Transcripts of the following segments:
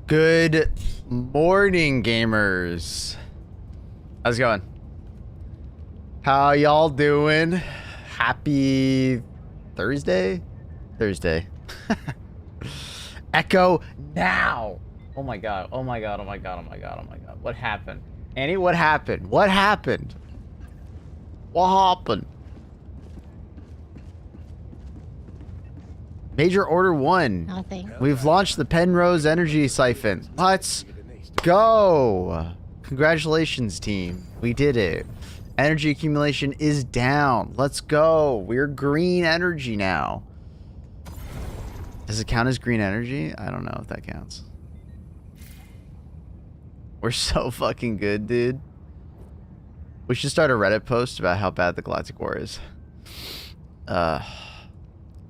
Good morning, gamers. How's it going? How y'all doing? Happy Thursday? Thursday. Echo now. Oh my god. Oh my god. Oh my god. Oh my god. Oh my god. What happened? Annie, what happened? What happened? What happened? Major Order 1. Nothing. We've launched the Penrose Energy Siphon. Let's go. Congratulations, team. We did it. Energy accumulation is down. Let's go. We're green energy now. Does it count as green energy? I don't know if that counts. We're so fucking good, dude. We should start a Reddit post about how bad the Galactic War is.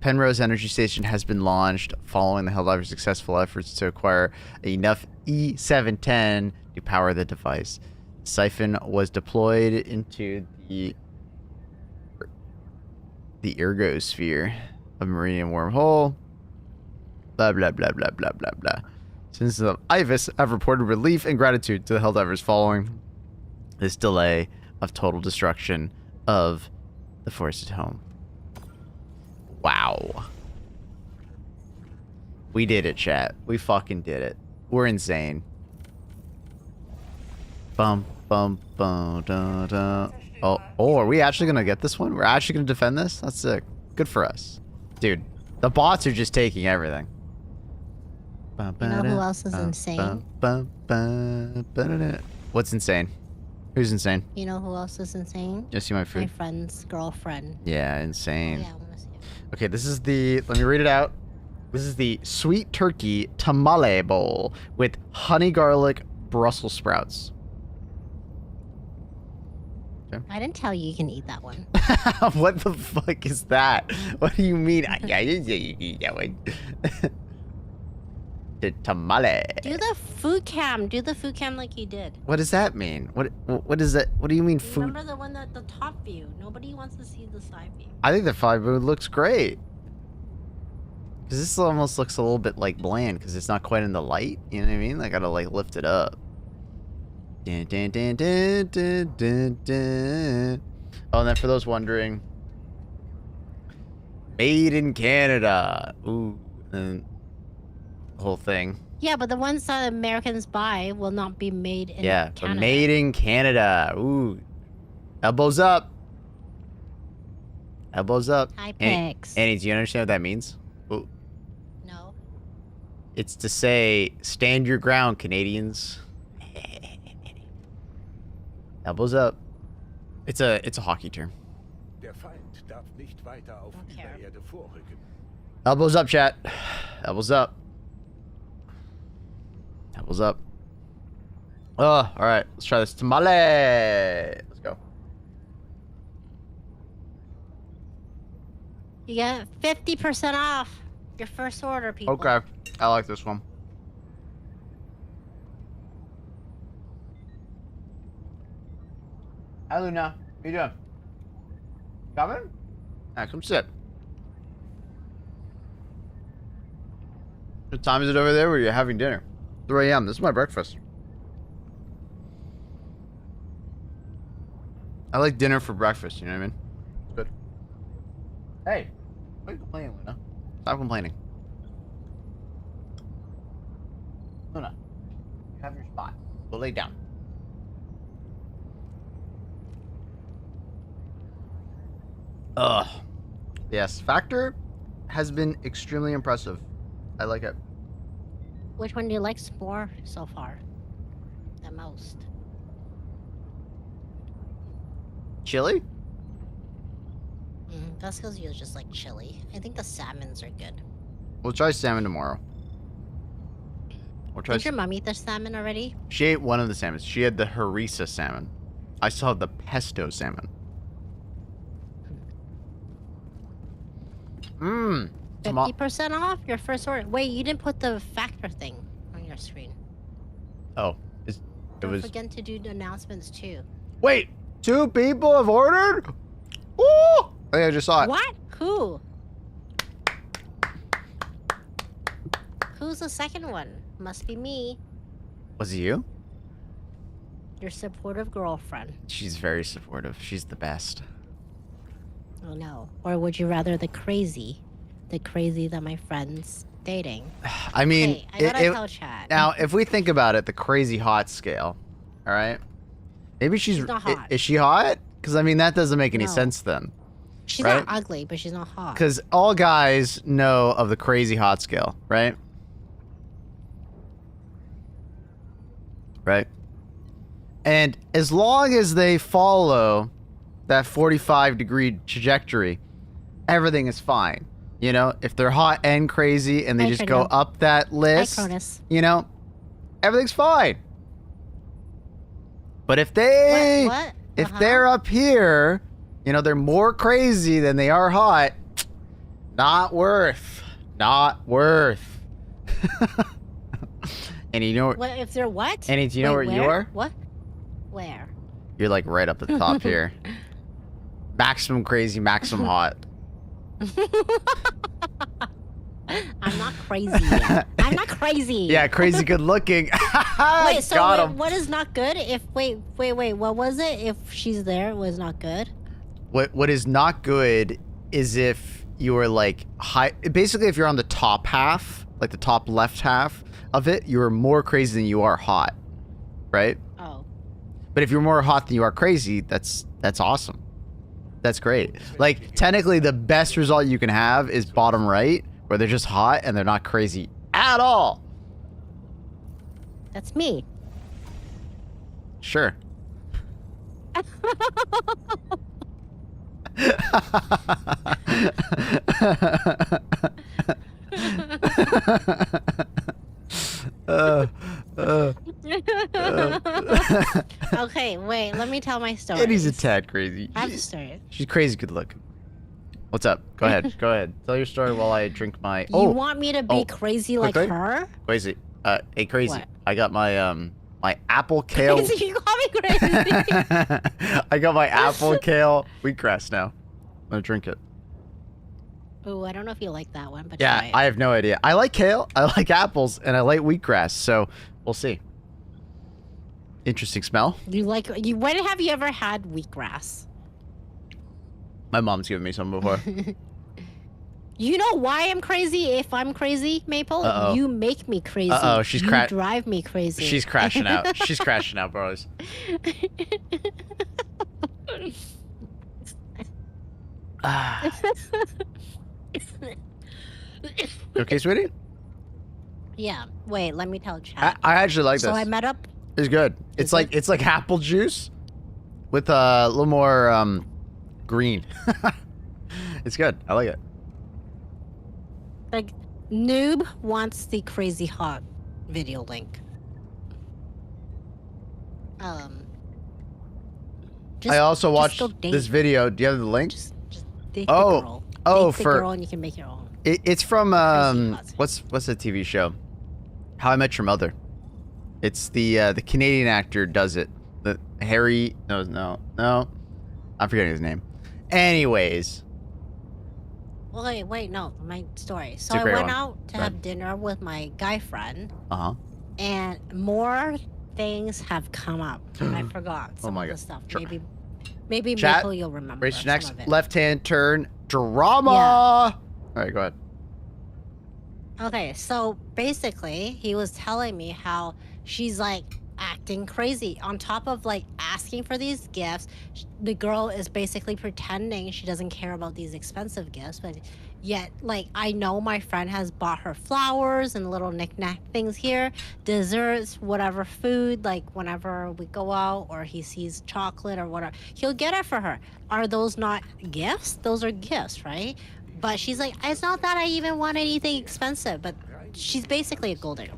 Penrose Energy Station has been launched following the Helldivers' successful efforts to acquire enough E710 to power the device. The siphon was deployed into the ergosphere of Meridian Wormhole. Blah, blah, blah, blah, blah, blah, blah. Since the IVIS have reported relief and gratitude to the Helldivers following this delay of total destruction of the forested home. Wow. We did it, chat. We fucking did it. We're insane. Bum, bum, bum, da, da. Oh, are we actually gonna get this one? We're actually gonna defend this? That's sick. Good for us. Dude, the bots are just taking everything. You know who else is insane? What's insane? Who's insane? You know who else is insane? You see my food? My friend's girlfriend. Yeah, insane. Yeah, I want to see it. Okay, this is the, let me read it out. This is the sweet turkey tamale bowl with honey garlic Brussels sprouts. Okay. I didn't tell you you can eat that one. What the fuck is that? What do you mean? Yeah, you eat that one. The tamale. Do the food cam. Do the food cam like you did. What does that mean? What is that? What do you mean food? Remember the one that the top view? Nobody wants to see the side view. I think the 5 food looks great. Because this almost looks a little bit like bland because it's not quite in the light. You know what I mean? I gotta like lift it up. Dun, dun, dun, dun, dun, dun, dun. Oh, and then for those wondering, made in Canada. Ooh, and the whole thing. Yeah, but the ones that Americans buy will not be made in Canada. Canada. But made in Canada. Ooh, elbows up. Elbows up. High picks. Annie, do you understand what that means? Ooh. No. It's to say, stand your ground, Canadians. Elbows up. It's a hockey term. Der Feind darf nicht weiter auf Übererde vorrücken. Elbows up, chat. Elbows up. Elbows up. Oh, all right. Let's try this tamale. Let's go. You get 50% off your first order, people. Okay. I like this one. Hi, Luna. How you doing? Coming? Alright, come sit. What time is it over there where you're having dinner? 3 a.m. This is my breakfast. I like dinner for breakfast, you know what I mean? It's good. Hey, why are you complaining, Luna? Stop complaining. Luna, you have your spot. Go lay down. Ugh. Yes, Factor has been extremely impressive. I like it. Which one do you like more so far? The most? Chili? That's because you just like chili. I think the salmons are good. We'll try salmon tomorrow. We'll try. Did your mom eat the salmon already? She ate one of the salmons. She had the harissa salmon. I still have the pesto salmon. Mmm. 50% off your first order. Wait, you didn't put the Factor thing on your screen. Oh, Don't forget to do the announcements too. Wait, 2 people have ordered? Ooh! I think I just saw it. What? Who? Who's the second one? Must be me. Was it you? Your supportive girlfriend. She's very supportive. She's the best. Oh no. Or would you rather the crazy? The crazy that my friend's dating. I mean, Hey, I gotta tell Chad. now if we think about it, the crazy hot scale, all right? Maybe she's not hot. Is she hot? Because I mean, that doesn't make any No. sense then. She's right? not ugly, but she's not hot. Because all guys know of the crazy hot scale, right? Right? And as long as they follow that 45-degree trajectory, everything is fine. You know, if they're hot and crazy and they Hi, just go Trino. up that Hi, list, Cronus. you know, everything's fine. But if they, What? if they're up here, you know, they're more crazy than they are hot. Not worth. Not worth. And you know, What if they're what? Annie, do you know Wait, where you are? What? Where? You're like right up at the top here. Maximum crazy, maximum hot. I'm not crazy yet. I'm not crazy. Yeah, crazy good looking. Wait, so Got wait, him. what is not good? If wait, what was it? If she's there, it was not good. What is not good is if you were like high. Basically, if you're on the top half, like the top left half of it, you are more crazy than you are hot, right? Oh. But if you're more hot than you are crazy, that's awesome. That's great. Like technically, the best result you can have is bottom right, where they're just hot and they're not crazy at all. That's me. Sure. Okay, wait, let me tell my story. Eddie's a tad crazy. I have a story. She's crazy good looking. What's up? Go ahead. Go ahead. Tell your story while I drink my. You Oh, want me to be crazy like quickly? her? crazy. Hey, crazy. What? I got my my apple kale. Crazy, you call me crazy. I got my apple kale wheatgrass now. I'm gonna drink it. Ooh, I don't know if you like that one, but Yeah, try it. I have no idea. I like kale, I like apples, and I like wheatgrass. So we'll see. Interesting smell. You like you? When have you ever had wheatgrass? My mom's given me some before. You know why I'm crazy? If I'm crazy, Maple, Uh-oh. you make me crazy. Uh-oh, she's you drive me crazy. She's crashing out. She's crashing out, bros. Ah. You okay, sweetie? Yeah. Wait, let me tell Chad. I actually like So this. I met up. It's good. Is It's like apple juice with a little more green. It's good. I like it. Like, Noob wants the crazy hot video link. I also just watched go date. this video. Do you have the link? Just date Oh, the girl. oh, Date the for- girl and you can make your own. It's from hot. what's the TV show? How I Met Your Mother. It's the Canadian actor does it. The Harry no. I'm forgetting his name. Anyways, Wait, no, my story. So a I great went one. out to Go have ahead. dinner with my guy friend, uh-huh. and more things have come up. I forgot some my of the God. stuff. Sure. Maybe Chat, Maple, you'll remember. Race some next of it. left-hand turn drama. All right, go ahead. Okay, so basically, he was telling me how she's like acting crazy. On top of like asking for these gifts, the girl is basically pretending she doesn't care about these expensive gifts, but yet, like, I know my friend has bought her flowers and little knick-knack things here, desserts, whatever food, like whenever we go out or he sees chocolate or whatever, he'll get it for her. Are those not gifts? Those are gifts, right? But she's like, it's not that I even want anything expensive, but she's basically a gold digger.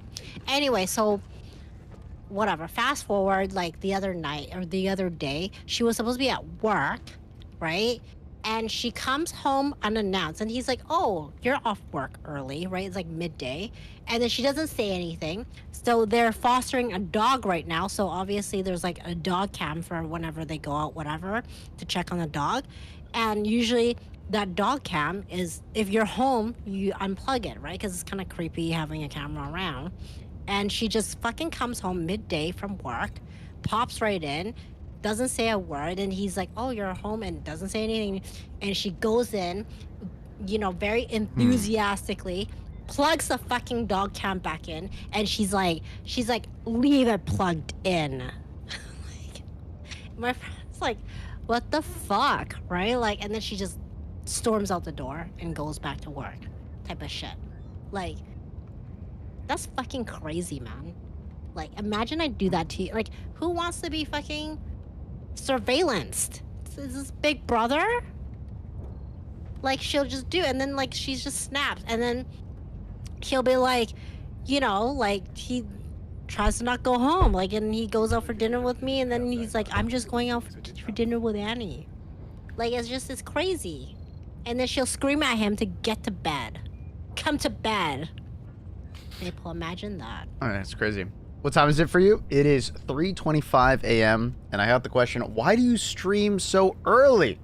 Anyway, so whatever, fast forward, like the other night or the other day, she was supposed to be at work, right? And she comes home unannounced, and he's like, oh, you're off work early, right? It's like midday. And then she doesn't say anything. So they're fostering a dog right now. So obviously there's like a dog cam for whenever they go out, whatever, to check on the dog. And usually that dog cam is, if you're home, you unplug it, right? Because it's kind of creepy having a camera around. And she just fucking comes home midday from work, pops right in, doesn't say a word, and he's like, oh, you're home, and doesn't say anything. And she goes in, you know, very enthusiastically, plugs the fucking dog cam back in, and she's like, leave it plugged in. Like, my friend's like, what the fuck, right? Like, and then she just storms out the door and goes back to work, type of shit. Like, that's fucking crazy, man. Like, imagine I do that to you. Like, who wants to be fucking surveillanced? Is this Big Brother? Like, she'll just do it, and then, like, she just snaps, and then he'll be like, you know, like, he tries to not go home, like, and he goes out for dinner with me, and then he's like, I'm just going out for dinner with Annie. Like, it's crazy. And then she'll scream at him to get to bed. Come to bed. People, imagine that. Oh, that's crazy. What time is it for you? It is 3:25 a.m. and I got the question, why do you stream so early?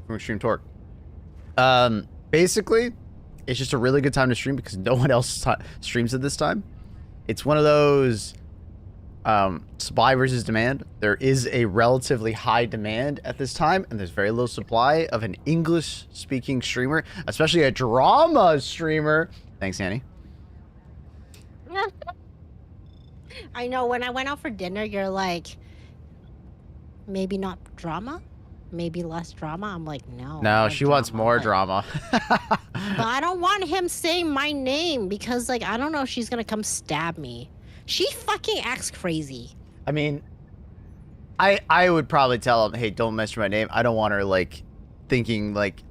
From Extreme Torque. Basically, it's just a really good time to stream because no one else streams at this time. It's one of those supply versus demand. There is a relatively high demand at this time, and there's very little supply of an English-speaking streamer, especially a drama streamer. Thanks, Annie. I know, when I went out for dinner, you're like, maybe not drama? Maybe less drama? I'm like, no. No, she wants more drama. But I don't want him saying my name because, like, I don't know if she's gonna come stab me. She fucking acts crazy. I mean, I would probably tell him, hey, don't mention my name. I don't want her, like, thinking, like,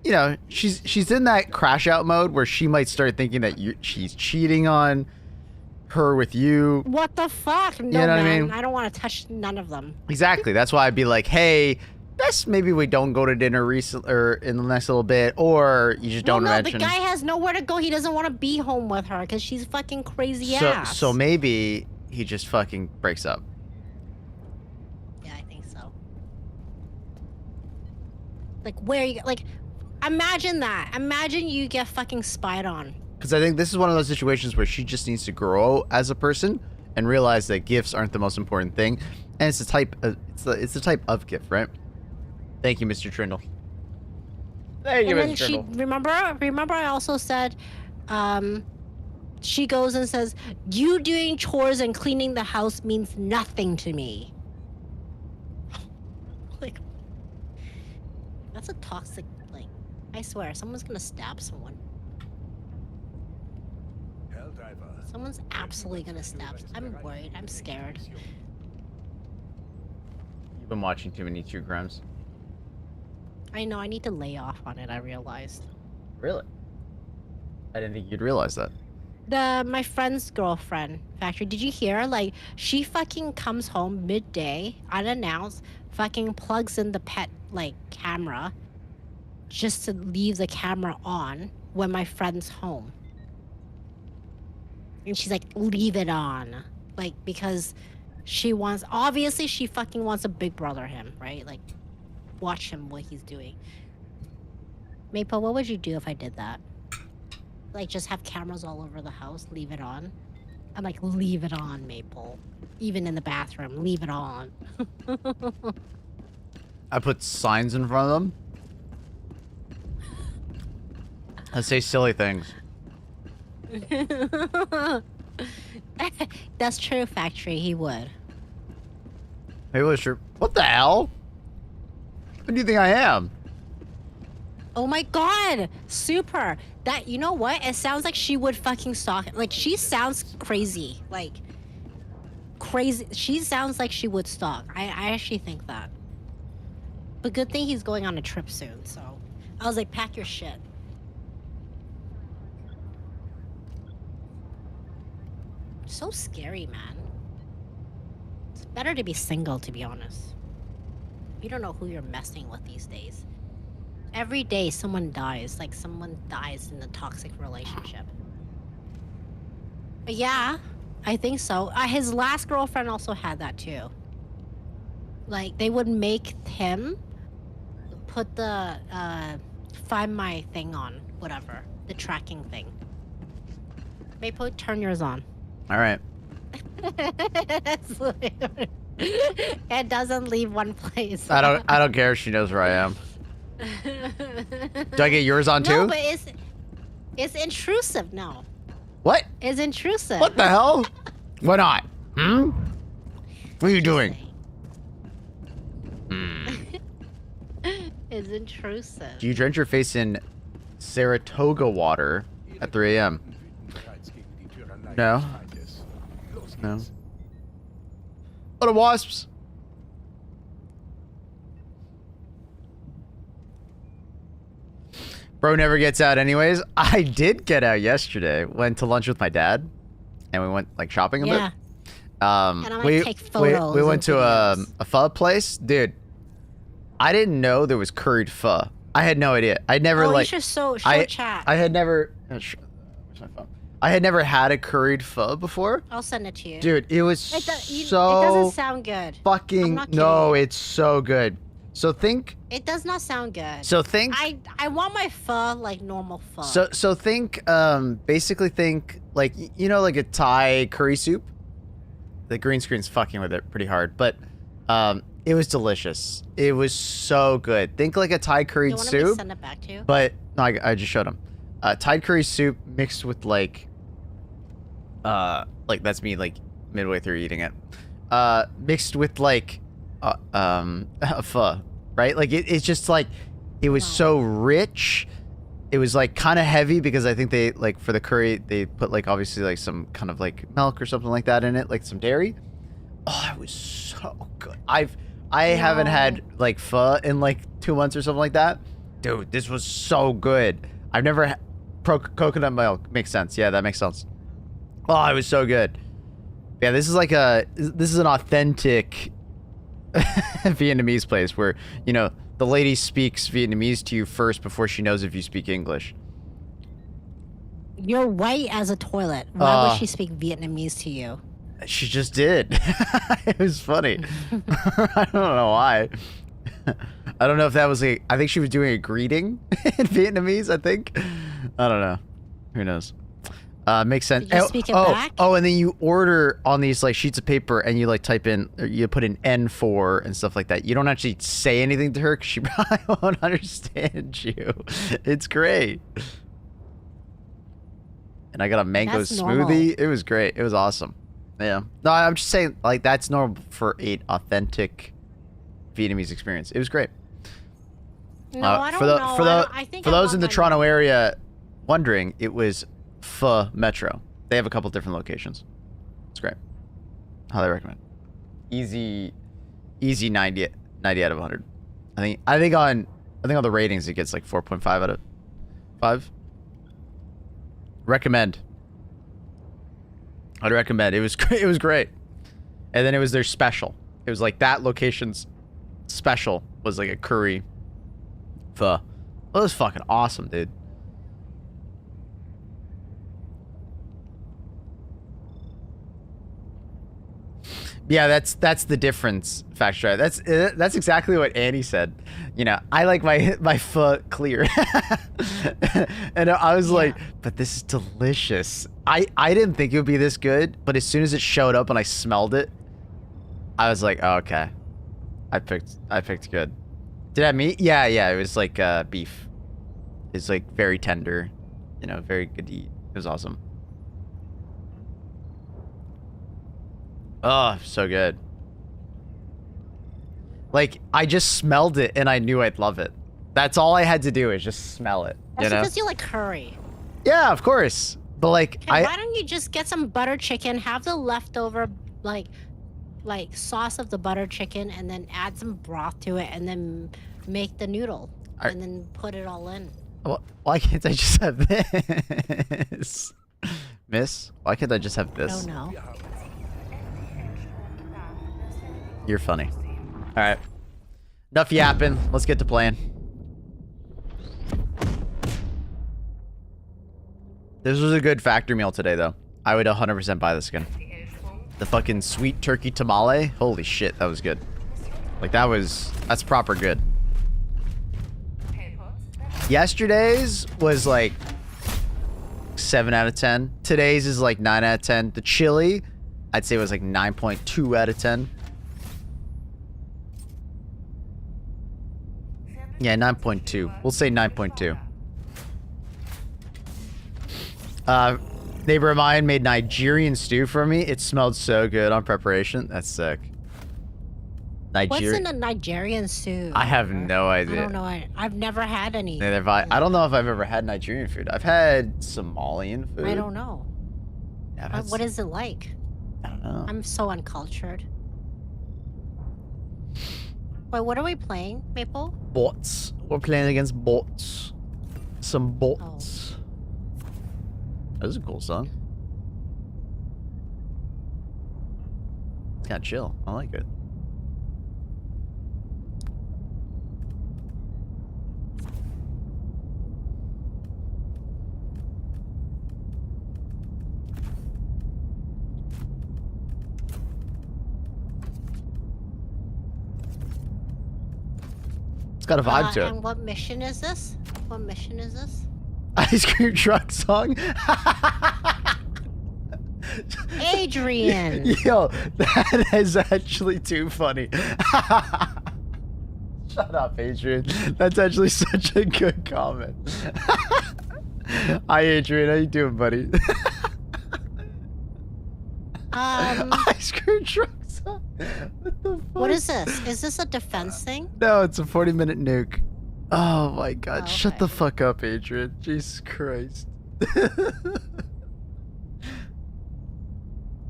you know, she's in that crash out mode where she might start thinking that she's cheating on her with you. What the fuck? No, you know man. What I mean? I don't want to touch none of them. Exactly. That's why I'd be like, hey, best maybe we don't go to dinner or in the next little bit, or you just don't mention. The guy has nowhere to go. He doesn't want to be home with her because she's fucking crazy ass. So maybe he just fucking breaks up. Yeah, I think so. Like, where you, like, imagine that. Imagine you get fucking spied on. Because I think this is one of those situations where she just needs to grow as a person and realize that gifts aren't the most important thing, and it's the type of, it's the type of gift, right? Thank you, Mr. Trindle. Thank you, Mr. Trindle. Remember I also said, she goes and says, you doing chores and cleaning the house means nothing to me. Like, that's a toxic, like, I swear, someone's gonna stab someone. Someone's absolutely gonna stab. I'm worried. I'm scared. You've been watching too many true crimes. I know. I need to lay off on it. I realized. Really? I didn't think you'd realize that. My friend's girlfriend, Factory. Did you hear? Like, she fucking comes home midday, unannounced, fucking plugs in the pet, like, camera, just to leave the camera on when my friend's home. And she's like, leave it on. Like, because she wants, obviously she fucking wants to Big Brother him, right? Like, watch him, what he's doing. Maple, what would you do if I did that? Like, just have cameras all over the house, leave it on? I'm like, leave it on, Maple. Even in the bathroom, leave it on. I put signs in front of them. I say silly things. That's true, Factory. He would. Maybe it's true. What the hell? Who do you think I am? Oh my god! Super! That, you know what? It sounds like she would fucking stalk. Like, she sounds crazy. Like, crazy. She sounds like she would stalk. I actually think that. But good thing he's going on a trip soon, so. I was like, pack your shit. So scary, man. It's better to be single, to be honest. You don't know who you're messing with these days. Every day someone dies, like someone dies in a toxic relationship. Yeah, I think so. His last girlfriend also had that too. Like, they would make him put the Find My thing on, whatever, the tracking thing. Maybe turn yours on. All right. It doesn't leave one place. I don't care if she knows where I am. Do I get yours on too? No, but it's intrusive. No, What? it's intrusive. What the hell? Why not? Hmm? What are you doing? It's intrusive. Do you drench your face in Saratoga water at 3 a.m.? No. No. What are wasps? Bro never gets out anyways. I did get out yesterday. Went to lunch with my dad. And we went like shopping a bit. And I'm gonna take photos. We went and to videos. a pho place. Dude, I didn't know there was curried pho. I had no idea. I'd never You like should show chat. I had never where's my phone? I had never had a curried pho before. I'll send it to you. Dude, it was It so doesn't sound good. I'm fucking not no, kidding. it's so good. So think It does not sound good. so think I want my pho like normal pho. so think basically think like you know like a Thai curry soup. The green screen's fucking with it pretty hard, but it was delicious. It was so good. Think like a Thai curried you want me to soup, send it back to you? but no, I just showed him. Thai curry soup mixed with like that's me like midway through eating it. Mixed with like a pho, right? Like it's just like it was so rich. It was like kind of heavy because I think they like for the curry they put like obviously like some kind of like milk or something like that in it, like some dairy. Oh, it was so good. I haven't had like pho in like 2 months or something like that. Dude, this was so good. I've never had coconut milk. Makes sense. Yeah, that makes sense. Oh, it was so good. Yeah, this is like this is an authentic Vietnamese place where, you know, the lady speaks Vietnamese to you first before she knows if you speak English. You're white as a toilet. Why would she speak Vietnamese to you? She just did. It was funny. I don't know why. I don't know if that was I think she was doing a greeting in Vietnamese, I think. I don't know. Who knows? Makes sense. Did you speak it back? Oh, and then you order on these like sheets of paper and you like type in, or you put in N4 and stuff like that. You don't actually say anything to her because she probably won't understand you. It's great. And I got a mango That's smoothie. normal. It was great. It was awesome. Yeah. No, I'm just saying like that's normal for an authentic Vietnamese experience. It was great. No, I don't know. I think For I those want in the my Toronto area wondering, it was Pho Metro. They have a couple different locations. It's great. Highly recommend. Easy 90 out of 100. I think on the ratings it gets like 4.5 out of 5. Recommend. I'd recommend. It was great. And then it was their special. It was like that location's special was like a curry pho. It was fucking awesome, dude. Yeah, that's the difference, Factor. That's exactly what Annie said. You know, I like my pho clear, and I was like, but this is delicious. I didn't think it would be this good, but as soon as it showed up and I smelled it, I was like, oh, okay, I picked good. Did it have meat? Yeah, it was like beef. It's like very tender, you know, very good to eat. It was awesome. Oh, so good. Like, I just smelled it and I knew I'd love it. That's all I had to do is just smell it. You That's know? because you like curry. Yeah, of course. But like, Okay, why don't you just get some butter chicken, have the leftover like sauce of the butter chicken, and then add some broth to it, and then make the noodle, and then put it all in. Well, why can't I just have this? Miss? Why can't I just have this? I don't know. You're funny. Alright. Enough yapping. Let's get to playing. This was a good factory meal today, though. I would 100% buy this again. The fucking sweet turkey tamale. Holy shit, that was good. Like, that's proper good. Yesterday's was, like, 7 out of 10. Today's is like 9 out of 10. The chili, I'd say was like 9.2 out of 10. Yeah, 9.2. We'll say 9.2. Neighbor of mine made Nigerian stew for me. It smelled so good on preparation. That's sick. What's in a Nigerian stew? I have no idea. I don't know. I've never had any. Neither have I. I don't know if I've ever had Nigerian food. I've had Somalian food. I don't know. Yeah, what is it like? I don't know. I'm so uncultured. Wait, what are we playing, Maple? Bots. We're playing against bots. Some bots. That was a cool song. It's kind of chill. I like it. It's got a vibe to it. And what mission is this? What mission is this? Ice cream truck song. Adrian. Yo, that is actually too funny. Shut up, Adrian. That's actually such a good comment. Hi, Adrian. How you doing, buddy? Ice cream truck song. What the fuck? What is this? Is this a defense thing? No, it's a 40-minute nuke. Oh my god, Oh, shut okay. the fuck up, Adrian. Jesus Christ.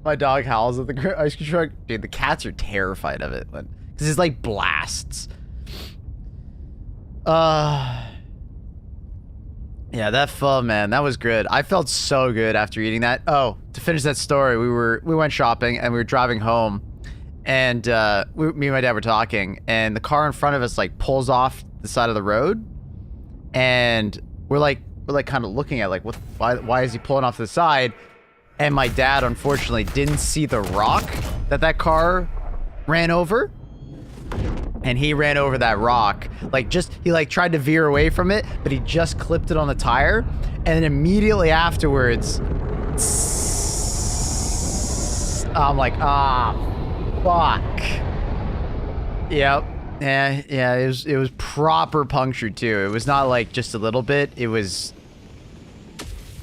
My dog howls at the ice cream truck. Dude, the cats are terrified of it. Because it's like blasts. Yeah, that pho, man, that was good. I felt so good after eating that. Oh, to finish that story, we went shopping and we were driving home. And me and my dad were talking. And the car in front of us like pulls off the side of the road, and we're like kind of looking at like why is he pulling off to the side? And my dad unfortunately didn't see the rock that car ran over, and he ran over that rock. He tried to veer away from it, but he just clipped it on the tire, and then immediately afterwards I'm like, fuck. Yep. Yeah, it was proper punctured too. It was not like just a little bit. It was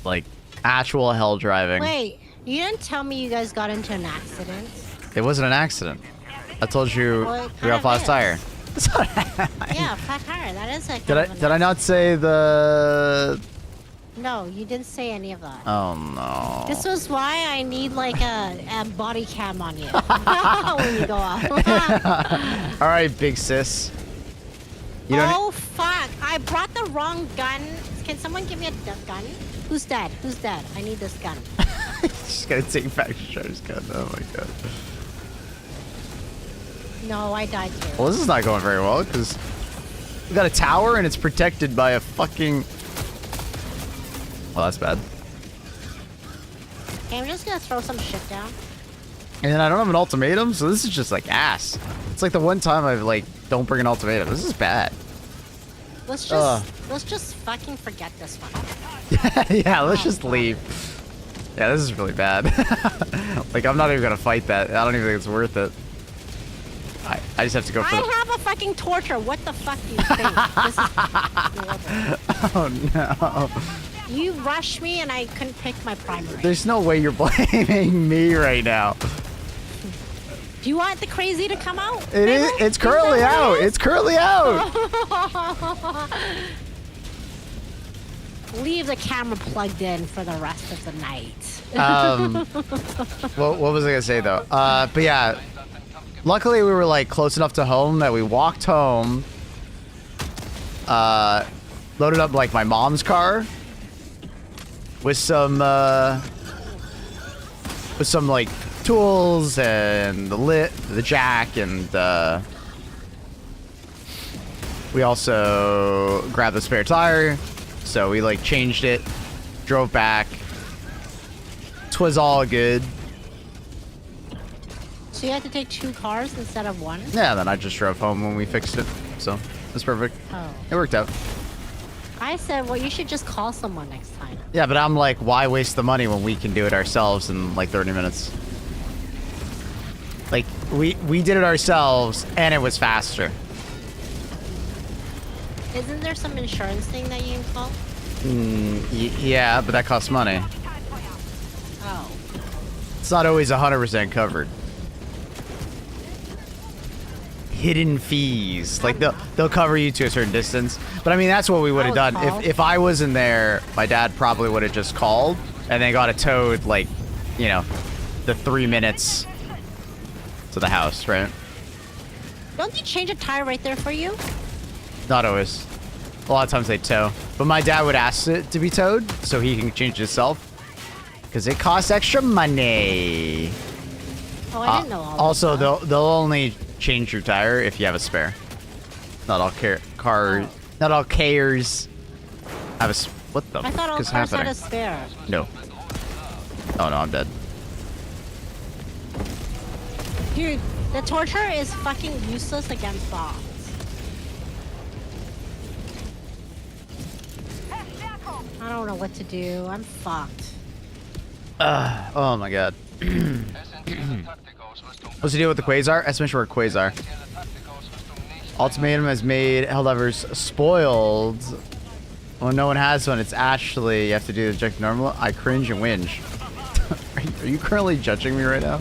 like actual hell driving. Wait, you didn't tell me you guys got into an accident. It wasn't an accident. I told you Well, we got a flat tire. Yeah, flat tire. That is like. Did I not say the? No, you didn't say any of that. Oh no. This was why I need like a body cam on you when you go out. All right, big sis. You don't. Oh fuck! I brought the wrong gun. Can someone give me a gun? Who's dead? Who's dead? I need this gun. She's gonna take back Shar's gun. Oh my god. No, I died too. Well, this is not going very well because we got a tower and it's protected by a fucking. Well, that's bad. Okay, I'm just gonna throw some shit down. And I don't have an ultimatum, so this is just like ass. It's like the one time I've like don't bring an ultimatum. This is bad. Let's just fucking forget this one. Yeah, let's just leave. Yeah, this is really bad. Like I'm not even gonna fight that. I don't even think it's worth it. I just have to go for I have a fucking torture. What the fuck do you think? This is horrible. Oh no. You rushed me and I couldn't pick my primary. There's no way you're blaming me right now. Do you want the crazy to come out? It is. It's currently out. It's currently out. Leave the camera plugged in for the rest of the night. What was I gonna say though? But yeah, luckily we were like close enough to home that we walked home. Loaded up like my mom's car with some like tools and the jack, and we also grabbed the spare tire. So we like changed it, drove back. 'Twas all good. So you had to take 2 cars instead of 1? Yeah, then I just drove home when we fixed it. So it's perfect. Oh. It worked out. I I said, well, you should just call someone next time. Yeah, but I'm like, why waste the money when we can do it ourselves in like 30 minutes? Like, we did it ourselves, and it was faster. Isn't there some insurance thing that you can call? Yeah, but that costs money. Oh. It's not always 100% covered. Hidden fees. Like, they'll cover you to a certain distance. But, I mean, that's what we would have done. If I wasn't there, my dad probably would have just called and then got it towed, like, you know, the 3 minutes to the house, right? Don't they change a tire right there for you? Not always. A lot of times they tow. But my dad would ask it to be towed so he can change it himself. Because it costs extra money. Oh, I didn't know all Also, that. they'll only change your tire if you have a spare. Not all not all cares have a what the I thought all fuck is cars had happening? a spare. No. Oh no, I'm dead. Dude, the torture is fucking useless against bots. I don't know what to do. I'm fucked. Oh my god. What's the deal with the Quasar? Estimation for Quasar. Ultimatum has made Helldivers spoiled. Well, no one has one. It's actually, you have to do the objective normal. I cringe and whinge. Are you currently judging me right now?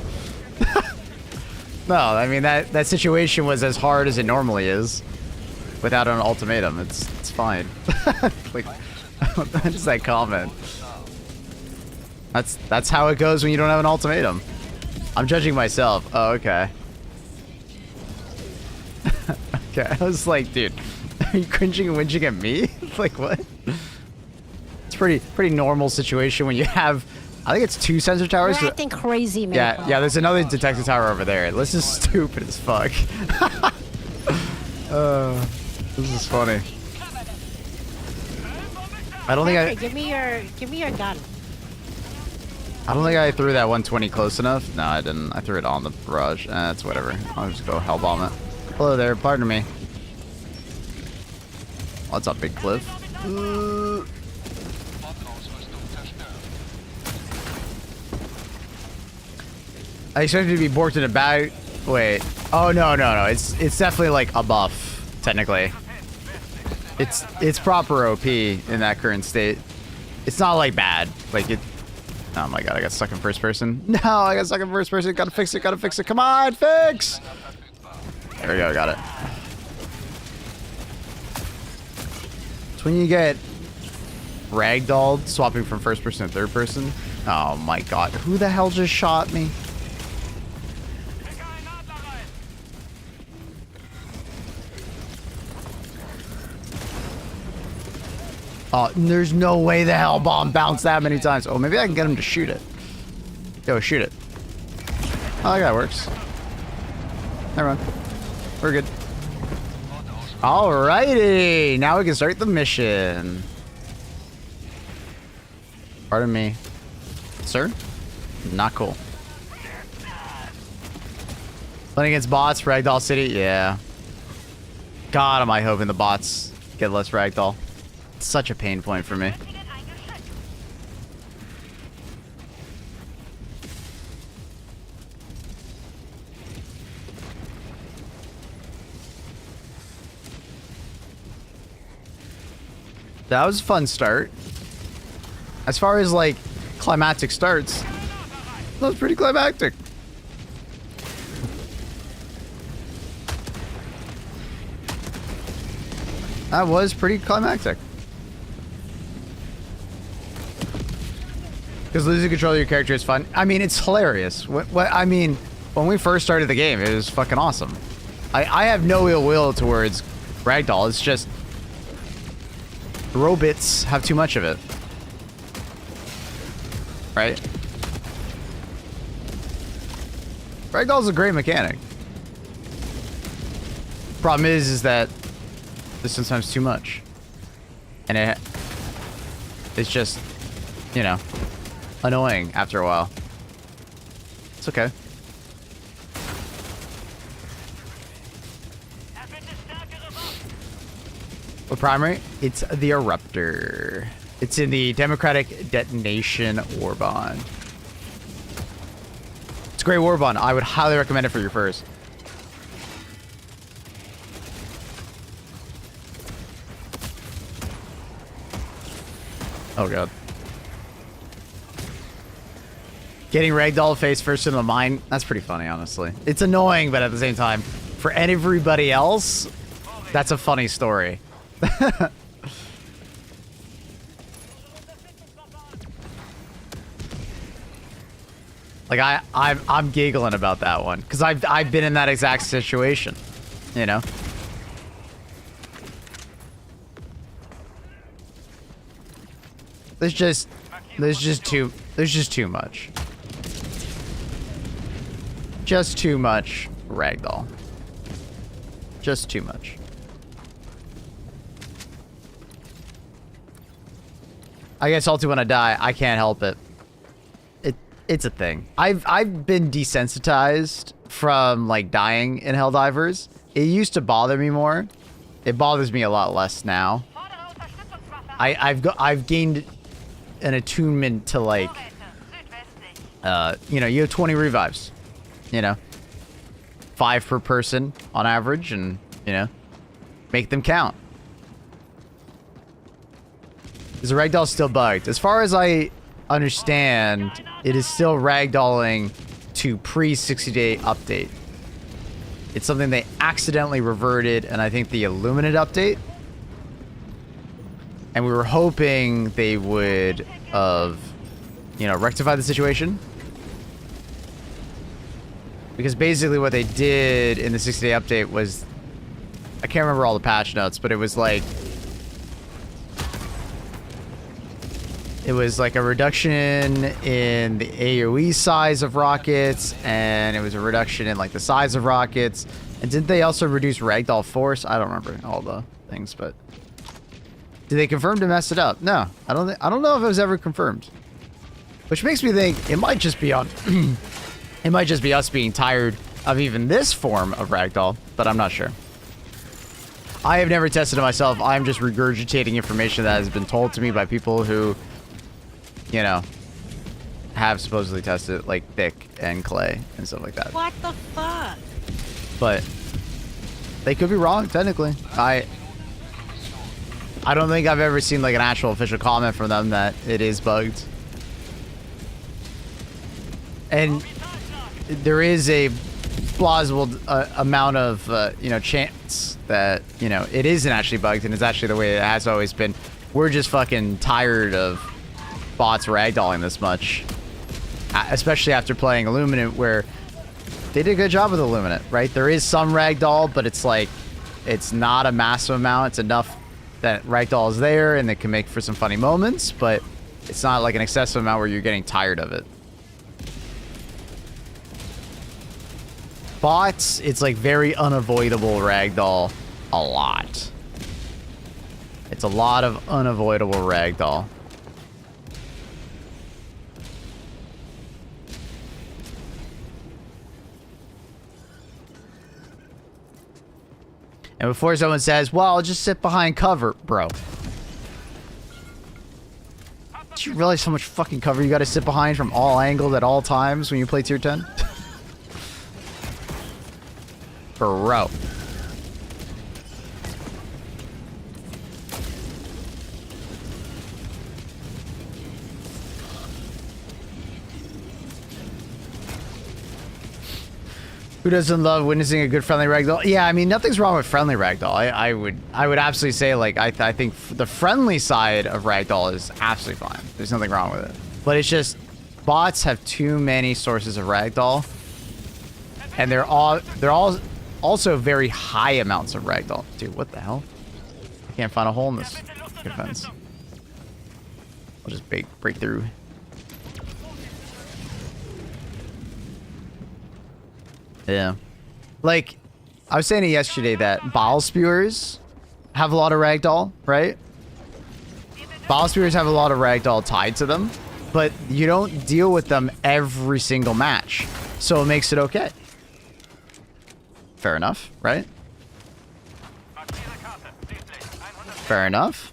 No, I mean, that situation was as hard as it normally is. Without an ultimatum. It's fine. Like, what is that comment? That's how it goes when you don't have an ultimatum. I'm judging myself. Oh, okay. Okay, I was like, dude, are you cringing and whinging at me? Like, what? It's pretty normal situation when you have, I think it's 2 sensor towers. You're acting crazy, man. Yeah, there's another detector tower over there. This is stupid as fuck. This is funny. I don't think Give me your gun. I don't think I threw that 120 close enough. No, I didn't. I threw it on the barrage. That's whatever. I'll just go hell bomb it. Hello there, pardon me. Oh, that's a big cliff. I expected to be borked in a bag. Wait. Oh no. It's definitely like a buff, technically. It's proper OP in that current state. It's not like bad. Like it. Oh my god, I got stuck in first person. No, I got stuck in first person. Gotta fix it. Come on, fix! There we go, got it. It's when you get ragdolled, swapping from first person to third person. Oh my god, who the hell just shot me? Oh, there's no way the hell bomb bounced that many times. Oh, maybe I can get him to shoot it. Yo, shoot it. Oh, that works. Never mind. We're good. Alrighty. Now we can start the mission. Pardon me. Sir? Not cool. Playing against bots, Ragdoll City? Yeah. God, am I hoping the bots get less Ragdoll. It's such a pain point for me. That was a fun start. As far as like climactic starts, that was pretty climactic. That was pretty climactic. Because losing control of your character is fun. I mean, it's hilarious. I mean, when we first started the game, it was fucking awesome. I have no ill will towards Ragdoll. It's just robots have too much of it. Right? Ragdoll's a great mechanic. Problem is that there's sometimes too much. And it's just, you know, annoying after a while. It's okay. What primary? It's the Eruptor. It's in the Democratic Detonation Warbond. It's a great Warbond. I would highly recommend it for your first. Oh god. Getting ragdoll face first in the mine, that's pretty funny, honestly. It's annoying, but at the same time, for everybody else, that's a funny story. Like I'm giggling about that one because I've been in that exact situation, you know. There's just too much. Just too much ragdoll. Just too much. I get salty when I die. I can't help it. It's a thing. I've been desensitized from like dying in Helldivers. It used to bother me more. It bothers me a lot less now. I've gained an attunement to like you know, you have 20 revives. You know, 5 per person on average, and you know, make them count. Is the ragdoll still bugged? As far as I understand, it is still ragdolling to pre-60-day update. It's something they accidentally reverted, and I think the Illuminate update. And we were hoping they would you know, rectify the situation. Because basically what they did in the 60-day update was, I can't remember all the patch notes, but it was like a reduction in the AoE size of rockets, and it was a reduction in like the size of rockets. And didn't they also reduce ragdoll force? I don't remember all the things, but did they confirm to mess it up? No, I don't know if it was ever confirmed. Which makes me think it might just be on it might just be us being tired of even this form of ragdoll, but I'm not sure. I have never tested it myself. I'm just regurgitating information that has been told to me by people who, you know, have supposedly tested it, like Thick and Clay and stuff like that. What the fuck? But they could be wrong, technically. I don't think I've ever seen like an actual official comment from them that it is bugged. And there is a plausible amount of, you know, chance that, you know, it isn't actually bugged and it's actually the way it has always been. We're just fucking tired of bots ragdolling this much. Especially after playing Illuminate, where they did a good job with Illuminate, right? There is some ragdoll, but it's like, it's not a massive amount. It's enough that ragdoll is there and it can make for some funny moments, but it's not like an excessive amount where you're getting tired of it. Bots, it's like very unavoidable ragdoll a lot. It's a lot of unavoidable ragdoll. And before someone says, well, I'll just sit behind cover, bro. Do you realize how much fucking cover you gotta sit behind from all angles at all times when you play tier 10? Bro. Who doesn't love witnessing a good friendly ragdoll? Yeah, I mean, nothing's wrong with friendly ragdoll. I would absolutely say, like, I think the friendly side of ragdoll is absolutely fine. There's nothing wrong with it. But it's just, bots have too many sources of ragdoll. And they're all also very high amounts of ragdoll. Dude, what the hell? I can't find a hole in this defense. I'll just break through. Yeah. Like, I was saying it yesterday that bile spewers have a lot of ragdoll, right? Bile spewers have a lot of ragdoll tied to them, but you don't deal with them every single match. So it makes it okay. Fair enough, right? Fair enough.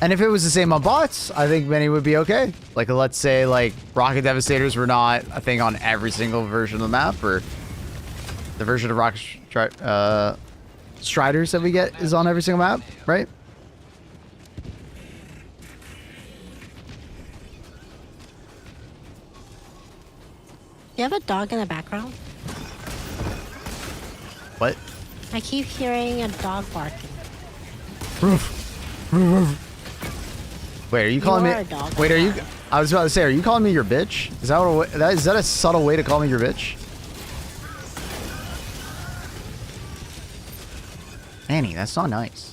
And if it was the same on bots, I think many would be okay. Like, let's say, like, Rocket Devastators were not a thing on every single version of the map, or the version of Rocket Striders that we get is on every single map, right? You have a dog in the background? What? I keep hearing a dog barking. Roof. Roof. Wait, are you calling are me? a dog. Wait, are you? I was about to say, are you calling me your bitch? Is that what is that a subtle way to call me your bitch? Annie, that's not nice.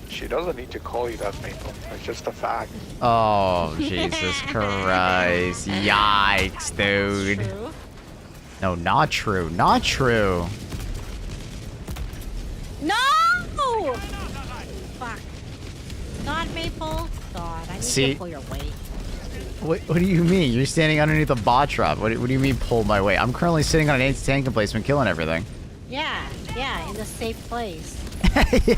She doesn't need to call you that, Maple. It's just a fact. Oh, Jesus Christ. Yikes, dude. True. No, not true. Not true. No! Fuck. God, Maple. God, I need See? to pull your weight. What do you mean? You're standing underneath a bot drop. What do you mean pull my weight? I'm currently sitting on an anti-tank emplacement killing everything. Yeah, in the safe place. Yeah.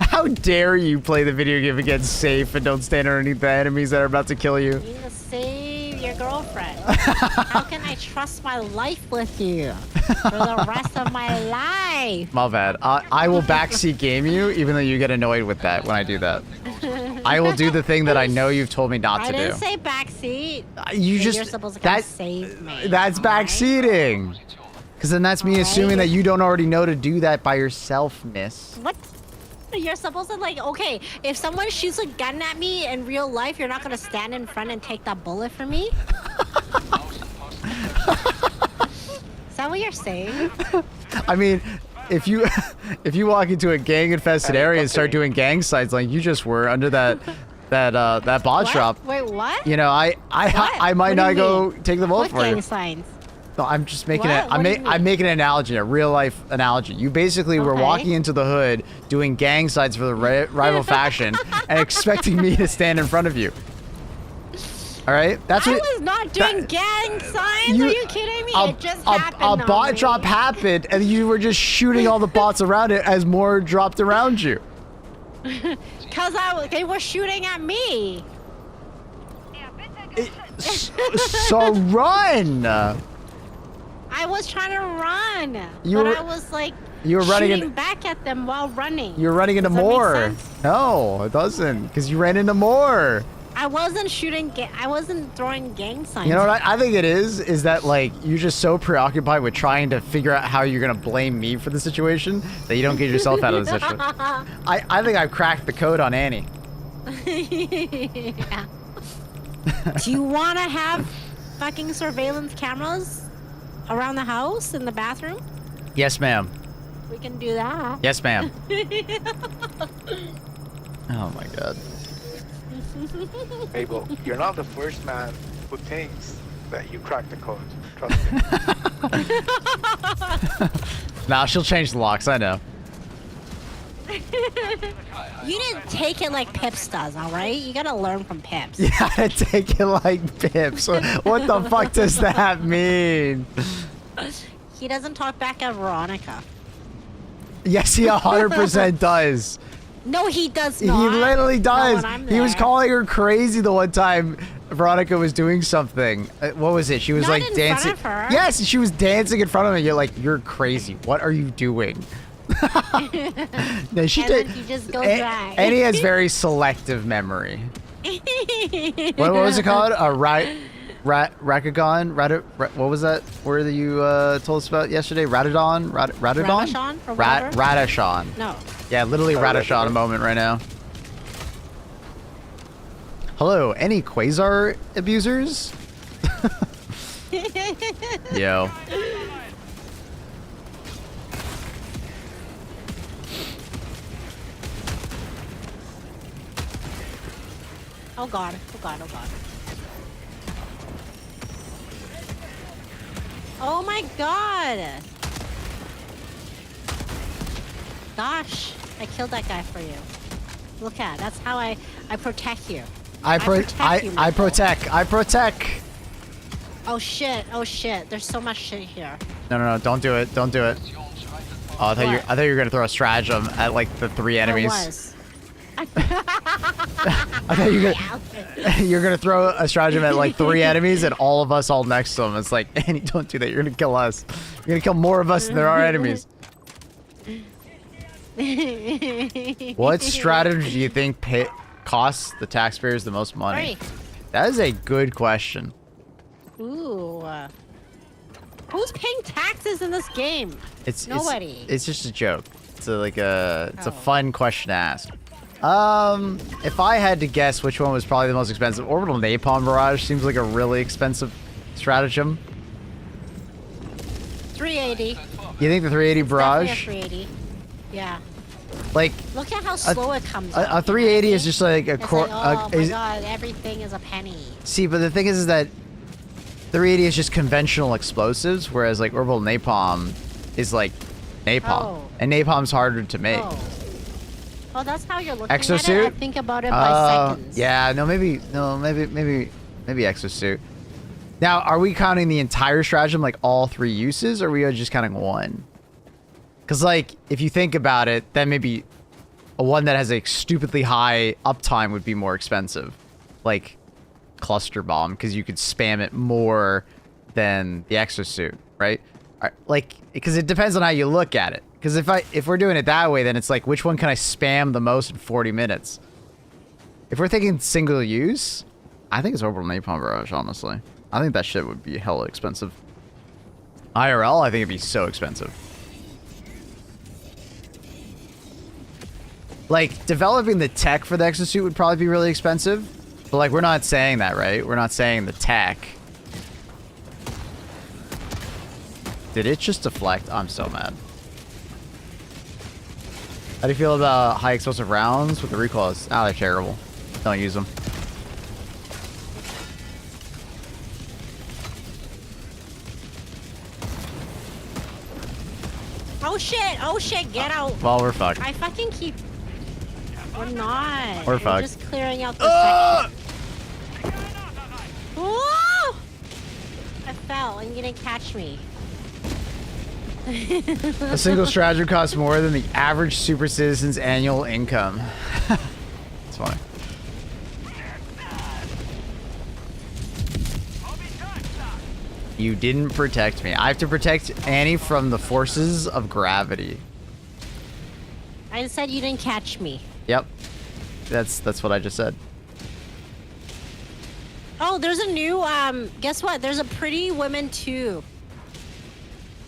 How dare you play the video game against safe and don't stand underneath the enemies that are about to kill you? You need to save your girlfriend. How can I trust my life with you for the rest of my life? My bad. I will backseat game you, even though you get annoyed with that when I do that. I will do the thing that I know you've told me not to I do. didn't say backseat. You just You're supposed to come save me. That's alright? backseating. Because then that's me Alright. assuming that you don't already know to do that by yourself, miss. What? You're supposed to, like, okay, if someone shoots a gun at me in real life, you're not gonna stand in front and take that bullet from me? Is that what you're saying? I mean, if you walk into a gang infested area and start doing gang signs like you just were under that bot What? shop, Wait, what? you know, I What might do not you go mean? take the bullet What for you. gang signs? No, I'm just making What? What do you I'm mean? making an analogy, a real life analogy. You basically were Okay. walking into the hood doing gang signs for the rival faction and expecting me to stand in front of you. All right, that's I what. was not doing gang signs. Are you kidding me? It just happened. A on bot me. drop happened, and you were just shooting all the bots around it as more dropped around you. Cause they were shooting at me. So run. I was trying to run, You but were- I was like you were running shooting in- back at them while running. You're running into Does that make more. sense? No, it doesn't, because you ran into more. I wasn't shooting. I wasn't throwing gang signs. You know what I think it is that like you're just so preoccupied with trying to figure out how you're gonna blame me for the situation that you don't get yourself out of the situation. I think I've cracked the code on Annie. Yeah. Do you want to have fucking surveillance cameras around the house in the bathroom? Yes, ma'am. We can do that. Yes, ma'am. Oh my god. Mabel, you're not the first man who thinks that you cracked the code. Trust me. Nah, she'll change the locks. I know. You didn't take it like Pips does, all right? You gotta learn from Pips. You gotta take it like Pips. What the fuck does that mean? He doesn't talk back at Veronica. Yes, he 100% does. No, he does He not. literally Not does. when I'm He was there. calling her crazy the one time Veronica was doing something. What was it? She was Not like in front dancing. of her. Yes, she was dancing in front of me. You're like, you're crazy. What are you doing? No, she And did. then he just goes back. Annie has very selective memory. What was it called? A Rakagon? What was that word that you told us about yesterday? Ratadon? Ratadon? Radisson or whatever? Radisson. No. Yeah, literally Radisson a moment right now. Hello, any Quasar abusers? Yo. Oh god. Oh god. Oh god. Oh my god. Gosh, I killed that guy for you. Look at, that's how I protect you. I protect you, I Michael. protect. Oh shit, oh shit. There's so much shit here. No, don't do it. Don't do it. Oh, I thought you were gonna throw a stratagem at like the 3 enemies. It was. I thought you're gonna throw a stratagem at like 3 enemies and all of us all next to them. It's like, Annie, don't do that. You're gonna kill us. You're gonna kill more of us than there are enemies. What strategy do you think costs the taxpayers the most money? 3. That is a good question. Ooh. Who's paying taxes in this game? Nobody. It's just a joke. It's a Oh. fun question to ask. If I had to guess which one was probably the most expensive, Orbital Napalm Barrage seems like a really expensive stratagem. 380. You think the 380 Barrage? Definitely a 380. Yeah. Like, Look at how slow it comes a out. 380 is just like a It's core. like, oh my god, everything is a penny. See, but the thing is that 380 is just conventional explosives, whereas like Orbital Napalm is like napalm, Oh. and napalm's harder to make. Oh, that's how you're looking Exosuit? at it? I think about it by seconds. Yeah, maybe exosuit. Now, are we counting the entire stratagem, like all 3 uses, or are we just counting one? Because, like, if you think about it, then maybe a one that has a stupidly high uptime would be more expensive. Like, Cluster Bomb, because you could spam it more than the exosuit, right? Like, because it depends on how you look at it. Because if we're doing it that way, then it's like, which one can I spam the most in 40 minutes? If we're thinking single use, I think it's Orbital Napalm Barrage, honestly. I think that shit would be hella expensive. IRL, I think it'd be so expensive. Like, developing the tech for the exosuit would probably be really expensive. But, like, we're not saying that, right? We're not saying the tech. Did it just deflect? I'm so mad. How do you feel about high explosive rounds with the recoils? Oh, they're terrible. Don't use them. Oh shit, get out. Well, we're fucked. I fucking keep... We're not. We're fucked. Just clearing out the section. Whoa! I fell and you didn't catch me. A single stratagem costs more than the average super citizen's annual income. It's funny. You didn't protect me. I have to protect Annie from the forces of gravity. I said you didn't catch me. Yep. That's what I just said. Oh, there's a new, guess what? There's a Pretty Women 2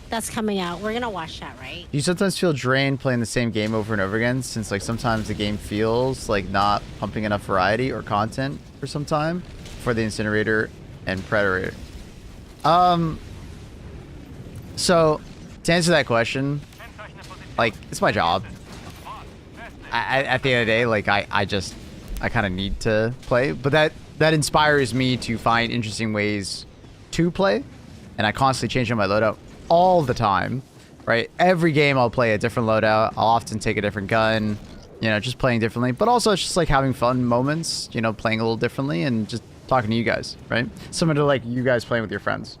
that's coming out. We're gonna watch that, right? Do you sometimes feel drained playing the same game over and over again, since like sometimes the game feels like not pumping enough variety or content for some time for the Incinerator and Predator? So to answer that question, like, it's my job. At the end of the day, like, I kind of need to play, but that inspires me to find interesting ways to play, and I constantly change my loadout all the time, right? Every game I'll play a different loadout. I'll often take a different gun, you know, just playing differently, but also it's just like having fun moments, you know, playing a little differently and just talking to you guys, right? Similar to like you guys playing with your friends.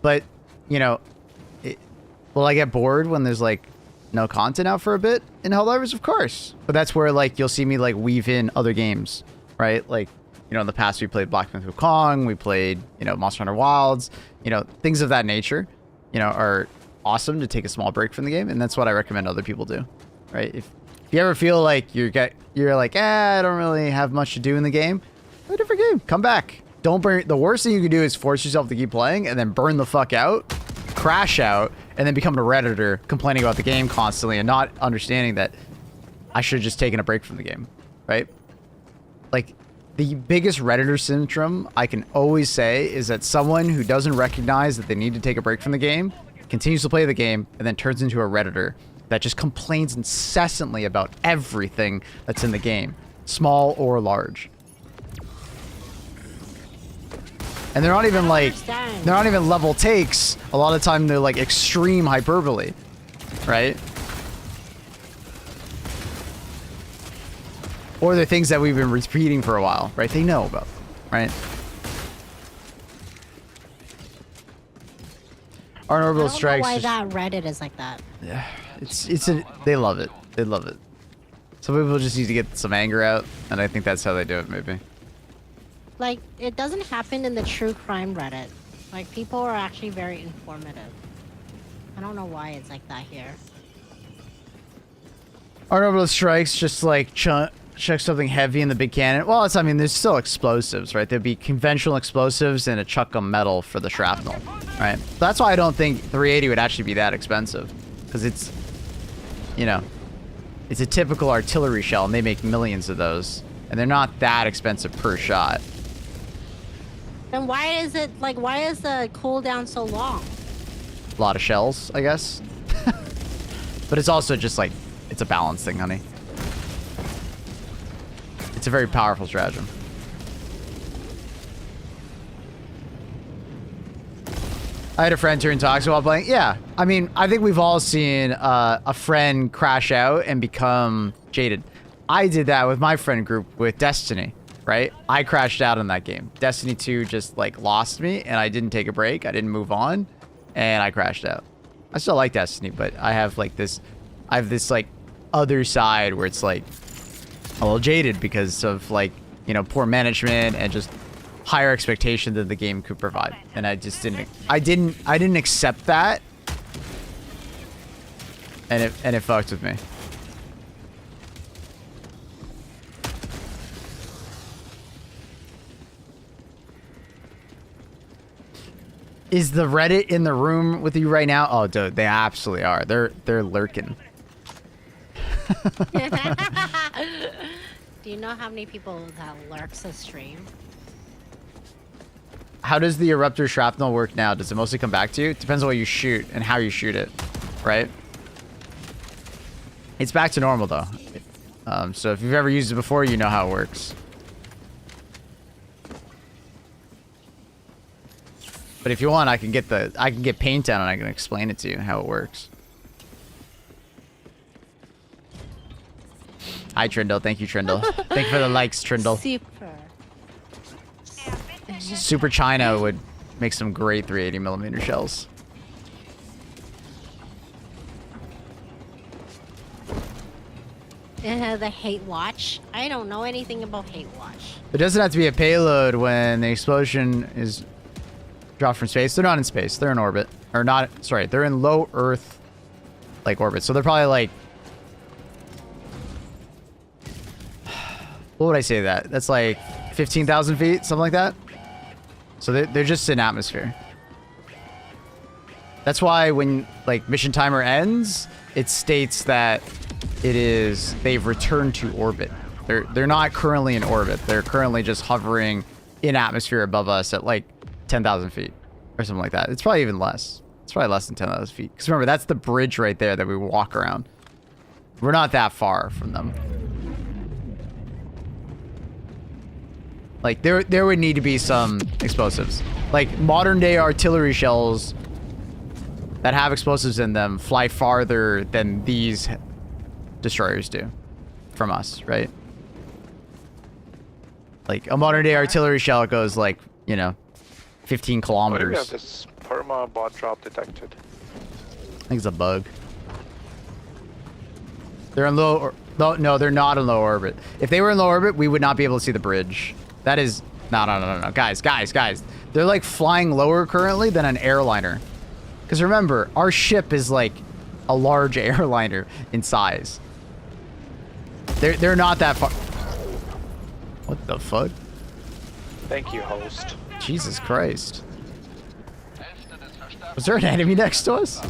But, you know, will I get bored when there's like no content out for a bit in Helldivers? Of course. But that's where like you'll see me like weave in other games, right? Like, you know, in the past we played Black Myth Wukong, we played, you know, Monster Hunter Wilds, you know, things of that nature, you know, are awesome to take a small break from the game, and that's what I recommend other people do, right? If you ever feel like you're like, I don't really have much to do in the game, play a different game, come back. Don't burn. The worst thing you can do is force yourself to keep playing and then burn the fuck out, crash out, and then become a Redditor complaining about the game constantly and not understanding that I should have just taken a break from the game, right? Like, the biggest Redditor syndrome I can always say is that someone who doesn't recognize that they need to take a break from the game continues to play the game and then turns into a Redditor that just complains incessantly about everything that's in the game, small or large. And they're not even like, they're not even level takes. A lot of time they're like extreme hyperbole, right? Or they're things that we've been repeating for a while, right? They know about, right? Our I orbital don't know strikes. why just- that Reddit is like that. Yeah, they love it. They love it. Some people just need to get some anger out, and I think that's how they do it, maybe. Like, it doesn't happen in the true crime Reddit. Like, people are actually very informative. I don't know why it's like that here. Our orbital strikes just like chuck something heavy in the big cannon. Well, I mean, there's still explosives, right? There'd be conventional explosives and a chuck of metal for the shrapnel, right? That's why I don't think 380 would actually be that expensive, because it's, you know, it's a typical artillery shell, and they make millions of those, and they're not that expensive per shot. Then why is it, like, why is the cooldown so long? A lot of shells, I guess. But it's also just like, it's a balance thing, honey. It's a very powerful stratagem. I had a friend turn toxic while playing. Yeah, I mean, I think we've all seen a friend crash out and become jaded. I did that with my friend group with Destiny, right? I crashed out in that game. Destiny 2 just like lost me, and I didn't take a break. I didn't move on, and I crashed out. I still like Destiny, but I have like this, like other side where it's like a little jaded because of like, you know, poor management and just higher expectation than the game could provide. And I just didn't accept that. And it fucked with me. Is the Reddit in the room with you right now? Oh, dude, they absolutely are. They're lurking. Do you know how many people that lurks a stream? How does the eruptor shrapnel work now? Does it mostly come back to you? It depends on what you shoot and how you shoot it, right? It's back to normal though. So if you've ever used it before, you know how it works. But if you want, I can get paint down and I can explain it to you how it works. Hi Trindle, thank you Trindle. Thank you for the likes, Trindle. Super. Super China would make some great 380mm shells. The Hate Watch. I don't know anything about Hate Watch. It doesn't have to be a payload when the explosion is dropped from space. They're not in space. They're in orbit. Or not, sorry, they're in low Earth, like, orbit. So they're probably like... What would I say that? That's like 15,000 feet, something like that? So they're just in atmosphere. That's why when, like, mission timer ends, it states that they've returned to orbit. They're not currently in orbit. They're currently just hovering in atmosphere above us at like 10,000 feet or something like that. It's probably even less. It's probably less than 10,000 feet. Because remember, that's the bridge right there that we walk around. We're not that far from them. Like, there would need to be some explosives. Like, modern day artillery shells that have explosives in them fly farther than these destroyers do from us, right? Like, a modern day artillery shell goes like, you know, 15 Why do we kilometers. have this perma bot drop detected? I think it's a bug. They're in low... No, they're not in low orbit. If they were in low orbit, we would not be able to see the bridge. That is... No. Guys. They're like flying lower currently than an airliner. Because remember, our ship is like a large airliner in size. They're not that far... What the fuck? Thank you, host. Jesus Christ. Was there an enemy next to us?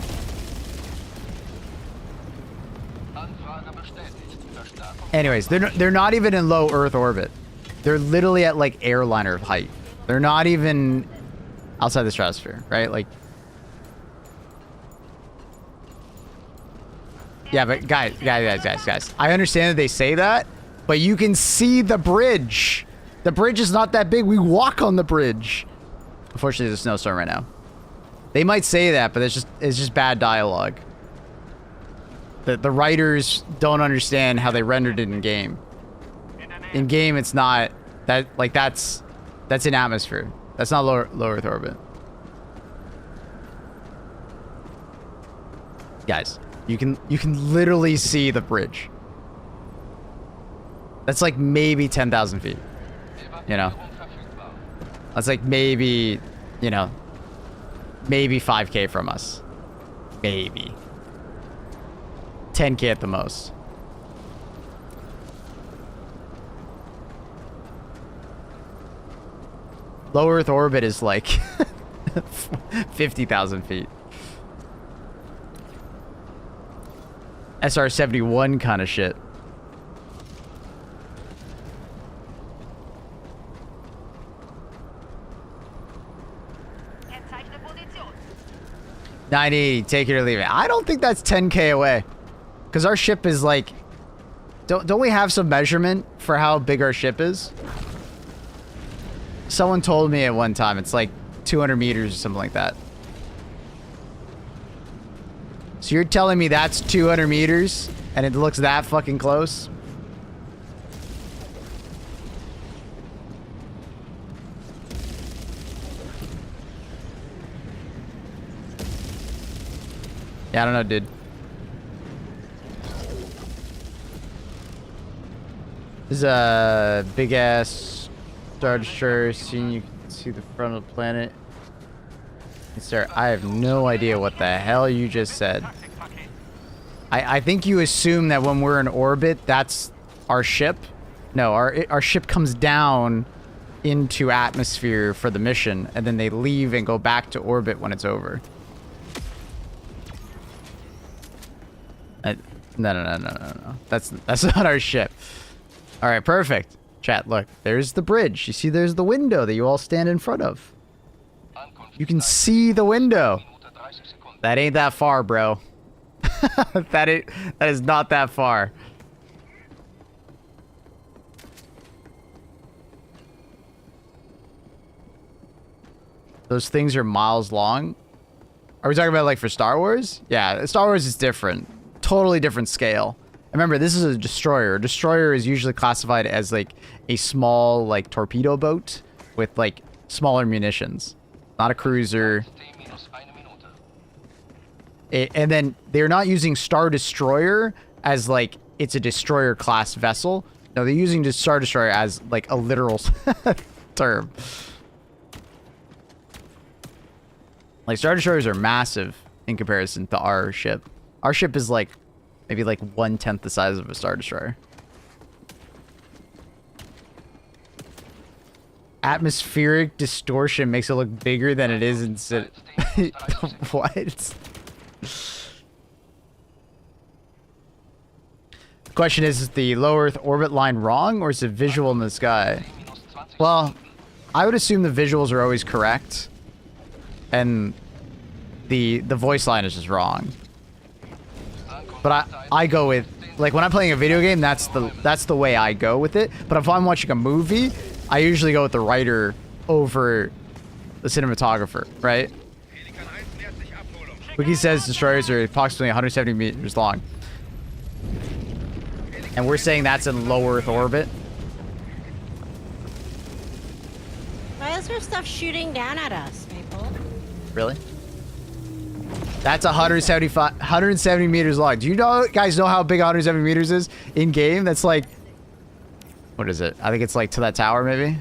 Anyways, they're not even in low Earth orbit. They're literally at like airliner height. They're not even outside the stratosphere, right? Like, yeah, but guys. I understand that they say that, but you can see the bridge. The bridge is not that big. We walk on the bridge. Unfortunately, there's a snowstorm right now. They might say that, but it's just bad dialogue. The writers don't understand how they rendered it in game. In game, it's not that, like, that's in atmosphere. That's not low Earth orbit. Guys, you can literally see the bridge. That's like maybe 10,000 feet. You know? That's like maybe, you know, maybe 5K from us. Maybe. 10K at the most. Low Earth orbit is like 50,000 feet. SR-71 kind of shit. $980, take it or leave it. I don't think that's 10K away. Because our ship is like... Don't we have some measurement for how big our ship is? Someone told me at one time it's like 200 meters or something like that. So you're telling me that's 200 meters and it looks that fucking close? Yeah, I don't know, dude. This is a big ass Star Destroyer. Seeing you can see the front of the planet. Sir, I have no idea what the hell you just said. I think you assume that when we're in orbit, that's our ship. No, our ship comes down into atmosphere for the mission, and then they leave and go back to orbit when it's over. No. That's not our ship. All right, perfect. Chat, look, there's the bridge. You see, there's the window that you all stand in front of. You can see the window. That ain't that far, bro. That is not that far. Those things are miles long. Are we talking about like for Star Wars? Yeah, Star Wars is different. Totally different scale. Remember, this is a destroyer. A destroyer is usually classified as like a small like torpedo boat with like smaller munitions. Not a cruiser. And then they're not using Star Destroyer as like it's a destroyer class vessel. No, they're using the Star Destroyer as like a literal term. Like Star Destroyers are massive in comparison to our ship. Our ship is like maybe like 1/10 the size of a Star Destroyer. Atmospheric distortion makes it look bigger than it is instead. What? The question is the low Earth orbit line wrong, or is it visual in the sky? Well, I would assume the visuals are always correct, and the voice line is just wrong. But I go with, like, when I'm playing a video game, that's the way I go with it. But if I'm watching a movie, I usually go with the writer over the cinematographer, right? Wiki says destroyers are approximately 170 meters long. And we're saying that's in low Earth orbit. Why is there stuff shooting down at us, Maple? Really? That's 170 meters long. Do you guys know how big 170 meters is in game? That's like, what is it? I think it's like to that tower, maybe?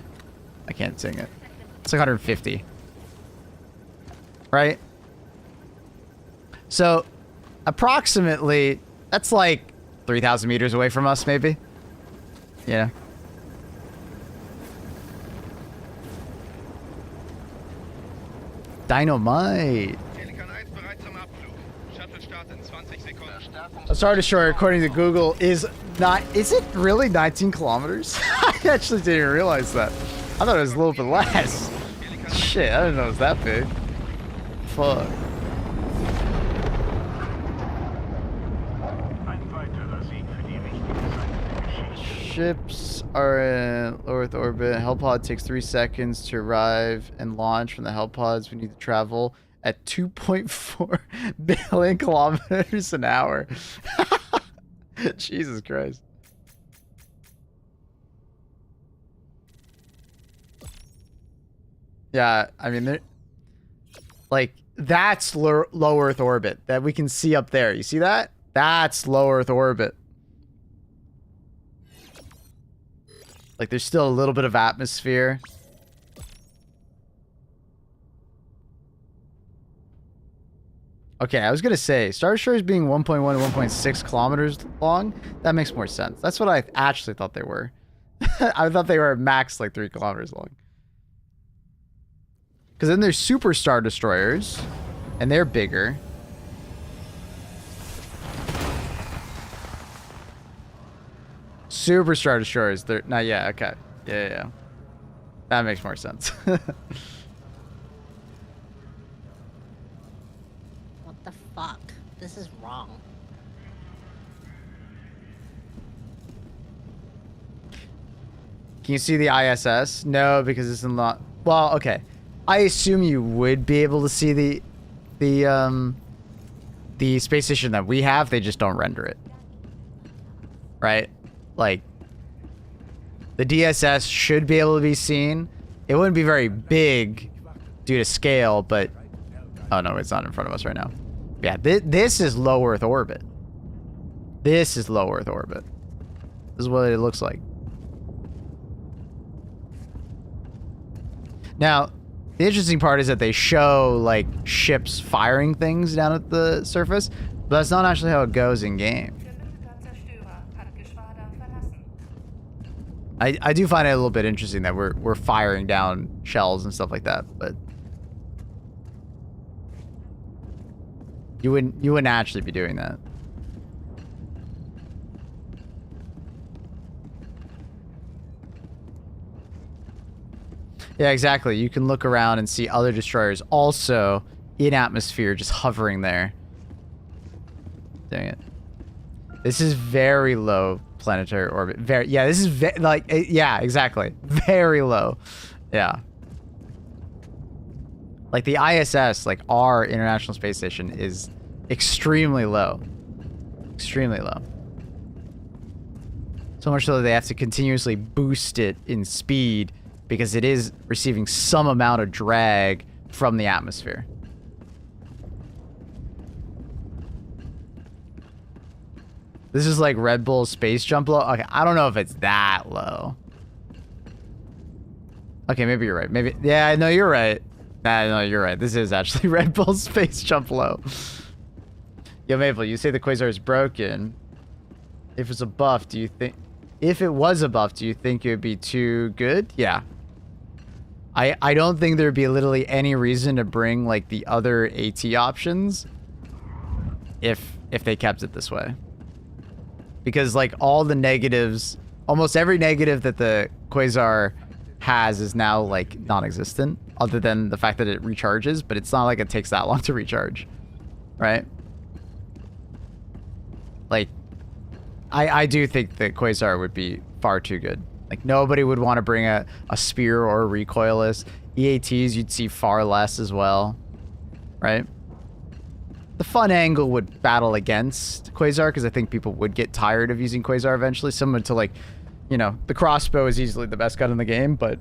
I can't sing it. It's like 150. Right? So, approximately, that's like 3,000 meters away from us, maybe? Yeah. Dynamite. A Star Destroyer, according to Google, is not... Is it really 19 kilometers? I actually didn't even realize that. I thought it was a little bit less. Shit, I didn't know it was that big. Fuck. Ships are in low Earth orbit. Hellpod takes 3 seconds to arrive and launch from the Hellpods. We need to travel at 2.4 billion kilometers an hour. Jesus Christ. Yeah, I mean, like, That's low Earth orbit that we can see up there. You see that? That's low Earth orbit. Like, there's still a little bit of atmosphere. Okay, I was gonna say, Star Destroyers being 1.1 to 1.6 kilometers long, that makes more sense. That's what I actually thought they were. I thought they were max like 3 kilometers long. Because then there's Super Star Destroyers, and they're bigger. Super Star Destroyers, they're not yet. Okay, yeah. That makes more sense. What the fuck? This is wrong. Can you see the ISS? No, because it's not. Well, okay. I assume you would be able to see the space station that we have. They just don't render it, right? Like, the DSS should be able to be seen. It wouldn't be very big due to scale, but oh no, it's not in front of us right now. Yeah, this is low Earth orbit. This is low Earth orbit. This is what it looks like. Now, the interesting part is that they show, like, ships firing things down at the surface, but that's not actually how it goes in game. I do find it a little bit interesting that we're firing down shells and stuff like that, but you wouldn't actually be doing that. Yeah, exactly. You can look around and see other destroyers also in atmosphere just hovering there. Dang it. This is very low planetary orbit. Yeah, this is yeah, exactly. Very low. Yeah. Like the ISS, like our International Space Station, is extremely low. Extremely low. So much so that they have to continuously boost it in speed because it is receiving some amount of drag from the atmosphere. This is like Red Bull's space jump low. Okay, I don't know if it's that low. Okay, maybe you're right. Maybe, yeah, no, you're right. Nah, no, you're right. This is actually Red Bull's space jump low. Yo, Maple, you say the Quasar is broken. If it's a buff, do you think... If it was a buff, do you think it would be too good? Yeah. I don't think there'd be literally any reason to bring, like, the other AT options if they kept it this way. Because, like, all the negatives... Almost every negative that the Quasar has is now, like, non-existent. Other than the fact that it recharges, but it's not like it takes that long to recharge. Right? Like, I do think that Quasar would be far too good. Like, nobody would want to bring a spear or a recoilless. EATs, you'd see far less as well. Right? The fun angle would battle against Quasar, because I think people would get tired of using Quasar eventually. Similar to, like, you know, the crossbow is easily the best gun in the game, but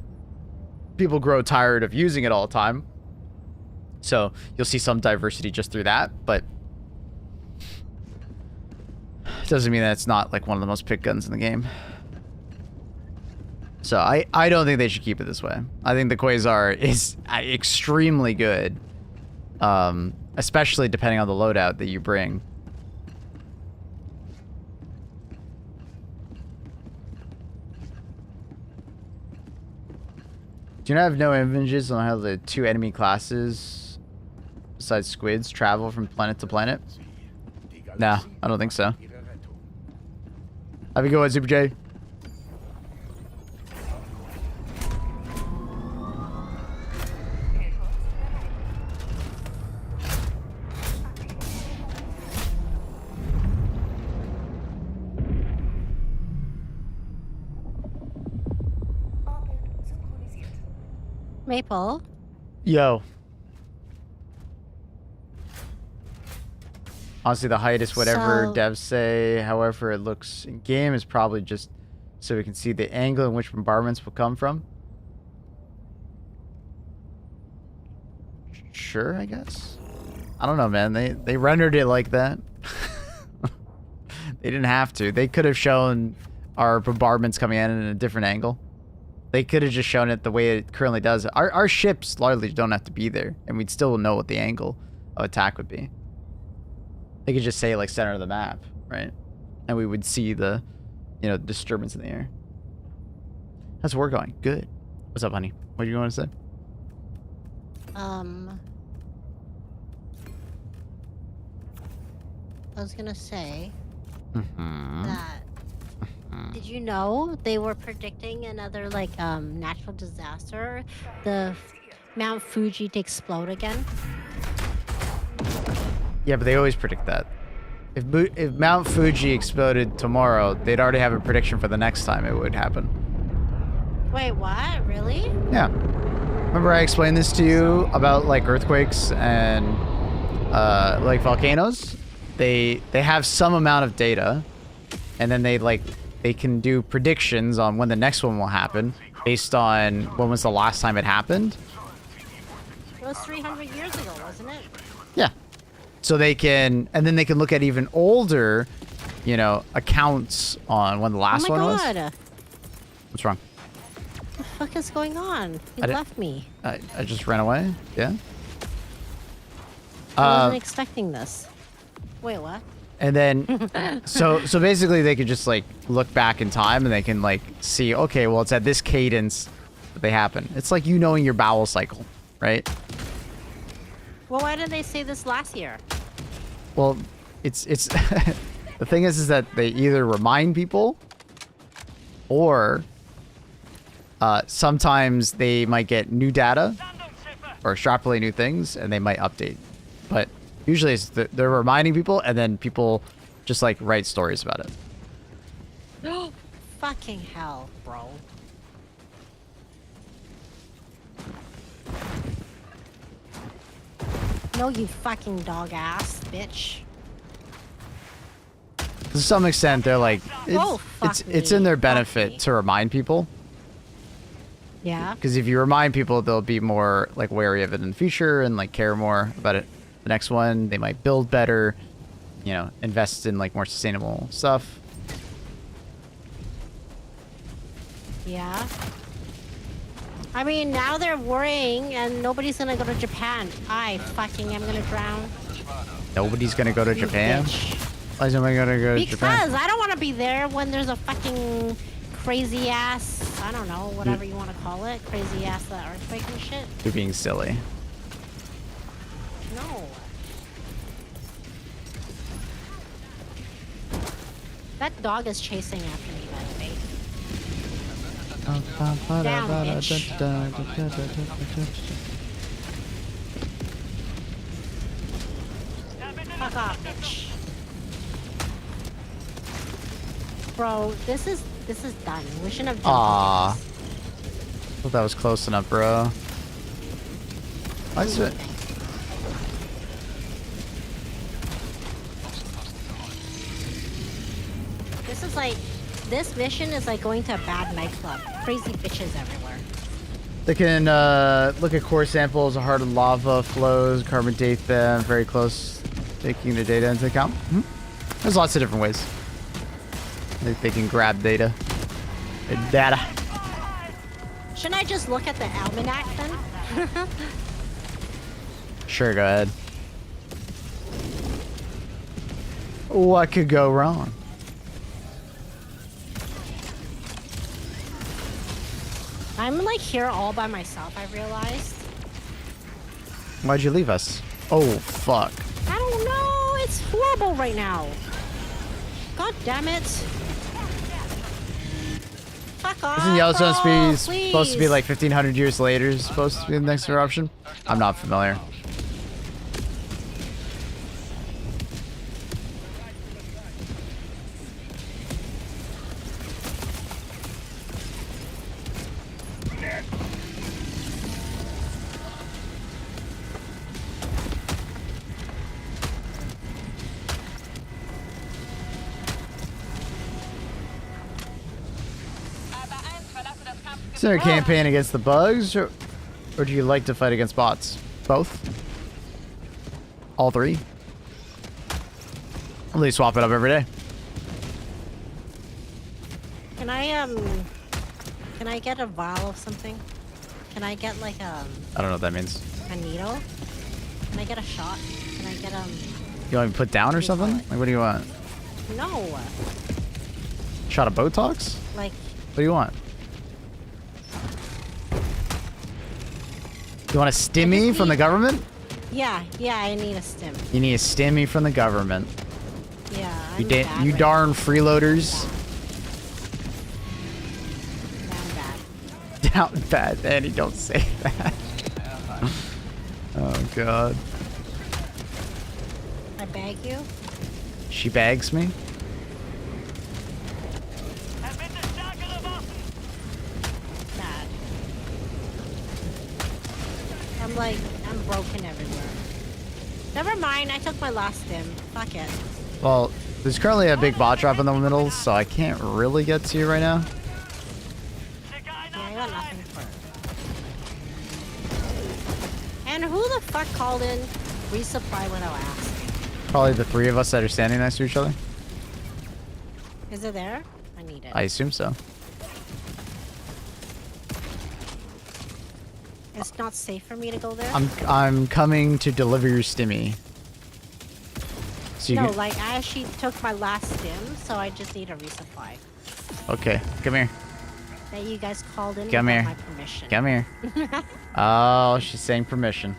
people grow tired of using it all the time. So you'll see some diversity just through that, but it doesn't mean that it's not, like, one of the most picked guns in the game. So I don't think they should keep it this way. I think the Quasar is extremely good, especially depending on the loadout that you bring. Do you not have no images on how the two enemy classes besides squids travel from planet to planet? No, I don't think so. Have a good one, Super J. Maple. Yo. Honestly, the height is whatever devs say. However, it looks in game is probably just so we can see the angle in which bombardments will come from. Sure, I guess. I don't know, man. They rendered it like that. They didn't have to. They could have shown our bombardments coming in a different angle. They could have just shown it the way it currently does. Our ships largely don't have to be there, and we'd still know what the angle of attack would be. They could just say like center of the map, right? And we would see the, you know, disturbance in the air. How's work going? Good. What's up, honey? What do you want to say? I was gonna say Mm-hmm. that. Did you know they were predicting another like natural disaster, the Mount Fuji to explode again? Yeah, but they always predict that. If Mount Fuji exploded tomorrow, they'd already have a prediction for the next time it would happen. Wait, what? Really? Yeah. Remember I explained this to you about like earthquakes and like volcanoes? They have some amount of data, and then they can do predictions on when the next one will happen based on when was the last time it happened. It was 300 years ago, wasn't it? Yeah. So they can, and then they can look at even older, you know, accounts on when the last one was. Oh my god. What's wrong? What the fuck is going on? He left me. I just ran away. Yeah. I wasn't expecting this. Wait, what? And then, so basically they could just like look back in time and they can like see, okay, well it's at this cadence that they happen. It's like you knowing your bowel cycle, right? Well, why did they say this last year? Well, it's the thing is that they either remind people or sometimes they might get new data or extrapolate new things and they might update. But usually it's they're reminding people and then people just like write stories about it. Fucking hell, bro. No, you fucking dog ass bitch. To some extent, they're like, Oh, it's in their benefit to remind people. Yeah. Because if you remind people, they'll be more like wary of it in the future and like care more about it. The next one, they might build better, you know, invest in like more sustainable stuff. Yeah. I mean, now they're worrying and nobody's gonna go to Japan. I fucking am gonna drown. Nobody's gonna go to You Japan. bitch. Why is nobody gonna go to Japan? Because I don't want to be there when there's a fucking crazy ass, I don't know, whatever you want to call it, crazy ass earthquake and shit. You're being silly. No. That dog is chasing after me, by the way. Down, bitch. Fuck off, bitch. Bro, this is done. We shouldn't have jumped Aw. into this. Thought that was close enough, bro. Why is it? This is like, this mission is like going to a bad nightclub. Crazy bitches everywhere. They can look at core samples, hardened lava flows, carbon date them very close, taking the data into account. There's lots of different ways. They can grab data. Data. Shouldn't I just look at the almanac then? Sure, go ahead. What could go wrong? I'm like here all by myself, I realized. Why'd you leave us? Oh, fuck. I don't know. It's horrible right now. God damn it. Fuck off. Isn't Yellowstone bro, supposed to be please. like 1,500 years later? Supposed to be the next eruption? I'm not familiar. Is there a campaign against the bugs, or do you like to fight against bots? Both? All three. At least swap it up every day. Can I get a vial of something? Can I get like I don't know what that means. a needle? Can I get a shot? Can I get You want me to put down or What do you call something? it? Like, what do you want? No. Shot of Botox? Like What do you want? You want a stimmy just from the need- government? yeah, I need a stim. You need a stimmy from the government. Yeah. You I'm did. bad You right darn now. freeloaders. Bad. Down bad, Annie. Don't say that. Oh God. I beg you. She bags me. Bad. I'm broken everywhere. Never mind, I took my last stim. Fuck it. Well, there's currently a big bot drop in the middle, so I can't really get to you right now. Yeah, I got nothing for it. And who the fuck called in resupply without asking? Probably the three of us that are standing next to each other. Is it there? I need it. I assume so. It's not safe for me to go there? I'm coming to deliver your stimmy. So you No, can- like I actually took my last stim, so I just need a resupply. Okay, come here. That you guys called in Come without here. my permission. Come here. Oh, she's saying permission.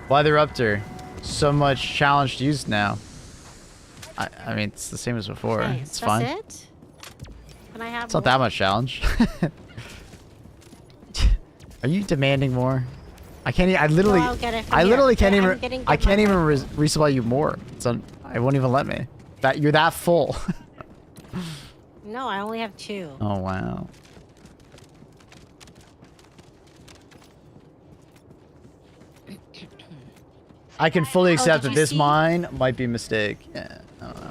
Weatheruptor. So much challenge used now. I mean, it's the same as before. Nice. It's That's fine. it? Can I have It's not that much challenge. Are you demanding more? I can't. I literally. I'll get it from I here. literally can't I'm even. getting I good can't even money. resupply you more. So it won't even let me. That you're that full. No, I only have 2. Oh wow. I can fully accept did that you this see- mine might be a mistake. Yeah, I don't know.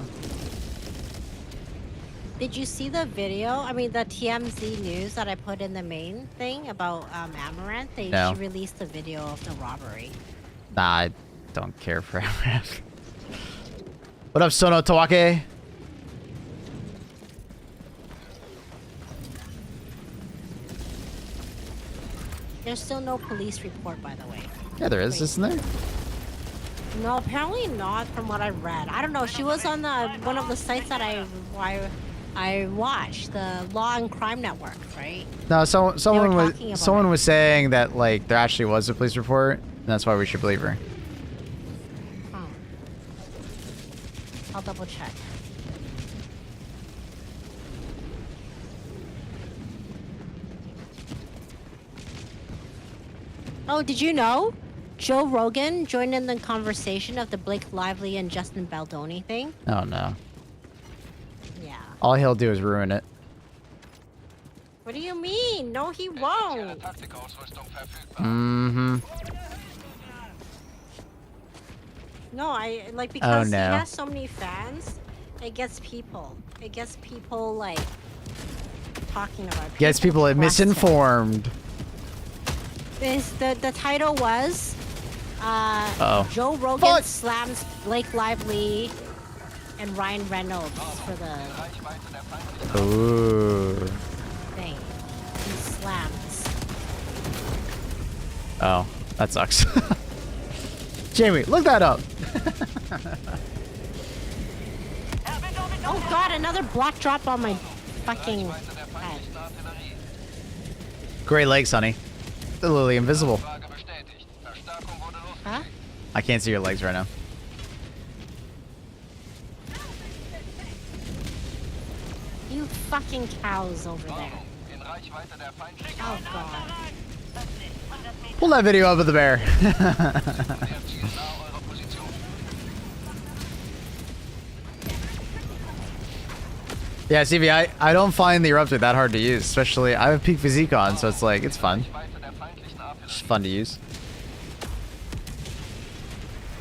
Did you see the video? I mean, the TMZ news that I put in the main thing about Amaranth? No. She released a video of the robbery. Nah, I don't care for Amaranth. What up, Sono Tawake? There's still no police report, by the way. Yeah, there is, isn't there? No, apparently not from what I read. I don't know. She was on the one of the sites that I watched, the Law and Crime Network, right? No, someone talking about someone it. was saying that like there actually was a police report, and that's why we should believe her. Hmm. I'll double check. Oh, did you know? Joe Rogan joined in the conversation of the Blake Lively and Justin Baldoni thing. Oh no. Yeah. All he'll do is ruin it. What do you mean? No, he won't. Mm-hmm. No, I like because no. he has so many fans. It gets people. It gets people like talking about it. Gets people question. misinformed. The title was Uh-oh. Joe Rogan Fuck! slams Blake Lively and Ryan Reynolds for the Ooh. thing. He slams. Oh, that sucks. Jamie, look that up. Oh god, another block drop on my fucking head. Great legs, honey. They're literally invisible. Huh? I can't see your legs right now. You fucking cows over there. Oh god. Pull that video up of the bear. Yeah, CV, I don't find the Eruptor that hard to use, especially I have peak physique on, so it's like, it's fun. It's fun to use.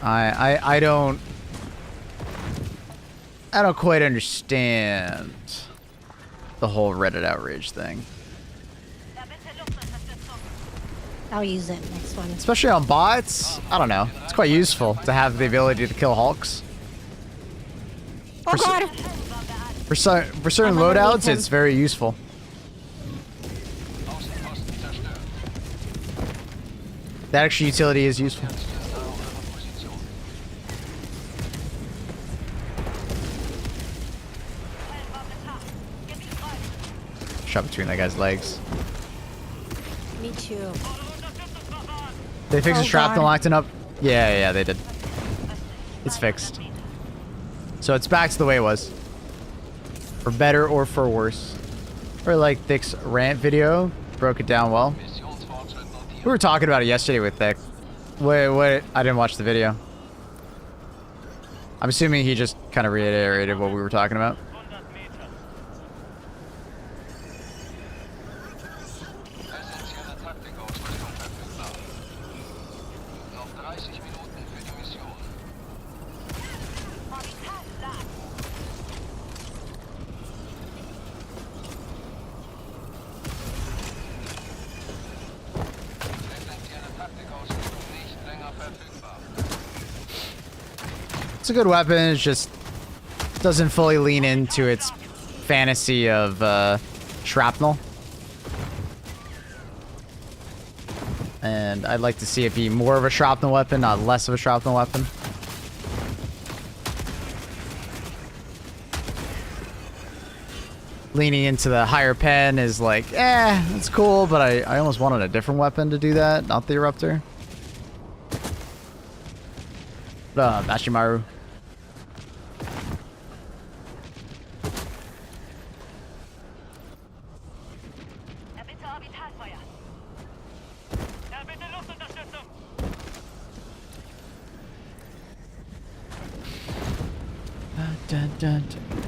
I don't quite understand the whole Reddit outrage thing. I'll use it next one. Especially on bots. I don't know. It's quite useful to have the ability to kill Hulks. Oh god! For certain I'm gonna loadouts, leave him. it's very useful. That extra utility is useful. Shot between that guy's legs. Me too. They fixed Oh, the shrapnel God. acting up? Yeah, they did. It's fixed. So it's back to the way it was. For better or for worse. Or like Thick's rant video. Broke it down well. We were talking about it yesterday with Thick. Wait, I didn't watch the video. I'm assuming he just kind of reiterated what we were talking about. It's a good weapon, it just doesn't fully lean into its fantasy of shrapnel. And I'd like to see it be more of a shrapnel weapon, not less of a shrapnel weapon. Leaning into the higher pen is like, it's cool, but I almost wanted a different weapon to do that, not the Eruptor. Bashimaru.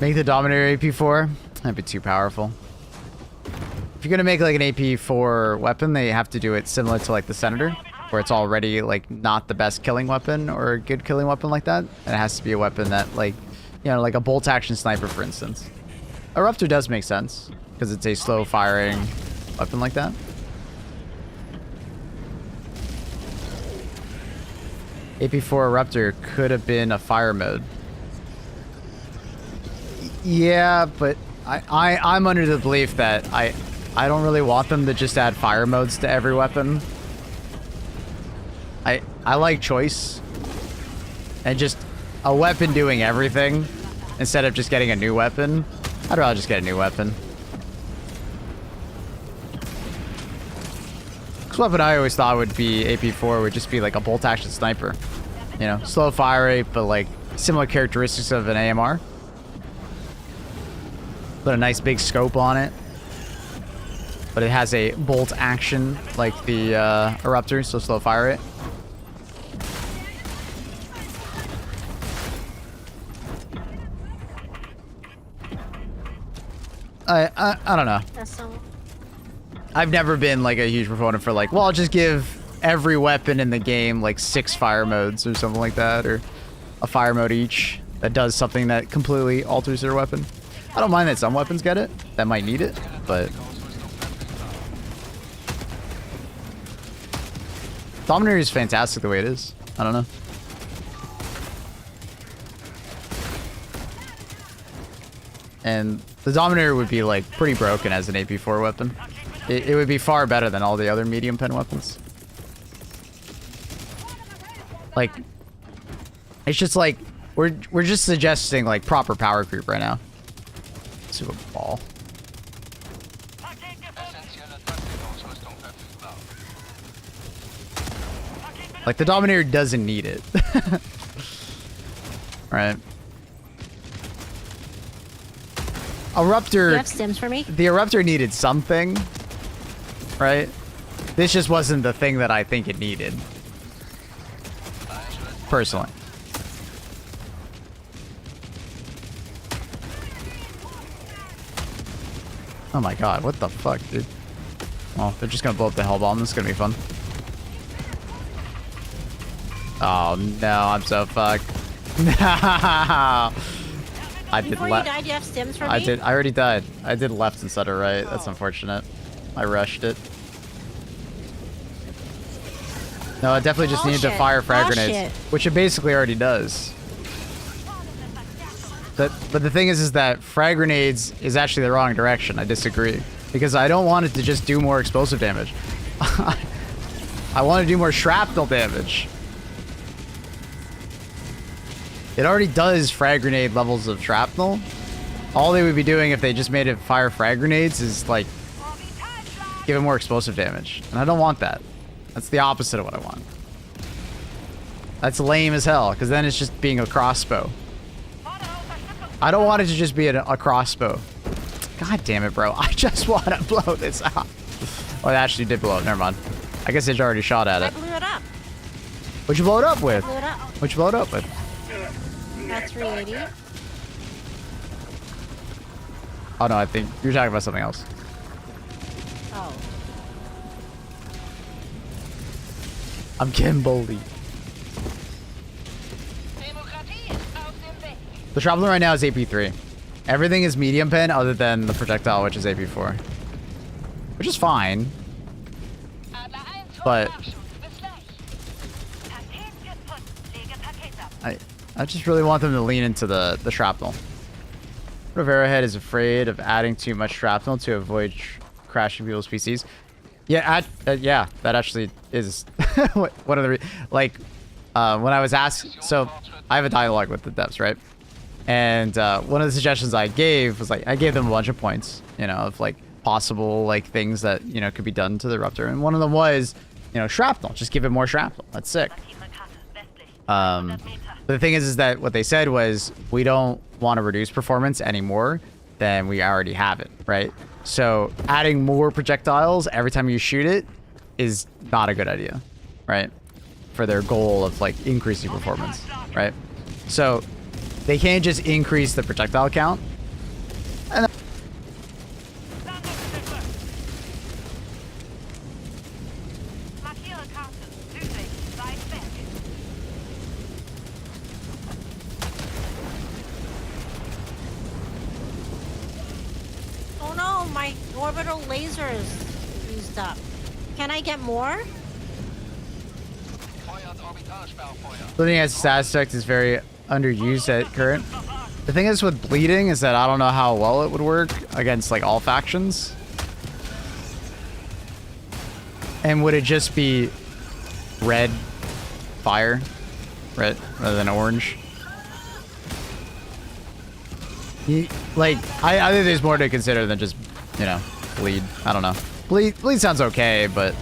Make the Dominator AP4? That'd be too powerful. If you're gonna make like an AP4 weapon, they have to do it similar to like the Senator, where it's already like not the best killing weapon or a good killing weapon like that. And it has to be a weapon that like, you know, like a bolt action sniper, for instance. Eruptor does make sense because it's a slow firing weapon like that. AP4 Eruptor could have been a fire mode. Yeah, but I'm under the belief that I don't really want them to just add fire modes to every weapon. I like choice. And just a weapon doing everything instead of just getting a new weapon. I'd rather just get a new weapon. This weapon I always thought would be AP4 would just be like a bolt action sniper. You know, slow fire rate, but like similar characteristics of an AMR. Put a nice big scope on it. But it has a bolt action like the Eruptor, so slow fire it. I don't know. I've never been like a huge proponent for like, well, I'll just give every weapon in the game like 6 fire modes or something like that, or a fire mode each that does something that completely alters their weapon. I don't mind that some weapons get it that might need it, but Dominator is fantastic the way it is. I don't know. And the Dominator would be like pretty broken as an AP4 weapon. It would be far better than all the other medium pen weapons. Like, it's just like we're just suggesting like proper power creep right now. To a ball. Like the Dominator doesn't need it. Right. Eruptor. Do you have stims for me? The Eruptor needed something, right? This just wasn't the thing that I think it needed. Personally. Oh my god, what the fuck, dude? Well, they're just gonna blow up the hell bomb. This is gonna be fun. Oh no, I'm so fucked. No. I did Before you died, you have stims for me? I did. I already died. I did left instead of right. That's unfortunate. I rushed it. No, it definitely just needed to Bullshit. fire frag Bullshit. grenades, which it basically already does. But the thing is that frag grenades is actually the wrong direction. I disagree. Because I don't want it to just do more explosive damage. I want to do more shrapnel damage. It already does frag grenade levels of shrapnel. All they would be doing if they just made it fire frag grenades is like give it more explosive damage. And I don't want that. That's the opposite of what I want. That's lame as hell, because then it's just being a crossbow. I don't want it to just be a crossbow. God damn it, bro. I just want to blow this up. Oh, it actually did blow up. Never mind. I guess it already shot at I it. blew it up. What'd you blow it up with? Blew it up. What'd you blow it up with? At 380. Oh, no, I think you're talking about something else. Oh. I'm getting bullied. The shrapnel right now is AP3. Everything is medium pen other than the projectile, which is AP4. Which is fine. But I just really want them to lean into the shrapnel. What if Arrowhead is afraid of adding too much shrapnel to avoid crashing people's PCs? Yeah, yeah, that actually is one of the when I was asked. So I have a dialogue with the devs, right? And one of the suggestions I gave was I gave them a bunch of points, of possible things that could be done to the Ruptor, and one of them was shrapnel. Just give it more shrapnel. That's sick. But the thing is that what they said was we don't want to reduce performance any more than we already have it, right? So adding more projectiles every time you shoot it is not a good idea, right? For their goal of increasing performance, right? So they can't just increase the projectile count. And Oh no, my orbital laser is used up. Can I get more? Bleeding as a status effect is very underused at current. The thing is with bleeding is that I don't know how well it would work against all factions. And would it just be red fire, red rather than orange? I think there's more to consider than just bleed. I don't know. Bleed sounds okay, but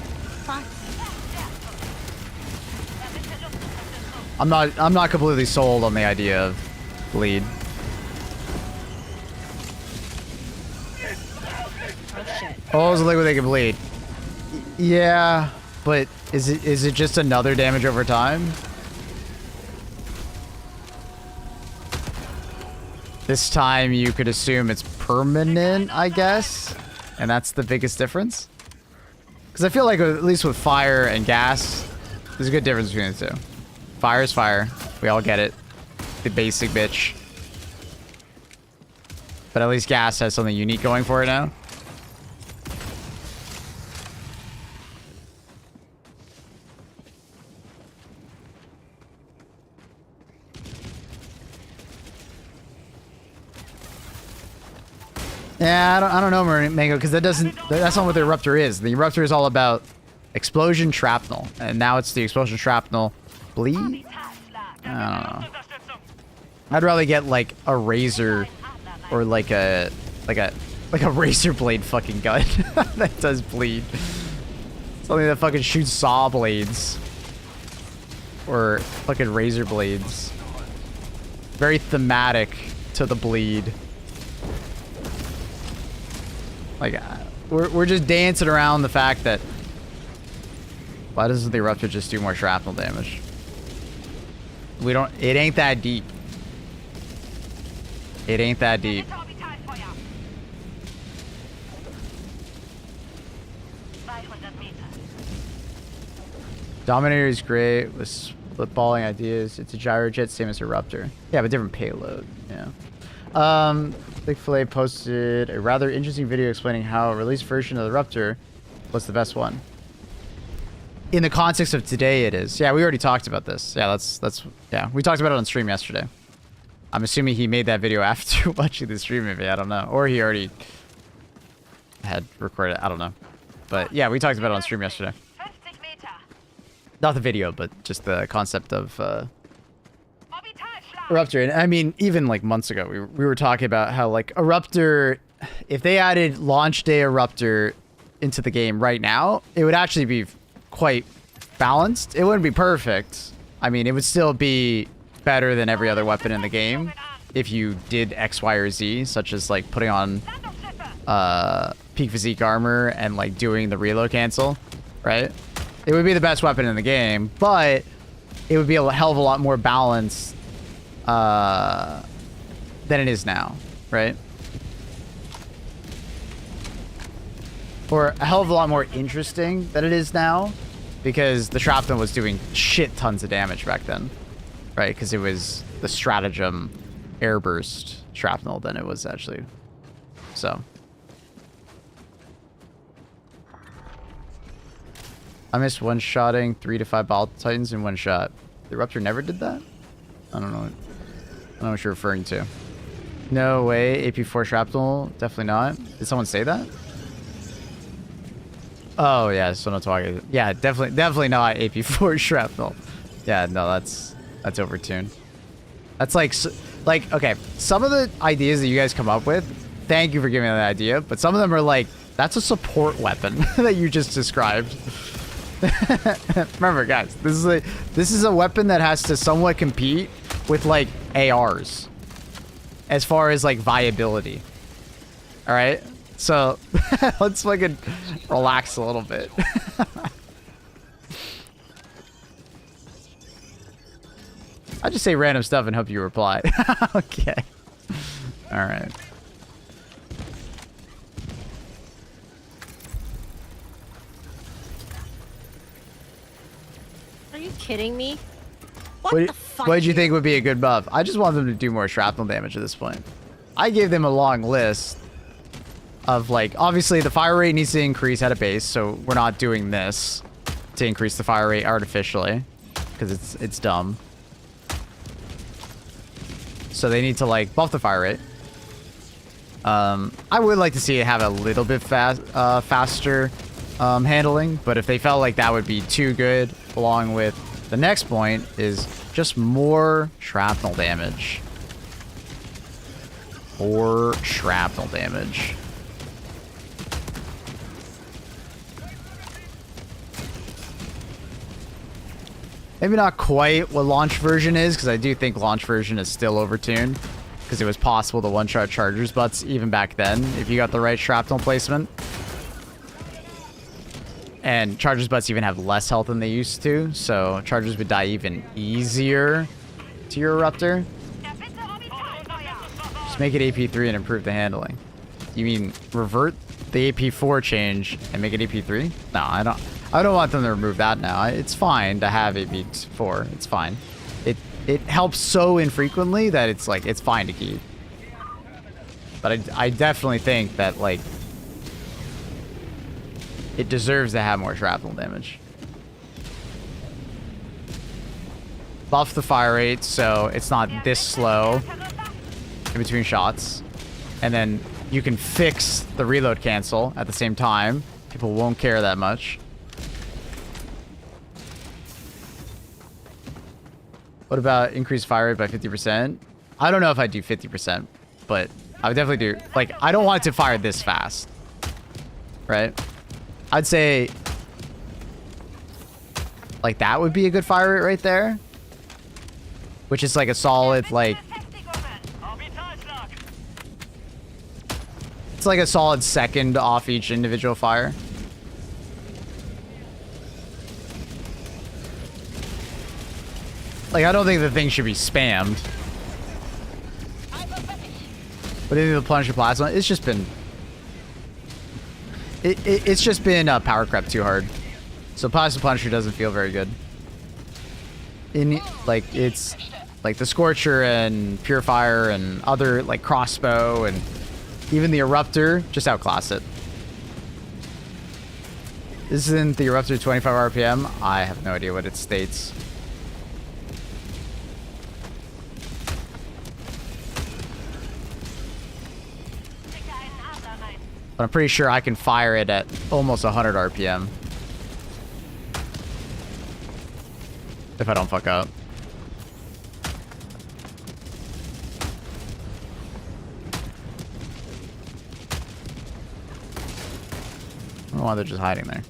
I'm not completely sold on the idea of bleed. Oh shit. Oh, it's a liquid they can bleed. Yeah, but is it just another damage over time? This time you could assume it's permanent, I guess, and that's the biggest difference. Because I feel like at least with fire and gas, there's a good difference between the two. Fire is fire. We all get it. The basic bitch. But at least gas has something unique going for it now. Yeah, I don't know, Mango, because that's not what the Eruptor is. The Eruptor is all about explosion shrapnel, and now it's the explosion shrapnel bleed. I don't know. I'd rather get a razor or a razor blade fucking gun that does bleed. Something that fucking shoots saw blades or fucking razor blades. Very thematic to the bleed. We're just dancing around the fact that why doesn't the Eruptor just do more shrapnel damage? It ain't that deep. It ain't that deep. Dominator is great with split-balling ideas. It's a gyrojet, same as Eruptor. Yeah, but different payload. Yeah. Big Filet posted a rather interesting video explaining how a released version of the Ruptor was the best one. in the context of today, it is. Yeah, we already talked about this. Yeah, that's yeah, we talked about it on stream yesterday. I'm assuming he made that video after watching the stream, maybe. I don't know, or he already had recorded it. I don't know, but yeah, we talked about it on stream yesterday. Not the video, but just the concept of Eruptor. And I mean, even like months ago, we were talking about how like Eruptor, if they added launch day Eruptor into the game right now, it would actually be quite balanced. It wouldn't be perfect. I mean, it would still be better than every other weapon in the game if you did X, Y, or Z, such as like putting on peak physique armor and like doing the reload cancel, right? It would be the best weapon in the game, but it would be a hell of a lot more balanced than it is now, right? Or a hell of a lot more interesting than it is now, because the shrapnel was doing shit tons of damage back then, right? Because it was the stratagem airburst shrapnel than it was actually. So I missed one-shotting 3 to 5 ball titans in one shot. The Eruptor never did that? I don't know. I don't know what you're referring to. No way. AP4 shrapnel? Definitely not. Did someone say that? Oh yeah, so no talking. Yeah, definitely not AP4 shrapnel. Yeah, no, that's overtuned. That's like okay, some of the ideas that you guys come up with, thank you for giving me that idea, but some of them are like, that's a support weapon that you just described. Remember, guys, this is a weapon that has to somewhat compete with like ARs as far as like viability. All right, so let's fucking relax a little bit. I just say random stuff and hope you reply. Okay. All right. Are you kidding me? What the fuck? What did you think would be a good buff? I just want them to do more shrapnel damage at this point. I gave them a long list of like, obviously the fire rate needs to increase at a base, so we're not doing this to increase the fire rate artificially because it's dumb. So they need to like buff the fire rate. I would like to see it have a little bit faster handling, but if they felt like that would be too good, along with the next point is just more shrapnel damage. More shrapnel damage. Maybe not quite what launch version is, because I do think launch version is still overtuned, because it was possible to one-shot Charger's butts even back then if you got the right shrapnel placement. And Charger's butts even have less health than they used to, so Chargers would die even easier to your Eruptor. Just make it AP3 and improve the handling. You mean revert the AP4 change and make it AP3? No, I don't want them to remove that now. It's fine to have AP4. It's fine. It helps so infrequently that it's like it's fine to keep. But I definitely think that like it deserves to have more shrapnel damage. Buff the fire rate so it's not this slow in between shots. And then you can fix the reload cancel at the same time. People won't care that much. What about increased fire rate by 50%? I don't know if I'd do 50%, but I would definitely do... Like, I don't want it to fire this fast. Right? I'd say... Like, that would be a good fire rate right there. Which is like a solid, like... It's like a solid second off each individual fire. Like, I don't think the thing should be spammed. But in the Plunger Plasma, it's just been... It's just been power crept too hard. So Plasma Punisher doesn't feel very good. Like, it's... Like, the Scorcher and Purifier and other, like, Crossbow and even the Eruptor just outclass it. Isn't the Eruptor 25 RPM? I have no idea what it states. But I'm pretty sure I can fire it at almost 100 RPM. If I don't fuck up. I don't know why they're just hiding there.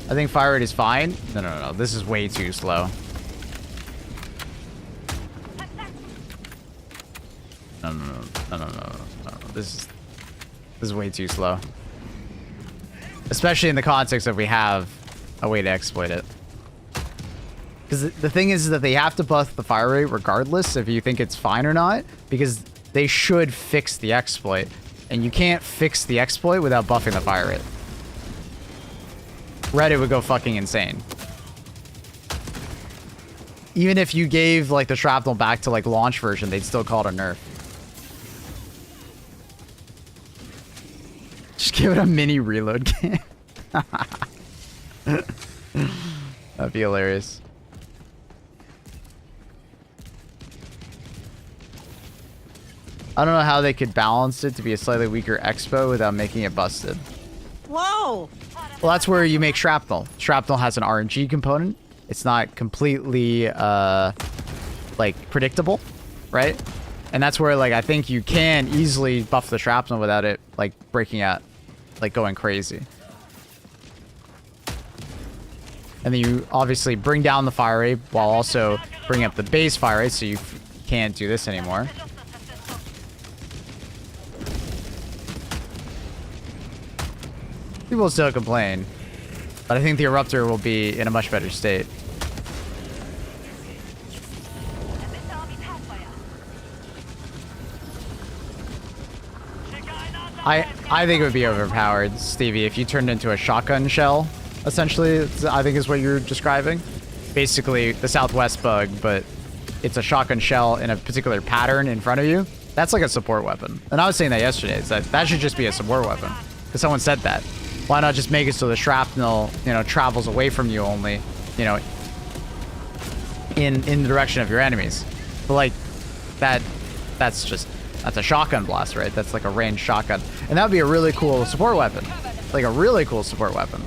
I think fire rate is fine. No. This is way too slow. No. This is way too slow. Especially in the context of we have a way to exploit it. Because the thing is that they have to buff the fire rate regardless if you think it's fine or not. Because they should fix the exploit. And you can't fix the exploit without buffing the fire rate. Reddit would go fucking insane. Even if you gave like the shrapnel back to like launch version, they'd still call it a nerf. Just give it a mini reload game. That'd be hilarious. I don't know how they could balance it to be a slightly weaker expo without making it busted. Whoa! Well, that's where you make shrapnel. Shrapnel has an RNG component. It's not completely, like, predictable, right? And that's where, like, I think you can easily buff the shrapnel without it, like, breaking out, like, going crazy. And then you obviously bring down the fire rate while also bringing up the base fire rate, so you can't do this anymore. People still complain, but I think the Eruptor will be in a much better state. I think it would be overpowered, Stevie, if you turned into a shotgun shell, essentially, I think is what you're describing. Basically, the Southwest bug, but it's a shotgun shell in a particular pattern in front of you. That's like a support weapon. And I was saying that yesterday, is that should just be a support weapon. Because someone said that. Why not just make it so the shrapnel, you know, travels away from you only, you know, in the direction of your enemies. But like, that's a shotgun blast, right? That's like a ranged shotgun. And that would be a really cool support weapon. Like a really cool support weapon.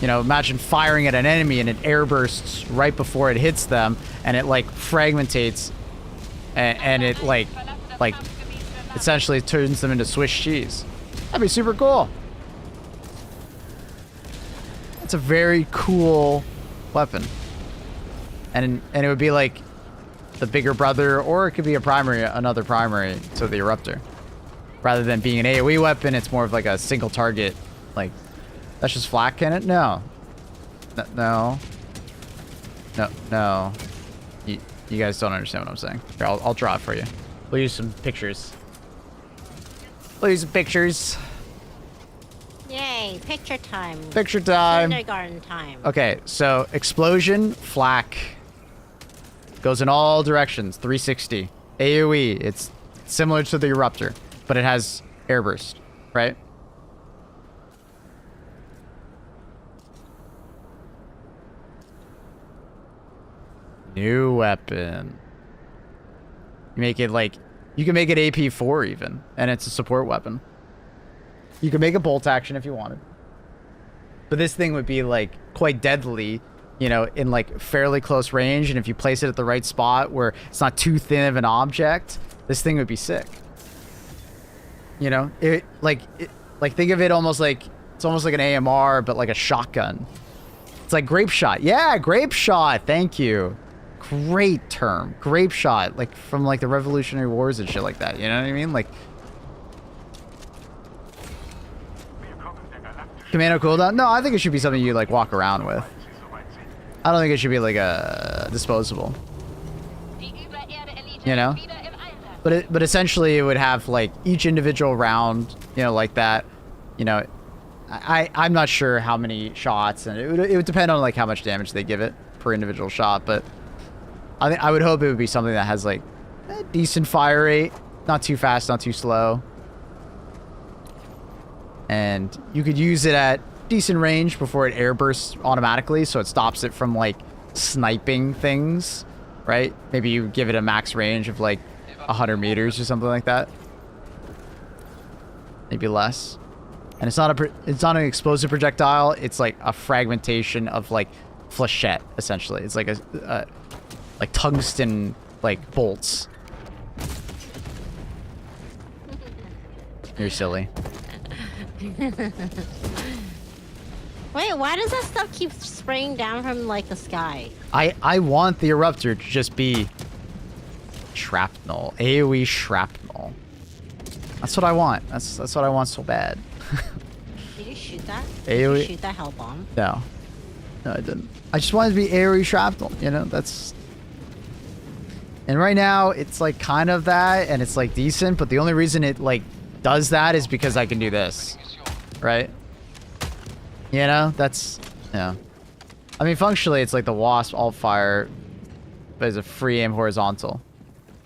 You know, imagine firing at an enemy and it air bursts right before it hits them and it like fragmentates and it like essentially turns them into Swiss cheese. That'd be super cool. It's a very cool weapon. And it would be like the bigger brother, or it could be another primary to the Eruptor. Rather than being an AoE weapon, it's more of like a single target. Like, that's just flak cannon? No. No. You guys don't understand what I'm saying. Here, I'll draw it for you. We'll use some pictures. We'll use some pictures. Yay, picture time. Picture time. Kindergarten time. Okay, so explosion, flak. Goes in all directions, 360. AoE, it's similar to the Eruptor, but it has airburst, right? New weapon. You make it like, you can make it AP4 even, and it's a support weapon. You can make a bolt action if you wanted. But this thing would be like quite deadly, you know, in like fairly close range. And if you place it at the right spot where it's not too thin of an object, this thing would be sick. You know, like think of it almost like, it's almost like an AMR, but like a shotgun. It's like grape shot. Yeah, grape shot. Thank you. Great term. Grape shot. Like from like the Revolutionary Wars and shit like that. You know what I mean? Like, commando cooldown? No, I think it should be something you like walk around with. I don't think it should be like a disposable. You know? But essentially it would have like each individual round, you know, like that. You know, I'm not sure how many shots, and it would depend on like how much damage they give it per individual shot, but I would hope it would be something that has like a decent fire rate, not too fast, not too slow. And you could use it at decent range before it airbursts automatically, so it stops it from like sniping things, right? Maybe you give it a max range of like 100 meters or something like that. Maybe less. And it's not an explosive projectile. It's like a fragmentation of like flechette, essentially. It's like a like tungsten like bolts. You're silly. Wait, why does that stuff keep spraying down from like the sky? I want the eruptor to just be shrapnel, AoE shrapnel. That's what I want. That's what I want so bad. Did you shoot that? AoE. Did you shoot that hell bomb? No, I didn't. I just wanted to be AoE shrapnel. You know, that's. And right now it's like kind of that, and it's like decent. But the only reason it like does that is because I can do this, right? You know, that's yeah. I mean, functionally, it's like the Wasp alt fire, but it's a free aim horizontal.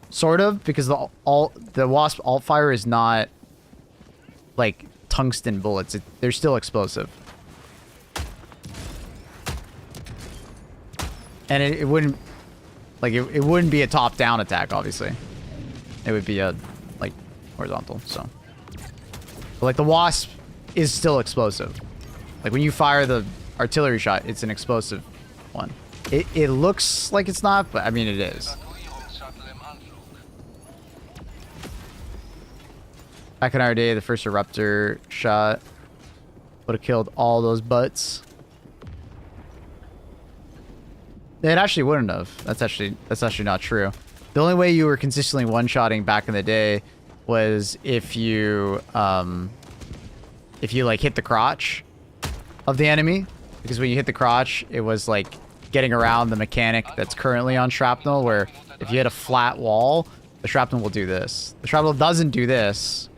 Sort of, because the Wasp alt fire is not like tungsten bullets. They're still explosive. And it wouldn't like it wouldn't be a top down attack, obviously. It would be a like horizontal, so. But like the Wasp is still explosive. Like when you fire the artillery shot, it's an explosive one. It looks like it's not, but I mean it is. Back in our day, the first eruptor shot would have killed all those butts. It actually wouldn't have. That's actually not true. The only way you were consistently one-shotting back in the day was if you like hit the crotch of the enemy, because when you hit the crotch, it was like getting around the mechanic that's currently on shrapnel, where if you hit a flat wall, the shrapnel will do this. The shrapnel doesn't do this.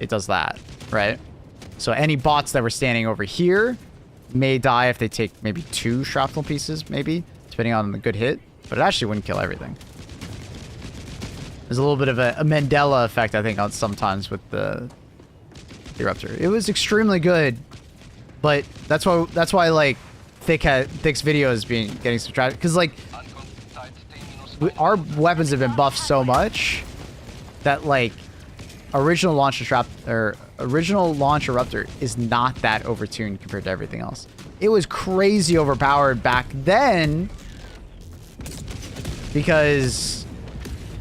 It does that, right? So any bots that were standing over here may die if they take maybe 2 shrapnel pieces, maybe, depending on the good hit, but it actually wouldn't kill everything. There's a little bit of a Mandela effect, I think, on sometimes with the eruptor. It was extremely good, but that's why like Thick's video is getting subtracted, because like our weapons have been buffed so much that like original launch eruptor is not that overtuned compared to everything else. It was crazy overpowered back then because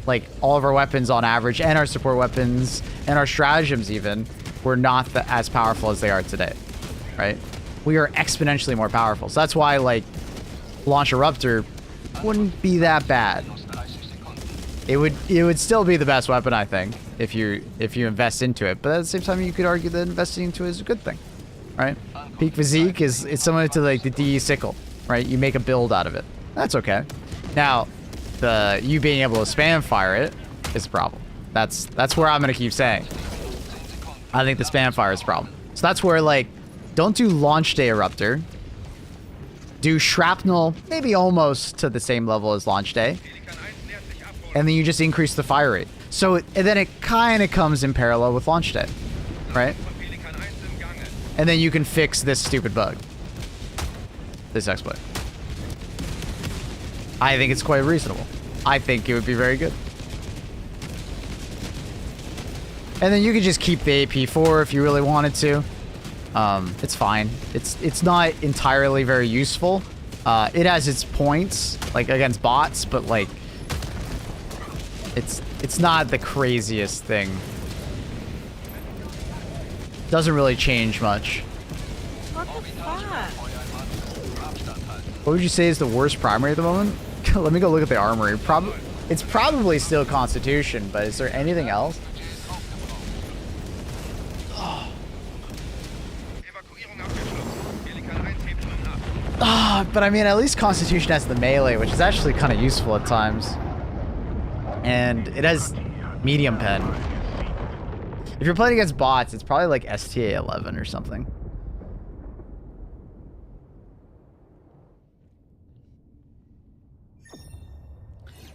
like all of our weapons on average, and our support weapons and our stratagems even, were not as powerful as they are today, right? We are exponentially more powerful. So that's why like launch eruptor wouldn't be that bad. It would still be the best weapon, I think, if you invest into it. But at the same time, you could argue that investing into it is a good thing, right? Peak physique is similar to like the DE sickle, right? You make a build out of it. That's okay. Now, you being able to spam fire it is a problem. That's where I'm gonna keep saying. I think the spam fire is a problem. So that's where like, don't do launch day eruptor. Do shrapnel, maybe almost to the same level as launch day. And then you just increase the fire rate. So and then it kind of comes in parallel with launch day, right? And then you can fix this stupid bug. This exploit. I think it's quite reasonable. I think it would be very good. And then you could just keep the AP4 if you really wanted to. It's fine. It's not entirely very useful. It has its points, like against bots, but like it's not the craziest thing. Doesn't really change much. What the fuck? What would you say is the worst primary at the moment? Let me go look at the armory. It's probably still Constitution, but is there anything else? But I mean, at least Constitution has the melee, which is actually kind of useful at times. And it has medium pen. If you're playing against bots, it's probably like STA 11 or something.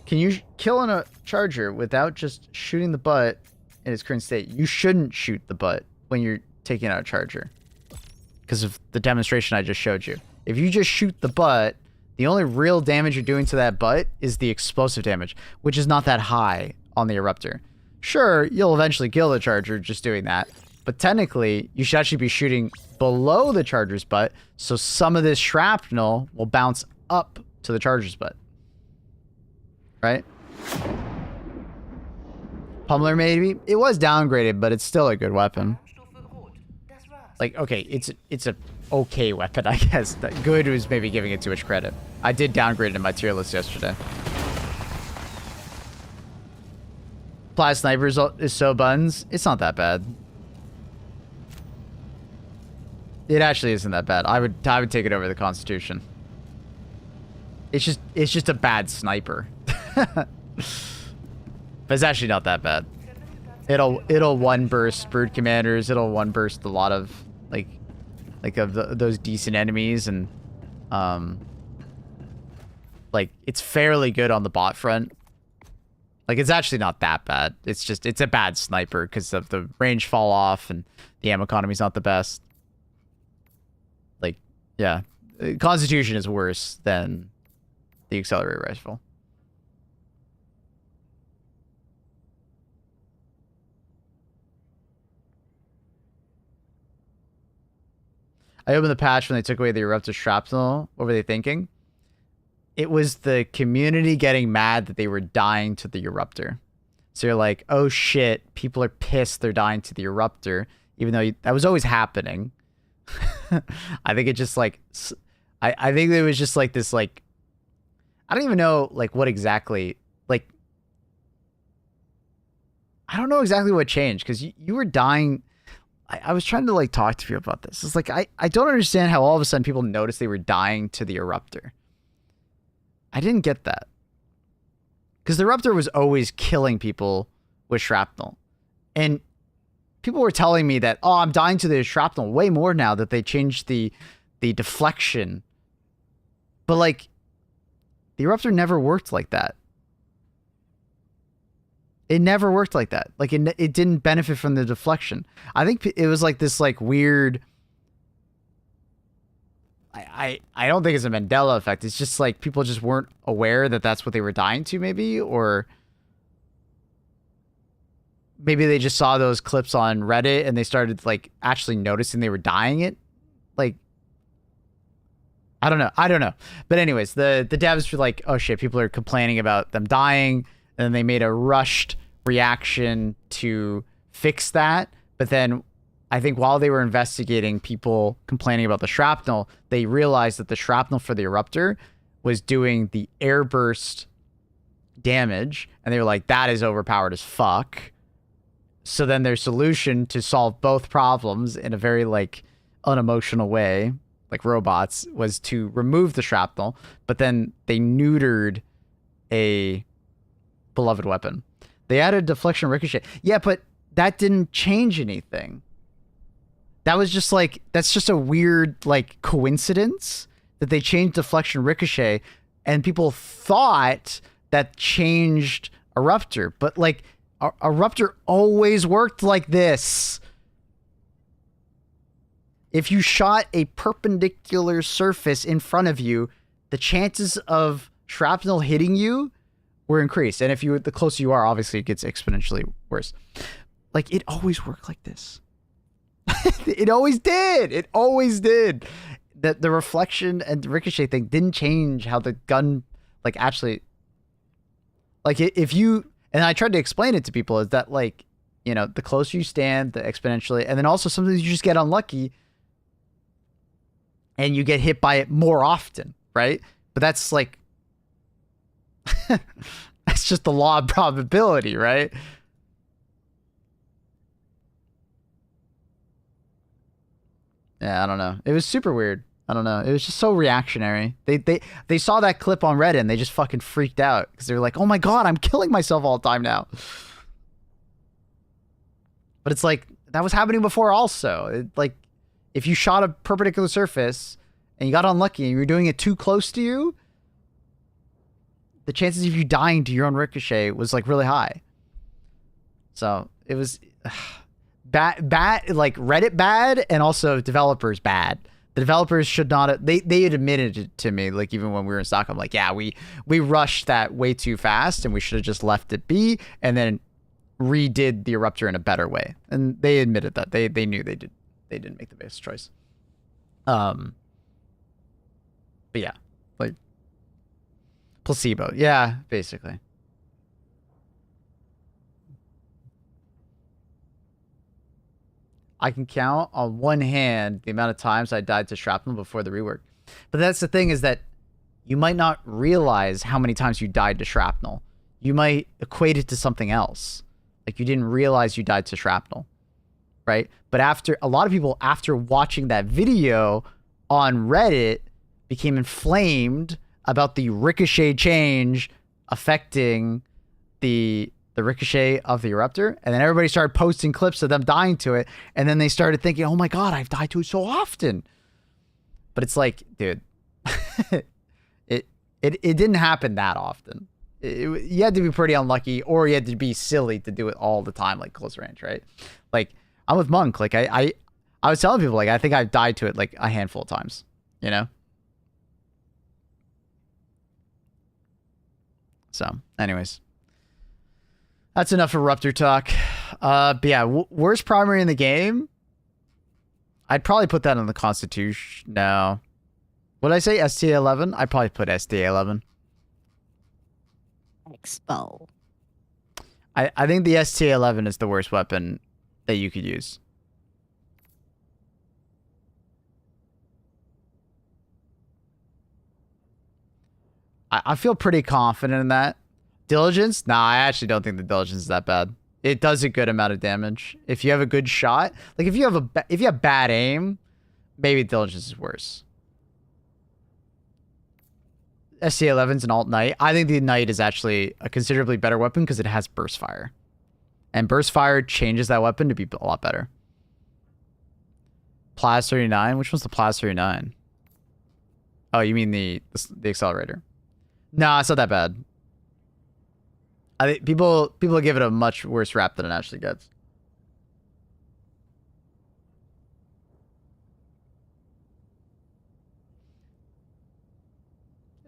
Can you kill on a charger without just shooting the butt in its current state? You shouldn't shoot the butt when you're taking out a charger. Because of the demonstration I just showed you. If you just shoot the butt, the only real damage you're doing to that butt is the explosive damage, which is not that high on the Eruptor. Sure, you'll eventually kill the charger just doing that, but technically, you should actually be shooting below the charger's butt, so some of this shrapnel will bounce up to the charger's butt. Right? Pummeler maybe? It was downgraded, but it's still a good weapon. Like, okay, it's a okay weapon, I guess. Good was maybe giving it too much credit. I did downgrade it in my tier list yesterday. Plas Sniper is so buns. It's not that bad. It actually isn't that bad. I would take it over the Constitution. It's just a bad sniper. But it's actually not that bad. It'll one burst Brood Commanders. It'll one burst a lot of those decent enemies, and like it's fairly good on the bot front. Like it's actually not that bad. It's a bad sniper because of the range fall off and the ammo economy's not the best. Like, yeah, Constitution is worse than the Accelerator Rifle. I opened the patch when they took away the eruptive shrapnel. What were they thinking? It was the community getting mad that they were dying to the eruptor. So you're like, oh shit, people are pissed they're dying to the eruptor, even though that was always happening. I think it just like, I think there was just like this like, I don't even know like what exactly, like, I don't know exactly what changed because you were dying. I was trying to like talk to you about this. It's like, I don't understand how all of a sudden people noticed they were dying to the eruptor. I didn't get that. Because the eruptor was always killing people with shrapnel. And people were telling me that, oh, I'm dying to the shrapnel way more now that they changed the deflection. But like, the eruptor never worked like that. It never worked like that. Like it didn't benefit from the deflection. I think it was like this like weird. I don't think it's a Mandela effect. It's just like people just weren't aware that that's what they were dying to, maybe, or maybe they just saw those clips on Reddit and they started like actually noticing they were dying it. Like, I don't know. But anyways, the devs were like, oh shit, people are complaining about them dying. And then they made a rushed reaction to fix that. But then I think while they were investigating people complaining about the shrapnel, they realized that the shrapnel for the eruptor was doing the airburst damage. And they were like, that is overpowered as fuck. So then their solution to solve both problems in a very like unemotional way, like robots, was to remove the shrapnel. But then they neutered a beloved weapon. They added deflection ricochet. Yeah, but that didn't change anything. That was just like, that's just a weird like coincidence that they changed deflection ricochet and people thought that changed eruptor. But like eruptor always worked like this. If you shot a perpendicular surface in front of you, the chances of shrapnel hitting you were increased. And if the closer you are, obviously it gets exponentially worse. Like, it always worked like this. It always did. It always did. The reflection and ricochet thing didn't change how the gun, like, actually, like, if you, and I tried to explain it to people, is that, like, you know, the closer you stand, the exponentially, and then also sometimes you just get unlucky and you get hit by it more often, right? But that's, like, that's just the law of probability, right? Yeah, I don't know. It was super weird. I don't know. It was just so reactionary. They saw that clip on Reddit and they just fucking freaked out because they were like, "Oh my god, I'm killing myself all the time now." But it's like that was happening before also. Like if you shot a perpendicular surface and you got unlucky and you were doing it too close to you, the chances of you dying to your own ricochet was like really high. So it was bad, like Reddit bad, and also developers bad. The developers should not have, they had admitted it to me, like even when we were in Stockholm, like, yeah, we rushed that way too fast and we should have just left it be and then redid the eruptor in a better way. And they admitted that. They knew they didn't make the best choice. But yeah, like placebo. Yeah, basically. I can count on one hand the amount of times I died to shrapnel before the rework. But that's the thing, is that you might not realize how many times you died to shrapnel. You might equate it to something else. Like you didn't realize you died to shrapnel, right? But after, a lot of people after watching that video on Reddit became inflamed about the ricochet change affecting the ricochet of the eruptor, and then everybody started posting clips of them dying to it, and then they started thinking, oh my god, I've died to it so often. But it's like, dude, it didn't happen that often. You had to be pretty unlucky, or you had to be silly to do it all the time, like close range, right? Like I'm with Monk, like I was telling people, like I think I've died to it like a handful of times, you know? So anyways, that's enough Eruptor talk. But yeah, worst primary in the game? I'd probably put that on the Constitution. No. What did I say? STA11? I'd probably put STA11. Expo. I think the STA11 is the worst weapon that you could use. I feel pretty confident in that. Diligence? Nah, I actually don't think the Diligence is that bad. It does a good amount of damage. If you have a good shot, like if you have bad aim, maybe Diligence is worse. SC11's an alt knight. I think the knight is actually a considerably better weapon because it has burst fire. And burst fire changes that weapon to be a lot better. Plas 39? Which one's the Plas 39? Oh, you mean the accelerator. Nah, it's not that bad. I think people give it a much worse rap than it actually gets.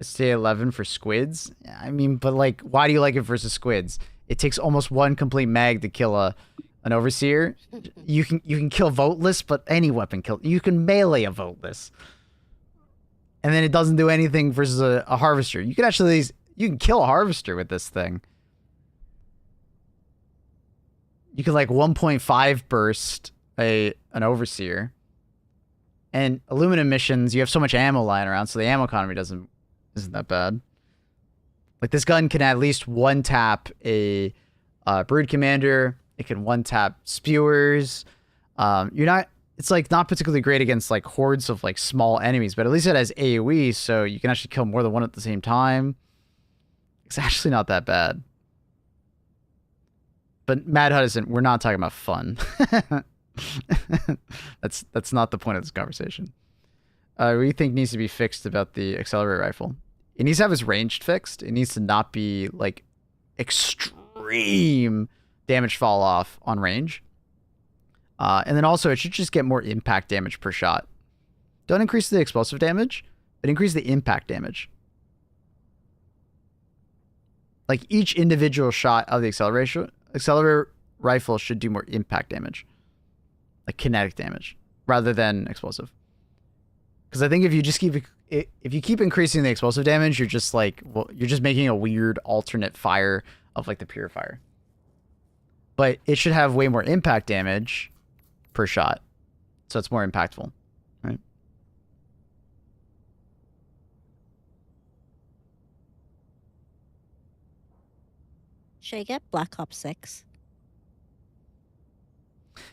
STA11 for squids? I mean, but like, why do you like it versus squids? It takes almost one complete mag to kill an overseer. You can kill voteless, but any weapon kill. You can melee a voteless. And then it doesn't do anything versus a harvester. You can kill a harvester with this thing. You can like 1.5 burst an overseer. And aluminum missions, you have so much ammo lying around, so the ammo economy isn't that bad. Like this gun can at least one tap a brood commander. It can one tap spewers. It's like not particularly great against like hordes of like small enemies, but at least it has AoE, so you can actually kill more than one at the same time. It's actually not that bad. But Mad Hut isn't. We're not talking about fun. That's not the point of this conversation. What do you think needs to be fixed about the accelerator rifle? It needs to have its range fixed. It needs to not be like extreme damage fall off on range. And then also it should just get more impact damage per shot. Don't increase the explosive damage, but increase the impact damage. Like each individual shot of the accelerator rifle should do more impact damage. Like kinetic damage rather than explosive. Because I think if you keep increasing the explosive damage, you're just like, well, you're just making a weird alternate fire of like the purifier. But it should have way more impact damage per shot, so it's more impactful, right? Should I get Black Ops 6?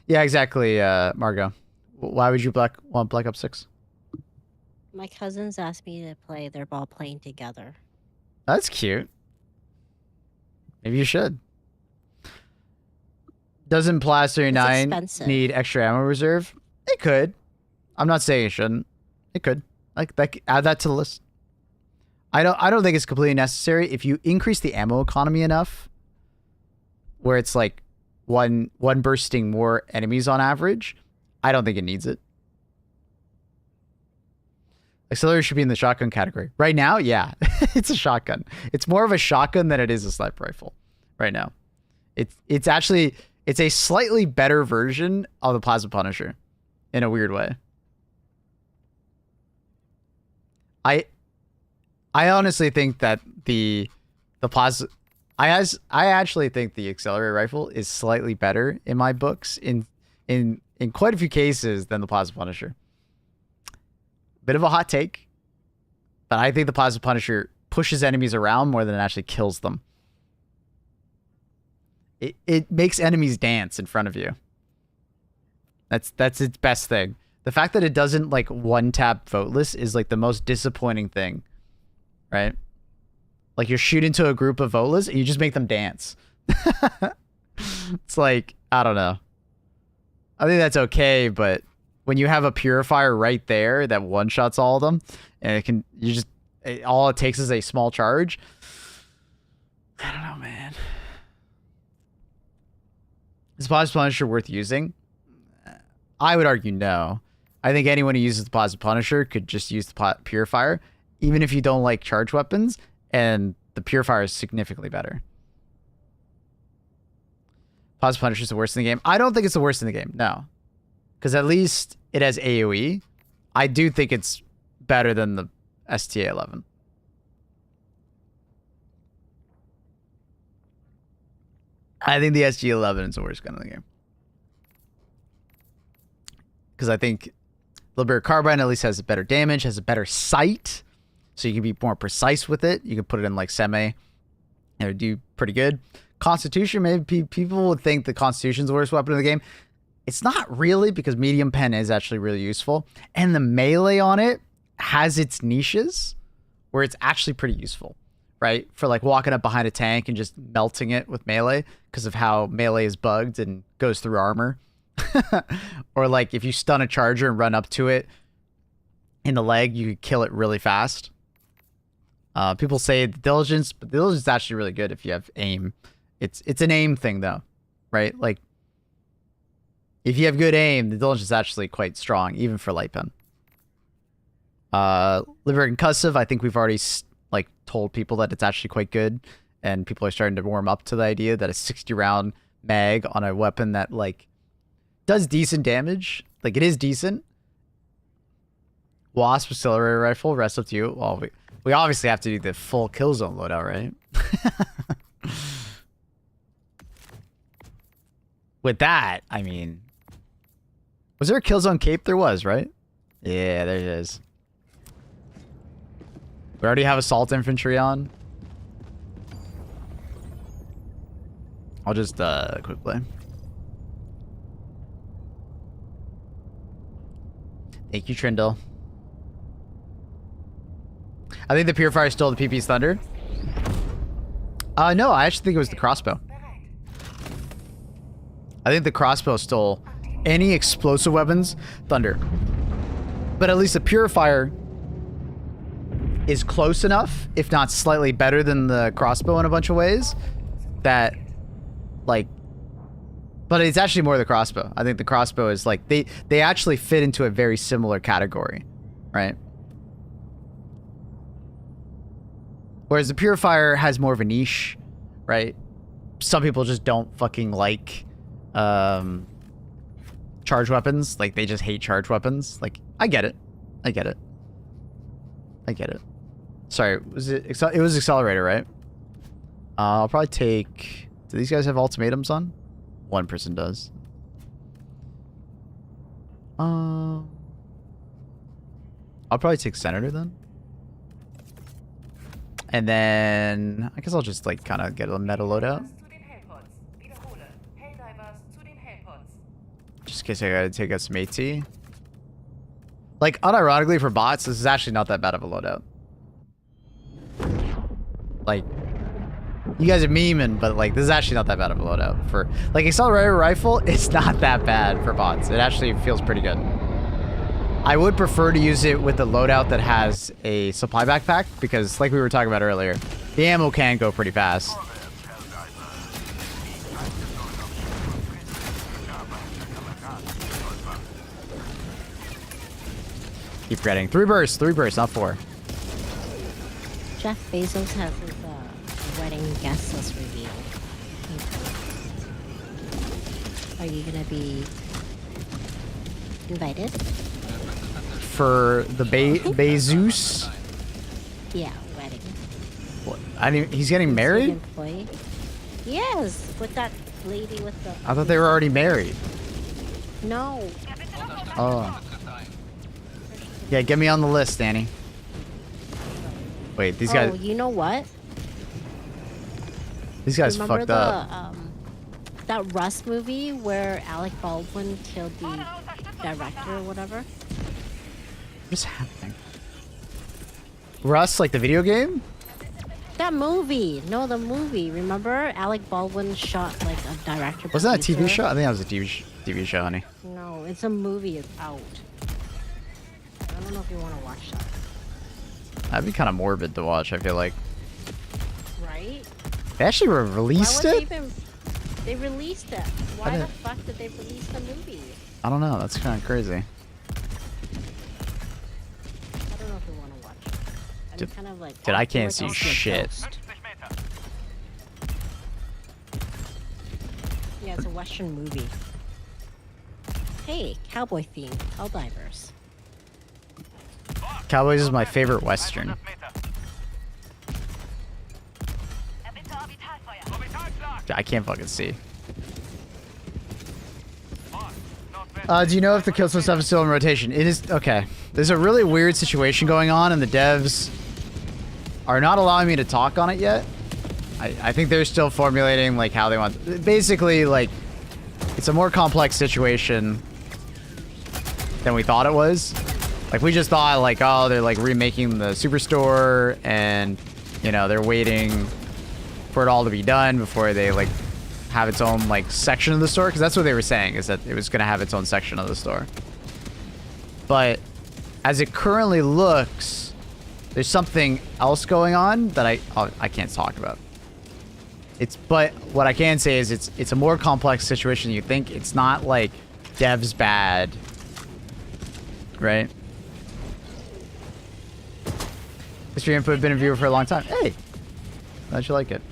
Yeah, exactly, Margot. Why would you want Black Ops 6? My cousins asked me to play. They're all playing together. That's cute. Maybe you should. Doesn't Plas 39 need extra ammo reserve? It could. I'm not saying it shouldn't. It could. Like, add that to the list. I don't think it's completely necessary. If you increase the ammo economy enough, where it's like one bursting more enemies on average. I don't think it needs it. Accelerator should be in the shotgun category. Right now, yeah, it's a shotgun. It's more of a shotgun than it is a sniper rifle right now. It's actually, it's a slightly better version of the Plasma Punisher in a weird way. I honestly think that the plasma, I actually think the accelerator rifle is slightly better in my books in quite a few cases than the Plasma Punisher. Bit of a hot take, but I think the Plasma Punisher pushes enemies around more than it actually kills them. It makes enemies dance in front of you. That's its best thing. The fact that it doesn't like one tap voteless is like the most disappointing thing, right? Like you're shooting to a group of voteless and you just make them dance. It's like, I don't know. I think that's okay, but when you have a purifier right there that one shots all of them, and all it takes is a small charge. I don't know, man. Is Plasma Punisher worth using? I would argue no. I think anyone who uses the Plasma Punisher could just use the Purifier, even if you don't like charge weapons, and the Purifier is significantly better. Plasma Punisher is the worst in the game. I don't think it's the worst in the game, no. Because at least it has AoE. I do think it's better than the STA-11. I think the SG-11 is the worst gun in the game. Because I think Liberator Carbine at least has better damage, has a better sight, so you can be more precise with it. You can put it in like semi, and it would do pretty good. Constitution, maybe people would think the Constitution's the worst weapon in the game. It's not really, because medium pen is actually really useful, and the melee on it has its niches where it's actually pretty useful, right? For like walking up behind a tank and just melting it with melee because of how melee is bugged and goes through armor. Or like if you stun a charger and run up to it in the leg, you could kill it really fast. People say the diligence, but the diligence is actually really good if you have aim. It's an aim thing though, right? Like if you have good aim, the diligence is actually quite strong, even for light pen. Liver Concussive, I think we've already like told people that it's actually quite good, and people are starting to warm up to the idea that a 60 round mag on a weapon that like does decent damage, like it is decent. Wasp Accelerator Rifle, rest up to you. Well, we obviously have to do the full kill zone loadout, right? With that, I mean, was there a kill zone cape? There was, right? Yeah, there it is. We already have assault infantry on. I'll just quick play. Thank you, Trindle. I think the Purifier is still the PP's Thunder. No, I actually think it was the crossbow. I think the crossbow stole any explosive weapons Thunder. But at least the Purifier is close enough, if not slightly better than the crossbow in a bunch of ways, that like, but it's actually more the crossbow. I think the crossbow is like, they actually fit into a very similar category, right? Whereas the Purifier has more of a niche, right? Some people just don't fucking like charge weapons. Like, they just hate charge weapons. Like, I get it. I get it. I get it. Sorry, was it? It was Accelerator, right? I'll probably take... Do these guys have ultimatums on? One person does. I'll probably take Senator then. And then I guess I'll just like kind of get a meta loadout. Just in case I gotta take out some AT. Like, unironically for bots, this is actually not that bad of a loadout. Like, you guys are memeing, but like, this is actually not that bad of a loadout. For like Accelerator Rifle, it's not that bad for bots. It actually feels pretty good. I would prefer to use it with a loadout that has a supply backpack, because like we were talking about earlier, the ammo can go pretty fast. Keep forgetting. 3 bursts, not 4. Jeff Bezos has his wedding guest list revealed. Are you gonna be invited? For the Bezos? Yeah, wedding. What? He's getting Big married? employee. Yes, with that lady with the. I thought they were already married. No. Oh. Yeah, get me on the list, Danny. Wait, these Oh, guys. you know what? These guys Remember fucked the, up. that Rust movie where Alec Baldwin killed the director or whatever? What's happening? Rust, like the video game? That movie. No, the movie. Remember? Alec Baldwin shot like a director. Wasn't that a TV producer? show? I think that was a TV show, honey. No, it's a movie. It's out. I don't know if you want to watch that. That'd be kind of morbid to watch, I feel like. Right? They actually released Why would it? they released it. Why the didn't- fuck did they release the movie? I don't know. That's kind of crazy. I don't know if you want to watch it. I'm Dude- kind of like. dude, I I feel can't like see I'll a shit. ghost. Yeah, it's a Western movie. Hey, cowboy theme, Helldivers. Cowboys is my favorite Western. I can't fucking see. Do you know if the Killzone stuff is still in rotation? It is. Okay. There's a really weird situation going on, and the devs are not allowing me to talk on it yet. I think they're still formulating, like, how they want... Basically, like, it's a more complex situation than we thought it was. Like, we just thought, like, oh, they're, like, remaking the Superstore, and, you know, they're waiting for it all to be done before they, like, have its own, like, section of the store. Because that's what they were saying, is that it was going to have its own section of the store. But as it currently looks, there's something else going on that I can't talk about. But what I can say is it's a more complex situation than you think. It's not like devs bad, right? History Input, been a viewer for a long time. Hey, glad you like it.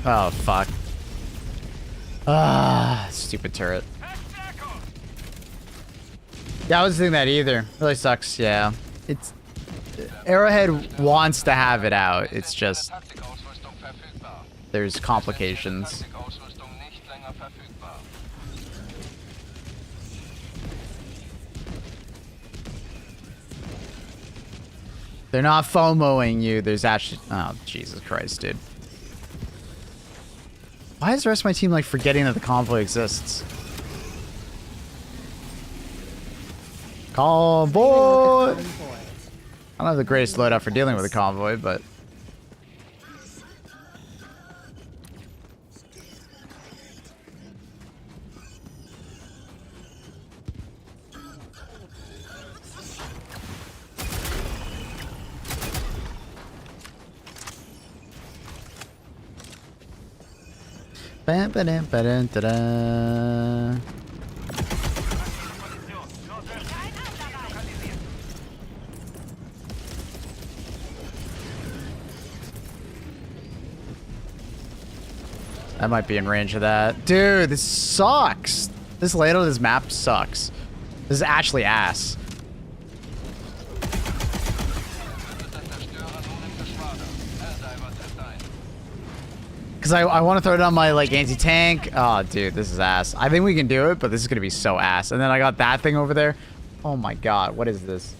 Oh, fuck. Ah, stupid turret. Yeah, I wasn't thinking that either. Really sucks, yeah. It's... Arrowhead wants to have it out. It's just... There's complications. They're not FOMOing you. There's actually... Oh, Jesus Christ, dude. Why is the rest of my team, like, forgetting that the convoy exists? Convoy! I don't have the greatest loadout for dealing with a convoy, but... Bam, ba-dam, ba-dam, da-da. I might be in range of that. Dude, this sucks. This layout of this map sucks. This is actually ass. Because I want to throw it on my, like, anti-tank. Oh, dude, this is ass. I think we can do it, but this is going to be so ass. And then I got that thing over there. Oh, my God. What is this?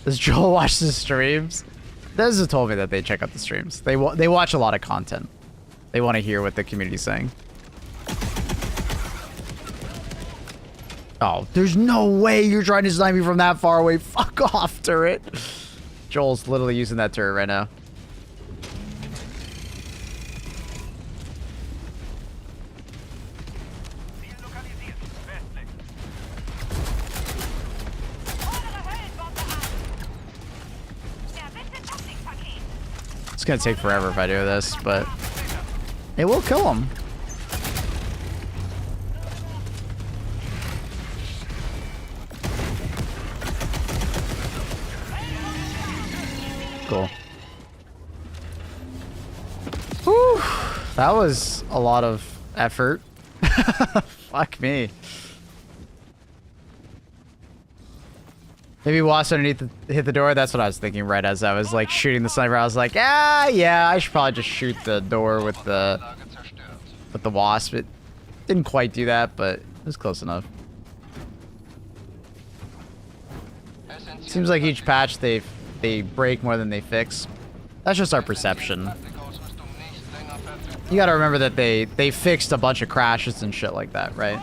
Does Joel watch the streams? Deza told me that they check out the streams. They watch a lot of content. They want to hear what the community's saying. Oh, there's no way you're trying to snipe me from that far away. Fuck off, turret. Joel's literally using that turret right now. It's gonna take forever if I do this, but it will kill him. Cool. Whew. That was a lot of effort. Fuck me. Maybe Wasp underneath hit the door. That's what I was thinking right as I was like shooting the sniper. I was like, yeah, I should probably just shoot the door with the Wasp. It didn't quite do that, but it was close enough. Seems like each patch they break more than they fix. That's just our perception. You gotta remember that they fixed a bunch of crashes and shit like that, right?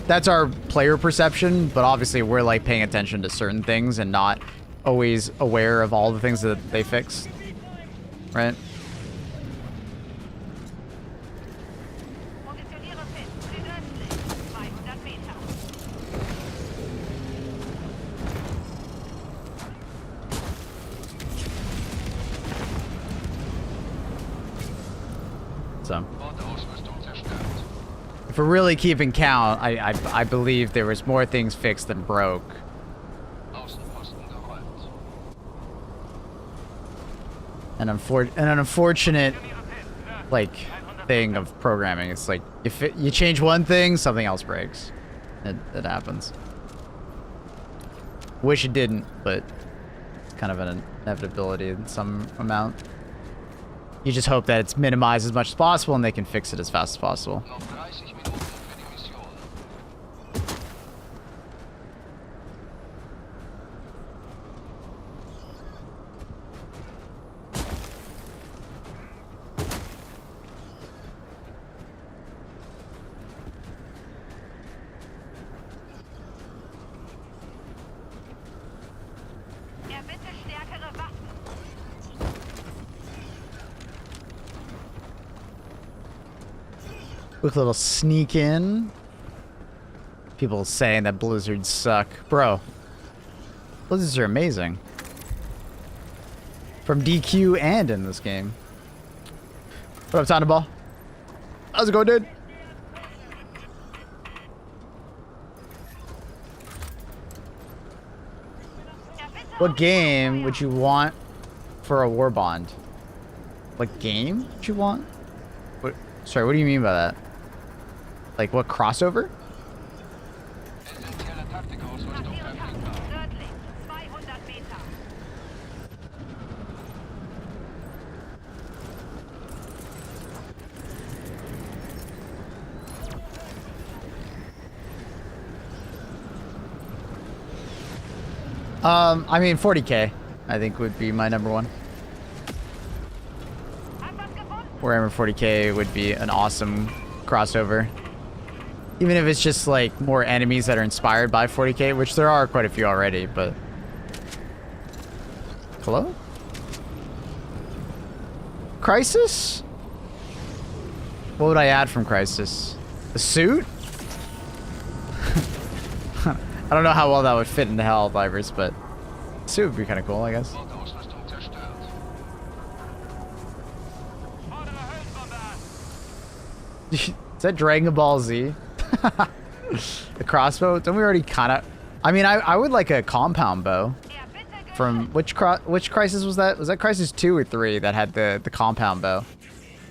That's our player perception, but obviously we're like paying attention to certain things and not always aware of all the things that they fixed, right? So, if we're really keeping count, I believe there was more things fixed than broke. An unfortunate, like, thing of programming. It's like, if you change one thing, something else breaks. It happens. Wish it didn't, but it's kind of an inevitability in some amount. You just hope that it's minimized as much as possible and they can fix it as fast as possible. Quick little sneak in. People saying that blizzards suck. Bro, blizzards are amazing. From DQ and in this game. What up, Thunderball? How's it going, dude? What game would you want for a war bond? What game would you want? What? Sorry, what do you mean by that? Like, what crossover? I mean, 40K, I think would be my number one. Warhammer 40K would be an awesome crossover. Even if it's just like more enemies that are inspired by 40K, which there are quite a few already, but... Hello? Crisis? What would I add from Crisis? The suit? I don't know how well that would fit into Helldivers, but the suit would be kind of cool, I guess. Is that Dragon Ball Z? The crossbow? Don't we already kind of... I mean, I would like a compound bow. From which Crisis was that? Was that Crisis 2 or 3 that had the compound bow?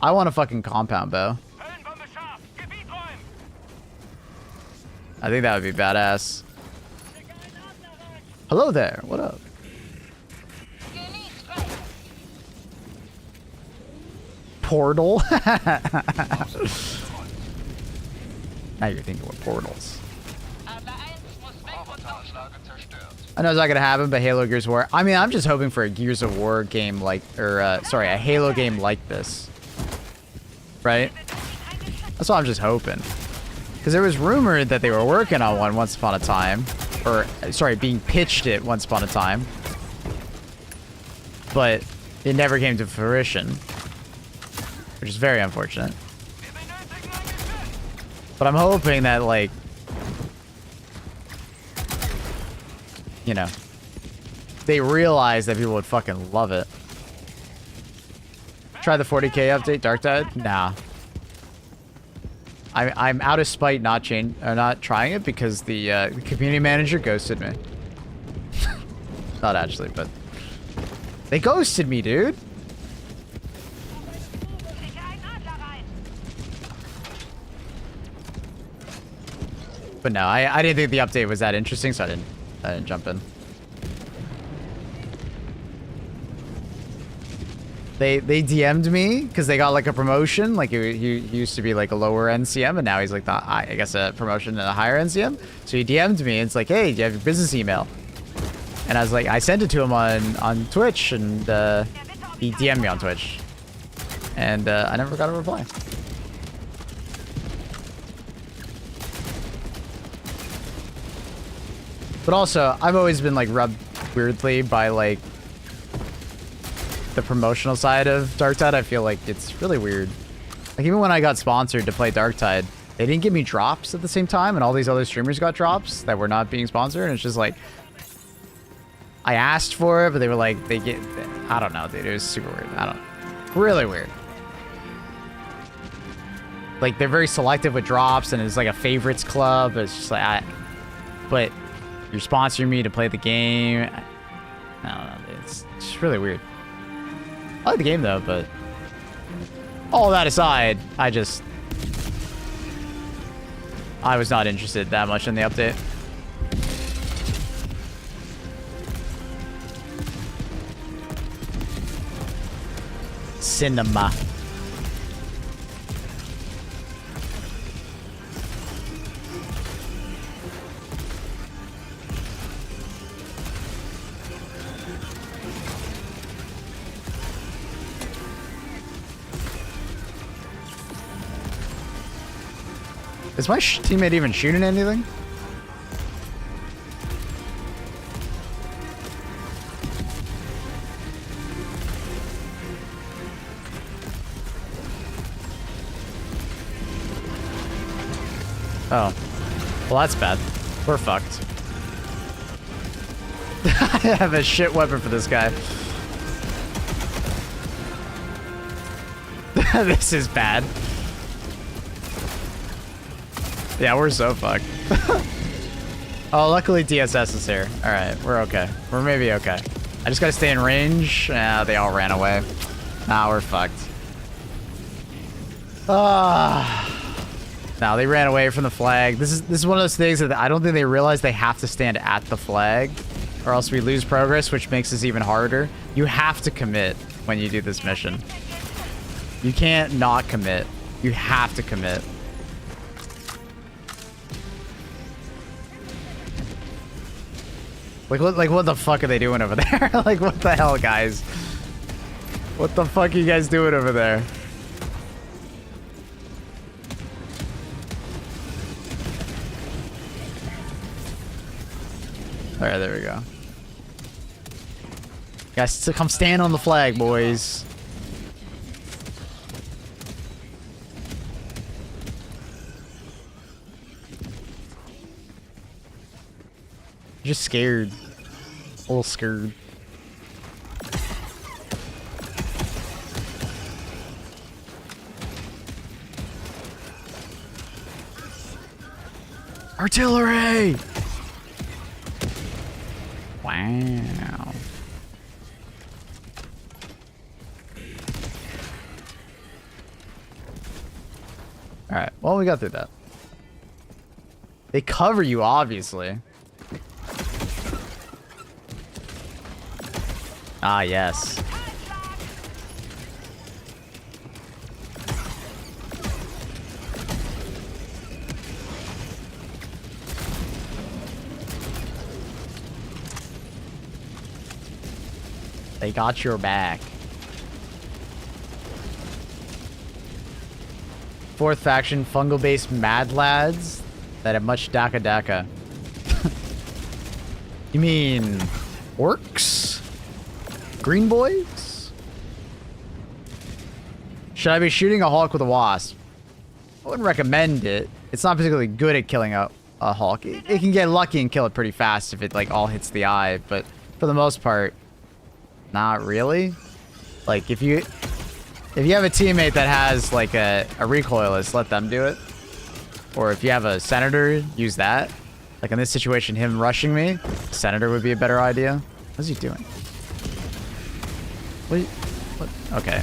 I want a fucking compound bow. I think that would be badass. Hello there. What up? Portal? Now you're thinking what portals. I know it's not gonna happen, but Halo Gears of War. I mean, I'm just hoping for a Gears of War game like, or sorry, a Halo game like this, right? That's what I'm just hoping. Because there was rumored that they were working on one once upon a time, or sorry, being pitched it once upon a time, but it never came to fruition, which is very unfortunate. But I'm hoping that, like, you know, they realize that people would fucking love it. Try the 40k update, Dark Tide? Nah. I'm out of spite not trying it because the community manager ghosted me. Not actually, but they ghosted me, dude. But no, I didn't think the update was that interesting, so I didn't jump in. They DM'd me because they got like a promotion. Like he used to be like a lower NCM, and now he's like I guess a promotion and a higher NCM. So he DM'd me and it's like, hey, do you have your business email? And I was like, I sent it to him on Twitch, and he DM'd me on Twitch, and I never got a reply. But also, I've always been like rubbed weirdly by like the promotional side of Darktide. I feel like it's really weird. Like even when I got sponsored to play Darktide, they didn't give me drops at the same time, and all these other streamers got drops that were not being sponsored, and it's just like I asked for it, but they were like I don't know, dude. It was super weird. I don't know. Really weird. Like they're very selective with drops, and it's like a favorites club. It's just like but you're sponsoring me to play the game. I don't know. It's just really weird. I like the game though, but all that aside, I was not interested that much in the update. Cinema. Is my teammate even shooting anything? Oh. Well, that's bad. We're fucked. I have a shit weapon for this guy. This is bad. Yeah, we're so fucked. Oh, luckily DSS is here. Alright, we're okay. We're maybe okay. I just gotta stay in range. Yeah, they all ran away. Nah, we're fucked. Now they ran away from the flag. This is one of those things that I don't think they realize they have to stand at the flag, or else we lose progress, which makes this even harder. You have to commit when you do this mission. You can't not commit. You have to commit. Like what the fuck are they doing over there? Like what the hell, guys? What the fuck are you guys doing over there? Alright, there we go. Guys, come stand on the flag, boys. Just scared. A little scared. Artillery! Wow. Alright, well, we got through that. They cover you, obviously. Ah, yes. They got your back. Fourth faction, fungal-based mad lads that have much daka daka. You mean orcs? Green boys? Should I be shooting a Hulk with a wasp? I wouldn't recommend it. It's not particularly good at killing a Hulk. It can get lucky and kill it pretty fast if it like all hits the eye, but for the most part, not really. Like if you have a teammate that has like a recoilless, let them do it. Or if you have a senator, use that. Like in this situation, him rushing me, senator would be a better idea. What's he doing? What? Okay.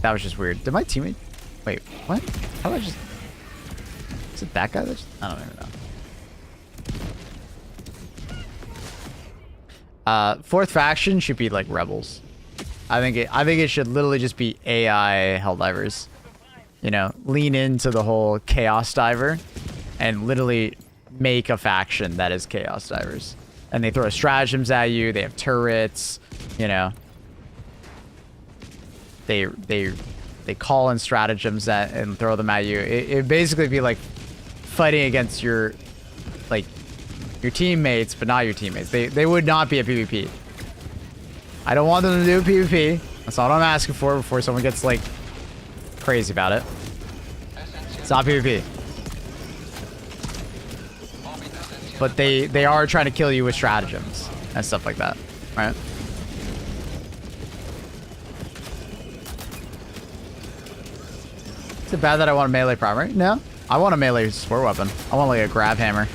That was just weird. Did my teammate... Wait, what? How did I just... Is it that guy that just... I don't even know. Fourth faction should be like rebels. I think it should literally just be AI Helldivers. You know, lean into the whole Chaos Diver and literally make a faction that is Chaos Divers. And they throw stratagems at you, they have turrets, you know. They call in stratagems and throw them at you. It basically be like fighting against your teammates, but not your teammates. They would not be a PvP. I don't want them to do PvP. That's all I'm asking for before someone gets like crazy about it. It's not PvP. But they are trying to kill you with stratagems and stuff like that, right? Is it bad that I want a melee primary? No. I want a melee support weapon. I want like a grab hammer.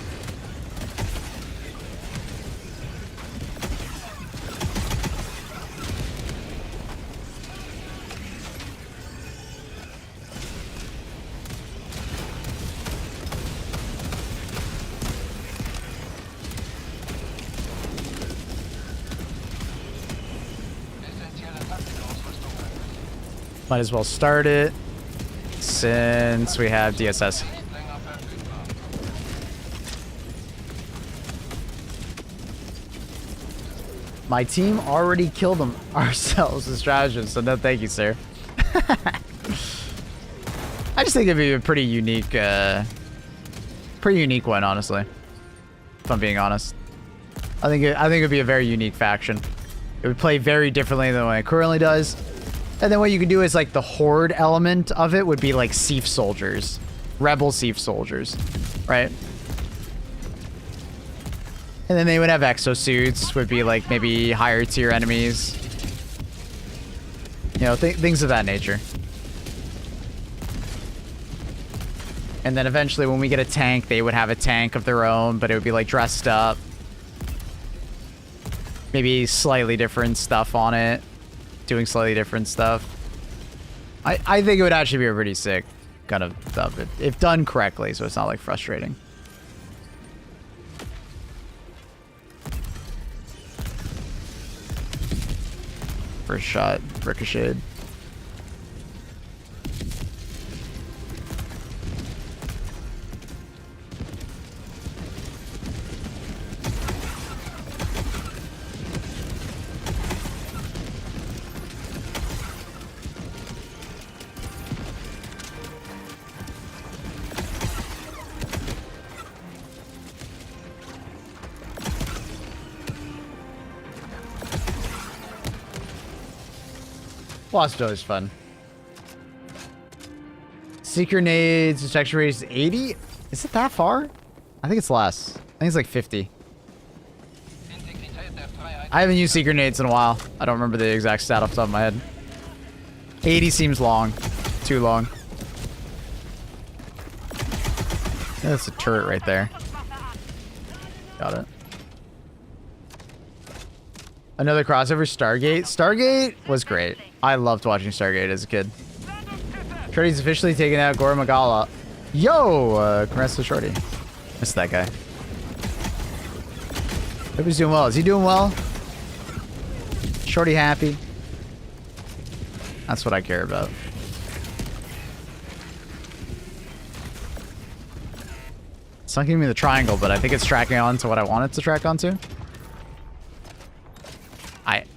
Might as well start it since we have DSS. My team already killed them ourselves with stratagems, so no thank you, sir. I just think it'd be a pretty unique one, honestly. If I'm being honest. I think it'd be a very unique faction. It would play very differently than what it currently does. And then what you could do is like the horde element of it would be like Siege soldiers. Rebel Siege soldiers. Right? And then they would have exosuits, would be like maybe higher tier enemies. You know, things of that nature. And then eventually when we get a tank, they would have a tank of their own, but it would be like dressed up. Maybe slightly different stuff on it. Doing slightly different stuff. I think it would actually be a pretty sick kind of stuff if done correctly, so it's not like frustrating. First shot ricocheted. Wasp is fun. Secret nades, detection rate is 80? Is it that far? I think it's less. I think it's like 50. I haven't used secret nades in a while. I don't remember the exact stat off the top of my head. 80 seems long. Too long. That's a turret right there. Got it. Another crossover, Stargate. Stargate was great. I loved watching Stargate as a kid. Shorty's officially taken out Gora Magala. Yo! Congrats to Shorty. Missed that guy. Hope he's doing well. Is he doing well? Shorty happy? That's what I care about. It's not giving me the triangle, but I think it's tracking on to what I want it to track onto.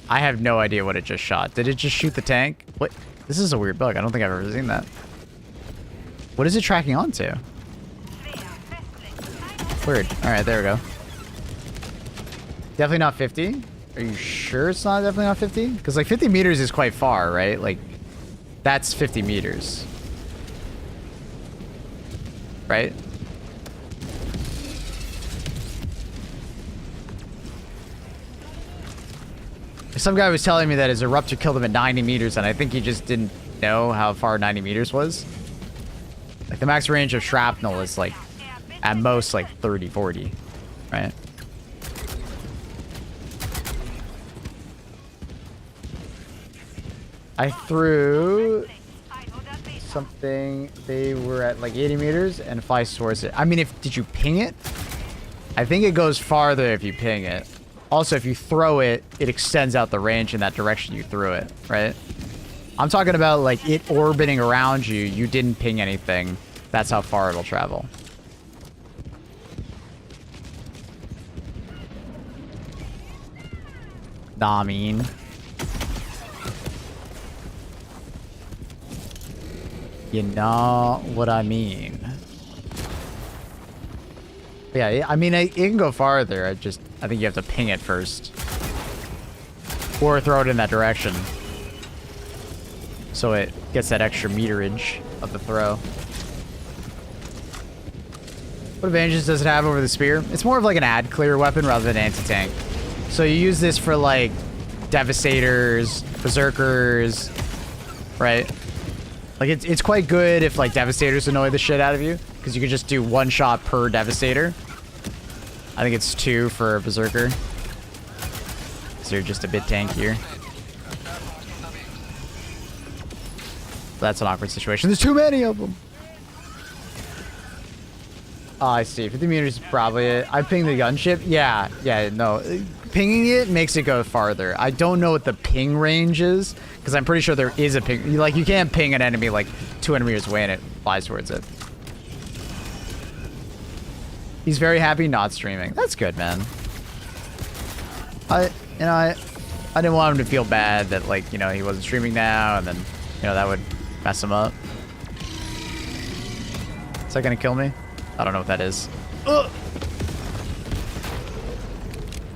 I have no idea what it just shot. Did it just shoot the tank? What? This is a weird bug. I don't think I've ever seen that. What is it tracking onto? Weird. Alright, there we go. Definitely not 50? Are you sure it's not definitely not 50? Because like 50 meters is quite far, right? Like, that's 50 meters. Right? Some guy was telling me that his eruptor killed him at 90 meters, and I think he just didn't know how far 90 meters was. Like, the max range of shrapnel is, like, at most, like, 30, 40, right? I threw something, they were at, like, 80 meters, and flies towards it. I mean, did you ping it? I think it goes farther if you ping it. Also, if you throw it, it extends out the range in that direction you threw it, right? I'm talking about, like, it orbiting around you. You didn't ping anything. That's how far it'll travel. Nah, I mean. You know what I mean. Yeah, I mean, it can go farther. I think you have to ping it first. Or throw it in that direction. So it gets that extra meterage of the throw. What advantages does it have over the spear? It's more of like an ad clear weapon rather than anti-tank. So you use this for like Devastators, Berserkers, right? Like it's quite good if like Devastators annoy the shit out of you. Because you can just do one shot per Devastator. I think it's 2 for a Berserker. So you're just a bit tankier. That's an awkward situation. There's too many of them. Oh, I see. 50 meters is probably it. I pinged the gunship. Yeah, no. Pinging it makes it go farther. I don't know what the ping range is. Because I'm pretty sure there is a ping. Like, you can't ping an enemy like 200 meters away and it flies towards it. He's very happy not streaming. That's good, man. I didn't want him to feel bad that, like, you know, he wasn't streaming now, and then, you know, that would mess him up. Is that gonna kill me? I don't know what that is. Ugh.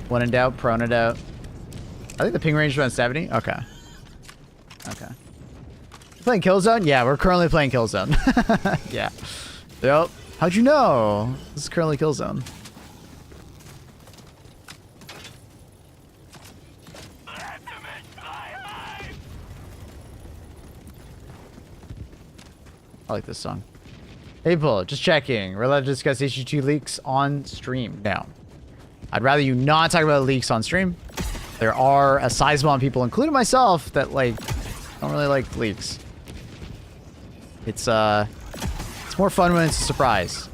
When in doubt, prone in doubt. I think the ping range is around 70. Okay. Okay. Playing Killzone? Yeah, we're currently playing Killzone. Yeah. Yep. How'd you know? This is currently Killzone. I like this song. Hey, Bull, just checking. We're allowed to discuss HD2 leaks on stream. No. I'd rather you not talk about leaks on stream. There are a sizable amount of people, including myself, that, like, don't really like leaks. It's more fun when it's a surprise.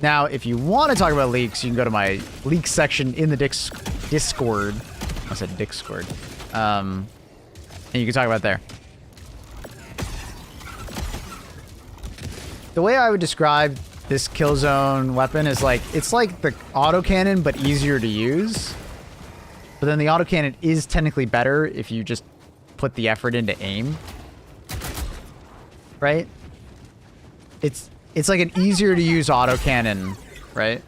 Now, if you want to talk about leaks, you can go to my leaks section in the Discord. I said Discord. And you can talk about it there. The way I would describe this Killzone weapon is like, it's like the autocannon, but easier to use. But then the autocannon is technically better if you just put the effort into aim. Right? It's like an easier to use autocannon, right?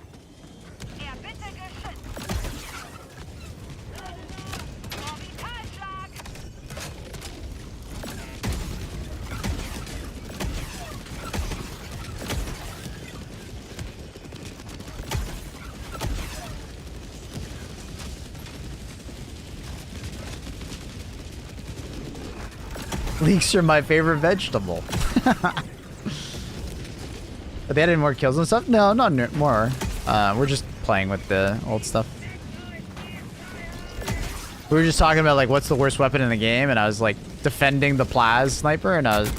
Leeks are my favorite vegetable. But they added more kills and stuff? No, not more. We're just playing with the old stuff. We were just talking about, like, what's the worst weapon in the game, and I was, like, defending the Plaz sniper, and I was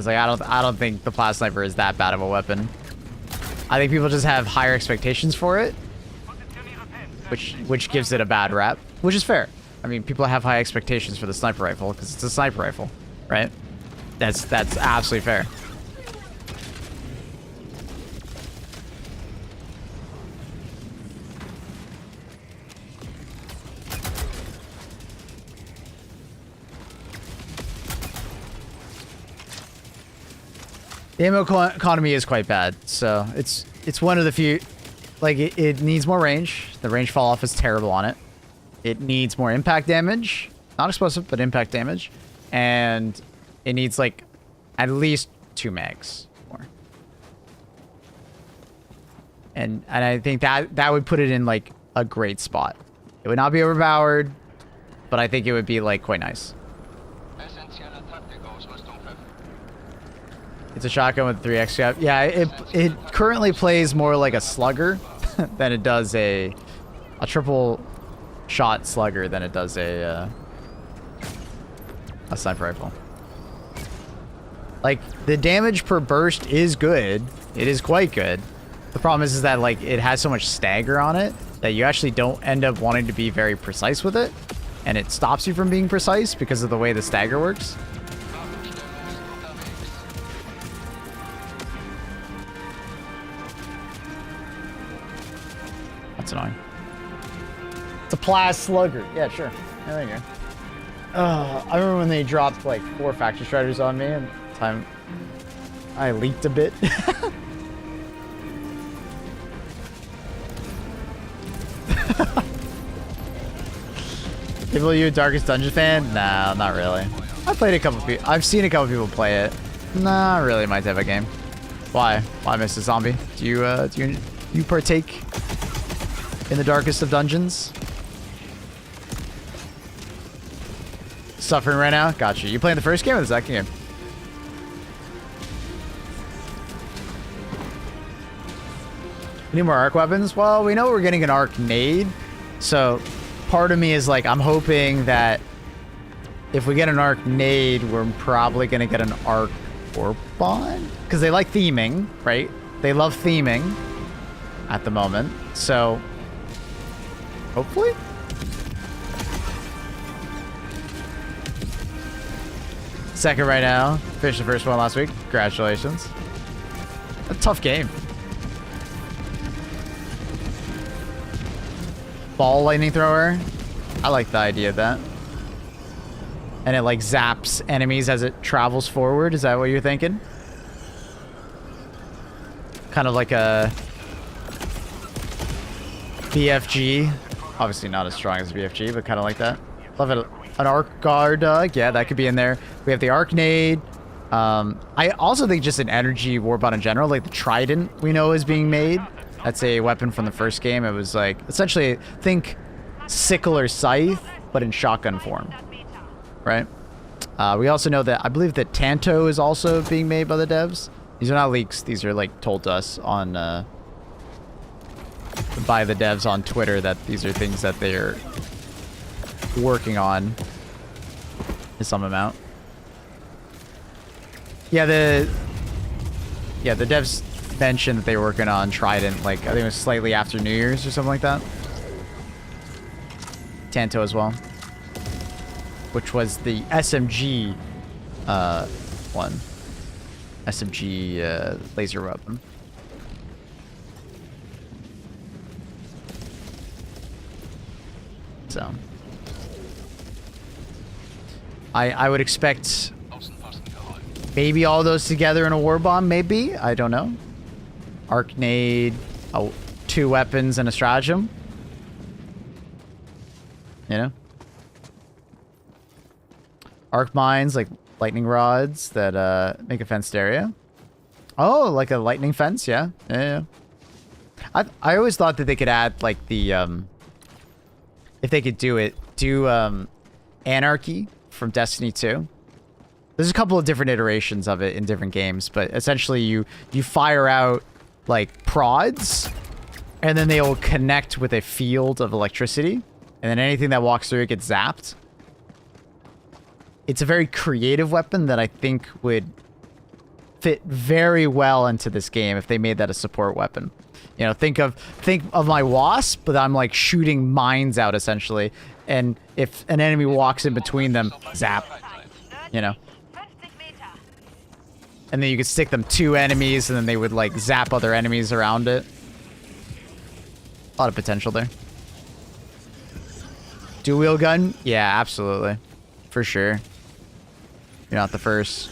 like, I don't think the Plaz sniper is that bad of a weapon. I think people just have higher expectations for it, which gives it a bad rap, which is fair. I mean, people have high expectations for the sniper rifle because it's a sniper rifle, right? That's absolutely fair. The ammo economy is quite bad, so it's one of the few. Like it needs more range. The range fall off is terrible on it. It needs more impact damage, not explosive, but impact damage, and it needs like at least 2 mags more. And I think that would put it in like a great spot. It would not be overpowered, but I think it would be like quite nice. It's a shotgun with 3x cap. Yeah, it currently plays more like a slugger than it does a triple shot slugger than it does a sniper rifle. Like the damage per burst is good. It is quite good. The problem is that like it has so much stagger on it that you actually don't end up wanting to be very precise with it, and it stops you from being precise because of the way the stagger works. That's annoying. It's a Plas Slugger. Yeah, sure. Yeah, there you go. I remember when they dropped like 4 Factory Striders on me, and time I leaked a bit. People, are you a Darkest Dungeon fan? No, not really. I've played a couple people. I've seen a couple people play it. Not really my type of game. Why? Why, Mr. Zombie? Do you partake in the darkest of dungeons? Suffering right now? Gotcha. You playing the first game or the second game? Need more arc weapons? Well, we know we're getting an arc nade, so part of me is like, I'm hoping that if we get an arc nade, we're probably gonna get an arc warp bond, because they like theming, right? They love theming at the moment, so hopefully. Second right now. Finished the first one last week. Congratulations. A tough game. Ball lightning thrower. I like the idea of that. And it like zaps enemies as it travels forward. Is that what you're thinking? Kind of like a BFG. Obviously not as strong as BFG, but kind of like that. Love it. An arc guard. Yeah, that could be in there. We have the Arcnade. I also think just an energy warbot in general, like the Trident we know is being made. That's a weapon from the first game. It was like, essentially, think sickle or scythe, but in shotgun form, right? We also know that, I believe that Tanto is also being made by the devs. These are not leaks. These are like told to us on, by the devs on Twitter, that these are things that they're working on in some amount. Yeah, the devs mentioned that they were working on Trident, like I think it was slightly after New Year's or something like that. Tanto as well, which was the SMG one. SMG laser weapon. So I would expect maybe all those together in a war bomb, maybe. I don't know. Arcnade, 2 weapons and a stratagem. You know? Arc mines, like lightning rods that make a fenced area. Oh, like a lightning fence, yeah. Yeah. I always thought that they could add like the if they could do Anarchy from Destiny 2. There's a couple of different iterations of it in different games, but essentially you fire out like prods, and then they will connect with a field of electricity, and then anything that walks through it gets zapped. It's a very creative weapon that I think would fit very well into this game if they made that a support weapon. You know, think of my wasp, but I'm like shooting mines out essentially, and if an enemy walks in between them, zap. You know. And then you could stick them 2 enemies, and then they would like zap other enemies around it. A lot of potential there. Dual wheel gun? Yeah, absolutely. For sure. You're not the first.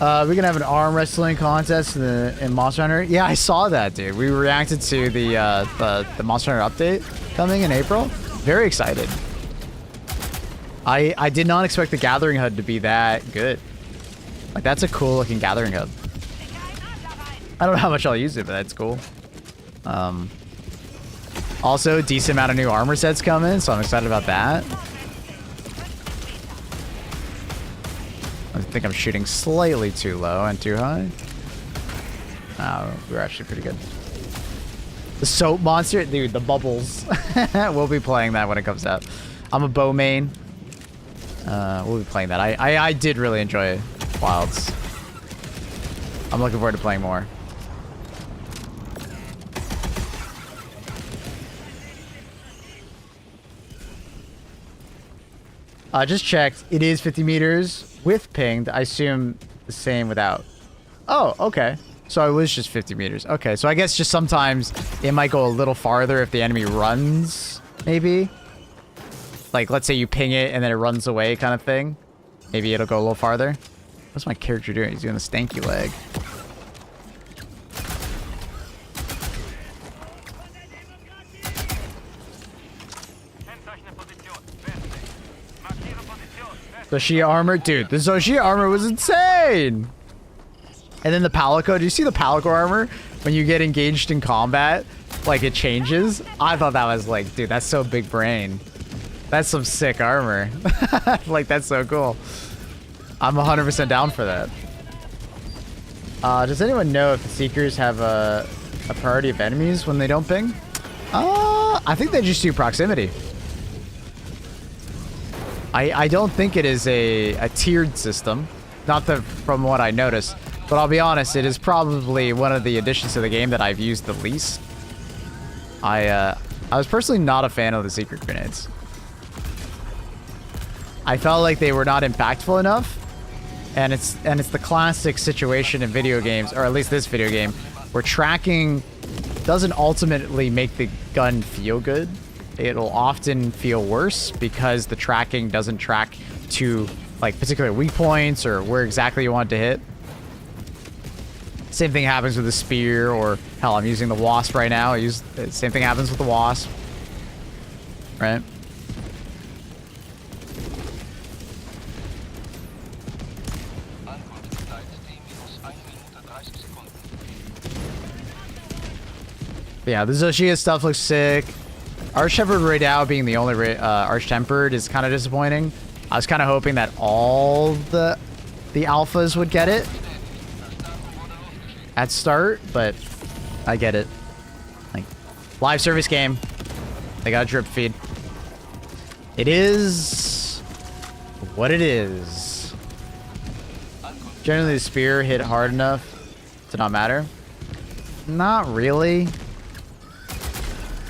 We're gonna have an arm wrestling contest in Monster Hunter. Yeah, I saw that, dude. We reacted to the Monster Hunter update coming in April. Very excited. I did not expect the Gathering HUD to be that good. Like, that's a cool looking Gathering HUD. I don't know how much I'll use it, but that's cool. Also, decent amount of new armor sets coming, so I'm excited about that. I think I'm shooting slightly too low and too high. Oh, we're actually pretty good. The soap monster? Dude, the bubbles. We'll be playing that when it comes out. I'm a bow main. We'll be playing that. I did really enjoy Wilds. I'm looking forward to playing more. Just checked. It is 50 meters with pinged. I assume the same without. Oh, okay. So it was just 50 meters. Okay, so I guess just sometimes it might go a little farther if the enemy runs, maybe. Like, let's say you ping it and then it runs away kind of thing. Maybe it'll go a little farther. What's my character doing? He's doing the stanky leg. Zoshia armor? Dude, the Zoshia armor was insane! And then the Palico. Do you see the Palico armor? When you get engaged in combat, like, it changes. I thought that was like, dude, that's so big brain. That's some sick armor. Like, that's so cool. I'm 100% down for that. Does anyone know if the Seekers have a priority of enemies when they don't ping? I think they just do proximity. I don't think it is a tiered system. Not that from what I noticed. But I'll be honest, it is probably one of the additions to the game that I've used the least. I was personally not a fan of the secret grenades. I felt like they were not impactful enough. And it's the classic situation in video games, or at least this video game, where tracking doesn't ultimately make the gun feel good. It'll often feel worse because the tracking doesn't track to, like, particular weak points or where exactly you want it to hit. Same thing happens with the spear, or hell, I'm using the wasp right now. Same thing happens with the wasp, right? But yeah, the Zoshia stuff looks sick. Arch-Tempered right now being the only Arch-Tempered is kind of disappointing. I was kind of hoping that all the alphas would get it at start, but I get it. Like, live service game. They got a drip feed. It is what it is. Generally, the spear hit hard enough to not matter. Not really.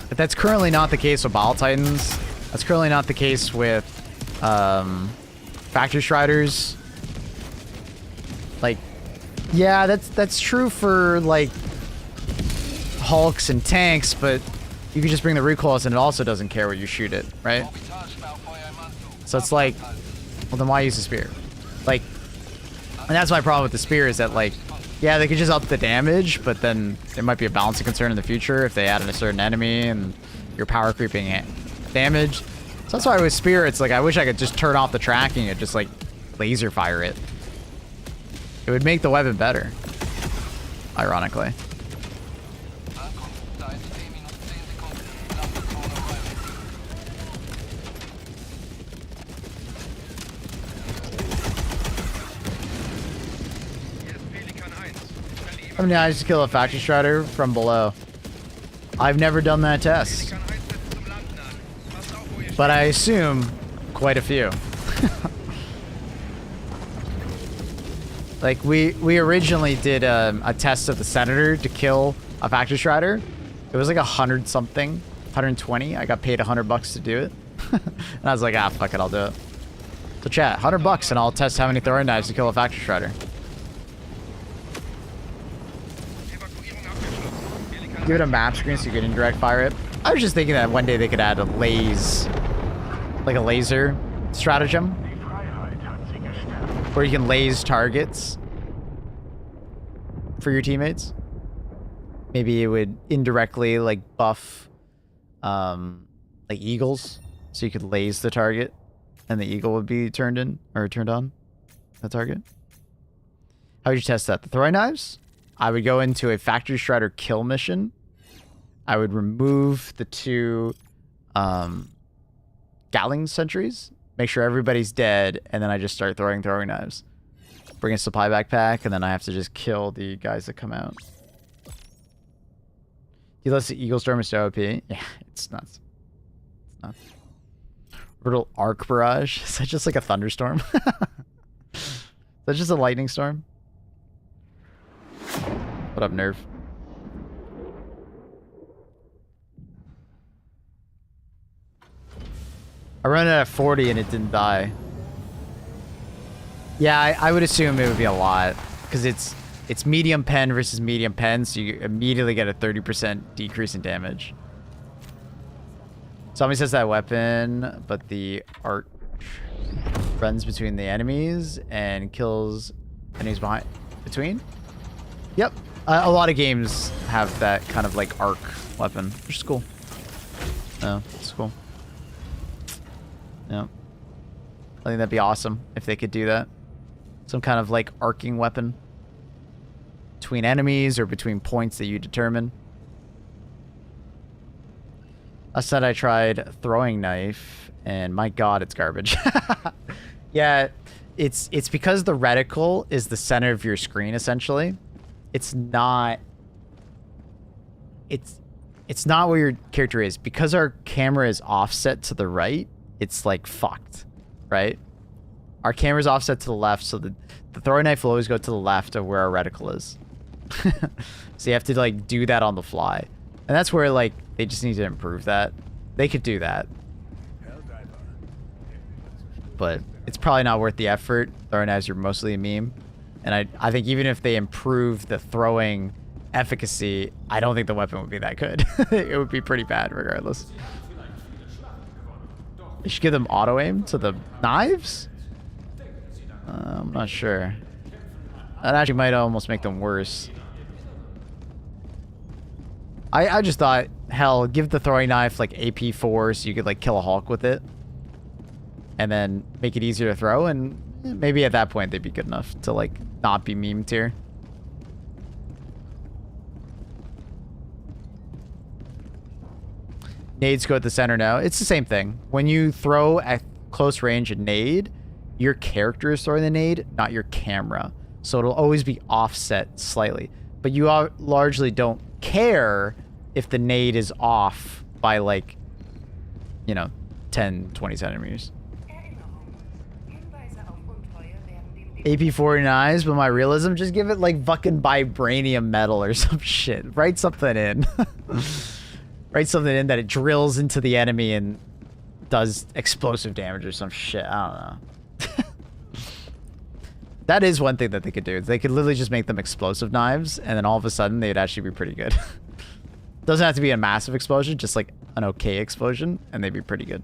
But that's currently not the case with Bile Titans. That's currently not the case with Factory Striders. Like, yeah, that's true for, like, Hulks and tanks, but you can just bring the recoils and it also doesn't care what you shoot it, right? So it's like, well, then why use the spear? Like, and that's my problem with the spear is that, like, yeah, they could just up the damage, but then it might be a balancing concern in the future if they add in a certain enemy and you're power creeping damage. So that's why with spear, it's like, I wish I could just turn off the tracking and just, like, laser fire it. It would make the weapon better, ironically. How many eyes to kill a Factory Strider from below? I've never done that test. But I assume quite a few. Like, we originally did a test of the Senator to kill a Factory Strider. It was like 100 something, 120. I got paid $100 to do it. And I was like, ah, fuck it, I'll do it. So chat, $100 and I'll test how many throwing knives to kill a Factory Strider. Give it a map screen so you can indirect fire it. I was just thinking that one day they could add a like a laser stratagem, where you can laze targets for your teammates. Maybe it would indirectly like buff like eagles, so you could laze the target and the eagle would be turned in or turned on the target. How would you test that? The throwing knives? I would go into a factory shredder kill mission. I would remove the 2 Gatling sentries, make sure everybody's dead, and then I just start throwing knives. Bring a supply backpack, and then I have to just kill the guys that come out. You let the Eagle Storm is so OP. Yeah, it's nuts. It's nuts. Brutal Arc Barrage. Is that just like a thunderstorm? Is that just a lightning storm? What up, Nerve? I ran it at 40 and it didn't die. Yeah, I would assume it would be a lot. Because it's medium pen versus medium pen, so you immediately get a 30% decrease in damage. Somebody says that weapon, but the arc runs between the enemies and kills enemies between? Yep. A lot of games have that kind of like arc weapon, which is cool. Oh, it's cool. Yeah. I think that'd be awesome if they could do that. Some kind of like arcing weapon between enemies or between points that you determine. I said I tried throwing knife and my god, it's garbage. Yeah, it's because the reticle is the center of your screen essentially. It's not where your character is. Because our camera is offset to the right, it's like fucked, right? Our camera's offset to the left, so the throwing knife will always go to the left of where our reticle is. So you have to like do that on the fly. And that's where like they just need to improve that. They could do that. But it's probably not worth the effort. Throwing knives are mostly a meme. And I think even if they improve the throwing efficacy, I don't think the weapon would be that good. It would be pretty bad regardless. You should give them auto aim to the knives? I'm not sure. That actually might almost make them worse. I just thought, hell, give the throwing knife like AP4 so you could like kill a Hulk with it. And then make it easier to throw, and maybe at that point they'd be good enough to like not be meme tier. Nades go at the center now. It's the same thing. When you throw at close range a nade, your character is throwing the nade, not your camera. So it'll always be offset slightly. But you largely don't care if the nade is off by like, you know, 10, 20 centimeters. AP49s, but my realism, just give it like fucking vibranium metal or some shit. Write something in. Write something in that it drills into the enemy and does explosive damage or some shit. I don't know. That is one thing that they could do. They could literally just make them explosive knives, and then all of a sudden they'd actually be pretty good. Doesn't have to be a massive explosion, just like an okay explosion, and they'd be pretty good.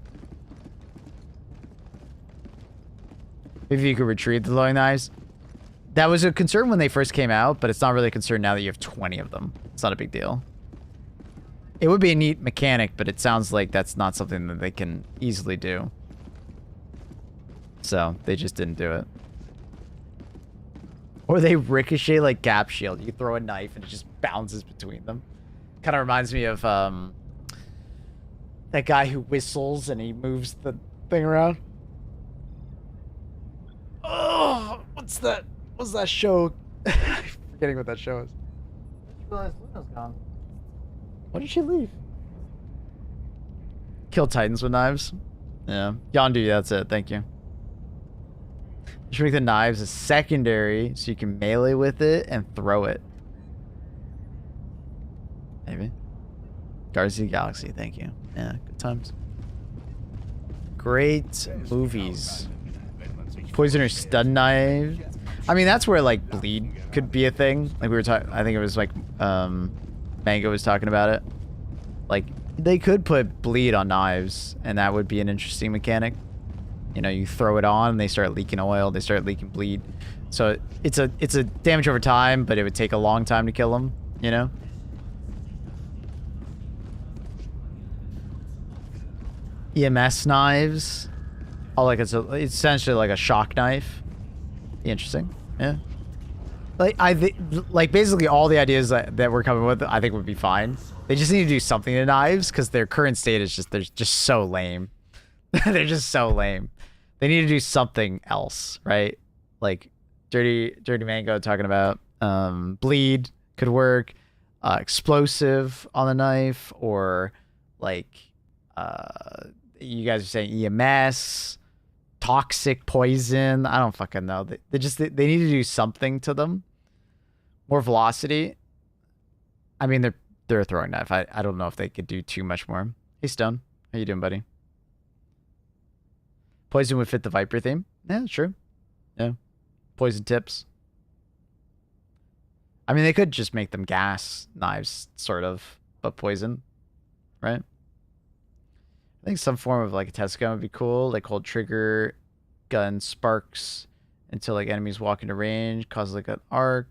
Maybe you could retrieve the throwing knives. That was a concern when they first came out, but it's not really a concern now that you have 20 of them. It's not a big deal. It would be a neat mechanic, but it sounds like that's not something that they can easily do. So, they just didn't do it. Or they ricochet like gap shield. You throw a knife and it just bounces between them. Kind of reminds me of that guy who whistles and he moves the thing around. Oh, what's that? What's that show? I'm forgetting what that show is. I realized Luna's gone. Why did she leave? Kill Titans with knives. Yeah. Yondu, that's it. Thank you. You should make the knives a secondary so you can melee with it and throw it. Maybe. Guardians of the Galaxy, thank you. Yeah, good times. Great movies. Poisoner stun knife. I mean, that's where like bleed could be a thing. Like we were talking, I think it was like Mango was talking about it. Like they could put bleed on knives, and that would be an interesting mechanic. You know, you throw it on, and they start leaking oil, they start leaking bleed. So it's a damage over time, but it would take a long time to kill him, you know? EMS knives. Oh, like it's essentially like a shock knife. Interesting. Yeah. Like basically all the ideas that we're coming with, I think would be fine. They just need to do something to knives because their current state is they're just so lame. They're just so lame. They need to do something else, right? Like Dirty Mango talking about bleed could work, explosive on the knife, or like you guys are saying EMS, toxic poison. I don't fucking know. They need to do something to them. More velocity. I mean, they're a throwing knife. I don't know if they could do too much more. Hey Stone, how you doing, buddy? Poison would fit the Viper theme. Yeah, sure. Yeah. Poison tips. I mean, they could just make them gas knives, sort of, but poison, right? I think some form of like a test gun would be cool. Like hold trigger, gun sparks until like enemies walk into range, causes like an arc,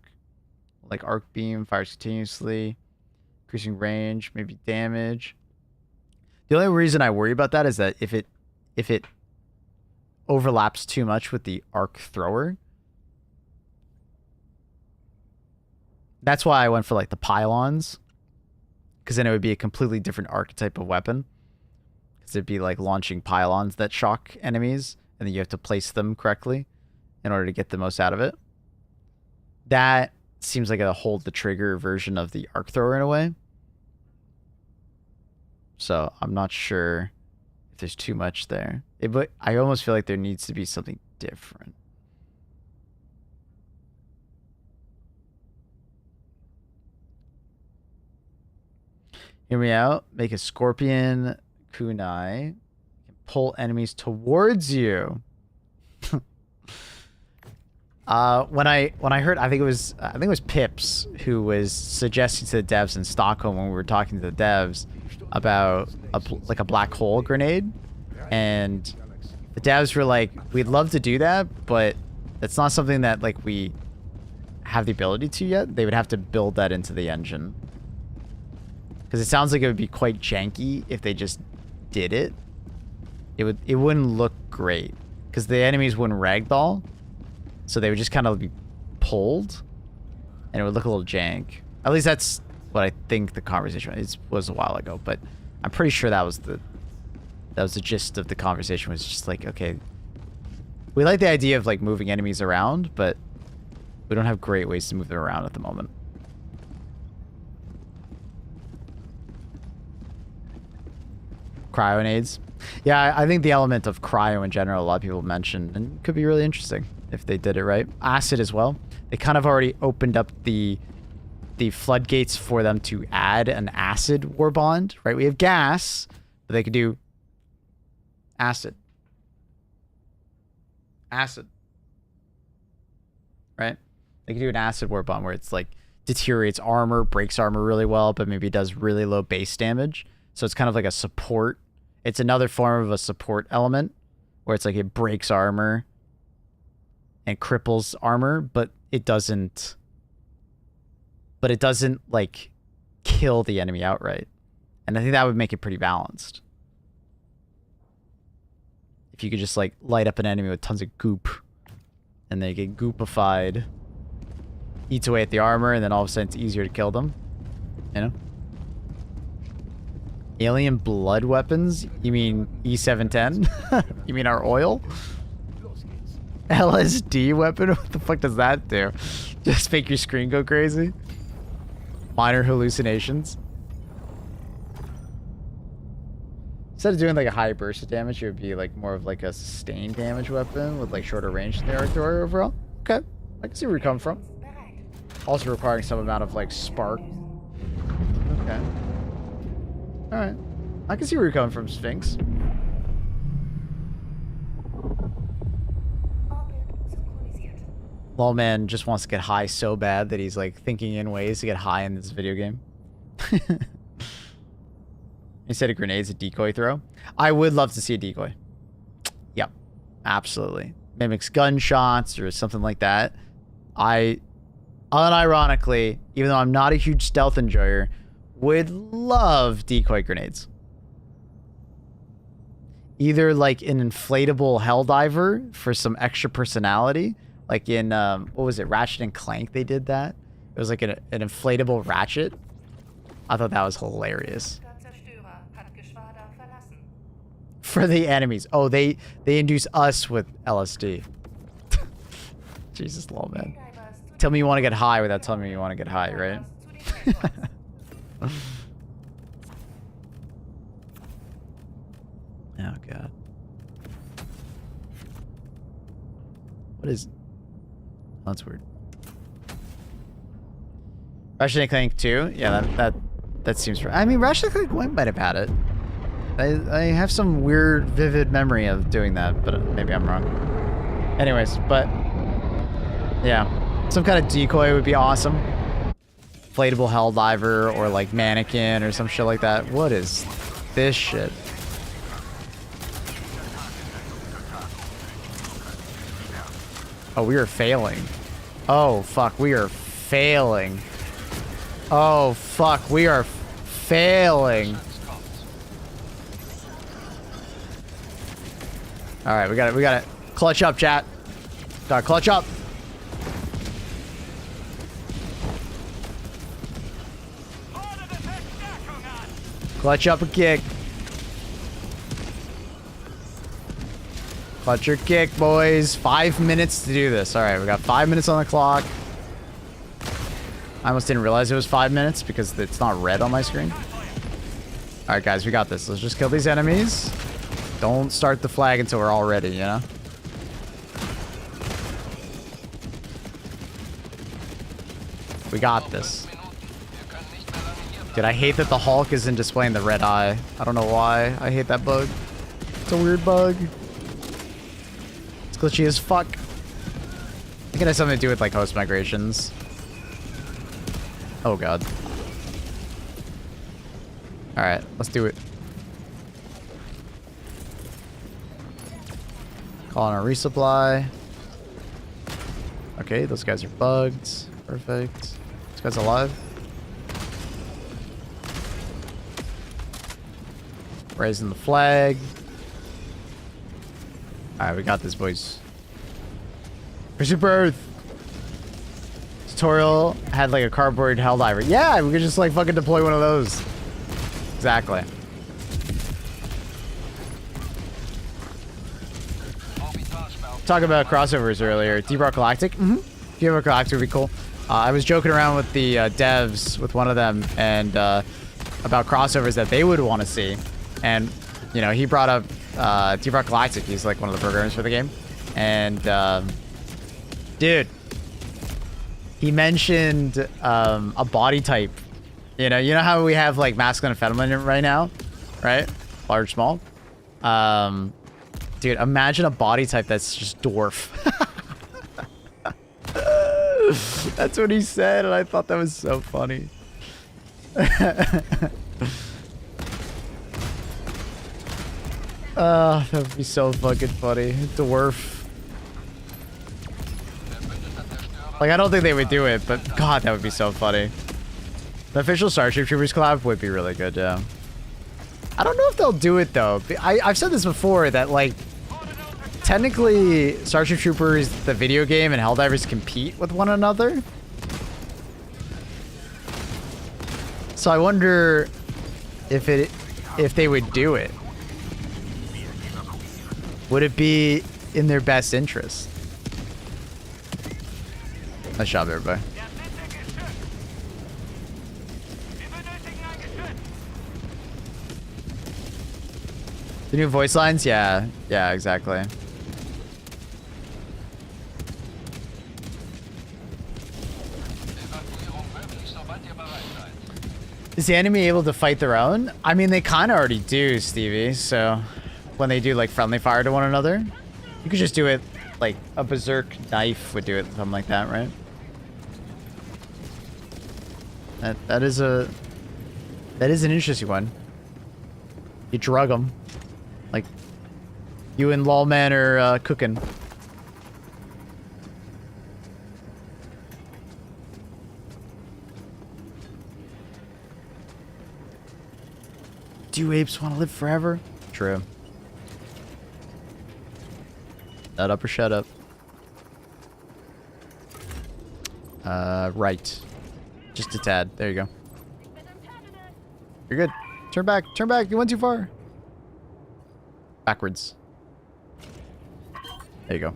like arc beam, fires continuously, increasing range, maybe damage. The only reason I worry about that is that if it overlaps too much with the arc thrower. That's why I went for like the pylons, because then it would be a completely different archetype of weapon. Because it'd be like launching pylons that shock enemies, and then you have to place them correctly in order to get the most out of it. That seems like a hold the trigger version of the arc thrower in a way. So I'm not sure if there's too much there. But I almost feel like there needs to be something different. Hear me out. Make a scorpion kunai. Pull enemies towards you. When I heard, I think it was Pips who was suggesting to the devs in Stockholm when we were talking to the devs about like a black hole grenade, and the devs were like, we'd love to do that, but that's not something that like we have the ability to yet. They would have to build that into the engine, because it sounds like it would be quite janky if they just did it. It wouldn't look great because the enemies wouldn't ragdoll, so they would just kind of be pulled, and it would look a little jank. At least that's what I think the conversation was a while ago, but I'm pretty sure that was the gist of the conversation. Was just like, okay, we like the idea of like moving enemies around, but we don't have great ways to move them around at the moment. Cryonades. Yeah, I think the element of cryo in general, a lot of people mentioned, and could be really interesting if they did it right. Acid as well. They kind of already opened up the floodgates for them to add an acid war bond, right? We have gas, but they could do acid. Acid. Right? They could do an acid war bond where it's like deteriorates armor, breaks armor really well, but maybe does really low base damage. So it's kind of like a support. It's another form of a support element where it's like it breaks armor and cripples armor, but it doesn't like kill the enemy outright. And I think that would make it pretty balanced. If you could just like light up an enemy with tons of goop and they get goopified, eats away at the armor, and then all of a sudden it's easier to kill them. You know? Alien blood weapons? You mean E710? You mean our oil? LSD weapon? What the fuck does that do? Just make your screen go crazy? Minor hallucinations? Instead of doing like a high burst of damage, it would be like more of like a sustained damage weapon with like shorter range than the arc thrower overall. Okay, I can see where you're coming from. Also requiring some amount of like spark. Okay. Alright. I can see where you're coming from, Sphinx. Lawman just wants to get high so bad that he's like thinking in ways to get high in this video game. Instead of grenades, a decoy throw. I would love to see a decoy. Yep. Absolutely. Mimics gunshots or something like that. I, unironically, even though I'm not a huge stealth enjoyer, would love decoy grenades. Either like an inflatable Helldiver for some extra personality. Like in, what was it, Ratchet and Clank, they did that. It was like an inflatable Ratchet. I thought that was hilarious. For the enemies. Oh, they induce us with LSD. Jesus, lol, man. Tell me you want to get high without telling me you want to get high, right? Oh, God. What is... Oh, that's weird. Ratchet and Clank 2? Yeah, that seems right. I mean, Ratchet and Clank 1 might have had it. I have some weird, vivid memory of doing that, but maybe I'm wrong. Anyways, but... Yeah. Some kind of decoy would be awesome. Inflatable Helldiver or like mannequin or some shit like that. What is this shit? Oh, we are failing. Oh, fuck. We are failing. Oh, fuck. We are failing. Alright, we got it. Clutch up, chat. Gotta clutch up. Clutch up a kick. Clutch your kick, boys. 5 minutes to do this. Alright, we got 5 minutes on the clock. I almost didn't realize it was 5 minutes because it's not red on my screen. Alright, guys, we got this. Let's just kill these enemies. Don't start the flag until we're all ready, you know? We got this. Dude, I hate that the Hulk isn't displaying the red eye. I don't know why. I hate that bug. It's a weird bug. It's glitchy as fuck. I think it has something to do with like host migrations. Oh god. Alright, let's do it. Calling a resupply. Okay, those guys are bugged. Perfect. This guy's alive. Raising the flag. Alright, we got this, boys. Pursuit Birth! Tutorial had like a cardboard Helldiver. Yeah, we could just like fucking deploy one of those. Exactly. Talking about crossovers earlier. Deep Rock Galactic? Mm-hmm. Deep Rock Galactic would be cool. I was joking around with the devs, with one of them, and about crossovers that they would want to see. And, you know, he brought up Deep Rock Galactic. He's like one of the programmers for the game. And, dude, he mentioned a body type. You know how we have like masculine and feminine right now, right? Large, small. Dude, imagine a body type that's just dwarf. That's what he said, and I thought that was so funny. That would be so fucking funny. Dwarf. Like, I don't think they would do it, but god, that would be so funny. The official Starship Troopers collab would be really good, yeah. I don't know if they'll do it, though. I've said this before, that, like, technically, Starship Troopers, the video game, and Helldivers compete with one another. So I wonder if they would do it. Would it be in their best interest? Nice job, everybody. The new voice lines? Yeah. Yeah, exactly. Is the enemy able to fight their own? I mean, they kind of already do, Stevie. So when they do like friendly fire to one another, you could just do it like a berserk knife would do it, something like that, right? That is an interesting one. You drug them, like you and Lawman are cooking. Do apes want to live forever? True. Shut up or shut up. Right. Just a tad. There you go. You're good. Turn back. Turn back. You went too far. Backwards. There you go.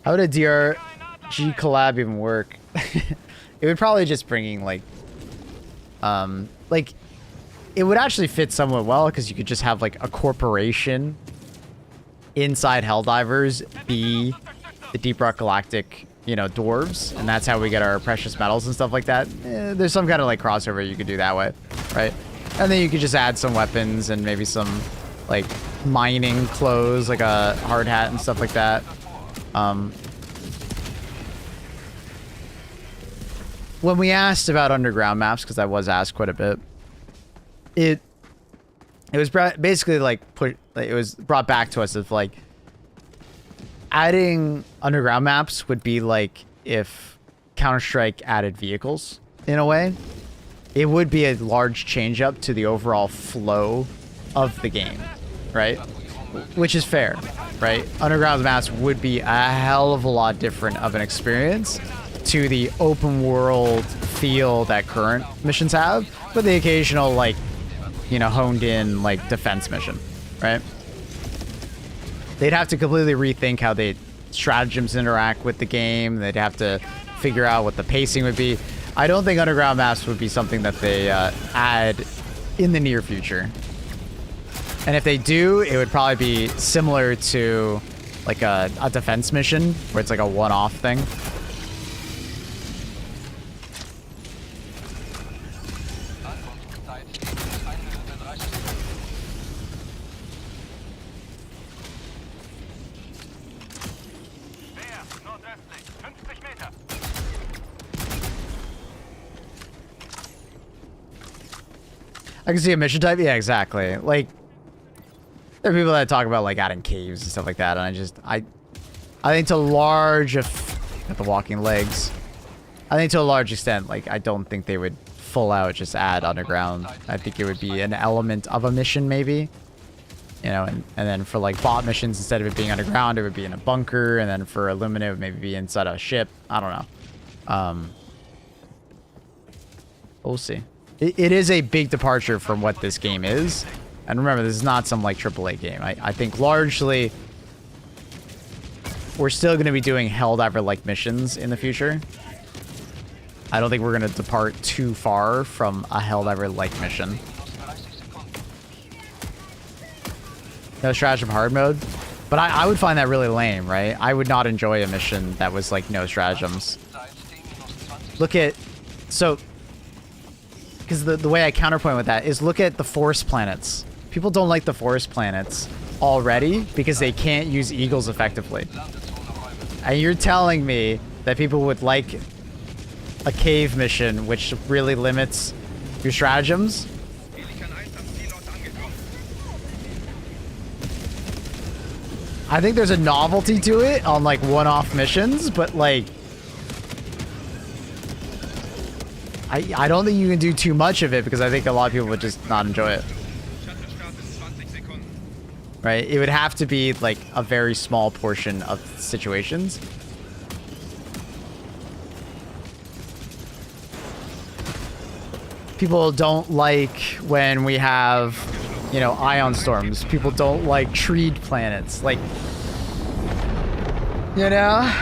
How would a DRG collab even work? It would probably just bringing like it would actually fit somewhat well because you could just have like a corporation inside Helldivers be the Deep Rock Galactic, you know, dwarves, and that's how we get our precious metals and stuff like that. There's some kind of like crossover you could do that way, right? And then you could just add some weapons and maybe some like mining clothes, like a hard hat and stuff like that. When we asked about underground maps, because I was asked quite a bit, it was basically like it was brought back to us of like adding underground maps would be like if Counter-Strike added vehicles in a way. It would be a large change up to the overall flow of the game, right? Which is fair, right? Underground maps would be a hell of a lot different of an experience to the open world feel that current missions have, with the occasional like, you know, honed in like defense mission, right? They'd have to completely rethink how the stratagems interact with the game. They'd have to figure out what the pacing would be. I don't think underground maps would be something that they add in the near future. And if they do, it would probably be similar to like a defense mission where it's like a one-off thing. I can see a mission type. Yeah, exactly. Like, there are people that talk about like adding caves and stuff like that, and I think to a large got the walking legs. I think to a large extent, like I don't think they would full out just add underground. I think it would be an element of a mission maybe, you know, and then for like bot missions, instead of it being underground, it would be in a bunker, and then for Illumina, it would maybe be inside a ship. I don't know. We'll see. It is a big departure from what this game is. And remember, this is not some like AAA game. I think largely we're still going to be doing Helldiver-like missions in the future. I don't think we're going to depart too far from a Helldiver-like mission. No stratagem hard mode. But I would find that really lame, right? I would not enjoy a mission that was like no stratagems. Look at... So... Because the way I counterpoint with that is look at the forest planets. People don't like the forest planets already because they can't use eagles effectively. And you're telling me that people would like a cave mission which really limits your stratagems? I think there's a novelty to it on like one-off missions, but like I don't think you can do too much of it because I think a lot of people would just not enjoy it. Right? It would have to be like a very small portion of situations. People don't like when we have, you know, ion storms. People don't like treed planets. Like, you know,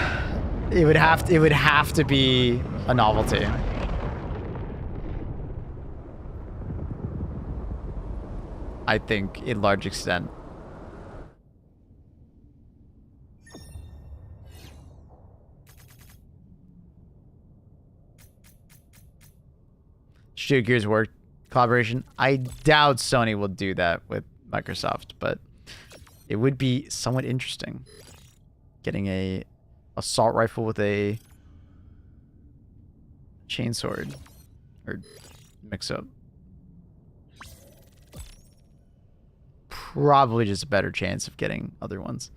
it would have to be a novelty. I think, in large extent. Studio Gears work collaboration. I doubt Sony will do that with Microsoft, but it would be somewhat interesting. Getting a assault rifle with a chainsword or mix up. Probably just a better chance of getting other ones.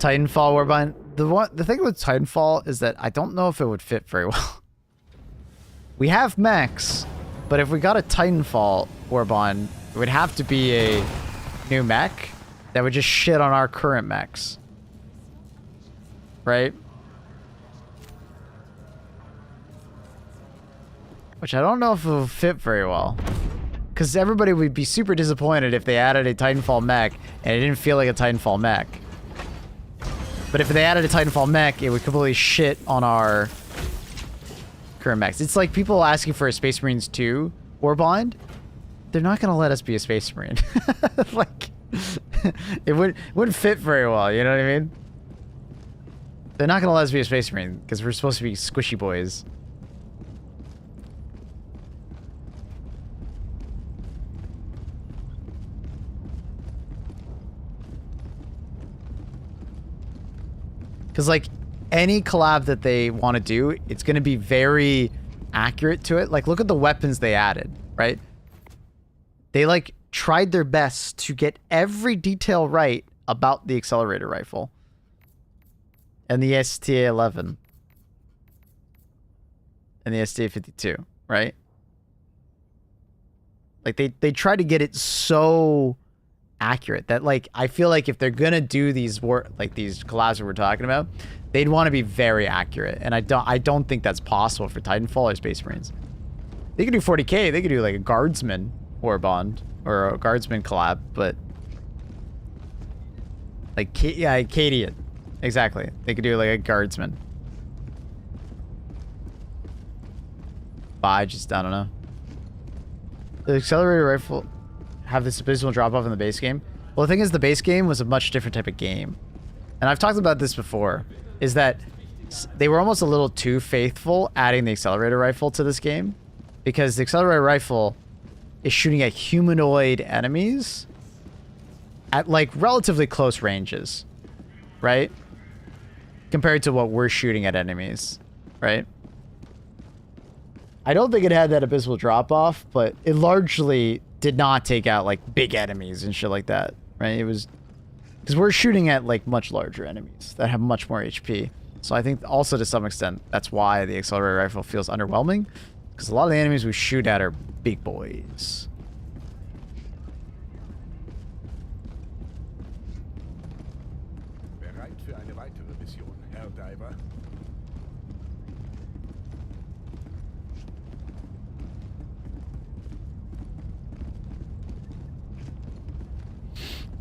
Titanfall Warband. The thing with Titanfall is that I don't know if it would fit very well. We have mechs, but if we got a Titanfall Warband, it would have to be a new mech that would just shit on our current mechs. Right? Which I don't know if it will fit very well. Because everybody would be super disappointed if they added a Titanfall mech and it didn't feel like a Titanfall mech. But if they added a Titanfall mech, it would completely shit on our current mechs. It's like people asking for a Space Marines 2 Warband. They're not going to let us be a Space Marine. Like, it wouldn't fit very well, you know what I mean? They're not going to let us be a Space Marine because we're supposed to be squishy boys. Because, like, any collab that they want to do, it's going to be very accurate to it. Like, look at the weapons they added, right? They, like, tried their best to get every detail right about the accelerator rifle. And the STA-11. And the STA-52, right? Like, they try to get it so accurate that, like, I feel like if they're gonna do these these collabs that we're talking about, they'd want to be very accurate, and I don't think that's possible for Titanfall or Space Marines. They could do 40k, they could do like a Guardsman Warband or a Guardsman collab, but like yeah, Acadian, exactly. They could do like a Guardsman. But I don't know. The accelerator rifle have this abysmal drop-off in the base game. Well, the thing is, the base game was a much different type of game. And I've talked about this before, is that they were almost a little too faithful adding the accelerator rifle to this game. Because the accelerator rifle is shooting at humanoid enemies at, like, relatively close ranges. Right? Compared to what we're shooting at enemies. Right? I don't think it had that abysmal drop-off, but it largely did not take out, like, big enemies and shit like that, right? It was... Because we're shooting at, like, much larger enemies that have much more HP. So I think also to some extent, that's why the accelerator rifle feels underwhelming. Because a lot of the enemies we shoot at are big boys. Bereit für eine weitere Mission, Herr Diver?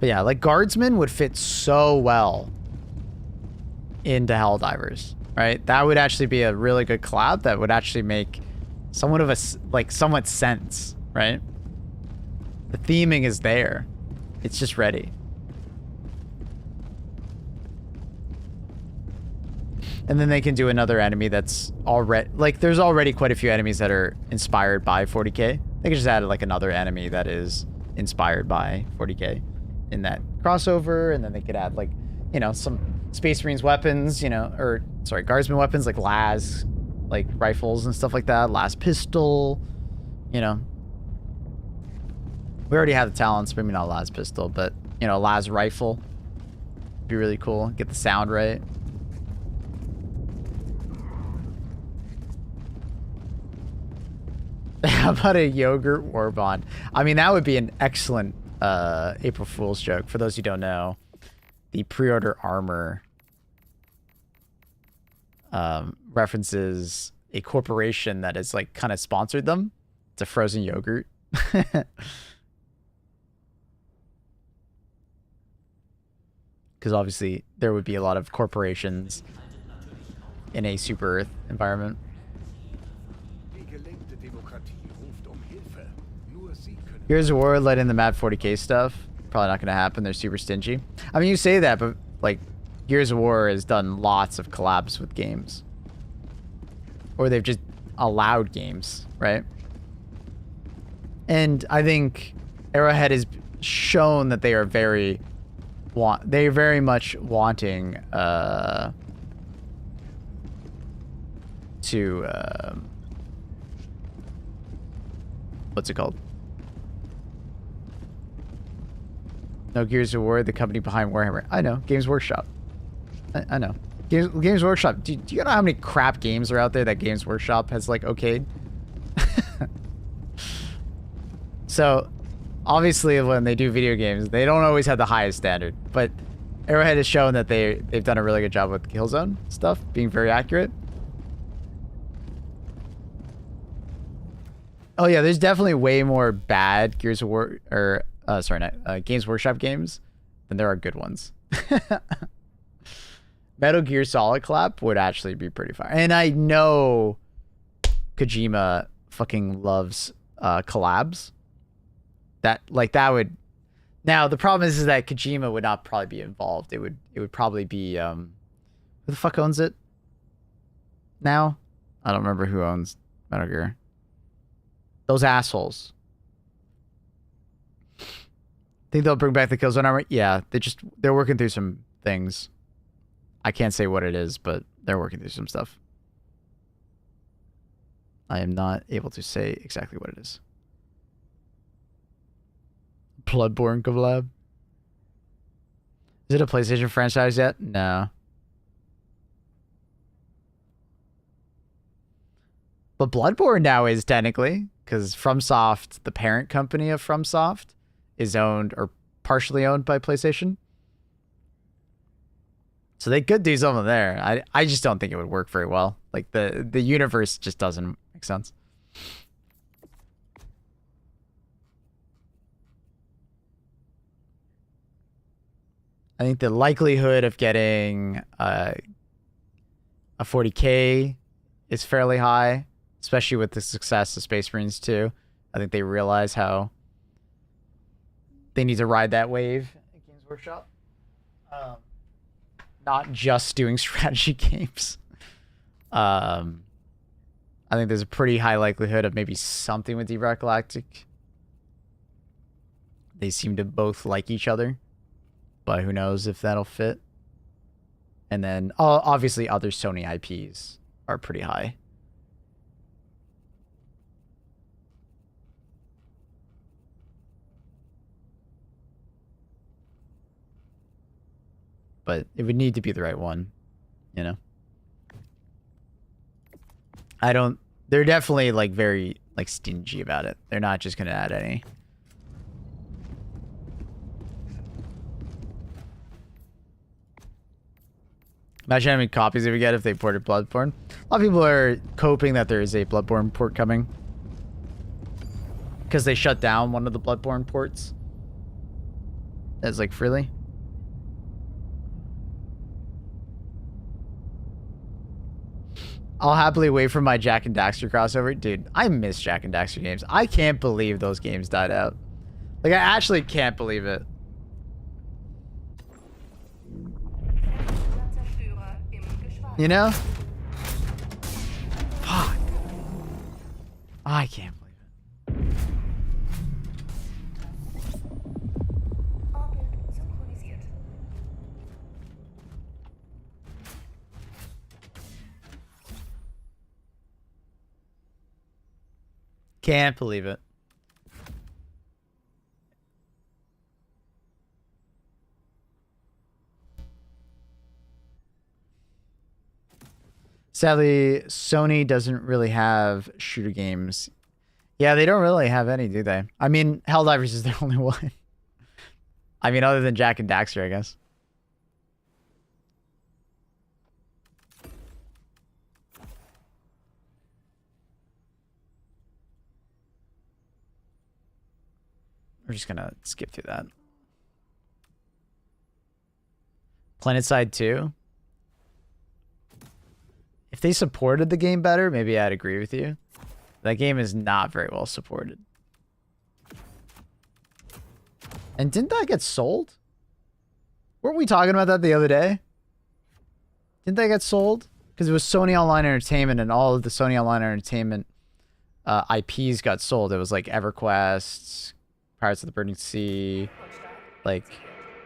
But yeah, like, Guardsmen would fit so well into Helldivers, right? That would actually be a really good collab that would actually make somewhat of a, like, somewhat sense, right? The theming is there. It's just ready. And then they can do another enemy that's already... Like, there's already quite a few enemies that are inspired by 40k. They could just add, like, another enemy that is inspired by 40k in that crossover, and then they could add, like, you know, some Space Marines weapons, you know, or, sorry, Guardsman weapons, like las, like, rifles and stuff like that, las pistol, you know. We already have the talents, maybe not las pistol, but, you know, las rifle. Be really cool, get the sound right. How about a yogurt warband? I mean, that would be an excellent April Fool's joke. For those who don't know, the pre-order armor references a corporation that has, like, kind of sponsored them. It's a frozen yogurt. Because obviously there would be a lot of corporations in a super Earth environment. Here's a war letting the Mad 40k stuff. Probably not going to happen. They're super stingy. I mean, you say that, but, like, Gears of War has done lots of collabs with games. Or they've just allowed games, right? And I think Arrowhead has shown that they are very much wanting to what's it called? No, Gears of War, the company behind Warhammer. I know, Games Workshop. I know. Games Workshop. Do you know how many crap games are out there that Games Workshop has like okayed? So, obviously, when they do video games, they don't always have the highest standard. But Arrowhead has shown that they've done a really good job with Killzone stuff, being very accurate. Oh yeah, there's definitely way more bad Games Workshop games than there are good ones. Metal Gear Solid collab would actually be pretty fire. And I know Kojima fucking loves collabs. That would. Now the problem is that Kojima would not probably be involved. It would probably be who the fuck owns it now? I don't remember who owns Metal Gear. Those assholes. Think they'll bring back the Killzone armor? Yeah, they're working through some things. I can't say what it is, but they're working through some stuff. I am not able to say exactly what it is. Bloodborne collab. Is it a PlayStation franchise yet? No. But Bloodborne now is technically, because FromSoft, the parent company of FromSoft, is owned or partially owned by PlayStation. So they could do something there. I just don't think it would work very well. Like the universe just doesn't make sense. I think the likelihood of getting a 40K is fairly high, especially with the success of Space Marines 2. I think they realize how they need to ride that wave at Games Workshop. Not just doing strategy games. I think there's a pretty high likelihood of maybe something with Deep Rock Galactic. They seem to both like each other, but who knows if that'll fit. And then, obviously, other Sony IPs are pretty high. But it would need to be the right one, you know? They're definitely like very like stingy about it. They're not just going to add any. Imagine how many copies they would get if they ported Bloodborne. A lot of people are coping that there is a Bloodborne port coming, because they shut down one of the Bloodborne ports. That's like freely. I'll happily wait for my Jack and Daxter crossover. Dude, I miss Jack and Daxter games. I can't believe those games died out. Like, I actually can't believe it. You know? Fuck. I can't believe it. Can't believe it. Sadly, Sony doesn't really have shooter games. Yeah, they don't really have any, do they? I mean, Helldivers is the only one. I mean, other than Jack and Daxter, I guess. We're just gonna skip through that. PlanetSide 2. If they supported the game better, maybe I'd agree with you. That game is not very well supported. And didn't that get sold? Weren't we talking about that the other day? Didn't that get sold? Because it was Sony Online Entertainment, and all of the Sony Online Entertainment IPs got sold. It was like EverQuest, Pirates of the Burning Sea, like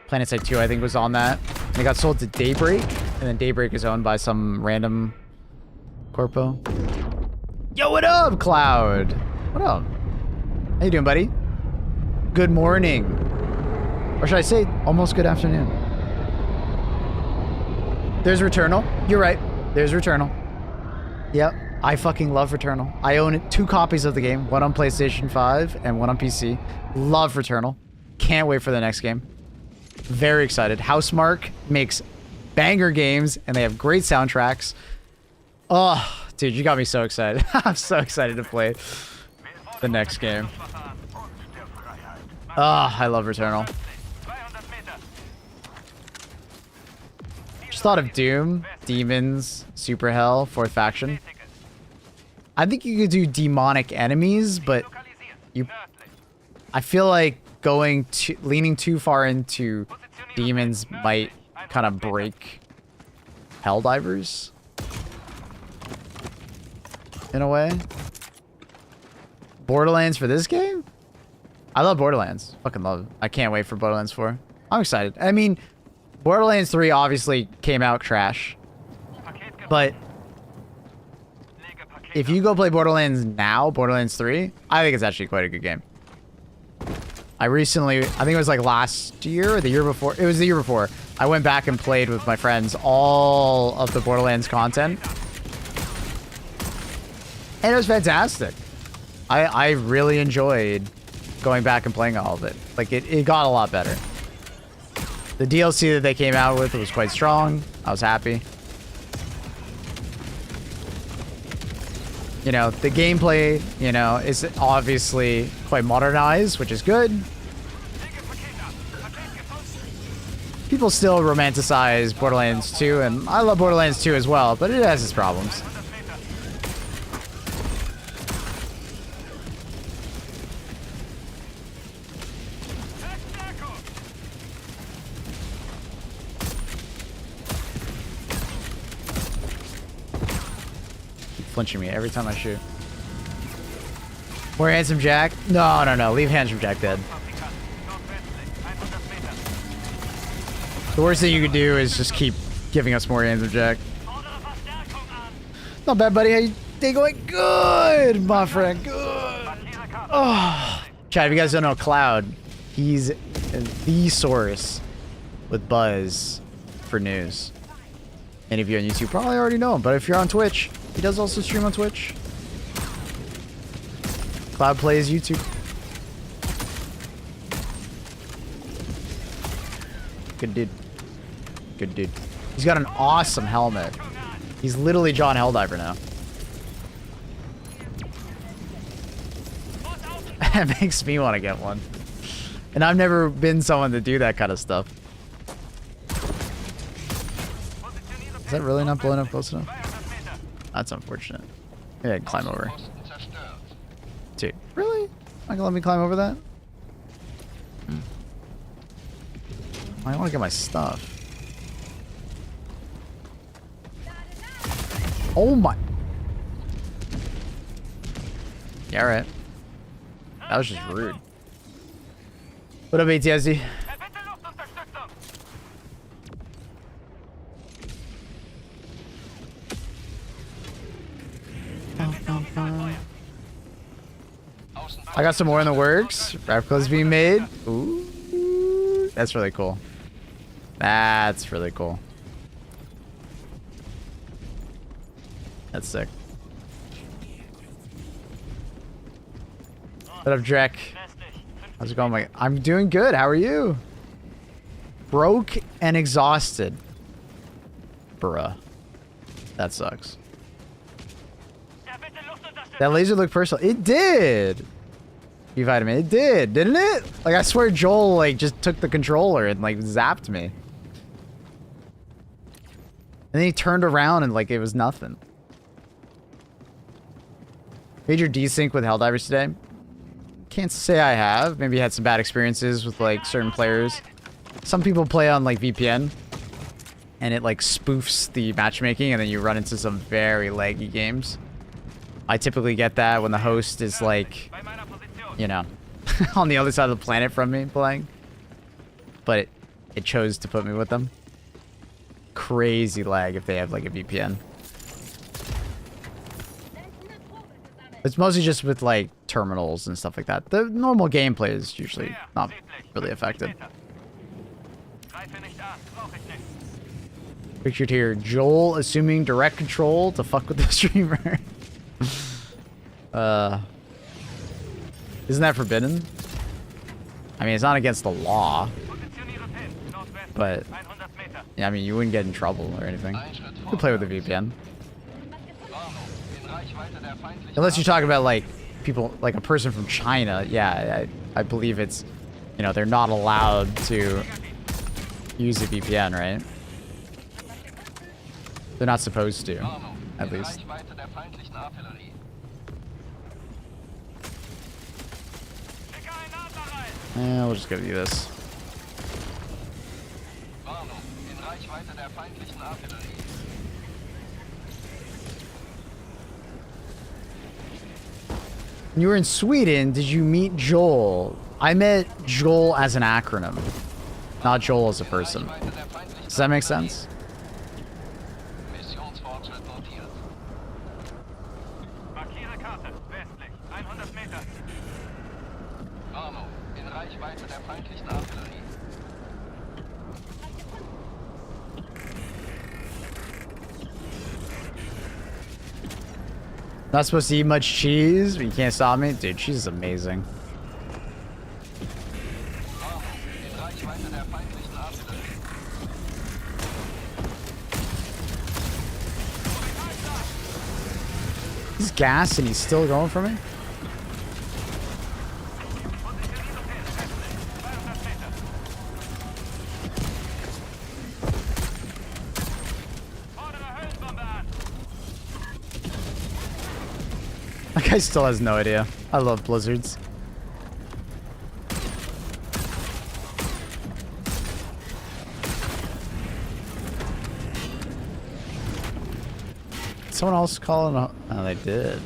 PlanetSide 2, I think, was on that. And it got sold to Daybreak, and then Daybreak is owned by some random corpo. Yo, what up, Cloud? What up? How you doing, buddy? Good morning. Or should I say almost good afternoon? There's Returnal. You're right. There's Returnal. Yep. I fucking love Returnal. I own 2 copies of the game. One on PlayStation 5 and one on PC. Love Returnal. Can't wait for the next game. Very excited. Housemarque makes banger games and they have great soundtracks. Oh, dude, you got me so excited. I'm so excited to play the next game. Oh, I love Returnal. Just thought of Doom, Demons, Super Hell, 4th Faction. I think you could do demonic enemies, but I feel like leaning too far into demons might kind of break Helldivers in a way. Borderlands for this game? I love Borderlands. Fucking love it. I can't wait for Borderlands 4. I'm excited. I mean, Borderlands 3 obviously came out trash. But if you go play Borderlands now, Borderlands 3, I think it's actually quite a good game. I think it was like last year or the year before. It was the year before. I went back and played with my friends all of the Borderlands content. And it was fantastic. I really enjoyed going back and playing all of it. Like, it got a lot better. The DLC that they came out with was quite strong. I was happy. You know, the gameplay, you know, is obviously quite modernized, which is good. People still romanticize Borderlands 2, and I love Borderlands 2 as well, but it has its problems. Flinching me every time I shoot. More Handsome Jack? No. Leave Handsome Jack dead. The worst thing you could do is just keep giving us more Handsome Jack. Not bad, buddy. How you day going? Good, my friend. Good. Oh. Chat, if you guys don't know Cloud, he's the source with Buzz for news. Any of you on YouTube probably already know him, but if you're on Twitch, he does also stream on Twitch. Cloud plays YouTube. Good dude. Good dude. He's got an awesome helmet. He's literally John Helldiver now. That makes me want to get one. And I've never been someone to do that kind of stuff. Is that really not blowing up close enough? That's unfortunate. Yeah, I can climb over. Dude, really? Not gonna let me climb over that? I want to get my stuff. Oh my. Yeah, alright. That was just rude. What up, ATSD? I got some more in the works. Replicas being made. Ooh, that's really cool. That's really cool. That's sick. What up, Drek? How's it going, Mike? I'm doing good. How are you? Broke and exhausted. Bruh. That sucks. That laser looked personal. It did. Vitamin. It did, didn't it? Like, I swear Joel, like, just took the controller and, like, zapped me. And then he turned around and, like, it was nothing. Major desync with Helldivers today? Can't say I have. Maybe had some bad experiences with, like, certain players. Some people play on, like, VPN. And it, like, spoofs the matchmaking and then you run into some very laggy games. I typically get that when the host is, like, you know, on the other side of the planet from me playing. But it chose to put me with them. Crazy lag if they have, like, a VPN. It's mostly just with, like, terminals and stuff like that. The normal gameplay is usually not really affected. Pictured here, Joel assuming direct control to fuck with the streamer. Isn't that forbidden? I mean, it's not against the law. But, yeah, I mean, you wouldn't get in trouble or anything. You could play with a VPN. Unless you talk about, like, people, like a person from China. Yeah, I believe it's, you know, they're not allowed to use a VPN, right? They're not supposed to, at least. We'll just go do this. When you were in Sweden, did you meet Joel? I met Joel as an acronym, not Joel as a person. Does that make sense? Not supposed to eat much cheese, but you can't stop me? Dude, cheese is amazing. He's gassed and he's still going for me? That guy still has no idea. I love blizzards. Someone else calling? Oh, they did.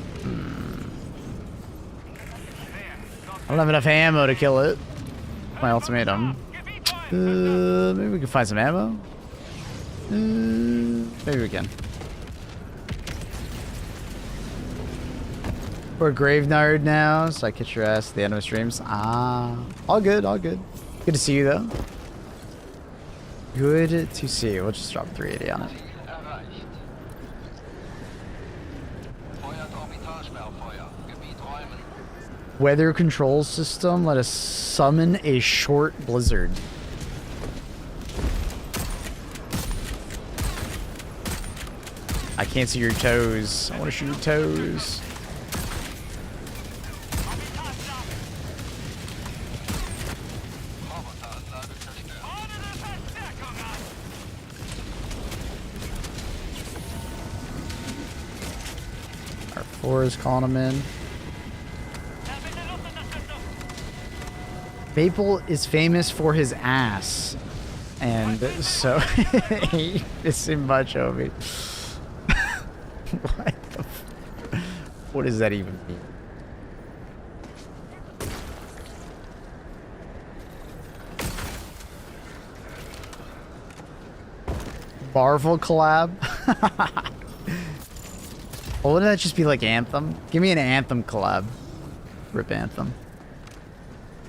I don't have enough ammo to kill it. My ultimatum. Maybe we can find some ammo? Maybe we can. We're Gravenard now, so I catch your ass at the end of the streams. Ah. All good, all good. Good to see you, though. Good to see you. We'll just drop 380 on it. Weather control system. Let us summon a short blizzard. I can't see your toes. I want to shoot your toes. R4 is calling him in. Maple is famous for his ass. And so he missing much of it. What the what does that even mean? Marvel collab? Well, wouldn't that just be like Anthem? Give me an Anthem collab. Rip Anthem.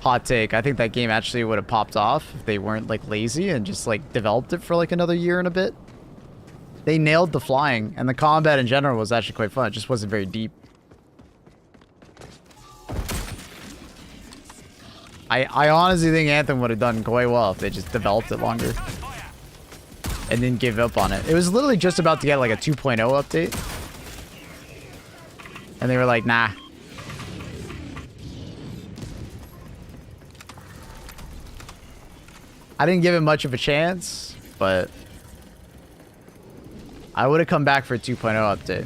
Hot take. I think that game actually would have popped off if they weren't like lazy and just like developed it for like another year and a bit. They nailed the flying, and the combat in general was actually quite fun. It just wasn't very deep. I honestly think Anthem would have done quite well if they just developed it longer. And didn't give up on it. It was literally just about to get like a 2.0 update. And they were like, nah. I didn't give it much of a chance, but I would have come back for a 2.0 update.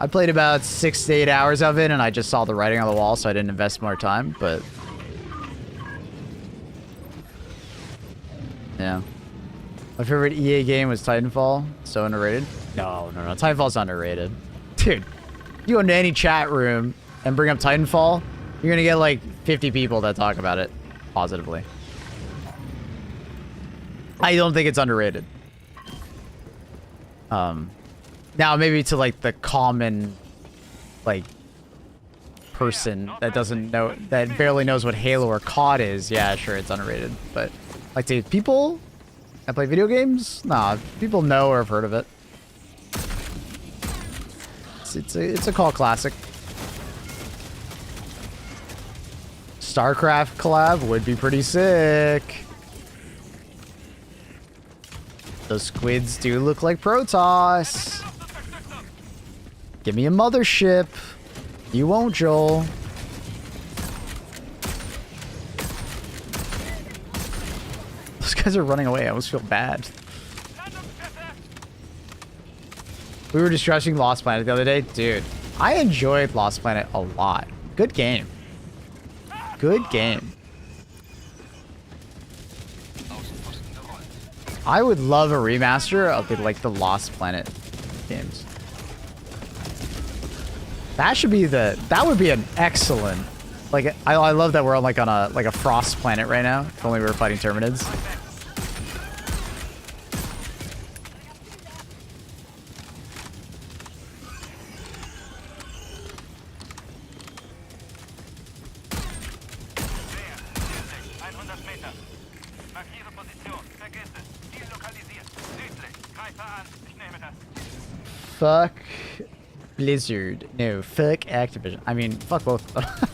I played about 6 to 8 hours of it, and I just saw the writing on the wall, so I didn't invest more time, but yeah. My favorite EA game was Titanfall. So underrated. No. Titanfall's underrated. Dude, you go into any chat room and bring up Titanfall, you're gonna get like 50 people that talk about it positively. I don't think it's underrated. Now maybe to like the common like person that doesn't know, that barely knows what Halo or COD is, yeah, sure, it's underrated. But like to people I play video games? Nah, people know or have heard of it. It's a cult classic. StarCraft collab would be pretty sick. Those squids do look like Protoss. Give me a mothership. You won't, Joel. Those guys are running away. I almost feel bad. We were just rushing Lost Planet the other day. Dude, I enjoyed Lost Planet a lot. Good game. Good game. I would love a remaster of the Lost Planet games. That would be an excellent. Like I love that we're on a frost planet right now. If only we were fighting Terminids. Fuck Blizzard. No, fuck Activision. I mean, fuck both of them.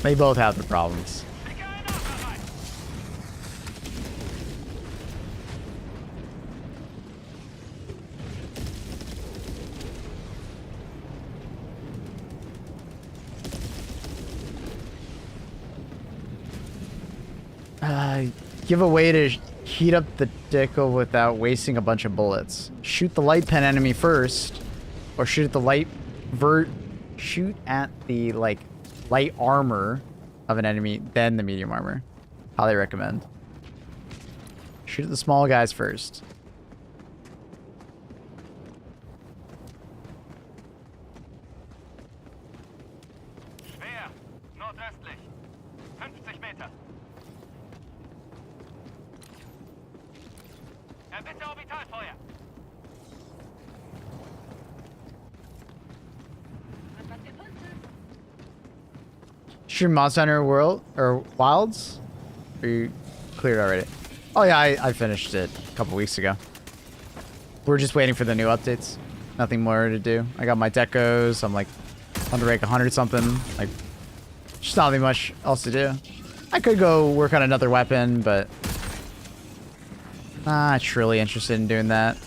They both have their problems. Give a way to heat up the decal without wasting a bunch of bullets. Shoot the light pen enemy first, or shoot at the light light armor of an enemy, then the medium armor. Highly recommend. Shoot at the small guys first. Schwer, nordöstlich. 50 Meter. Erbitte Orbitalfeuer. Shoot Monster Hunter World or Wilds? Are you cleared already? Oh yeah, I finished it a couple weeks ago. We're just waiting for the new updates. Nothing more to do. I got my decos. I'm like on to rank 100 something. Like, just not really much else to do. I could go work on another weapon, but not really interested in doing that.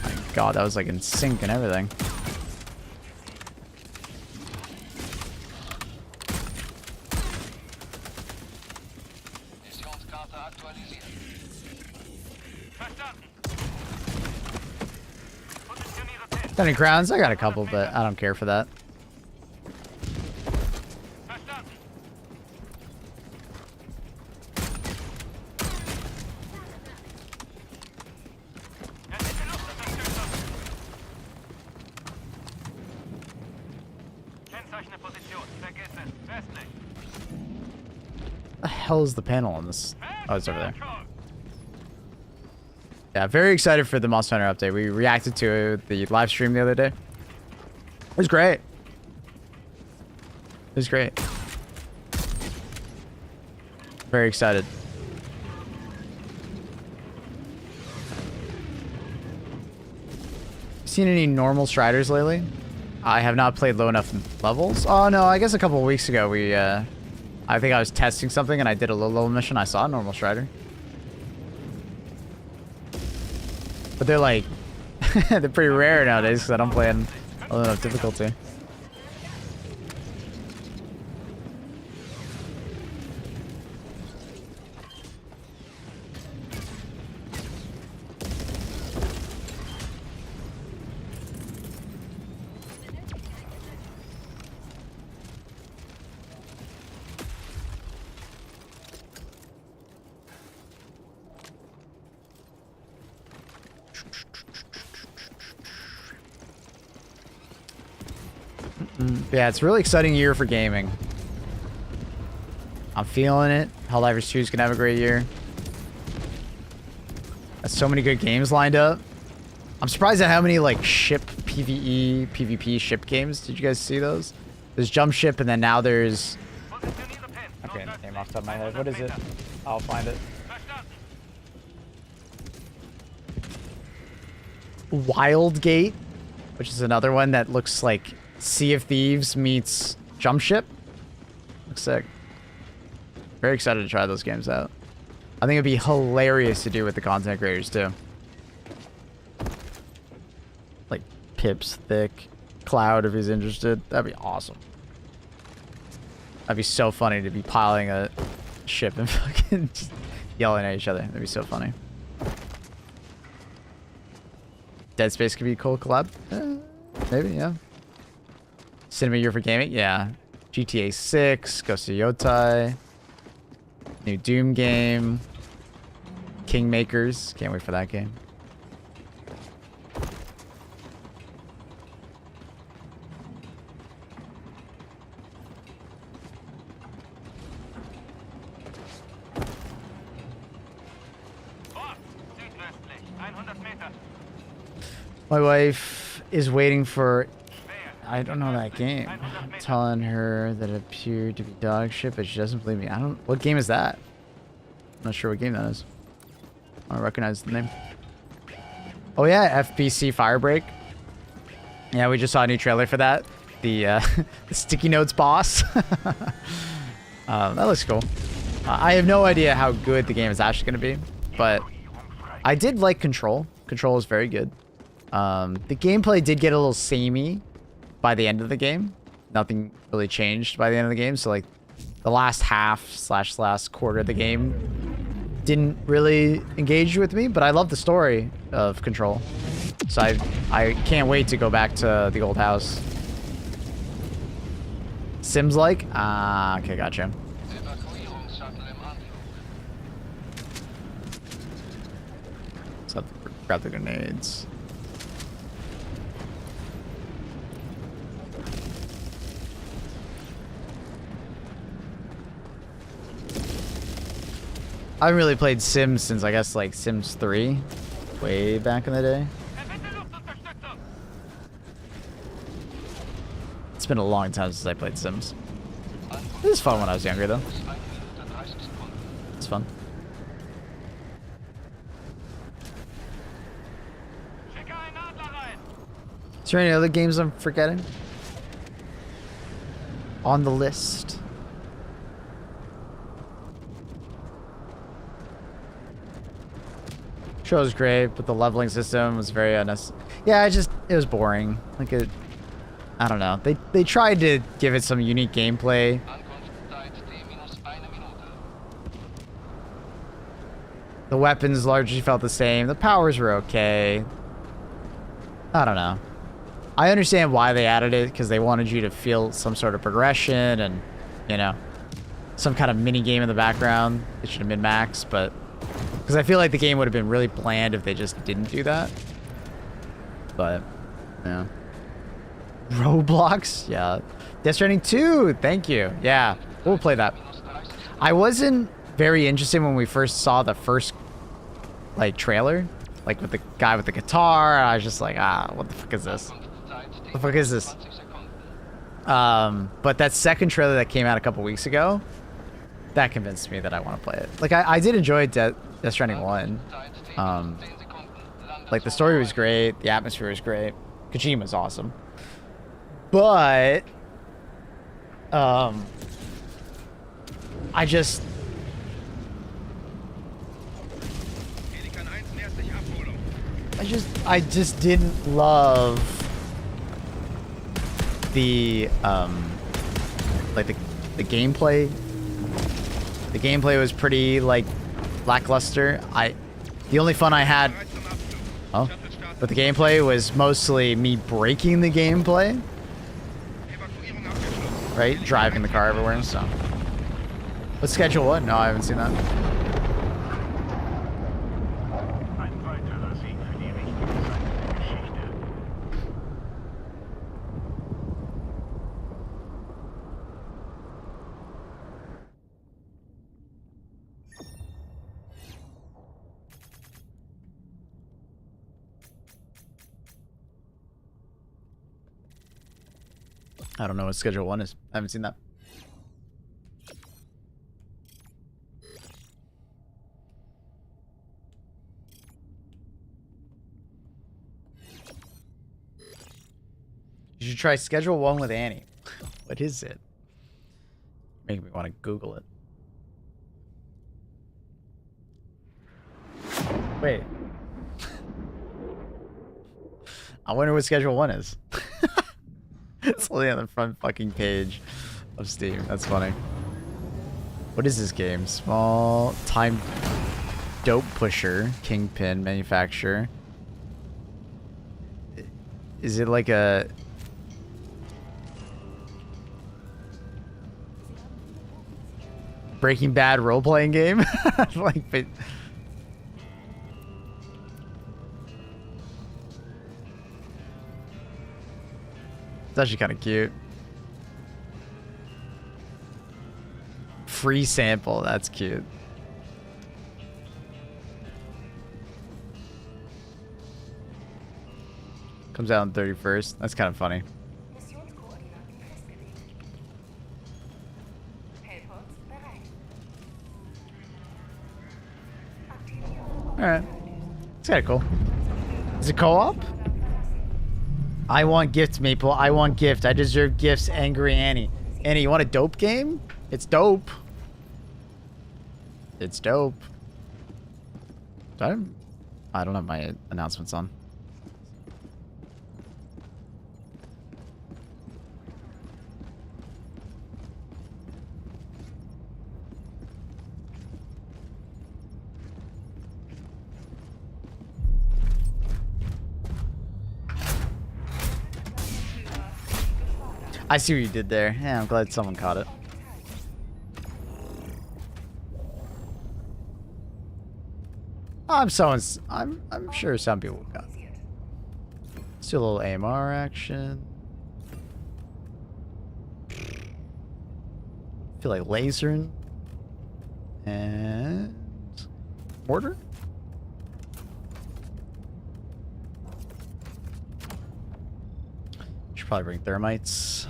My God, that was like in sync and everything. Got any crowns? I got a couple, but I don't care for that. The hell is the panel on this? Oh, it's over there. Yeah, very excited for the Monster Hunter update. We reacted to the live stream the other day. It was great. It was great. Very excited. Seen any normal striders lately? I have not played low enough levels. Oh no, I guess a couple of weeks ago we I think I was testing something and I did a low level mission. I saw a normal strider. But they're like, they're pretty rare nowadays because I don't play in low enough difficulty. Yeah, it's a really exciting year for gaming. I'm feeling it. Helldivers 2 is going to have a great year. That's so many good games lined up. I'm surprised at how many like ship PvE, PvP ship games. Did you guys see those? There's Jump Ship, and then now there's Positioniere Pin. Okay, Nordöstlich. name off the top of my head. What is it? 100 Meter. I'll find it. Verstanden. Wild Gate, which is another one that looks like Sea of Thieves meets Jump Ship. Looks sick. Very excited to try those games out. I think it'd be hilarious to do with the content creators too. Like Pips, Thick, Cloud if he's interested. That'd be awesome. That'd be so funny to be piloting a ship and fucking just yelling at each other. That'd be so funny. Dead Space could be a cool collab. Maybe, yeah. Cinema Year for Gaming, yeah. GTA 6, Ghost of Yotai. New Doom game. Kingmakers. Can't wait for that game. Ort. Südwestlich. 100 Meter. My wife is waiting for... Schwer. I don't know that game. 100 Meter. Telling her that it appeared to be dog shit, but she doesn't believe me. I don't... What game is that? I'm not sure what game that is. I don't recognize the name. Oh yeah, FBC Firebreak. Yeah, we just saw a new trailer for that. The, the Sticky Notes boss. That looks cool. I have no idea how good the game is actually going to be, but I did like Control. Control is very good. The gameplay did get a little samey by the end of the game. Nothing really changed by the end of the game, so like the last half / last quarter of the game didn't really engage with me, but I love the story of Control. So I can't wait to go back to the old house. Sims like? Ah, okay, gotcha. So grab the grenades. I haven't really played Sims since I guess like Sims 3, way back in the day. Erbitte Luftunterstützung. It's been a long time since I played Sims. It was fun when I was younger though. It's fun. Schicke einen Adler rein. Is there any other games I'm forgetting? On the list. Show was great, but the leveling system was very unnecessary. Yeah, it was boring. Like I don't know. They tried to give it some unique gameplay. The weapons largely felt the same. The powers were okay. I don't know. I understand why they added it, because they wanted you to feel some sort of progression and, you know, some kind of mini game in the background. They should have min-maxed, but because I feel like the game would have been really bland if they just didn't do that. But, yeah. Roblox? Yeah. Death Stranding 2! Thank you. Yeah, we'll play that. I wasn't very interested when we first saw the first, like, trailer. Like, with the guy with the guitar. I was just like, what the fuck is this? What the fuck is this? But that second trailer that came out a couple weeks ago, that convinced me that I want to play it. Like, I did enjoy Death Stranding 1. Like, the story was great. The atmosphere was great. Kojima's awesome. But, I just didn't love the, like, the gameplay. The gameplay was pretty, like, lackluster. The only fun I had... Oh. But the gameplay was mostly me breaking the gameplay. Right? Driving the car everywhere, so... What's Schedule 1? No, I haven't seen that. Ein weiterer Sieg für die richtige Seite der Geschichte. I don't know what Schedule 1 is. I haven't seen that. You should try Schedule 1 with Annie. What is it? Making me want to Google it. Wait. I wonder what Schedule 1 is. It's only on the front fucking page of Steam. That's funny. What is this game? Small time dope pusher, kingpin, manufacturer. Is it like a... Breaking Bad role-playing game? Like, but... It's actually kind of cute. Free sample, that's cute. Comes out on 31st. That's kind of funny. Alright. It's kind of cool. Is it co-op? I want gift, Maple. I want gift. I deserve gifts, Angry Annie. Annie, you want a dope game? It's dope. It's dope. I don't have my announcements on. I see what you did there. Yeah, I'm glad someone caught it. I'm sure some people got it. Let's do a little AMR action. Feel like lasering. And mortar? Should probably bring thermites.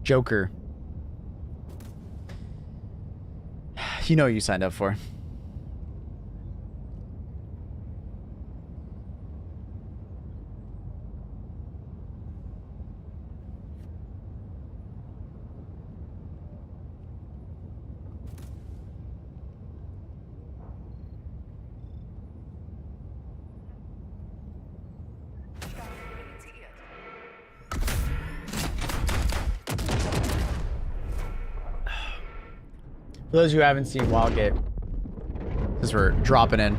Joker. You know what you signed up for. For those who haven't seen Wildgate, since we're dropping in,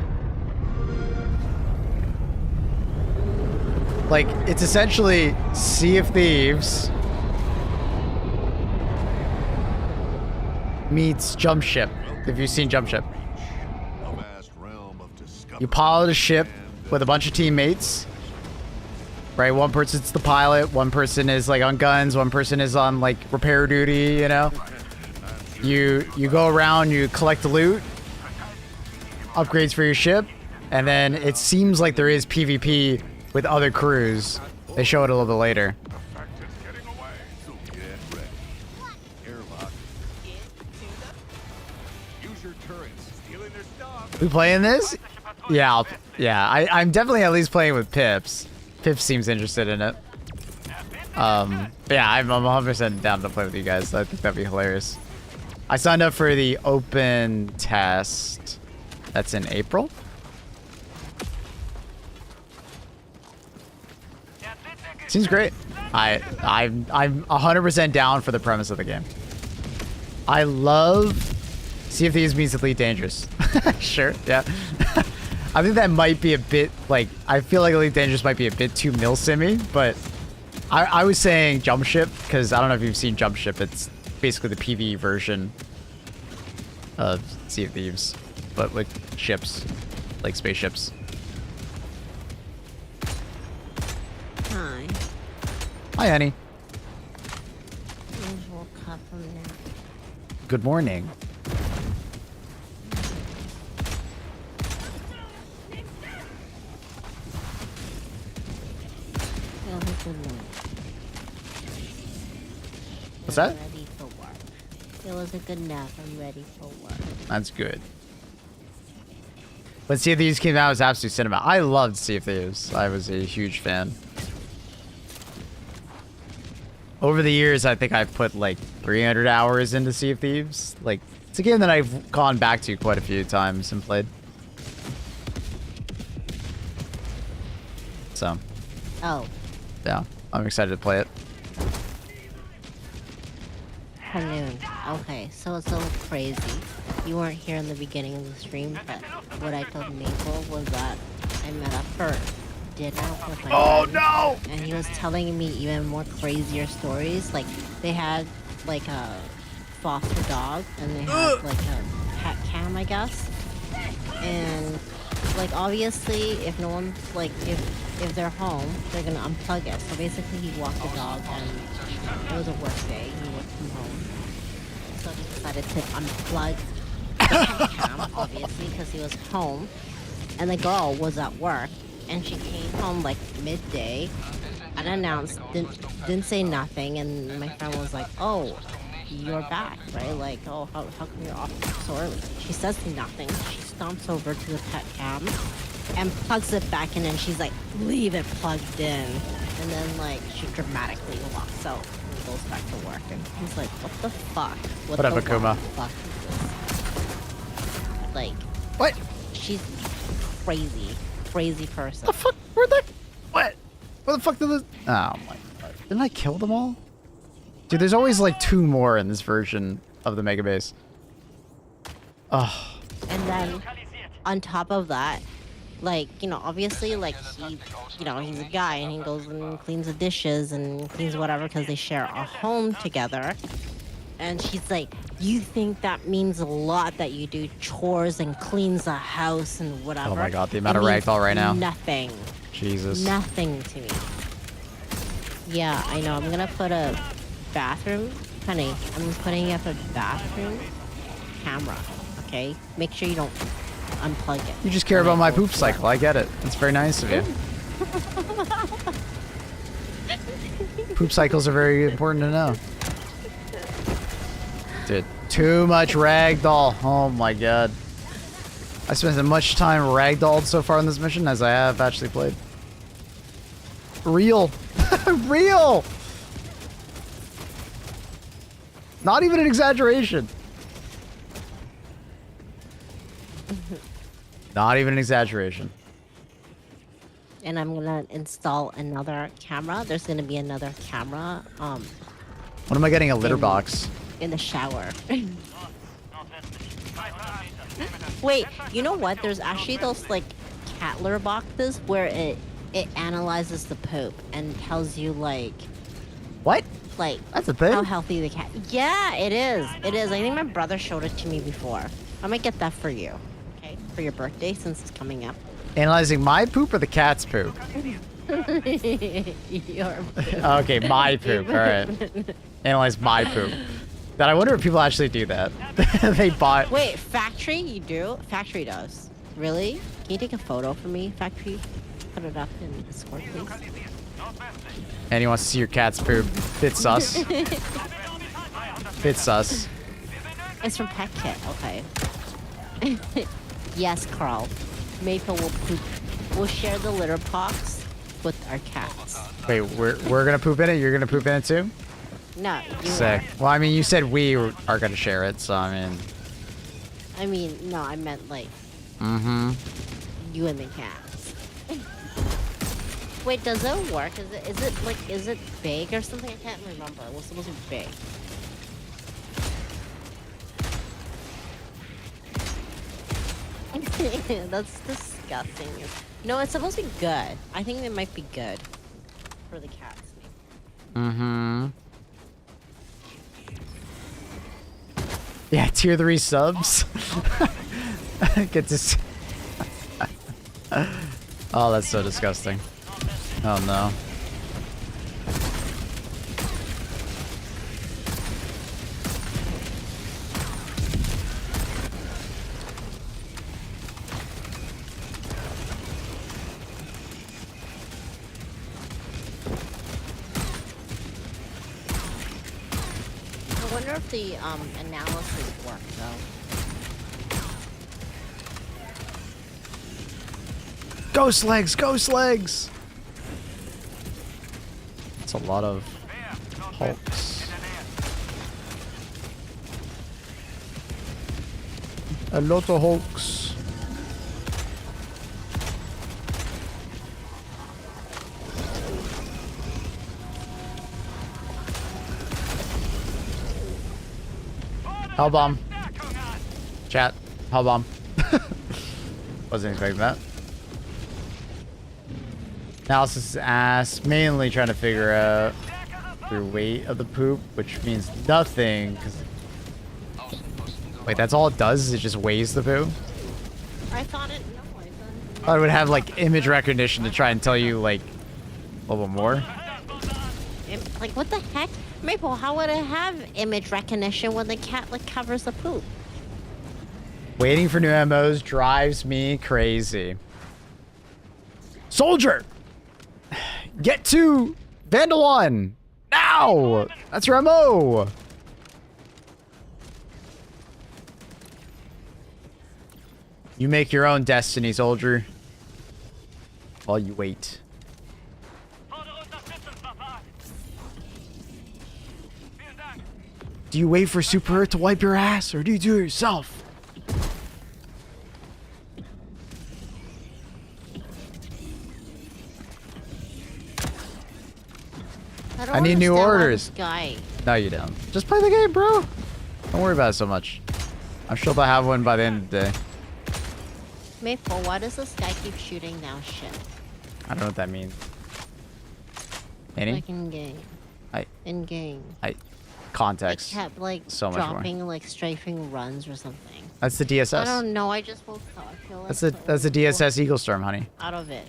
like, it's essentially Sea of Thieves meets Jump Ship. If you've seen Jump Ship, you pilot a ship with a bunch of teammates, right? One person's the pilot, one person is like on guns, one person is on like repair duty, you know? You go around, you collect the loot, upgrades for your ship, and then it seems like there is PvP with other crews. They show it a little bit later. We playing this? Yeah, I'm definitely at least playing with Pips. Pips seems interested in it. But yeah, I'm 100% down to play with you guys. I think that'd be hilarious. I signed up for the open test. That's in April. Seems great. I'm 100% down for the premise of the game. I love Sea of Thieves means Elite Dangerous. Sure, yeah. I think that might be a bit like, I feel like Elite Dangerous might be a bit too milsimmy, but I was saying Jump Ship because I don't know if you've seen Jump Ship. It's basically the PvE version of Sea of Thieves, but with ships, like spaceships. Hi. Hi, Annie. I just woke up from nap. Good morning. Good night. What's I'm that? ready for work. It was a good nap. I'm ready for work. That's good. But Sea of Thieves came out as absolute cinema. I loved Sea of Thieves. I was a huge fan. Over the years, I think I've put like 300 hours into Sea of Thieves. Like, it's a game that I've gone back to quite a few times and played. So, Oh, yeah, I'm excited to play it. Hanoon. Okay, so it's a little crazy. You weren't here in the beginning of the stream, but what I told Maple was that I met up for dinner with my friend, no! and he was telling me even more crazier stories. Like, they had, like, a foster dog, and they had, like, a pet cam, I guess. And, like, obviously, if no one's, like, if they're home, they're gonna unplug it. So basically, he walked the dog, and it was a work day. He worked from home. So he decided to unplug the pet cam, obviously, because he was home. And the girl was at work, and she came home, like, midday, unannounced, didn't say nothing, and my friend was like, oh, you're back, right? Like, oh, how come you're off so early? She says nothing. She stomps over to the pet cam and plugs it back in, and she's like, leave it plugged in. And then, like, she dramatically walks out and goes back to work. And he's like, what the fuck? What up, the Akuma? fuck is this? Like, What? she's crazy person. The fuck? Where the? What? Where the fuck did this? Oh my god! Didn't I kill them all? Dude, there's always like 2 more in this version of the Mega Base. Oh. And then on top of that, like, you know, obviously, like, he, you know, he's a guy and he goes and cleans the dishes and cleans whatever because they share a home together. And she's like, you think that means a lot that you do chores and cleans the house and whatever? Oh my god, the amount It of means ragdoll right now. Nothing. Jesus. Nothing to me. Yeah, I know. I'm gonna put a bathroom, honey. I'm putting up a bathroom camera. Okay, make sure you don't unplug it. You just care about my poop cycle. I get it. That's very nice of you. Poop cycles are very important to know. Dude, too much ragdoll. Oh my god. I spent as much time ragdolled so far in this mission as I have actually played. Real. Real! Not even an exaggeration. Not even an exaggeration. And I'm gonna install another camera. There's gonna be another camera, When am I getting a litter box? in the shower. Wait, you know what? There's actually those like cat litter boxes where it analyzes the poop and tells you like What? That's a thing? how healthy the cat. Yeah, it is. It is. I think my brother showed it to me before. I might get that for you. Okay, for your birthday since it's coming up. Analyzing my poop or the cat's poop? Your poop. Okay, my poop. All right. Analyze my poop. That I wonder if people actually do that. They bought. Wait, factory? You do? Factory does. Really? Can you take a photo for me, factory? Put it up in Discord, please. And he wants to see your cat's poop. Bit sus. Bit sus. It's from Pet Kit. Okay. Yes, Carl. Maple will poop. We'll share the litter box with our cats. Wait, we're gonna poop in it? You're gonna poop in it too? No, you Sick. are. Well, I mean, you said we are gonna share it, so I mean. I mean, no, I meant like Mm-hmm. you and the cats. Wait, does it work? Is it big or something? I can't remember. It was supposed to be big. That's disgusting. No, it's supposed to be good. I think it might be good for the cats. Mm-hmm. Yeah, tier 3 subs. Get this. Oh, that's so disgusting. Oh no. wonder if the analysis worked though. Ghost legs, ghost legs. That's a lot of hulks. A lot of hulks. Hell bomb. Chat. Hell bomb. Wasn't expecting that. Analysis is ass. Mainly trying to figure out the weight of the poop, which means nothing. Wait, that's all it does? Is it just weighs the poo? I thought it. No, I thought. I would have like image recognition to try and tell you like a little bit more. Like what the heck, Maple? How would it have image recognition when the cat like covers the poop? Waiting for new MMOs drives me crazy. Soldier! Get to Vandalon! Now! That's your MO! You make your own destiny, soldier. While you wait. Do you wait for Super Earth to wipe your ass, or do you do it yourself? I need new orders. Guy. No, you don't. Just play the game, bro. Don't worry about it so much. I'm sure they'll have one by the end of the day. Maple, why does this guy keep shooting down shit? I don't know what that means. Any? Like in game. In game. Context. It kept like So much more. dropping like strafing runs or something. That's the DSS. I don't know. I just woke up. I feel like That's the DSS Eagle Storm, honey. out of it.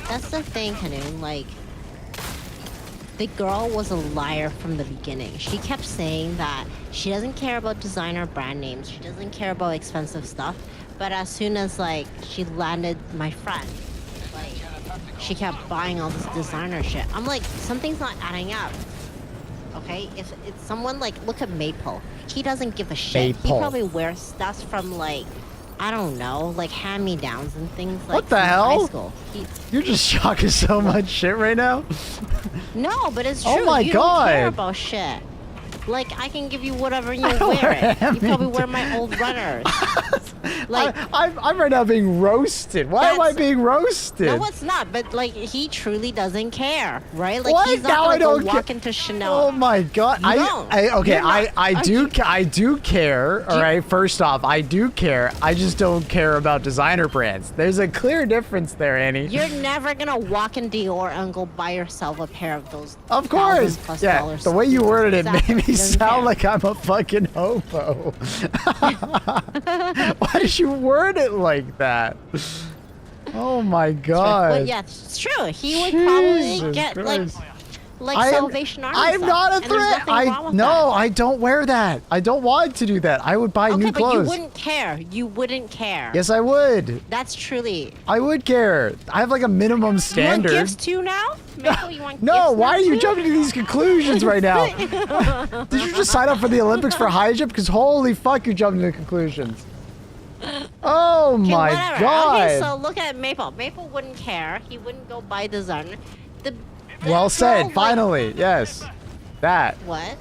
That's the thing, Canoon. Like, the girl was a liar from the beginning. She kept saying that she doesn't care about designer brand names. She doesn't care about expensive stuff. But as soon as, like, she landed my friend, like, she kept buying all this designer shit. I'm like, something's not adding up. Okay? If it's someone, like, look at Maple. He doesn't give a shit. Maple. He probably wears stuff from, like, I don't know, like hand-me-downs and things like What the from hell? high school. You're just shocking so much shit right now. No, but it's true. Oh my you don't care God. about shit. Like, I can give you whatever you I don't wear it. wear You probably wear my old runners. Like, I'm right now being roasted. Why am I That's- being roasted? no, it's not. But, like, he truly doesn't care, right? Like, What? he's Now not I gonna go don't walk ca- into Chanel. Oh my god! You don't. Okay. You're not. I do care. All right. First off, I do care. I just don't care about designer brands. There's a clear difference there, Annie. You're never gonna walk in Dior and go buy yourself a pair of those. Of course. $1,000+ Yeah. The way you worded it Exactly. made me Doesn't sound care. like I'm a fucking hobo. Why did you word it like that? Oh my god. But yeah, it's true. He would probably Jesus get Christ. like I am- Salvation Army I'm stuff, not a and there's threat. nothing wrong with No, that. I don't wear that. I don't want to do that. I would buy Okay, new but clothes. you wouldn't care. You wouldn't care. Yes, I would. That's truly. I would care. I have like a minimum standard. You want gifts too now? Maple, you want No, gifts why now are you too? jumping to these conclusions right now? Did you just sign up for the Olympics for high jump? Because holy fuck, you're jumping to conclusions. Oh Okay, my whatever. god. Okay, so look at Maple. Maple wouldn't care. He wouldn't go buy designer. The Well girl, said. like- Finally, yes. That. What?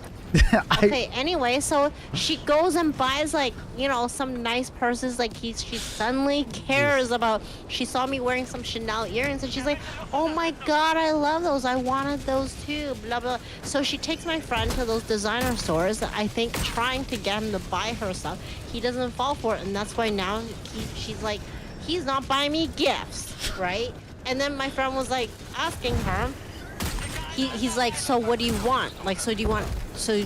I, Okay, anyway, so she goes and buys, like, you know, some nice purses. Like, she suddenly cares about. She saw me wearing some Chanel earrings, and she's like, oh my god, I love those. I wanted those too. Blah, blah. So she takes my friend to those designer stores, I think, trying to get him to buy her stuff. He doesn't fall for it, and that's why now she's like, he's not buying me gifts, right? And then my friend was, like, asking her. He's like, so what do you want? Like, so do you want, so,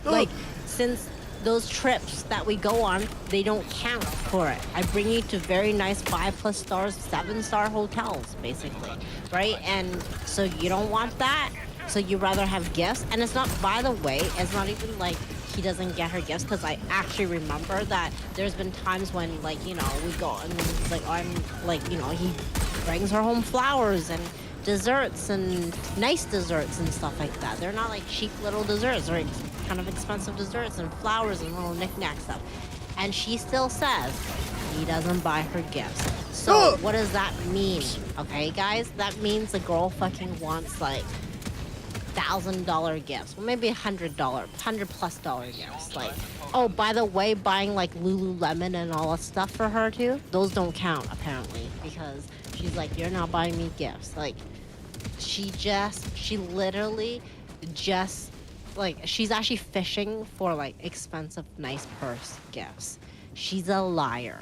like, since those trips that we go on, they don't count for it. I bring you to very nice 5+ stars, 7-star hotels, basically, right? And so you don't want that? So you rather have gifts? And it's not, by the way, it's not even like he doesn't get her gifts, because I actually remember that there's been times when, like, you know, we go and he's like, I'm like, you know, he brings her home flowers and desserts and nice desserts and stuff like that. They're not like cheap little desserts, or kind of expensive desserts and flowers and little knick-knack stuff. And she still says he doesn't buy her gifts. So what does that mean? Okay, guys, that means the girl fucking wants like $1,000 gifts, well, maybe $100+ gifts. Like, oh, by the way, buying like Lululemon and all that stuff for her too. Those don't count apparently, because she's like, you're not buying me gifts. Like, she literally just like, she's actually fishing for like expensive, nice purse gifts. She's a liar.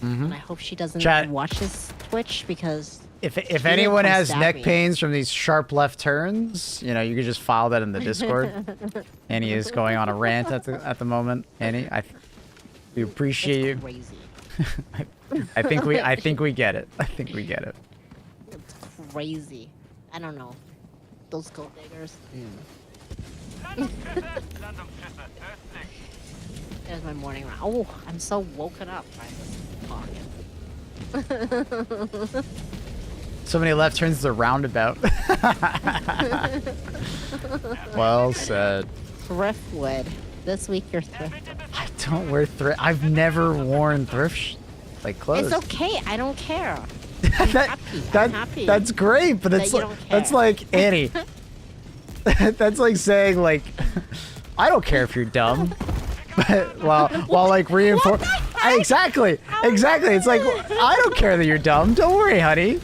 And I hope she doesn't Chat. watch this Twitch, because If she didn't anyone come has stab neck me. pains from these sharp left turns, you know, you could just file that in the Discord. Annie is going on a rant at the moment. Annie, we appreciate It's you. crazy. I think we get it. I think we get it. It's crazy. I don't know. Those gold diggers. Landungsschüsse! Landungsschüsse! Östlich! There's my morning round. Oh, I'm so woken up by this talk. So many left turns to roundabout. Well said. Thriftwood. This week you're thrift. I don't wear thrift. I've never worn thrift like clothes. It's okay. I don't care. I'm happy. I'm happy. That's great, but that it's you like, don't that's care. like Annie. That's like saying like, I don't care if you're dumb. But while like reinforce. Exactly. It's like, I don't care that you're dumb. Don't worry, honey.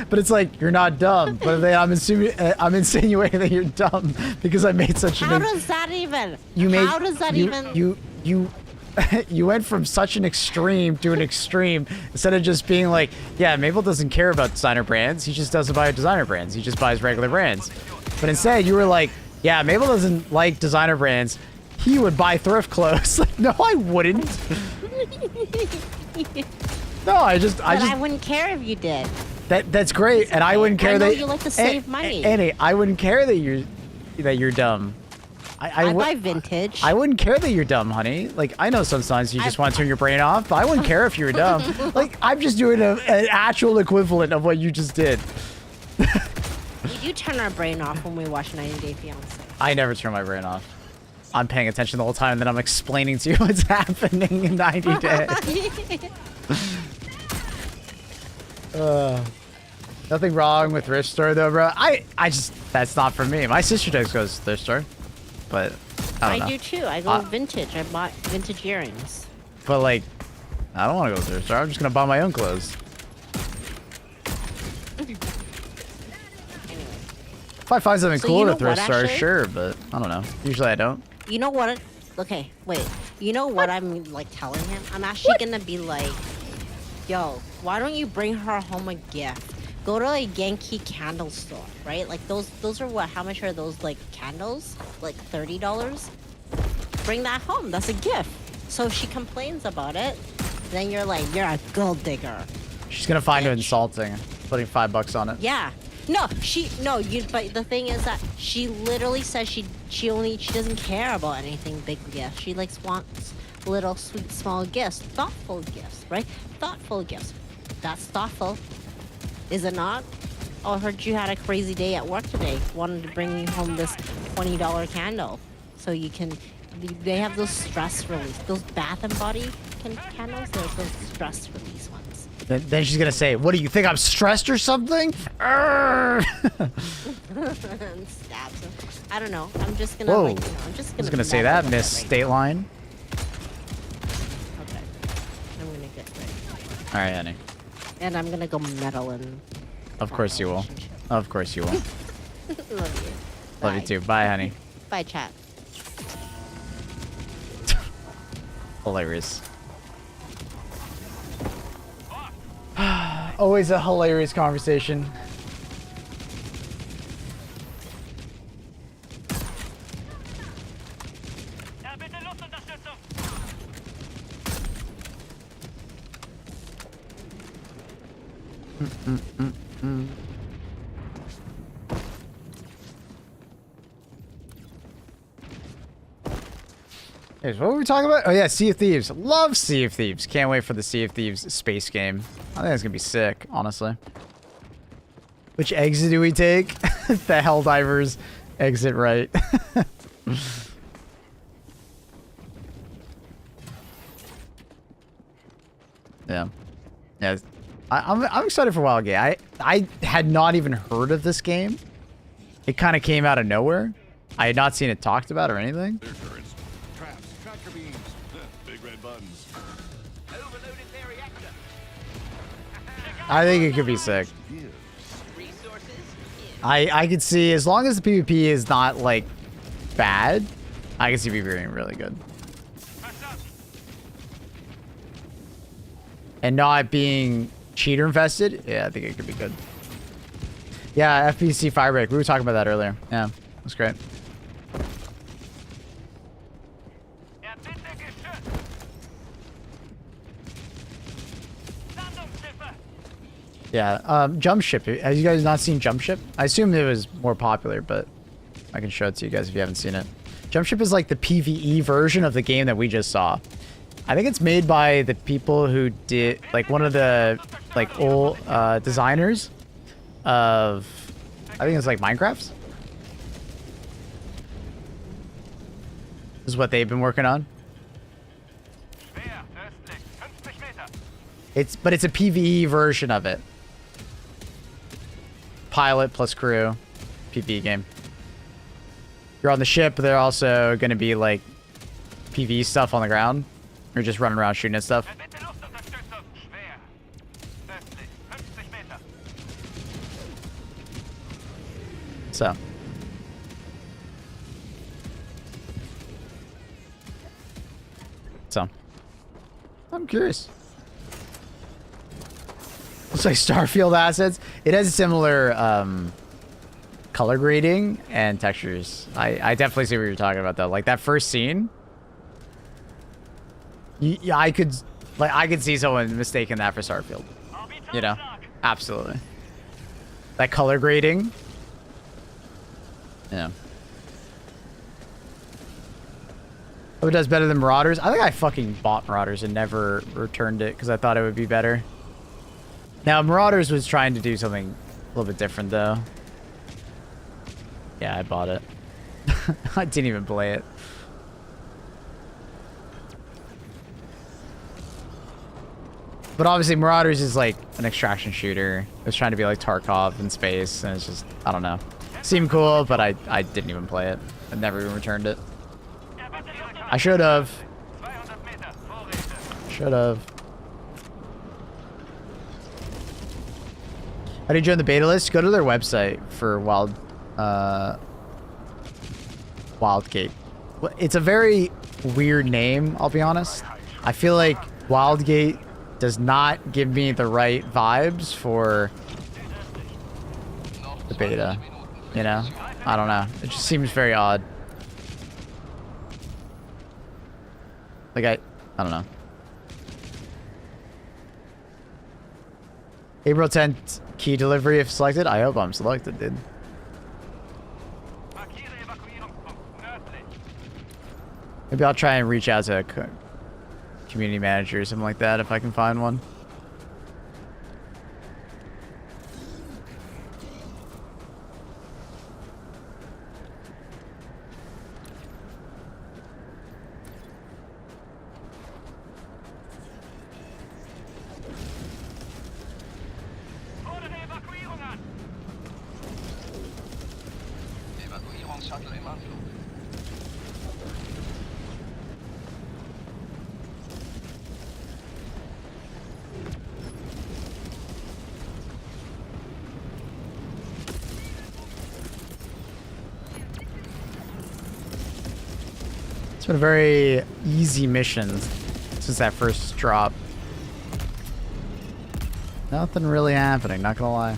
But it's like, you're not dumb. But then I'm insinuating that you're dumb because I made such How an. does that even? How does that even? You went from such an extreme to an extreme instead of just being like, yeah, Mabel doesn't care about designer brands. He just doesn't buy designer brands. He just buys regular brands. But instead, you were like, yeah, Mabel doesn't like designer brands. He would buy thrift clothes. Like, no, I wouldn't. No, I just. But I wouldn't care if you did. That's great, and I wouldn't care I know that you like to save money. Annie, I wouldn't care that you're dumb. I buy vintage. I wouldn't care that you're dumb, honey. Like, I know sometimes you just want to turn your brain off, but I wouldn't care if you were dumb. Like, I'm just doing an actual equivalent of what you just did. We do turn our brain off when we watch 90 Day Fiancé. I never turn my brain off. I'm paying attention the whole time, and then I'm explaining to you what's happening in 90 days. Nothing wrong with thrift store though, bro. I just, that's not for me. My sister does go to thrift store, but I don't know. do too. I go vintage. I bought vintage earrings. But like, I don't want to go to thrift store. I'm just gonna buy my own clothes. Anyway. If I find something So cool you at a know thrift what, store, actually? sure, but I don't know. Usually I don't. You know what? Okay, wait. You know what I'm like telling him? I'm actually gonna be like, yo, why don't you bring her home a gift? Go to a Yankee candle store, right? Like those are what? How much are those like candles? Like $30? Bring that home. That's a gift. So she complains about it. Then you're like, you're a gold digger. She's gonna find it insulting, putting $5 on it. Yeah. No, but the thing is that she literally says she doesn't care about anything big gifts. She like wants little sweet small gifts, thoughtful gifts, right? Thoughtful gifts. That's thoughtful. Is it not? Oh, I heard you had a crazy day at work today. Wanted to bring you home this $20 candle. So you can, they have those stress release, those Bath and Body candles. There's those stress release ones. Then she's gonna say, "What do you think? I'm stressed or something?" And stabs him. I don't know. I'm just gonna Whoa. like, you know, I'm just I was gonna gonna say meddle that, with Miss it right State Line. now. Okay. I'm gonna get ready. All right, honey. And I'm gonna go meddle in. Of course you will. Of course you will. Love you. Love Bye. you too. Bye, honey. Bye, chat. Hilarious. Always a hilarious conversation. Ja, bitte Luftunterstützung! What were we talking about? Oh yeah, Sea of Thieves. Love Sea of Thieves. Can't wait for the Sea of Thieves space game. I think it's gonna be sick, honestly. Which exit do we take? The Helldivers exit right. Yeah. Yeah. I'm excited for Wild Gate. I had not even heard of this game. It kind of came out of nowhere. I had not seen it talked about or anything. Their turrets, traps, tractor beams, big red buttons. Overloaded their reactor. I think it could be sick. Resources. I could see, as long as the PvP is not, like, bad, I can see PvP being really good. And not being cheater infested, yeah, I think it could be good. Yeah, FPC Firebreak, we were talking about that earlier. Yeah, that's great. Yeah, Jump Ship. Have you guys not seen Jump Ship? I assume it was more popular, but I can show it to you guys if you haven't seen it. Jump Ship is like the PvE version of the game that we just saw. I think it's made by the people who did, like, one of the, like, old designers of, I think it's like Minecraft. This is what they've been working on. But it's a PvE version of it. Pilot plus crew, PvE game. You're on the ship, but they're also going to be like PvE stuff on the ground. You're just running around shooting at stuff. So. I'm curious. Looks like Starfield assets. It has similar color grading and textures. I definitely see what you're talking about though. Like that first scene. Yeah, I could see someone mistaking that for Starfield. You know? Absolutely. That color grading. Yeah. Oh, it does better than Marauders? I think I fucking bought Marauders and never returned it because I thought it would be better. Now, Marauders was trying to do something a little bit different, though. Yeah, I bought it. I didn't even play it. But obviously, Marauders is like an extraction shooter. It was trying to be like Tarkov in space, and it's just, I don't know. Seemed cool, but I didn't even play it. I never even returned it. I should have. Should have. How do you join the beta list? Go to their website for Wildgate. It's a very weird name, I'll be honest. I feel like Wildgate does not give me the right vibes for the beta. You know? I don't know. It just seems very odd. Like I don't know. April 10th key delivery if selected. I hope I'm selected, dude. Maybe I'll try and reach out to a community manager or something like that if I can find one. It's been a very easy mission since that first drop. Nothing really happening, not gonna lie.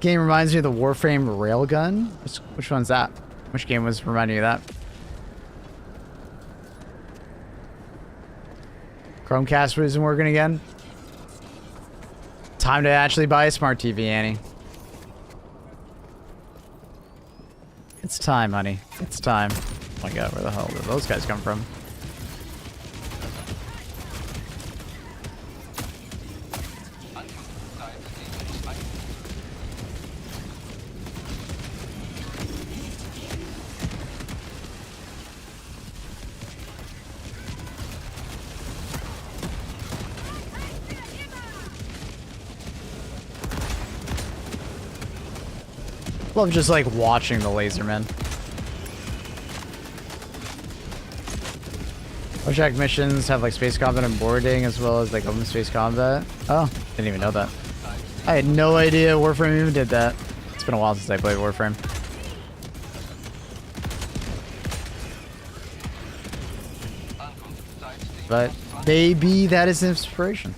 Game reminds me of the Warframe Railgun. Which one's that? Which game was reminding you of that? Chromecast isn't working again. Time to actually buy a smart TV, Annie. time, honey. It's time. Oh my god, where the hell did those guys come from? Love just like watching the lasermen. Jack missions have like space combat and boarding as well as like open space combat. Oh, didn't even know that. I had no idea Warframe even did that. It's been a while since I played Warframe. But maybe that is inspiration.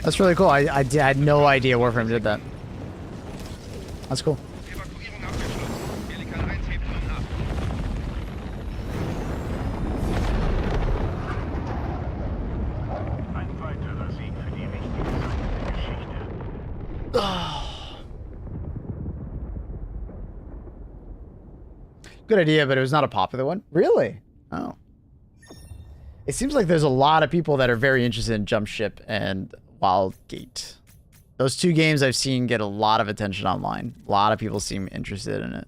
That's really cool. I had no idea Warframe did that. That's cool. Evakuierung abgeschlossen. Pelikan 1 hebt nun ab. Ein weiterer Sieg für die wichtige Seite der Geschichte. Good idea, but it was not a popular one. Really? Oh. It seems like there's a lot of people that are very interested in Jump Ship and Wildgate. Those two games I've seen get a lot of attention online. A lot of people seem interested in it.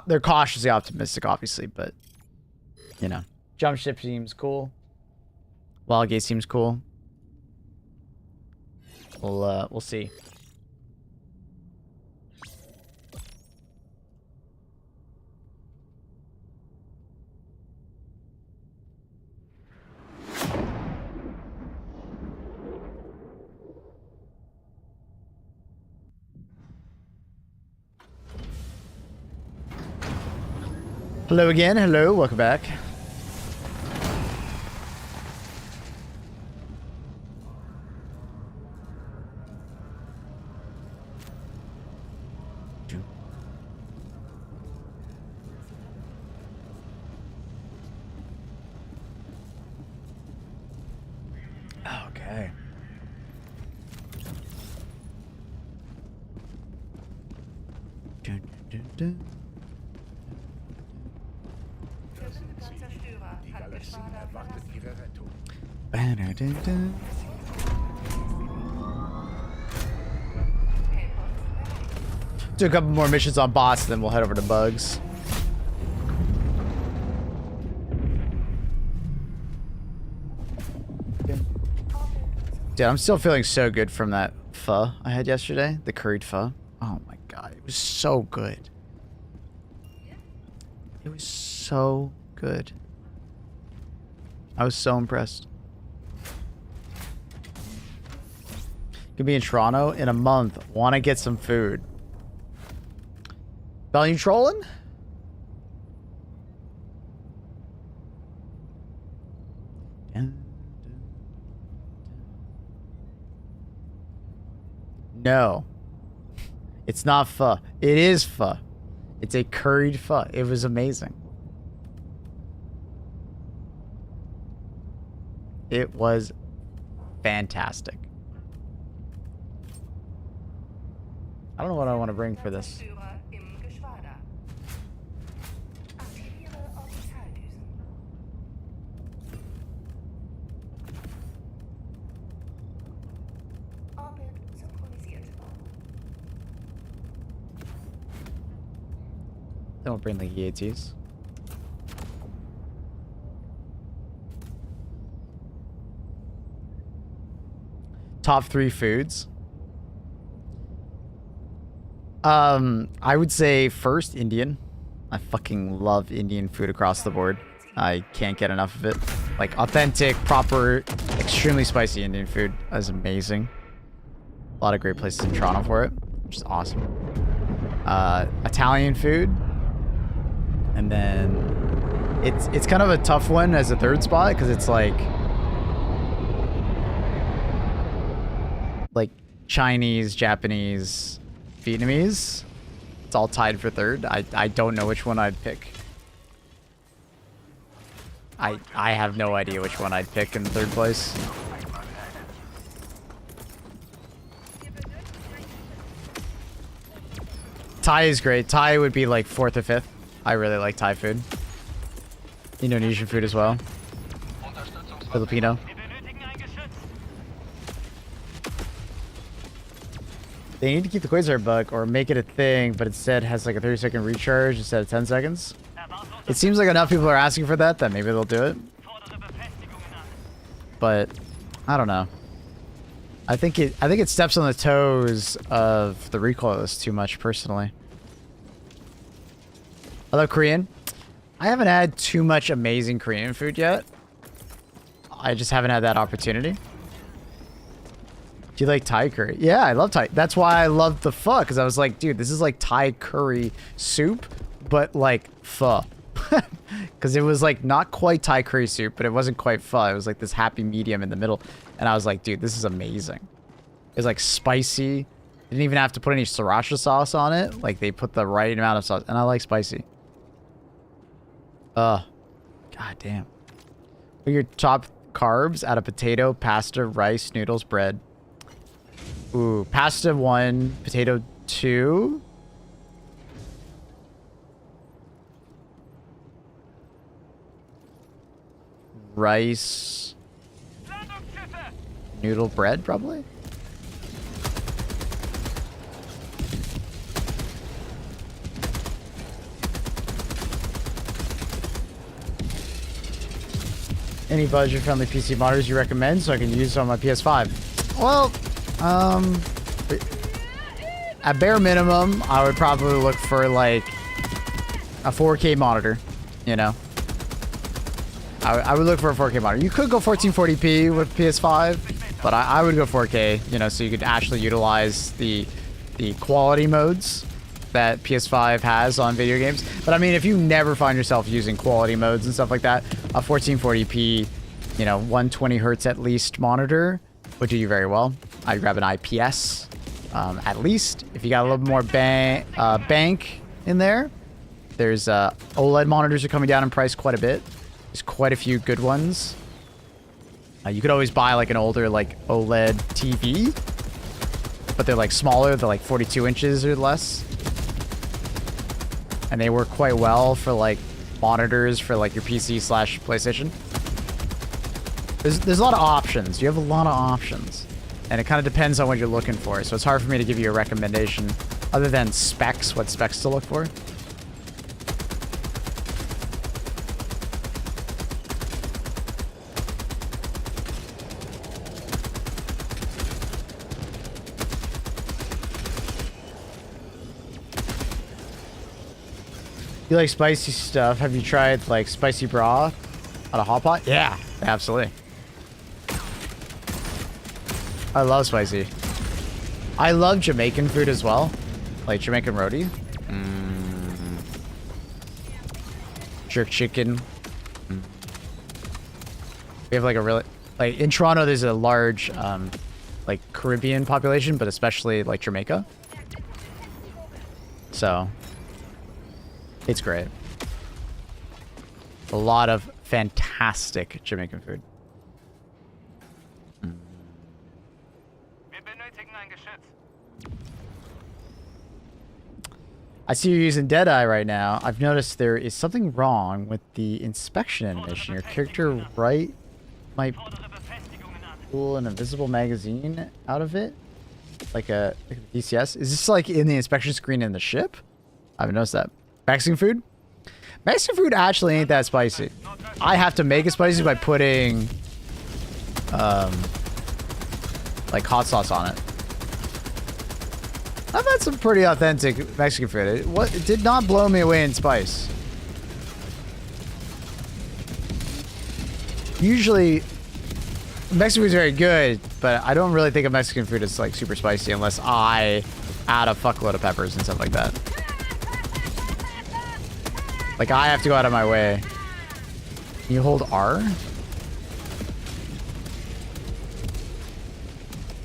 They're cautiously optimistic, obviously, but you know, Jump Ship seems cool. Wildgate seems cool. We'll see. Hello again. Hello. Welcome back. Okay. Dun, dun, dun. Die Galaxie erwartet ihre Rettung. Ba-da-dun-dun. Do a couple more missions on boss, then we'll head over to bugs. Dude, I'm still feeling so good from that pho I had yesterday. The curried pho. Oh my god, it was so good. It was so good. I was so impressed. Could be in Toronto in a month. Want to get some food. Bell, you trolling? No. It's not pho. It is pho. It's a curried pho. It was amazing. It was fantastic. I don't know what I want to bring for this. Don't bring the EATs. Top 3 foods. I would say first Indian. I fucking love Indian food across the board. I can't get enough of it. Like authentic, proper, extremely spicy Indian food is amazing. A lot of great places in Toronto for it, which is awesome. Italian food. And then it's kind of a tough one as a third spot because it's like Chinese, Japanese, Vietnamese. It's all tied for third. I don't know which one I'd pick. I have no idea which one I'd pick in third place. Thai is great. Thai would be like 4th or 5th. I really like Thai food. Indonesian food as well. Filipino. They need to keep the Quasar bug or make it a thing, but instead has like a 30-second recharge instead of 10 seconds. It seems like enough people are asking for that maybe they'll do it. But I don't know. I think it steps on the toes of the recoilless too much personally. I love Korean. I haven't had too much amazing Korean food yet. I just haven't had that opportunity. Do you like Thai curry? Yeah, I love Thai. That's why I love the pho, because I was like, dude, this is like Thai curry soup, but like pho. Because it was like not quite Thai curry soup, but it wasn't quite pho. It was like this happy medium in the middle. And I was like, dude, this is amazing. It was like spicy. Didn't even have to put any sriracha sauce on it. Like they put the right amount of sauce. And I like spicy. God damn. What are your top carbs out of potato, pasta, rice, noodles, bread? Ooh, pasta 1, potato 2. Rice. Noodle bread, probably? Any budget-friendly PC monitors you recommend so I can use on my PS5? Well, at bare minimum, I would probably look for like a 4K monitor, you know? I would look for a 4K monitor. You could go 1440p with PS5, but I would go 4K, you know, so you could actually utilize the quality modes that PS5 has on video games. But I mean, if you never find yourself using quality modes and stuff like that, a 1440p, you know, 120 hertz at least monitor would do you very well. I'd grab an IPS, at least. If you got a little more bank in there, there's OLED monitors are coming down in price quite a bit. There's quite a few good ones. You could always buy like an older like OLED TV, but they're like smaller. They're like 42 inches or less. And they work quite well for like monitors for like your PC/PlayStation. There's a lot of options. You have a lot of options. And it kind of depends on what you're looking for. So it's hard for me to give you a recommendation other than specs, what specs to look for. You like spicy stuff? Have you tried like spicy broth on a hot pot? Yeah, absolutely. I love spicy. I love Jamaican food as well, like Jamaican roti. Jerk chicken. We have like a really like in Toronto. There's a large like Caribbean population, but especially like Jamaica. So. It's great. A lot of fantastic Jamaican food. I see you're using Deadeye right now. I've noticed there is something wrong with the inspection animation. Your character might pull an invisible magazine out of it. Like a DCS. Is this like in the inspection screen in the ship? I haven't noticed that. Mexican food? Mexican food actually ain't that spicy. I have to make it spicy by putting like hot sauce on it. I've had some pretty authentic Mexican food. It did not blow me away in spice. Usually Mexican food is very good, but I don't really think of Mexican food as like super spicy unless I add a fuckload of peppers and stuff like that. Like I have to go out of my way. Can you hold R?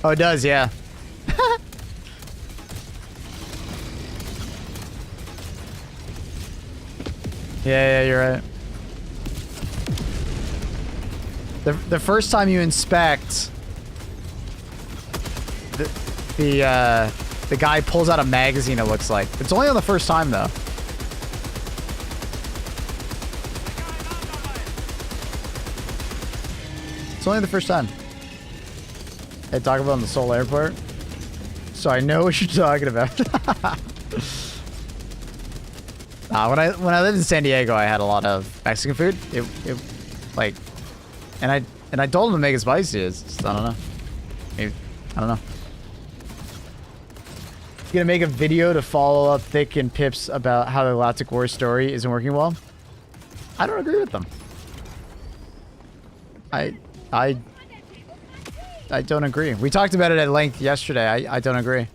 Oh, it does, yeah. Yeah, you're right. The first time you inspect, the guy pulls out a magazine, it looks like. It's only on the first time, though. It's only the first time. Hey, talk about the Seoul airport. So I know what you're talking about. When I lived in San Diego, I had a lot of Mexican food. It like, and I told him to make it spicy. It's just, I don't know. Maybe, I don't know. You gonna make a video to follow up Thick and Pips about how the Galactic War story isn't working well? I don't agree with them. I don't agree. We talked about it at length yesterday. I don't agree.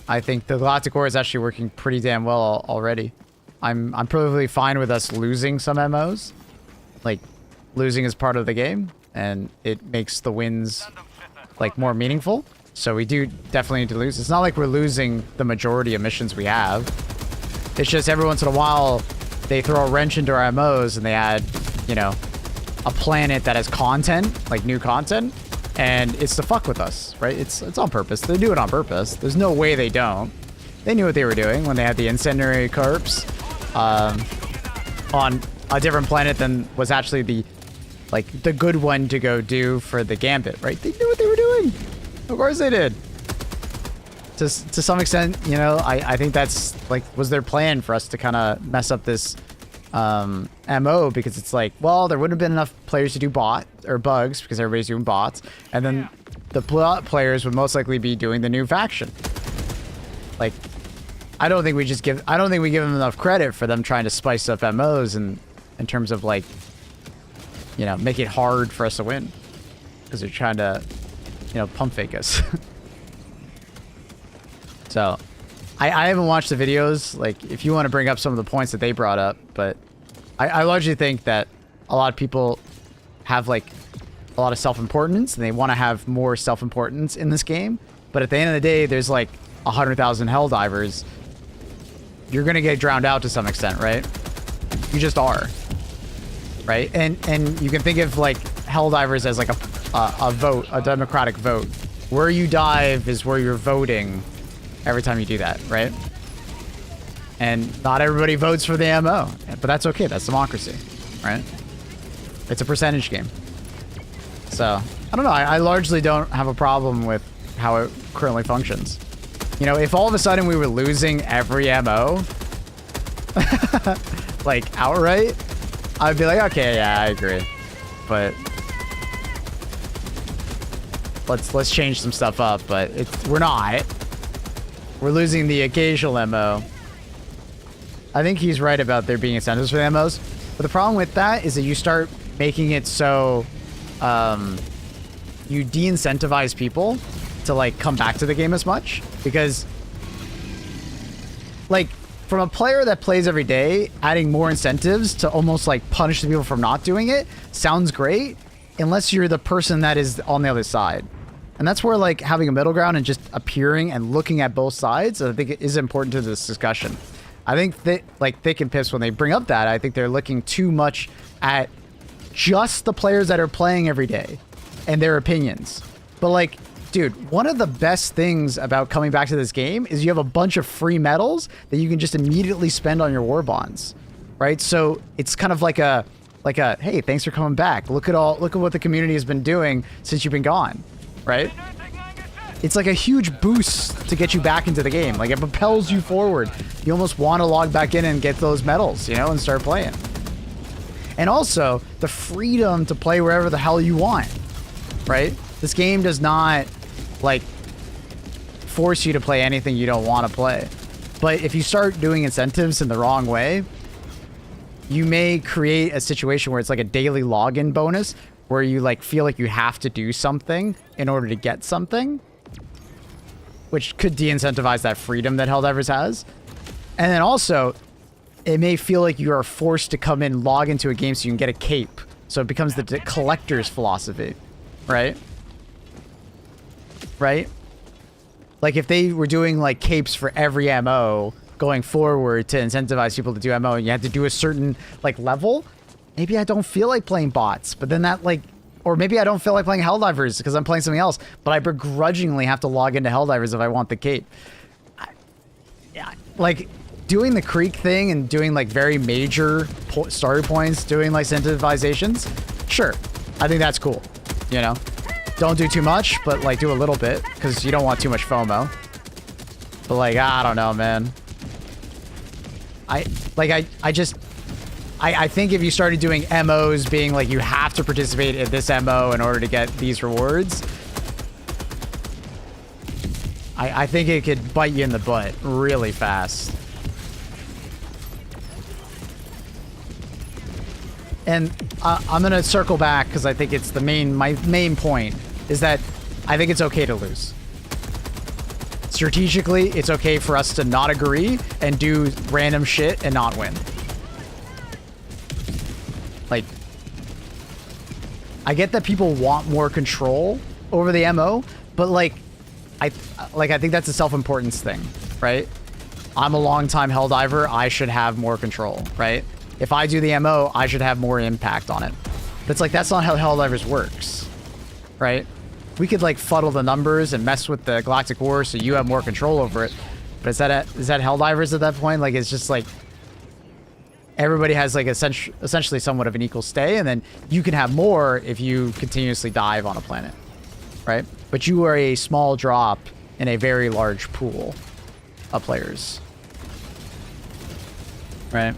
I think the Galactic War is actually working pretty damn well already. I'm perfectly fine with us losing some MOs. Like, losing is part of the game, and it makes the wins, like, more meaningful. So we do definitely need to lose. It's not like we're losing the majority of missions we have. It's just every once in a while, they throw a wrench into our MOs, and they add, you know, a planet that has content, like new content, and it's to fuck with us, right? It's on purpose. They do it on purpose. There's no way they don't. They knew what they were doing when they had the incendiary corpse on a different planet than was actually the good one to go do for the Gambit, right? They knew what they were doing. Of course they did. To some extent, you know, I think that's like was their plan for us to kind of mess up this MO, because it's like, well, there wouldn't have been enough players to do bot or bugs because everybody's doing bots, and then the players would most likely be doing the new faction. Like, I don't think we give them enough credit for them trying to spice up MOs and in terms of, like, you know, make it hard for us to win, because they're trying to, you know, pump fake us. So I haven't watched the videos, like, if you want to bring up some of the points that they brought up, but I largely think that a lot of people have, like, a lot of self-importance, and they want to have more self-importance in this game, but at the end of the day, there's, like, 100,000 Helldivers. You're gonna get drowned out to some extent, right? You just are, right? And you can think of, like, Helldivers as, like, a vote, a democratic vote. Where you dive is where you're voting every time you do that, right? And not everybody votes for the MO, but that's okay. That's democracy, right? It's a percentage game. So, I don't know. I largely don't have a problem with how it currently functions. You know, if all of a sudden we were losing every MO, like, outright, I'd be like, okay, yeah, I agree. But let's change some stuff up, but we're not. We're losing the occasional MO. I think he's right about there being incentives for the MOs. But the problem with that is that you start making it so you de-incentivize people to, like, come back to the game as much. Because, like, from a player that plays every day, adding more incentives to almost, like, punish the people from not doing it sounds great, unless you're the person that is on the other side. And that's where, like, having a middle ground and just appearing and looking at both sides, I think it is important to this discussion. I think that, like, Thick and Pips, when they bring up that, I think they're looking too much at just the players that are playing every day and their opinions. But, like, dude, one of the best things about coming back to this game is you have a bunch of free medals that you can just immediately spend on your war bonds, right? So it's kind of like a, hey, thanks for coming back. Look at what the community has been doing since you've been gone, right? It's like a huge boost to get you back into the game. Like, it propels you forward. You almost want to log back in and get those medals, you know, and start playing. And also, the freedom to play wherever the hell you want, right? This game does not, like, force you to play anything you don't want to play. But if you start doing incentives in the wrong way, you may create a situation where it's like a daily login bonus where you like feel like you have to do something in order to get something, which could de-incentivize that freedom that Helldivers has. And then also, it may feel like you are forced to come in, log into a game so you can get a cape. So it becomes the collector's philosophy, right? Right? Like if they were doing like capes for every MO going forward to incentivize people to do MO, and you had to do a certain like level, maybe I don't feel like playing bots, but then that like, or maybe I don't feel like playing Helldivers because I'm playing something else, but I begrudgingly have to log into Helldivers if I want the cape. Yeah, like doing the creek thing and doing like very major story points, doing like incentivizations, sure, I think that's cool, you know? Don't do too much, but like do a little bit because you don't want too much FOMO. But like, I don't know, man. I think if you started doing MOs being like you have to participate in this MO in order to get these rewards, I think it could bite you in the butt really fast. And I'm gonna circle back because I think it's my main point is that I think it's okay to lose. Strategically, it's okay for us to not agree and do random shit and not win. Like, I get that people want more control over the MO, but like I think that's a self-importance thing, right? I'm a long-time Helldiver, I should have more control, right? If I do the MO, I should have more impact on it. But it's like, that's not how Helldivers works, right? We could like fuddle the numbers and mess with the Galactic War so you have more control over it. But is that Helldivers at that point? Like, it's just like, everybody has like essentially somewhat of an equal stay, and then you can have more if you continuously dive on a planet, right? But you are a small drop in a very large pool of players, right?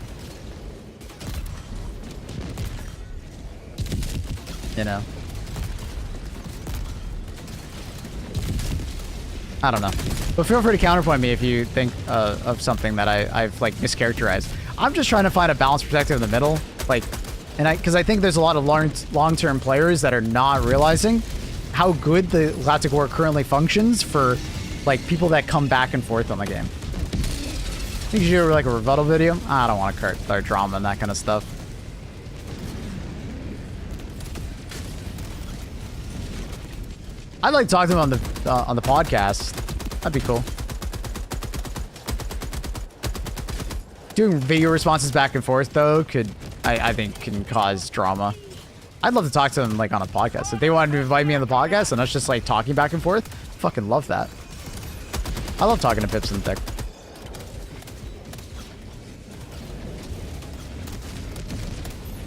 You know, I don't know, but feel free to counterpoint me if you think of something that I've like mischaracterized. I'm just trying to find a balanced perspective in the middle, like, because I think there's a lot of long-term players that are not realizing how good the Galactic War currently functions for like people that come back and forth on the game. I think you should do like a rebuttal video. I don't want to start drama and that kind of stuff. I'd like to talk to him on the podcast. That'd be cool. Doing video responses back and forth though I think can cause drama. I'd love to talk to them like on a podcast. If they wanted to invite me on the podcast and us just like talking back and forth, fucking love that. I love talking to Pips and Thick.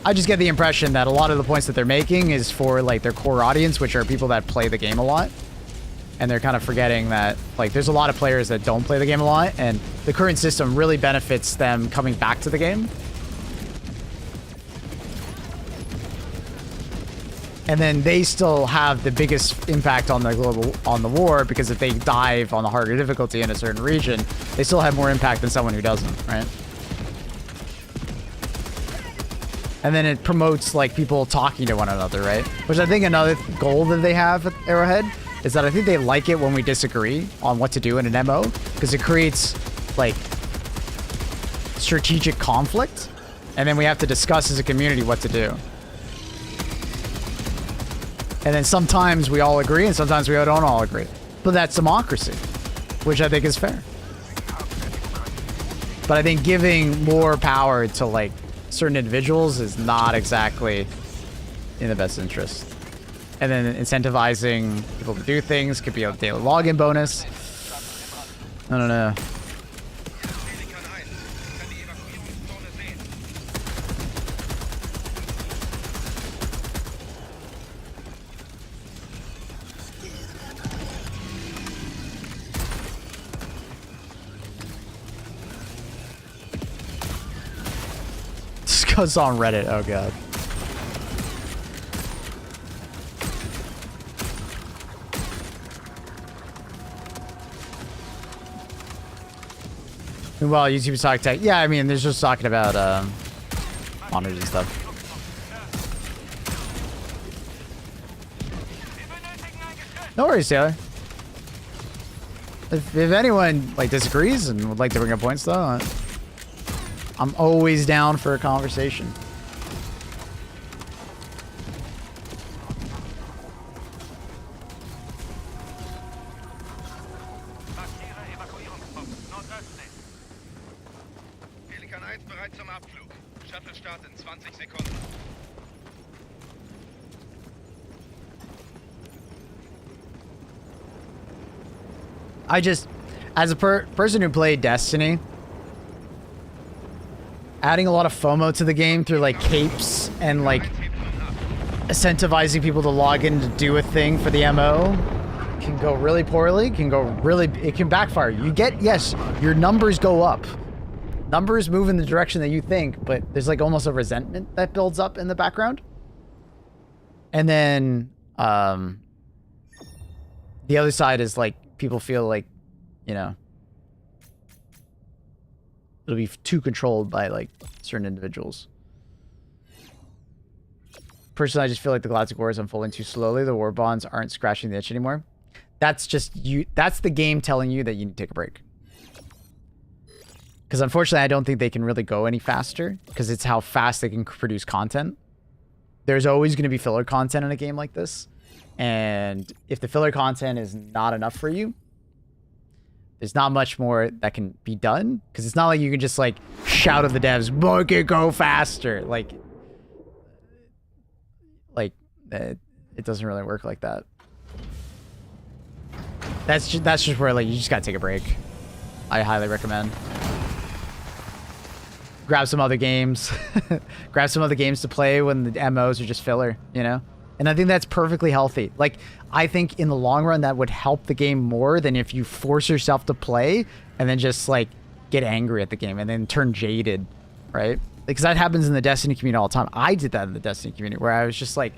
I just get the impression that a lot of the points that they're making is for like their core audience, which are people that play the game a lot. And they're kind of forgetting that like there's a lot of players that don't play the game a lot, and the current system really benefits them coming back to the game. And then they still have the biggest impact on the war, because if they dive on the harder difficulty in a certain region, they still have more impact than someone who doesn't, right? And then it promotes like people talking to one another, right? Which I think another goal that they have at Arrowhead is that I think they like it when we disagree on what to do in an MO, because it creates like strategic conflict, and then we have to discuss as a community what to do. And then sometimes we all agree and sometimes we don't all agree. But that's democracy, which I think is fair. But I think giving more power to like certain individuals is not exactly in the best interest. And then incentivizing people to do things could be a daily login bonus. I don't know. This goes on Reddit, oh god. Well, YouTube's talking tech. Yeah, I mean, there's just talking about honors and stuff. No worries, Taylor. If anyone like disagrees and would like to bring up points, though, I'm always down for a conversation. Markiere Evakuierungspunkt. Nordöstlich. Pelikan 1 bereit zum Abflug. Shuttle-Start in 20 Sekunden. I just, as a person who played Destiny, adding a lot of FOMO to the game through like capes and like incentivizing people to log in to do a thing for the MO can go really poorly, it can backfire. You get, yes, your numbers go up. Numbers move in the direction that you think, but there's like almost a resentment that builds up in the background. And then, the other side is like, people feel like, you know, it'll be too controlled by like certain individuals. Personally, I just feel like the Galactic War is unfolding too slowly. The war bonds aren't scratching the itch anymore. That's just you. That's the game telling you that you need to take a break. Because unfortunately, I don't think they can really go any faster because it's how fast they can produce content. There's always going to be filler content in a game like this. And if the filler content is not enough for you, there's not much more that can be done. Because it's not like you can just like shout at the devs, make it go faster. Like it doesn't really work like that. That's just where like you just gotta take a break. I highly recommend. Grab some other games. Grab some other games to play when the MOs are just filler, you know? And I think that's perfectly healthy. Like, I think in the long run, that would help the game more than if you force yourself to play and then just, like, get angry at the game and then turn jaded, right? Because that happens in the Destiny community all the time. I did that in the Destiny community where I was just, like,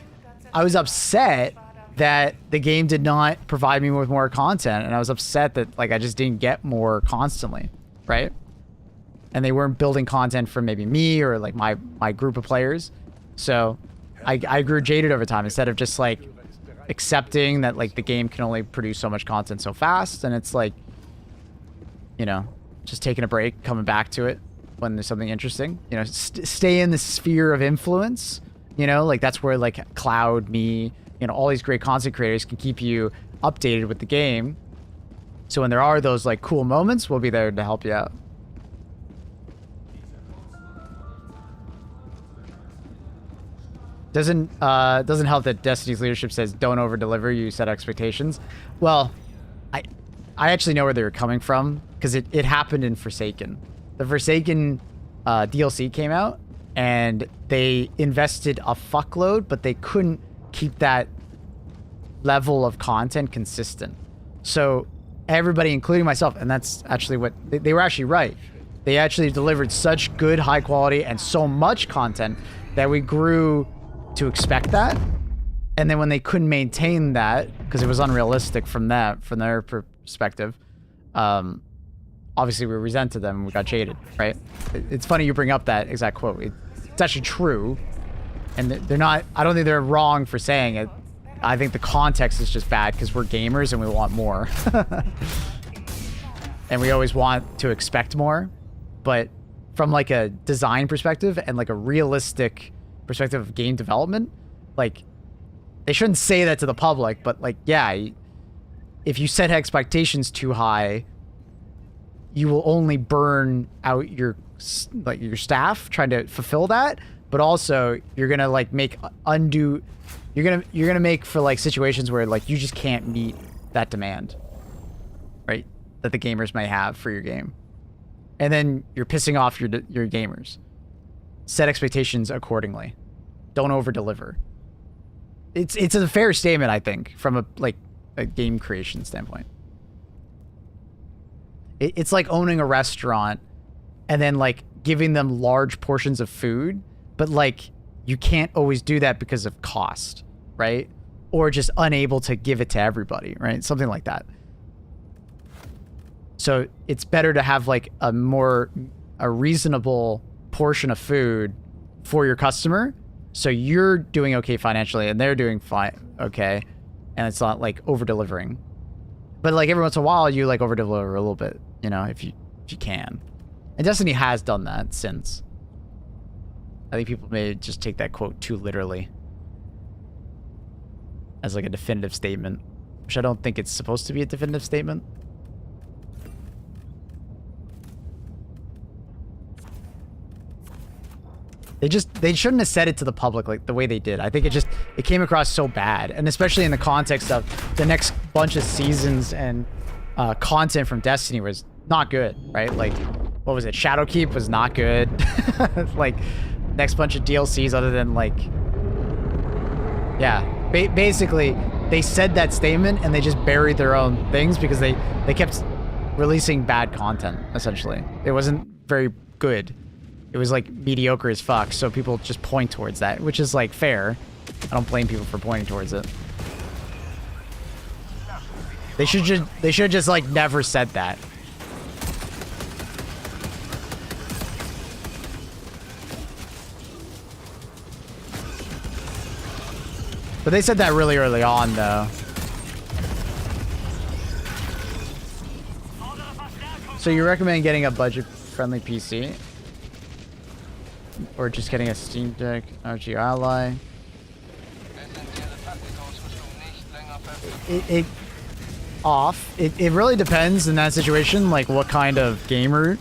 I was upset that the game did not provide me with more content. And I was upset that, like, I just didn't get more constantly, right? And they weren't building content for maybe me or, like, my group of players. So I grew jaded over time instead of just like accepting that like the game can only produce so much content so fast. And it's like, you know, just taking a break, coming back to it when there's something interesting, you know, stay in the sphere of influence, you know, like that's where like Cloud, me, you know, all these great content creators can keep you updated with the game. So when there are those like cool moments, we'll be there to help you out. Doesn't help that Destiny's leadership says don't over deliver, you set expectations. Well, I actually know where they were coming from because it happened in Forsaken. The Forsaken DLC came out and they invested a fuckload, but they couldn't keep that level of content consistent. So everybody, including myself, and that's actually what they were actually right. They actually delivered such good, high quality and so much content that we grew to expect that. And then when they couldn't maintain that because it was unrealistic from their perspective, obviously we resented them and we got jaded, right? It's funny you bring up that exact quote. It's actually true, and they're not, I don't think they're wrong for saying it. I think the context is just bad because we're gamers and we want more. And we always want to expect more, but from like a design perspective and like a realistic perspective of game development, like they shouldn't say that to the public, but like, yeah, if you set expectations too high, you will only burn out your staff trying to fulfill that, but also you're gonna like make undue, you're gonna make for like situations where like you just can't meet that demand, right, that the gamers may have for your game, and then you're pissing off your gamers. Set expectations accordingly. Don't over deliver. It's a fair statement, I think, from a game creation standpoint. It's like owning a restaurant and then like giving them large portions of food, but like you can't always do that because of cost, right? Or just unable to give it to everybody, right? Something like that. So it's better to have like a reasonable portion of food for your customer, so you're doing okay financially and they're doing fine, okay, and it's not like over delivering. But like every once in a while, you like over deliver a little bit, you know, if you can. And Destiny has done that since. I think people may just take that quote too literally as like a definitive statement, which I don't think it's supposed to be a definitive statement. They shouldn't have said it to the public like the way they did. I think it came across so bad, and especially in the context of the next bunch of seasons and content from Destiny was not good, right? Like, what was it? Shadowkeep was not good. Like, next bunch of DLCs other than like, yeah, basically they said that statement and they just buried their own things because they kept releasing bad content. Essentially, it wasn't very good. It was like mediocre as fuck, so people just point towards that, which is like fair. I don't blame people for pointing towards it. They should just like never said that. But they said that really early on, though. So you recommend getting a budget-friendly PC? Or just getting a Steam Deck, RG Ally? It really depends in that situation, like what kind of gamer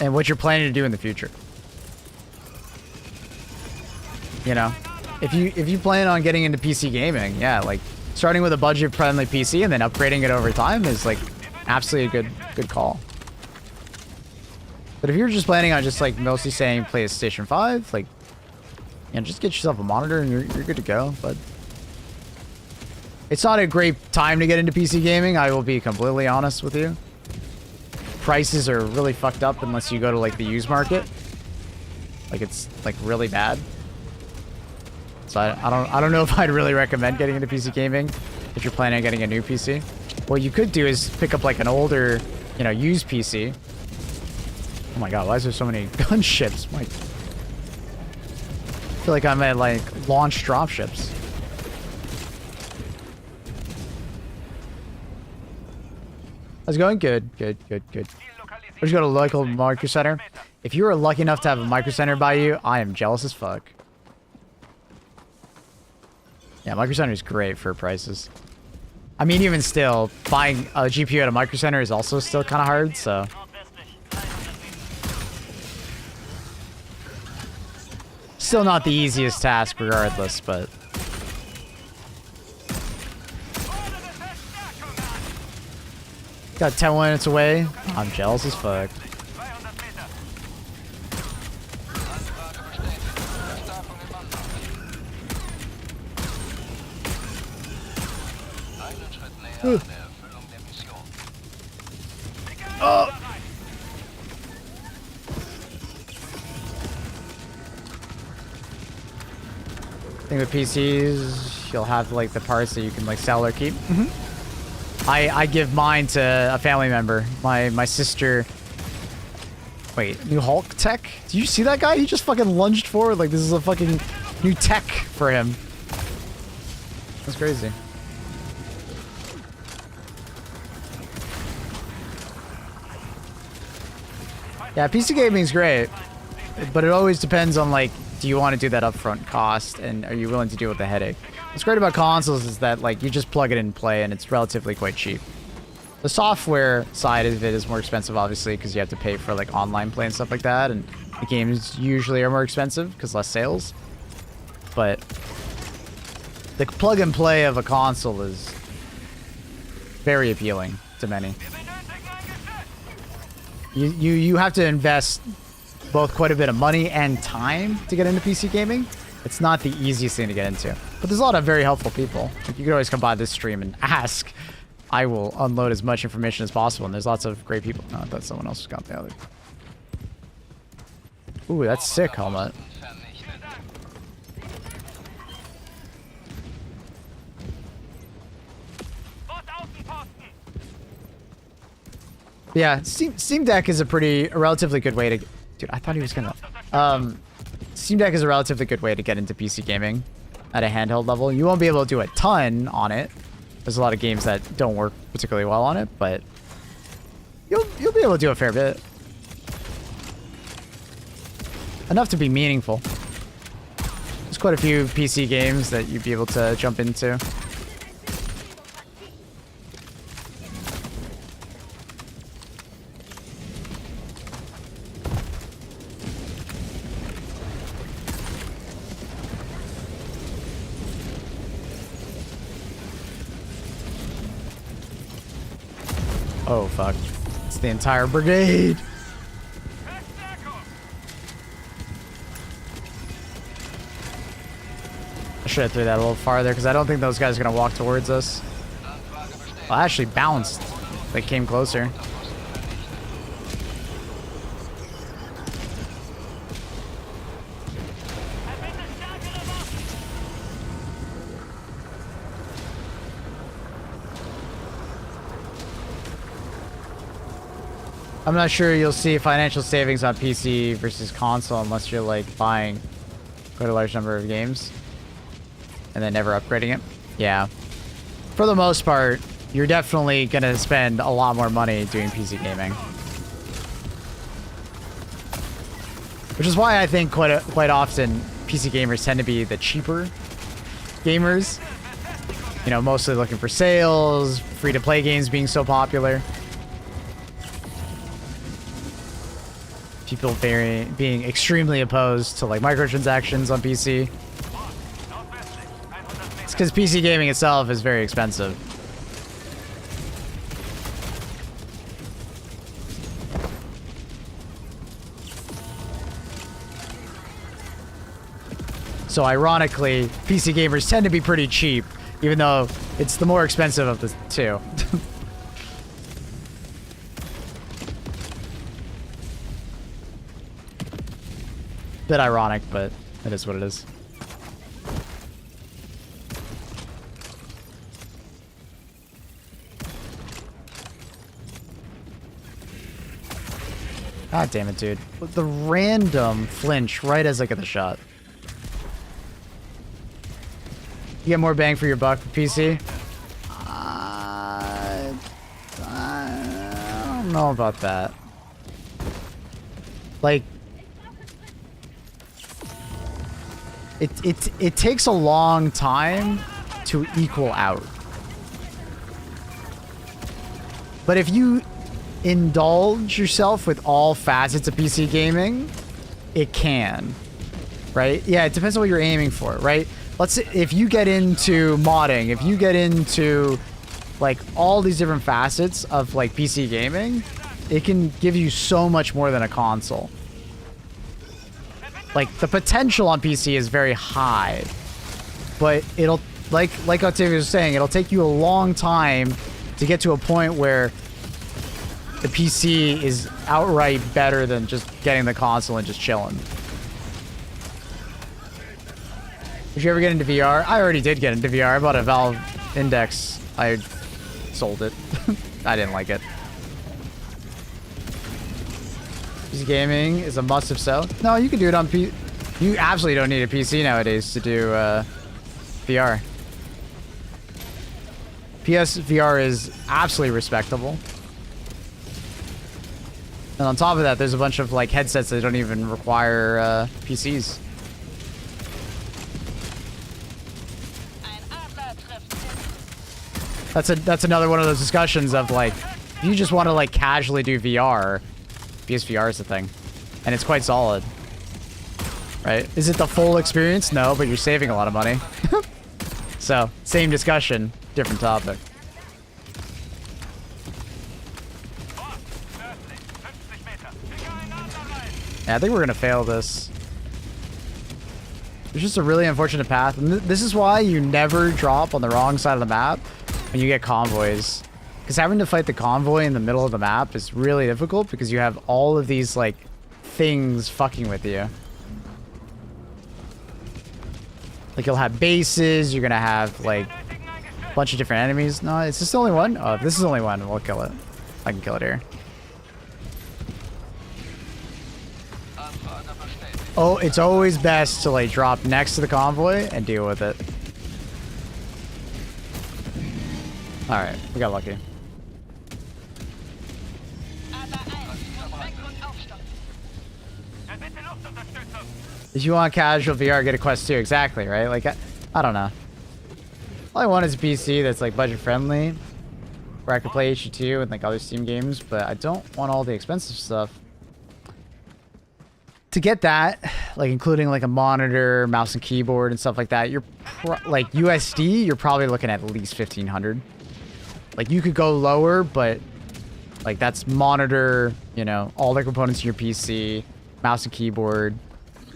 and what you're planning to do in the future. You know, if you plan on getting into PC gaming, yeah, like starting with a budget-friendly PC and then upgrading it over time is like absolutely a good call. But if you're just planning on just like mostly saying PlayStation 5, like, you know, just get yourself a monitor and you're good to go. But it's not a great time to get into PC gaming, I will be completely honest with you. Prices are really fucked up unless you go to like the used market. Like, it's like really bad. So I don't know if I'd really recommend getting into PC gaming if you're planning on getting a new PC. What you could do is pick up like an older, you know, used PC. Oh my god, why is there so many gunships? I feel like I'm at like launch dropships. How's it going? Good. Where'd you go to local Micro Center? If you were lucky enough to have a Micro Center by you, I am jealous as fuck. Yeah, Micro Center is great for prices. I mean, even still, buying a GPU at a Micro Center is also still kind of hard, so. Still not the easiest task regardless, but. Got 10 minutes away. I'm jealous as fuck. Oh! Thing with PCs, you'll have like the parts that you can like sell or keep. I give mine to a family member. My sister. Wait, new Hulk tech? Did you see that guy? He just fucking lunged forward like this is a fucking new tech for him. That's crazy. Yeah, PC gaming is great, but it always depends on like, do you want to do that upfront cost, and are you willing to deal with the headache? What's great about consoles is that like you just plug it in and play, and it's relatively quite cheap. The software side of it is more expensive, obviously, because you have to pay for like online play and stuff like that, and the games usually are more expensive because less sales. But the plug and play of a console is very appealing to many. You have to invest both quite a bit of money and time to get into PC gaming. It's not the easiest thing to get into. But there's a lot of very helpful people. Like, you can always come by this stream and ask. I will unload as much information as possible, and there's lots of great people. Oh, I thought someone else got the other. Ooh, that's sick helmet. Yeah, Steam Deck is a relatively good way to... Dude, I thought he was gonna... Steam Deck is a relatively good way to get into PC gaming. at a handheld level. You won't be able to do a ton on it. There's a lot of games that don't work particularly well on it, but you'll be able to do a fair bit. Enough to be meaningful. There's quite a few PC games that you'd be able to jump into. Oh, fuck. It's the entire brigade. I should have threw that a little farther because I don't think those guys are going to walk towards us. Well, I actually bounced. They came closer. I'm not sure you'll see financial savings on PC versus console unless you're like buying quite a large number of games and then never upgrading it. Yeah. For the most part, you're definitely going to spend a lot more money doing PC gaming. Which is why I think quite often PC gamers tend to be the cheaper gamers. You know, mostly looking for sales, free-to-play games being so popular. People being extremely opposed to like microtransactions on PC. It's because PC gaming itself is very expensive. So ironically, PC gamers tend to be pretty cheap, even though it's the more expensive of the two. Bit ironic, but it is what it is. God damn it, dude. The random flinch right as I get the shot. You get more bang for your buck with PC? I don't know about that. Like, it takes a long time to equal out. But if you indulge yourself with all facets of PC gaming, it can, right? Yeah, it depends on what you're aiming for, right? Let's say if you get into modding, if you get into like all these different facets of like PC gaming, it can give you so much more than a console. Like, the potential on PC is very high, but it'll, like Octavia was saying, it'll take you a long time to get to a point where the PC is outright better than just getting the console and just chilling. Did you ever get into VR? I already did get into VR. I bought a Valve Index. I sold it. I didn't like it. PC gaming is a must if so. No, you can do it on PC. You absolutely don't need a PC nowadays to do VR. PS VR is absolutely respectable. And on top of that, there's a bunch of like headsets that don't even require PCs. That's another one of those discussions of like, if you just want to like casually do VR, PSVR is the thing, and it's quite solid, right? Is it the full experience? No, but you're saving a lot of money. So, same discussion, different topic. Yeah, I think we're gonna fail this. It's just a really unfortunate path, and this is why you never drop on the wrong side of the map when you get convoys. Because having to fight the convoy in the middle of the map is really difficult because you have all of these, like, things fucking with you. Like, you'll have bases, you're gonna have, like, a bunch of different enemies. No, is this the only one? Oh, if this is the only one, we'll kill it. I can kill it here. Oh, it's always best to like drop next to the convoy and deal with it. All right, we got lucky. If you want casual VR, get a Quest 2. Exactly, right? Like, I don't know. All I want is a PC that's like budget friendly, where I can play HD2 and like other Steam games, but I don't want all the expensive stuff. To get that, like including like a monitor, mouse and keyboard and stuff like that, you're like USD, you're probably looking at least 1,500. Like you could go lower, but like that's monitor, you know, all the components in your PC, mouse and keyboard.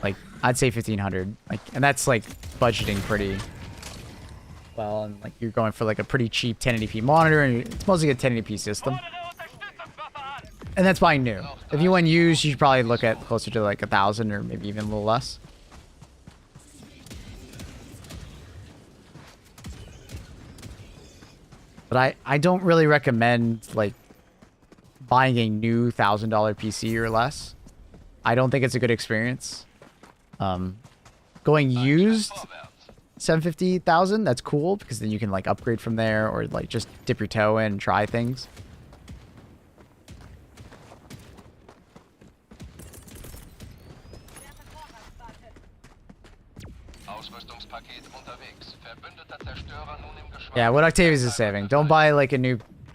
Like I'd say 1,500. Like, and that's like budgeting pretty well, and like you're going for like a pretty cheap 1080p monitor, and it's mostly a 1080p system. And that's buying new. If you went used, you should probably look at closer to like 1,000 or maybe even a little less. But I don't really recommend like buying a new $1,000 PC or less. I don't think it's a good experience. Going used 750,000, that's cool because then you can like upgrade from there or like just dip your toe in and try things. Yeah, what Octavius is saving. Don't buy like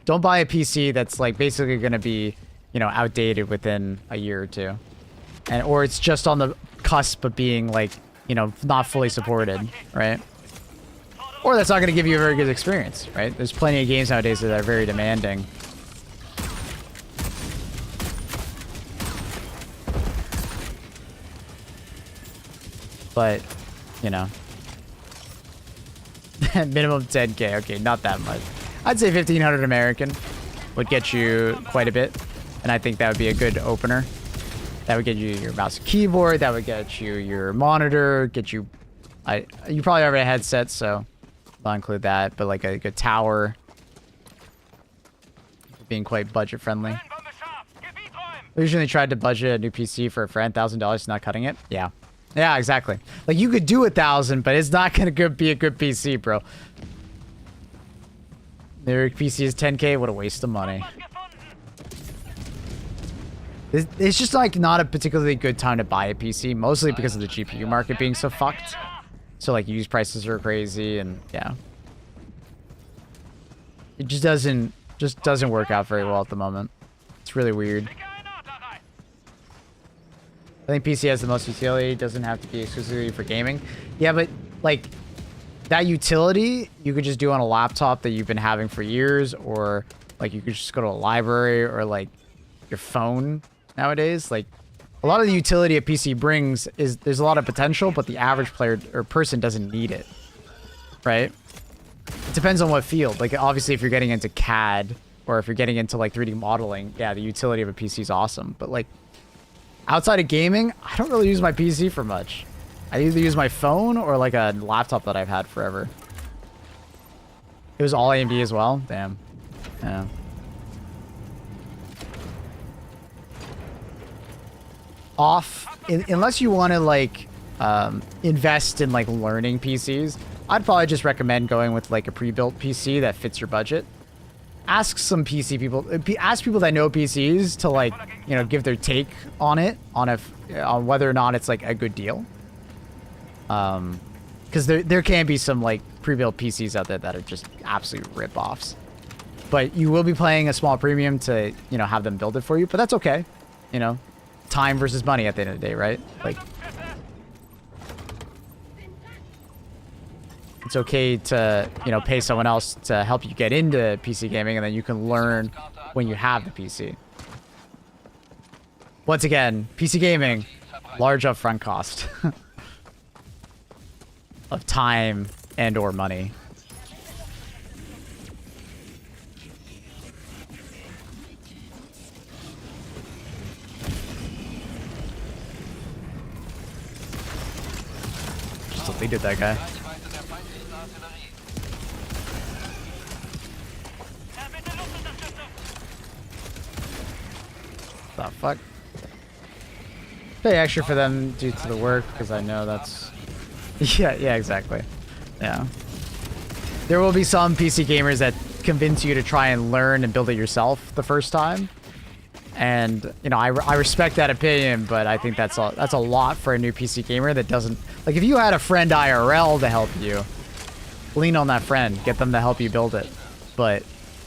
don't buy a PC that's like basically going to be, you know, outdated within a year or two. Or it's just on the cusp of being like, you know, not fully supported, right? Or that's not going to give you a very good experience, right? There's plenty of games nowadays that are very demanding. But, you know. Minimum 10K. Okay, not that much. I'd say 1,500 American would get you quite a bit. And I think that would be a good opener. That would get you your mouse and keyboard. That would get you your monitor. Get you... you probably already have a headset, so I'll include that. But like a good tower. Being quite budget friendly. I usually tried to budget a new PC for a friend. $1,000, not cutting it. Yeah. Yeah, exactly. Like, you could do 1,000, but it's not going to be a good PC, bro. Their PC is 10K. What a waste of money. It's just, like, not a particularly good time to buy a PC, mostly because of the GPU market being so fucked. So, like, used prices are crazy, and, yeah. It just doesn't work out very well at the moment. It's really weird. I think PC has the most utility. It doesn't have to be exclusively for gaming. Yeah, but like that utility, you could just do on a laptop that you've been having for years, or like you could just go to a library or like your phone nowadays. Like a lot of the utility a PC brings is there's a lot of potential, but the average player or person doesn't need it, right? It depends on what field. Like obviously if you're getting into CAD or if you're getting into like 3D modeling, yeah, the utility of a PC is awesome. But like outside of gaming, I don't really use my PC for much. I either use my phone or like a laptop that I've had forever. It was all AMD as well? Damn. Yeah. Unless you want to like invest in like learning PCs, I'd probably just recommend going with like a pre-built PC that fits your budget. Ask some PC people, ask people that know PCs to like, you know, give their take on it, on whether or not it's like a good deal. Because there can be some like pre-built PCs out there that are just absolute rip-offs. But you will be paying a small premium to, you know, have them build it for you. But that's okay, you know, time versus money at the end of the day, right? Like, it's okay to, you know, pay someone else to help you get into PC gaming, and then you can learn when you have the PC. Once again, PC gaming, large upfront cost of time and or money. Just deleted that guy. The fuck? pay extra for them due to the work because I know that's yeah, exactly. Yeah. There will be some PC gamers that convince you to try and learn and build it yourself the first time. And, you know, I respect that opinion, but I think that's a lot for a new PC gamer that doesn't... Like, if you had a friend IRL to help you, lean on that friend. Get them to help you build it. But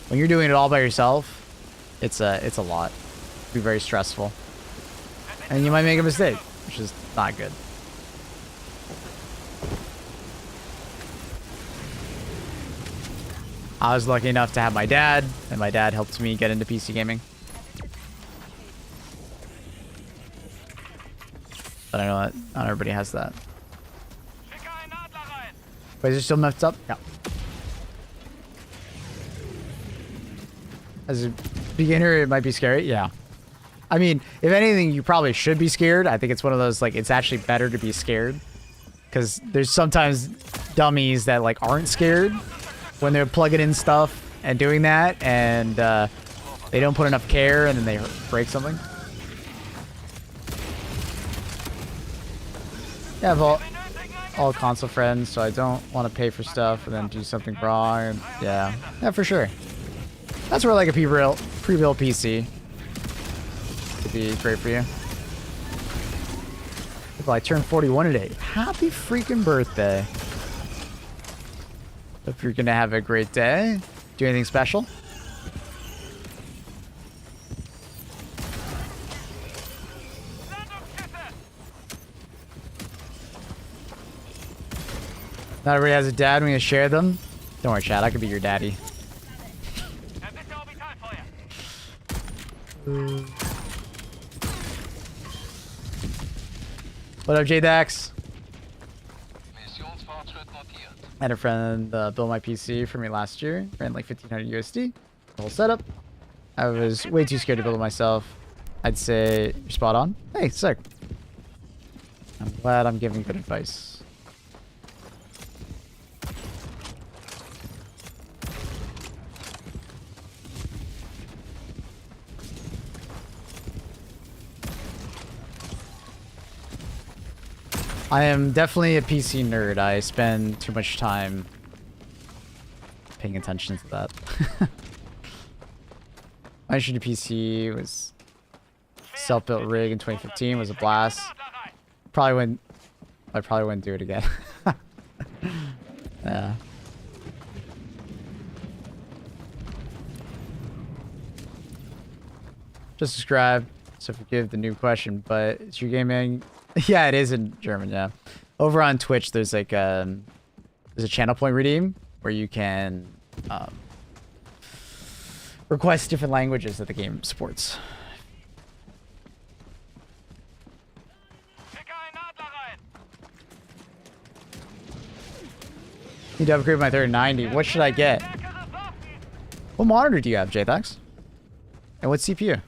when you're doing it all by yourself, it's a lot. It'll be very stressful. And you might make a mistake, which is not good. I was lucky enough to have my dad, and my dad helped me get into PC gaming. But I know that not everybody has that. Wait, is it still messed up? Yeah. As a beginner, it might be scary. Yeah. I mean, if anything, you probably should be scared. I think it's one of those, like, it's actually better to be scared. Because there's sometimes dummies that, like, aren't scared when they're plugging in stuff and doing that. And they don't put enough care and then they break something. Yeah, I have all console friends, so I don't want to pay for stuff and then do something wrong. And yeah, for sure. That's where, like, a pre-built PC could be great for you. Well, I turned 41 today. Happy freaking birthday. Hope you're gonna have a great day. Do anything special? Not everybody has a dad. We gonna share them. Don't worry, Chad. I could be your daddy. What up, J-Dax? I had a friend build my PC for me last year. Ran like 1500 USD. The whole setup. I was way too scared to build it myself. I'd say you're spot on. Hey, sick. I'm glad I'm giving good advice. I am definitely a PC nerd. I spend too much time paying attention to that. My HD PC was self-built rig in 2015. Was a blast. I probably wouldn't do it again. Yeah. Just subscribe. So forgive the new question, but it's your gaming. Yeah, it is in German, yeah. Over on Twitch, there's like there's a channel point redeem where you can request different languages that the game supports. Need to upgrade my 3090. What should I get? What monitor do you have, JThax? And what CPU?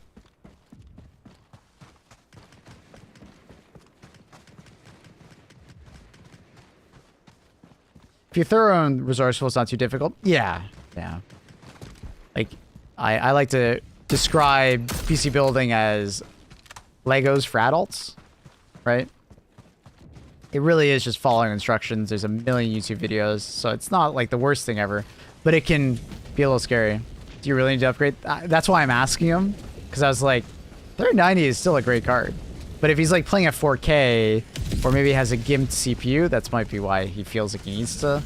If you're thorough and resourceful, it's not too difficult. Yeah. Like, I like to describe PC building as Legos for adults, right? It really is just following instructions. There's a million YouTube videos, so it's not like the worst thing ever, but it can be a little scary. Do you really need to upgrade? That's why I'm asking him, because I was like, 3090 is still a great card. But if he's like playing at 4K, or maybe has a gimped CPU, that might be why he feels like he needs to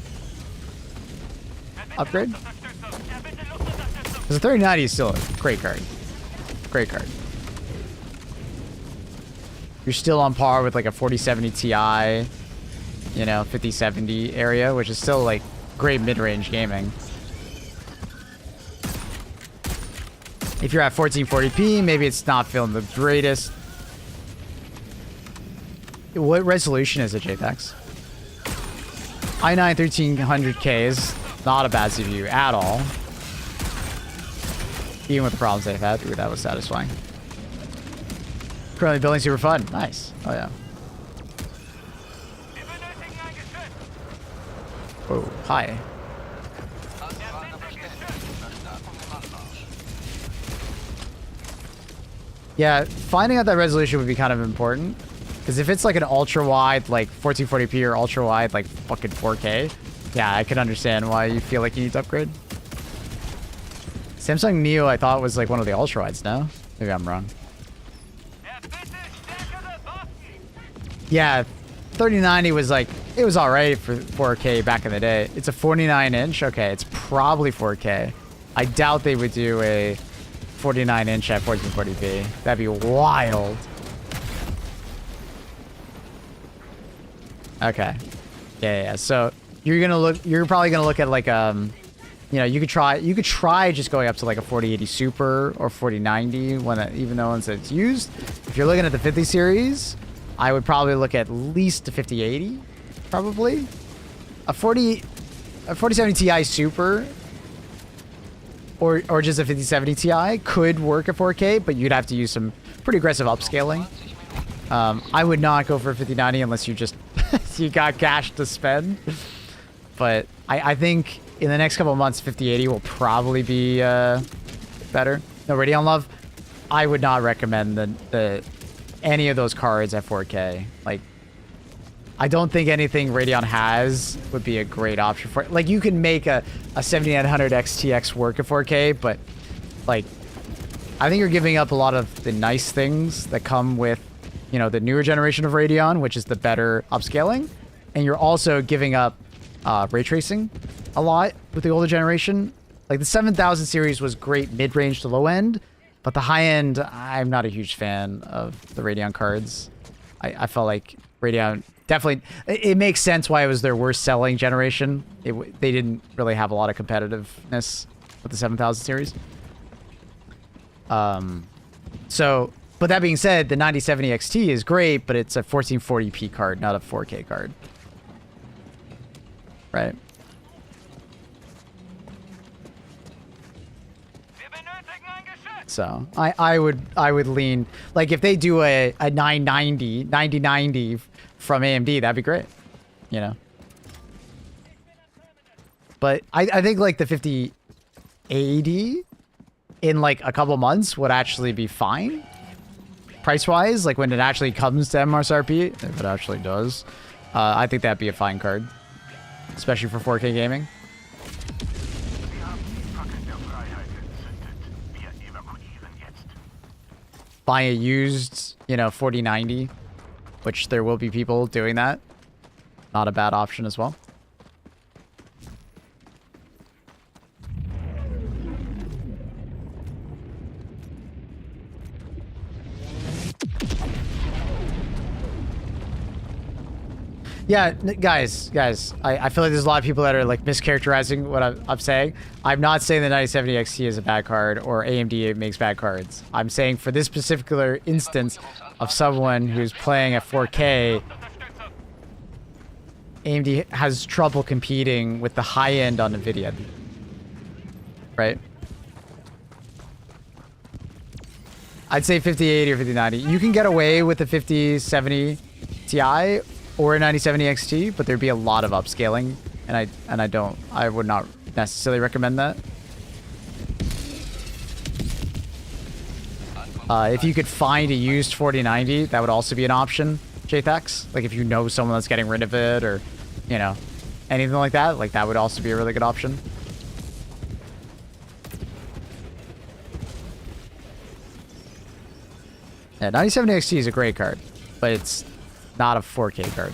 upgrade. Because the 3090 is still a great card. Great card. You're still on par with like a 4070 Ti, you know, 5070 area, which is still like great mid-range gaming. If you're at 1440p, maybe it's not feeling the greatest. What resolution is it, JThax? i9 1300K is not a bad CPU at all. Even with the problems they've had. Ooh, that was satisfying. Currently building super fun. Nice. Oh, yeah. Oh, hi. Yeah, finding out that resolution would be kind of important. Because if it's like an ultra wide, like 1440p or ultra wide, like fucking 4K, yeah, I can understand why you feel like you need to upgrade. Samsung Neo, I thought was like one of the ultra wides. No, maybe I'm wrong. Yeah, 3090 was like, it was all right for 4K back in the day. It's a 49-inch. Okay, it's probably 4K. I doubt they would do a 49-inch at 1440p. That'd be wild. Okay. Yeah. So you're probably gonna look at like you know, you could try just going up to like a 4080 Super or 4090 even though once it's used. If you're looking at the 50 series, I would probably look at least a 5080, probably. A 4070 Ti Super or just a 5070 Ti could work at 4K, but you'd have to use some pretty aggressive upscaling. I would not go for a 5090 unless you just you got cash to spend. But I think in the next couple of months, 5080 will probably be better. No, Radeon Love, I would not recommend any of those cards at 4K. Like, I don't think anything Radeon has would be a great option for it. Like, you can make a 7900 XTX work at 4K, but like, I think you're giving up a lot of the nice things that come with, you know, the newer generation of Radeon, which is the better upscaling, and you're also giving up ray tracing a lot with the older generation. Like the 7000 series was great mid-range to low end, but the high end, I'm not a huge fan of the Radeon cards. I felt like Radeon definitely, it makes sense why it was their worst selling generation. They didn't really have a lot of competitiveness with the 7000 series. So, but that being said, the 9070 XT is great, but it's a 1440p card, not a 4K card. Right? So I would lean, like, if they do a 9090 from AMD, that'd be great, you know. But I think like the 5080 in like a couple months would actually be fine price wise. Like when it actually comes to MSRP, if it actually does, I think that'd be a fine card, especially for 4K gaming. Buying a used, you know, 4090, which there will be people doing that. Not a bad option as well. Yeah, guys, I feel like there's a lot of people that are like mischaracterizing what I'm saying. I'm not saying the 9070 XT is a bad card or AMD makes bad cards. I'm saying for this particular instance of someone who's playing at 4K, AMD has trouble competing with the high end on NVIDIA. Right? I'd say 5080 or 5090. You can get away with the 5070 Ti or a 9070 XT, but there'd be a lot of upscaling, and I would not necessarily recommend that. If you could find a used 4090, that would also be an option, JThax. Like if you know someone that's getting rid of it, or, you know, anything like that would also be a really good option. Yeah, 9070 XT is a great card, but it's not a 4K card.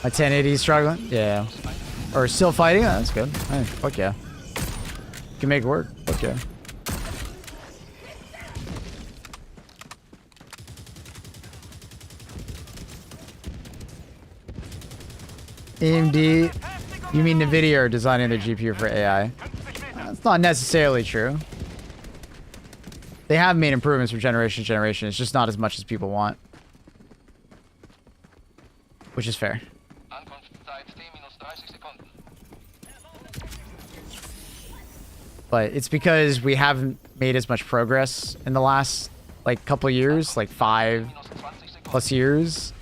My 1080 is struggling? Yeah. Or still fighting? Oh, that's good. Hey, fuck yeah. You can make it work. Fuck yeah. AMD, you mean NVIDIA are designing their GPU for AI? That's not necessarily true. They have made improvements from generation to generation. It's just not as much as people want. Which is fair. But it's because we haven't made as much progress in the last, like, couple years, like 5+ years,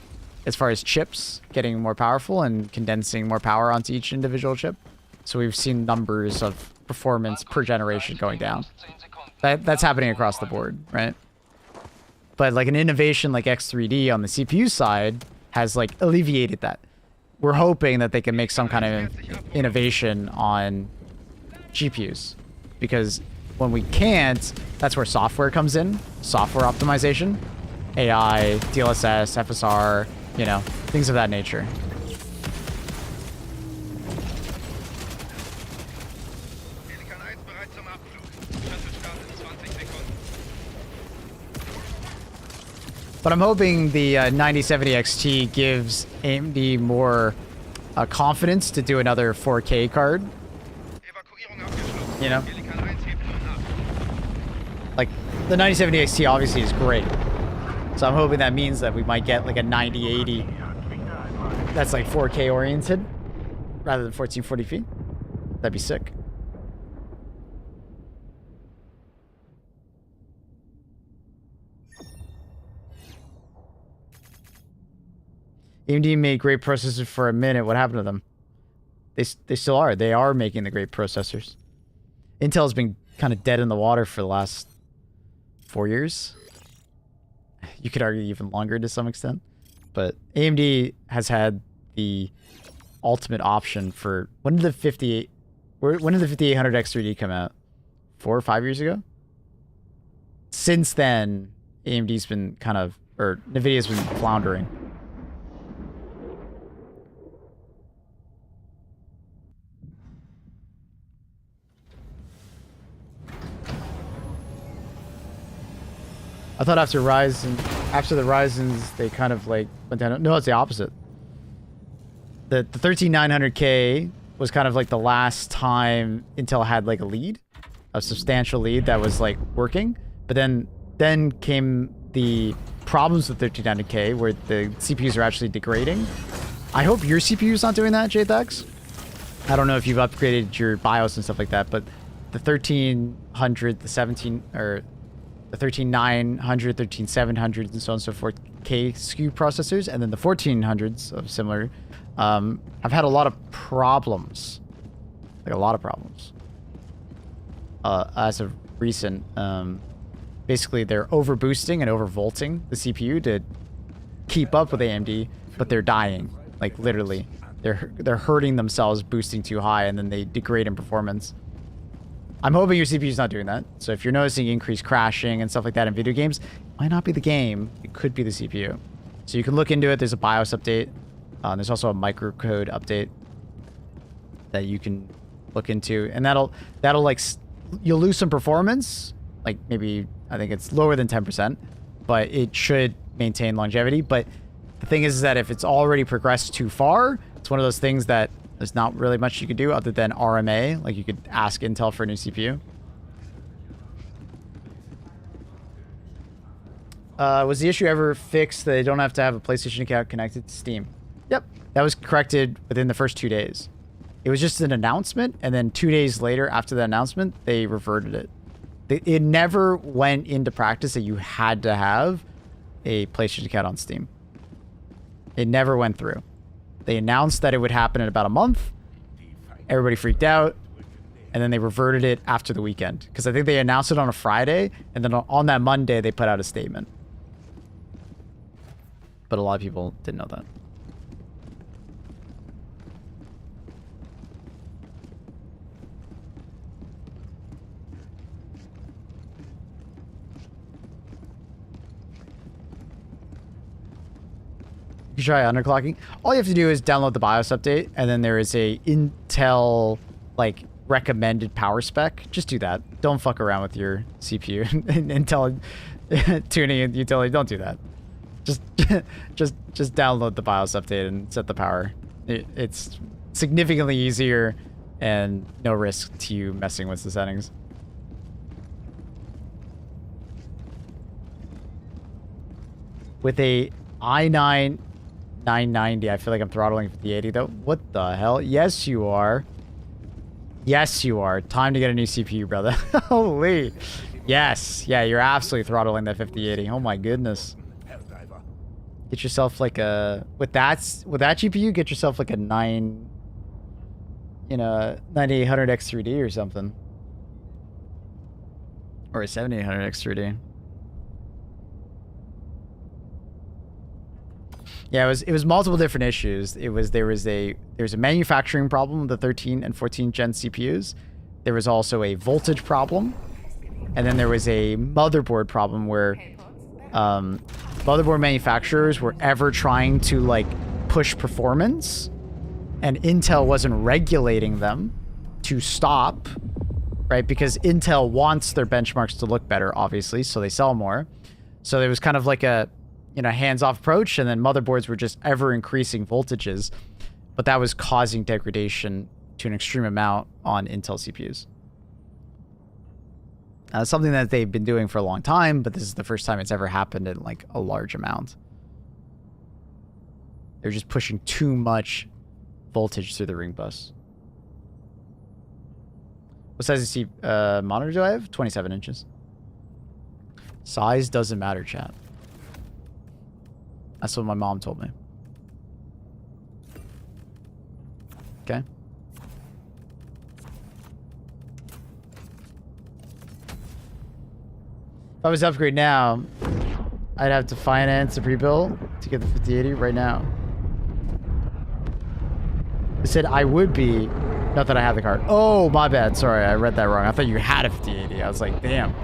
as far as chips getting more powerful and condensing more power onto each individual chip. So we've seen numbers of performance per generation going down. That's happening across the board, right? But like an innovation like X3D on the CPU side has like alleviated that. We're hoping that they can make some kind of innovation on GPUs, because when we can't, that's where software comes in. Software optimization, AI, DLSS, FSR, you know, things of that nature. But I'm hoping the 9070 XT gives AMD more confidence to do another 4K card. You know? Like, the 9070 XT obviously is great. So I'm hoping that means that we might get like a 9080 that's like 4K oriented rather than 1440p. That'd be sick. AMD made great processors for a minute. What happened to them? They still are. They are making the great processors. Intel's been kind of dead in the water for the last 4 years. You could argue even longer to some extent. But AMD has had the ultimate option for... When did the 5800 X3D come out? 4 or 5 years ago? Since then, AMD's been kind of... Or NVIDIA's been floundering. I thought after the Ryzens, they kind of like went down. No, it's the opposite. The 13900K was kind of like the last time Intel had like a lead, a substantial lead that was like working. But then came the problems with 13900K where the CPUs are actually degrading. I hope your CPU is not doing that, JThax. I don't know if you've upgraded your BIOS and stuff like that, but the 1300, the 17 or the 13900, 13700, and so on and so forth K SKU processors, and then the 1400s of similar, have had a lot of problems. Like a lot of problems. As of recent, basically they're overboosting and overvolting the CPU to keep up with AMD, but they're dying. Like literally, they're hurting themselves boosting too high, and then they degrade in performance. I'm hoping your CPU is not doing that. So if you're noticing increased crashing and stuff like that in video games, it might not be the game. It could be the CPU. So you can look into it. There's a BIOS update. There's also a microcode update that you can look into, and that'll like you'll lose some performance. Like maybe I think it's lower than 10%, but it should maintain longevity. But the thing is that if it's already progressed too far, it's one of those things that there's not really much you could do other than RMA. Like you could ask Intel for a new CPU. Was the issue ever fixed that they don't have to have a PlayStation account connected to Steam? Yep. That was corrected within the first 2 days. It was just an announcement, and then 2 days later after the announcement, they reverted it. It never went into practice that you had to have a PlayStation account on Steam. It never went through. They announced that it would happen in about a month. Everybody freaked out. And then they reverted it after the weekend. Because I think they announced it on a Friday. And then on that Monday, they put out a statement. But a lot of people didn't know that. You can try underclocking. All you have to do is download the BIOS update, and then there is a Intel like recommended power spec. Just do that. Don't fuck around with your CPU. Intel tuning and utility. Don't do that. Just download the BIOS update and set the power. It's significantly easier and no risk to you messing with the settings. With a i9 990, I feel like I'm throttling 5080 though. What the hell? Yes, you are. Yes, you are. Time to get a new CPU, brother. Holy. Yes. Yeah, you're absolutely throttling that 5080. Oh my goodness. Get yourself like a... With that GPU, get yourself like a you know, 9800X3D or something. Or a 7800X3D. Yeah, it was multiple different issues. There's a manufacturing problem with the 13 and 14 gen CPUs. There was also a voltage problem, and then there was a motherboard problem where motherboard manufacturers were ever trying to like push performance, and Intel wasn't regulating them to stop, right? Because Intel wants their benchmarks to look better, obviously, so they sell more. So there was kind of like a, you know, hands-off approach, and then motherboards were just ever increasing voltages, but that was causing degradation to an extreme amount on Intel CPUs. Something that they've been doing for a long time, but this is the first time it's ever happened in like a large amount. They're just pushing too much voltage through the ring bus. What size monitor do I have? 27 inches. Size doesn't matter, chat. That's what my mom told me. Okay. If I was to upgrade now, I'd have to finance a pre-build to get the 5080 right now. It said I would be, not that I have the card. Oh, my bad. Sorry, I read that wrong. I thought you had a 5080. I was like, damn.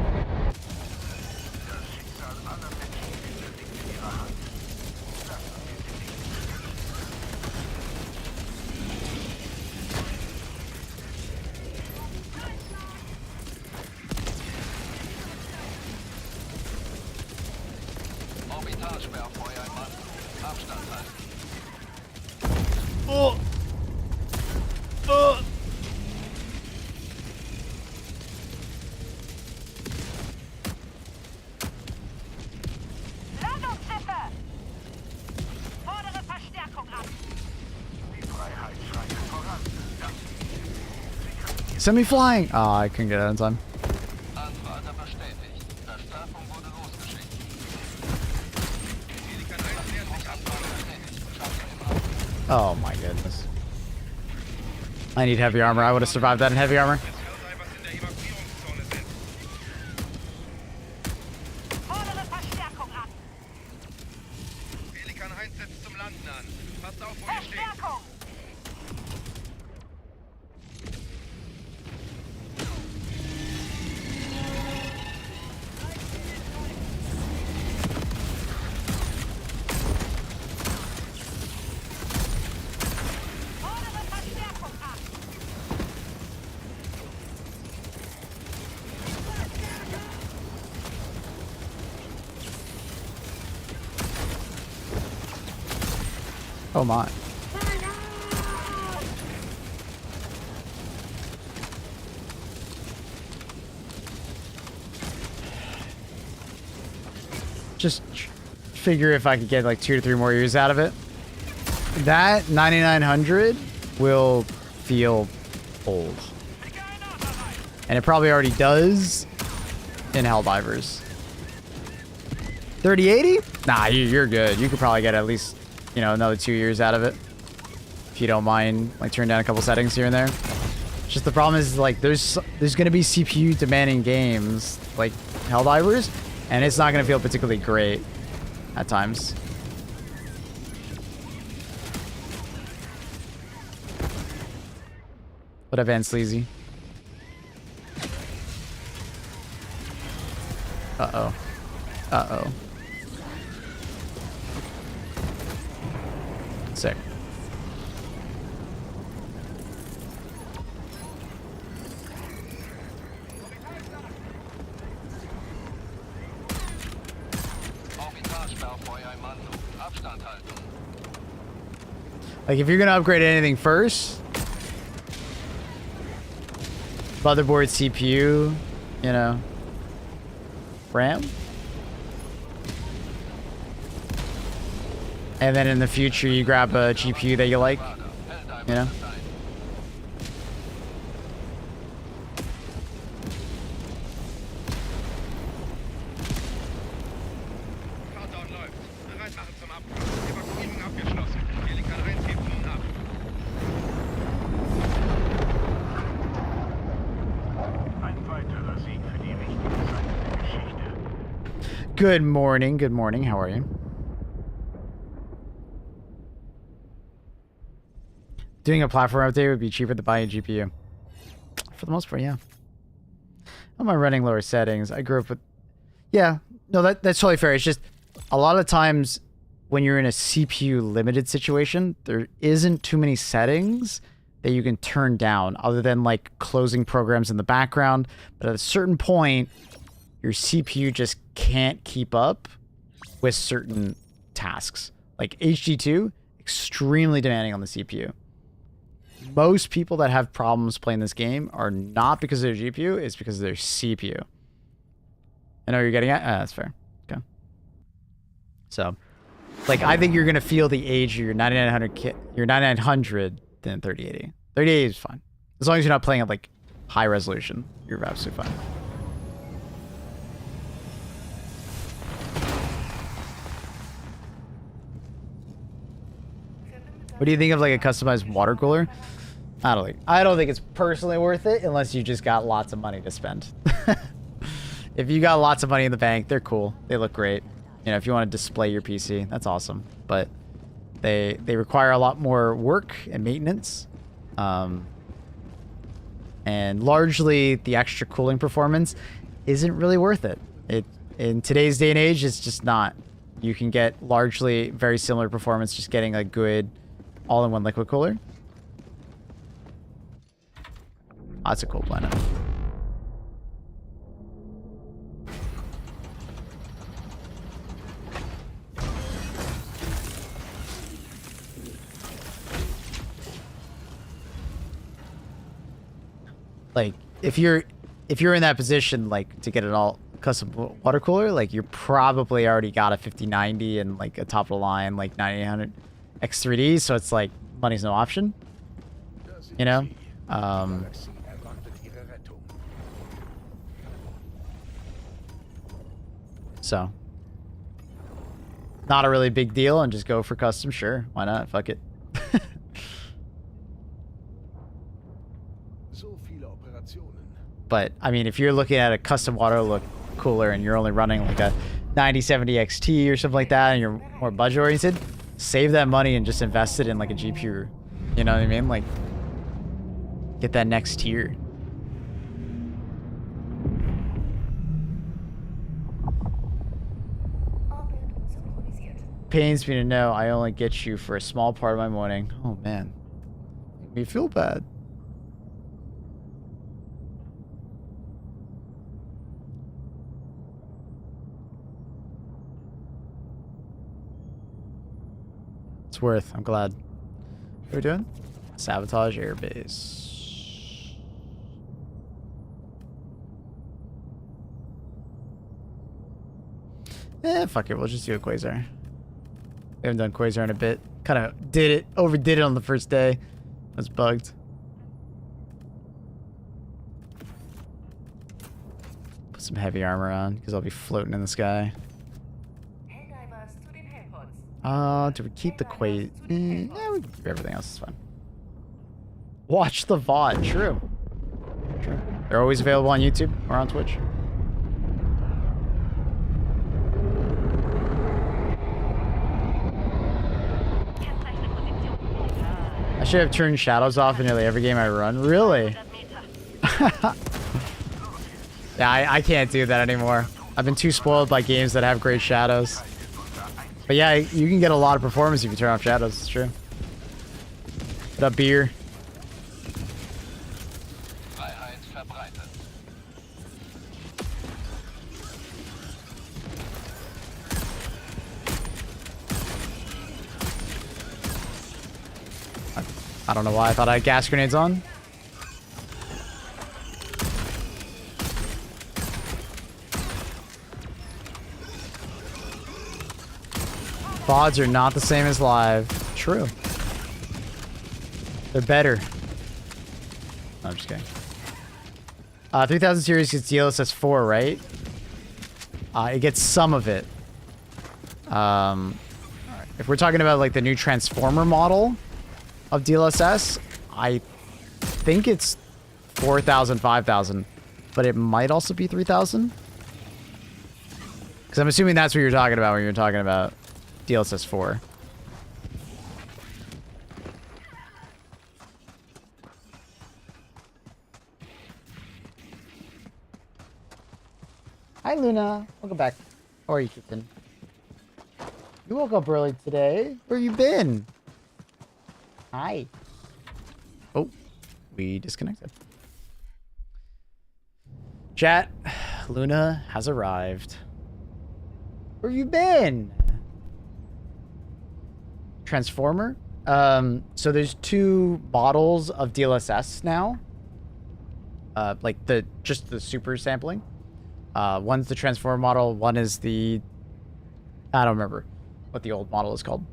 Send me flying! Oh, I couldn't get it in time. Oh my goodness. I need heavy armor. I would have survived that in heavy armor. Oh my. Just figure if I could get like 2 to 3 more years out of it. That 9900 will feel old. And it probably already does in Helldivers. 3080? Nah, you're good. You could probably get at least, you know, another 2 years out of it. If you don't mind, like, turn down a couple settings here and there. Just the problem is, like, there's going to be CPU demanding games, like Helldivers, and it's not going to feel particularly great at times. What up, Van Sleazy? Uh-oh. Uh-oh. Sick. Like, if you're gonna upgrade anything first, motherboard, CPU, you know, RAM, and then in the future you grab a GPU that you like, you know. weiterer Sieg für die richtige Seite der Geschichte. Good morning. Good morning. How are you? Doing a platform update would be cheaper than buying a GPU. For the most part, yeah. How am I running lower settings? I grew up with... Yeah. No, that's totally fair. It's just a lot of times when you're in a CPU limited situation, there isn't too many settings that you can turn down other than like closing programs in the background. But at a certain point, your CPU just can't keep up with certain tasks. Like HD2, extremely demanding on the CPU. Most people that have problems playing this game are not because of their GPU, it's because of their CPU. I know what you're getting at? That's fair. Okay. So, like, I think you're going to feel the age of your 9900 than 3080. 3080 is fine. As long as you're not playing at, like, high resolution, you're absolutely fine. What do you think of like a customized water cooler? I don't think it's personally worth it unless you just got lots of money to spend. If you got lots of money in the bank, they're cool. They look great. You know, if you want to display your PC, that's awesome. But they require a lot more work and maintenance. And largely the extra cooling performance isn't really worth it. In today's day and age, it's just not. You can get largely very similar performance just getting a good all-in-one liquid cooler. Oh, that's a cool planet. Like, if you're in that position, like, to get an all custom water cooler, like, you're probably already got a 5090 and, like, a top-of-the-line, like, 9800 X3D, so it's like, money's no option. You know? So, not a really big deal, and just go for custom, sure. Why not? Fuck it. But, I mean, if you're looking at a custom water cooler and you're only running like a 9070 XT or something like that, and you're more budget oriented, save that money and just invest it in like a GPU. You know what I mean? Like, get that next tier. Pains me to know I only get you for a small part of my morning. Oh man, make me feel bad. It's worth. I'm glad. What are we doing? Sabotage airbase. Fuck it. We'll just do a Quasar. We haven't done Quasar in a bit. Kind of overdid it on the first day. I was bugged. Put some heavy armor on because I'll be floating in the sky. Do we keep the Quasar? Yeah, we keep everything else. Is fine. Watch the VOD. True. True. They're always available on YouTube or on Twitch. I should have turned shadows off in nearly every game I run. Really? Yeah, I can't do that anymore. I've been too spoiled by games that have great shadows. But yeah, you can get a lot of performance if you turn off shadows. It's true. What up, beer? I don't know why I thought I had gas grenades on. VODs are not the same as live. True. They're better. No, I'm just kidding. 3000 series gets DLSS 4, right? It gets some of it. If we're talking about like the new Transformer model of DLSS, I think it's 4000, 5000. but it might also be 3,000. Because I'm assuming that's what you're talking about when you're talking about DLSS 4. Hi, Luna. Welcome back. How are you, kitten? You woke up early today. Where you been? Hi. Oh, we disconnected. Chat, Luna has arrived. Where you been? Transformer? So there's 2 models of DLSS now. Like just the super sampling. One's the Transformer model, one is the... I don't remember what the old model is called.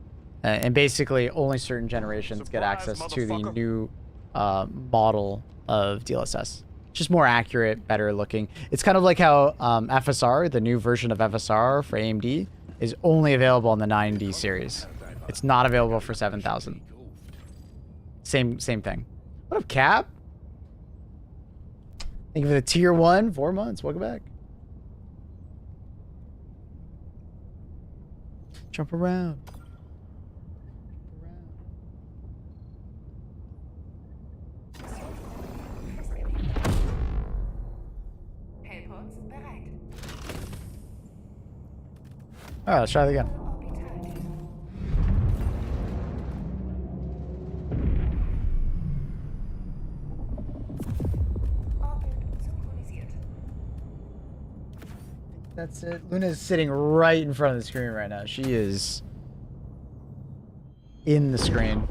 And basically, only certain generations get access to the new model of DLSS. Just more accurate, better looking. It's kind of like how FSR, the new version of FSR for AMD, is only available on the 9D series. It's not available for 7000. Same thing. What up, Cap? Thank you for the tier 1, 4 months. Welcome back. Jump around. Alright, let's try it again. That's it. Luna's sitting right in front of the screen right now. She is in the screen.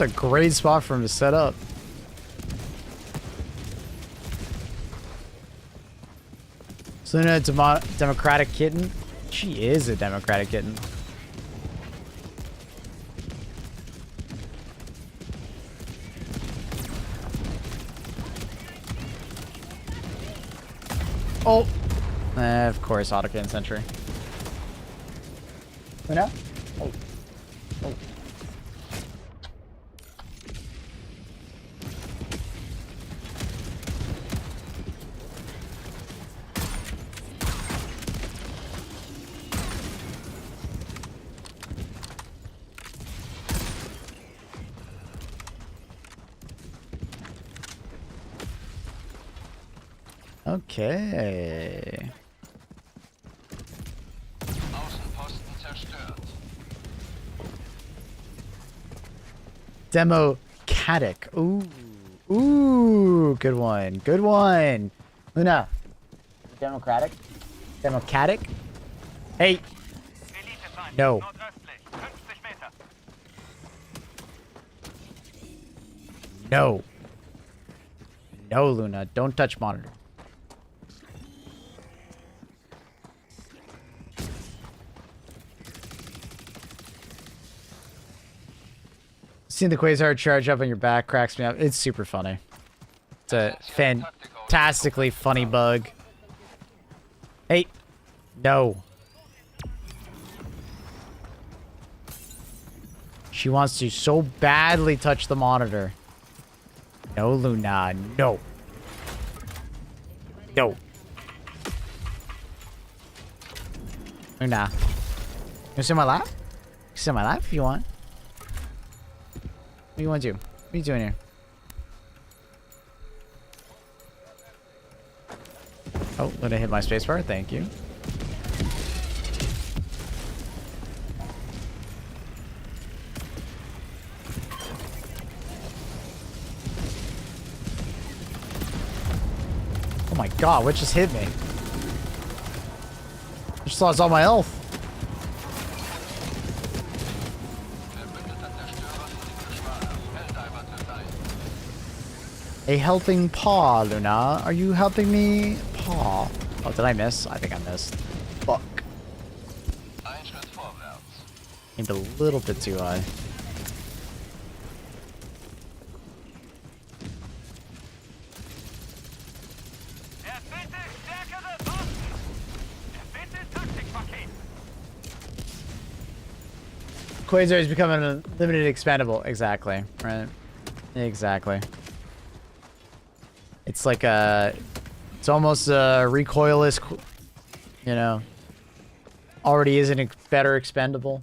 It's a great spot for him to set up. So then a democratic kitten? She is a democratic kitten. Oh! Of course, autocannon sentry. Luna? Oh. Oh. Okay. Außenposten zerstört. Democratic. Ooh. Ooh. Good one. Good one. Luna. Democratic? Democratic? Hey. No. No. No, Luna. Don't touch monitor. Seeing the Quasar charge up on your back cracks me up. It's super funny. It's a fantastically funny bug. Hey. No. She wants to so badly touch the monitor. No, Luna. No. No. Luna. You sit on my lap? You sit on my lap if you want. What do you want to do? What are you doing here? Oh, let it hit my spacebar. Thank you. Oh my god, what just hit me? I just lost all my health. A helping paw, Luna. Are you helping me? Paw. Oh, did I miss? I think I missed. Fuck. Ein Schritt vorwärts. Aimed a little bit too high. Erbitte stärkere Waffen! Erbitte Taktikpaket! Quasar is becoming a limited expendable. Exactly. Right. Exactly. It's like a... It's almost a recoilless, you know. Already is a better expendable.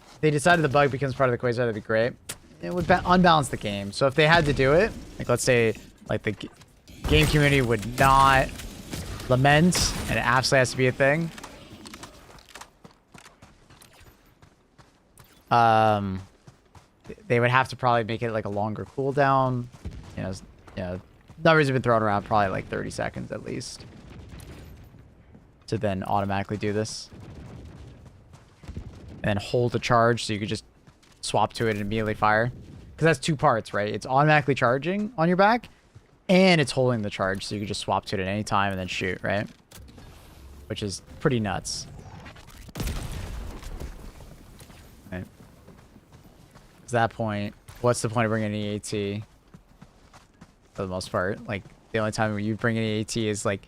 If they decided the bug becomes part of the Quasar, that'd be great. It would unbalance the game. So if they had to do it, like let's say, like the game community would not lament, and it absolutely has to be a thing. They would have to probably make it like a longer cooldown. You know, numbers have been thrown around, probably like 30 seconds at least, to then automatically do this. And then hold a charge so you could just swap to it and immediately fire. Because that's two parts, right? It's automatically charging on your back, and it's holding the charge so you can just swap to it at any time and then shoot, right? Which is pretty nuts. Right. At that point, what's the point of bringing an EAT? For the most part, like the only time you bring an EAT is like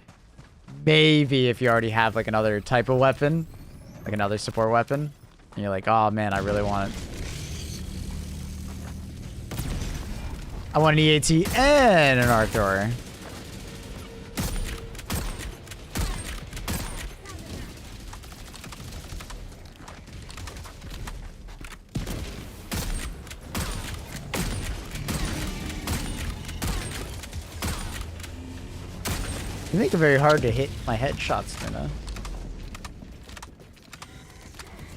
maybe if you already have like another type of weapon, like another support weapon, and you're like, oh man, I really want an EAT and an arc thrower. You make it very hard to hit my headshots, Luna.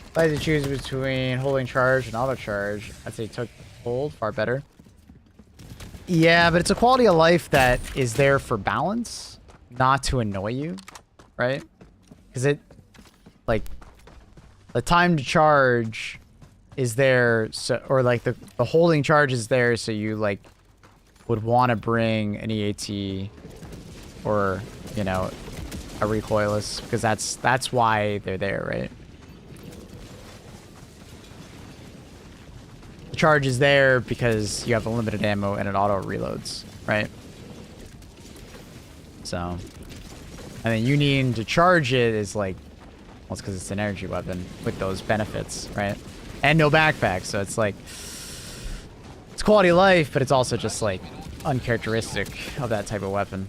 If I had to choose between holding charge and auto charge, I'd say took hold, far better. Yeah, but it's a quality of life that is there for balance, not to annoy you, right? Because it, like, the time to charge is there, so, or like the holding charge is there, so you like would want to bring an EAT or, you know, a recoilless, because that's why they're there, right? The charge is there because you have unlimited ammo and it auto reloads, right? So, and then you needing to charge it is like, well, it's because it's an energy weapon with those benefits, right? And no backpack, so it's like, it's quality of life, but it's also just like uncharacteristic of that type of weapon.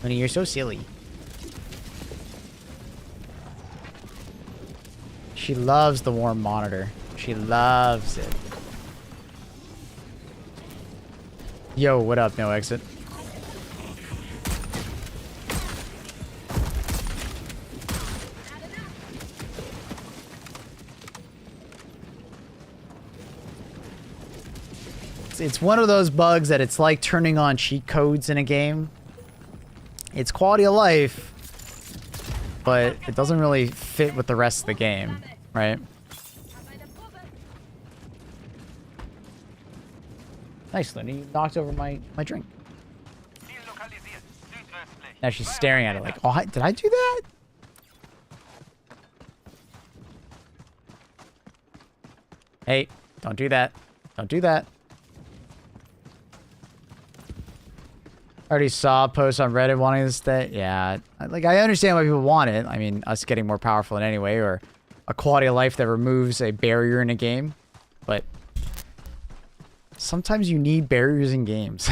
Honey, you're so silly. She loves the warm monitor. She loves it. Yo, what up? No exit. It's one of those bugs that it's like turning on cheat codes in a game. It's quality of life, but it doesn't really fit with the rest of the game, right? Nice, Luna. You knocked over my drink. Now she's staring at it like, oh, did I do that? Hey, don't do that. Don't do that. I already saw a post on Reddit wanting this stat. Yeah, like I understand why people want it. I mean, us getting more powerful in any way, or a quality of life that removes a barrier in a game. But sometimes you need barriers in games.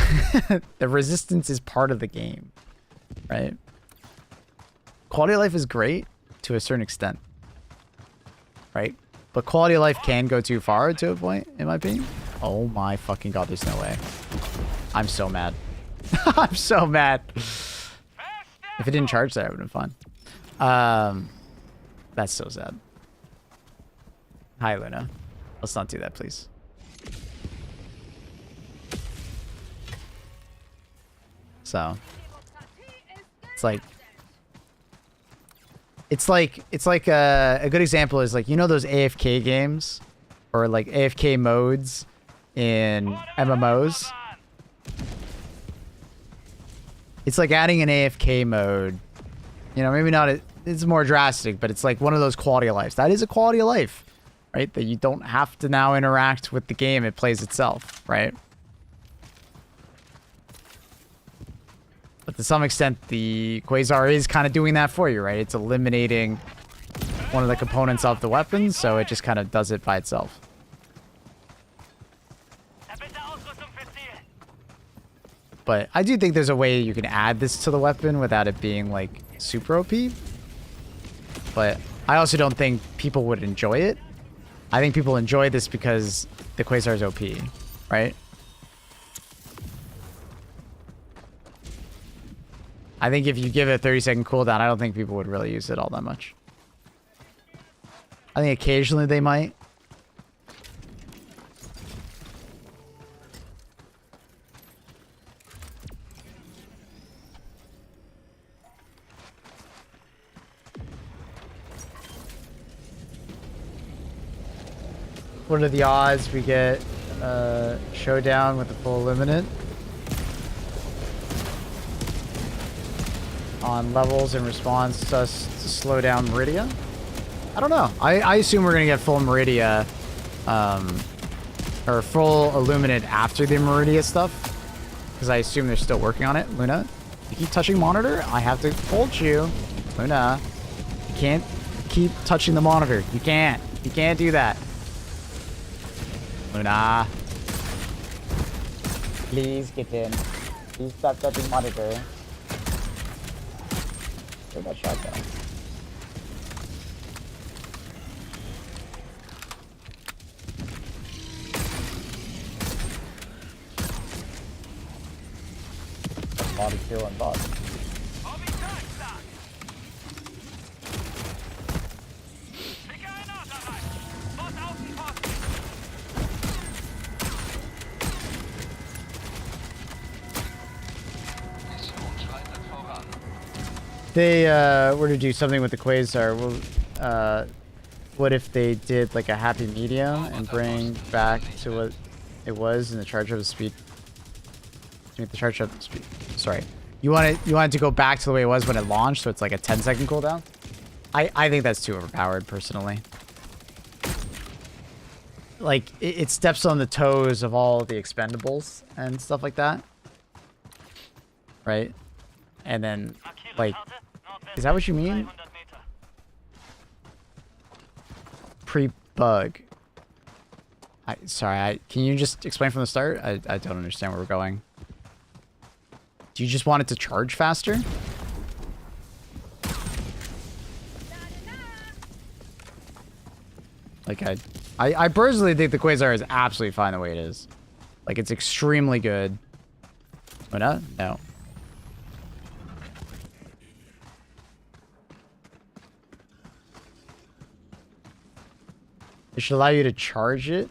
The resistance is part of the game, right? Quality of life is great to a certain extent, right? But quality of life can go too far to a point, in my opinion. Oh my fucking god, there's no way. I'm so mad. I'm so mad. If it didn't charge there, it would have been fun. That's so sad. Hi, Luna. Let's not do that, please. So it's like a good example is like, you know, those AFK games or like AFK modes in MMOs. It's like adding an AFK mode. You know, maybe not, it's more drastic, but it's like one of those quality of life. That is a quality of life, right? That you don't have to now interact with the game. It plays itself, right? But to some extent, the Quasar is kind of doing that for you, right? It's eliminating one of the components of the weapon, so it just kind of does it by itself. But I do think there's a way you can add this to the weapon without it being, like, super OP. But I also don't think people would enjoy it. I think people enjoy this because the Quasar is OP, right? I think if you give it a 30-second cooldown, I don't think people would really use it all that much. I think occasionally they might. What are the odds we get showdown with the full Illuminate on levels in response to us to slow down Meridia? I don't know. I assume we're gonna get full Meridia or full Illuminate after the Meridia stuff, because I assume they're still working on it. Luna, you keep touching monitor. I have to hold you. Luna, you can't keep touching the monitor. You can't do that. Luna, please get in. Please stop touching monitor. Get that shotgun. Body kill and bot. They were to do something with the Quasar, well, what if they did like a happy medium and bring back to what it was in the charge up speed? To make the charge up speed. Sorry, you want it to go back to the way it was when it launched, so it's like a 10-second cooldown. I think that's too overpowered personally. Like it steps on the toes of all the expendables and stuff like that, right? And then like. Is that what you mean? Pre-bug. Sorry, can you just explain from the start? I don't understand where we're going. Do you just want it to charge faster? Like, I personally think the Quasar is absolutely fine the way it is. Like, it's extremely good. Oh, no? No. It should allow you to charge it,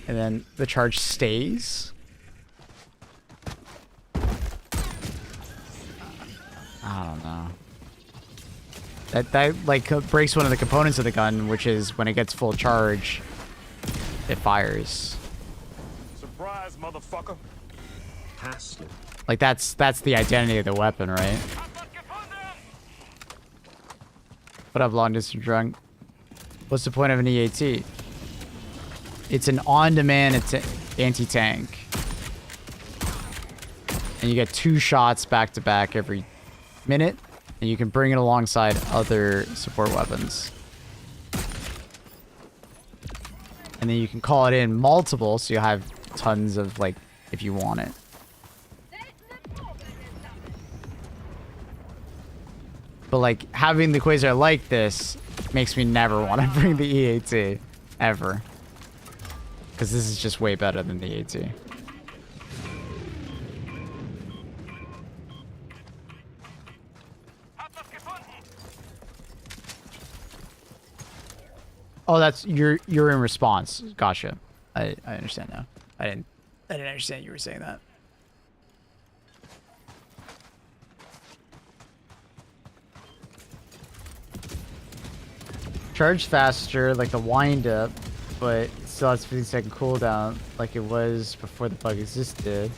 and then the charge stays. I don't know. That like breaks one of the components of the gun, which is when it gets full charge, it fires. Surprise, motherfucker. Like that's the identity of the weapon, right? What up, long distance drunk? What's the point of an EAT? It's an on-demand anti-tank. And you get 2 shots back-to-back every minute. And you can bring it alongside other support weapons. And then you can call it in multiple, so you have tons of, like, if you want it. But, like, having the Quasar like this makes me never want to bring the EAT. Ever. Because this is just way better than the EAT. Oh, that's you're in response. Gotcha. I understand now. I didn't understand you were saying that. Charge faster, like the wind up, but still has 50-second cooldown, like it was before the bug existed.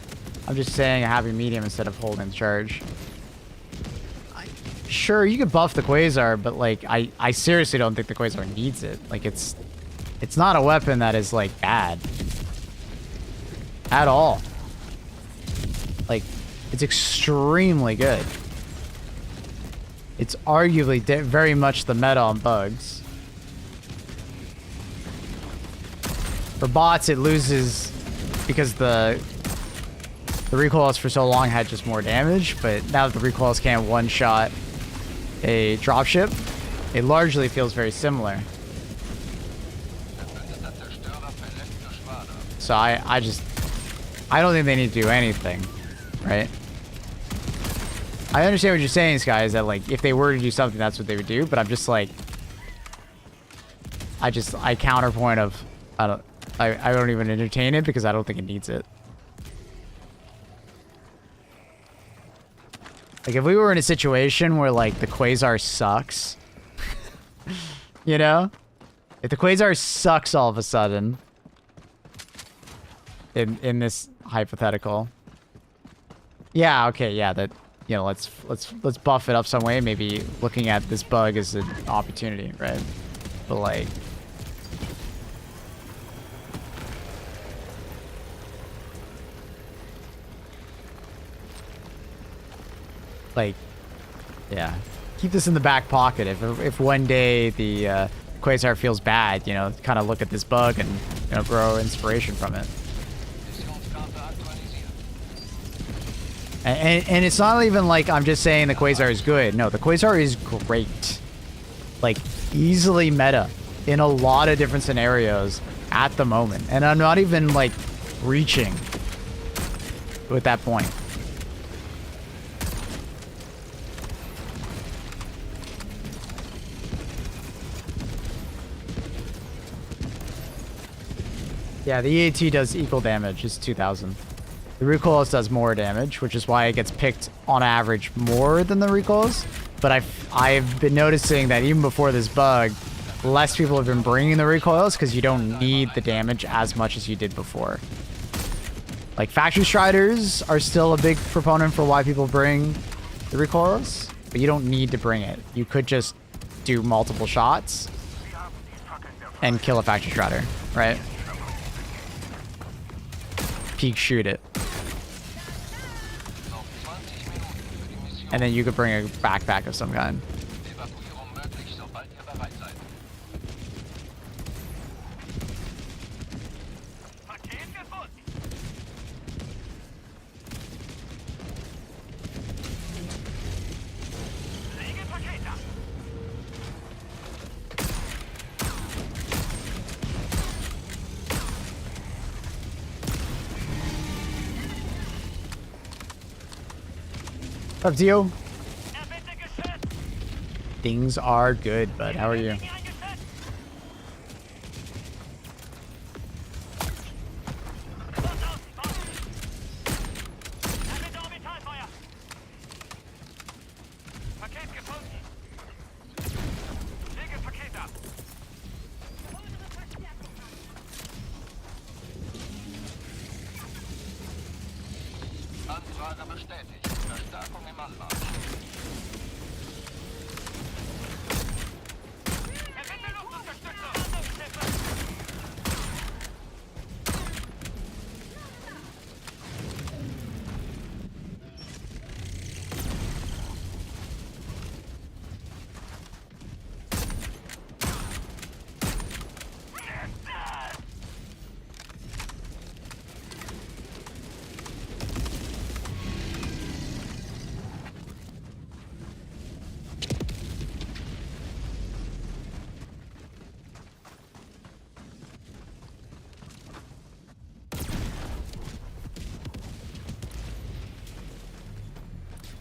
I'm just saying a happy medium instead of holding charge. Sure, you could buff the Quasar, but like I seriously don't think the Quasar needs it. Like it's not a weapon that is like bad at all. Like it's extremely good. It's arguably very much the meta on bugs. For bots, it loses because the recoils for so long had just more damage, but now that the recoils can't one-shot a dropship, it largely feels very similar. So I don't think they need to do anything, right? I understand what you're saying, Sky, is that like if they were to do something, that's what they would do, but I'm just like I counterpoint of I don't even entertain it because I don't think it needs it. Like if we were in a situation where like the Quasar sucks, you know? If the Quasar sucks all of a sudden in this hypothetical. Yeah, okay, yeah, that you know, let's buff it up some way, maybe looking at this bug as an opportunity, right? But like yeah, keep this in the back pocket. If one day the Quasar feels bad, you know, kind of look at this bug and, you know, grow inspiration from it. And it's not even like I'm just saying the Quasar is good. No, the Quasar is great. Like, easily meta in a lot of different scenarios at the moment. And I'm not even, like, reaching with that point. Yeah, the EAT does equal damage. It's 2,000. The recoils does more damage, which is why it gets picked on average more than the recoils. But I've been noticing that even before this bug, less people have been bringing the recoils because you don't need the damage as much as you did before. Like Factory Striders are still a big proponent for why people bring the recoils, but you don't need to bring it. You could just do multiple shots and kill a Factory Strider, right? Peek shoot it. And then you could bring a backpack of some kind. What's up, Dio? Things are good, bud. How are you? Anfrage bestätigt. Verstärkung im Anmarsch.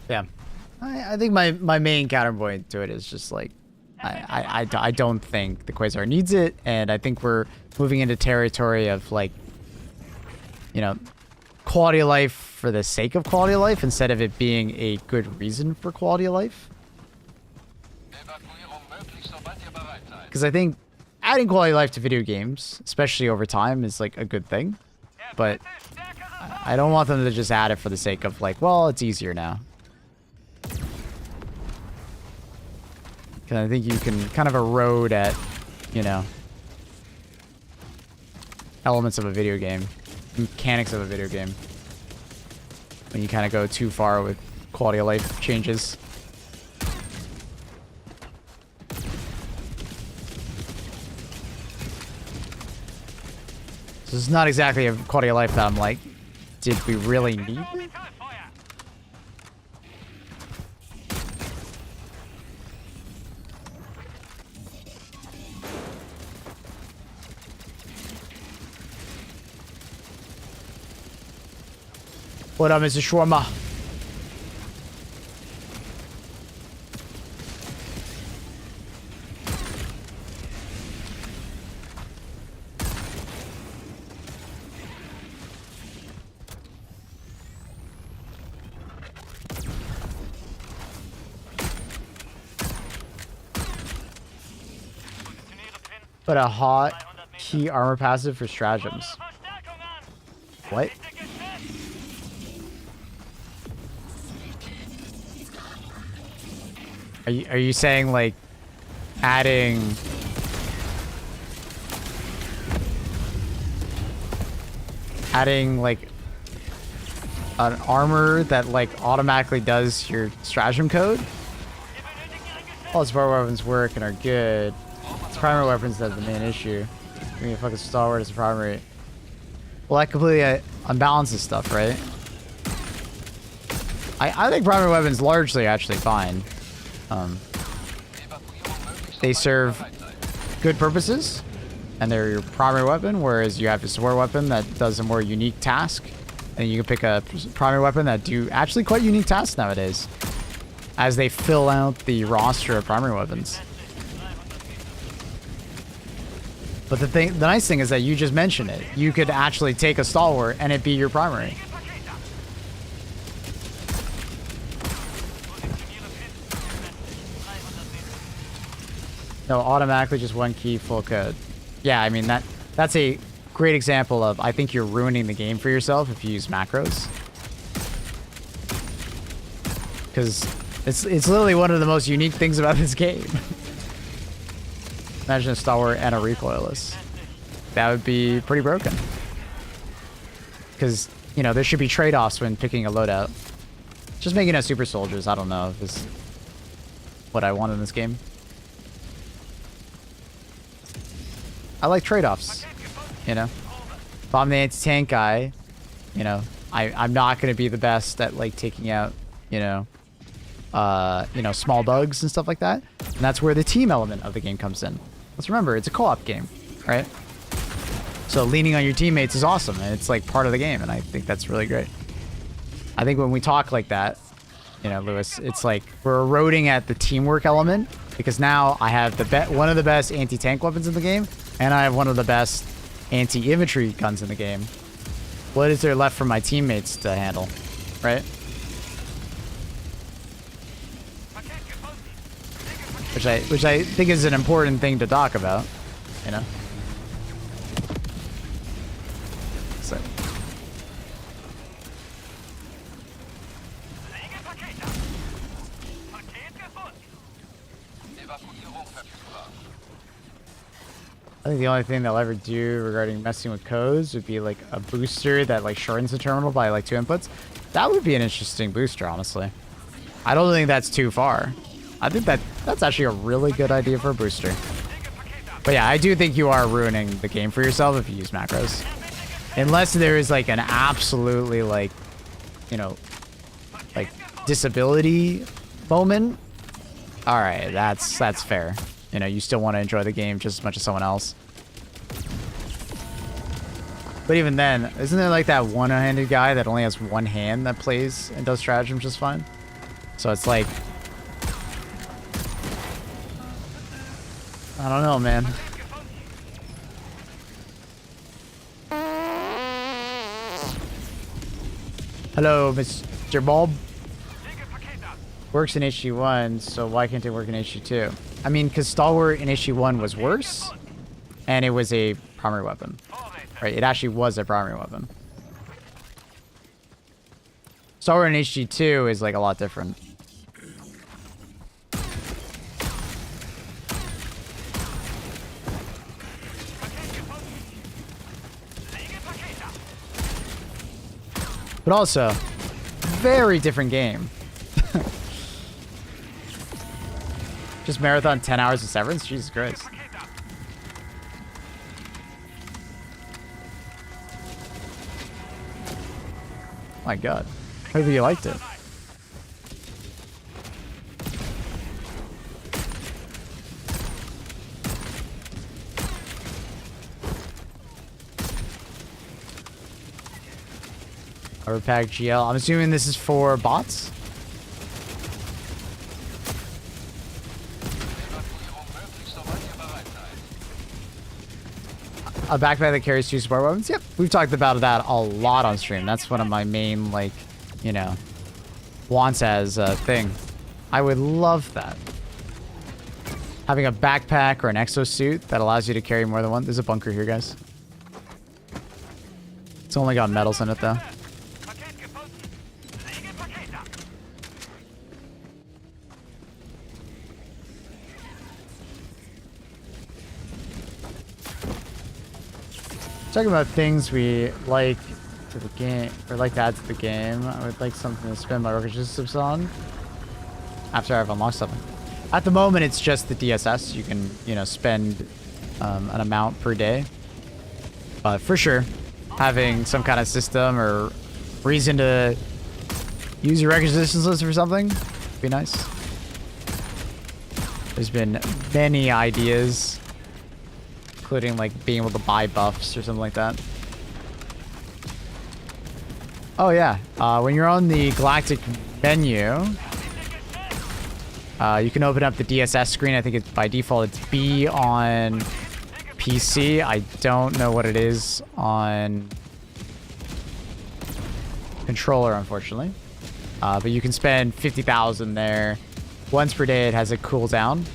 Yeah. I think my main counterpoint to it is just like I don't think the Quasar needs it, and I think we're moving into territory of like, you know, quality of life for the sake of quality of life instead of it being a good reason for quality of life. Evakuierung möglich, sobald ihr bereit seid. Because I think adding quality of life to video games, especially over time, is like a good thing. But I don't want them to just add it for the sake of like, well, it's easier now. Because I think you can kind of erode at, you know, elements of a video game, mechanics of a video game, when you kind of go too far with quality of life changes. So this is not exactly a quality of life that I'm like, did we really need it? What up, Mr. Shawarma? But a hot key armor passive for stratagems. What? Are you saying like adding like an armor that like automatically does your stratagem code? All its power weapons work and are good. It's primary weapons that's the main issue. Give me a fucking stalwart as a primary. Well, that completely unbalances stuff, right? I think primary weapons largely actually fine. They serve good purposes, and they're your primary weapon, whereas you have a support weapon that does a more unique task, and you can pick a primary weapon that do actually quite unique tasks nowadays, as they fill out the roster of primary weapons. But the nice thing is that you just mentioned it. You could actually take a stalwart and it be your primary. No, automatically just one key, full code. Yeah, I mean that's a great example of I think you're ruining the game for yourself if you use macros. Because it's literally one of the most unique things about this game. Imagine a stalwart and a recoilless. That would be pretty broken. Because, you know, there should be trade-offs when picking a loadout. Just making us super soldiers, I don't know if is what I want in this game. I like trade-offs, you know? If I'm the anti-tank guy, you know, I'm not going to be the best at, like, taking out, you know, small bugs and stuff like that. And that's where the team element of the game comes in. Let's remember, it's a co-op game, right? So leaning on your teammates is awesome, and it's like part of the game, and I think that's really great. I think when we talk like that, you know, Lewis, it's like we're eroding at the teamwork element, because now I have one of the best anti-tank weapons in the game, and I have one of the best anti-infantry guns in the game. What is there left for my teammates to handle, right? Which I think is an important thing to talk about, you know? So. I think the only thing they'll ever do regarding messing with codes would be like a booster that like shortens the terminal by like 2 inputs. That would be an interesting booster, honestly. I don't think that's too far. I think that's actually a really good idea for a booster. But yeah, I do think you are ruining the game for yourself if you use macros. Unless there is like an absolutely like, you know, like disability moment. All right, that's fair. You know, you still want to enjoy the game just as much as someone else. But even then, isn't there like that one-handed guy that only has one hand that plays and does stratagem just fine? So it's like, I don't know, man. Hello, Mr. Bob. Works in HD1, so why can't it work in HD2? I mean, because Stalwart in HD1 was worse, and it was a primary weapon. Right, it actually was a primary weapon. Stalwart in HD2 is like a lot different. But also, very different game. Just marathon 10 hours of Severance? Jesus Christ. My god. Hope you liked it. Overpack GL. I'm assuming this is for bots? A backpack that carries 2 support weapons? Yep. We've talked about that a lot on stream. That's one of my main, like, you know, wants as a thing. I would love that. Having a backpack or an exosuit that allows you to carry more than one. There's a bunker here, guys. It's only got metals in it, though. Talking about things we like to the game, or like to add to the game. I would like something to spend my workers systems on after I've unlocked something. At the moment, it's just the DSS. You can, you know, spend an amount per day. But for sure, having some kind of system or reason to use your requisitions list for something would be nice. There's been many ideas, including like being able to buy buffs or something like that. Oh yeah, when you're on the Galactic menu, you can open up the DSS screen. I think it's by default it's B on PC. I don't know what it is on controller, unfortunately. But you can spend 50,000 there once per day. It has a cooldown,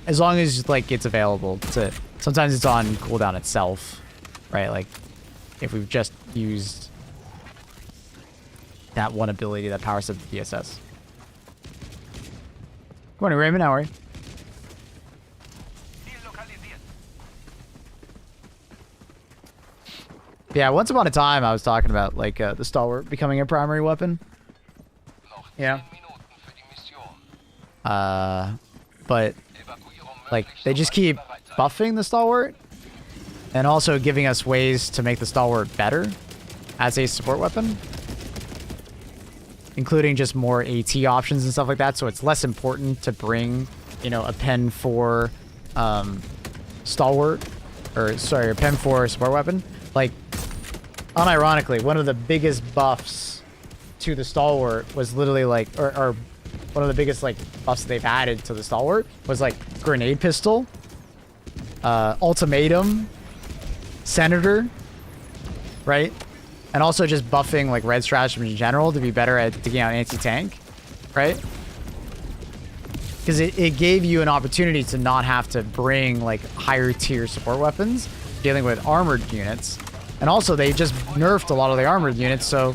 as long as like it's available to. Sometimes it's on cooldown itself, right? Like, if we've just used that one ability that powers up the DSS. Good morning, Raymond. How are you? Yeah, once upon a time, I was talking about, like, the Stalwart becoming a primary weapon. Yeah. But, like, they just keep buffing the Stalwart and also giving us ways to make the Stalwart better as a support weapon, including just more AT options and stuff like that. So it's less important to bring, you know, a pen for Stalwart, or sorry, a pen for support weapon. Like, unironically, one of the biggest buffs to the Stalwart was literally like, or one of the biggest like buffs that they've added to the Stalwart was like grenade pistol, ultimatum, senator, right? And also just buffing like red stratagem in general to be better at taking out anti-tank, right? Because it gave you an opportunity to not have to bring like higher tier support weapons dealing with armored units. And also they just nerfed a lot of the armored units, so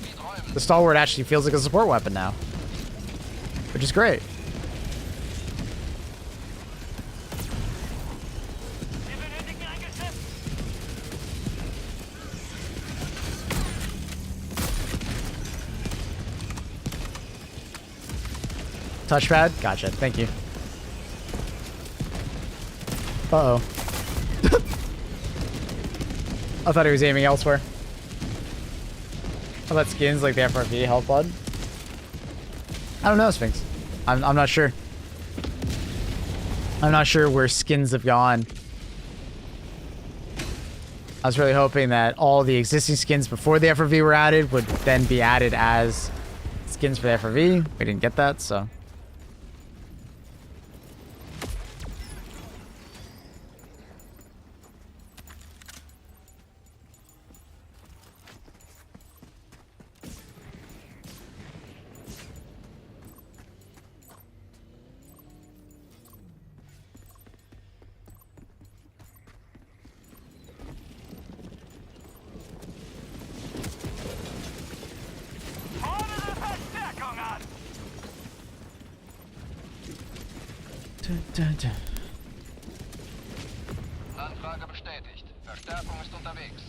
the Stalwart actually feels like a support weapon now, which is great. Touchpad? Gotcha. Thank you. Uh-oh. I thought he was aiming elsewhere. How about skins like the FRV Hell Blood? I don't know, Sphinx. I'm not sure. I'm not sure where skins have gone. I was really hoping that all the existing skins before the FRV were added would then be added as skins for the FRV. We didn't get that, so... Anfrage bestätigt. Verstärkung ist unterwegs.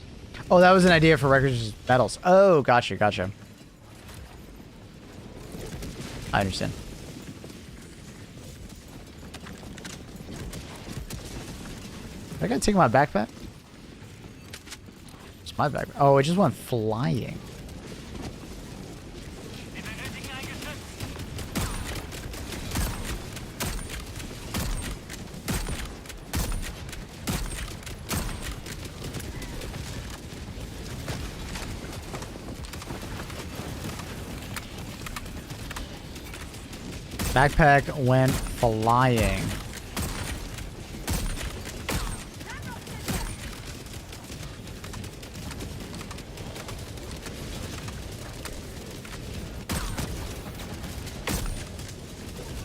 Oh, that was an idea for records battles. Oh, gotcha, gotcha. I understand. I gotta take my backpack. It's my backpack. Oh, it just went flying. Backpack went flying.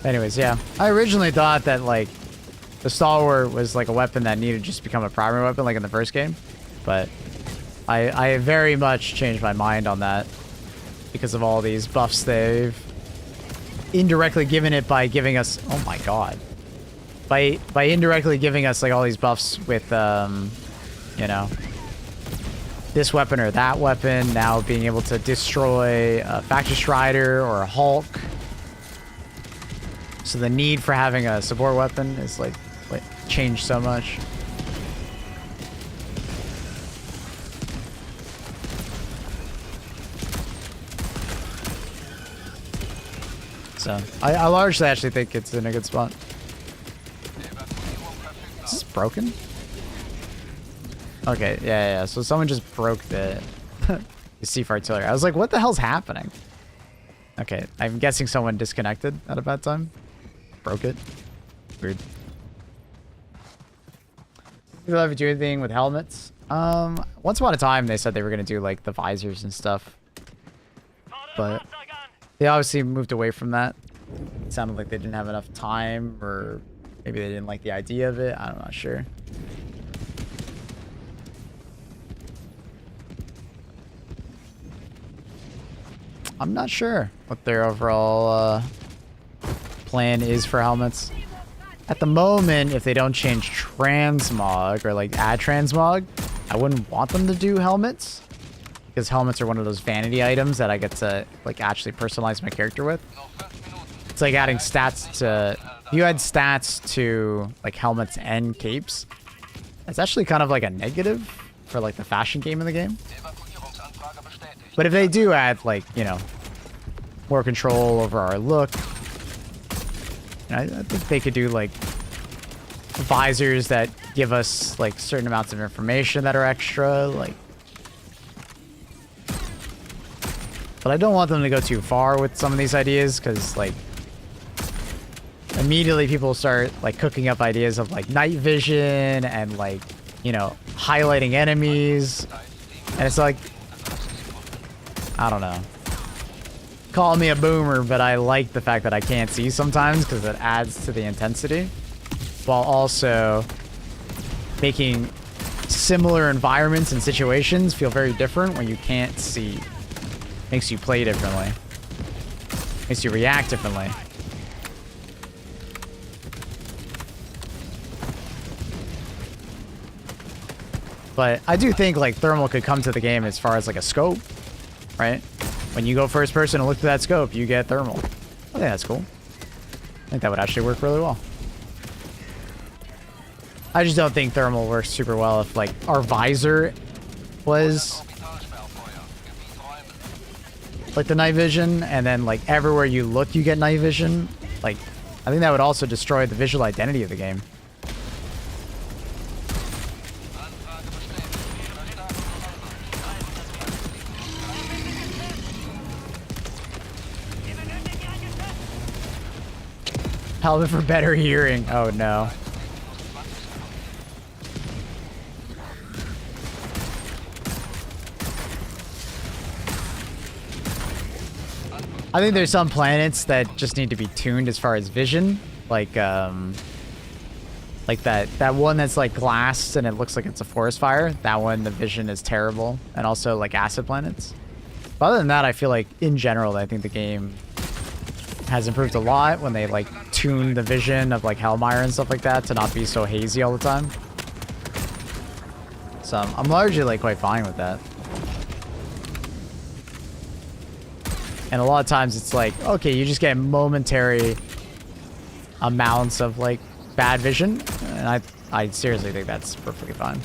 Anyways, yeah. I originally thought that, like, the stalwart was, like, a weapon that needed to just become a primary weapon, like in the first game. But I very much changed my mind on that because of all these buffs they've indirectly given it by giving us... Oh, my God. By indirectly giving us, like, all these buffs with, you know, this weapon or that weapon. Now being able to destroy a Factor Strider or a Hulk. So the need for having a support weapon is like changed so much. So I largely actually think it's in a good spot. Is this broken? Okay, yeah. So someone just broke the C4 artillery. I was like, what the hell's happening? Okay, I'm guessing someone disconnected at a bad time. Broke it. Weird. Do they ever do anything with helmets? Once upon a time they said they were gonna do like the visors and stuff, but they obviously moved away from that. It sounded like they didn't have enough time, or maybe they didn't like the idea of it. I'm not sure. I'm not sure what their overall plan is for helmets. At the moment, if they don't change transmog or like add transmog, I wouldn't want them to do helmets, because helmets are one of those vanity items that I get to like actually personalize my character with. It's like adding stats to... If you add stats to like helmets and capes, it's actually kind of like a negative for like the fashion game in the game. But if they do add like, you know, more control over our look, I think they could do like visors that give us like certain amounts of information that are extra, like. But I don't want them to go too far with some of these ideas, because like immediately people start like cooking up ideas of like night vision and like, you know, highlighting enemies, and it's like, I don't know. Call me a boomer, but I like the fact that I can't see sometimes, because it adds to the intensity, while also making similar environments and situations feel very different when you can't see. Makes you play differently. Makes you react differently. But I do think like thermal could come to the game as far as like a scope, right? When you go first person and look through that scope, you get thermal. I think that's cool. I think that would actually work really well. I just don't think thermal works super well if like our visor was like the night vision, and then like everywhere you look you get night vision. Like, I think that would also destroy the visual identity of the game. Helmet for better hearing. Oh no. I think there's some planets that just need to be tuned as far as vision, like that one that's like glass and it looks like it's a forest fire. That one, the vision is terrible, and also like acid planets. But other than that, I feel like in general, I think the game has improved a lot when they like tune the vision of like Hellmire and stuff like that to not be so hazy all the time. So I'm largely like quite fine with that. And a lot of times it's like, okay, you just get momentary amounts of like bad vision, and I seriously think that's perfectly fine.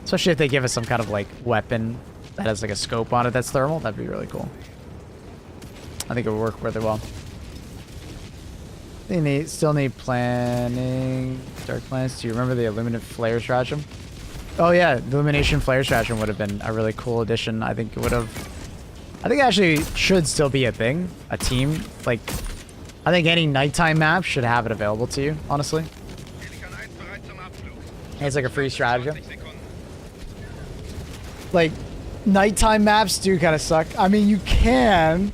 Especially if they give us some kind of like weapon that has like a scope on it that's thermal, that'd be really cool. I think it would work really well. They still need planning. Dark planets. Do you remember the Illuminate Flare stratagem? Oh yeah, the Illumination Flare stratagem would have been a really cool addition. I think it would have. I think it actually should still be a thing, a team. Like, I think any nighttime map should have it available to you, honestly. It's like a free stratagem. Like, nighttime maps do kind of suck. I mean, you can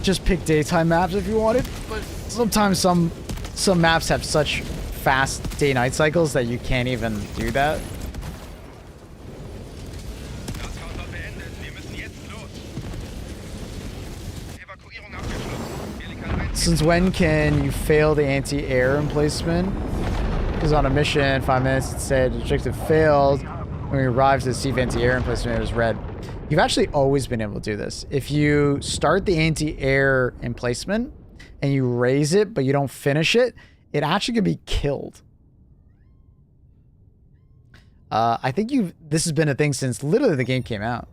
just pick daytime maps if you wanted, but sometimes some maps have such fast day-night cycles that you can't even do that. Since when can you fail the anti-air emplacement? Because on a mission, 5 minutes, it said objective failed. When we arrived to the anti-air emplacement, it was red. You've actually always been able to do this. If you start the anti-air emplacement and you raise it, but you don't finish it, it actually can be killed. I think this has been a thing since literally the game came out.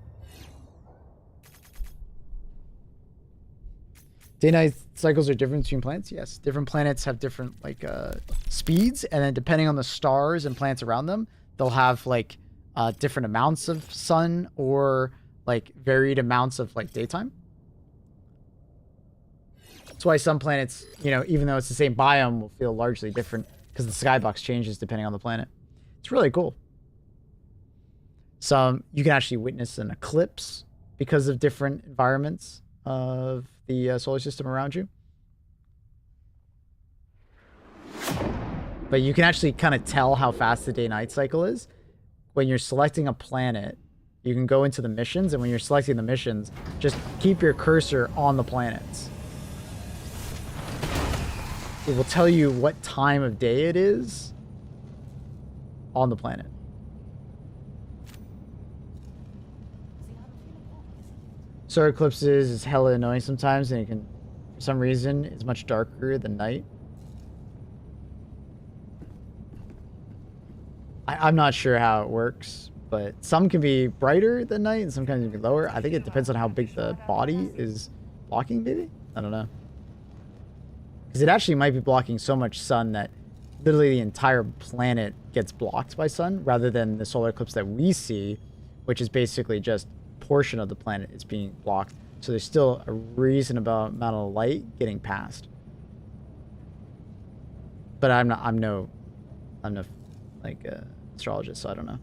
Day-night cycles are different between planets? Yes. Different planets have different, like, speeds, and then depending on the stars and planets around them, they'll have, like, different amounts of sun or, like, varied amounts of, like, daytime. That's why some planets, you know, even though it's the same biome, will feel largely different because the skybox changes depending on the planet. It's really cool. You can actually witness an eclipse because of different environments of the solar system around you. But you can actually kind of tell how fast the day-night cycle is. When you're selecting a planet, you can go into the missions, and when you're selecting the missions, just keep your cursor on the planets. It will tell you what time of day it is on the planet. Solar eclipses is hella annoying sometimes, and it can, for some reason, it's much darker than night. I'm not sure how it works, but some can be brighter than night, and sometimes it can be lower. I think it depends on how big the body is blocking, maybe? I don't know. Because it actually might be blocking so much sun that literally the entire planet gets blocked by sun, rather than the solar eclipse that we see, which is basically just portion of the planet is being blocked, so there's still a reasonable amount of light getting past. But I'm no like astrologist, so I don't know.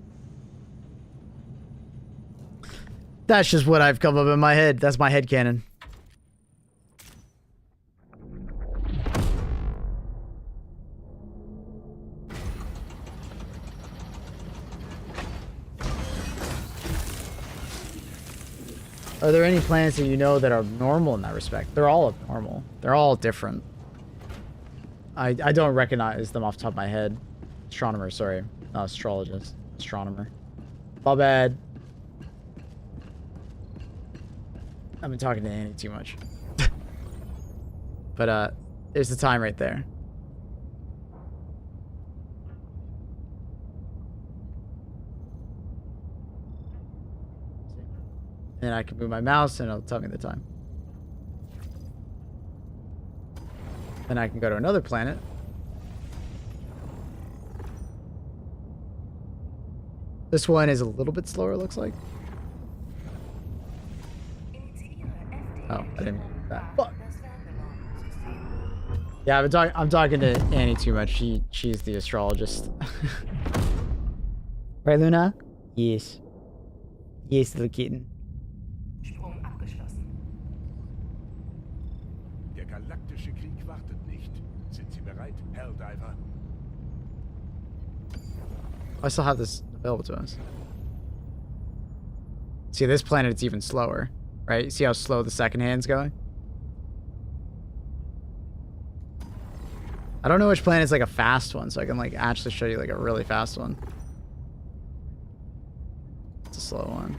That's just what I've come up in my head. That's my headcanon. Are there any planets that you know that are normal in that respect? They're all abnormal. They're all different. I don't recognize them off the top of my head. Astronomer, sorry. Not astrologist. Astronomer. My bad. I've been talking to Annie too much. But, there's the time right there. And I can move my mouse and it'll tell me the time. Then I can go to another planet. This one is a little bit slower, it looks like. Oh, I didn't mean that. Fuck. Yeah, I'm talking to Annie too much. She's the astrologist. Right, Luna? Yes. Yes, little kitten. Der galaktische Krieg wartet nicht. Sind Sie bereit, Helldiver? I still have this available to us. See, this planet, it's even slower, right? See how slow the second hand's going? I don't know which planet's like a fast one, so I can like actually show you like a really fast one. It's a slow one.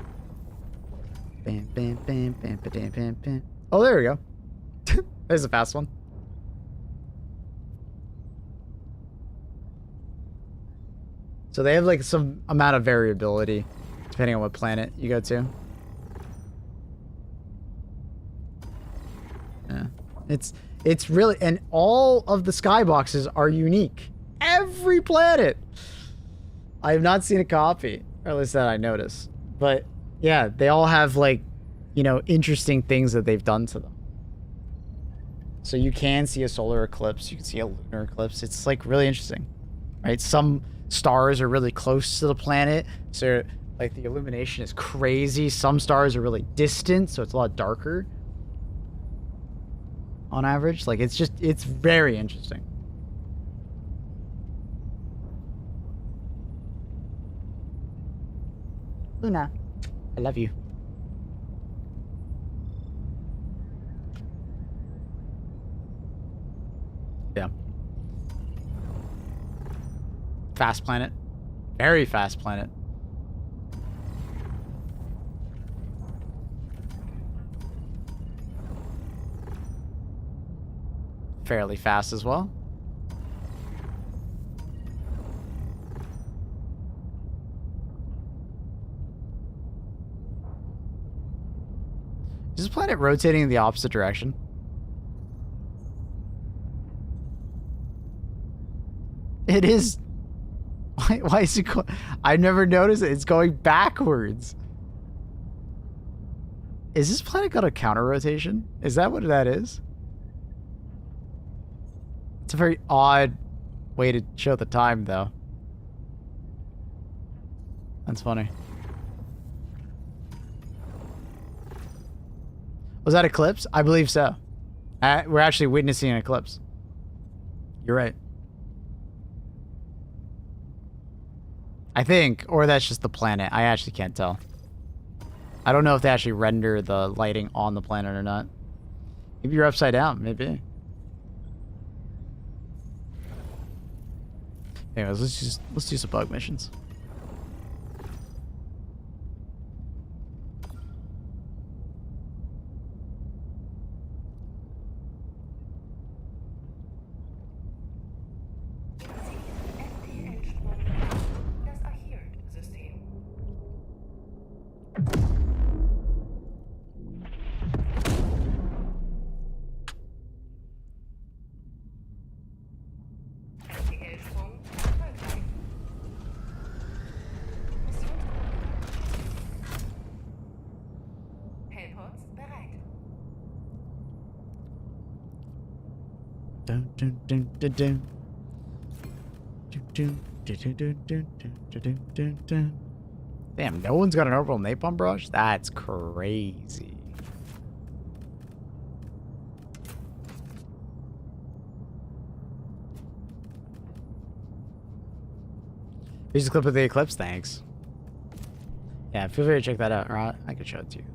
Bam, bam, bam, bam, bam, bam, bam. Oh, there we go. There's a fast one. So they have like some amount of variability depending on what planet you go to. Yeah. It's really, and all of the skyboxes are unique. Every planet. I have not seen a copy, or at least that I noticed. But yeah, they all have like, you know, interesting things that they've done to them. So you can see a solar eclipse, you can see a lunar eclipse. It's like really interesting, right? Some stars are really close to the planet, so like the illumination is crazy. Some stars are really distant, so it's a lot darker on average. Like it's very interesting. Luna, I love you. Yeah. Fast planet. Very fast planet. Fairly fast as well. Is this planet rotating in the opposite direction? It is. Why is it going? I've never noticed it. It's going backwards. Is this planet got a counter rotation? Is that what that is? It's a very odd way to show the time, though. That's funny. Was that eclipse? I believe so. We're actually witnessing an eclipse. You're right. I think, or that's just the planet. I actually can't tell. I don't know if they actually render the lighting on the planet or not. Maybe you're upside down, maybe. Anyways, let's do some bug missions. Damn, no one's got an orbital napalm brush? That's crazy. Here's a clip of the eclipse, thanks. Yeah, feel free to check that out, or I could show it to you.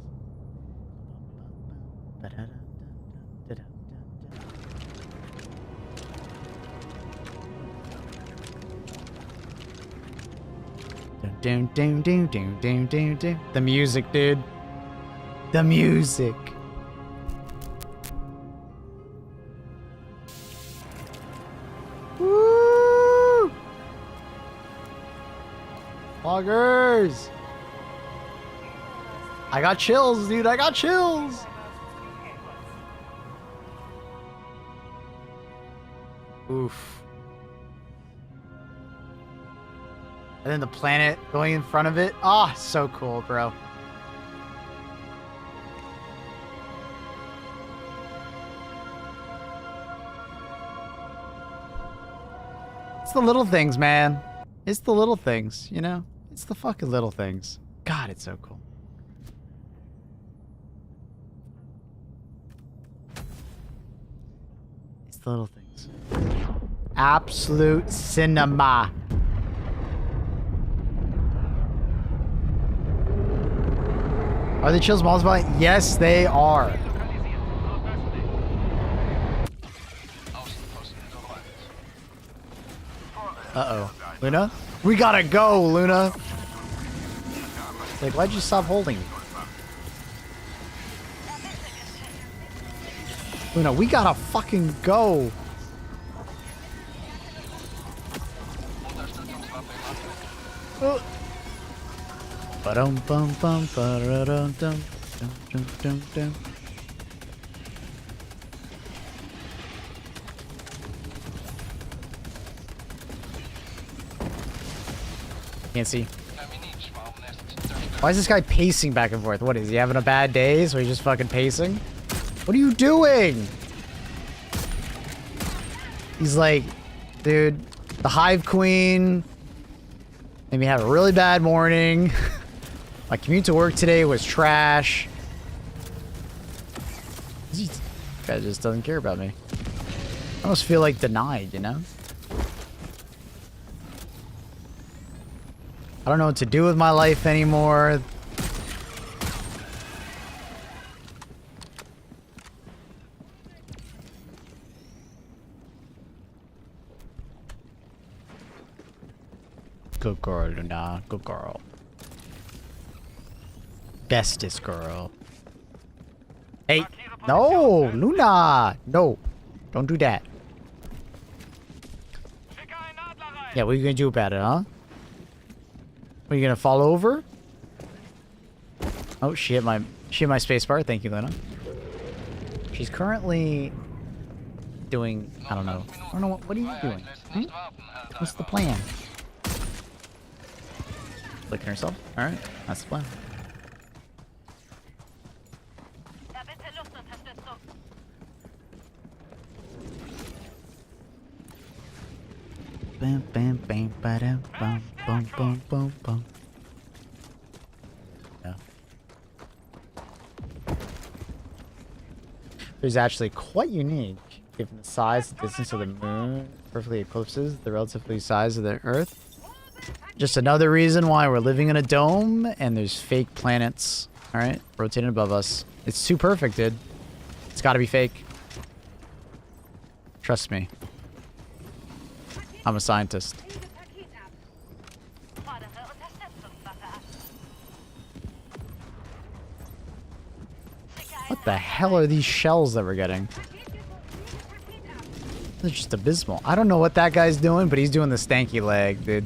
The music, dude. The music. Woo! Loggers! I got chills, dude. I got chills. Oof. And then the planet going in front of it. Ah, oh, so cool, bro. It's the little things, man. It's the little things, you know? It's the fucking little things. God, it's so cool. It's the little things. Absolute cinema. Are the chills multiplying? Yes, they are. Uh-oh. Luna? We gotta go, Luna! Like, why'd you stop holding me? Luna, we gotta fucking go! Ba-dum bum bum ba-da-dum dum dum dum dum dum. Can't see. Why is this guy pacing back and forth? What is he having a bad day? So he's just fucking pacing? What are you doing? He's like, dude, the Hive Queen made me have a really bad morning. My commute to work today was trash. This guy just doesn't care about me. I almost feel like denied, you know? I don't know what to do with my life anymore. Good girl, Luna. Good girl. Bestest girl. Hey! No! Luna! No! Don't do that. Yeah, what are you gonna do about it, huh? Are you gonna fall over? Oh, she hit my spacebar. Thank you, Luna. She's currently doing. I don't know. I don't know. What are you doing? Hmm? What's the plan? Licking herself. All right, that's the plan. Bam, bam, bam, ba-dum, bum, bum, bum, bum, bum. Yeah. It's actually quite unique, given the size and distance of the moon perfectly eclipses the relatively size of the Earth. Just another reason why we're living in a dome and there's fake planets, all right, rotating above us. It's too perfect, dude. It's got to be fake. Trust me. I'm a scientist. What the hell are these shells that we're getting? They're just abysmal. I don't know what that guy's doing, but he's doing the stanky leg, dude.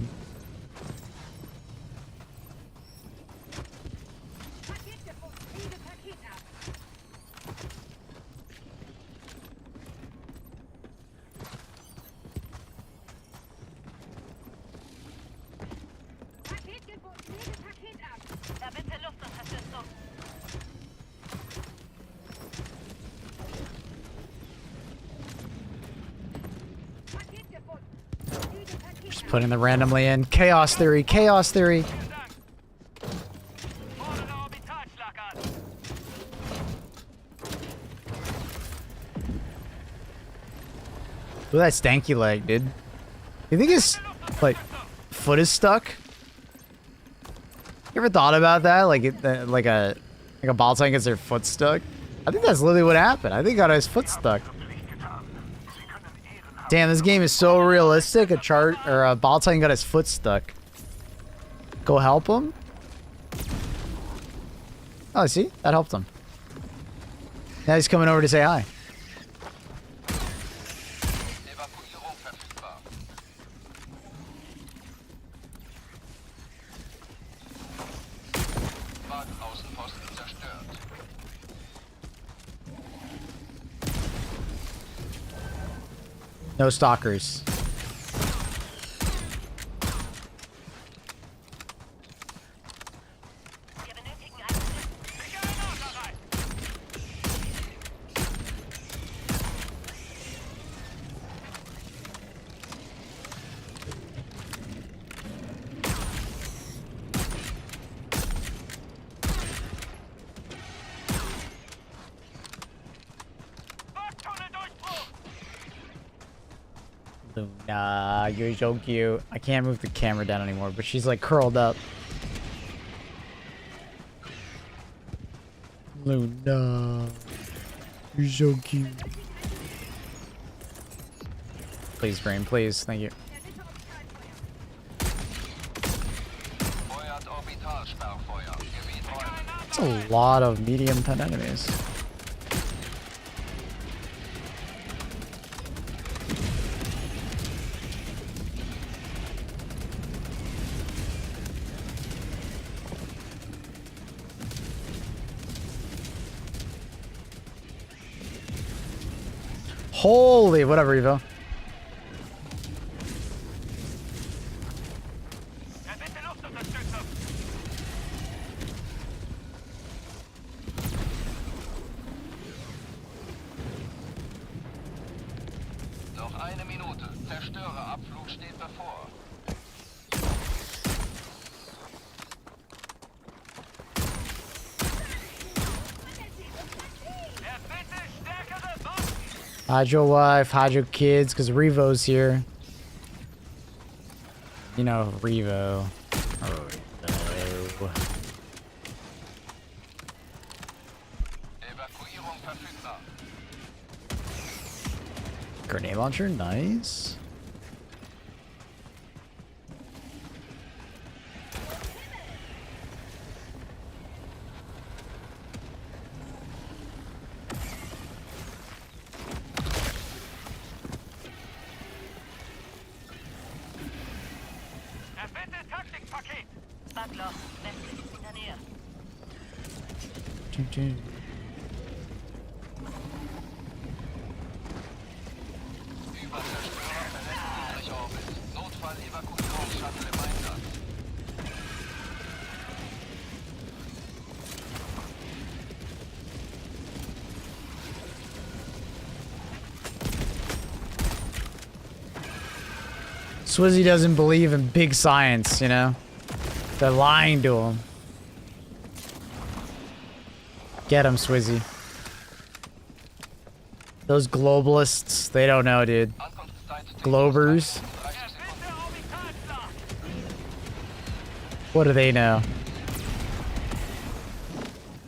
Just putting them randomly in. Chaos theory, chaos theory. Look at that stanky leg, dude. You think his, like, foot is stuck? You ever thought about that? Like, like a ball tank gets their foot stuck? I think that's literally what happened. I think he got his foot stuck. Damn, this game is so realistic. A ball tank got his foot stuck. Go help him? Oh, see? That helped him. Now he's coming over to say hi. No stalkers. Luna, you're so cute. I can't move the camera down anymore, but she's like curled up. Luna, you're so cute. Please, brain, please. Thank you. Radarfeuer. Gebiet räumen. That's a lot of medium 10 enemies. Holy, whatever, Evo. Bitte Luftunterstützung. Noch eine Minute. Zerstörerabflug steht bevor. Erbitte stärkere Waffen. Hide your wife, hide your kids, because Revo's here. You know, Revo. Oh, no. Evakuierung verfügbar. Grenade launcher, nice. Erbitte Taktikpaket. Backloch, westlich in der Nähe. Ching, ching. Über Zerstörer verlässt Niedrigorbit. Notfall-Evakuierungsshuttle im Einsatz. Swizzy doesn't believe in big science, you know? They're lying to him. Get him, Swizzy. Those globalists, they don't know, dude. Ankunftszeit 10 Globers, 30 Sekunden. Bitte Orbitalstar. what do they know?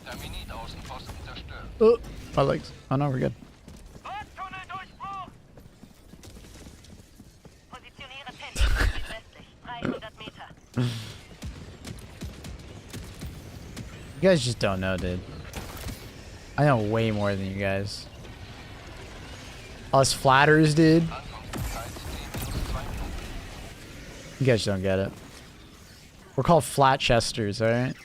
Terminit-Außenposten zerstört. Oh, my legs. Oh no, we're good. Bordtunneldurchbruch. Positioniere Tent, südwestlich, 300 Meter. You guys just don't know, dude. I know way more than you guys. Us flatters, dude. Ankunftszeit T-2 Minuten. You guys don't get it. We're called flat chesters, alright?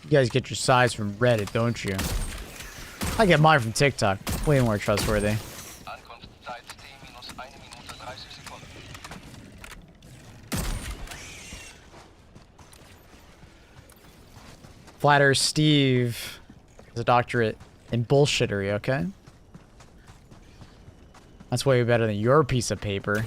You guys get your size from Reddit, don't you? I get mine from TikTok. Way more trustworthy. Ankunftszeit T-1 Minute 30 Sekunden. Flatter Steve has a doctorate in bullshittery, okay? That's way better than your piece of paper.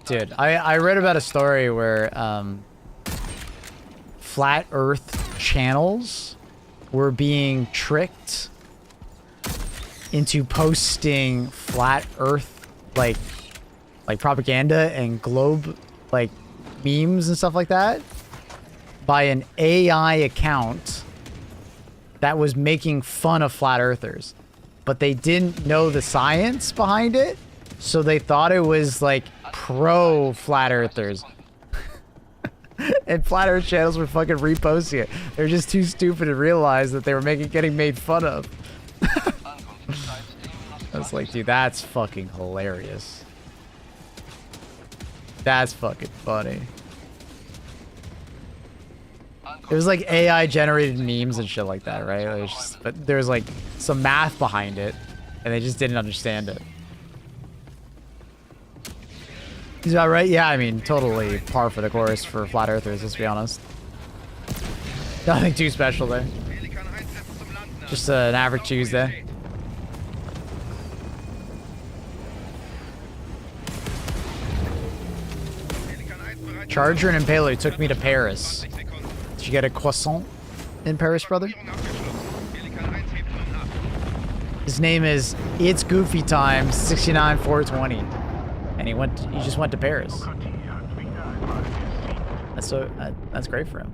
Dude, I read about a story where flat earth channels were being tricked into posting flat earth like propaganda and globe like memes and stuff like that by an AI account that was making fun of flat earthers, but they didn't know the science behind it, so they thought it was like pro flat earthers. And flat earth channels were fucking reposting it. They're just too stupid to realize that they were getting made fun of. I was like, dude, that's fucking hilarious. That's fucking funny. It was like AI generated memes and shit like that, right? It was just, but there was like some math behind it, and they just didn't understand it. He's about right? Yeah, I mean, totally par for the course for flat earthers, let's be honest. Nothing too special there. Just an average Tuesday. Charger and Impaler took me to Paris. Did you get a croissant in Paris, brother? His name is It's Goofy Time 69420, and he just went to Paris. Demokratie hat wieder einmal gesiegt. That's great for him.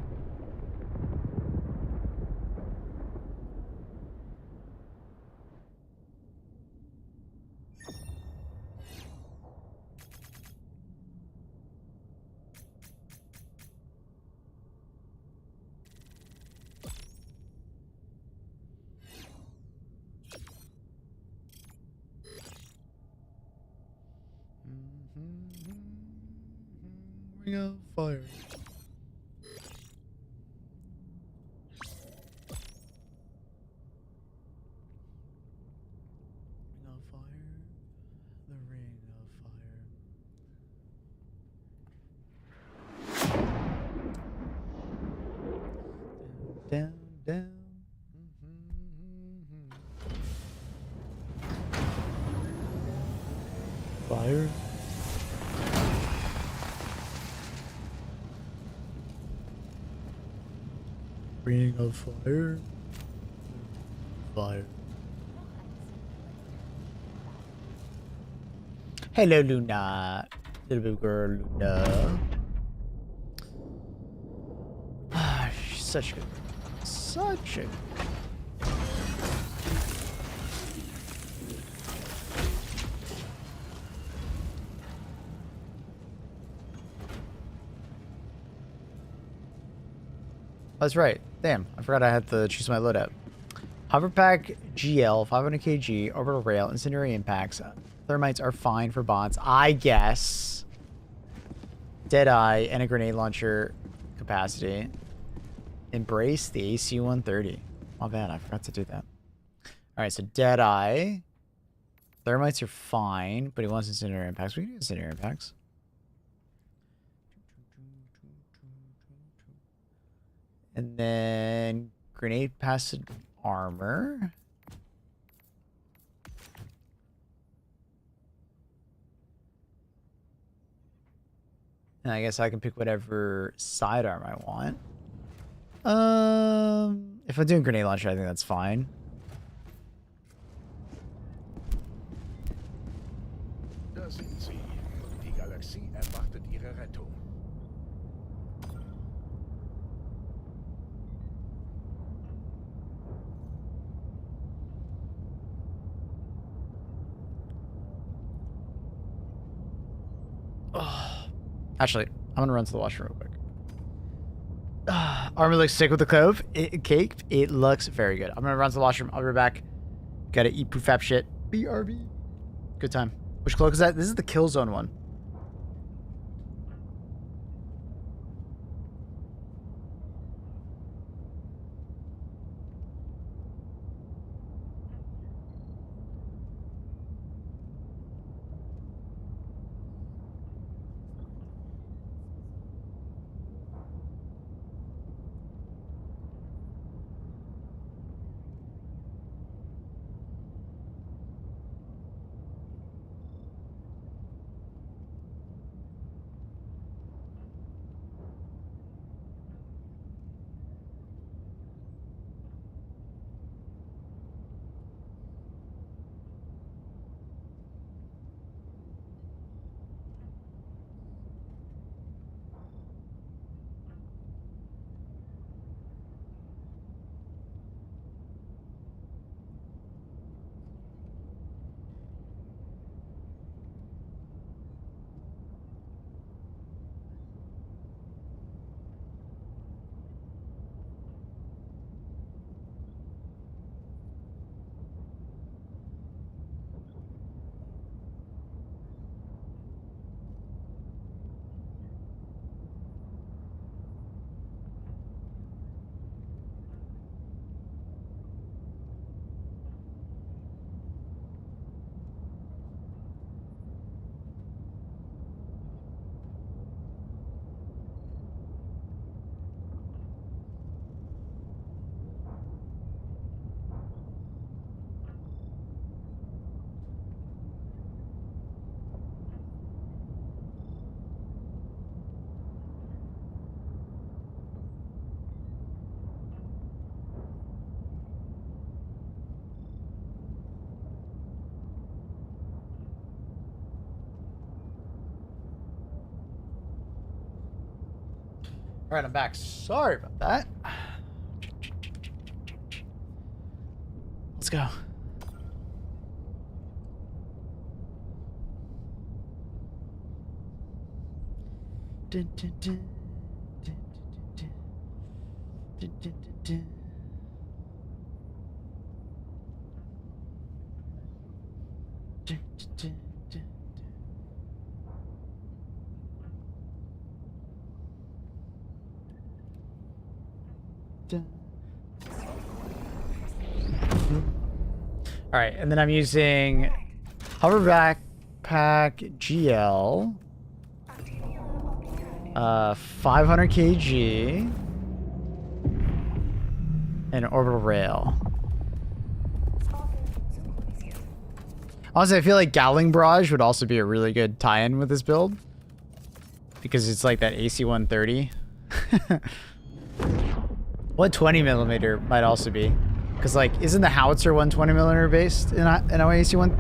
Ring of fire. Ring of fire. The ring of fire. Down, down. Fire. Ring of fire. Fire. Hello, Luna. Little bit girl, Luna. Ah, she's such a good. Such a. That's right. Damn, I forgot I had to choose my loadout. Hoverpack GL, 500 kg, orbital rail, incendiary impacts. Thermites are fine for bots, I guess. Deadeye and a grenade launcher capacity. Embrace the AC-130. My bad, I forgot to do that. Alright, so Deadeye. Thermites are fine, but he wants incendiary impacts. We can do incendiary impacts. And then grenade passive armor. And I guess I can pick whatever sidearm I want. If I'm doing grenade launcher, I think that's fine. Da sind sie. Die Galaxie erwartet ihre Rettung. Actually, I'm gonna run to the washroom real quick. Armor looks sick with the cake. It looks very good. I'm gonna run to the washroom. I'll be right back. Gotta eat prefab shit. BRB. Good time. Which cloak is that? This is the kill zone one. Alright, I'm back. Sorry about that. Let's go. Dun, dun, dun, dun, dun, dun, dun, dun, dun. Dun, dun, dun, dun, dun. All right, and then I'm using hover backpack GL, 500 kg, and orbital rail. Honestly, I feel like Gatling Barrage would also be a really good tie-in with this build, because it's like that AC-130. 120mm might also be, because like, isn't the howitzer 120mm based in AC-1?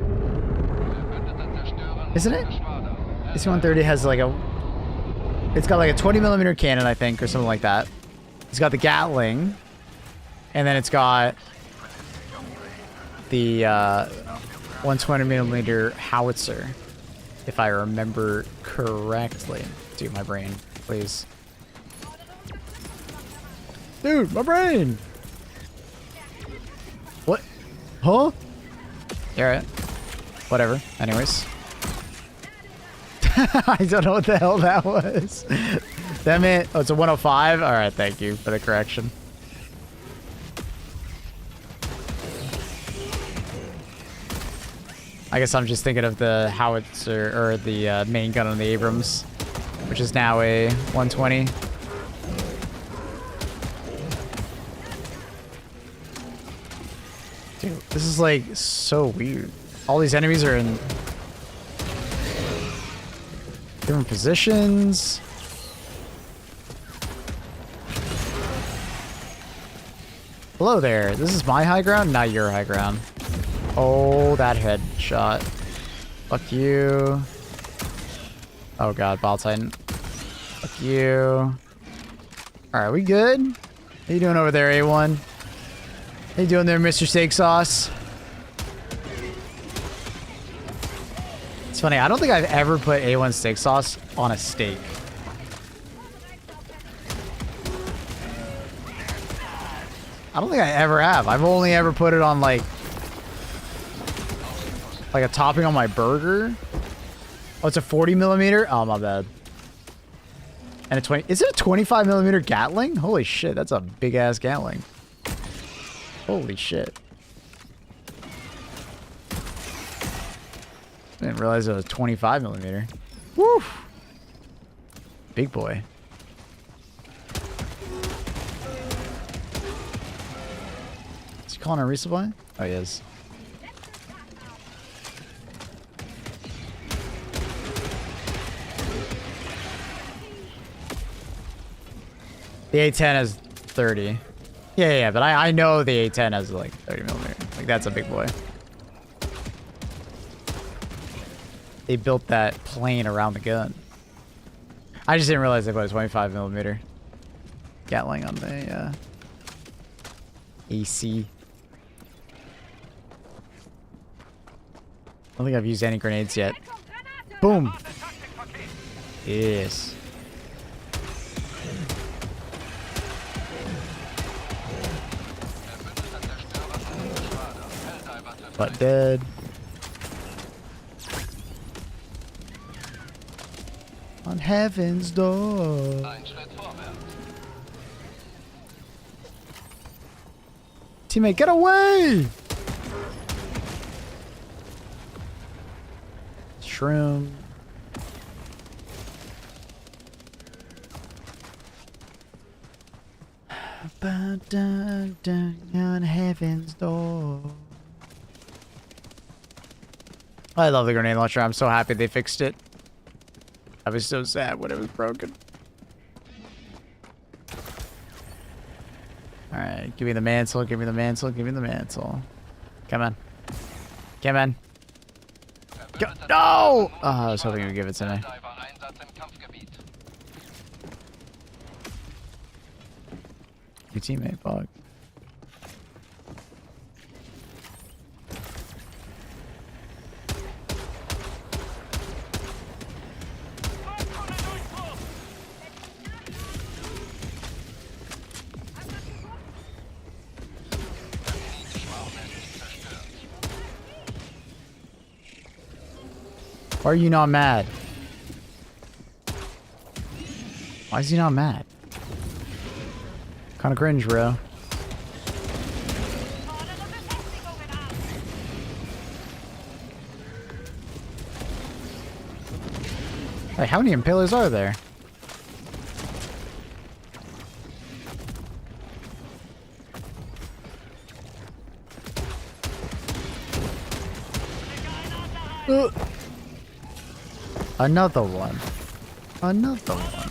Isn't it? AC-130 has like it's got like a 20mm cannon, I think, or something like that. It's got the Gatling, and then it's got the 120mm howitzer, if I remember correctly. Dude, my brain, please. Dude, my brain! What? Huh? Yeah, right. Whatever. Anyways. I don't know what the hell that was. Damn it. Oh, it's a 105? Alright, thank you for the correction. I guess I'm just thinking of the howitzer, or the main gun on the Abrams, which is now a 120. Dude, this is like so weird. All these enemies are in different positions. Hello there. This is my high ground, not your high ground. Oh, that headshot. Fuck you. Oh god, Ball Titan. Fuck you. Alright, we good? How you doing over there, A1? How you doing there, Mr. Steak Sauce? It's funny, I don't think I've ever put A1 steak sauce on a steak. I don't think I ever have. I've only ever put it on like a topping on my burger. Oh, it's a 40mm? Oh, my bad. And a 20. Is it a 25mm Gatling? Holy shit, that's a big ass Gatling. Holy shit. Didn't realize it was 25mm. Woo! Big boy. Is he calling a resupply? Oh, he is. The A10 has 30. Yeah, but I know the A10 has like 30mm. Like, that's a big boy. They built that plane around the gun. I just didn't realize they put a 25mm Gatling on the AC. I don't think I've used any grenades yet. Boom! Yes. But dead. On heaven's door. Teammate, get away! Shroom. On heaven's door. I love the grenade launcher. I'm so happy they fixed it. I was so sad when it was broken. Alright, give me the mantle, give me the mantle, give me the mantle. Come on. Come on. Go. No! Oh, I was hoping you would give it to me. Your teammate, bug. Why are you not mad? Why is he not mad? Kind of cringe, bro. Hey, how many impalers are there? Another one. Another one.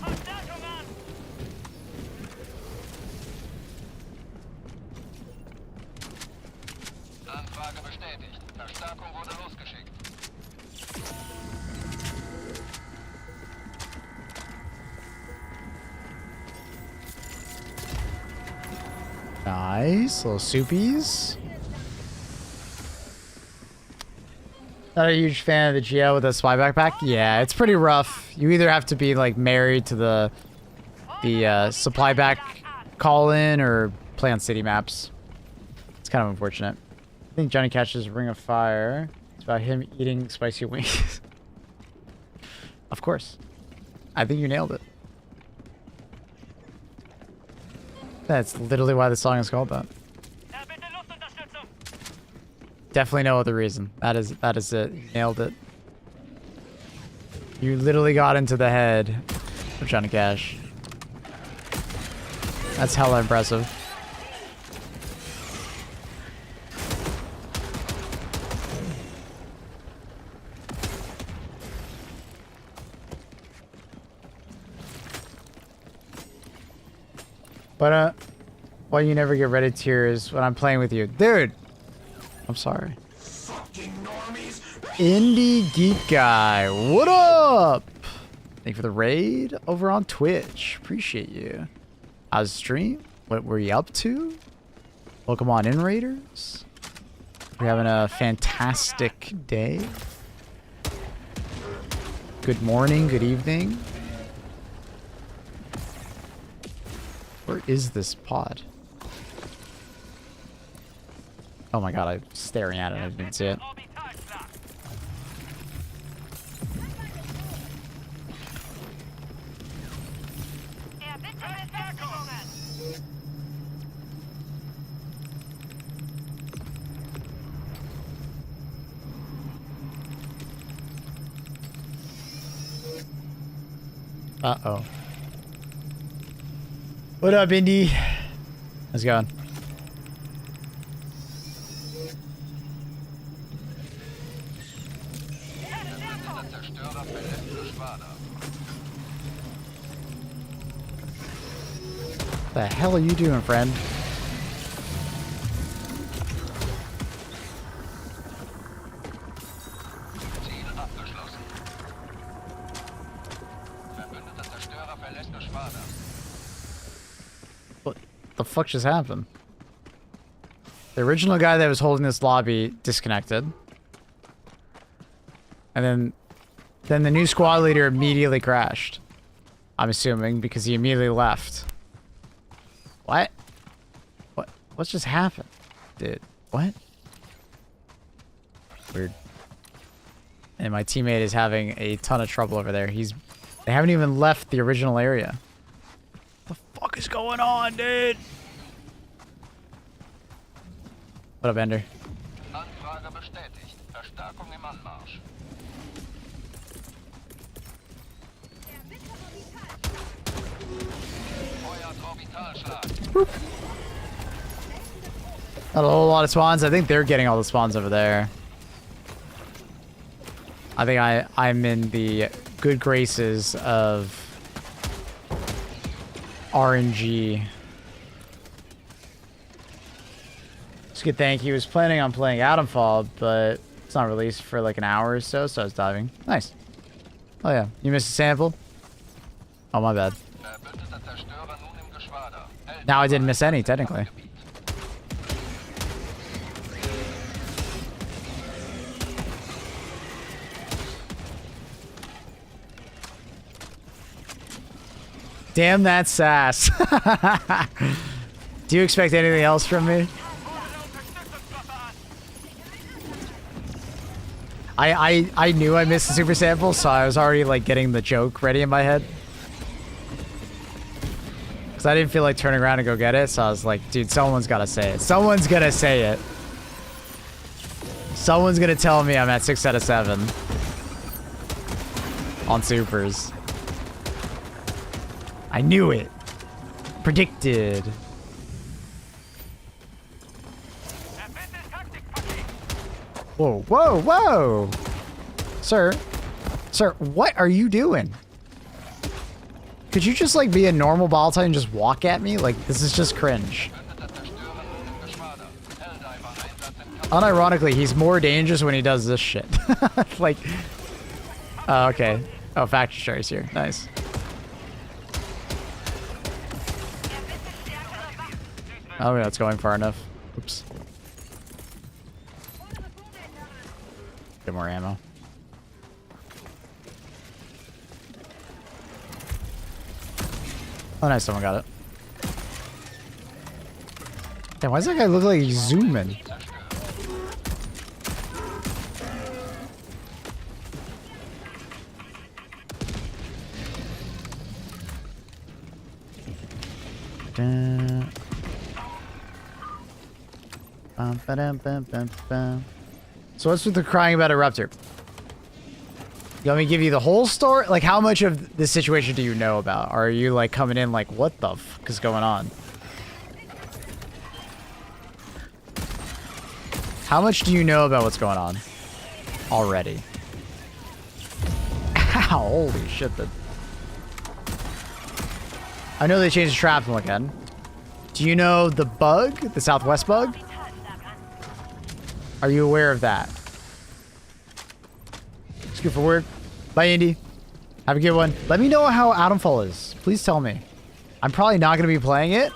Anfrage bestätigt. Verstärkung wurde losgeschickt. Nice. Little soupies. Not a huge fan of the GL with a spy backpack. Yeah, it's pretty rough. You either have to be like married to the supply back call-in or play on city maps. It's kind of unfortunate. I think Johnny Cash's Ring of Fire. It's about him eating spicy wings. Of course. I think you nailed it. That's literally why the song is called that. Definitely no other reason. That is it. You nailed it. You literally got into the head of Johnny Cash. That's hella impressive. But why you never get Reddit tears when I'm playing with you, dude? I'm sorry. Indie Geek Guy, what up? Thank you for the raid over on Twitch. Appreciate you. How's the stream? What were you up to? Welcome on in, Raiders. We're having a fantastic day. Good morning, good evening. Where is this pod? Oh my god, I'm staring at it. I didn't see it. Uh-oh. What up, Indy? How's it going? The hell are you doing, friend? Ziel abgeschlossen. Verbündeter Zerstörer verlässt Geschwader. What the fuck just happened? The original guy that was holding this lobby disconnected. And then the new squad leader immediately crashed. I'm assuming because he immediately left. What? What's just happened? Dude, what? Weird. And my teammate is having a ton of trouble over there. They haven't even left the original area. What the fuck is going on, dude? What up, Ender? Anfrage bestätigt. Verstärkung im Anmarsch. Feuert Orbitalschlag. Not a whole lot of spawns. I think they're getting all the spawns over there. I think I'm in the good graces of RNG. It's a good thing. He was planning on playing Atomfall, but it's not released for like an hour or so, so I was diving. Nice. Oh yeah, you missed a sample? Oh, my bad. Verbündeter Zerstörer nun im Geschwader. Now I didn't miss any, technically. Damn that sass. Do you expect anything else from me? I knew I missed the super sample, so I was already like getting the joke ready in my head. Cause I didn't feel like turning around and go get it, so I was like, dude, someone's gotta say it. Someone's gonna say it. Someone's gonna tell me I'm at 6 out of 7 on supers. I knew it. Predicted. Whoa, whoa, whoa! Sir, what are you doing? Could you just like be a normal Baltai and just walk at me? Like, this is just cringe. Unironically, he's more dangerous when he does this shit. Like, oh, okay. Oh, factory cherry's here. Nice. Oh, yeah, it's going far enough. Oops. Get more ammo. Oh, nice. Someone got it. Damn, why does that guy look like he's zooming? So what's with the crying about Eruptor? You want me to give you the whole story? Like, how much of this situation do you know about? Are you, like, coming in like, what the fuck is going on? How much do you know about what's going on already? Ow, holy shit. I know they changed the shrapnel again. Do you know the bug? The southwest bug? Are you aware of that? Scoot forward. Bye, Indy. Have a good one. Let me know how Atomfall is. Please tell me. I'm probably not going to be playing it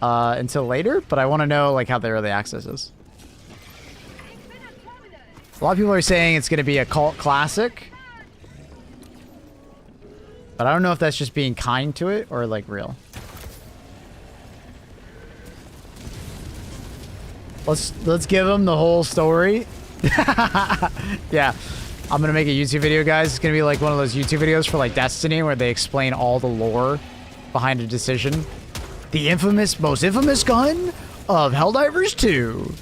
until later, but I want to know like how the early access is. A lot of people are saying it's going to be a cult classic. But I don't know if that's just being kind to it or like real. Let's give them the whole story. Yeah. I'm gonna make a YouTube video, guys. It's gonna be like one of those YouTube videos for like Destiny where they explain all the lore behind a decision. The infamous, most infamous gun of Helldivers 2.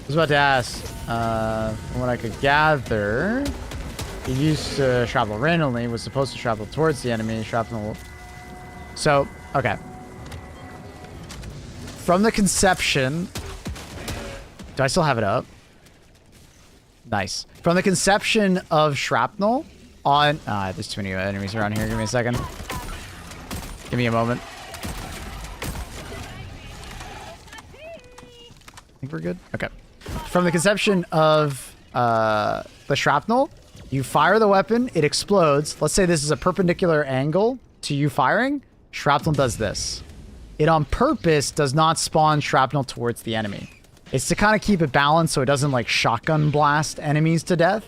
I was about to ask, from what I could gather, it used to travel randomly, was supposed to travel towards the enemy, shrapnel. So, okay. From the conception... Do I still have it up? Nice. From the conception of shrapnel on... there's too many enemies around here. Give me a second. Give me a moment. I think we're good. Okay. From the conception of the shrapnel, you fire the weapon, it explodes. Let's say this is a perpendicular angle to you firing. Shrapnel does this. It on purpose does not spawn shrapnel towards the enemy. It's to kind of keep it balanced so it doesn't like shotgun blast enemies to death.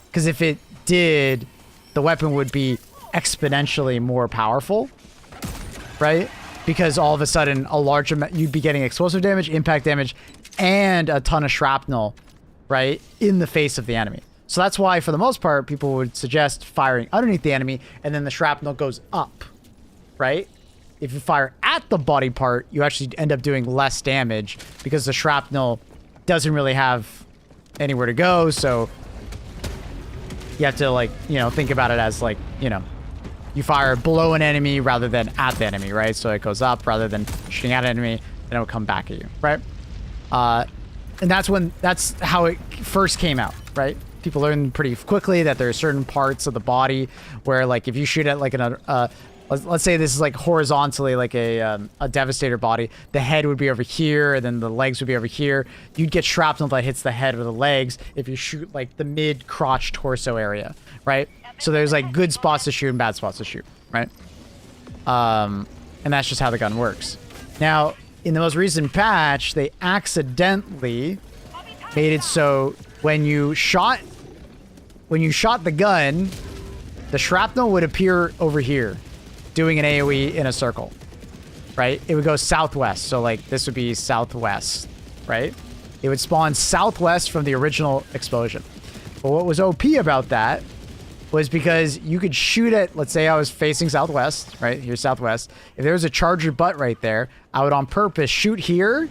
Because if it did, the weapon would be exponentially more powerful, right? Because all of a sudden, a large amount, you'd be getting explosive damage, impact damage, and a ton of shrapnel, right? In the face of the enemy. So that's why, for the most part, people would suggest firing underneath the enemy, and then the shrapnel goes up, right? If you fire at the body part, you actually end up doing less damage because the shrapnel doesn't really have anywhere to go. So you have to, like, you know, think about it as like, you know, you fire below an enemy rather than at the enemy, right? So it goes up rather than shooting at an enemy, then it will come back at you, right? And that's how it first came out, right? People learn pretty quickly that there are certain parts of the body where, like, if you shoot at like let's say this is like horizontally like a Devastator body. The head would be over here, and then the legs would be over here. You'd get shrapnel that hits the head or the legs if you shoot like the mid-crotch torso area, right? So there's like good spots to shoot and bad spots to shoot, right? And that's just how the gun works. Now, in the most recent patch, they accidentally made it so when you shot the gun, the shrapnel would appear over here, doing an AoE in a circle, right? It would go southwest, so like this would be southwest, right? It would spawn southwest from the original explosion. But what was OP about that was because you could shoot at, let's say I was facing southwest, right? Here's southwest. If there was a charger butt right there, I would on purpose shoot here,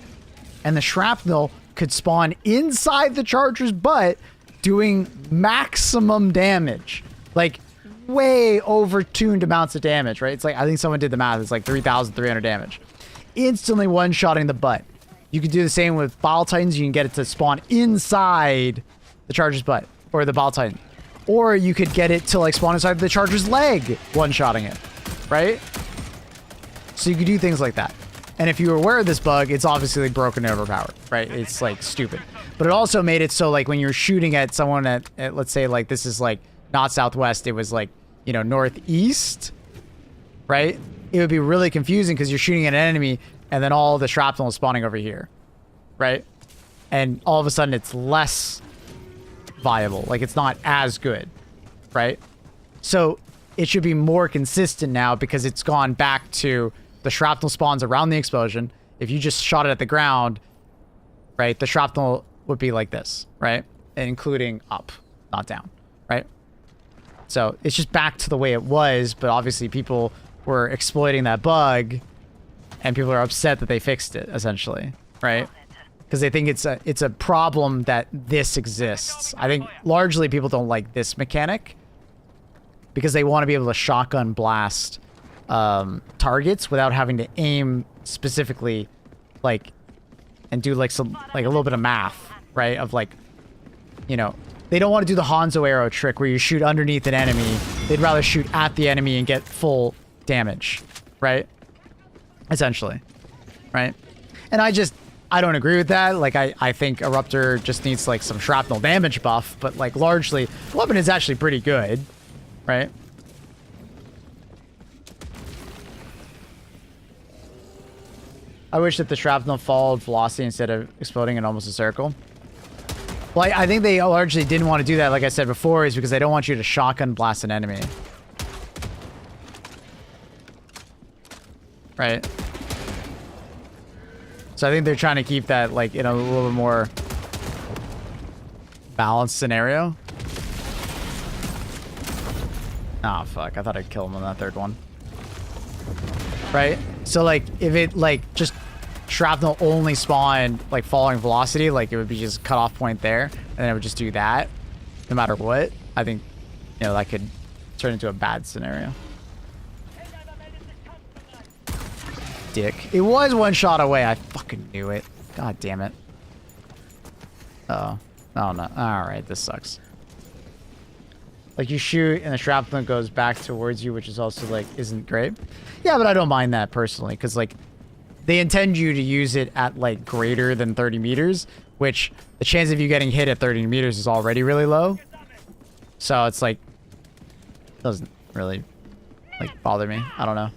and the shrapnel could spawn inside the charger's butt, doing maximum damage. Like, way over-tuned amounts of damage, right? It's like, I think someone did the math. It's like 3,300 damage. Instantly one-shotting the butt. You can do the same with Bile Titans. You can get it to spawn inside the charger's butt, or the Bile Titan. Or you could get it to like spawn inside the charger's leg, one-shotting it, right? So you could do things like that. And if you were aware of this bug, it's obviously like broken and overpowered, right? It's like stupid. But it also made it so like when you're shooting at someone at let's say like this is like not southwest, it was like, you know, northeast, right? It would be really confusing because you're shooting at an enemy and then all the shrapnel is spawning over here, right? And all of a sudden it's less viable. Like it's not as good, right? So it should be more consistent now because it's gone back to the shrapnel spawns around the explosion. If you just shot it at the ground, right, the shrapnel would be like this, right? Including up, not down, right? So it's just back to the way it was, but obviously people were exploiting that bug and people are upset that they fixed it, essentially, right? Because they think it's a problem that this exists. I think largely people don't like this mechanic because they want to be able to shotgun blast targets without having to aim specifically, like, and do like some like a little bit of math, right? Of like, you know, they don't want to do the Hanzo arrow trick where you shoot underneath an enemy. They'd rather shoot at the enemy and get full damage, right? Essentially, right? And I don't agree with that. Like, I think Eruptor just needs, like, some shrapnel damage buff, but, like, largely, the weapon is actually pretty good, right? I wish that the shrapnel followed velocity instead of exploding in almost a circle. Well, I think they largely didn't want to do that, like I said before, is because they don't want you to shotgun blast an enemy. Right? So I think they're trying to keep that, like, in a little bit more balanced scenario. Oh, fuck. I thought I'd kill him on that third one. Right? So, like, if it, like, just shrapnel only spawned, like, falling velocity, like, it would be just cut off point there, and then it would just do that, no matter what. I think, you know, that could turn into a bad scenario. Dick. It was one shot away. I fucking knew it. God damn it. Oh. Oh, no. Alright, this sucks. Like, you shoot, and the shrapnel goes back towards you, which is also, like, isn't great. Yeah, but I don't mind that, personally, because, like, they intend you to use it at, like, greater than 30 meters, which the chance of you getting hit at 30 meters is already really low. So, it's, like, doesn't really, like, bother me. I don't know.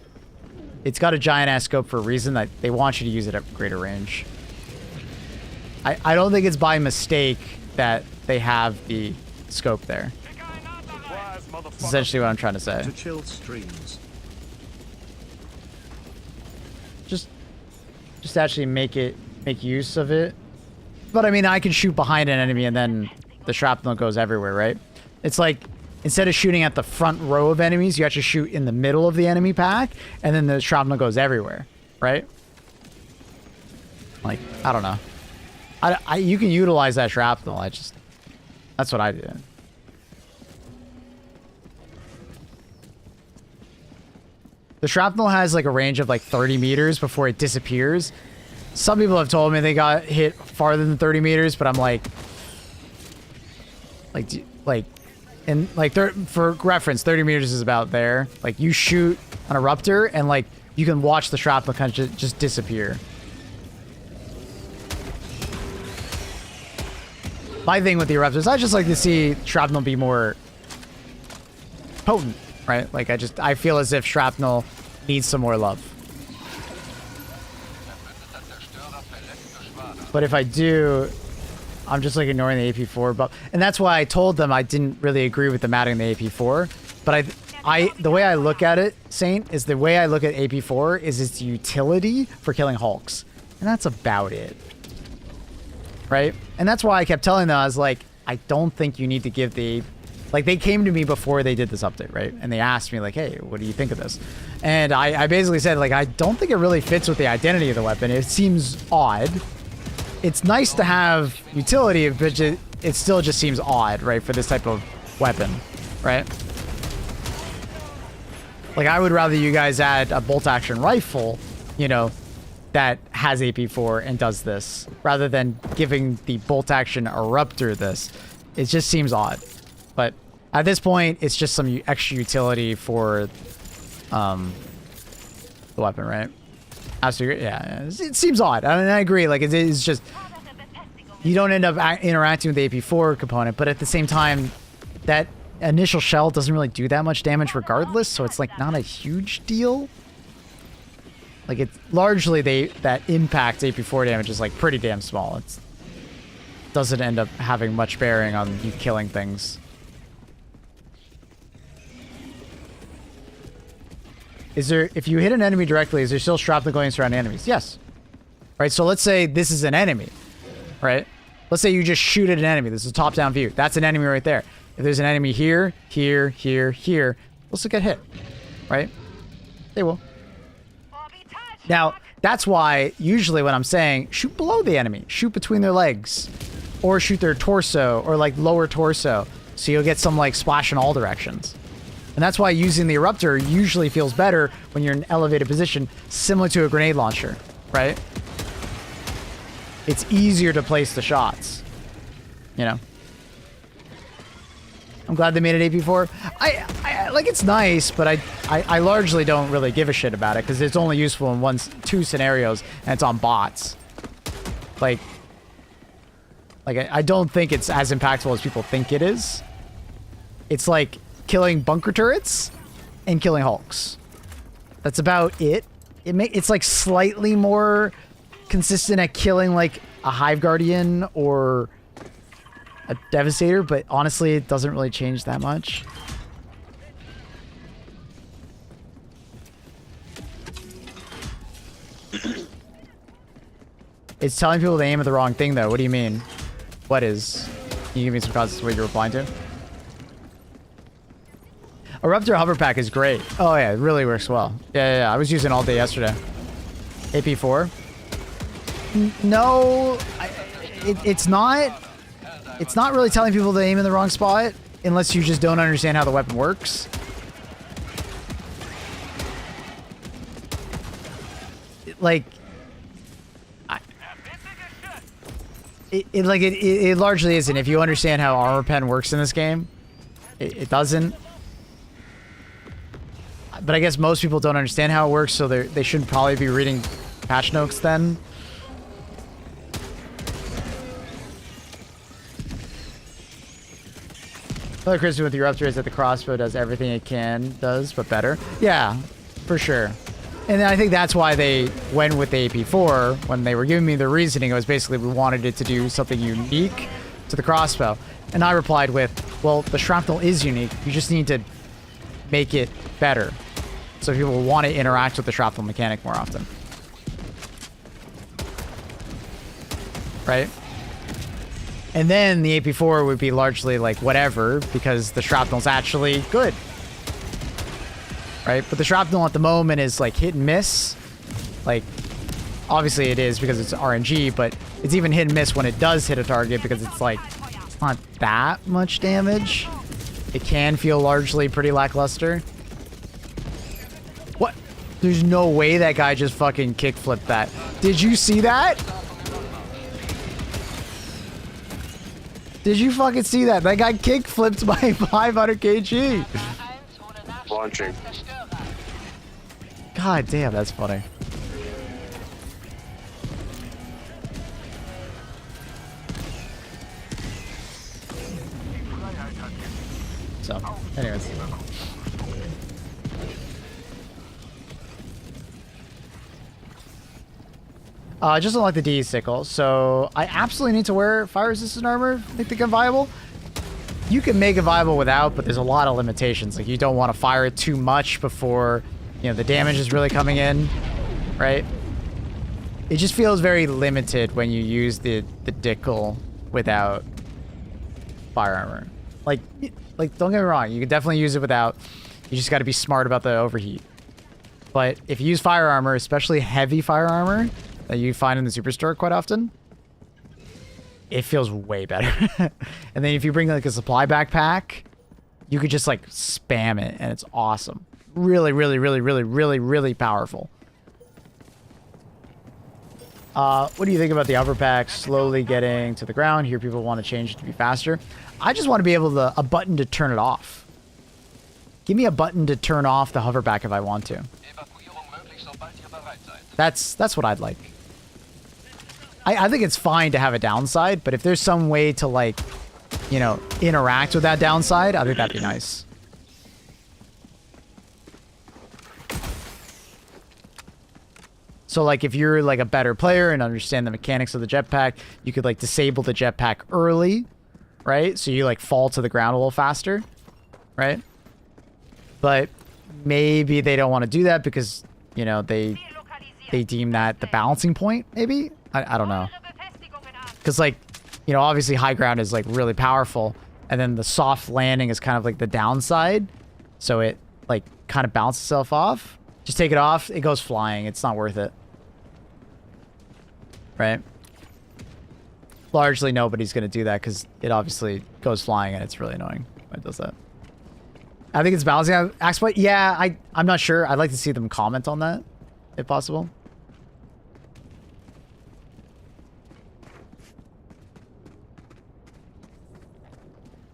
It's got a giant-ass scope for a reason that they want you to use it at greater range. I don't think it's by mistake that they have the scope there. That's essentially what I'm trying to say. To chill streams. Just actually make use of it. But I mean, I can shoot behind an enemy and then the shrapnel goes everywhere, right? It's like, instead of shooting at the front row of enemies, you actually shoot in the middle of the enemy pack, and then the shrapnel goes everywhere, right? Like, I don't know. You can utilize that shrapnel. That's what I did. The shrapnel has like a range of like 30 meters before it disappears. Some people have told me they got hit farther than 30 meters, but I'm like, and like for reference, 30 meters is about there. Like you shoot an eruptor and like you can watch the shrapnel kind of just disappear. My thing with the eruptors, I just like to see shrapnel be more potent, right? Like I feel as if shrapnel needs some more love. Zerstörer verletzt Geschwader. But if I do, I'm just like ignoring the AP4 buff. And that's why I told them I didn't really agree with them adding the AP4. But the way I look at it, Saint, is the way I look at AP4 is its utility for killing Hulks. And that's about it. Right? And that's why I kept telling them, I was like, I don't think you need to give the... Like, they came to me before they did this update, right? And they asked me, like, hey, what do you think of this? And I basically said, like, I don't think it really fits with the identity of the weapon. It seems odd. It's nice to have utility, but it still just seems odd, right, for this type of weapon, right? Like, I would rather you guys add a bolt-action rifle, you know, that has AP4 and does this, rather than giving the bolt-action eruptor this. It just seems odd. But at this point, it's just some extra utility for the weapon, right? Absolutely, yeah. It seems odd. I mean, I agree. Like, it's just... You don't end up interacting with the AP4 component, but at the same time, that initial shell doesn't really do that much damage regardless, so it's, like, not a huge deal. Like, it's largely that impact AP4 damage is, like, pretty damn small. It doesn't end up having much bearing on you killing things. If you hit an enemy directly, is there still shrapnel going around enemies? Yes. Right, so let's say this is an enemy, right? Let's say you just shoot at an enemy. This is a top-down view. That's an enemy right there. If there's an enemy here, here, here, here, they'll still get hit, right? They will. Now, that's why usually when I'm saying shoot below the enemy, shoot between their legs, or shoot their torso, or like lower torso, so you'll get some like splash in all directions. And that's why using the eruptor usually feels better when you're in an elevated position, similar to a grenade launcher, right? It's easier to place the shots, you know? I'm glad they made it AP4. I like, it's nice, but I largely don't really give a shit about it because it's only useful in two scenarios, and it's on bots. Like I don't think it's as impactful as people think it is. It's like killing bunker turrets and killing Hulks. That's about it. It's like slightly more consistent at killing like a Hive Guardian or a Devastator, but honestly, it doesn't really change that much. It's telling people to aim at the wrong thing, though. What do you mean? What is? Can you give me some context of what you're replying to? Eruptor Hover Pack is great. Oh, yeah, it really works well. Yeah. I was using it all day yesterday. AP4? No, it's not. It's not really telling people to aim in the wrong spot unless you just don't understand how the weapon works. It largely isn't. If you understand how armor pen works in this game, it doesn't. But I guess most people don't understand how it works, so they shouldn't probably be reading patch notes then. Another criticism with the Eruptor is that the crossbow does everything it does, but better. Yeah, for sure. And I think that's why they went with the AP4 when they were giving me the reasoning. It was basically we wanted it to do something unique to the crossbow. And I replied with, well, the shrapnel is unique. You just need to make it better so people will want to interact with the shrapnel mechanic more often. Right? And then the AP4 would be largely like whatever because the shrapnel's actually good. Right? But the shrapnel at the moment is like hit and miss. Like, obviously it is because it's RNG, but it's even hit and miss when it does hit a target because it's like, it's not that much damage. It can feel largely pretty lackluster. What? There's no way that guy just fucking kickflipped that. Did you see that? Did you fucking see that? That guy kickflipped by 500 kg. Launching. God damn, that's funny. So, anyways. Just unlock the DE sickle. So I absolutely need to wear fire resistant armor. Make the gun viable. You can make it viable without, but there's a lot of limitations. Like you don't want to fire it too much before, you know, the damage is really coming in, right? It just feels very limited when you use the Dickle without fire armor. Like don't get me wrong, you can definitely use it without. You just got to be smart about the overheat. But if you use fire armor, especially heavy fire armor that you find in the superstore quite often, it feels way better. And then if you bring like a supply backpack, you could just like spam it and it's awesome. Really, really, really, really, really, really powerful. What do you think about the upper pack slowly getting to the ground? Here people want to change it to be faster. I just want to be able to, a button to turn it off. Give me a button to turn off the hoverback if I want to. That's what I'd like. I think it's fine to have a downside, but if there's some way to like, you know, interact with that downside, I think that'd be nice. So like if you're like a better player and understand the mechanics of the jetpack, you could like disable the jetpack early, right? So you like fall to the ground a little faster, right? But maybe they don't want to do that because, you know, they deem that the balancing point, maybe? I don't know. Because like, you know, obviously high ground is like really powerful, and then the soft landing is kind of like the downside. So it like kind of bounces itself off. Just take it off, it goes flying. It's not worth it. Right? Largely nobody's going to do that because it obviously goes flying and it's really annoying when it does that. I think it's balancing axe point. Yeah, I'm not sure. I'd like to see them comment on that, if possible.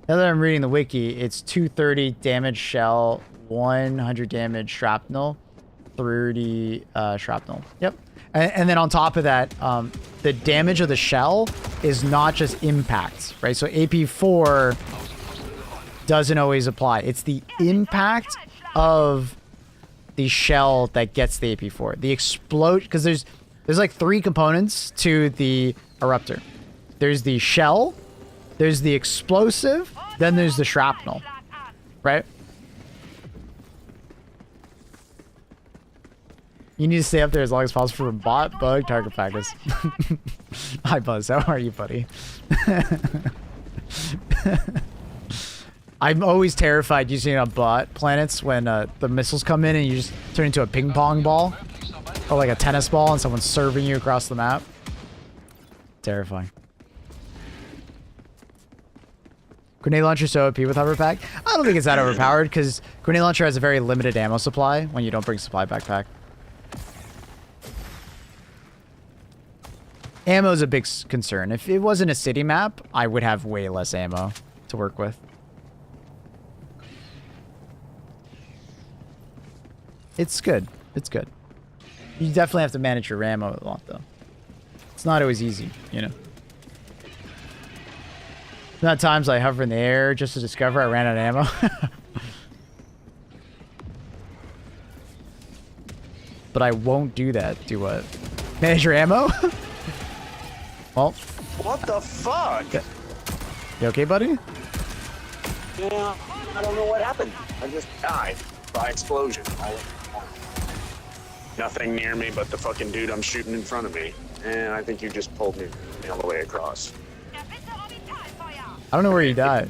Now that I'm reading the wiki, it's 230 damage shell, 100 damage shrapnel, 30 shrapnel. Yep. And then on top of that, the damage of the shell is not just impact, right? So AP4 doesn't always apply. It's the impact of the shell that gets the AP4. The explode, because there's like 3 components to the eruptor. There's the shell, there's the explosive, then there's the shrapnel, right? You need to stay up there as long as possible for bot bug target practice. Hi Buzz, how are you, buddy? I'm always terrified using on bot planets when the missiles come in and you just turn into a ping pong ball or like a tennis ball and someone's serving you across the map. Terrifying. Grenade launcher so OP with hover pack? I don't think it's that overpowered because grenade launcher has a very limited ammo supply when you don't bring supply backpack. Ammo is a big concern. If it wasn't a city map, I would have way less ammo to work with. It's good. It's good. You definitely have to manage your ammo a lot, though. It's not always easy, you know. Not times I hover in the air just to discover I ran out of ammo. But I won't do that. Do what? Manage your ammo? Well. What the fuck? You okay, buddy? Yeah, I don't know what happened. I just died by explosion. Nothing near me but the fucking dude I'm shooting in front of me. And I think you just pulled me all the way across. I don't know where he died.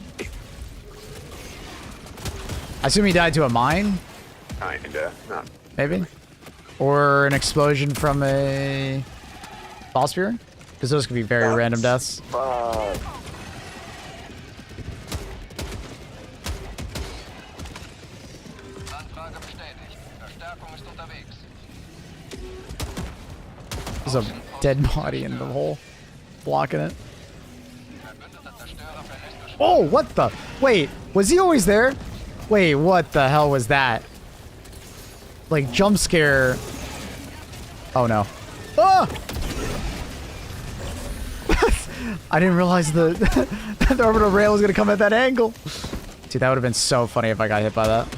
I assume he died to a mine? Kinda. Not maybe? Or an explosion from a ball spear? Because those could be very random deaths. Fuck. There's a dead body in the hole, blocking it. Oh, what the? Wait, was he always there? Wait, what the hell was that? Like, jump scare. Oh, no. Ah! I didn't realize the, the orbital rail was going to come at that angle. Dude, that would have been so funny if I got hit by that.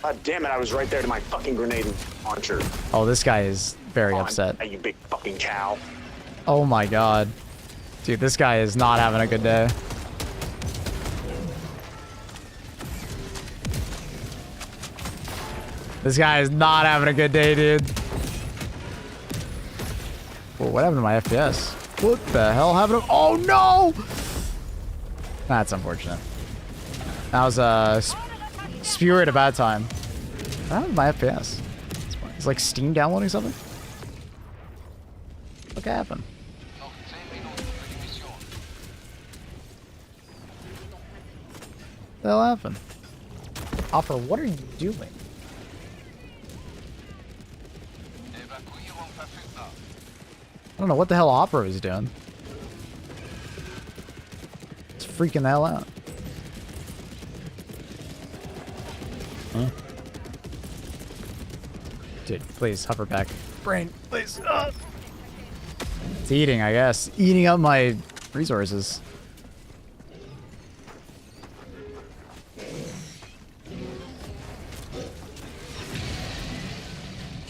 God damn it, I was right there to my fucking grenade launcher. Oh, this guy is very upset. Hey, you big fucking cow. Oh my god. Dude, this guy is not having a good day. This guy is not having a good day, dude. Well, what happened to my FPS? What the hell happened to... Oh, no! That's unfortunate. That was a spew at a bad time. What happened to my FPS? Is like Steam downloading something? What happened? Noch 10 Minuten für die Mission. What the hell happened? Opera, what are you doing? Evakuierung verfügbar. I don't know what the hell Opera is doing. It's freaking the hell out. Huh? Dude, please, hover back. Brain, please. It's eating, I guess. Eating up my resources.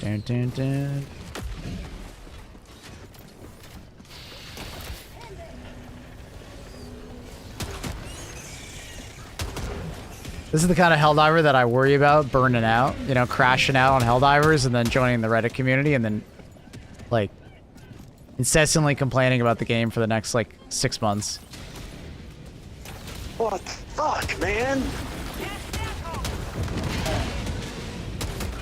Dun, dun, dun. This is the kind of Helldiver that I worry about burning out, you know, crashing out on Helldivers and then joining the Reddit community and then, like, incessantly complaining about the game for the next, like, 6 months. What the fuck, man?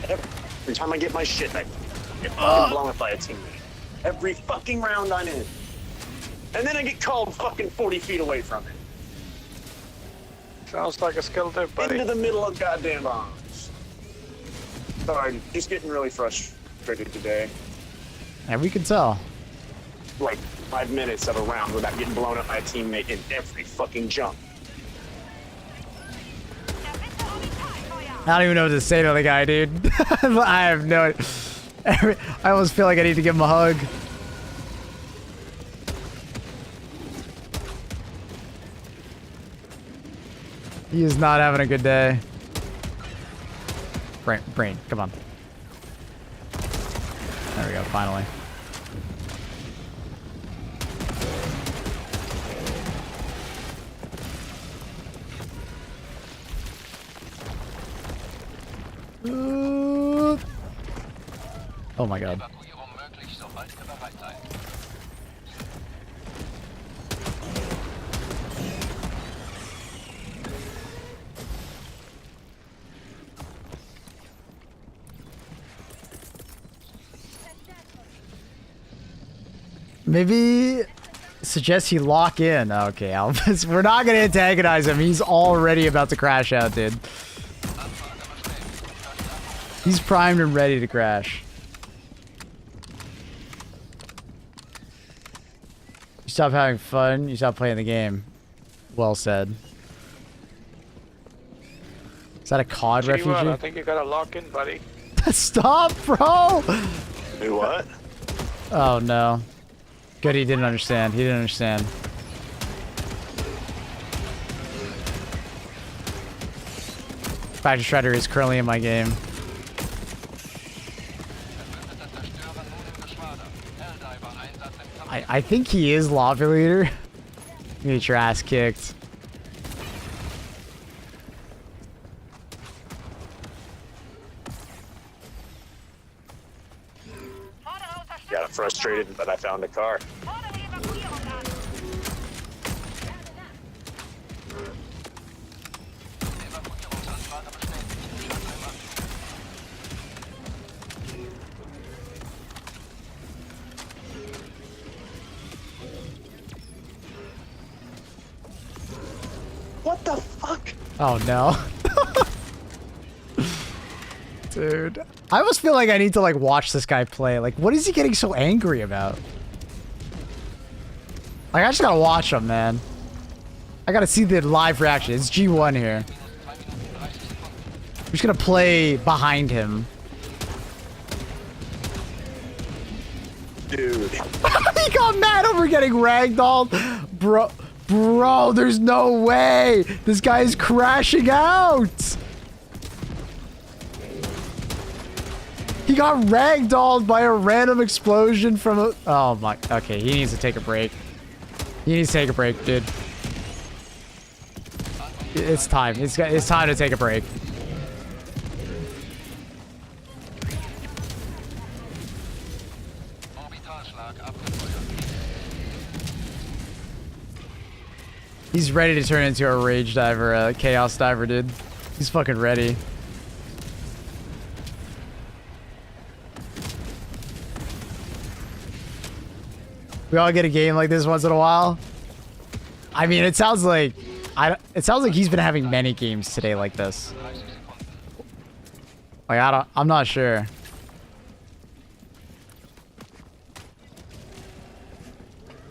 Every time I get my shit, I get fucking blown up by a teammate. Every fucking round I'm in. And then I get called fucking 40 feet away from it. Sounds like a skill tip, buddy. Into the middle of goddamn bombs. Sorry, just getting really frustrated today. And we can tell. Like 5 minutes of a round without getting blown up by a teammate in every fucking jump. I don't even know what to say to the guy, dude. I have no... I almost feel like I need to give him a hug. He is not having a good day. Brain, come on. There we go, finally. Oh my god. Evakuierung möglich, sobald ihr bereit seid. Maybe suggest he lock in. Okay, Albus. We're not gonna antagonize him. He's already about to crash out, dude. He's primed and ready to crash. You stop having fun, you stop playing the game. Well said. Is that a COD G1, refugee? I think you gotta lock in, buddy. Stop, bro! Do what? Oh no. Good, he didn't understand. He didn't understand. Factor Shredder is currently in my game. I think he is lobby leader. You get your ass kicked. Got frustrated, but I found a car. What the fuck? Oh no. Dude. I almost feel like I need to like watch this guy play. Like, what is he getting so angry about? Like, I just gotta watch him, man. I gotta see the live reaction. It's G1 here. I'm just gonna play behind him. Dude. He got mad over getting ragdolled. Bro, there's no way. This guy is crashing out. He got ragdolled by a random explosion from a... Oh my... Okay, he needs to take a break. He needs to take a break, dude. It's time. It's time to take a break. He's ready to turn into a rage diver, a chaos diver, dude. He's fucking ready. We all get a game like this once in a while. I mean, it sounds like he's been having many games today like this. Like I'm not sure.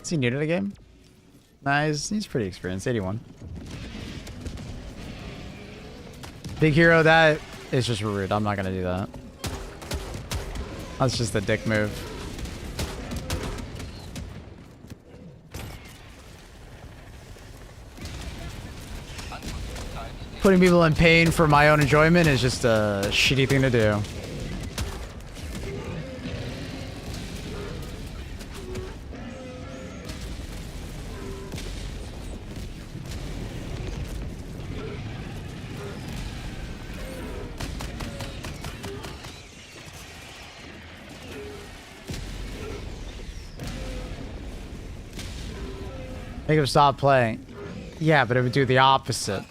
Is he new to the game? Nah, he's pretty experienced. 81. Big hero, that is just rude. I'm not gonna do that. That's just a dick move. Putting people in pain for my own enjoyment is just a shitty thing to do. Make him stop playing. Yeah, but it would do the opposite.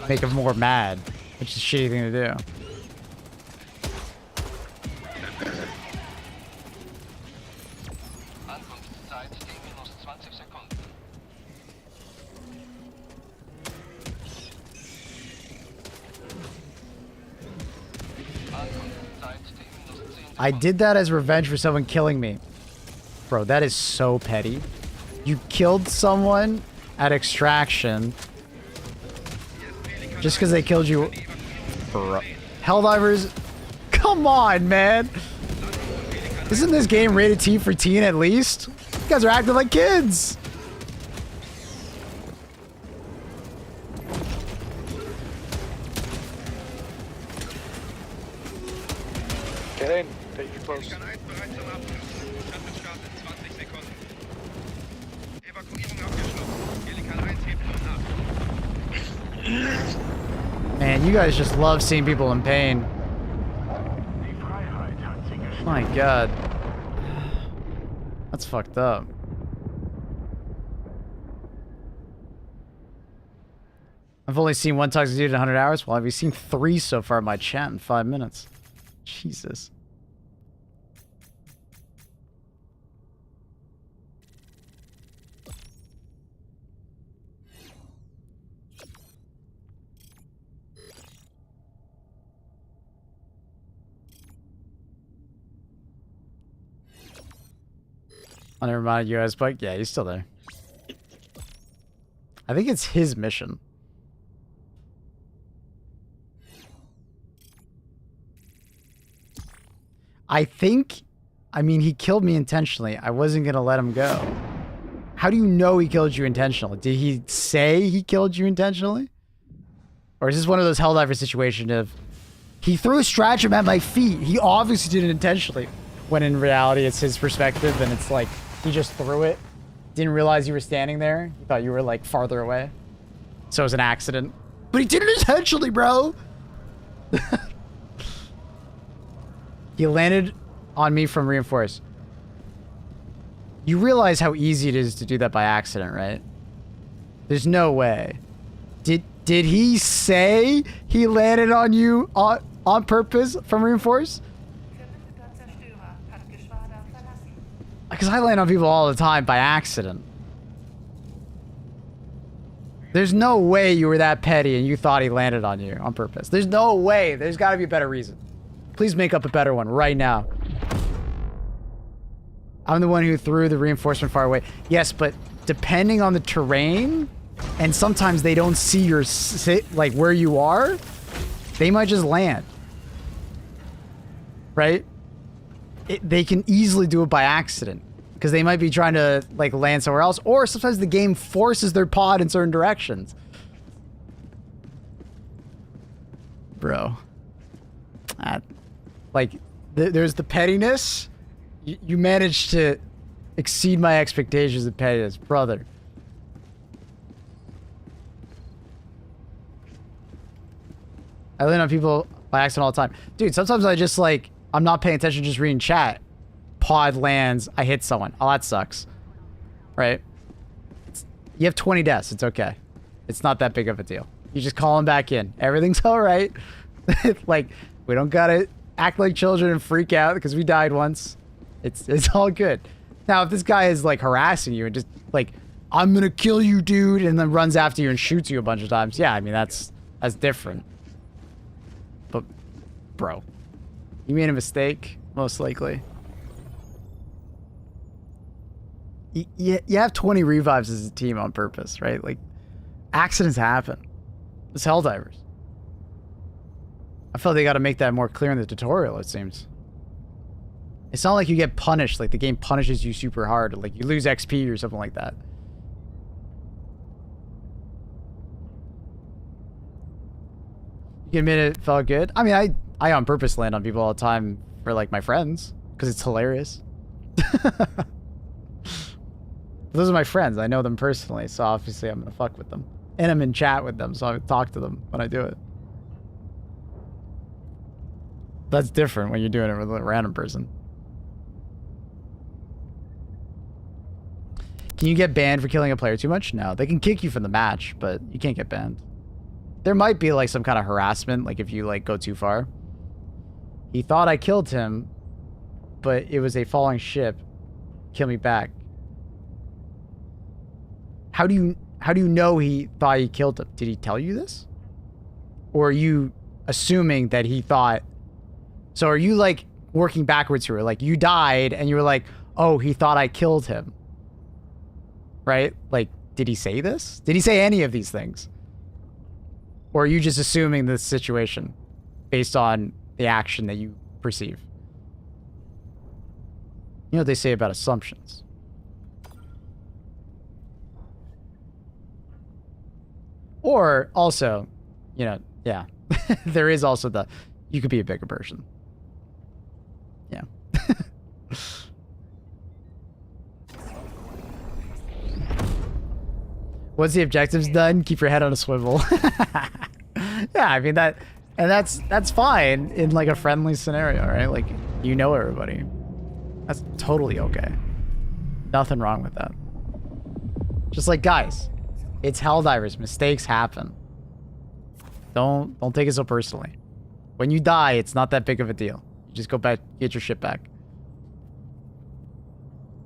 Make him more mad, which is a shitty thing to do. I did that as revenge for someone killing me. Bro, that is so petty. You killed someone at extraction just because they killed you. Bro. Helldivers, come on, man. Isn't this game rated T for teen at least? You guys are acting like kids. Get in. Take you close. Man, you guys just love seeing people in pain. My god. That's fucked up. I've only seen one toxic dude in 100 hours. Well, I've seen 3 so far in my chat in 5 minutes. Jesus. I never mind you guys, but yeah, he's still there. I think it's his mission. I mean, he killed me intentionally. I wasn't gonna let him go. How do you know he killed you intentionally? Did he say he killed you intentionally? Or is this one of those Helldiver situations of, he threw a stratagem at my feet. He obviously did it intentionally. When in reality, it's his perspective and it's like, he just threw it. Didn't realize you were standing there. He thought you were like farther away. So it was an accident. But he did it intentionally, bro. He landed on me from reinforce. You realize how easy it is to do that by accident, right? There's no way. Did he say he landed on you on purpose from reinforce? Because I land on people all the time by accident. There's no way you were that petty and you thought he landed on you on purpose. There's no way. There's got to be a better reason. Please make up a better one right now. I'm the one who threw the reinforcement far away. Yes, but depending on the terrain, and sometimes they don't see your like where you are, they might just land. Right? They can easily do it by accident because they might be trying to like land somewhere else, or sometimes the game forces their pod in certain directions. Bro. Like, there's the pettiness. You managed to exceed my expectations of pettiness, brother. I land on people by accident all the time. Dude, sometimes I just like, I'm not paying attention, just reading chat. Pod lands, I hit someone. Oh, that sucks. Right? You have 20 deaths, it's okay. It's not that big of a deal. You just call them back in. Everything's alright. Like, we don't gotta act like children and freak out because we died once. It's all good. Now, if this guy is like harassing you and just like, I'm gonna kill you, dude, and then runs after you and shoots you a bunch of times, yeah, I mean, that's different. But, bro, you made a mistake, most likely. You have 20 revives as a team on purpose, right? Like, accidents happen. It's Helldivers. I felt they got to make that more clear in the tutorial, it seems. It's not like you get punished, like the game punishes you super hard, like you lose XP or something like that. You can admit it felt good. I mean, I on purpose land on people all the time for like my friends, because it's hilarious. Those are my friends. I know them personally, so obviously I'm gonna fuck with them. And I'm in chat with them, so I talk to them when I do it. That's different when you're doing it with a random person. Can you get banned for killing a player too much? No, they can kick you from the match, but you can't get banned. There might be like some kind of harassment, like if you like go too far. He thought I killed him, but it was a falling ship. Kill me back. How do you know he thought he killed him? Did he tell you this? Or are you assuming that he thought... So are you like working backwards here? Like you died and you were like, oh, he thought I killed him. Right? Like, did he say this? Did he say any of these things? Or are you just assuming this situation based on the action that you perceive? You know what they say about assumptions. Or also, you know, yeah, there is also the, you could be a bigger person. Yeah. Once the objective's done, keep your head on a swivel. Yeah, I mean that's fine in like a friendly scenario, right? Like, you know everybody. That's totally okay. Nothing wrong with that. Just like, guys, it's Helldivers. Mistakes happen. Don't take it so personally. When you die, it's not that big of a deal. You just go back, get your shit back.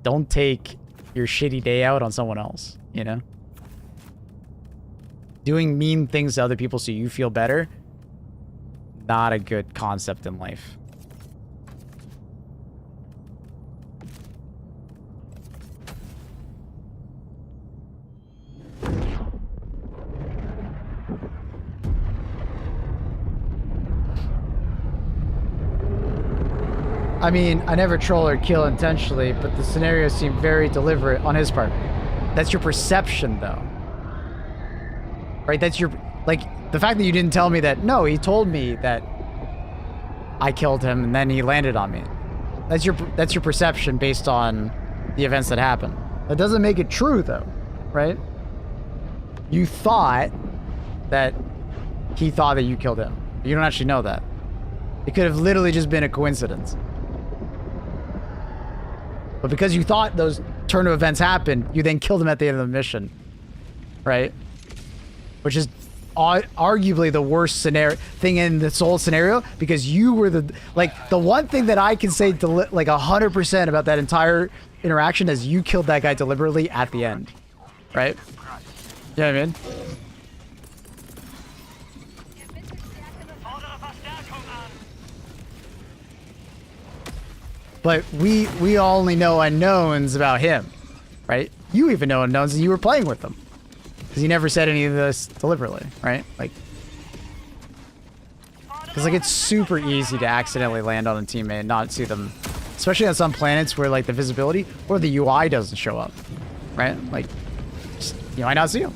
Don't take your shitty day out on someone else, you know? Doing mean things to other people so you feel better, not a good concept in life. I mean, I never troll or kill intentionally, but the scenario seemed very deliberate on his part. That's your perception, though. Right? That's your... Like, the fact that you didn't tell me that... No, he told me that I killed him, and then he landed on me. That's your perception based on the events that happened. That doesn't make it true, though. Right? You thought that he thought that you killed him. But you don't actually know that. It could have literally just been a coincidence. But because you thought those turn of events happened, you then killed him at the end of the mission. Right? Which is arguably the worst thing in this whole scenario, because you were the... Like, the one thing that I can say like 100% about that entire interaction is you killed that guy deliberately at the end. Right? You know what I mean? But we only know unknowns about him, right? You even know unknowns and you were playing with them. Because he never said any of this deliberately, right? Like, because like it's super easy to accidentally land on a teammate and not see them, especially on some planets where like the visibility or the UI doesn't show up, right? Like, just, you might not see them.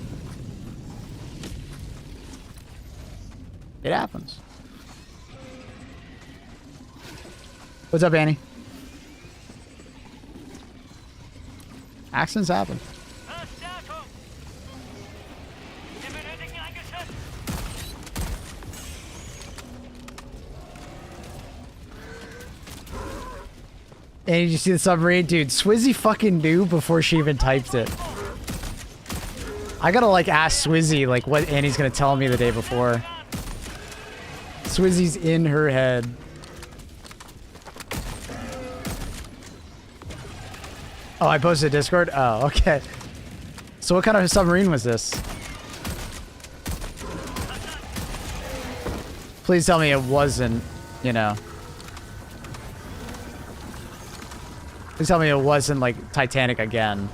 It happens. What's up, Annie? Accidents happen. Verstärkung! Wir benötigen ein Geschütz! And did you see the submarine? Dude, Swizzy fucking knew before she even typed it. I gotta, like, ask Swizzy, like, what Annie's gonna tell me the day before. Swizzy's in her head. Oh, I posted Discord? Oh, okay. So what kind of submarine was this? Please tell me it wasn't, you know. Please tell me it wasn't, like, Titanic again.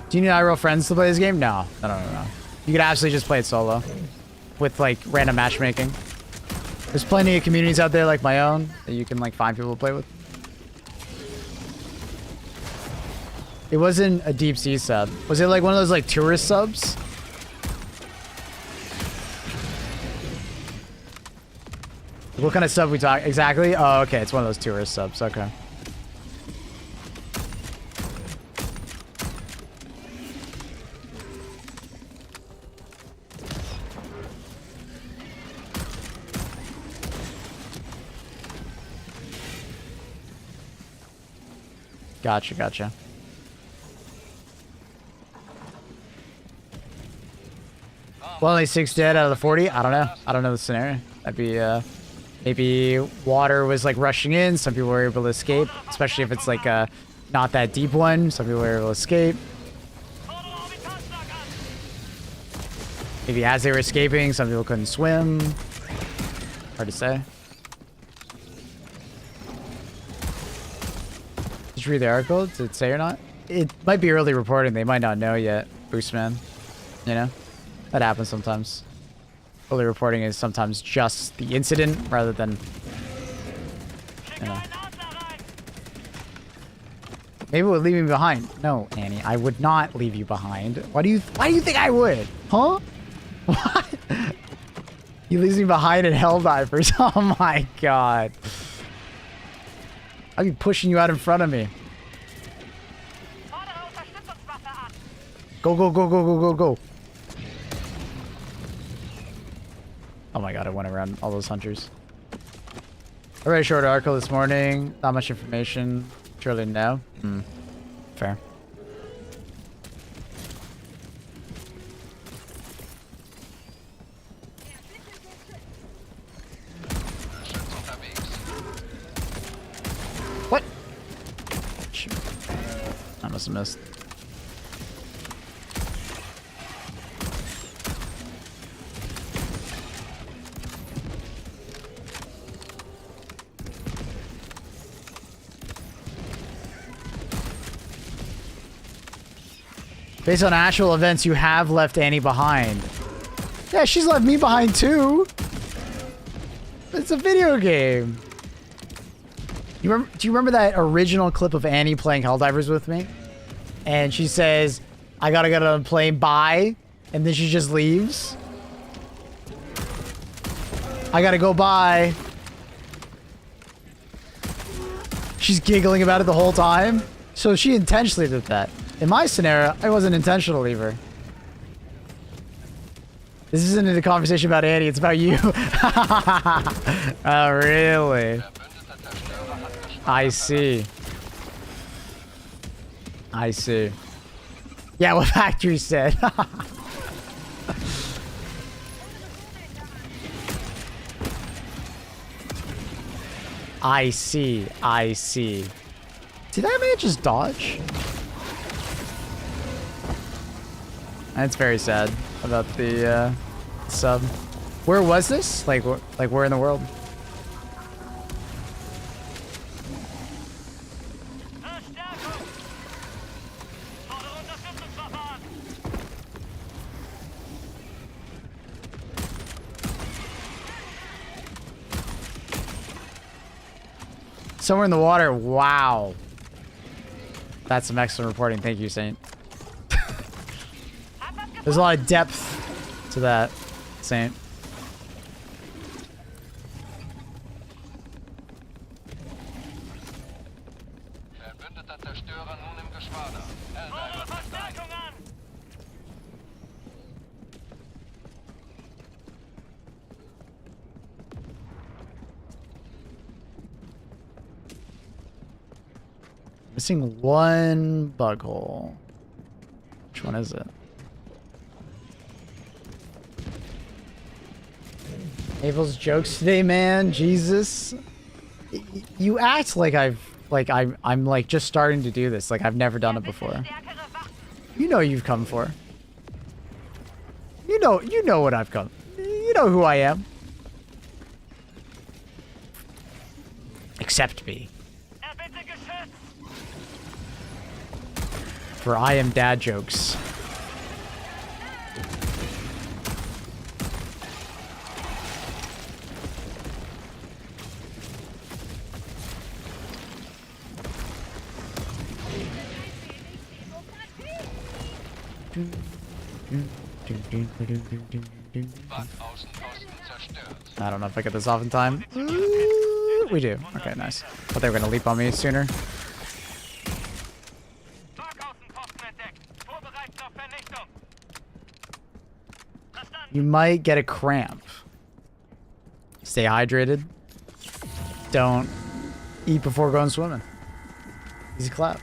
Do you need IRL friends to play this game? No. No. You could absolutely just play it solo. With, like, random matchmaking. There's plenty of communities out there like my own that you can, like, find people to play with. It wasn't a deep sea sub. Was it, like, one of those, like, tourist subs? What kind of sub we talk? Exactly? Oh, okay. It's one of those tourist subs. Okay. Gotcha. Well, only 6 dead out of the 40? I don't know. I don't know the scenario. That'd be, maybe water was, like, rushing in. Some people were able to escape, especially if it's, like, a not that deep one. Some people were able to escape. Maybe as they were escaping, some people couldn't swim. Hard to say. Did you read the article? Did it say or not? It might be early reporting. They might not know yet, Boostman. You know? That happens sometimes. Early reporting is sometimes just the incident rather than, you know. Maybe it would leave me behind. No, Annie, I would not leave you behind. Why do you think I would? Huh? What? You leave me behind in Helldivers. Oh my god. I'd be pushing you out in front of me. Go. Oh my god, I went around all those hunters. I read a short article this morning. Not much information. Surely no. Fair. What? Shoot. I must have missed. Based on actual events, you have left Annie behind. Yeah, she's left me behind too. It's a video game. Do you remember that original clip of Annie playing Helldivers with me? And she says, I gotta get on a plane, bye. And then she just leaves. I gotta go, bye. She's giggling about it the whole time. So she intentionally did that. In my scenario, I wasn't intentional to leave her. This isn't a conversation about Annie, it's about you. Oh, really? I see. Yeah, what Factory said. I see. Did that man just dodge? That's very sad about the sub. Where was this? Like where in the world? Somewhere in the water. Wow. That's some excellent reporting. Thank you, Saint. There's a lot of depth to that, Saint. Verbündeter Zerstörer nun im Geschwader. Fordere Helldiver trifft ein. Verstärkung an! Missing one bug hole. Which one is it? Abel's jokes today, man. Jesus. You act like I'm like just starting to do this. Like I've never done it before. You know you've come for. You know what I've come. You know who I am. Accept me. Erbitte Geschütz! For I am dad jokes. Wachaußenposten zerstört. I don't know if I get this off in time. We do. Okay, nice. Thought they were gonna leap on me sooner. Wachaußenposten entdeckt! Vorbereiten auf Vernichtung! Verstanden! You might get a cramp. Stay hydrated. Don't eat before going swimming. Easy clap.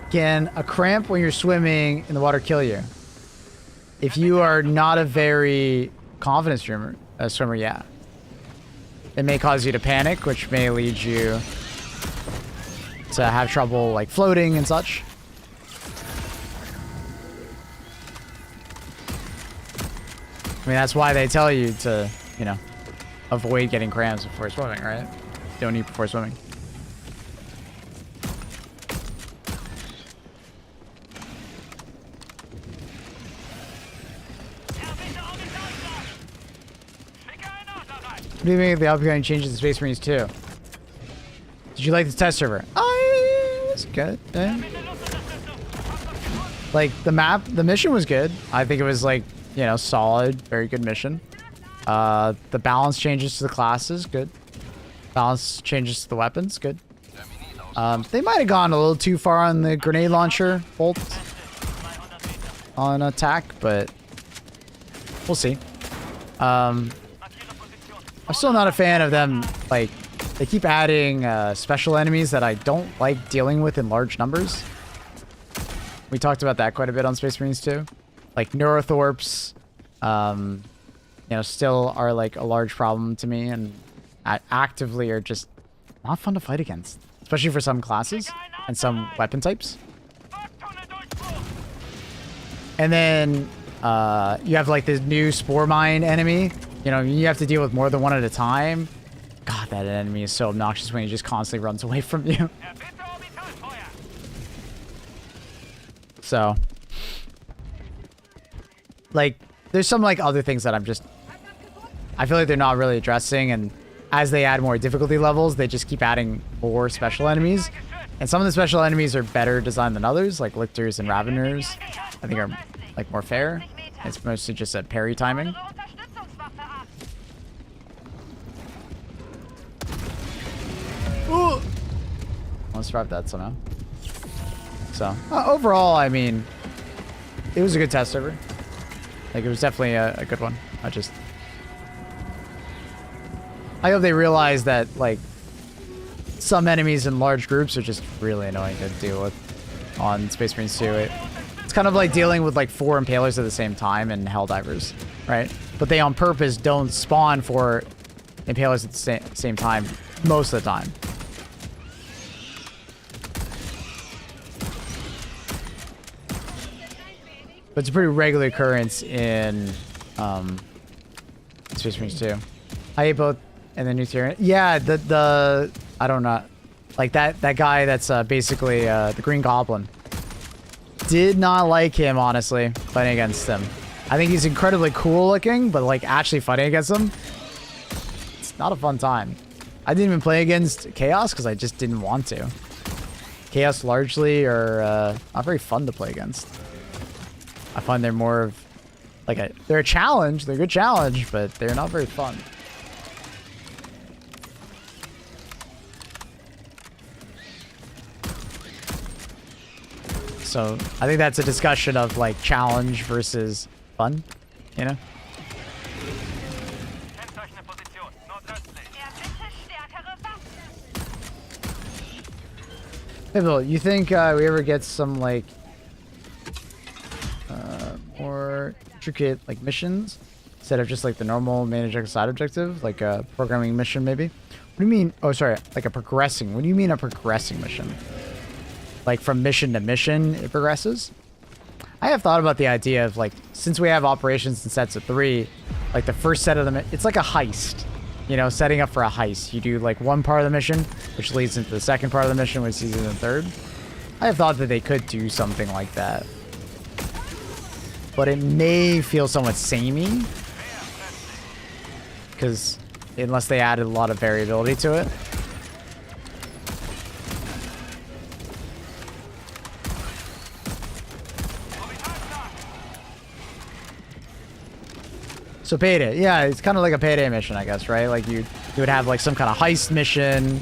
Can a cramp when you're swimming in the water kill you? If you are not a very confident swimmer, yeah. It may cause you to panic, which may lead you to have trouble like floating and such. I mean, that's why they tell you to, you know, avoid getting cramps before swimming, right? Don't eat before swimming. Erbitte Orientierung! Schicke eine Nacharbeit! What do you think of the upcoming changes to Space Marines 2? Did you like the test server? It was good. Bitte Luftunterstützung! Like the map, the mission was good. I think it was like, you know, solid, very good mission. The balance changes to the classes, good. Balance changes to the weapons, good. They might have gone a little too far on the grenade launcher bolt on attack, but we'll see. I'm still not a fan of them. Like, they keep adding special enemies that I don't like dealing with in large numbers. We talked about that quite a bit on Space Marines 2. Like Neurothorps, you know, still are like a large problem to me and actively are just not fun to fight against, especially for some classes and some weapon types. And then you have like this new Spore Mine enemy. You know, you have to deal with more than one at a time. God, that enemy is so obnoxious when he just constantly runs away from you. Erbitte Orbitalfeuer! So, like, there's some like other things that I feel like they're not really addressing, and as they add more difficulty levels, they just keep adding more special enemies. And some of the special enemies are better designed than others, like Lictors and Raveners. I think are like more fair. It's mostly just a parry timing. Ooh. Let's survive that somehow. So overall, I mean, it was a good test server. Like, it was definitely a good one. I hope they realize that, like, some enemies in large groups are just really annoying to deal with on Space Marines 2. It's kind of like dealing with, like, 4 Impalers at the same time and Helldivers, right? But they on purpose don't spawn 4 Impalers at the same time most of the time. But it's a pretty regular occurrence in Space Marines 2. I hate both and the new tier. Yeah, the I don't know, like that guy that's basically the Green Goblin. Did not like him, honestly, fighting against him. I think he's incredibly cool looking, but like actually fighting against him, it's not a fun time. I didn't even play against Chaos because I just didn't want to. Chaos largely are not very fun to play against. I find they're more of like they're a challenge, they're a good challenge, but they're not very fun. So I think that's a discussion of like challenge versus fun, you know? Kennzeichne Position. Nordöstlich. Erbitte stärkere Waffen. Hey Bill, you think we ever get some like more intricate like missions instead of just like the normal main objective side objective, like a programming mission maybe? What do you mean? Oh, sorry, like a progressing. What do you mean a progressing mission? Like from mission to mission, it progresses? I have thought about the idea of like, since we have operations in sets of 3, like the first set of them, it's like a heist. You know, setting up for a heist. You do like one part of the mission, which leads into the second part of the mission, which leads into the third. I have thought that they could do something like that. But it may feel somewhat samey. Because unless they added a lot of variability to it. So payday, yeah, it's kind of like a payday mission, I guess, right? Like you would have like some kind of heist mission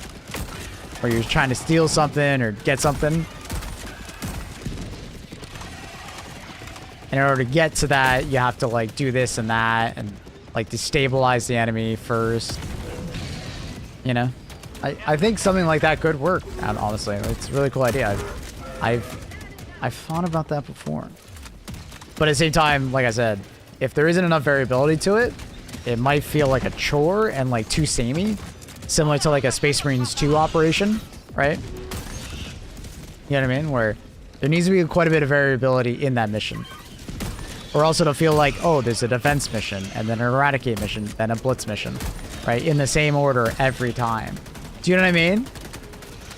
where you're trying to steal something or get something. And in order to get to that, you have to like do this and that and like destabilize the enemy first. You know, I think something like that could work. Honestly, it's a really cool idea. I've thought about that before. But at the same time, like I said, if there isn't enough variability to it, it might feel like a chore and like too samey, similar to like a Space Marines 2 operation, right? You know what I mean? Where there needs to be quite a bit of variability in that mission. Or else it'll feel like, oh, there's a defense mission, and then an eradicate mission, then a blitz mission, right? In the same order every time. Do you know what I mean?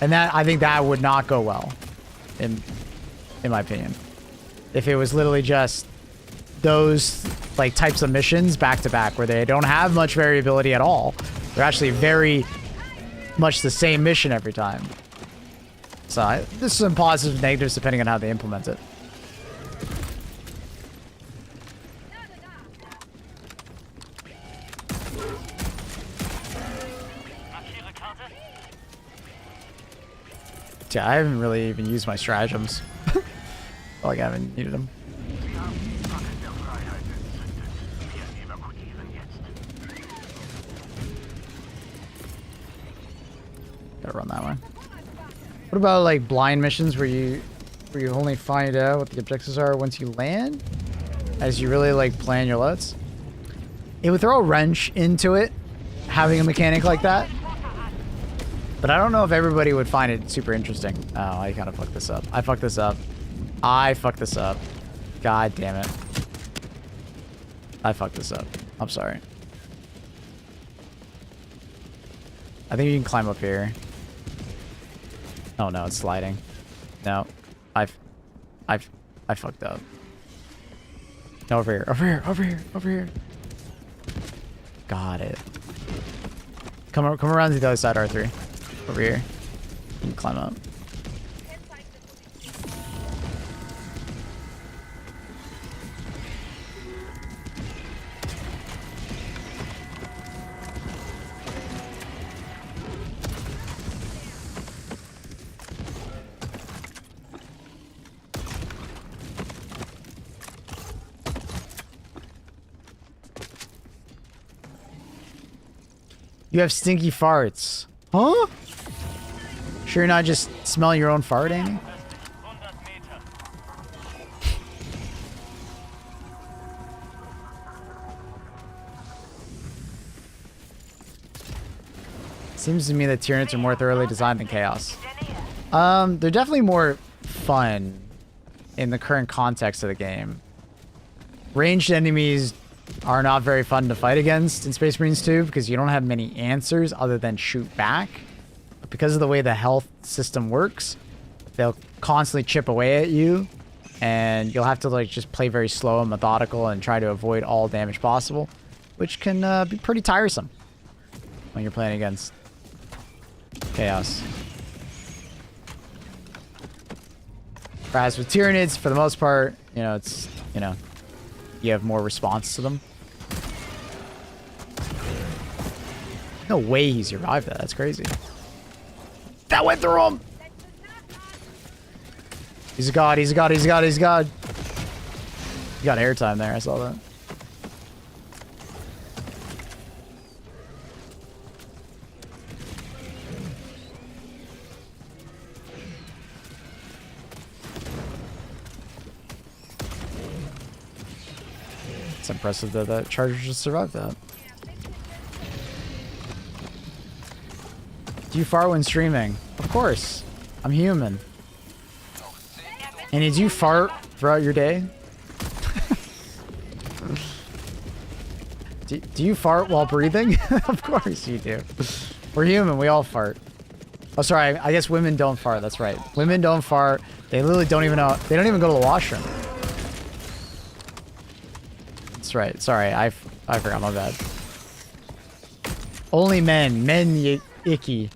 And that, I think that would not go well, in my opinion. If it was literally just those like types of missions back to back where they don't have much variability at all. They're actually very much the same mission every time. So there's some positives and negatives depending on how they implement it. Yeah, I haven't really even used my stratagems. Like I haven't needed them. Gotta run that way. What about like blind missions where you only find out what the objectives are once you land, as you really like plan your loads? It would throw a wrench into it, having a mechanic like that. But I don't know if everybody would find it super interesting. Oh, I kind of fucked this up. I fucked this up. I fucked this up. God damn it. I fucked this up. I'm sorry. I think you can climb up here. Oh no, it's sliding. No. I fucked up. No, over here, over here, over here, over here. Got it. Come around to the other side, R3. Over here. You can climb up. You have stinky farts. Huh? Sure you're not just smelling your own fart, Amy? 100 Meter. Seems to me that Tyranids are more thoroughly designed than Chaos. They're definitely more fun in the current context of the game. Ranged enemies are not very fun to fight against in Space Marines 2 because you don't have many answers other than shoot back. But because of the way the health system works, they'll constantly chip away at you, and you'll have to like just play very slow and methodical and try to avoid all damage possible, which can be pretty tiresome when you're playing against Chaos. Whereas with Tyranids, for the most part, you know, it's, you know, you have more response to them. No way he survived that. That's crazy. That went through him! He's a god, he's a god, he's a god, he's a god. You got airtime there, I saw that. It's impressive that that charger just survived that. Do you fart when streaming? Of course. I'm human. And did you fart throughout your day? do you fart while breathing? Of course you do. We're human. We all fart. Oh, sorry. I guess women don't fart. That's right. Women don't fart. They literally don't even know. They don't even go to the washroom. That's right. Sorry. I forgot. My bad. Only men. Men icky.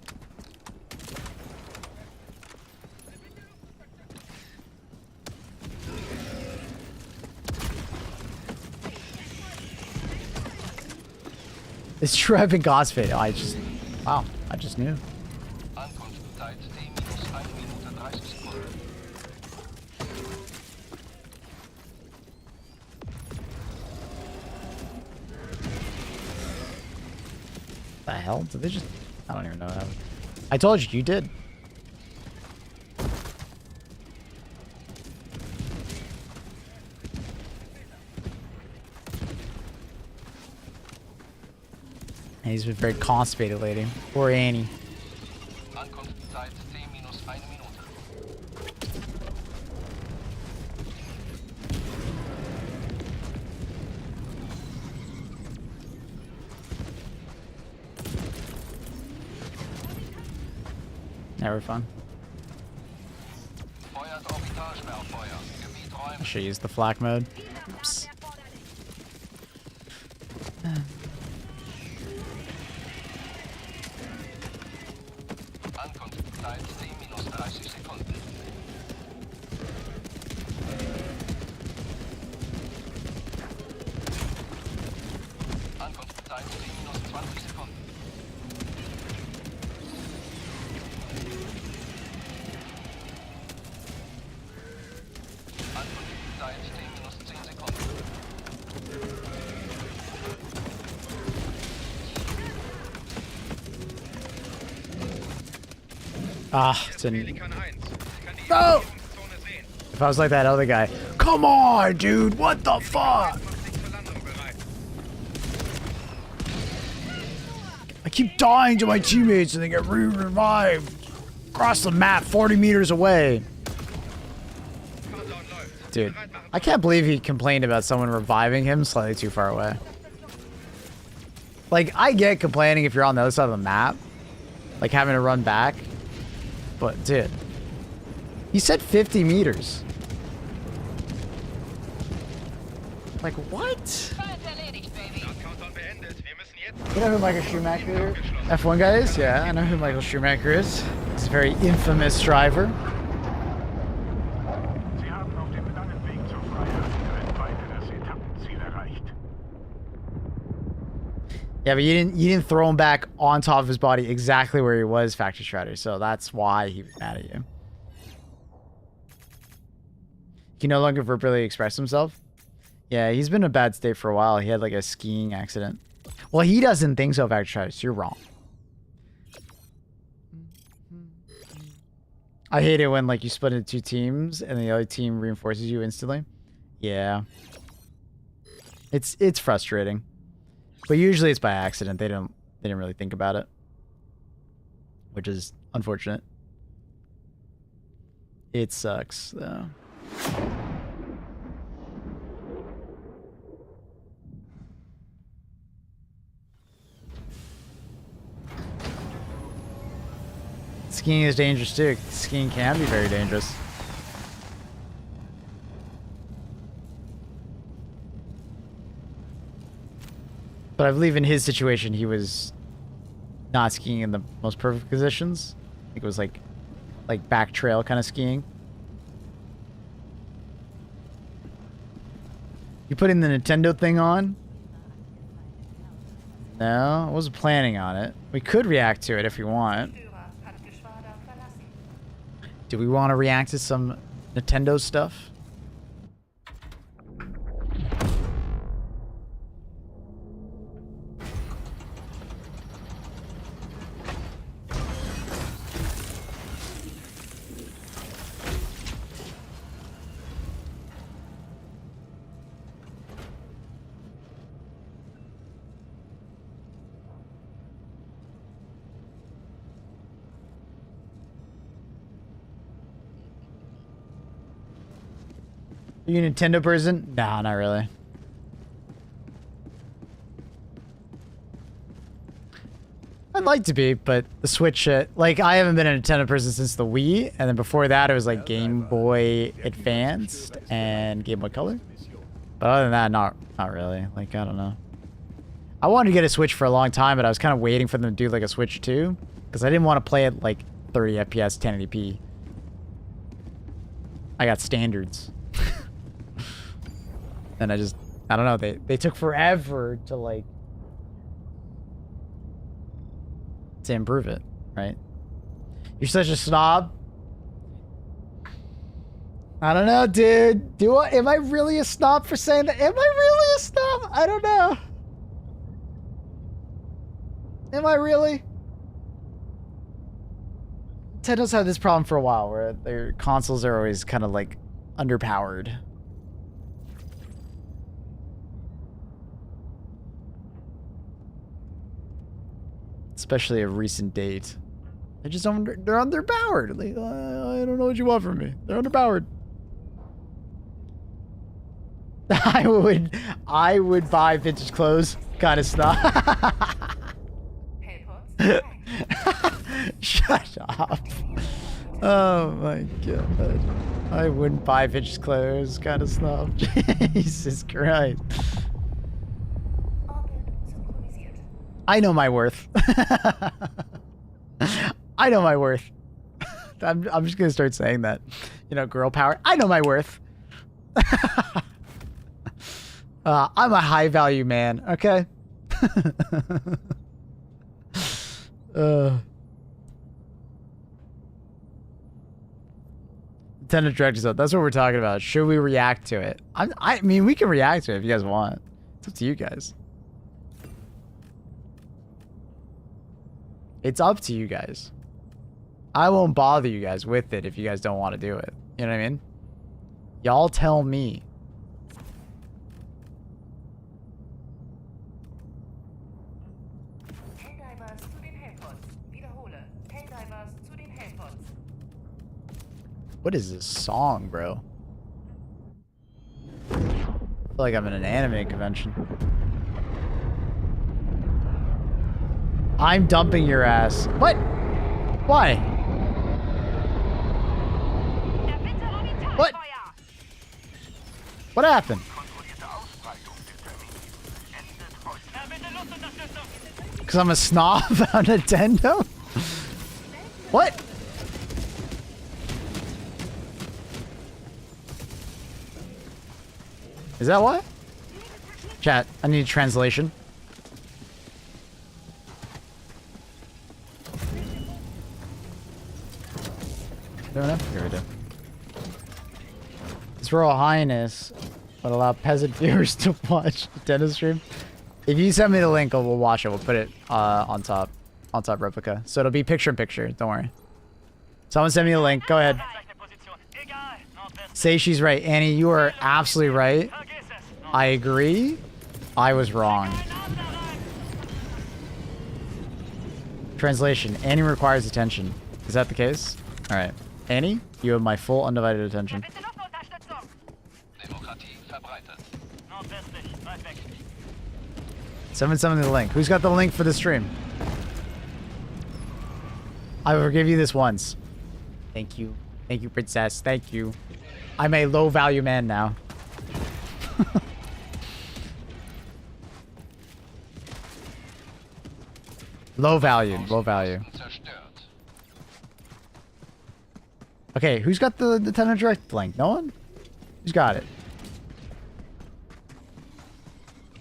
It's true, I've been gossiping. Wow, I just knew. Ankunftszeit T-1 Minute 30 Sekunden. The hell? Did they just... I don't even know what happened. I told you, you did. And he's been very constipated lately. Poor Annie. Ankunftszeit T-1 Minute. Never fun. Feuert Orbitalsperrfeuer. Gebiet I räumen. should use the flak mode. Oops. Ankunftszeit T-minus 30 Sekunden. Ankunftszeit T-minus 20 Sekunden. Ankunftszeit T-minus 10 Sekunden. Ah, it's an... No! If I was like that other guy. Come on, dude! What the fuck? I keep dying to my teammates and they get revived across the map 40 meters away. Dude, I can't believe he complained about someone reviving him slightly too far away. Like, I get complaining if you're on the other side of the map. Like, having to run back. But, dude. He said 50 meters. Like, what? You know who Michael Schumacher F1 guy is? Yeah, I know who Michael Schumacher is. He's a very infamous driver. Sie haben auf dem langen Weg zur Freiheit ein weiteres Etappenziel erreicht. Yeah, but you didn't throw him back on top of his body exactly where he was, Factory Shredder, so that's why he was mad at you. He can no longer verbally express himself? Yeah, he's been in a bad state for a while. He had like a skiing accident. Well, he doesn't think so, Factory Shredder, so you're wrong. I hate it when like you split into two teams and the other team reinforces you instantly. Yeah. It's frustrating. But usually it's by accident. They didn't really think about it. Which is unfortunate. It sucks though. Skiing is dangerous too. Skiing can be very dangerous. But I believe in his situation, he was not skiing in the most perfect positions. I think it was like back trail kind of skiing. You putting the Nintendo thing on? No, I wasn't planning on it. We could react to it if we want. Do we want to react to some Nintendo stuff. Are you a Nintendo person? Nah, not really. I'd like to be, but the Switch, like, I haven't been a Nintendo person since the Wii, and then before that, it was like Game Boy Advanced and Game Boy Color. But other than that, not really. Like, I don't know. I wanted to get a Switch for a long time, but I was kind of waiting for them to do like a Switch 2, because I didn't want to play it like 30 FPS, 1080p. I got standards. And I don't know, they took forever to like to improve it, right? You're such a snob. I don't know, dude. Am I really a snob for saying that? Am I really a snob? I don't know. Am I really? Nintendo's had this problem for a while where their consoles are always kind of like underpowered. Especially a recent date. They just don't, they're underpowered. Like, I don't know what you want from me. They're underpowered. I would buy vintage clothes. Kind of stuff. Shut up. Oh my god. I wouldn't buy vintage clothes. Kind of stuff. Jesus Christ. I know my worth. I know my worth. I'm just gonna start saying that. You know, girl power. I know my worth. I'm a high value man, okay? Nintendo Direct is up. That's what we're talking about. Should we react to it? I mean, we can react to it if you guys want. It's up to you guys. It's up to you guys. I won't bother you guys with it if you guys don't want to do it. You know what I mean? Y'all tell me. What is this song, bro? I feel like I'm in an anime convention. I'm dumping your ass. What? Why? What? What happened? Because I'm a snob on Nintendo? What? Is that what? Chat, I need translation. Doing it? Here we do. His Royal Highness would allow peasant viewers to watch the tennis stream. If you send me the link, we'll watch it. We'll put it on top replica. So it'll be picture in picture. Don't worry. Someone send me the link. Go ahead. Say she's right. Annie, you are absolutely right. I agree. I was wrong. Translation. Annie requires attention. Is that the case? All right. Annie, you have my full undivided attention. Send me the link. Who's got the link for the stream? I will forgive you this once. Thank you. Thank you, princess. Thank you. I'm a low value man now. Low value. Low value. Okay, who's got the Nintendo Direct link? No one? Who's got it?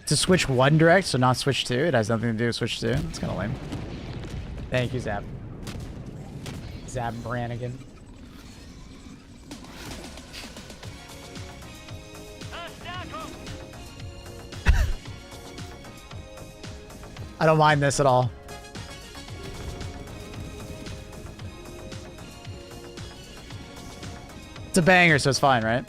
To Switch 1 Direct, so not Switch 2. It has nothing to do with Switch 2. It's kind of lame. Thank you, Zab. Zab Brannigan. I don't mind this at all. It's a banger, so it's fine, right?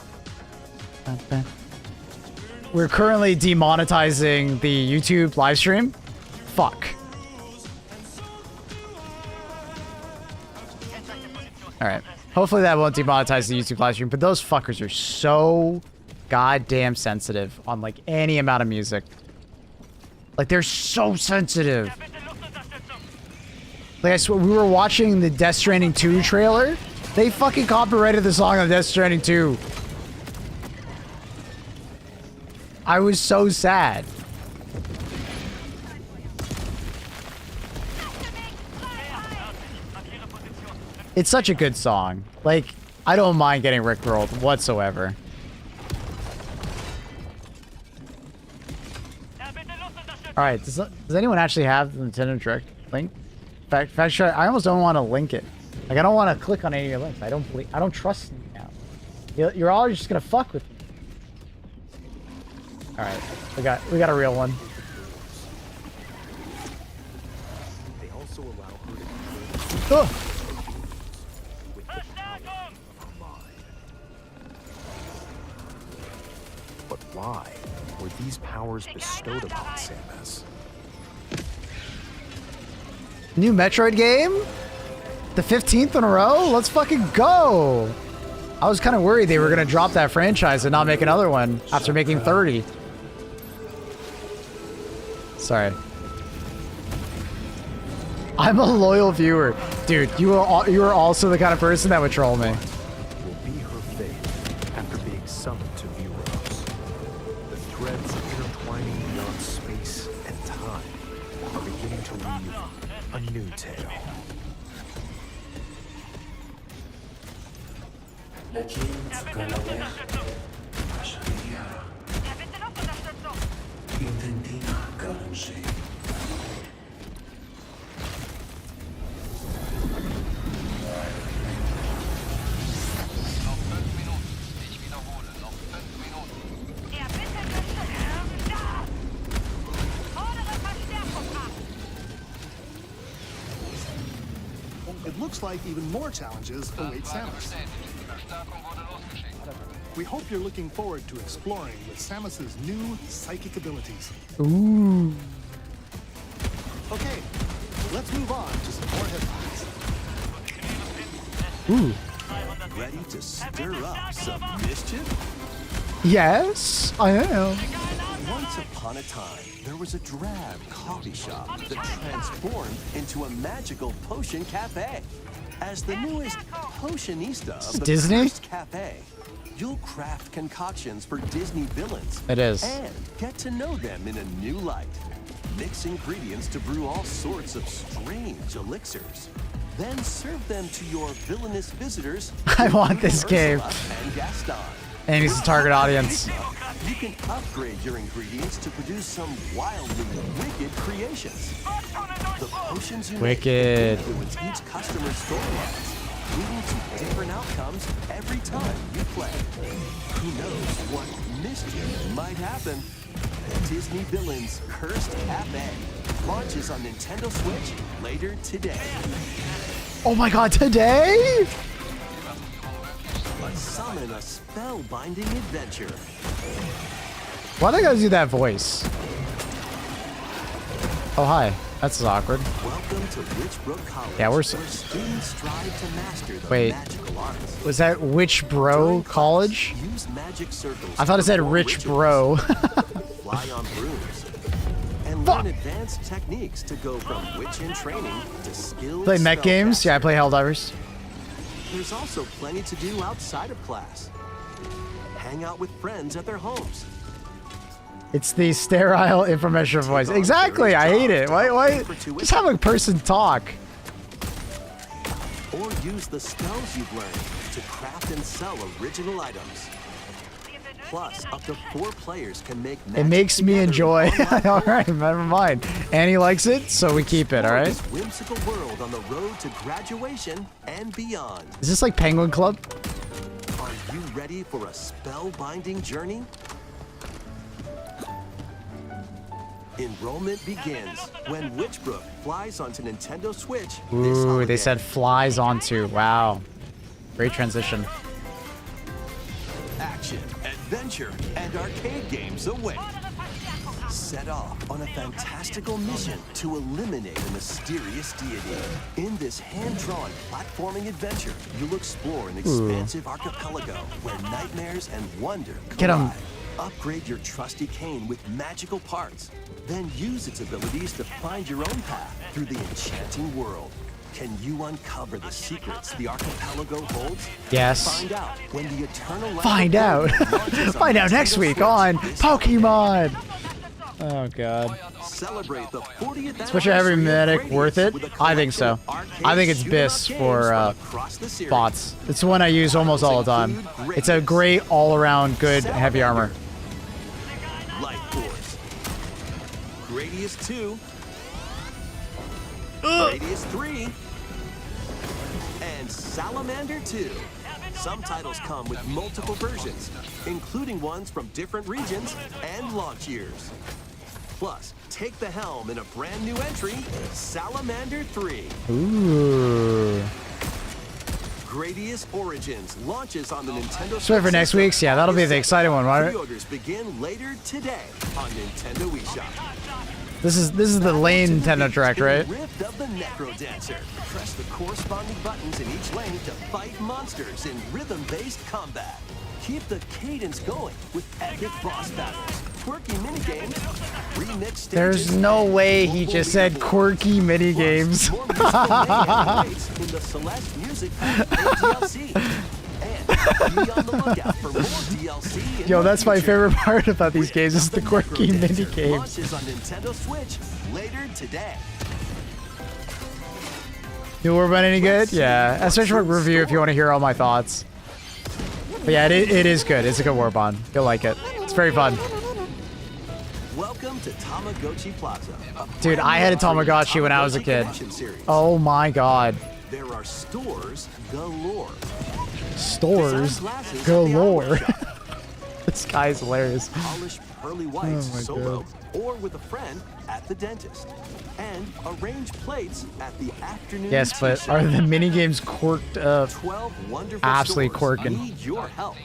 We're currently demonetizing the YouTube live stream. Fuck. Alright. Hopefully that won't demonetize the YouTube live stream, but those fuckers are so goddamn sensitive on like any amount of music. Like they're so sensitive. Like I swear, we were watching the Death Stranding 2 trailer. They fucking copyrighted the song on Death Stranding 2. I was so sad. It's such a good song. Like, I don't mind getting rickrolled whatsoever. Alright, does anyone actually have the Nintendo Direct link? In fact, I almost don't want to link it. Like, I don't want to click on any of your links. I don't trust you now. You're all just gonna fuck with me. Alright, we got a real one. They also allow her to control Oh! with the power of her mind. But why were these powers bestowed upon Samus? New Metroid game? The 15th in a row? Let's fucking go! I was kind of worried they were going to drop that franchise and not make another one after making 30. Sorry. I'm a loyal viewer. Dude, you are also the kind of person that would troll me. Will be her fate after being summoned to Vuros. The threads intertwining beyond space and time are beginning to weave a new tale. It looks like even more challenges await Samus. We hope you're looking forward to exploring with Samus's new psychic abilities. Ooh. Okay, let's move on to some more headlines. Ooh. Ready to stir up some mischief? Yes, I am. Once upon a time, there was a drab coffee shop that transformed into a magical potion cafe. As the newest potionista of the Disney? cursed cafe, you'll craft concoctions for Disney villains. It is. And get to know them in a new light. Mix ingredients to brew all sorts of strange elixirs. Then serve them to your villainous visitors. I want this game. And Gaston. And he's the target audience. You can upgrade your ingredients to produce some wildly wicked creations. The potions you make Wicked. influence each customer's storylines, leading to different outcomes every time you play. Who knows what mischief might happen? Disney Villains Cursed Cafe launches on Nintendo Switch later today. Oh my god, today? Summon a spellbinding adventure. Why do I gotta do that voice? Oh, hi. That's awkward. Welcome to Witchbrook College. Yeah, we're where students strive to master the Wait. magical arts. Was that Witch Bro College? Use magic circles I thought it to said perform Rich rituals, Bro. fly on brooms, and learn advanced techniques to go from witch in training to skilled Play mech games? Yeah, I play Helldivers. There's also plenty to do outside of class. Hang out with friends at their homes. It's the sterile infomercial voice. Exactly, I hate it. Why? Just have a person talk. Or use the spells you've learned to craft and sell original items. Plus, up to 4 players can make It makes me together enjoy. online. All right, never mind. Annie likes it, so we keep it, all right? This whimsical world on the road to graduation and beyond. Is this like Penguin Club? Are you ready for a spellbinding journey? Enrollment begins when Witchbrook flies onto Nintendo Switch. this Ooh, holiday. they said flies onto. Wow. Great transition. Action, adventure, and arcade games await. Set off on a fantastical mission to eliminate a mysterious deity. In this hand-drawn platforming adventure, you'll explore an expansive archipelago where nightmares and wonder collide. Get 'em. Upgrade your trusty cane with magical parts. Then use its abilities to find your own path through the enchanting world. Can you uncover the secrets the archipelago holds? Yes. Find out when the eternal light Find of out. Pokemon launches on Find out next Nintendo week Switch on this holiday. Pokemon. Oh god. Celebrate the 40th Switch every anniversary of medic Gradius worth it? with a I think so. collection of arcade I think it's shoot 'em up BIS games for from across the series. bots. It's the one I use almost all the time. It's a great all-around good heavy armor. Light Force, Gradius 2, Gradius 3, and Salamander 2. Some titles come with multiple versions, including ones from different regions and launch years. Plus, take the helm in a brand new entry, Salamander 3. Ooh. Gradius Origins launches on the Nintendo So wait for next week's? Yeah, that'll be the exciting one, right? Pre-orders begin later today on Nintendo eShop. This is the lane Nintendo Direct, right? Rift of the Necro Dancer. Press the corresponding buttons in each lane to fight monsters in rhythm-based combat. Keep the cadence going with epic boss battles, quirky minigames, remix stages. There's no way he just said quirky minigames. More musical mayhem awaits in the Celeste Music Pack DLC. And be on the lookout for more DLC in Yo, the that's my future. favorite part about these games is the quirky Necro Dancer minigames. launches on Nintendo Switch later today. New Warband any good? Yeah. Especially for review if you want to hear all my thoughts. But yeah, it is good. It's a good Warband. You'll like it. It's very fun. Welcome to Tamagotchi Plaza. Dude, I had a Tamagotchi when I was a kid. Oh my god. There are stores galore. Stores Sunglasses galore. at the Apple Shop. This guy's hilarious. Polished pearly whites Oh my solo or with a friend at the dentist. And arrange plates at the afternoon Yes, but tea shop. are the minigames quirked up? 12 wonderful Absolutely stores quirking. need your help.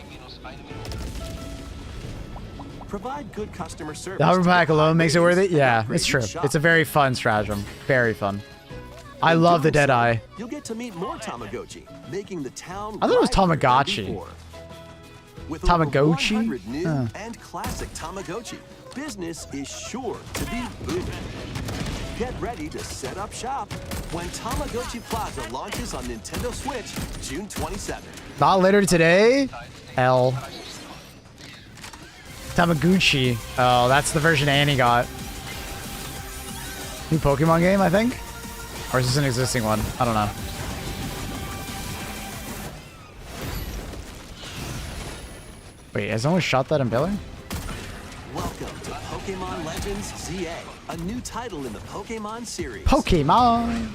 Provide good customer service. The hover to pack get alone high makes it worth it? ratings Yeah, and it's true. upgraded It's a shop. very fun stratagem. Very fun. I In love the doing so, Deadeye. You'll get to meet more Tamagotchi, making the town I thought it was livelier than Tamagotchi. before. With over Tamagotchi? 100 new Huh. and classic Tamagotchi, business is sure to be booming. Get ready to set up shop when Tamagotchi Plaza launches on Nintendo Switch June 27th. Not later today? L. Tamaguchi. Oh, that's the version Annie got. New Pokemon game, I think? Or is this an existing one? I don't know. Wait, has someone shot that impaler? Welcome to Pokemon Legends ZA, a new title in the Pokemon series. Pokemon!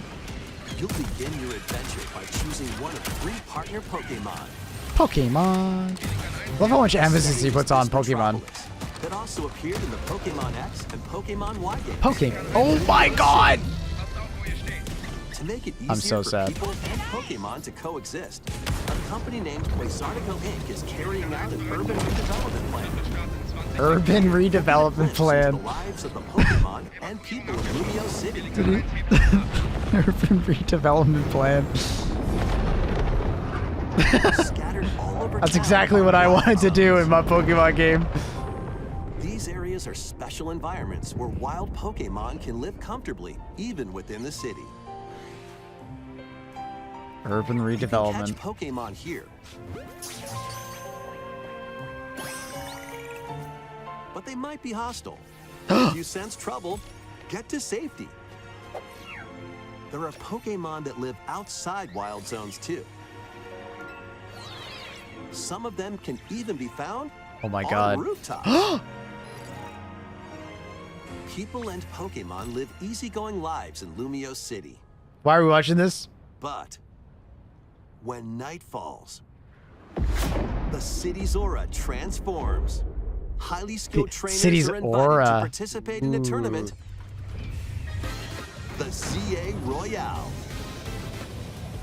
You'll begin your adventure by choosing one of 3 partner Pokemon. Pokemon. Love how much emphasis he puts on Pokemon. That also appeared in the Pokemon X and Pokemon Y games. Pokemon. Oh my god! To make it I'm easier so for sad. people and Pokemon to coexist, a company named Quasartico Inc. is carrying out an urban redevelopment plan. Urban redevelopment Glimpse into plan. The lives of the Pokemon and people of Lumio City. Urban redevelopment plan. Scattered all over That's town exactly are what I wanted to wild do zones. in my Pokemon game. These areas are special environments where wild Pokemon can live comfortably, even within the city. Urban You can redevelopment. catch Pokemon here. But they might be hostile. If you sense trouble, get to safety. There are Pokemon that live outside wild zones too. Some of them can even be found Oh my on god. rooftops. People and Pokemon live easygoing lives in Lumio City. Why are we watching this? But when night falls, the city's aura transforms. Highly skilled trainers city's are invited aura. to participate in a tournament. The CA Royale.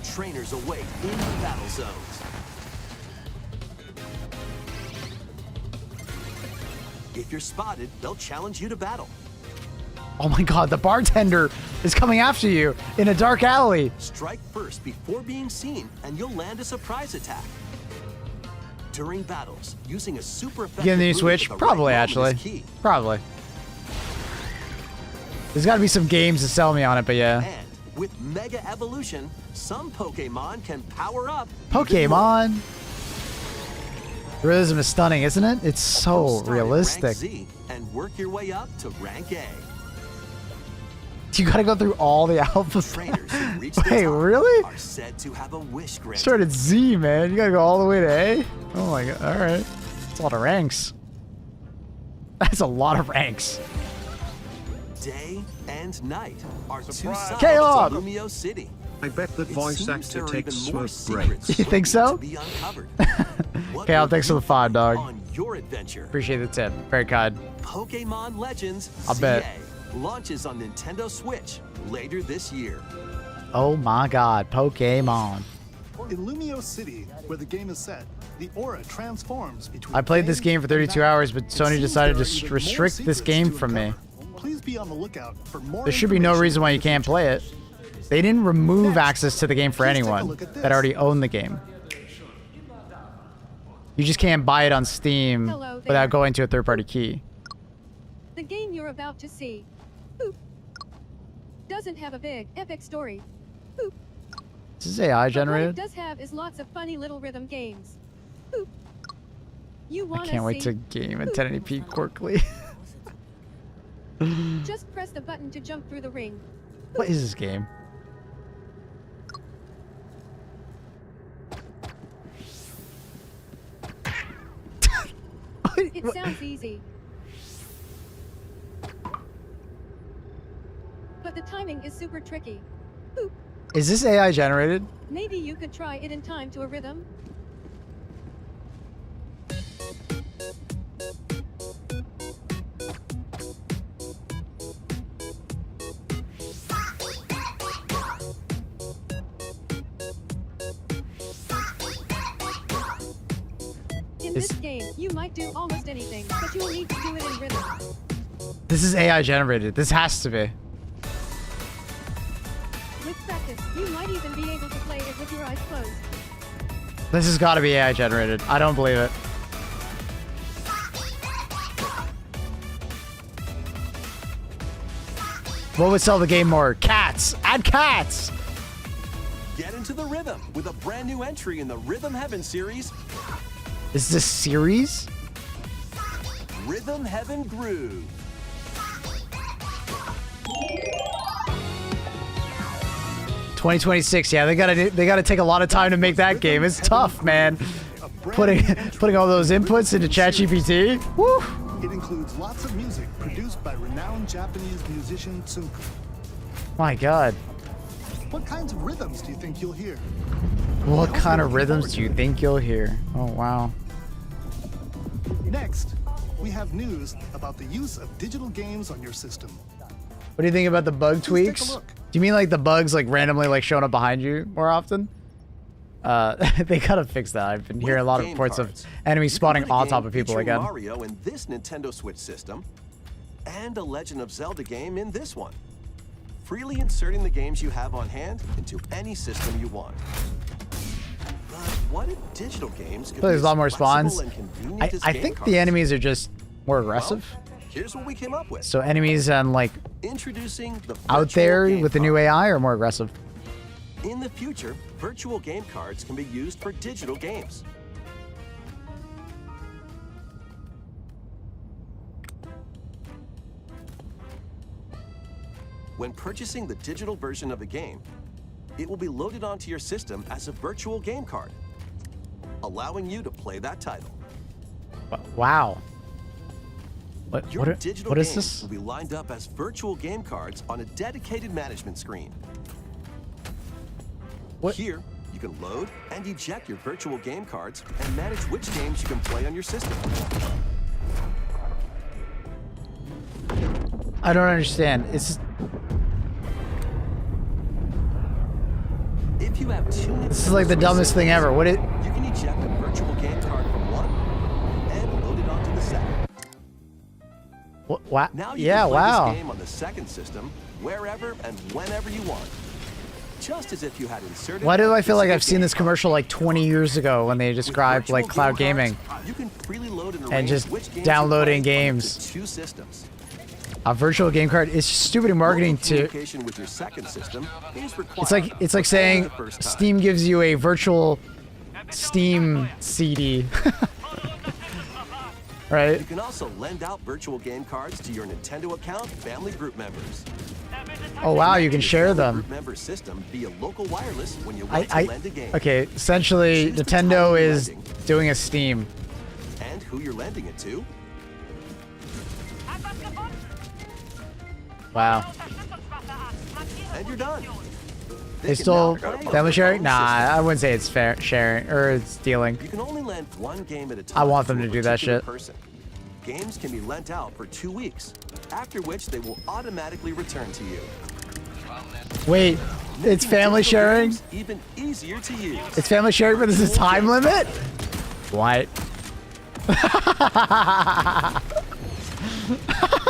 Trainers await in the battle zones. If you're spotted, they'll challenge you to battle. Oh my god, the bartender is coming after you in a dark alley. Strike first before being seen, and you'll land a surprise attack. During battles, using a super effective You get a new move Switch? at the right Probably, moment actually. is key. Probably. There's got to be some games to sell me on it, but yeah. And with Mega Evolution, some Pokemon can power up. even more. Pokemon. The realism is stunning, isn't it? It's so Start at realistic. Rank Z and work your way up to rank A. You gotta go through all the alphabets. Trainers who reach the Wait, top really? are said to have a wish granted. Start at Z, man. You gotta go all the way to A? Oh my god. Alright. That's a lot of ranks. That's a lot of ranks. Day and night are two Surprise. sides K-Log. of Lumio City. I bet the It voice seems actor there are takes even more smoke breaks. secrets You think so? waiting to be uncovered. What Okay, I'll will thanks for you the 5, dog. on your adventure? Appreciate the tip. Very kind. Pokemon Legends I'll bet. CA launches on Nintendo Switch later this year. Oh my god, Pokemon. In Lumio City, where the game is set, the aura transforms between. I played this game for 32 hours, but It Sony seems decided there to are even more restrict this secrets game to from me. uncover. Please be on the lookout for more. There should be no information reason why in you the can't future. play it. They didn't remove Next, access to the game for please take a anyone look at that this. already owned the game. You just can't buy it on Steam Hello there. without going to a third-party key. The game you're about to see boop, doesn't have a big, epic story. Boop. This is AI But what it generated. does have is lots of funny little rhythm games. Boop. You I wanna can't wait to see? game at 1080p quickly. Just press the button to jump through the ring. What is this game? It sounds easy. But the timing is super tricky. Boop. Is this AI generated? Maybe you could try it in time to a rhythm. In this game, you might do almost anything, but you'll need to do it in rhythm. This is AI generated. This has to be. With practice, you might even be able to play it with your eyes closed. This has got to be AI generated. I don't believe it. What would sell the game more? Cats! Add cats! Get into the rhythm with a brand new entry in the Rhythm Heaven series, Is this series? Rhythm Heaven Groove. $2026. Yeah, they gotta take a lot of time to make that game. It's tough, man. Putting all those inputs into ChatGPT. Woo! It includes lots of music produced by renowned Japanese musician Tsunku. My God. What kinds of rhythms do you think you'll hear? What kind of rhythms do you think you'll hear? Oh wow. Next, we have news about the use of digital games on your system. What do you think about the bug Please take a tweaks? look. Do you mean like the bugs like randomly like showing up behind you more often? They gotta fix that. I've been hearing a lot of Game reports cards. of enemies You can spawning put a on game top of people featuring again. Mario in this Nintendo Switch system, and a Legend of Zelda game in this one. Freely inserting the games you have on hand into any system you want. But what if digital games could There's be a lot more as flexible spawns. and convenient as I game think cards? the enemies are just more aggressive. Well, here's what we came up with. So enemies and like Introducing the out virtual there game with the new card. AI are more aggressive. In the future, virtual game cards can be used for digital games. When purchasing the digital version of the game, it will be loaded onto your system as a virtual game card, allowing you to play that title. Wow. What Your what, digital what is games this? will be lined up as virtual game cards on a dedicated management screen. What? Here, you can load and eject your virtual game cards and manage which games you can play on your system. I don't understand. It's If you have two this is like the dumbest thing ever. What it? you can eject a virtual game card from one and load it onto the second. Wow. Now you Yeah. can play Wow. this game on the second system wherever and whenever you want. Just as if you had inserted. Why do I feel like physical I've seen game this commercial like 20 years ago when they With described like virtual cloud game gaming? cards, you can freely load and And arrange just which games downloading you play on games. up to two systems. A virtual game card is stupid marketing Local to. communication with your second system is required It's like saying the first time. Steam gives you a virtual Steam CD. Right? You can also lend out virtual game cards to your Nintendo account family group members. Oh wow, you can Your share family them. Group member system via local wireless when you want to lend a game. Okay, essentially Choose the Nintendo title you're is lending. doing a Steam. And who you're lending it to. Wow. And you're done. They still can now play family on sharing? their Nah, own system. I wouldn't say it's fair sharing or it's stealing. You can only lend one game at a time. I want them to to a do that particular shit. Person. Games can be lent out for 2 weeks, after which they will automatically return to you. Wait, it's Making family digital sharing? games even easier to use. It's family sharing, but this is time limit? What?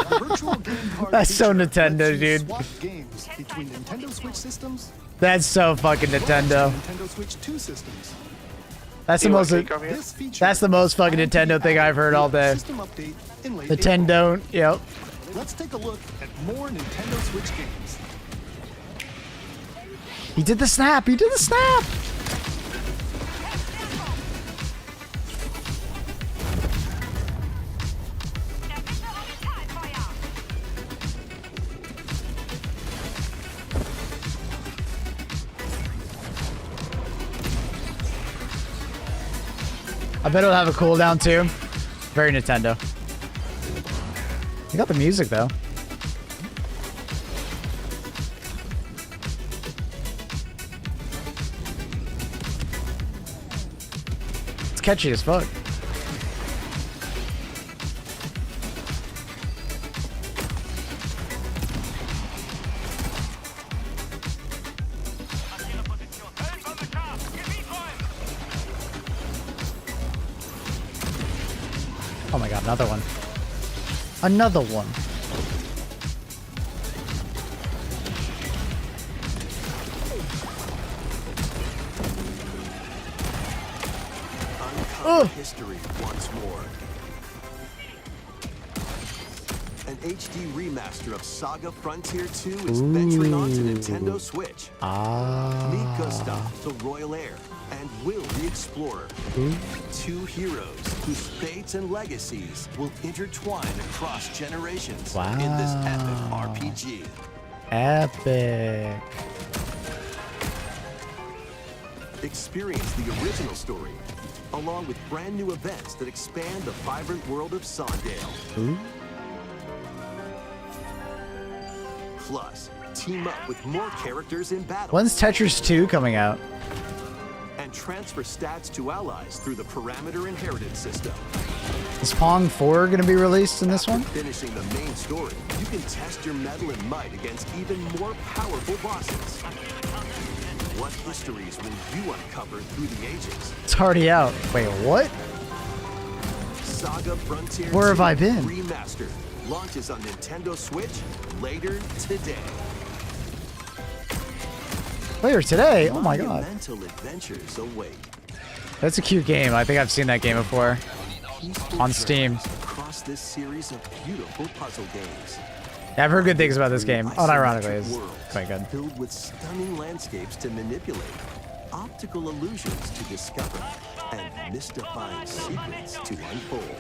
Virtual game card That's so feature Nintendo, lets you dude. Swap games between Nintendo Switch systems. That's so fucking Nintendo. Nintendo Switch 2 systems. That's the most. This feature That's the most fucking Nintendo thing I've heard all day. system update in late Nintendo. Yep. April. Let's take a look at more Nintendo Switch games. He did the snap. He did the snap. I bet it'll have a cooldown too. Very Nintendo. You got the music though. It's catchy as fuck. Oh my god, another one. Another one. Uncover history once more. An HD remaster of Saga Frontier 2 is venturing onto Nintendo Switch. Meet Gustav, the Royal Heir, and Will the Explorer. Two heroes whose fates and legacies will intertwine across generations in this epic RPG. Epic. Experience the original story, along with brand new events that expand the vibrant world of Sondale. Plus, team up with more characters in battle. When's Tetris 2 coming out? And transfer stats to allies through the parameter inheritance system. Is Pong 4 gonna be released in this After one? finishing the main story, you can test your mettle and might against even more powerful bosses. What histories will you uncover through the ages? It's already out. Wait, what? Saga Frontier Where have 2 I been? Remastered launches on Nintendo Switch later today. Later today? Oh my god. Monumental adventures await. That's a cute game. I think I've seen that game before. Peaceful On Steam. journeys across this series of beautiful puzzle games. Yeah, I've heard good things about this game. Unironically, Isometric it's worlds quite good. Filled with stunning landscapes to manipulate, optical illusions to discover, and mystifying secrets to unfold.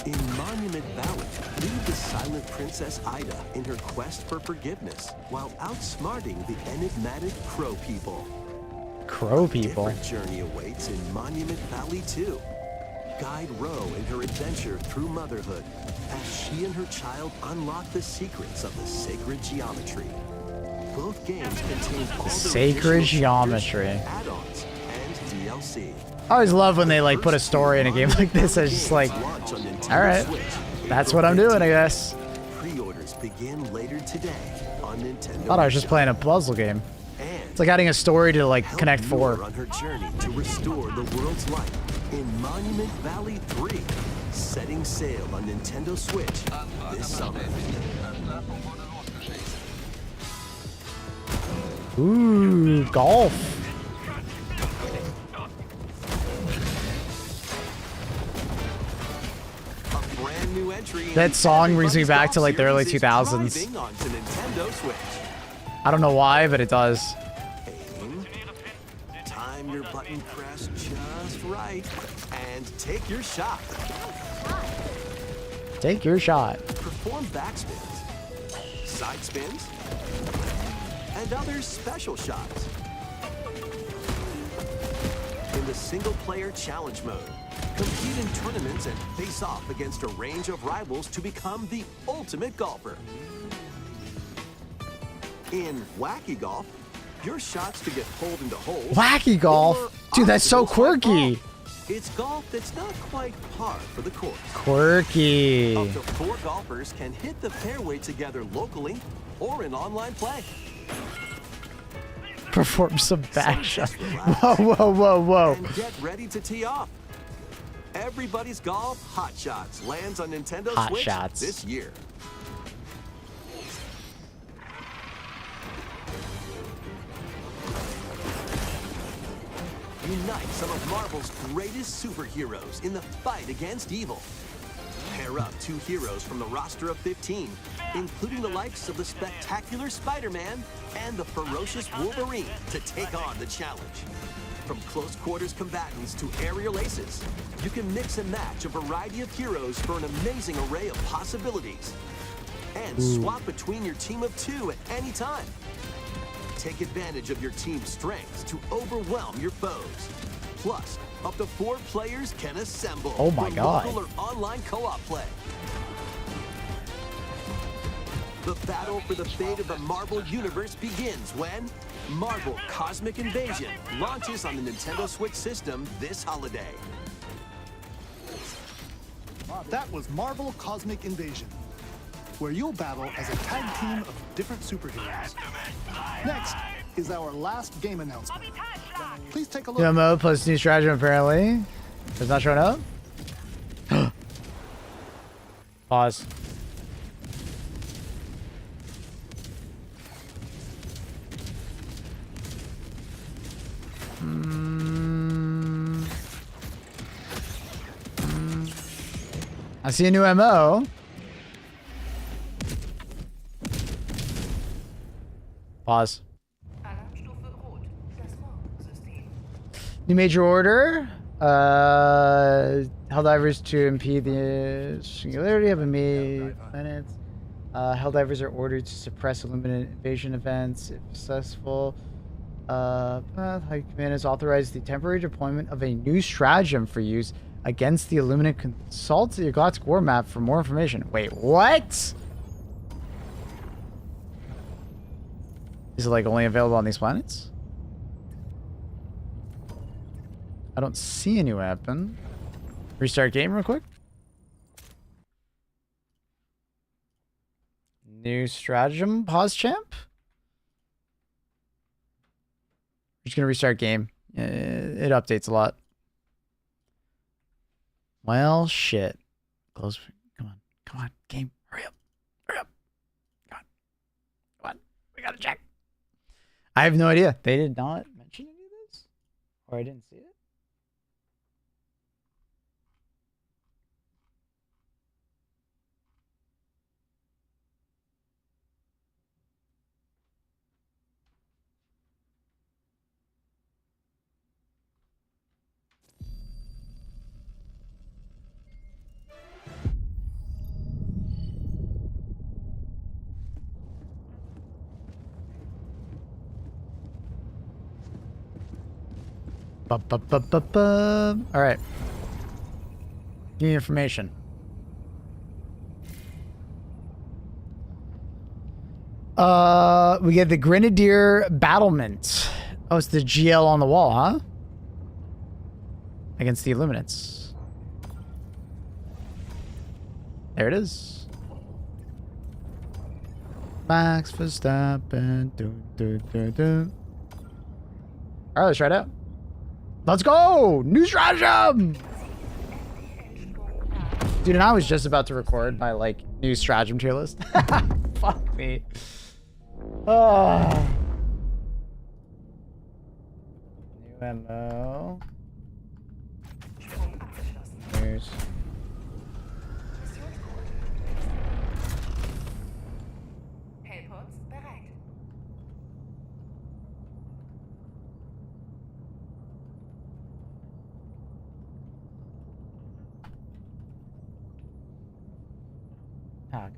In Monument Valley, lead the silent Princess Ida in her quest for forgiveness, while outsmarting the enigmatic Crow People. Crow People? Different journey awaits in Monument Valley 2. Guide Ro in her adventure through motherhood, as she and her child unlock the secrets of the sacred geometry. Both games contain all the Sacred additional geometry. features, add-ons, and DLC. I always love when they like put a story in a game like this. It's just like, all right, that's what I'm doing, I guess. Pre-order tours begin later today on Nintendo. Thought I was just playing a puzzle game. And It's like adding a story to like help Connect Muir 4. on her journey to restore the world's light in Monument Valley 3, setting sail on Nintendo Switch this summer. Ooh, golf. A brand new entry. That song brings me Everybody's back to Golf like the early series is 2000s. driving onto Nintendo Switch. I don't know why, but it does. Aim, time your button press just right, and take your shot. Take your shot. Perform backspins, side spins, and other special shots. In the single-player challenge mode, compete in tournaments and face off against a range of rivals to become the ultimate golfer. In Wacky Golf, your shots to get pulled into holes. Wacky golf? or Dude, that's so obstacles like quirky. golf. It's golf that's not quite par for the course. Quirky. Up to 4 golfers can hit the fairway together locally or in online play. Perform some back shots. just relax. Whoa, whoa, whoa, whoa. And get ready to tee off. Everybody's Golf Hot Shots lands on Nintendo Hot Switch Shots. this year. Unite some of Marvel's greatest superheroes in the fight against evil. Pair up 2 heroes from the roster of 15, including the likes of the spectacular Spider-Man and the ferocious Wolverine to take on the challenge. From close quarters combatants to aerial aces, you can mix and match a variety of heroes for an amazing array of possibilities. And swap between your team of 2 at any time. Take advantage of your team's strengths to overwhelm your foes. Plus, up to 4 players can assemble. Oh my for God. Local or online co-op play. The battle for the fate of the Marvel Universe begins when Marvel Cosmic Invasion launches on the Nintendo Switch system this holiday. That was Marvel Cosmic Invasion, where you'll battle as a tag team of different superheroes. Next is our last game announcement. Please take a look. New mode plus new strategy apparently. It's not showing up. Pause. I see a new MO. Pause. New major order. Helldivers to impede the singularity of enemy planets. Helldivers are ordered to suppress Illuminate invasion events if successful. High Command has authorized the temporary deployment of a new stratagem for use against the Illuminate. Consult the Galactic War Map for more information. Wait, what? Is it like only available on these planets? I don't see a new weapon. Restart game real quick. New stratagem. Pause champ. Just gonna restart game. It updates a lot. Well, shit. Close. Come on. Come on. Game. Hurry up. Hurry up. Come on. Come on. We gotta check. I have no idea. They did not mention any of this? Or I didn't see it? All right. Give me information. We get the Grenadier Battlement. Oh, it's the GL on the wall, huh? Against the Illuminates. There it is. Max Verstappen. Alright, let's try it out. Let's go! New stratagem! Dude, and I was just about to record my, like, new stratagem tier list. Fuck me. Oh. New MO. Here's... Oh, God.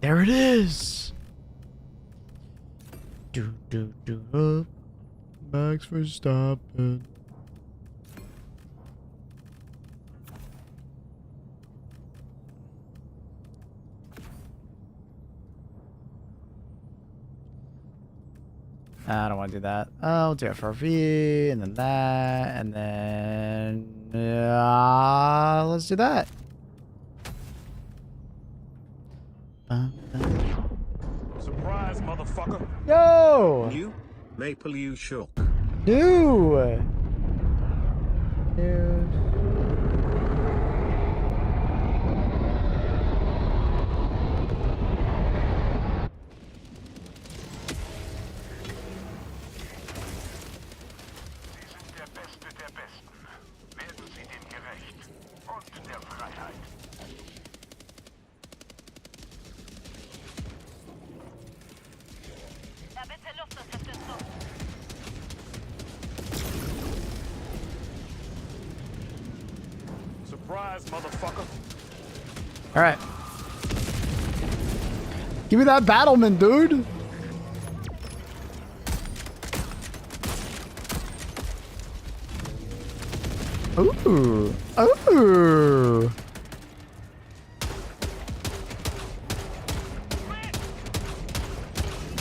There it is. Max Verstappen. I don't want to do that. I'll do FRV, and then that, and then... let's do that. Surprise, motherfucker. Yo! New Maple U Shook. Dude! Dude. Surprise, motherfucker. All right. Give me that battlement, dude. Ooh. Ooh.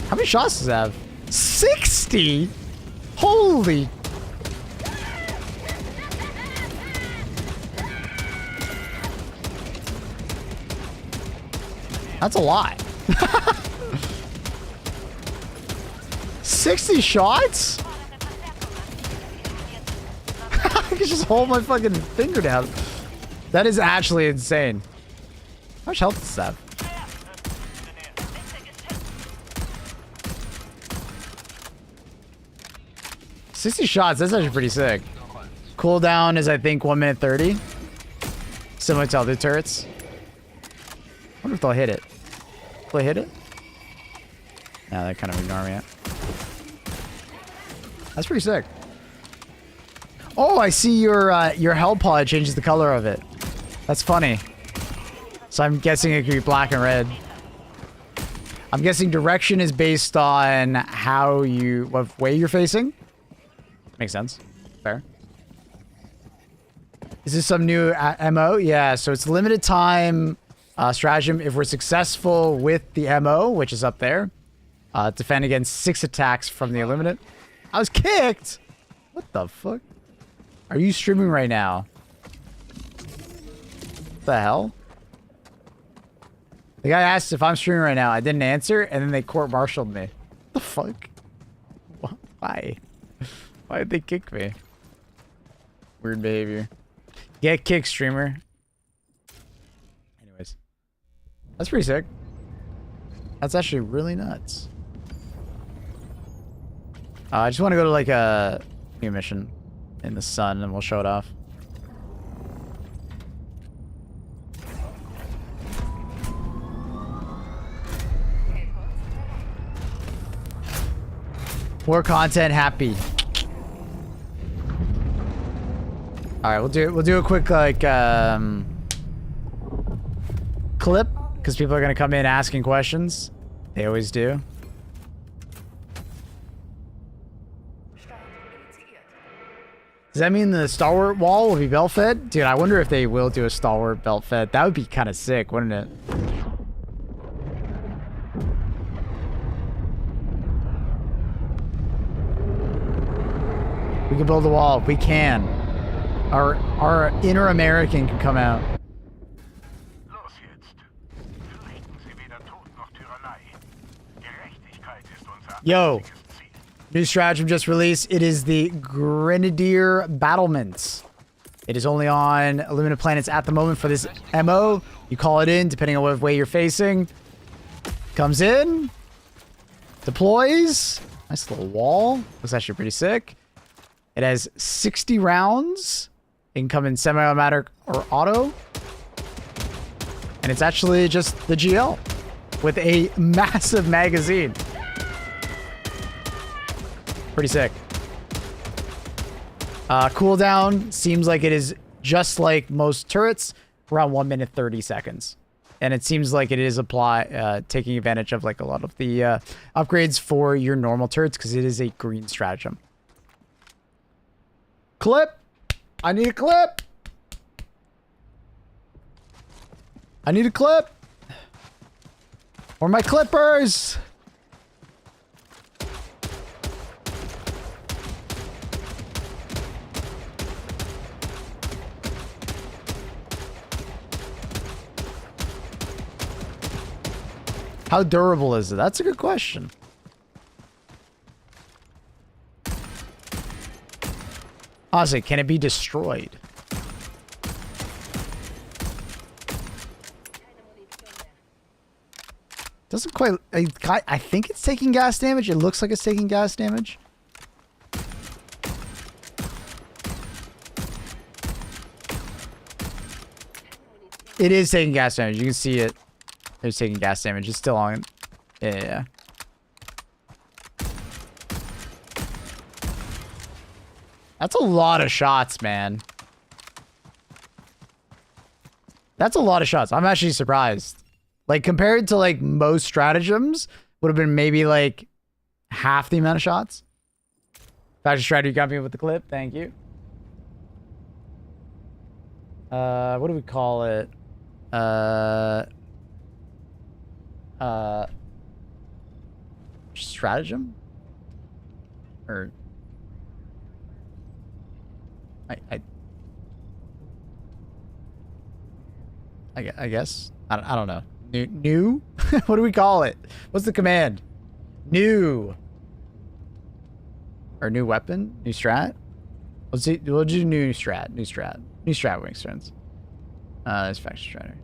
How many shots does it have? 60? Holy. That's a lot. 60 shots? I can just hold my fucking finger down. That is actually insane. How much health does that have? 60 shots, that's actually pretty sick. Cooldown is, I think, 1 minute 30. Similar to other turrets. I wonder if they'll hit it. Will they hit it? No, they're kind of ignoring it. That's pretty sick. Oh, I see your hell pod changes the color of it. That's funny. So I'm guessing it could be black and red. I'm guessing direction is based on how you, what way you're facing. Makes sense. Fair. Is this some new MO? Yeah, so it's limited time stratagem. If we're successful with the MO, which is up there, defend against 6 attacks from the Illuminate. I was kicked! What the fuck? Are you streaming right now? What the hell? The guy asked if I'm streaming right now. I didn't answer, and then they court-martialed me. What the fuck? Why? Why did they kick me? Weird behavior. Get kicked, streamer. Anyways. That's pretty sick. That's actually really nuts. I just want to go to like a new mission in the sun and we'll show it off. More content, happy. All right, we'll do a quick like clip because people are gonna come in asking questions. They always do. Does that mean the stalwart wall will be belt fed? Dude, I wonder if they will do a stalwart belt fed. That would be kind of sick, wouldn't it? We can build a wall. We can. Our inner American can come out. Los jetzt. Fürchten Sie weder Tod noch Tyrannei. Gerechtigkeit ist unser Yo. einziges Ziel. New stratagem just released. It is the Grenadier Battlements. It is only on limited planets at the moment for this MO. You call it in depending on what way you're facing. Comes in. Deploys. Nice little wall. Looks actually pretty sick. It has 60 rounds. It can come in semi-automatic or auto. And it's actually just the GL with a massive magazine. Pretty sick. Cooldown seems like it is just like most turrets, around 1 minute 30 seconds. And it seems like it is taking advantage of like a lot of the upgrades for your normal turrets because it is a green stratagem. Clip! I need a clip! I need a clip! Or my clippers! How durable is it? That's a good question. Honestly, can it be destroyed? Doesn't quite... I think it's taking gas damage. It looks like it's taking gas damage. It is taking gas damage. You can see it. It's taking gas damage. It's still on. Yeah. That's a lot of shots, man. That's a lot of shots. I'm actually surprised. Like, compared to, like, most stratagems, would have been maybe, like, half the amount of shots. Fashion strategy got me with the clip. Thank you. What do we call it? Stratagem? Or... I guess. I don't know. New? What do we call it? What's the command? New. Or new weapon? New strat? We'll do new strat. New strat. New strat wing strengths. This faction strategy.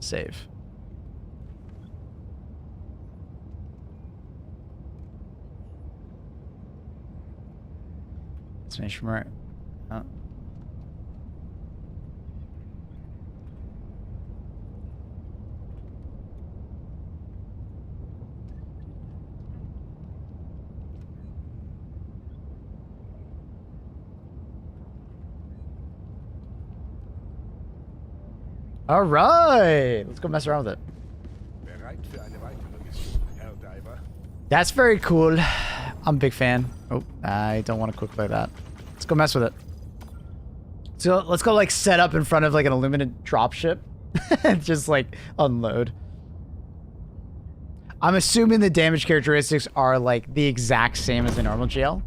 Save. Let's make sure. All right, let's go mess around with it. That's very cool. I'm a big fan. Oh, I don't want to quick play that. Let's go mess with it. So let's go like set up in front of like an illuminated dropship and just like unload. I'm assuming the damage characteristics are like the exact same as the normal GL.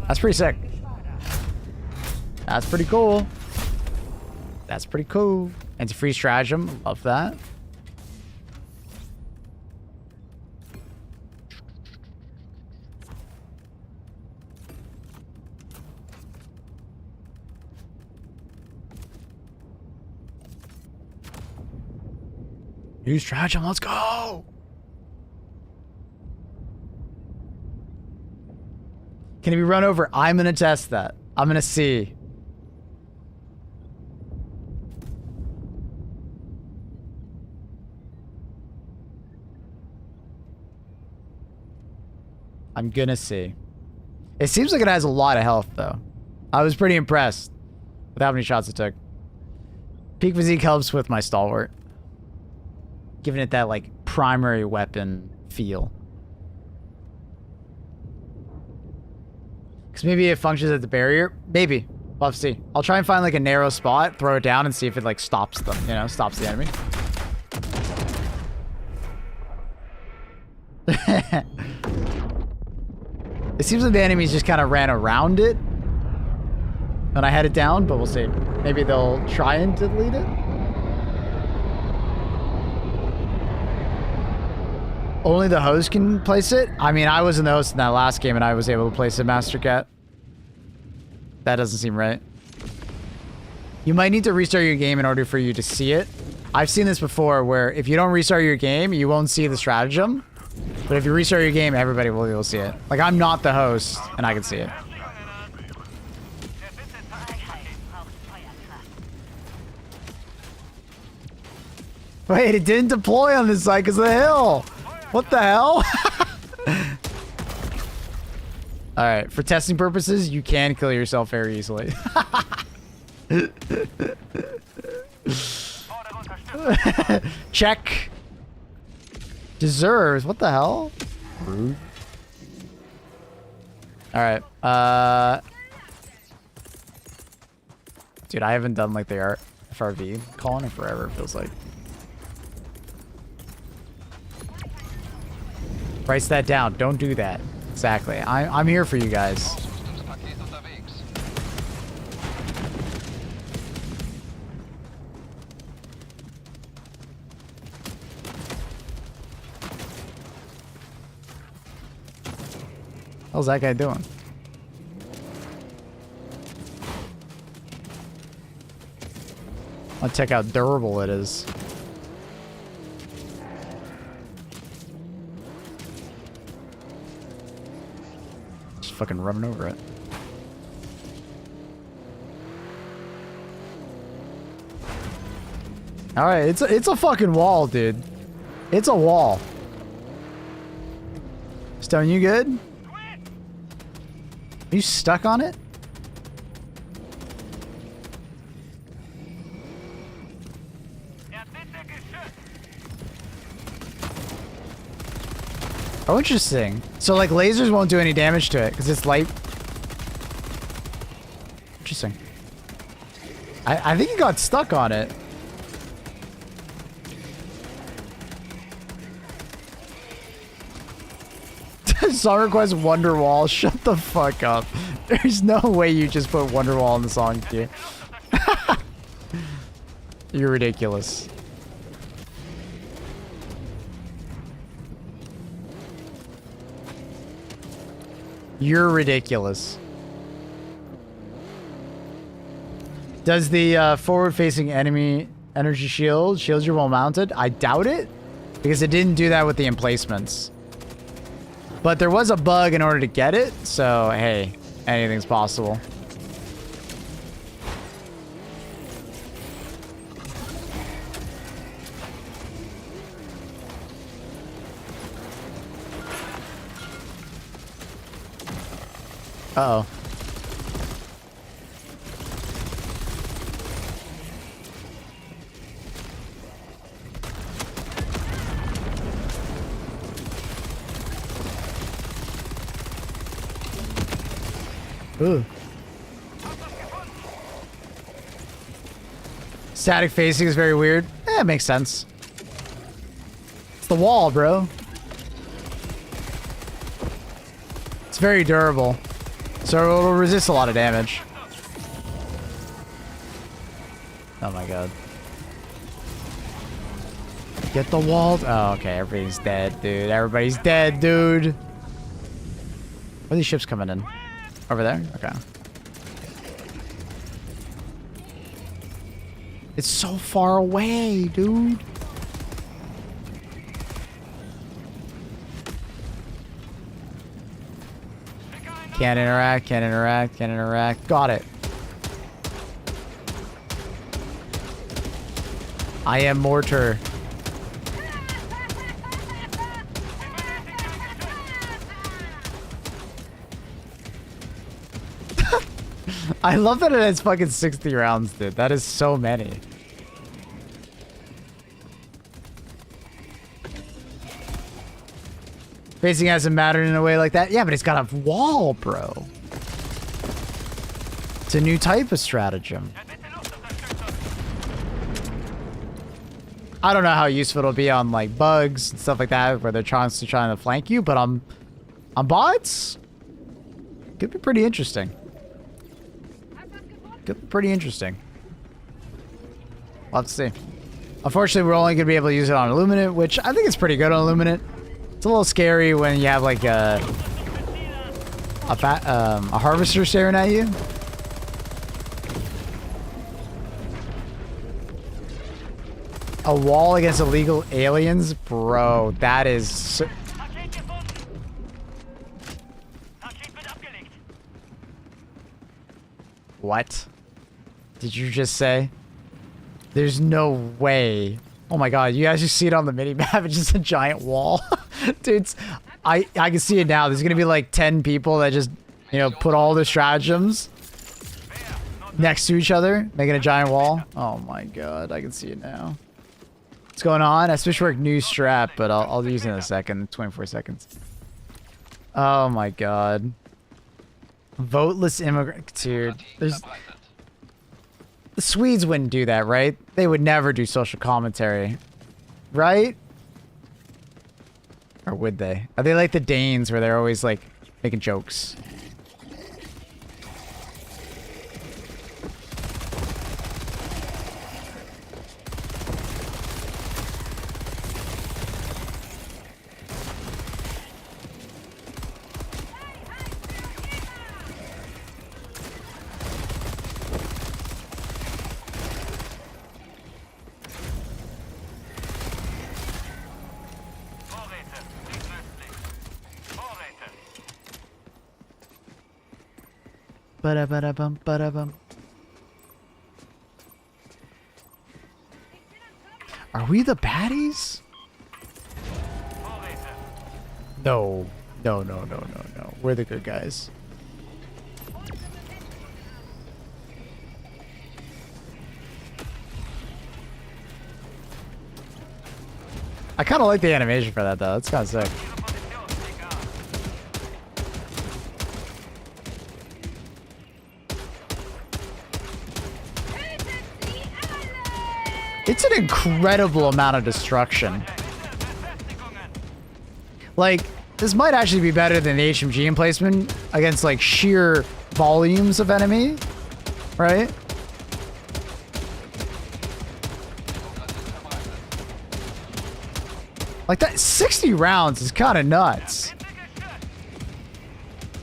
That's pretty sick. That's pretty cool. That's pretty cool. Anti-free stratagem. Love that. New stratagem. Let's go. Can it be run over? I'm going to test that. I'm going to see. I'm going to see. It seems like it has a lot of health, though. I was pretty impressed with how many shots it took. Peak physique helps with my stalwart. Giving it that, like, primary weapon feel. Because maybe it functions as the barrier. Maybe. We'll have to see. I'll try and find like a narrow spot, throw it down, and see if it like stops them, you know, stops the enemy. It seems like the enemies just kind of ran around it when I had it down, but we'll see. Maybe they'll try and delete it. Only the host can place it? I mean, I wasn't the host in that last game and I was able to place it, Master Cat. That doesn't seem right. You might need to restart your game in order for you to see it. I've seen this before where if you don't restart your game, you won't see the stratagem. But if you restart your game, everybody will be able to see it. Like, I'm not the host, and I can see it. Wait, it didn't deploy on this side because of the hill. What the hell? Alright, for testing purposes, you can kill yourself very easily. Check. Deserves. What the hell? Rude. Alright. Dude, I haven't done like the FRV calling in forever, it feels like. Write that down. Don't do that. Exactly. I'm here for you guys. How's that guy doing? I'll check how durable it is. Just fucking running over it. All right, it's a fucking wall, dude. It's a wall. Stone, you good? Are you stuck on it? Oh, interesting. So, like, lasers won't do any damage to it because it's light. Interesting. I think he got stuck on it. Song request Wonderwall. Shut the fuck up. There's no way you just put Wonderwall in the song queue. You're ridiculous. You're ridiculous. Does the forward-facing enemy energy shield you while mounted? I doubt it, because it didn't do that with the emplacements. But there was a bug in order to get it, so hey, anything's possible. Uh-oh. Ooh. Static facing is very weird. Eh, it makes sense. It's the wall, bro. It's very durable. So it'll resist a lot of damage. Oh my god. Get the wall. Oh, okay. Everybody's dead, dude. Everybody's dead, dude. Where are these ships coming in? Over there? Okay. It's so far away, dude. Can't interact, can't interact, can't interact. Got it. I am mortar. I love that it has fucking 60 rounds, dude. That is so many. Facing hasn't mattered in a way like that. Yeah, but it's got a wall, bro. It's a new type of stratagem. I don't know how useful it'll be on like bugs and stuff like that, where they're trying to flank you, but on bots, could be pretty interesting. Could be pretty interesting. We'll have to see. Unfortunately, we're only gonna be able to use it on Illuminate, which I think is pretty good on Illuminate. It's a little scary when you have like a harvester staring at you. A wall against illegal aliens? Bro, that is... So what? Did you just say? There's no way. Oh my god, you guys just see it on the mini-map? It's just a giant wall. Dude, I can see it now. There's gonna be like 10 people that just, you know, put all their stratagems next to each other, making a giant wall. Oh my god, I can see it now. What's going on? I switchwork new strat, but I'll use it in a second. 24 seconds. Oh my god. Voteless immigrant. Dude, there's... The Swedes wouldn't do that, right? They would never do social commentary. Right? Or would they? Are they like the Danes where they're always like making jokes? Ba-da-ba-da-bum, ba-da-bum. Are we the baddies? No. No, no, no, no, no. We're the good guys. I kind of like the animation for that, though. That's kind of sick. It's an incredible amount of destruction. Like, this might actually be better than the HMG emplacement against, like, sheer volumes of enemy, right? Like, that 60 rounds is kind of nuts.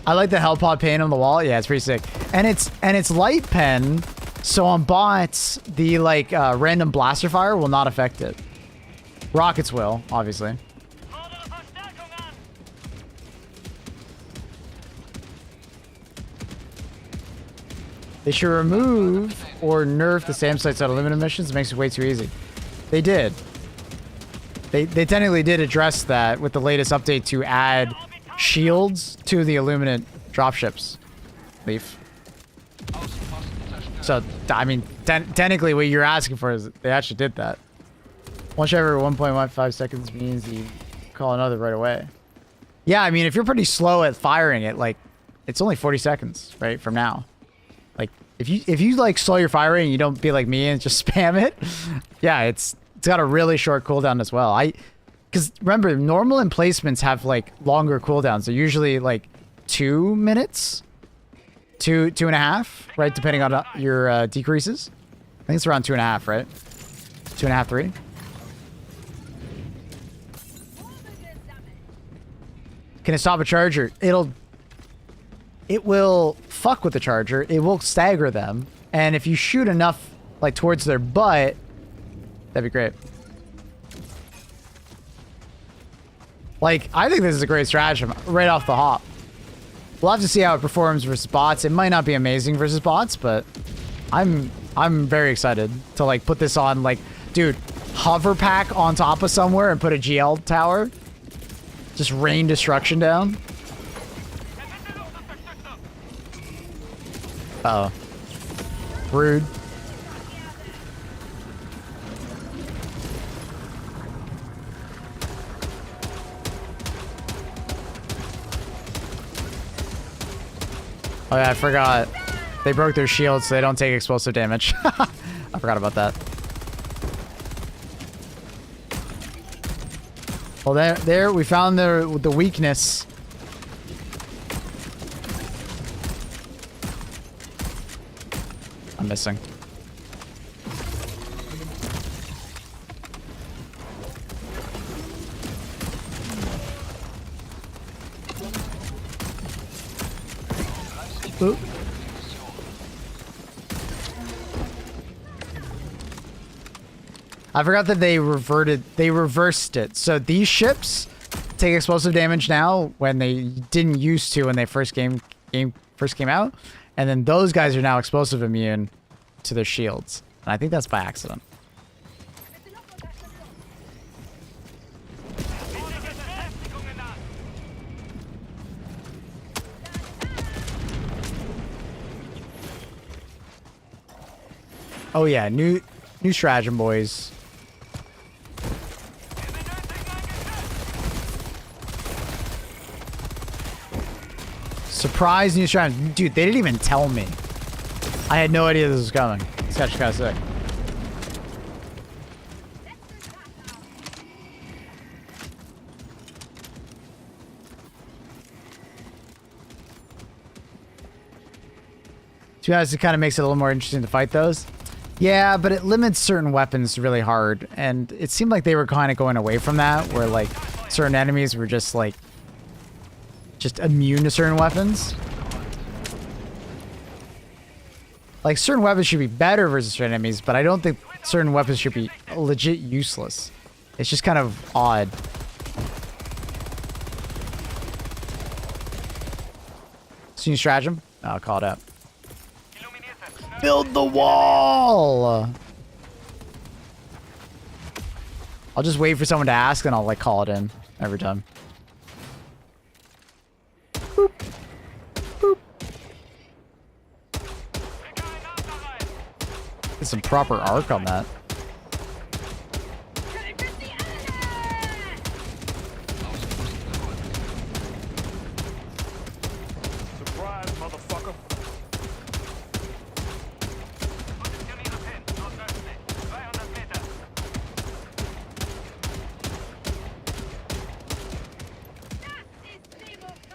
I like the Hellpod paint on the wall. Yeah, it's pretty sick. And it's light pen. So on bots, the like random blaster fire will not affect it. Rockets will, obviously. They should remove or nerf the SAM sites out of limited missions. It makes it way too easy. They did. They technically did address that with the latest update to add shields to the Illuminate dropships. Leaf. So, I mean, technically what you're asking for is they actually did that. Once every 1.15 seconds means you call another right away. Yeah, I mean, if you're pretty slow at firing it, like, it's only 40 seconds, right, from now. Like, if you like, slow your firing and you don't be like me and just spam it, yeah, it's got a really short cooldown as well. Because, remember, normal emplacements have, like, longer cooldowns. They're usually, like, 2 minutes? 2.5, right? Depending on your decreases. I think it's around 2.5, right? 2.5, 3. Can it stop a charger? It will fuck with the charger. It will stagger them. And if you shoot enough, like, towards their butt, that'd be great. Like, I think this is a great stratagem right off the hop. We'll have to see how it performs versus bots. It might not be amazing versus bots, but I'm very excited to like put this on. Like, dude, hover pack on top of somewhere and put a GL tower. Just rain destruction down. Uh-oh. Rude. Oh yeah, I forgot. They broke their shields, so they don't take explosive damage. I forgot about that. Well, there, we found the weakness. I'm missing. Oop. I forgot that they reversed it. So these ships take explosive damage now when they didn't used to when they first came out. And then those guys are now explosive immune to their shields. And I think that's by accident. Oh yeah, new stratagem, boys. Surprise new stratagem. Dude, they didn't even tell me. I had no idea this was coming. This guy's kind of sick. To be honest, it kind of makes it a little more interesting to fight those. Yeah, but it limits certain weapons really hard. And it seemed like they were kind of going away from that, where like certain enemies were just like immune to certain weapons. Like certain weapons should be better versus certain enemies, but I don't think certain weapons should be legit useless. It's just kind of odd. New stratagem? I'll call it out. Build the wall! I'll just wait for someone to ask and I'll like call it in every time. Boop. Boop. Get some proper arc on that. Surprise, motherfucker.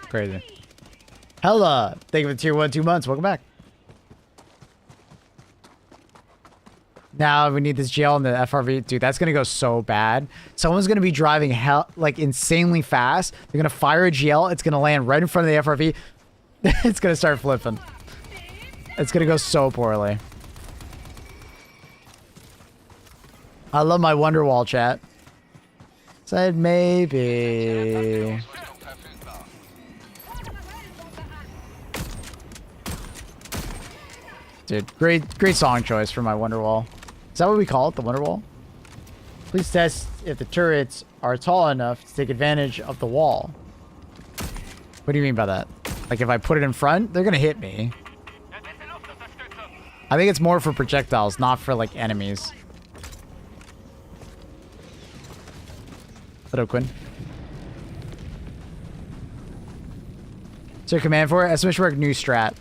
Crazy. Hella! Thank you for the tier 1, 2 months. Welcome back. Now we need this GL and the FRV. Dude, that's going to go so bad. Someone's going to be driving like insanely fast. They're going to fire a GL. It's going to land right in front of the FRV. It's going to start flipping. It's going to go so poorly. I love my Wonderwall chat. Said maybe. Dude, great song choice for my Wonderwall. Is that what we call it, the Wonderwall? Please test if the turrets are tall enough to take advantage of the wall. What do you mean by that? Like if I put it in front, they're gonna hit me. I think it's more for projectiles, not for like enemies. Hello, Quinn. So command for it? Estimation work new strat.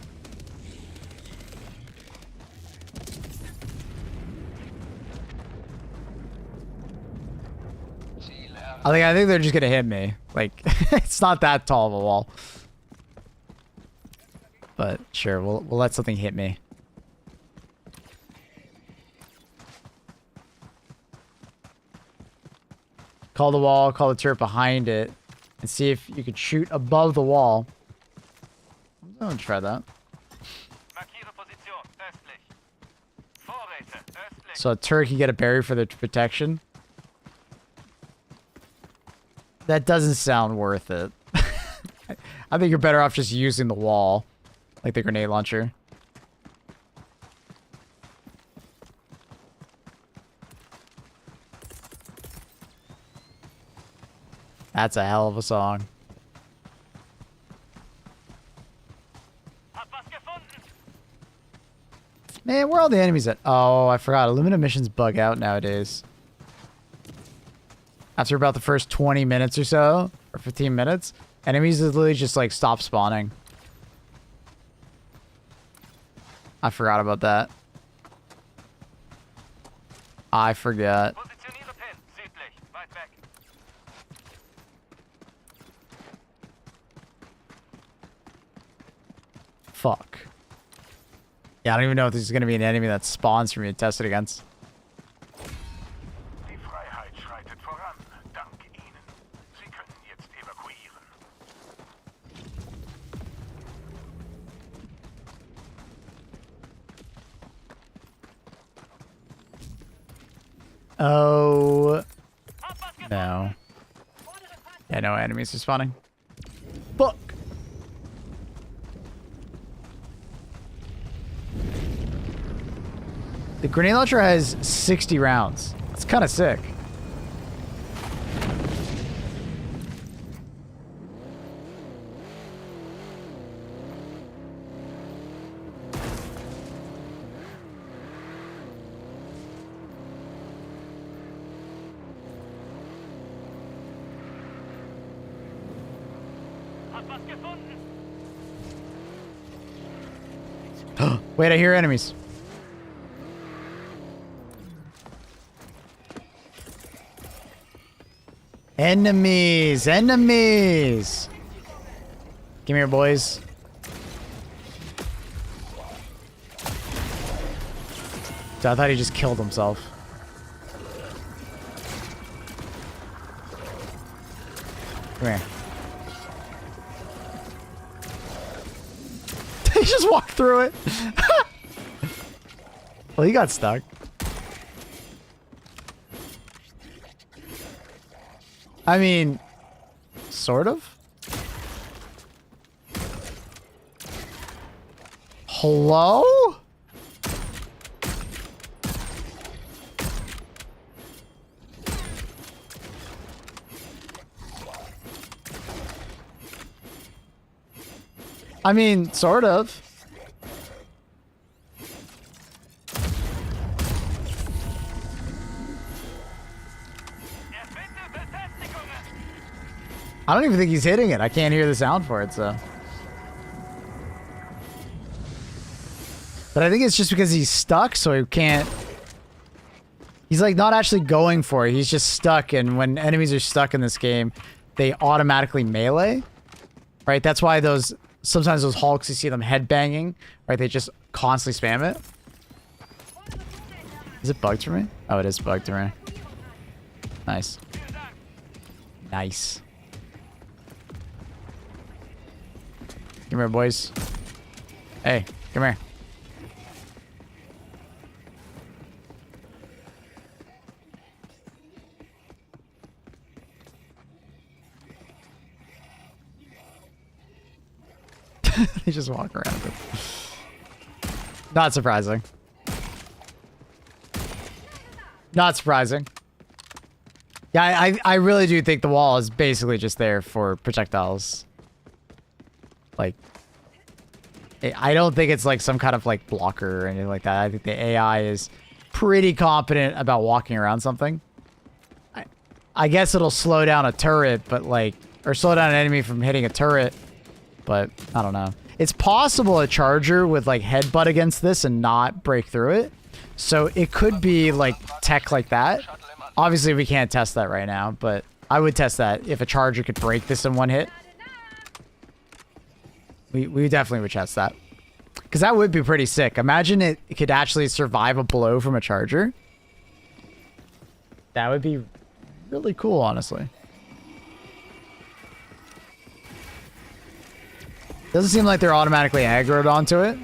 I think they're just gonna hit me. Like, it's not that tall of a wall. But sure, we'll let something hit me. Call the wall, call the turret behind it, and see if you could shoot above the wall. I'm gonna try that. So a turret can get a barrier for the protection. That doesn't sound worth it. I think you're better off just using the wall. Like the grenade launcher. That's a hell of a song. Man, where are all the enemies at? Oh, I forgot. Illumina missions bug out nowadays. After about the first 20 minutes or so, or 15 minutes, enemies literally just like stop spawning. I forgot about that. I forgot. Positioniere Pin, südlich, weit weg. Fuck. Yeah, I don't even know if this is going to be an enemy that spawns for me to test it against. Die Freiheit schreitet voran. Dank Ihnen. Sie können jetzt evakuieren. Oh. No. Yeah, no enemies are spawning. Fuck. The grenade launcher has 60 rounds. It's kind of sick. Hab was gefunden. Wait, I hear enemies. Enemies! Enemies! Come here, boys. So I thought he just killed himself. Come here. He just walked through it. Well, he got stuck. I mean, sort of. Hello? I mean, sort of. I don't even think he's hitting it. I can't hear the sound for it, so. But I think it's just because he's stuck, so he can't... He's like not actually going for it. He's just stuck, and when enemies are stuck in this game, they automatically melee. Right? That's why those... Sometimes those Hulks, you see them headbanging. Right? They just constantly spam it. Is it bugged for me? Oh, it is bugged for me. Nice. Nice. Come here, boys. Hey, come here. They just walk around it. Not surprising. Not surprising. Yeah, I really do think the wall is basically just there for projectiles. Like, I don't think it's like some kind of like blocker or anything like that. I think the AI is pretty competent about walking around something. I guess it'll slow down a turret, but like, or slow down an enemy from hitting a turret, but I don't know. It's possible a charger would like headbutt against this and not break through it. So it could be like tech like that. Obviously we can't test that right now, but I would test that if a charger could break this in one hit. We definitely would test that. Because that would be pretty sick. Imagine it could actually survive a blow from a charger. That would be really cool, honestly. Doesn't seem like they're automatically aggroed onto it.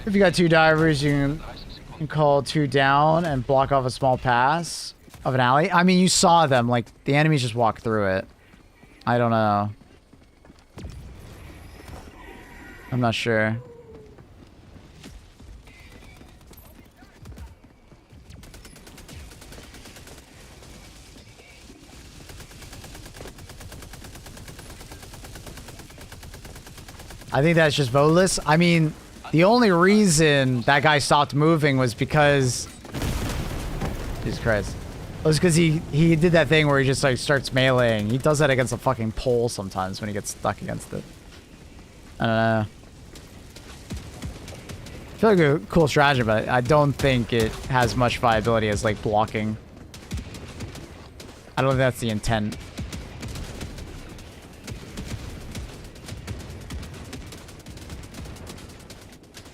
If you got two divers, you can call two down and block off a small pass of an alley. I mean, you saw them. Like, the enemies just walk through it. I don't know. I'm not sure. I think that's just voteless. I mean, the only reason that guy stopped moving was because... Jesus Christ. It was because he did that thing where he just like starts meleeing. He does that against a fucking pole sometimes when he gets stuck against it. I don't know. I feel like a cool strategy, but I don't think it has much viability as like blocking. I don't think that's the intent.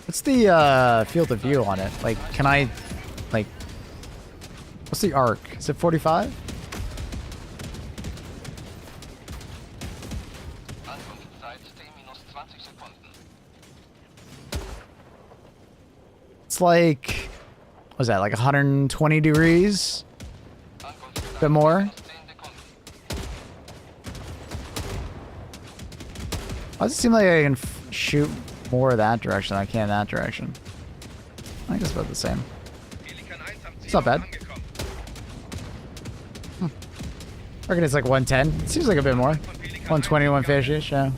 What's the field of view on it? Like, can I, like, what's the arc? Is it 45? It's like, what's that, like 120 degrees? A bit more? Why does it seem like I can shoot more that direction than I can that direction? I think it's about the same. It's not bad. I reckon it's like 110. It seems like a bit more. 120, 150-ish, yeah.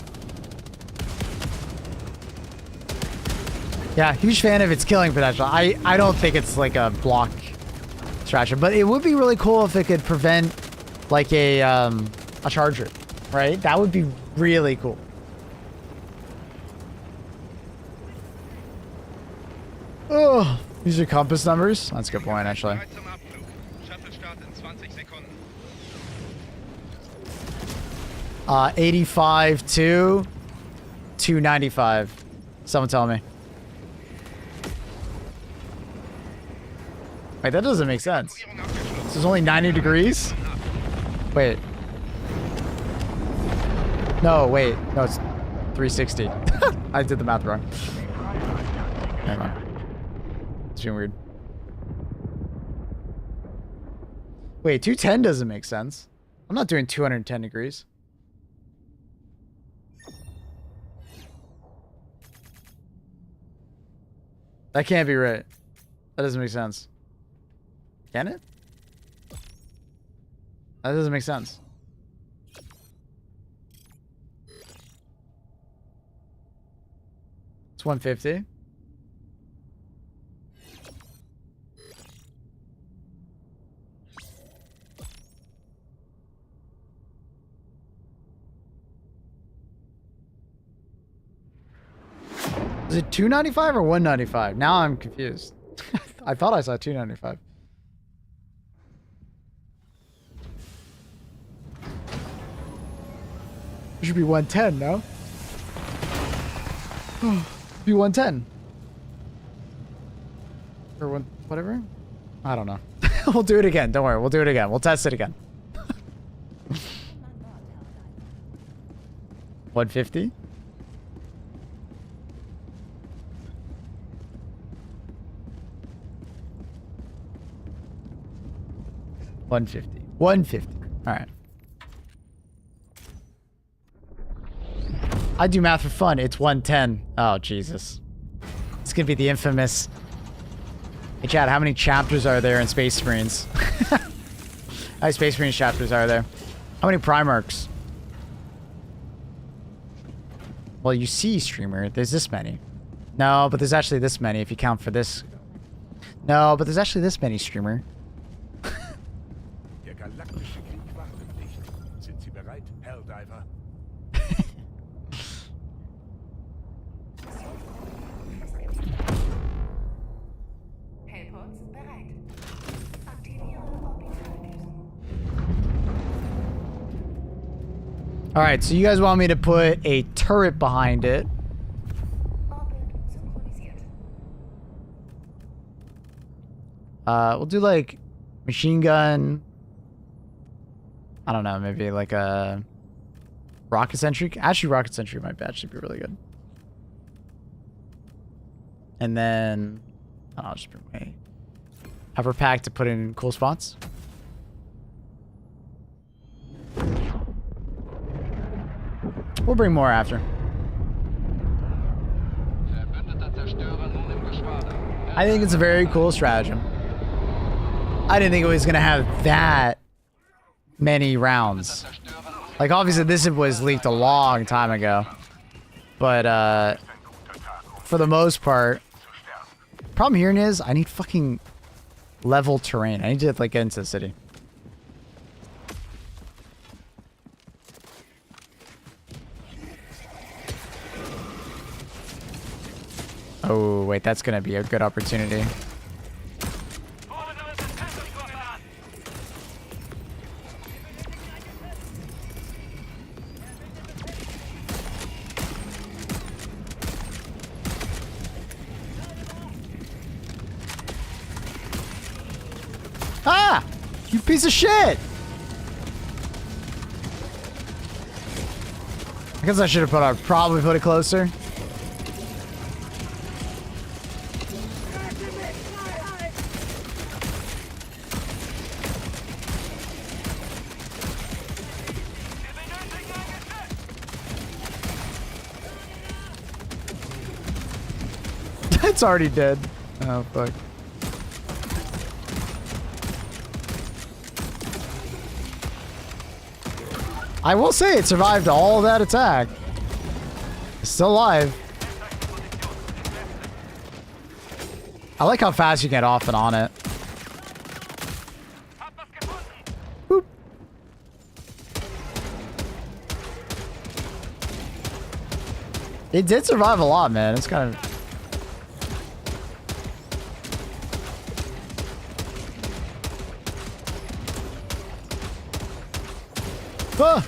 Yeah, huge fan of its killing potential. I don't think it's like a block strategy, but it would be really cool if it could prevent like a charger, right? That would be really cool. Oh, these are compass numbers. That's a good point, actually. 85 to 295. Someone tell me. Wait, that doesn't make sense. This is only 90 degrees? Wait. No, wait. No, it's 360. I did the math wrong. Never mind. It's being weird. Wait, 210 doesn't make sense. I'm not doing 210 degrees. That can't be right. That doesn't make sense. Can it? That doesn't make sense. It's 150. Is it 295 or 195? Now I'm confused. I thought I saw 295. It should be 110, no? Be 110. Or one, whatever? I don't know. We'll do it again. Don't worry. We'll do it again. We'll test it again. 150? $150. $150. All right. I do math for fun. It's 110. Oh, Jesus. It's going to be the infamous... Hey, Chad, how many chapters are there in Space Marines? How many Space Marines chapters are there? How many Primarchs? Well, you see, streamer, there's this many. No, but there's actually this many if you count for this. No, but there's actually this many, streamer. Der galaktische Krieg wartet nicht. Sind Sie bereit, Helldiver? All right, so you guys want me to put a turret behind it. We'll do like machine gun. I don't know, maybe like a rocket sentry. Actually, rocket sentry might actually be really good. And then I'll just bring my hover pack to put in cool spots. We'll bring more after. I think it's a very cool stratagem. I didn't think it was going to have that many rounds. Like, obviously, this was leaked a long time ago. But, for the most part, problem here is I need fucking level terrain. I need to, like, get into the city. Oh, wait, that's gonna be a good opportunity. Ah! You piece of shit! I guess I should have probably put it closer. It's already dead. Oh, fuck. I will say it survived all that attack. It's still alive. I like how fast you get off and on it. Boop. It did survive a lot, man. It's kind of... Ah!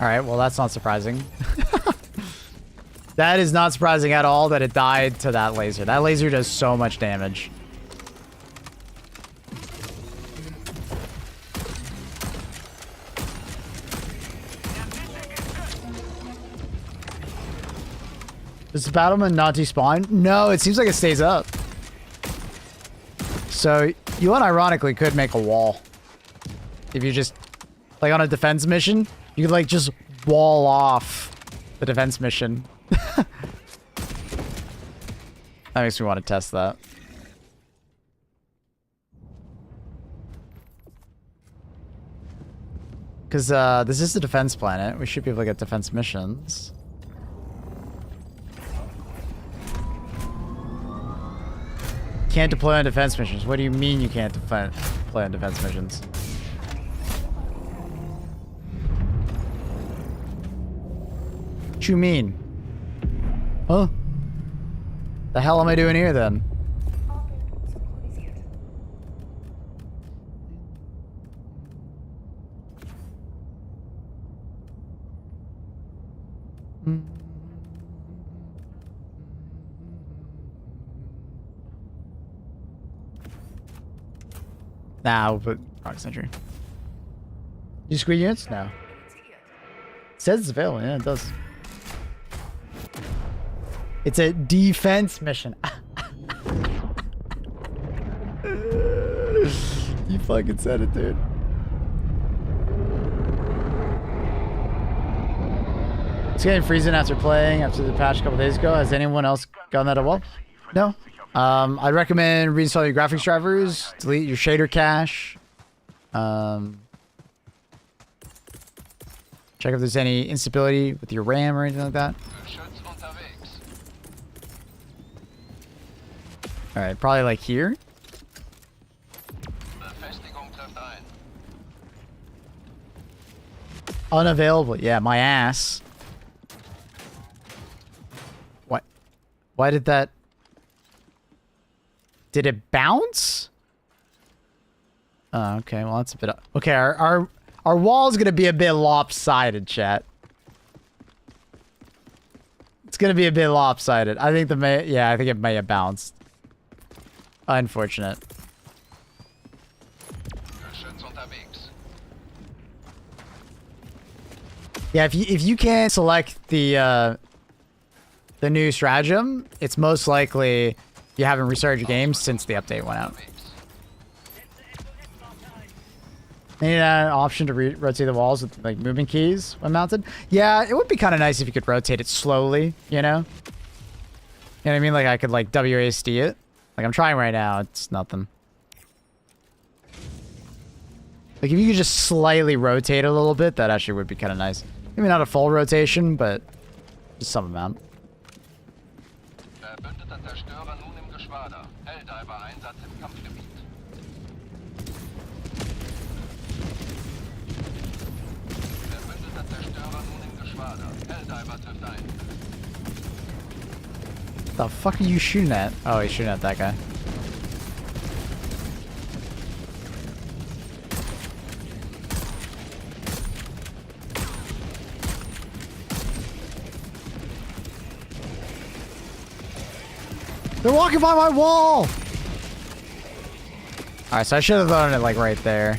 Alright, well that's not surprising. That is not surprising at all that it died to that laser. That laser does so much damage. Does the Battleman not despawn? No, it seems like it stays up. So, you unironically could make a wall. If you just... Like on a defense mission, you could like just wall off the defense mission. That makes me want to test that. Because this is the defense planet. We should be able to get defense missions. Can't deploy on defense missions. What do you mean you can't deploy on defense missions? What you mean? Huh? The hell am I doing here then? Nah, but Rock Century. You squeeze units? No. It says it's available. Yeah, it does. It's a defense mission. You fucking said it, dude. It's getting freezing after playing after the patch a couple days ago. Has anyone else gotten that as well? No? I'd recommend reinstalling your graphics drivers, delete your shader cache. Check if there's any instability with your RAM or anything like that. Alright, probably like here. Unavailable. Yeah, my ass. What? Why did that... Did it bounce? Oh, okay. Well, that's a bit... Okay, our wall's gonna be a bit lopsided, chat. It's gonna be a bit lopsided. I think I think it may have bounced. Unfortunate. Yeah, if you can't select the new stratagem, it's most likely you haven't restarted your game since the update went out. Need an option to rotate the walls with like movement keys when mounted. Yeah, it would be kind of nice if you could rotate it slowly. You know? You know what I mean? Like I could like WASD it. Like I'm trying right now. It's nothing. Like if you could just slightly rotate a little bit, that actually would be kind of nice. Maybe not a full rotation, but just some amount. The fuck are you shooting at? Oh, he's shooting at that guy. They're walking by my wall! Alright, so I should have thrown it like right there.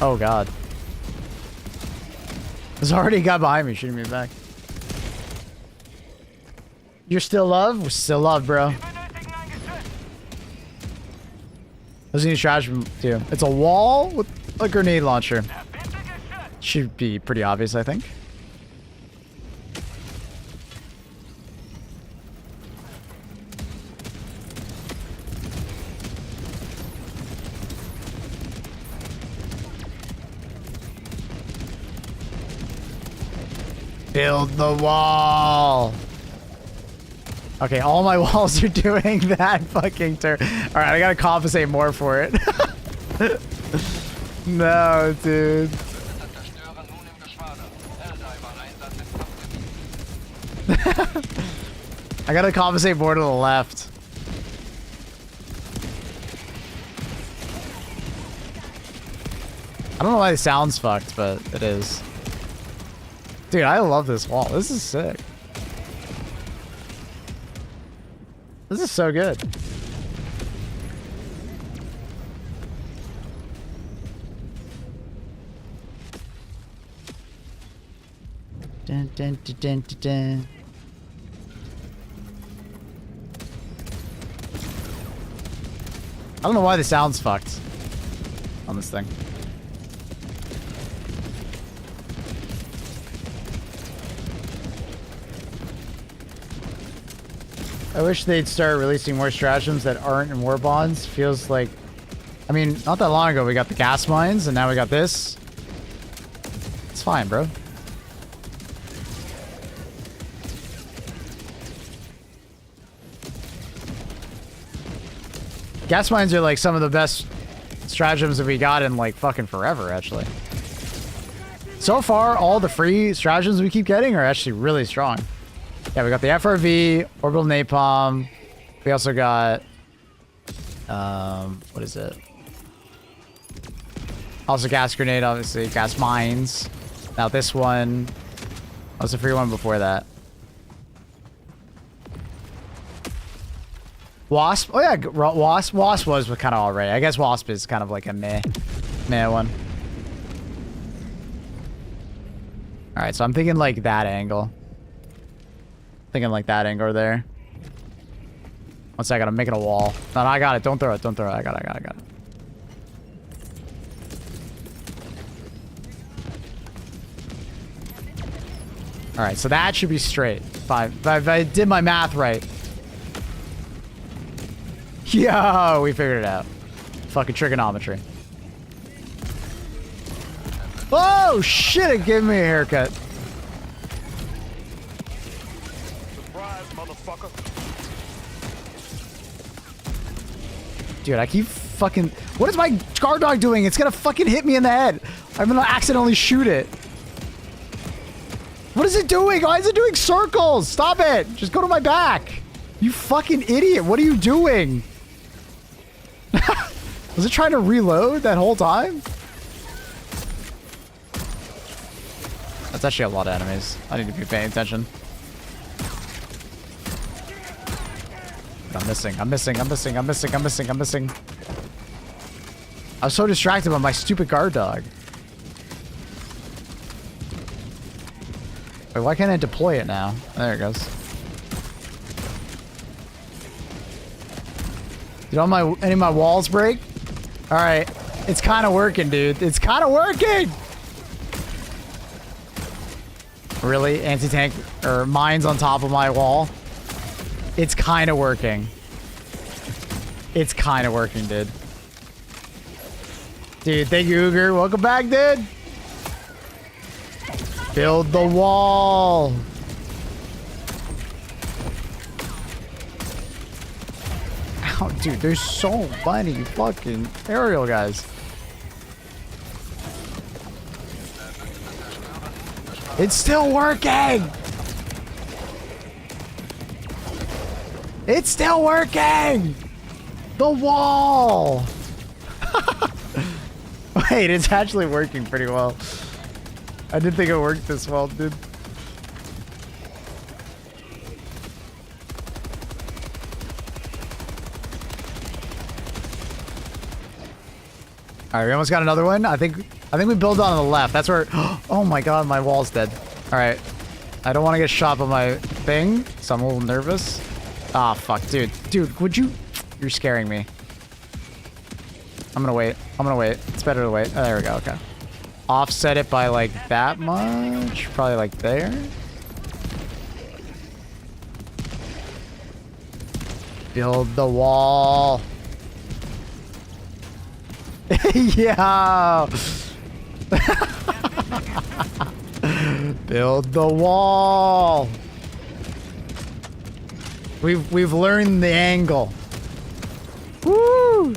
Oh god. There's already a guy behind me shooting me back. You're still love? We're still love, bro. There's any stratagem too. It's a wall with a grenade launcher. Should be pretty obvious, I think. Build the wall. Okay, all my walls are doing that fucking turn. All right, I gotta compensate more for it. No, dude. I gotta compensate more to the left. I don't know why the sound's fucked, but it is. Dude, I love this wall. This is sick. This is so good. Dun, dun, dun, dun, dun, dun. I don't know why the sound's fucked on this thing. I wish they'd start releasing more stratagems that aren't in war bonds. Feels like, I mean, not that long ago we got the gas mines, and now we got this. It's fine, bro. Gas mines are like some of the best stratagems that we got in like fucking forever, actually. So far, all the free stratagems we keep getting are actually really strong. Yeah, we got the FRV, orbital napalm. We also got, what is it? Also gas grenade, obviously, gas mines. Now this one, that was a free one before that. Wasp, oh yeah, Wasp was kind of alright. I guess Wasp is kind of like a meh one. Alright, so I'm thinking like that angle. Thinking like that angle there. One second, I'm making a wall. No, I got it. Don't throw it. Don't throw it. I got it. Alright, so that should be straight. If I did my math right. Yo, we figured it out. Fucking trigonometry. Oh, shit, it gave me a haircut. Dude, I keep fucking... What is my guard dog doing? It's gonna fucking hit me in the head. I'm gonna accidentally shoot it. What is it doing? Why is it doing circles? Stop it. Just go to my back. You fucking idiot. What are you doing? Was it trying to reload that whole time? That's actually a lot of enemies. I need to be paying attention. I'm missing. I was so distracted by my stupid guard dog. Wait, why can't I deploy it now? There it goes. Did any of my walls break? Alright. It's kind of working, dude. It's kind of working! Really? Anti-tank or mines on top of my wall? It's kind of working. It's kind of working, dude. Dude, thank you, Uger. Welcome back, dude. Build the wall. Ow, dude, there's so many fucking aerial guys. It's still working! It's still working! The wall! Wait, it's actually working pretty well. I didn't think it worked this well, dude. All right, we almost got another one. I think we build on the left. That's where. Oh my god, my wall's dead. All right, I don't want to get shot by my thing, so I'm a little nervous. Ah, fuck, dude. Dude, would you? You're scaring me. I'm gonna wait. I'm gonna wait. It's better to wait. Oh, there we go. Okay. Offset it by like that much. Probably like there. Build the wall. Yeah. Build the wall. We've learned the angle. Woo!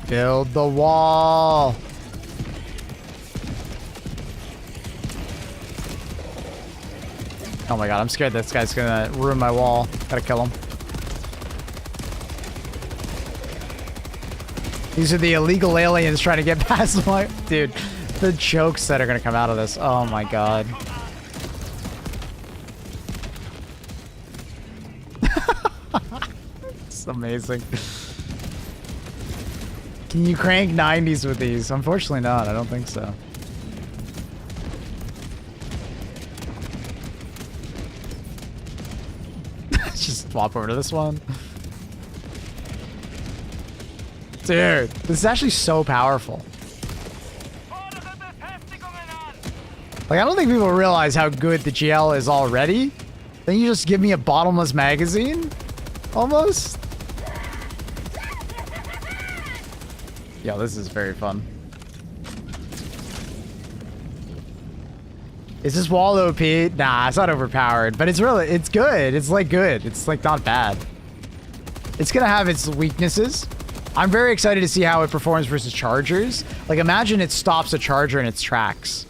Build the wall. Oh my god, I'm scared this guy's gonna ruin my wall. Gotta kill him. These are the illegal aliens trying to get past my... Dude, the jokes that are gonna come out of this. Oh my god. It's amazing. Can you crank 90s with these? Unfortunately not. I don't think so. Just swap over to this one. Dude, this is actually so powerful. Like, I don't think people realize how good the GL is already. Then you just give me a bottomless magazine? Almost? Yeah, this is very fun. Is this wall OP? Nah, it's not overpowered, but it's good. It's like good. It's like not bad. It's gonna have its weaknesses. I'm very excited to see how it performs versus chargers. Like, imagine it stops a charger in its tracks.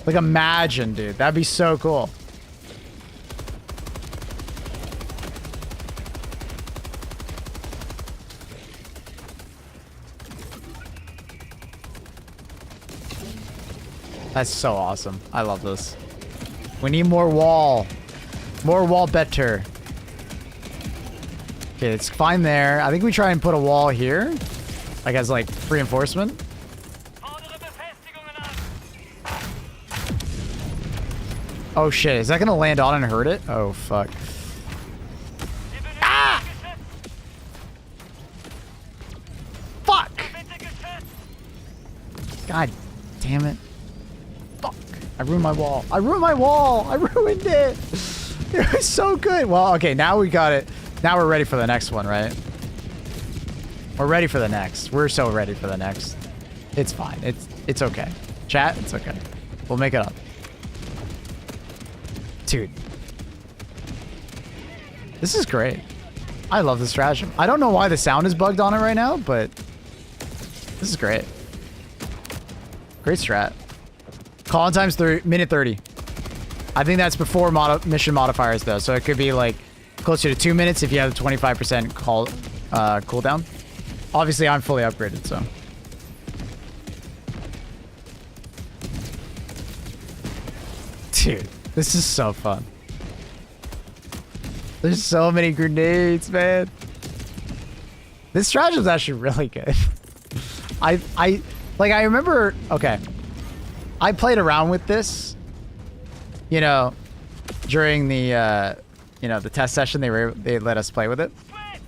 Like, imagine, dude. That'd be so cool. That's so awesome. I love this. We need more wall. More wall better. Okay, it's fine there. I think we try and put a wall here. Like, as, like, reinforcement. Oh, shit. Is that going to land on and hurt it? Oh, fuck. Ah! Fuck! God damn it. Fuck. I ruined my wall. I ruined my wall. I ruined it. It was so good. Well, okay, now we got it. Now we're ready for the next one, right? We're ready for the next. We're so ready for the next. It's fine. It's okay. Chat, it's okay. We'll make it up. Dude. This is great. I love this stratagem. I don't know why the sound is bugged on it right now, but this is great. Great strat. Call time's minute 30. I think that's before mission modifiers, though, so it could be like closer to 2 minutes if you have a 25% cooldown. Obviously, I'm fully upgraded, so. Dude, this is so fun. There's so many grenades, man. This stratagem is actually really good. I remember, okay. I played around with this, you know, during the, the test session. They let us play with it.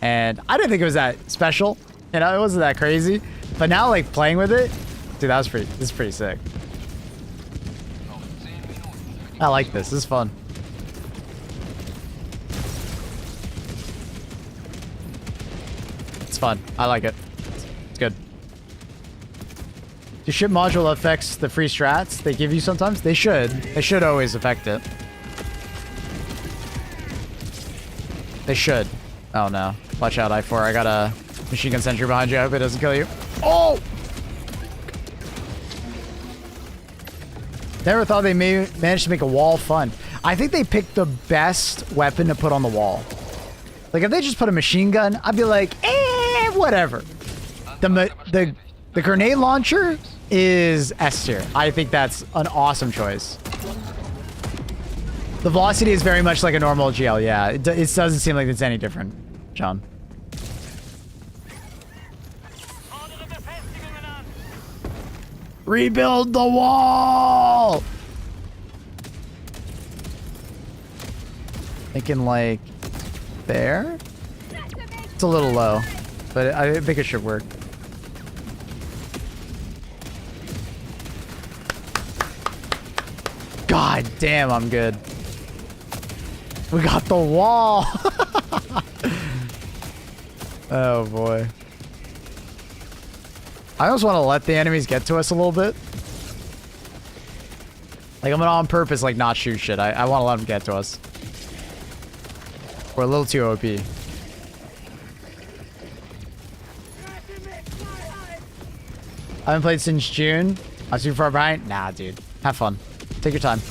And I didn't think it was that special. You know, it wasn't that crazy. But now, like, playing with it, dude, this is pretty sick. I like this. This is fun. It's fun. I like it. It's good. Do ship module affects the free strats they give you sometimes? They should. They should always affect it. They should. Oh no. Watch out, I-4. I got a machine gun sentry behind you. I hope it doesn't kill you. Oh! Never thought they managed to make a wall fun. I think they picked the best weapon to put on the wall. Like, if they just put a machine gun, I'd be like, whatever. The grenade launcher is S tier. I think that's an awesome choice. The velocity is very much like a normal GL, yeah. It doesn't seem like it's any different, John. Rebuild the wall! Thinking like there? It's a little low, but I think it should work. God damn, I'm good. We got the wall. Oh boy. I almost want to let the enemies get to us a little bit. Like, I'm gonna on purpose, like, not shoot shit. I want to let them get to us. We're a little too OP. I haven't played since June. I'm super far behind. Nah, dude. Have fun. Take your time.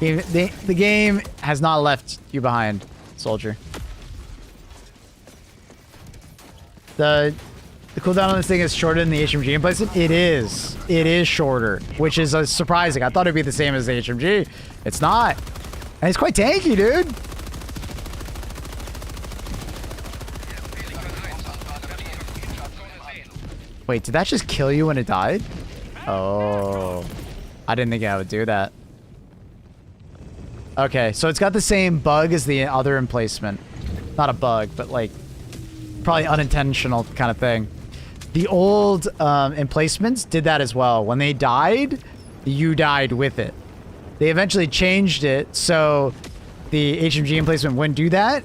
The game has not left you behind, soldier. The cooldown on this thing is shorter than the HMG emplacement. It is. It is shorter, which is surprising. I thought it'd be the same as the HMG. It's not. And it's quite tanky, dude. Wait, did that just kill you when it died? Oh. I didn't think I would do that. Okay, so it's got the same bug as the other emplacement. Not a bug, but like probably unintentional kind of thing. The old emplacements did that as well. When they died, you died with it. They eventually changed it so the HMG emplacement wouldn't do that.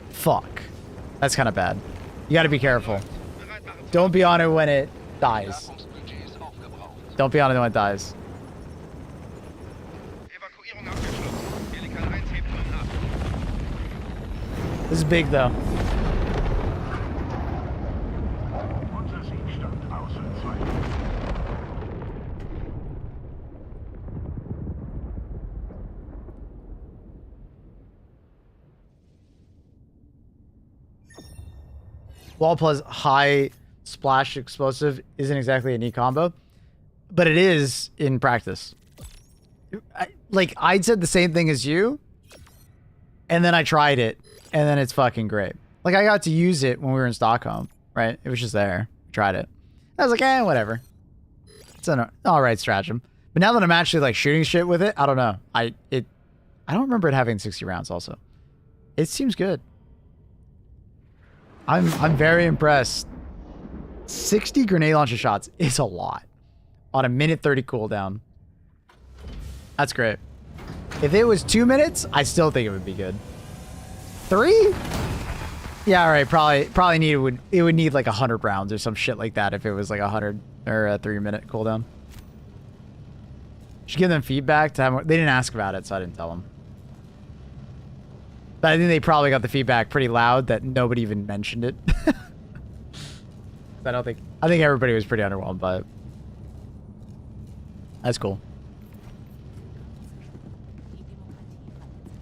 Fuck. That's kind of bad. You gotta be careful. Don't be on it when it dies. Don't be on it when it dies. This is big though. Wall plus high splash explosive isn't exactly a neat combo, but it is in practice. I said the same thing as you, and then I tried it, and then it's fucking great. Like, I got to use it when we were in Stockholm, right? It was just there. Tried it. I was like, whatever. It's an alright stratagem. But now that I'm actually, like, shooting shit with it, I don't know. I don't remember it having 60 rounds also. It seems good. I'm very impressed. 60 grenade launcher shots is a lot on a minute 30 cooldown. That's great. If it was 2 minutes, I still think it would be good. 3? Yeah, all right. Probably it would need like 100 rounds or some shit like that if it was like 100 or a 3-minute cooldown. Should give them feedback to have more. They didn't ask about it, so I didn't tell them. But I think they probably got the feedback pretty loud that nobody even mentioned it. I think everybody was pretty underwhelmed by it. That's cool.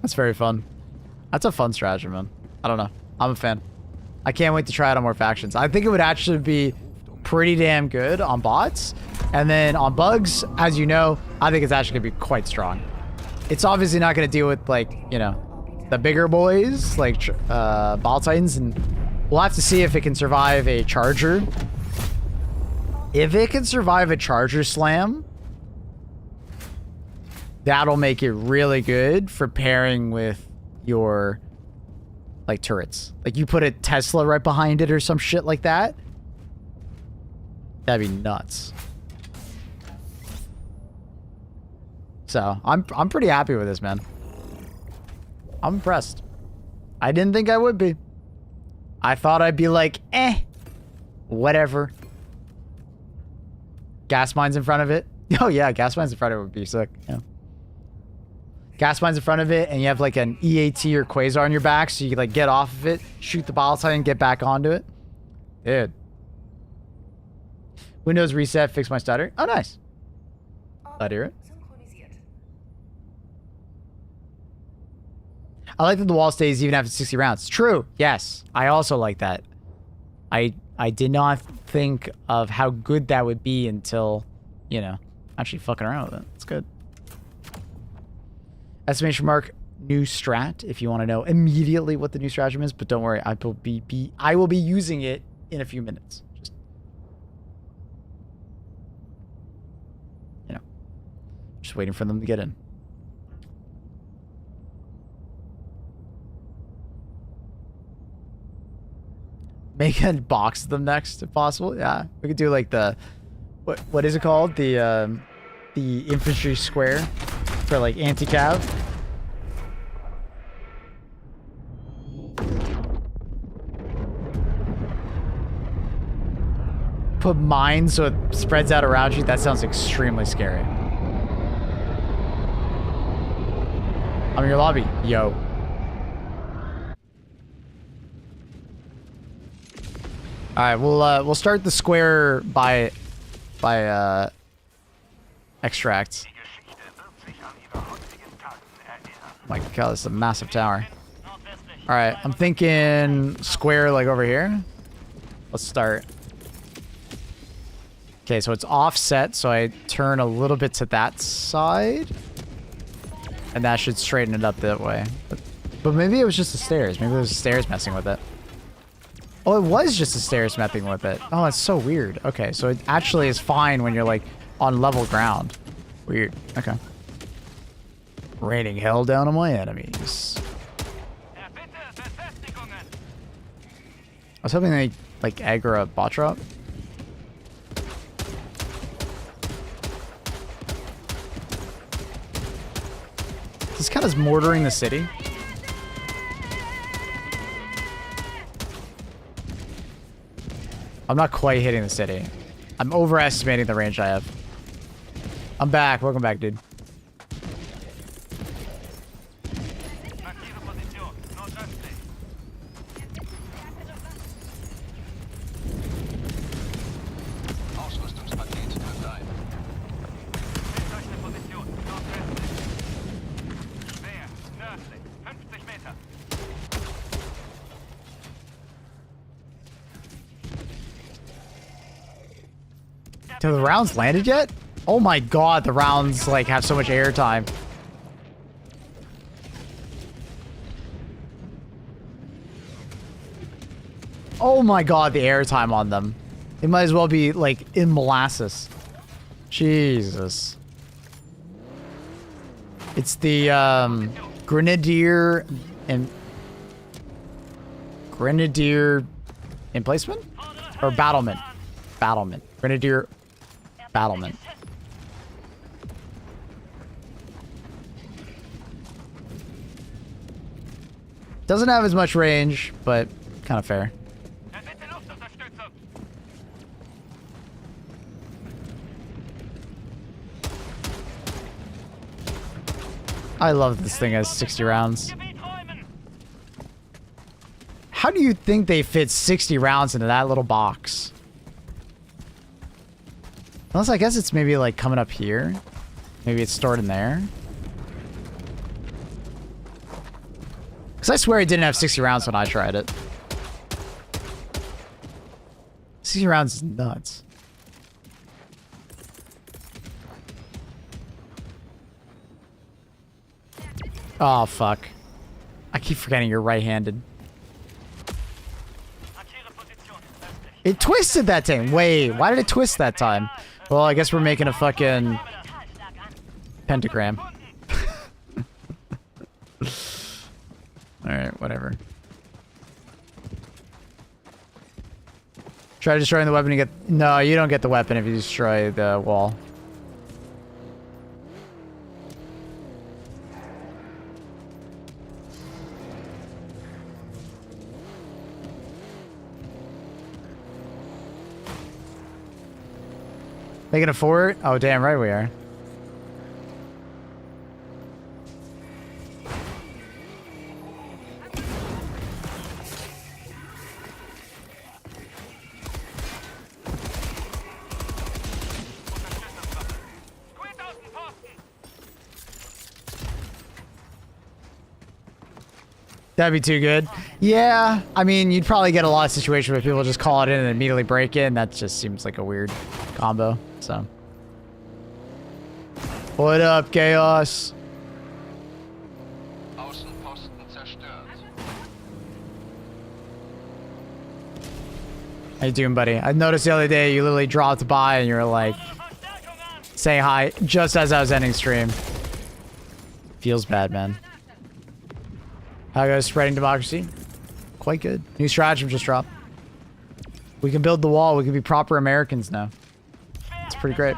That's very fun. That's a fun strategy, man. I don't know. I'm a fan. I can't wait to try it on more factions. I think it would actually be pretty damn good on bots. And then on bugs, as you know, I think it's actually going to be quite strong. It's obviously not going to deal with, like, you know, the bigger boys, like Ball Titans, and we'll have to see if it can survive a charger. If it can survive a charger slam, that'll make it really good for pairing with your, like, turrets. Like, you put a Tesla right behind it or some shit like that. That'd be nuts. So, I'm pretty happy with this, man. I'm impressed. I didn't think I would be. I thought I'd be like, whatever. Gas mines in front of it. Oh yeah, gas mines in front of it would be sick. Yeah. gas mine's in front of it, and you have like an EAT or Quasar on your back, so you can like get off of it, shoot the volatile, and get back onto it. Dude. Windows reset, fix my stutter. Oh, nice. Glad to hear it. I like that the wall stays even after 60 rounds. True. Yes. I also like that. I did not think of how good that would be until, you know, actually fucking around with it. It's good. Estimation mark, new strat, if you want to know immediately what the new stratagem is, but don't worry, I will be using it in a few minutes. Just, you know, just waiting for them to get in. Make a box of them next, if possible. Yeah, we could do like the, what is it called? The infantry square for like anti-cav. Put mines so it spreads out around you. That sounds extremely scary. I'm in your lobby, yo. All right, we'll start the square by extract. My God, this is a massive tower. All right, I'm thinking square like over here. Let's start. Okay, so it's offset, so I turn a little bit to that side, and that should straighten it up that way. But maybe it was just the stairs. Maybe it was the stairs messing with it. Oh, it was just the stairs messing with it. Oh, that's so weird. Okay, so it actually is fine when you're like on level ground. Weird. Okay. Raining hell down on my enemies. I was hoping they like aggro a bot drop. This kind of is mortaring the city. I'm not quite hitting the city. I'm overestimating the range I have. I'm back. Welcome back, dude. Have the rounds landed yet? Oh my God, the rounds like have so much air time. Oh my God, the air time on them. It might as well be like in molasses. Jesus. It's the Grenadier emplacement? Or battlement? Battlement. Grenadier battlement. Doesn't have as much range, but kind of fair. I love this thing has 60 rounds. How do you think they fit 60 rounds into that little box? Unless I guess it's maybe like coming up here. Maybe it's stored in there. Because I swear it didn't have 60 rounds when I tried it. 60 rounds is nuts. Oh, fuck. I keep forgetting you're right-handed. It twisted that time. Wait, why did it twist that time? Well, I guess we're making a fucking pentagram. Alright, whatever. Try destroying the weapon to get... No, you don't get the weapon if you destroy the wall. Making a fort? Oh, damn right we are. That'd be too good. Yeah, I mean, you'd probably get a lot of situations where people just call it in and immediately break in. That just seems like a weird combo, so. What up, Chaos? Außenposten zerstört. How you doing, buddy? I noticed the other day you literally dropped by and you were like, saying hi just as I was ending stream. Feels bad, man. How goes spreading democracy? Quite good. New stratagem just dropped. We can build the wall. We can be proper Americans now. It's pretty great.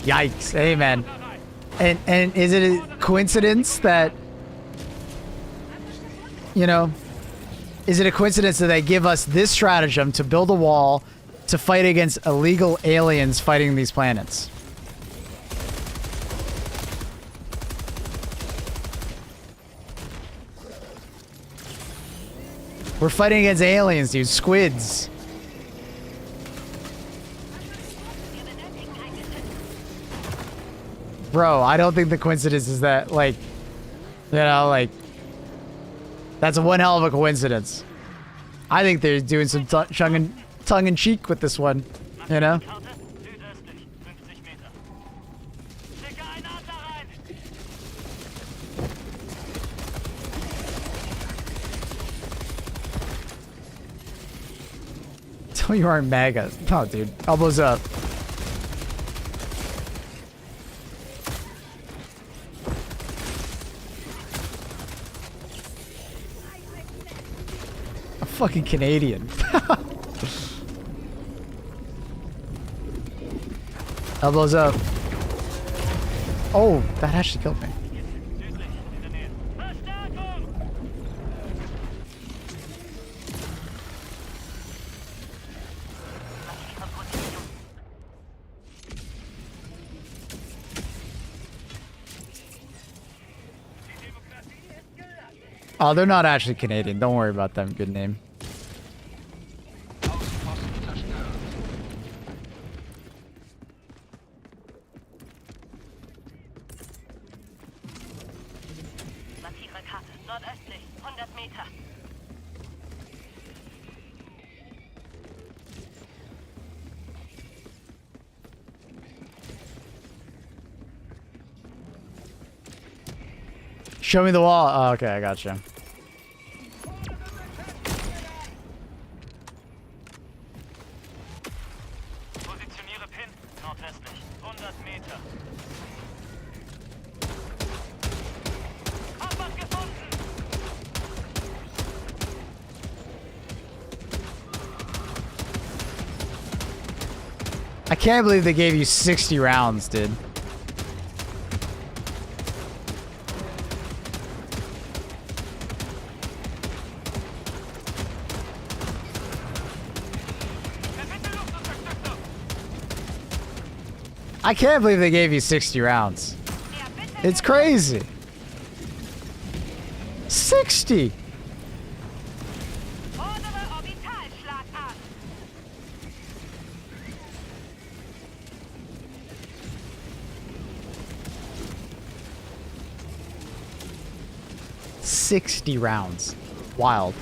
Yikes. Hey, man. And is it a coincidence that, you know, is it a coincidence that they give us this stratagem to build a wall to fight against illegal aliens fighting these planets? We're fighting against aliens, dude. Squids. Bro, I don't think the coincidence is that, like, you know, like, that's one hell of a coincidence. I think they're doing some tongue-in-cheek with this one, you know? Tell me you aren't MAGA. No, dude. Elbows up. Fucking Canadian. Elbows up. Oh, that actually killed me. Oh, they're not actually Canadian. Don't worry about them. Good name. Show me the wall. Oh, okay, I gotcha. Positioniere Pin, nordwestlich. 100 Meter. Hab was gefunden! I can't believe they gave you 60 rounds, dude. I can't believe they gave you 60 rounds. It's crazy. 60. $60 rounds. Wild.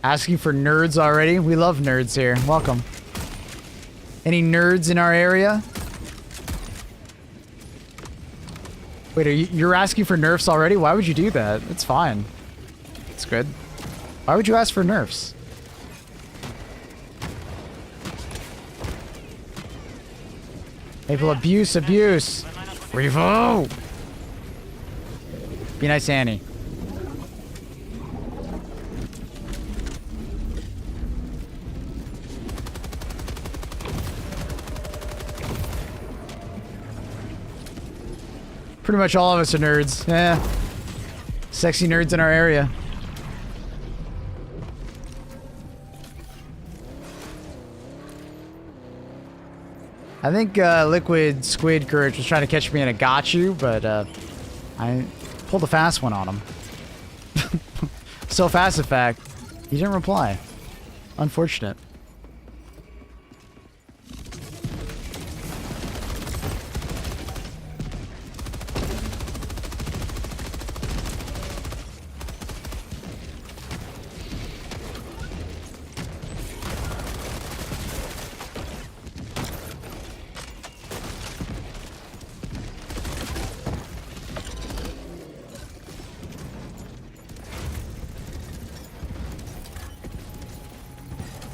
Asking for nerds already? We love nerds here. Welcome. Any nerds in our area? Wait, you're asking for nerfs already? Why would you do that? It's fine. It's good. Why would you ask for nerfs? People abuse. Revo! Be nice, Annie. Pretty much all of us are nerds. Yeah. Sexy nerds in our area. I think Liquid Squid Courage was trying to catch me in a got you, but I pulled a fast one on him. So fast, in fact, he didn't reply. Unfortunate.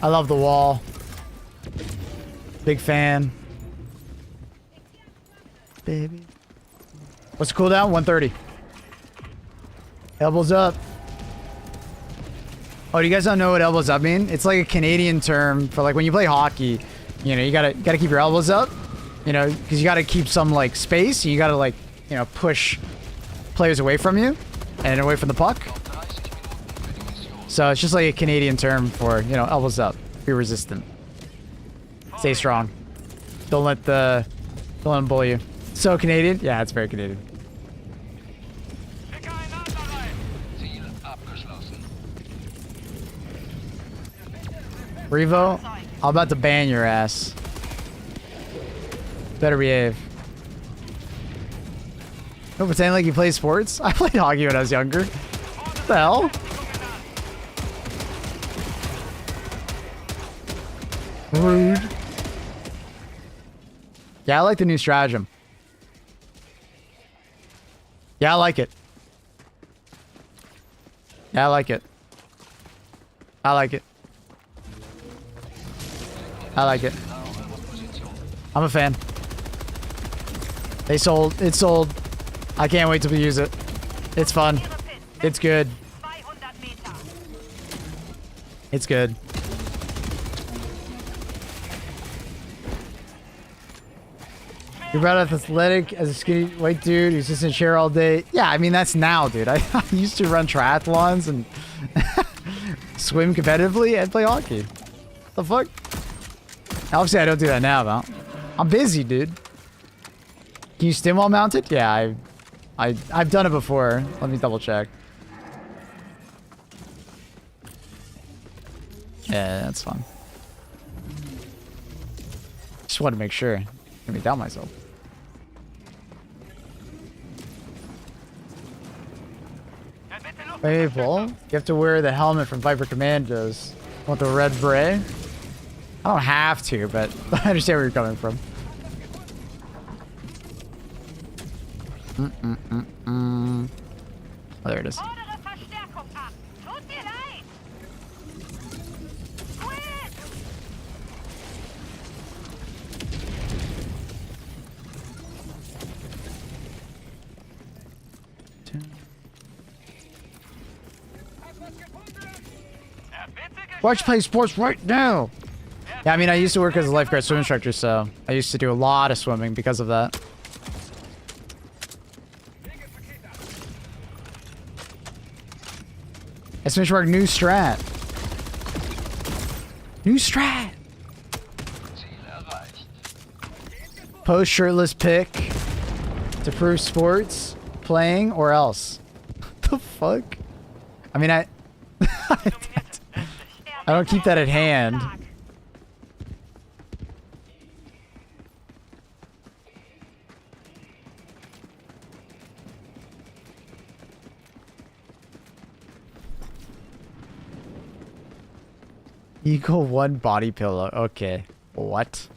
I love the wall. Big fan. Baby. What's the cooldown? 130. Elbows up. Oh, do you guys not know what elbows up mean? It's like a Canadian term for like when you play hockey. You know, you gotta keep your elbows up. You know, because you gotta keep some like space. You gotta like, you know, push players away from you and away from the puck. So it's just like a Canadian term for, you know, elbows up. Be resistant. Stay strong. Don't let them bully you. So Canadian? Yeah, it's very Canadian. Revo, I'm about to ban your ass. Better behave. Don't pretend like you play sports. I played hockey when I was younger. What the hell? Rude. Yeah, I like the new stratagem. Yeah, I like it. Yeah, I like it. I like it. I like it. I'm a fan. They sold. It's sold. I can't wait till we use it. It's fun. It's good. It's good. You're about as athletic as a skinny white dude who's just in a chair all day. Yeah, I mean, that's now, dude. I used to run triathlons and swim competitively and play hockey. The fuck? Obviously, I don't do that now, though. I'm busy, dude. Can you stim while mounted? Yeah, I've done it before. Let me double check. Yeah, that's fun. Just wanted to make sure. Let me down myself. Hey, Paul. You have to wear the helmet from Viper Commandos. Want the red beret? I don't have to, but I understand where you're coming from. Oh, there it is. Watch play sports right now. Yeah, I mean, I used to work as a lifeguard swim instructor, so I used to do a lot of swimming because of that. Exclamation mark, new strat. New strat. Post shirtless pic to prove sports, playing, or else. The fuck? I mean, I don't keep that at hand. Equal one body pillow. Okay. What?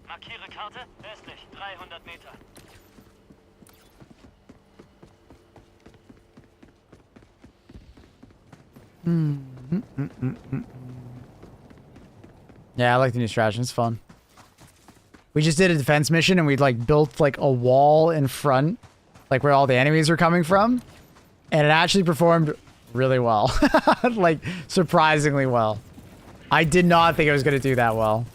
Markiere Karte, westlich, 300 Meter. Yeah, I like the new stratagem. It's fun. We just did a defense mission and we like built like a wall in front, like where all the enemies are coming from, and it actually performed really well. Like surprisingly well. I did not think it was gonna do that well.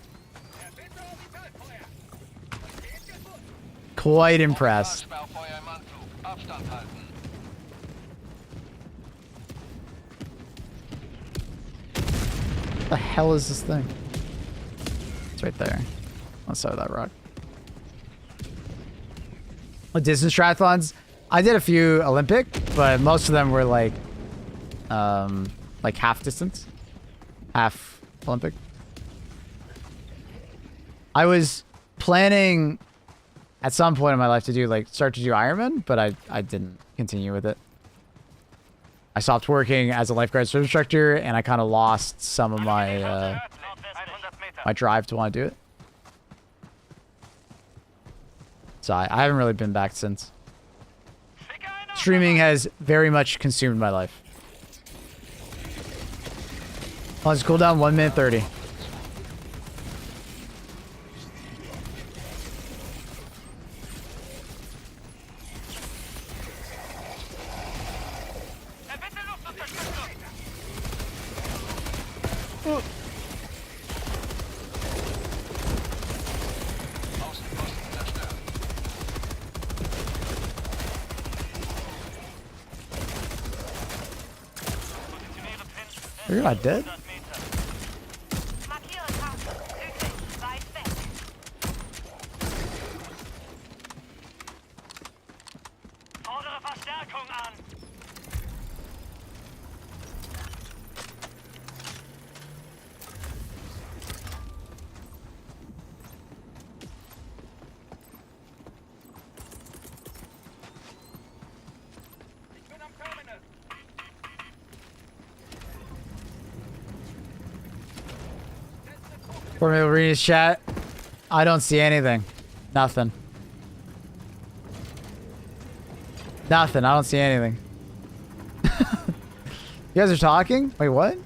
Quite impressed. Abstand halten. What the hell is this thing? It's right there. Let's start with that rock. Distance triathlons. I did a few Olympic, but most of them were like half distance, half Olympic. I was planning at some point in my life to do start to do Ironman, but I didn't continue with it. I stopped working as a lifeguard surf instructor, and I kind of lost some of my my drive to want to do it. So I haven't really been back since. Streaming has very much consumed my life. Let's cool down 1 minute 30. You're not dead? Fordere Verstärkung an. Ich bin am Terminal. For me, Arena's chat. I don't see anything. Nothing. Nothing. I don't see anything. You guys are talking? Wait, what?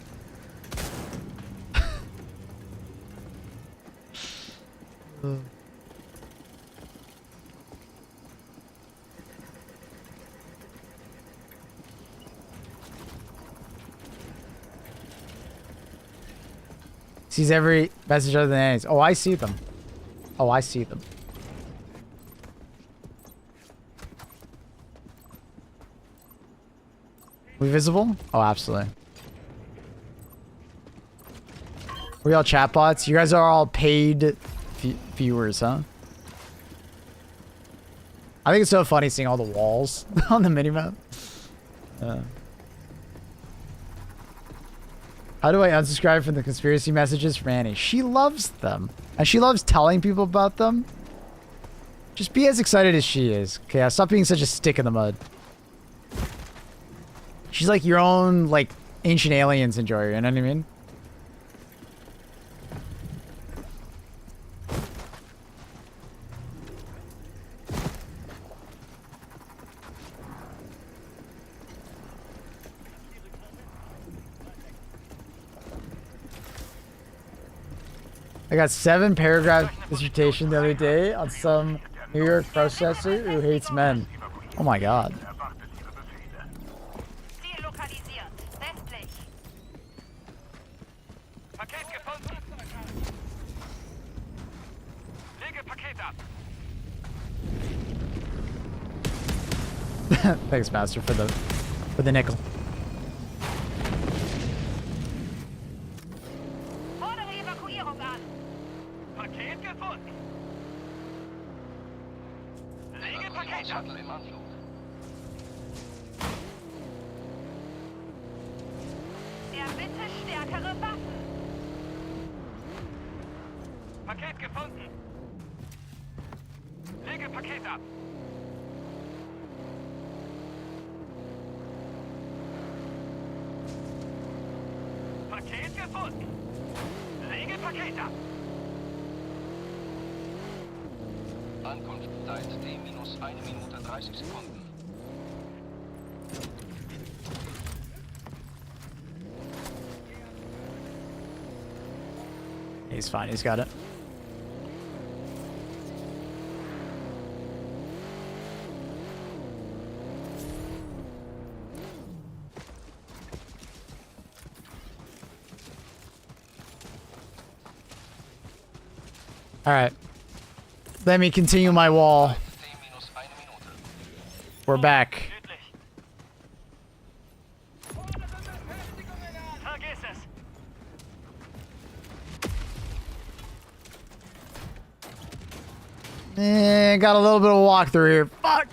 Sees every message other than Annie's. Oh, I see them. Oh, I see them. We visible? Oh, absolutely. We all chatbots? You guys are all paid viewers, huh? I think it's so funny seeing all the walls on the minimap. How do I unsubscribe from the conspiracy messages from Annie? She loves them. And she loves telling people about them. Just be as excited as she is. Okay, stop being such a stick in the mud. She's like your own, Ancient Aliens enjoyer, you know what I mean? I got 7-paragraph dissertation the other day on some New York processor who hates men. Oh my god. Ziel lokalisiert. Westlich. Paket gefunden. Lege Paket ab. Thanks, Master, for the nickel. Fordere Evakuierung an. Paket gefunden. Lege Paket ab. Shuttle im Anflug. Erbitte stärkere Waffen. Paket gefunden. Lege Paket ab. Paket gefunden. Lege Paket ab. Ankunftszeit D-1 Minute 30 Sekunden. He's fine. He's got it. All right. Let me continue my wall. D-1 Minute. We're back. Vergiss es. Got a little bit of walkthrough here. Fuck.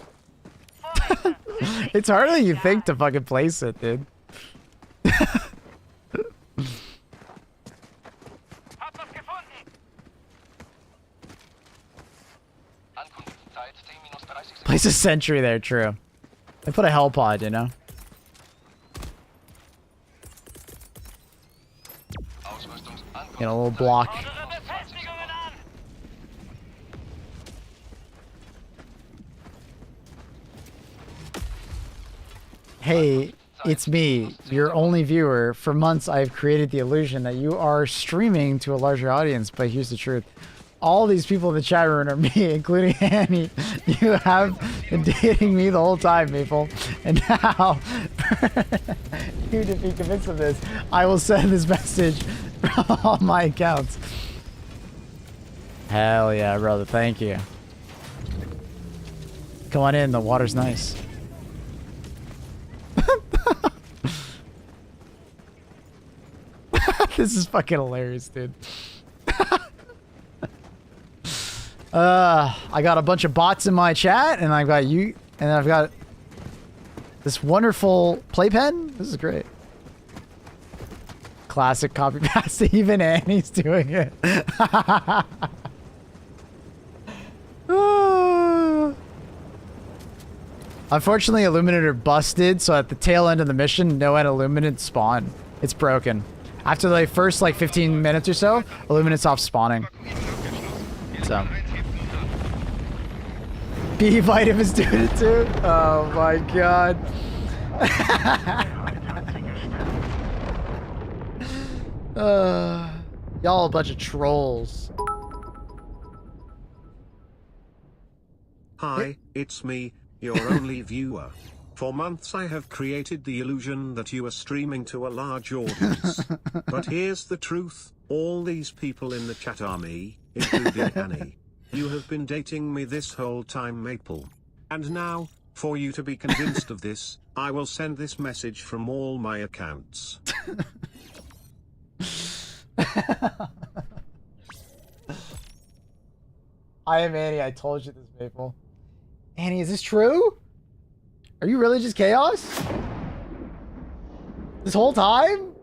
It's harder than you think to fucking place it, dude. Hab was gefunden. Ankunftszeit 10 minus 30 Sekunden. Place a sentry there, true. They put a hell pod, you know? Get a little block. Fordere Befestigungen an. Hey, it's me, your only viewer. For months, I've created the illusion that you are streaming to a larger audience, but here's the truth. All these people in the chat room are me, including Annie. You have been dating me the whole time, Maple. And now, for you to be convinced of this, I will send this message from all my accounts. Hell yeah, brother. Thank you. Come on in. The water's nice. This is fucking hilarious, dude. I got a bunch of bots in my chat, and I've got you, and I've got this wonderful playpen. This is great. Classic copy paste. Even Annie's doing it. Unfortunately, Illuminator busted, so at the tail end of the mission, no Illuminate spawn. It's broken. After the first like 15 minutes or so, Illuminate stops spawning. So. B vitamins doing it too? Oh my god. Y'all a bunch of trolls. Hi, it's me, your only viewer. For months I have created the illusion that you are streaming to a large audience. But here's the truth, all these people in the chat are me, including Annie. You have been dating me this whole time, Maple. And now, for you to be convinced of this, I will send this message from all my accounts. I am Annie, I told you this, Maple. Annie, is this true? Are you really just chaos? This whole time?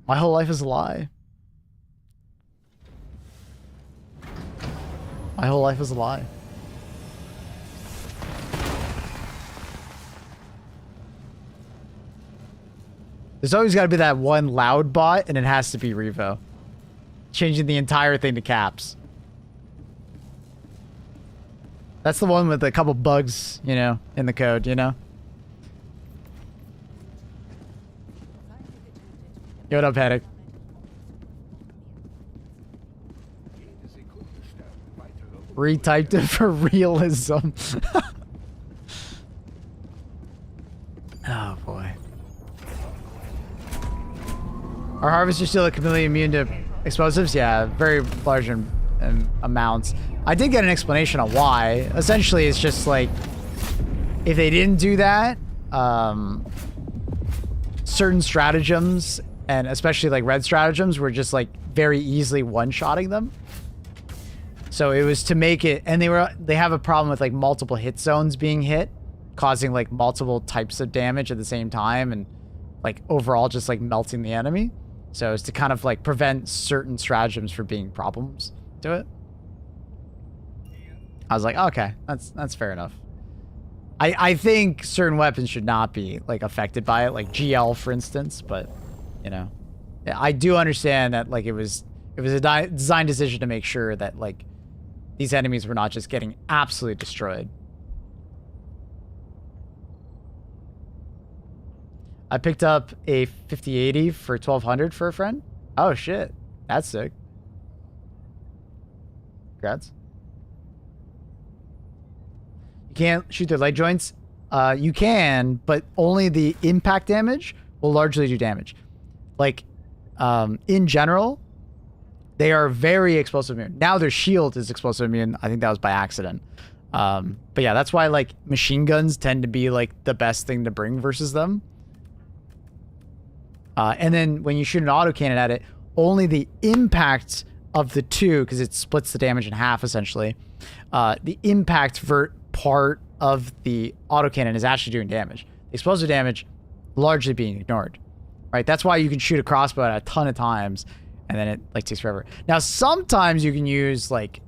My whole life is a lie. My whole life is a lie. There's always got to be that one loud bot, and it has to be Revo. Changing the entire thing to caps. That's the one with a couple bugs, you know, in the code, you know? Yo, what up, Panic? Retyped it for realism. Oh, boy. Are harvesters still completely immune to explosives? Yeah, very large in amounts. I did get an explanation on why. Essentially, it's just like, if they didn't do that, certain stratagems, and especially like red stratagems, were just like very easily one-shotting them. So it was to make it, and they have a problem with like multiple hit zones being hit, causing like multiple types of damage at the same time, and like overall just like melting the enemy. So it's to kind of like prevent certain stratagems from being problems to it. I was like, okay, that's fair enough. I think certain weapons should not be like affected by it, like GL for instance, but you know, yeah, I do understand that like it was a design decision to make sure that like these enemies were not just getting absolutely destroyed. I picked up a 5080 for 1200 for a friend. Oh shit, that's sick. Congrats. You can't shoot their leg joints. You can, but only the impact damage will largely do damage. Like, in general, they are very explosive immune. Now their shield is explosive immune. I think that was by accident. But yeah, that's why like machine guns tend to be like the best thing to bring versus them. And then when you shoot an autocannon at it, only the impact of the two, because it splits the damage in half essentially, the impact part of the autocannon is actually doing damage. The explosive damage largely being ignored, right? That's why you can shoot a crossbow at a ton of times, and then it like takes forever. Now sometimes you can use like,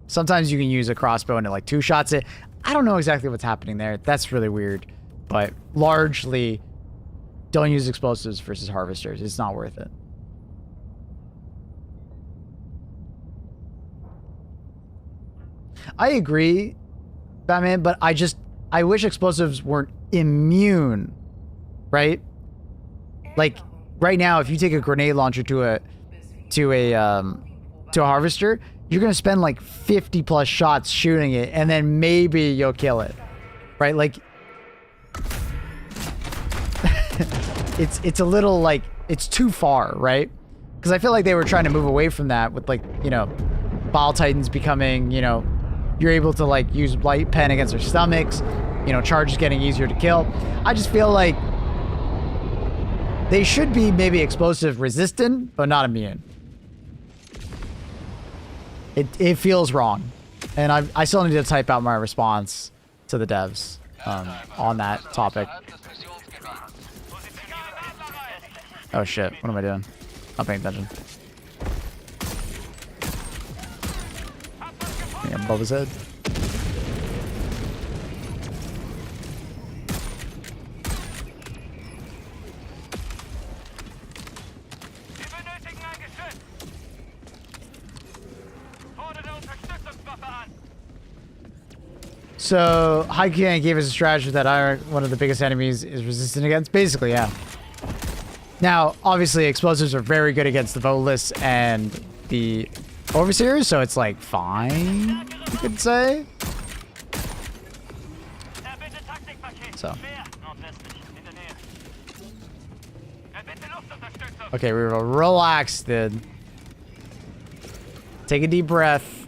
sometimes you can use a crossbow and it like two shots it. I don't know exactly what's happening there. That's really weird, but largely don't use explosives versus harvesters. It's not worth it. I agree, Batman, but I wish explosives weren't immune, right? Like right now, if you take a grenade launcher to a harvester, you're gonna spend like 50 plus shots shooting it, and then maybe you'll kill it, right? Like it's a little like it's too far, right? Because I feel like they were trying to move away from that with like, you know, Bile Titans becoming, you know, you're able to like use light pen against their stomachs, you know, charges getting easier to kill. I just feel like they should be maybe explosive resistant, but not immune. It feels wrong. And I still need to type out my response to the devs on that topic. Oh shit, what am I doing? Not paying attention. Yeah, above his head. So, Haikian gave us a strategy that one of the biggest enemies is resistant against. Basically, yeah. Now, obviously, explosives are very good against the Volus and the Overseers, so it's like fine, you could say. So. Okay, we will relax, dude. Take a deep breath.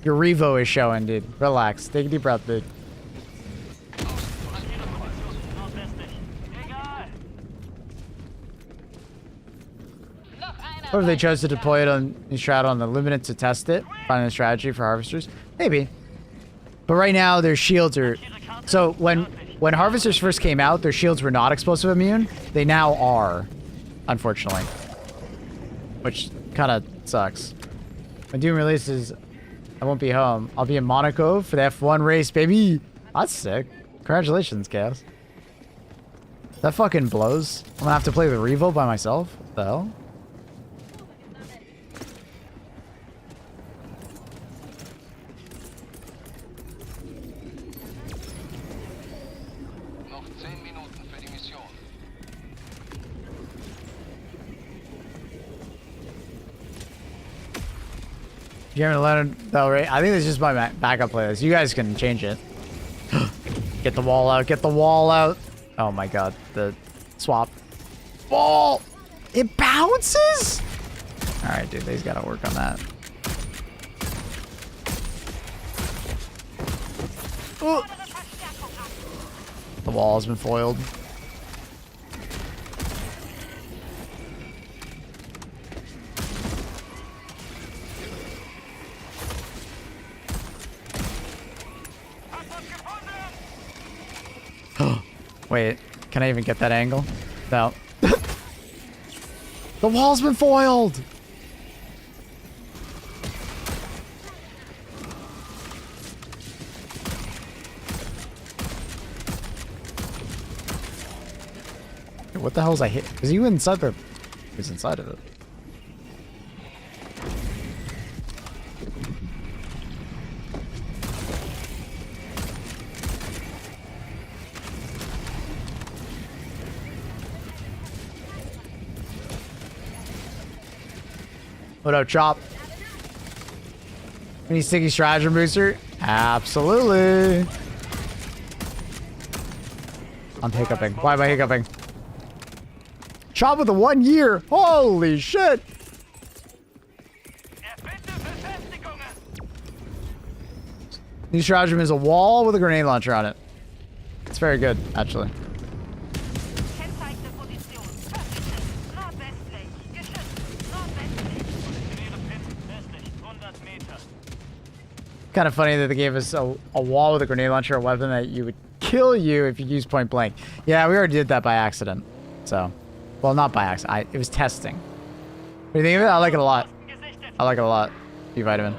Your Revo is showing, dude. Relax. Take a deep breath, dude. Or if they chose to deploy it on Shroud on the Luminant to test it, finding a strategy for harvesters, maybe. But right now, their shields are... So when harvesters first came out, their shields were not explosive immune. They now are, unfortunately. Which kind of sucks. When Doom releases, I won't be home. I'll be in Monaco for the F1 race, baby. That's sick. Congratulations, Chaos. That fucking blows. I'm gonna have to play with Revo by myself? What the hell? Jeremy Leonard, though, right? I think it's just my backup playlist. You guys can change it. Get the wall out. Get the wall out. Oh my god. The swap. Ball! It bounces? Alright, dude. They's got to work on that. Oh. The wall has been foiled. Wait, can I even get that angle? No. The wall's been foiled! What the hell was I hit? Was you inside the... He was inside of it. What up, Chop? We need sticky stratagem booster? Absolutely. I'm hiccuping. Why am I hiccuping? Chop with a 1 year. Holy shit. New stratagem is a wall with a grenade launcher on it. It's very good, actually. Kennzeichnende Position. Östlich, nordwestlich. Geschützt, nordwestlich. Positioniere Pit, westlich, 100 Meter. Kind of funny that they gave us a wall with a grenade launcher, a weapon that you would kill you if you use point blank. Yeah, we already did that by accident. So, well, not by accident. It was testing. What do you think of it? I like it a lot. I like it a lot. B-vitamin.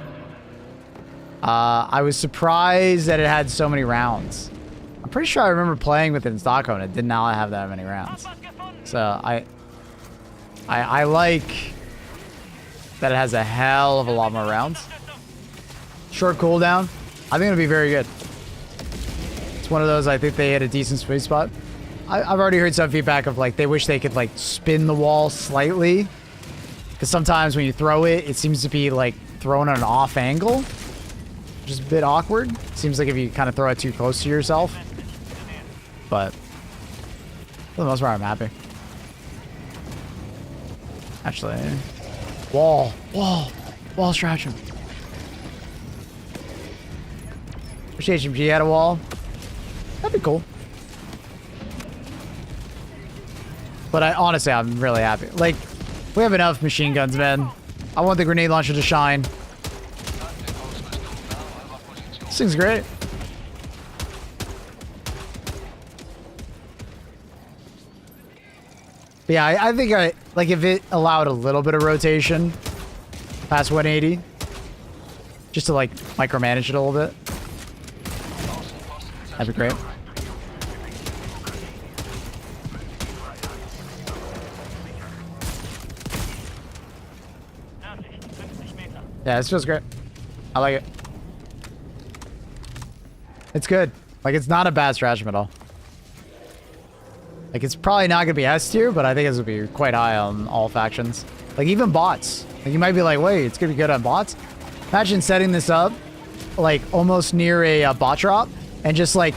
I was surprised that it had so many rounds. I'm pretty sure I remember playing with it in Stockholm and it did not have that many rounds. So I like that it has a hell of a lot more rounds. Short cooldown. I think it'll be very good. It's one of those, I think they hit a decent sweet spot. I've already heard some feedback of like they wish they could like spin the wall slightly. Because sometimes when you throw it, it seems to be like thrown on an off angle. Which is a bit awkward. Seems like if you kind of throw it too close to yourself. But for the most part, I'm happy. Actually, wall stratagem. Wish HMG had a wall. That'd be cool. But honestly, I'm really happy. Like, we have enough machine guns, man. I want the grenade launcher to shine. This thing's great. But yeah, I think like if it allowed a little bit of rotation past 180, just to like micromanage it a little bit, that'd be great. Yeah, this feels great. I like it. It's good. Like, it's not a bad stratagem at all. Like, it's probably not going to be S tier, but I think it's going to be quite high on all factions. Like, even bots. Like, you might be like, wait, it's going to be good on bots? Imagine setting this up, like, almost near a bot drop, and just, like,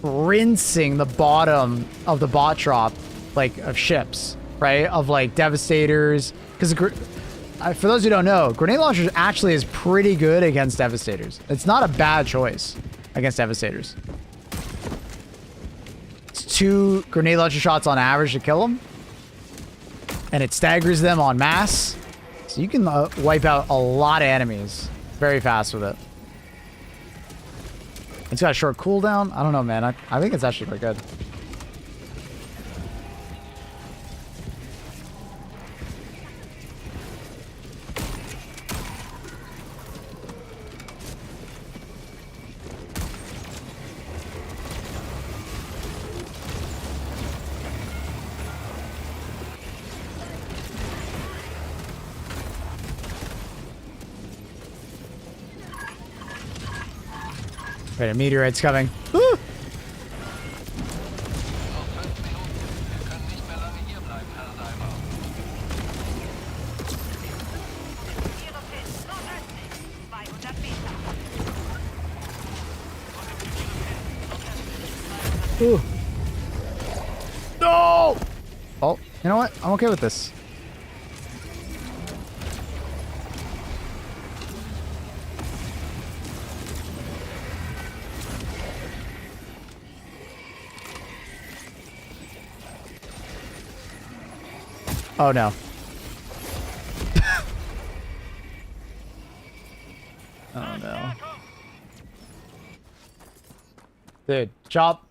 rinsing the bottom of the bot drop, like, of ships, right? Of, like, Devastators. Because for those who don't know, grenade launchers actually is pretty good against Devastators. It's not a bad choice against Devastators. It's 2 grenade launcher shots on average to kill them. And it staggers them en masse. So you can wipe out a lot of enemies very fast with it. It's got a short cooldown. I don't know, man. I think it's actually quite good. Wait, a meteorite's coming. Woo! Ooh. No! Oh, you know what? I'm okay with this. Oh no. Oh no. Dude, Chop.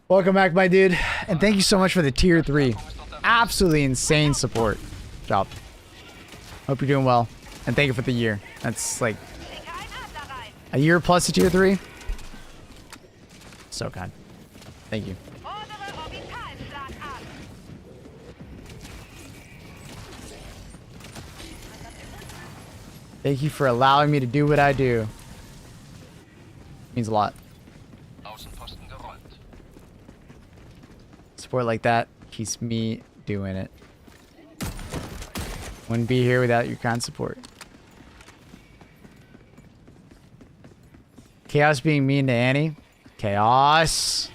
Welcome back, my dude. And thank you so much for the tier 3. Absolutely insane support, Chop. Hope you're doing well. And thank you for the year. That's like a year plus a tier 3. So kind. Thank you. Thank you for allowing me to do what I do. Means a lot. Support like that keeps me doing it. Wouldn't be here without your kind support. Chaos being mean to Annie. Chaos.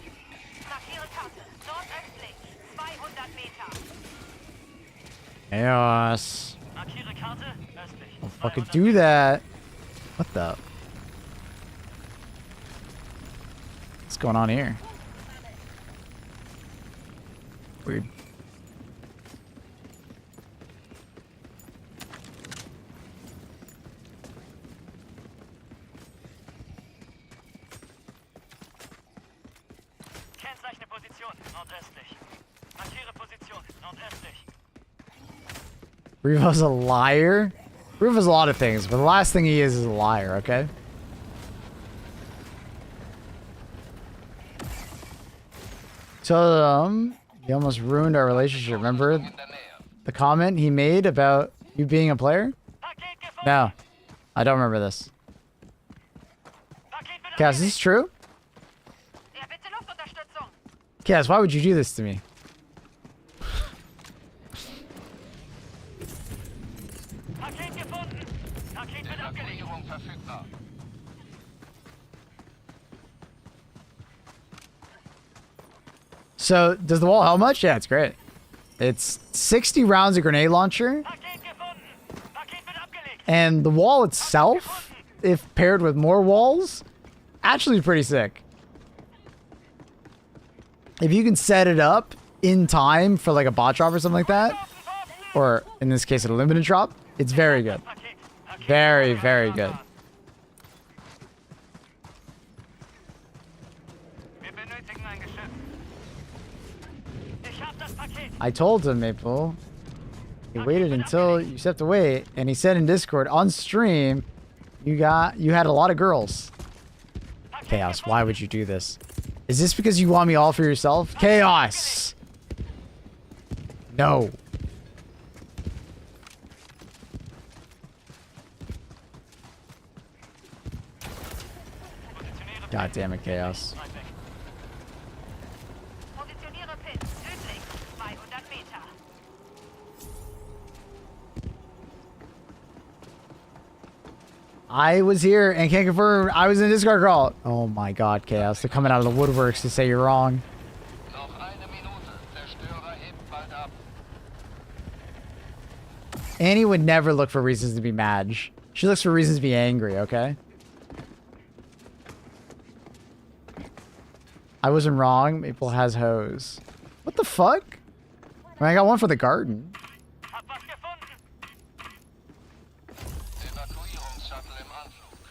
Chaos. Don't fucking do that. What the? going on here? Weird. Kennzeichne Position, nordöstlich. Markiere Position, nordöstlich. Revo's a liar? Revo's a lot of things, but the last thing he is a liar, okay? So, he almost ruined our relationship. Remember the comment he made about you being a player? No. I don't remember this. Cass, is this true? Ja, bitte Luftunterstützung. Cass, why would you do this to me? Paket gefunden. Paket wird abgelegt. Evakuierung verfügbar. So, does the wall how much? Yeah, it's great. It's 60 rounds of grenade launcher. And the wall itself, if paired with more walls, actually pretty sick. If you can set it up in time for like a bot drop or something like that, or in this case, a limited drop, it's very good. Very, very good. I told him, Maple. He waited until you stepped away, and he said in Discord on stream, you had a lot of girls. Chaos, why would you do this? Is this because you want me all for yourself? Chaos! No. God damn it, Chaos. Positioniere Pin, südlich, 200 Meter. I was here and can't confirm I was in Discord call. Oh my god, Chaos. They're coming out of the woodworks to say you're wrong. Noch eine Minute. Zerstörer hebt bald ab. Annie would never look for reasons to be mad. She looks for reasons to be angry, okay? I wasn't wrong. Maple has hose. What the fuck? I mean, I got one for the garden. Evakuierungsshuttle im Anflug.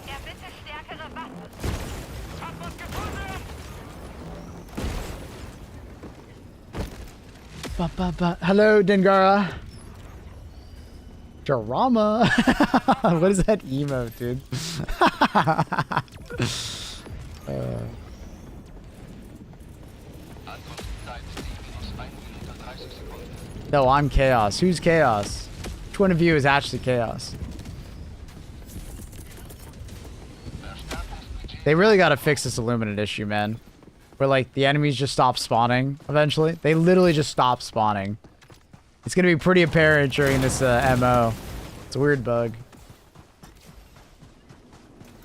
Er bitte stärkere Waffen. Hab was gefunden! Hello, Dengara. Drama. What is that emote, dude? No, I'm Chaos. Who's Chaos? Which one of you is actually Chaos? They really gotta fix this Illuminate issue, man. Where, like, the enemies just stop spawning, eventually. They literally just stop spawning. It's gonna be pretty apparent during this MO. It's a weird bug.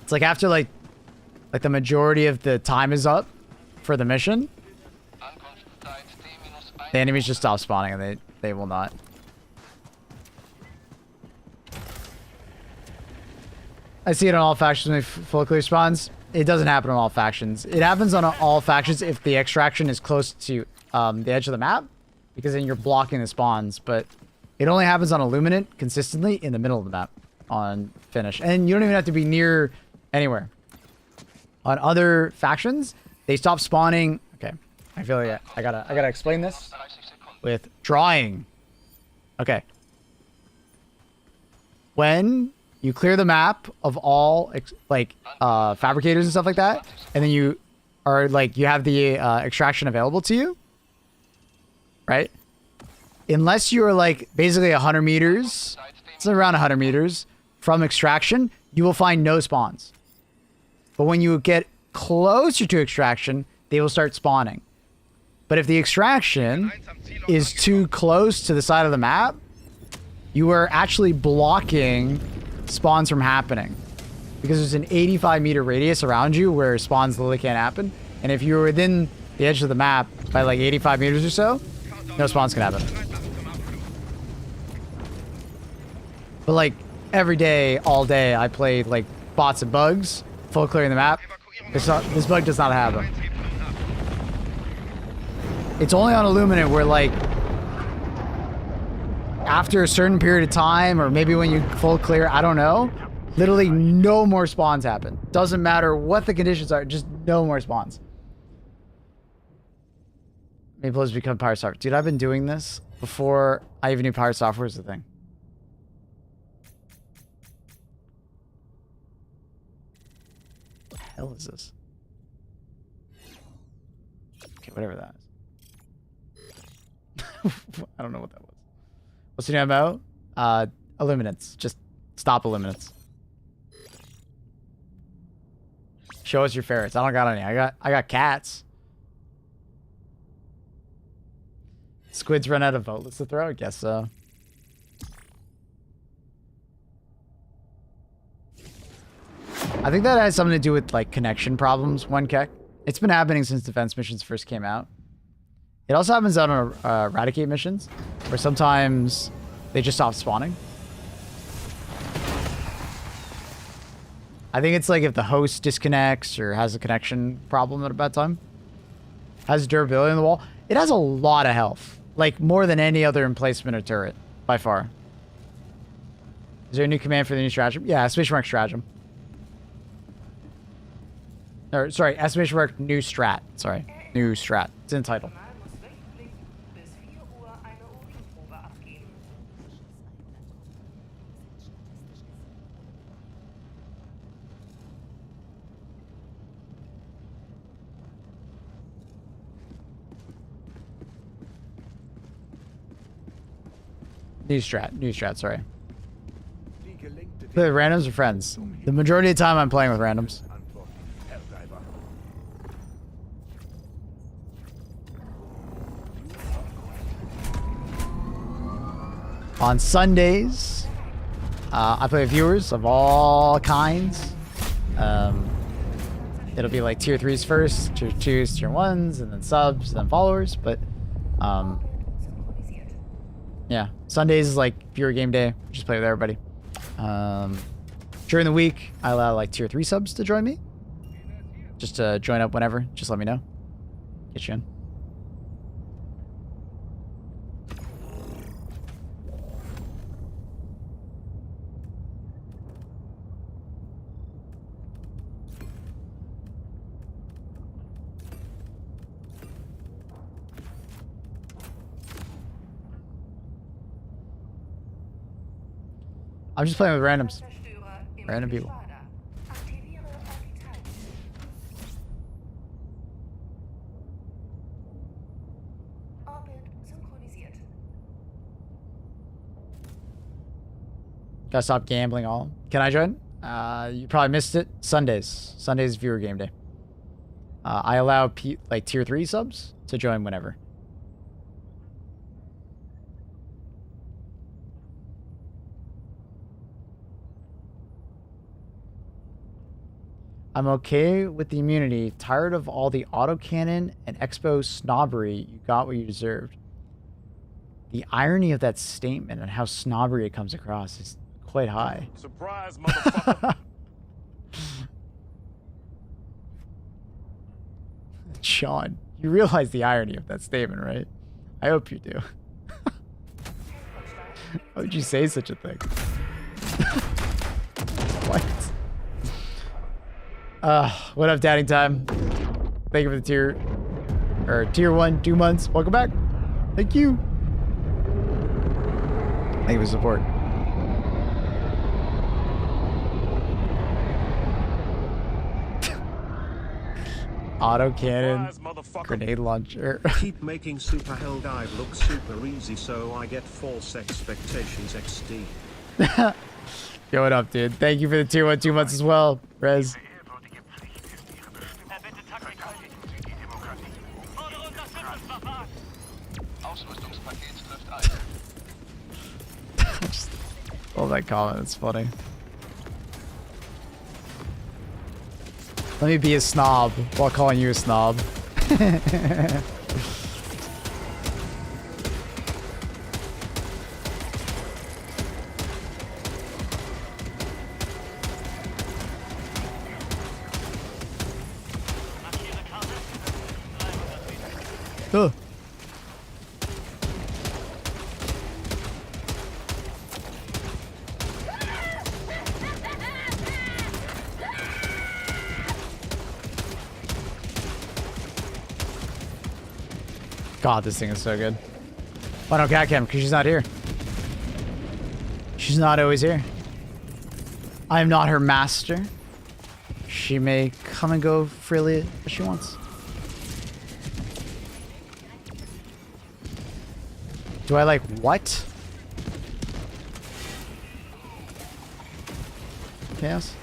It's like after, like the majority of the time is up for the mission, the enemies just stop spawning and they will not. I see it on all factions when full clear spawns. It doesn't happen on all factions. It happens on all factions if the extraction is close to the edge of the map, because then you're blocking the spawns. But it only happens on Illuminate consistently in the middle of the map on finish. And you don't even have to be near anywhere. On other factions, they stop spawning. Okay, I feel like I gotta explain this with drawing. Okay. When you clear the map of all fabricators and stuff like that, and then you are you have the extraction available to you, right? Unless you are basically 100 meters, it's around 100 meters from extraction, you will find no spawns. But when you get closer to extraction, they will start spawning. But if the extraction is too close to the side of the map, you are actually blocking spawns from happening. Because there's an 85-meter radius around you where spawns literally can't happen. And if you're within the edge of the map by 85 meters or so, no spawns can happen. But every day, all day, I play like bots and bugs, full clearing the map. This bug does not have them. It's only on Illuminate where like after a certain period of time, or maybe when you full clear, I don't know, literally no more spawns happen. Doesn't matter what the conditions are, just no more spawns. Maple has become Pirate Software. Dude, I've been doing this before I even knew Pirate Software was a thing. What the hell is this? Okay, whatever that is. I don't know what that was. What's the new MO? Illuminates. Just stop Illuminates. Show us your ferrets. I don't got any. I got cats. Squids run out of voteless to throw? I guess so. I think that has something to do with like connection problems, 1K. It's been happening since defense missions first came out. It also happens out on eradicate missions, where sometimes they just stop spawning. I think it's like if the host disconnects or has a connection problem at a bad time. Has durability in the wall. It has a lot of health. Like, more than any other emplacement or turret, by far. Is there a new command for the new stratagem? Yeah, exclamation mark stratagem. Or, sorry, exclamation mark new strat. Sorry, new strat. It's in the title. New strat, sorry. Play with randoms or friends? The majority of the time I'm playing with randoms. On Sundays, I play with viewers of all kinds. It'll be like tier 3s first, tier 2s, tier 1s, and then subs, and then followers, but yeah, Sundays is like viewer game day. Just play with everybody. During the week, I allow like tier 3 subs to join me. Just to join up whenever. Just let me know. Get you in. I'm just playing with randoms. Random people. Gotta stop gambling all. Can I join? You probably missed it. Sundays. Sundays viewer game day. I allow like tier 3 subs to join whenever. I'm okay with the immunity. Tired of all the autocannon and expo snobbery. You got what you deserved. The irony of that statement and how snobbery it comes across is quite high. Surprise, motherfucker. Sean, you realize the irony of that statement, right? I hope you do. Why would you say such a thing? What? What up, Dadding Time? Thank you for the tier 1, 2 months. Welcome back. Thank you. Thank you for the support. Autocannon, grenade launcher. Keep making super hell dive look super easy so I get false expectations XD. Yo, what up, dude? Thank you for the tier 1, 2 months as well, Rez. Oh, that comment, it's funny. Let me be a snob while calling you a snob. Ugh. God, this thing is so good. Why don't cat cam? Because she's not here. She's not always here. I am not her master. She may come and go freely as she wants. Do I like what? Chaos?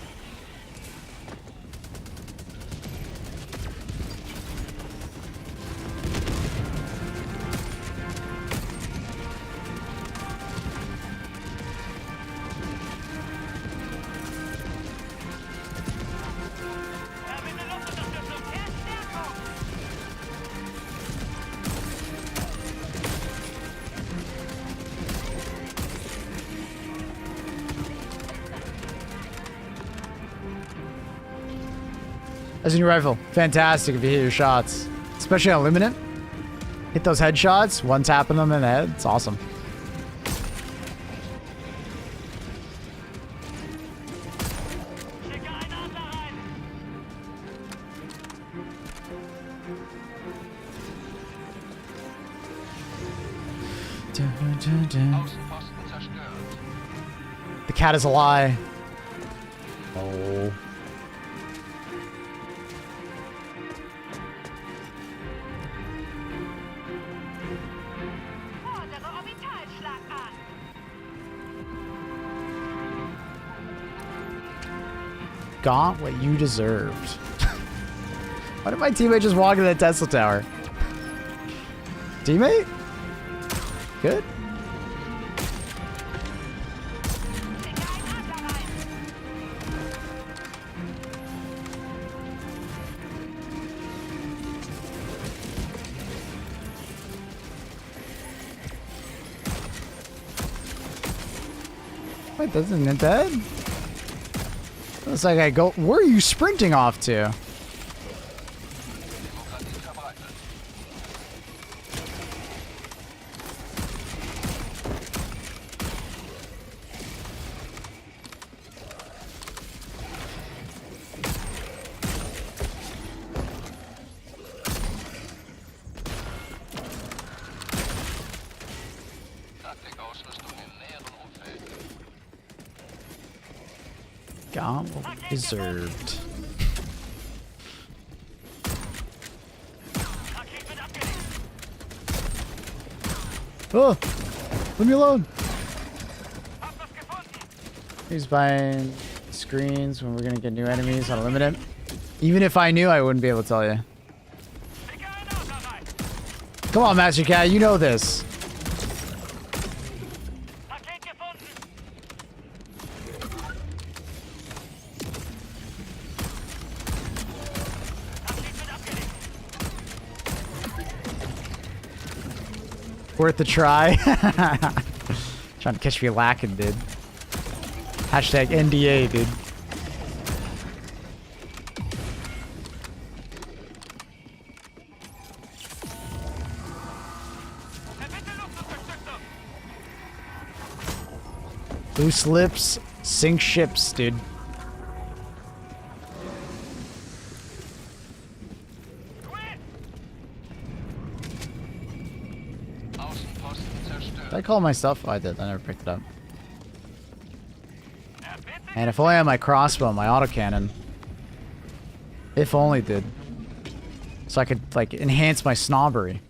As a new rifle. Fantastic if you hit your shots. Especially on Luminant. Hit those headshots, one tapping them in the head. It's awesome. The cat is a lie. Oh. Got what you deserved. Why did my teammate just walk in the Tesla tower? Teammate? Good. Wait, doesn't it dead? Looks like I go. Where are you sprinting off to? Got what we deserved. Oh! Leave me alone! He's buying screens when we're gonna get new enemies on a limited. Even if I knew, I wouldn't be able to tell you. Come on, Master Cat, you know this. Worth a try. Trying to catch me lacking, dude. Hashtag NDA, dude. Loose lips, sink ships, dude. Did I call my stuff? Oh, I did. I never picked it up. And if only I had my crossbow, my autocannon. If only, dude. So I could, like, enhance my snobbery.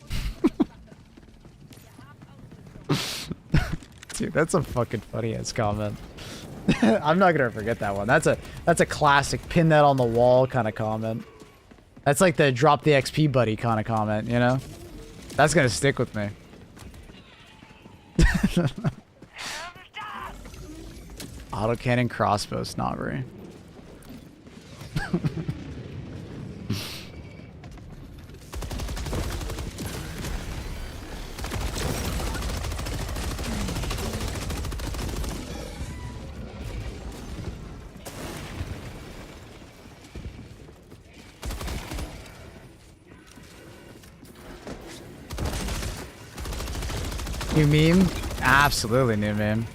Dude, that's a fucking funny-ass comment. I'm not gonna forget that one. That's a classic pin that on the wall kind of comment. That's like the drop the XP buddy kind of comment, you know? That's gonna stick with me. Autocannon crossbow snobbery. New meme? Absolutely new meme.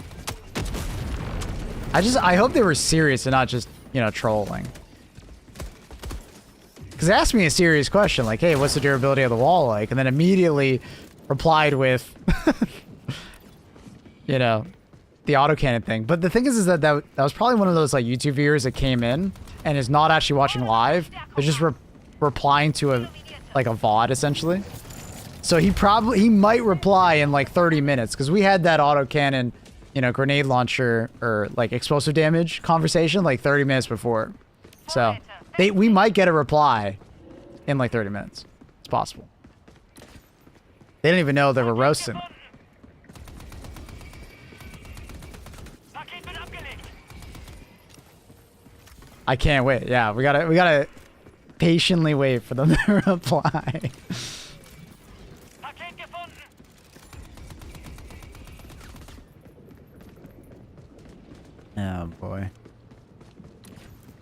I hope they were serious and not just, you know, trolling. Because they asked me a serious question, like, hey, what's the durability of the wall like? And then immediately replied with, you know, the autocannon thing. But the thing is that was probably one of those, like, YouTube viewers that came in and is not actually watching live. They're just replying to a VOD, essentially. So he might reply in, like, 30 minutes. Because we had that autocannon, you know, grenade launcher or, like, explosive damage conversation, like, 30 minutes before. So we might get a reply in like 30 minutes. It's possible. They didn't even know they were roasting. I can't wait. Yeah, we gotta patiently wait for them to reply. Oh boy.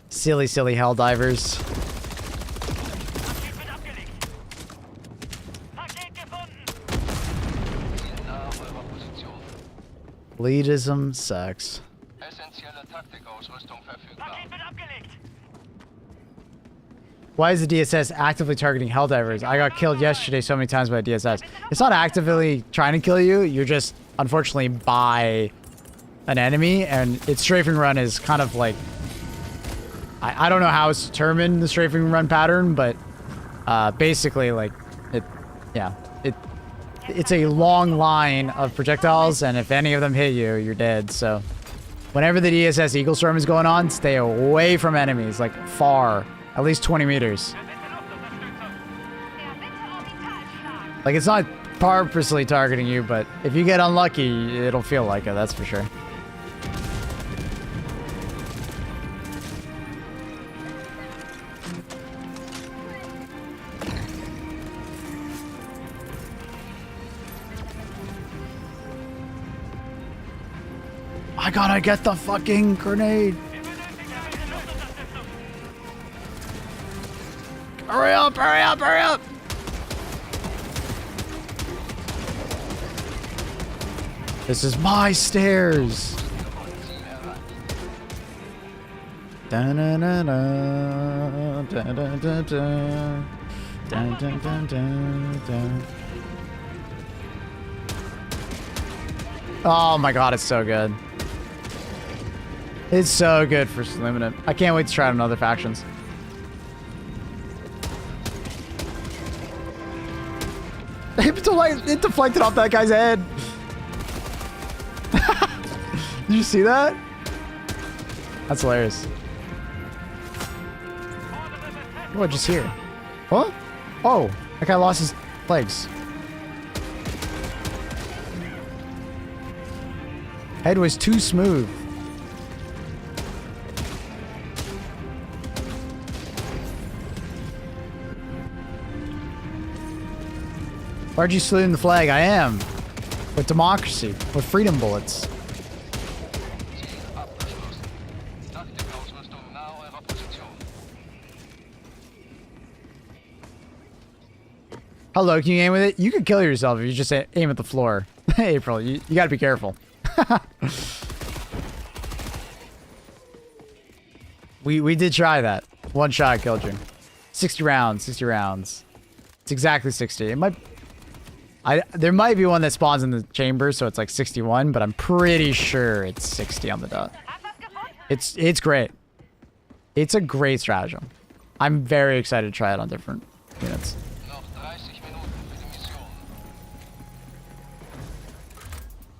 Silly, silly Helldivers. Elitism sucks. Why is the DSS actively targeting Helldivers? I got killed yesterday so many times by DSS. It's not actively trying to kill you. You're just, unfortunately, by an enemy. And its strafing run is kind of like... I don't know how it's determined, the strafing run pattern, but basically, like, it's a long line of projectiles, and if any of them hit you, you're dead. So whenever the DSS Eagle Storm is going on, stay away from enemies, like far, at least 20 meters. Like, it's not purposely targeting you, but if you get unlucky, it'll feel like it, that's for sure. I gotta get the fucking grenade. Hurry up, hurry up, hurry up. This is my stairs. Da-na-na-na, da-da-da-da, da-da-da-da-da. Oh my god, it's so good. It's so good for Luminant. I can't wait to try it on other factions. It deflected off that guy's head. Did you see that? That's hilarious. What, just here? Huh? Oh, that guy lost his legs. Head was too smooth. Why'd you salute the flag? I am. With democracy. With freedom bullets. How low can you aim with it? You could kill yourself if you just aim at the floor. April, you gotta be careful. We did try that. One shot killed you. 60 rounds, 60 rounds. It's exactly 60. It might... there might be one that spawns in the chamber, so it's like 61, but I'm pretty sure it's 60 on the dot. It's great. It's a great stratagem. I'm very excited to try it on different units.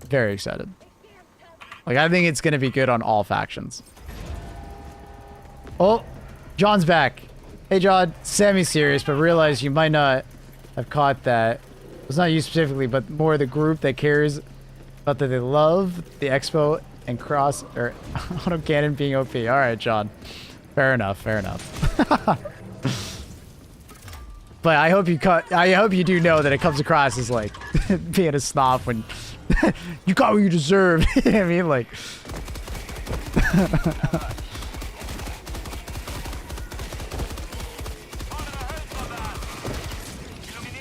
Very excited. Like, I think it's gonna be good on all factions. Oh, John's back. Hey John, semi-serious, but realize you might not have caught that. It's not you specifically, but more the group that cares about that they love the expo and cross or autocannon being OP. All right, John. Fair enough. Fair enough. But I hope you do know that it comes across as like being a snob when you got what you deserve. You know what I mean, like.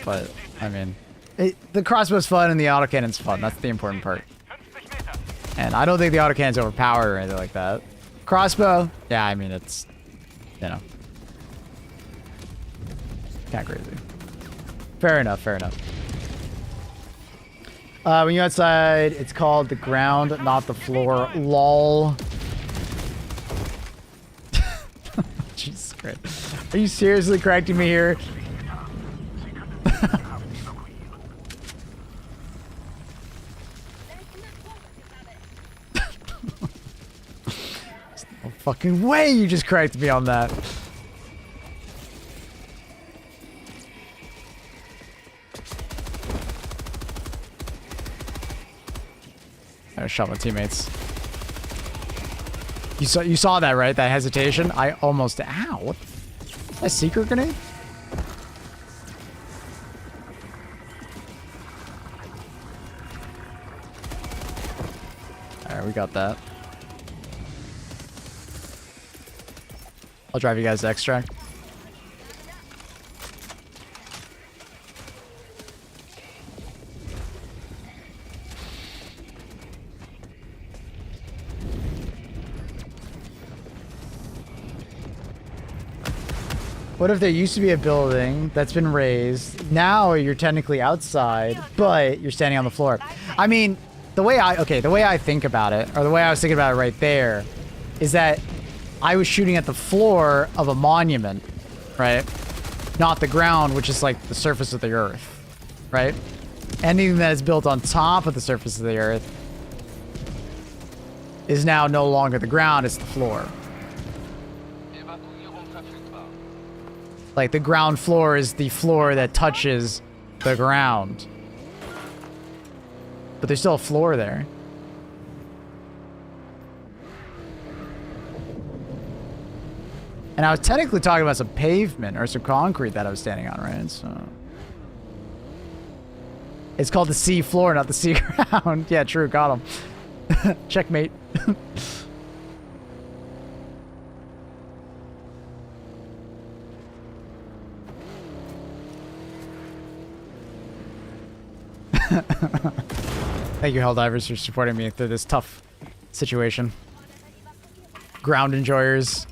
But I mean. The crossbow's fun and the autocannon's fun. That's the important part. And I don't think the autocannon's overpowered or anything like that. Crossbow, yeah, I mean, it's, you know, kind of crazy. Fair enough, fair enough. When you're outside, it's called the ground, not the floor. LOL. Jesus Christ. Are you seriously correcting me here? No fucking way you just corrected me on that. I shot my teammates. You saw that, right? That hesitation? I almost... Ow! What? A secret grenade? Alright, we got that. I'll drive you guys to extract. What if there used to be a building that's been raised? Now you're technically outside, but you're standing on the floor. I mean, the way I think about it, or the way I was thinking about it right there, is that I was shooting at the floor of a monument, right? Not the ground, which is like the surface of the earth, right? Anything that is built on top of the surface of the earth is now no longer the ground, it's the floor. Like, the ground floor is the floor that touches the ground. But there's still a floor there. And I was technically talking about some pavement or some concrete that I was standing on, right? So it's called the sea floor, not the sea ground. Yeah, true. Got him. Checkmate. Thank you, Helldivers, for supporting me through this tough situation. Ground enjoyers,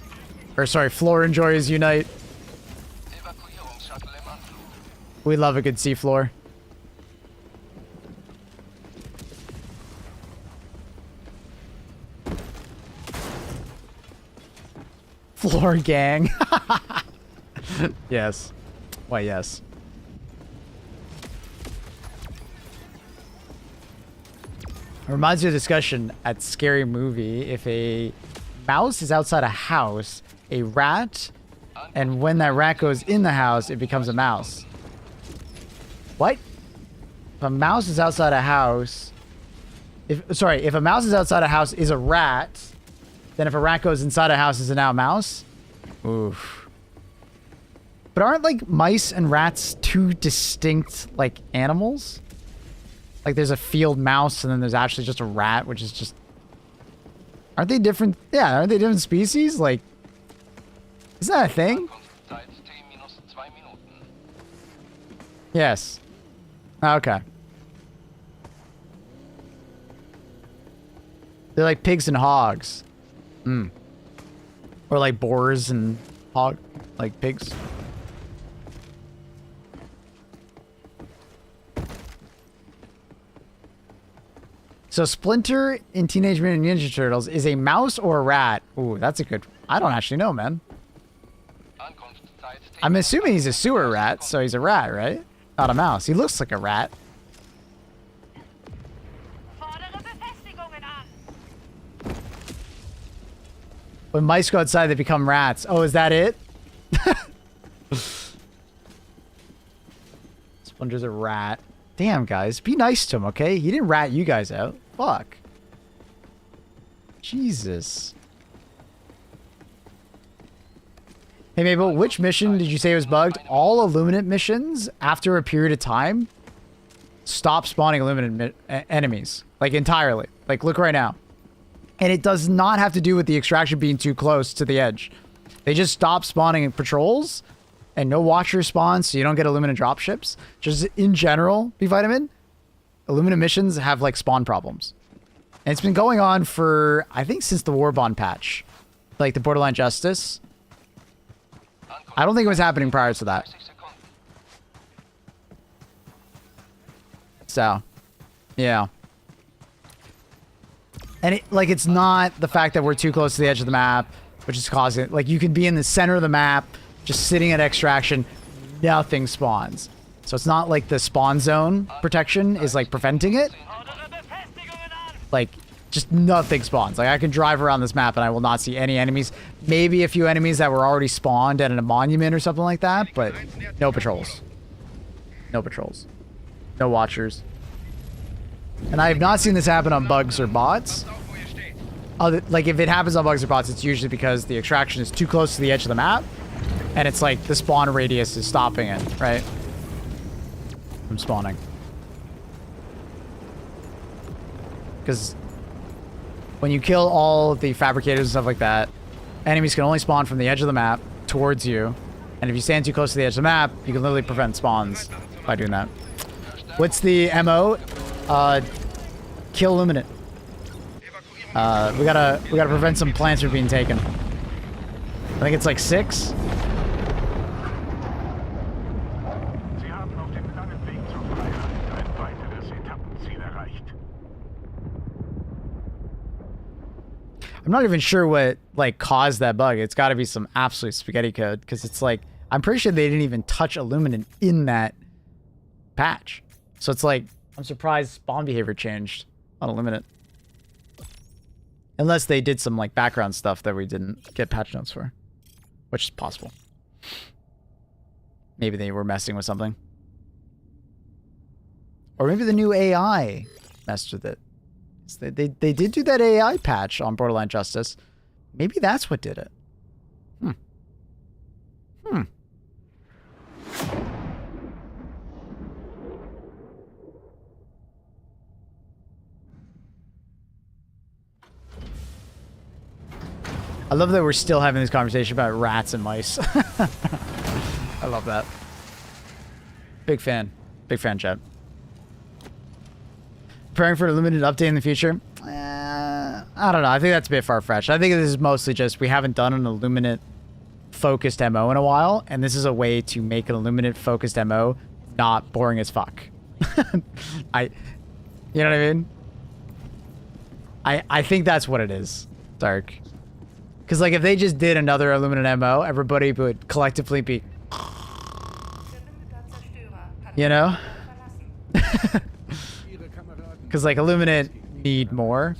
or sorry, floor enjoyers unite. We love a good seafloor. Floor gang. Yes. Why, yes. Reminds me of a discussion at Scary Movie. If a mouse is outside a house, a rat, and when that rat goes in the house, it becomes a mouse. What? If a mouse is outside a house... If a mouse is outside a house is a rat, then if a rat goes inside a house, is it now a mouse? Oof. But aren't, like, mice and rats two distinct, like, animals? Like, there's a field mouse, and then there's actually just a rat, which is just... Aren't they different? Yeah, aren't they different species? Like, is that a thing? Yes. Okay. They're like pigs and hogs. Hmm. Or like boars and hog... like pigs. So Splinter in Teenage Mutant Ninja Turtles is a mouse or a rat? Ooh, that's a good... I don't actually know, man. I'm assuming he's a sewer rat, so he's a rat, right? Not a mouse. He looks like a rat. When mice go outside, they become rats. Oh, is that it? Splinter's a rat. Damn, guys. Be nice to him, okay? He didn't rat you guys out. Fuck. Jesus. Hey, Mabel, which mission did you say was bugged? All Illuminate missions, after a period of time, stop spawning Illuminate enemies. Like, entirely. Like, look right now. And it does not have to do with the extraction being too close to the edge. They just stop spawning patrols and no Watcher spawns, so you don't get Illumina dropships. Just in general, B Vitamin, Illumina missions have like spawn problems. And it's been going on for, I think, since the Warbond patch. Like the Borderline Justice. I don't think it was happening prior to that. So, yeah. And it's not the fact that we're too close to the edge of the map, which is causing it. Like, you can be in the center of the map, just sitting at extraction, nothing spawns. So it's not like the spawn zone protection is like preventing it. Like, just nothing spawns. Like, I can drive around this map and I will not see any enemies. Maybe a few enemies that were already spawned at a monument or something like that, but no patrols. No patrols. No Watchers. And I have not seen this happen on bugs or bots. Like, if it happens on bugs or bots, it's usually because the extraction is too close to the edge of the map. And it's like the spawn radius is stopping it, right? From spawning. Because when you kill all the fabricators and stuff like that, enemies can only spawn from the edge of the map towards you. And if you stand too close to the edge of the map, you can literally prevent spawns by doing that. What's the MO? Kill Luminant. We gotta prevent some plants from being taken. I think it's like 6. I'm not even sure what like caused that bug. It's got to be some absolute spaghetti code, because it's like, I'm pretty sure they didn't even touch Illuminant in that patch. So it's like, I'm surprised spawn behavior changed on Illuminant. Unless they did some like background stuff that we didn't get patch notes for, which is possible. Maybe they were messing with something. Or maybe the new AI messed with it. They did do that AI patch on Borderline Justice. Maybe that's what did it. I love that we're still having this conversation about rats and mice. I love that. Big fan. Big fan, chat. Preparing for a limited update in the future? I don't know. I think that's a bit far-fetched. I think this is mostly just we haven't done an Illuminate focused MO in a while, and this is a way to make an Illuminate focused MO not boring as fuck. You know what I mean? I think that's what it is, Dark. Because like if they just did another Illuminate MO, everybody would collectively be, you know? Because like Illuminate need more.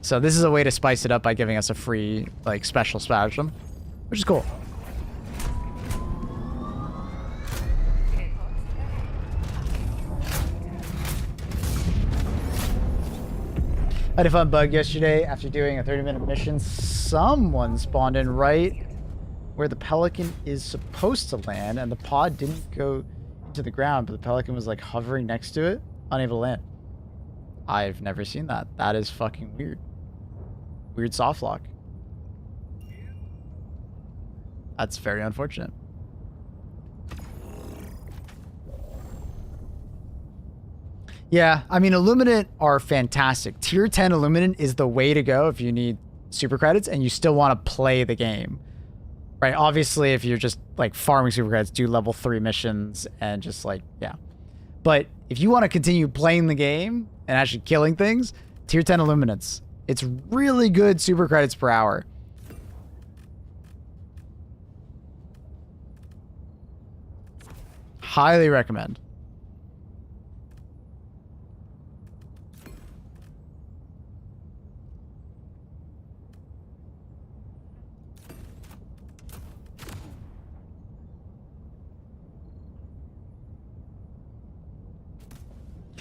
So this is a way to spice it up by giving us a free like special spasm, which is cool. I had a fun bug yesterday after doing a 30-minute mission. Someone spawned in right where the Pelican is supposed to land, and the pod didn't go into the ground, but the Pelican was like hovering next to it, unable to land. I've never seen that. That is fucking weird. Weird soft lock. That's very unfortunate. Yeah, I mean, Illuminant are fantastic. Tier 10 Illuminant is the way to go if you need super credits and you still want to play the game. Right? Obviously, if you're just like farming super credits, do level 3 missions and just like, yeah. But if you want to continue playing the game and actually killing things, Tier 10 Illuminants. It's really good super credits per hour. Highly recommend.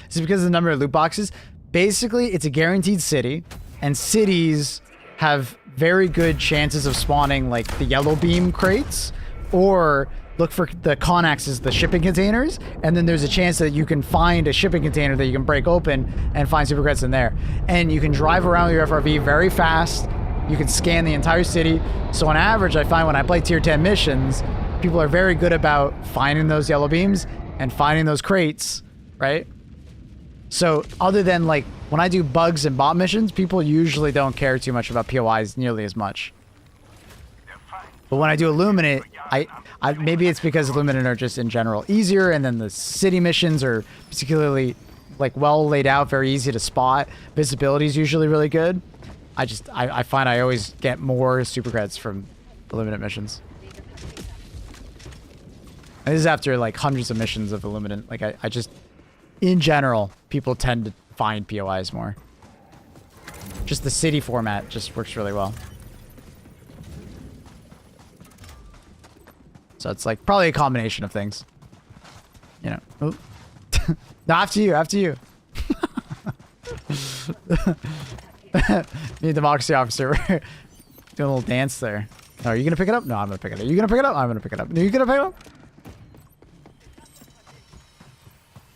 Is it because of the number of loot boxes? Basically, it's a guaranteed city, and cities have very good chances of spawning like the yellow beam crates, or look for the Connaxes, the shipping containers, and then there's a chance that you can find a shipping container that you can break open and find super credits in there. And you can drive around with your FRV very fast. You can scan the entire city. So on average, I find when I play tier 10 missions, people are very good about finding those yellow beams and finding those crates, right? So other than like when I do bugs and bot missions, people usually don't care too much about POIs nearly as much. But when I do Illuminate, I maybe it's because Illuminate are just in general easier, and then the city missions are particularly like well laid out, very easy to spot. Visibility is usually really good. I find I always get more super credits from Illuminate missions. And this is after like hundreds of missions of Illuminate. Like I just, in general, people tend to find POIs more. Just the city format just works really well. So it's like probably a combination of things. You know. Oop. No, after you. Me, democracy officer, we're doing a little dance there. Oh, are you gonna pick it up? No, I'm gonna pick it up. Are you gonna pick it up? I'm gonna pick it up. Are you gonna pick it up?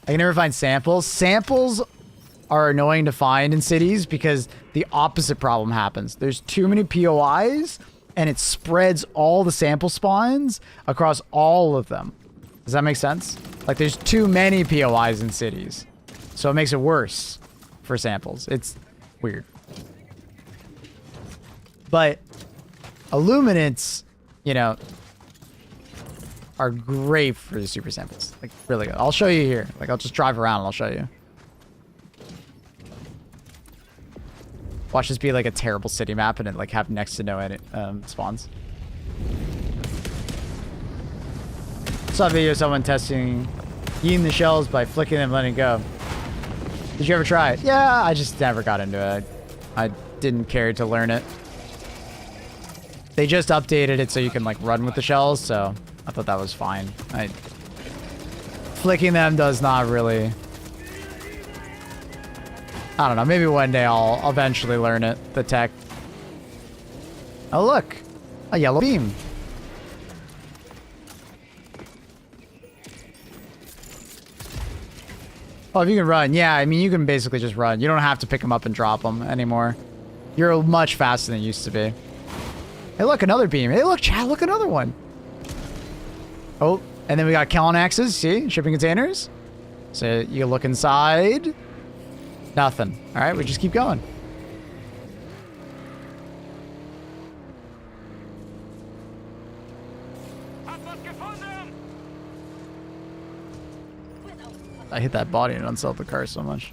I can never find samples. Samples are annoying to find in cities because the opposite problem happens. There's too many POIs and it spreads all the sample spawns across all of them. Does that make sense? Like there's too many POIs in cities. So it makes it worse for samples. It's weird. But Illuminates, you know, are great for the super samples. Like really good. I'll show you here. Like I'll just drive around and I'll show you. Watch this be like a terrible city map and it like have next to no edit, spawns. Saw a video of someone testing eating the shells by flicking them and letting go. Did you ever try it? Yeah, I just never got into it. I didn't care to learn it. They just updated it so you can like run with the shells, so I thought that was fine. Flicking them does not really... I don't know, maybe one day I'll eventually learn it, the tech. Oh look, a yellow beam. Oh, if you can run, yeah, I mean, you can basically just run. You don't have to pick them up and drop them anymore. You're much faster than you used to be. Hey, look, another beam. Hey, look, Chad, look, another one. Oh, and then we got Kellen axes, see? Shipping containers. So you look inside. Nothing. All right, we just keep going. I hit that body and unsettled the car so much.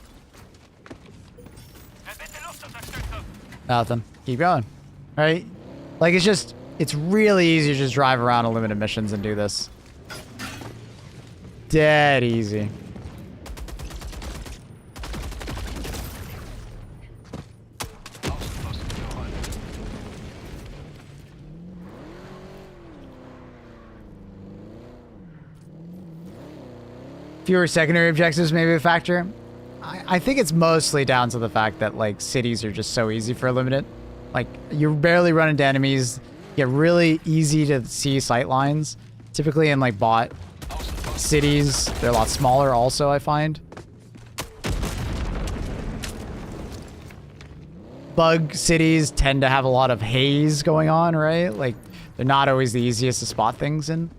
Nothing. Keep going. All right? Like, it's really easy to just drive around Illuminated missions and do this. Dead easy. Fewer secondary objectives may be a factor. I think it's mostly down to the fact that like cities are just so easy for Illuminate. Like you're barely running into enemies. You get really easy to see sight lines. Typically in like bot cities, they're a lot smaller also, I find. Bug cities tend to have a lot of haze going on, right? Like they're not always the easiest to spot things in.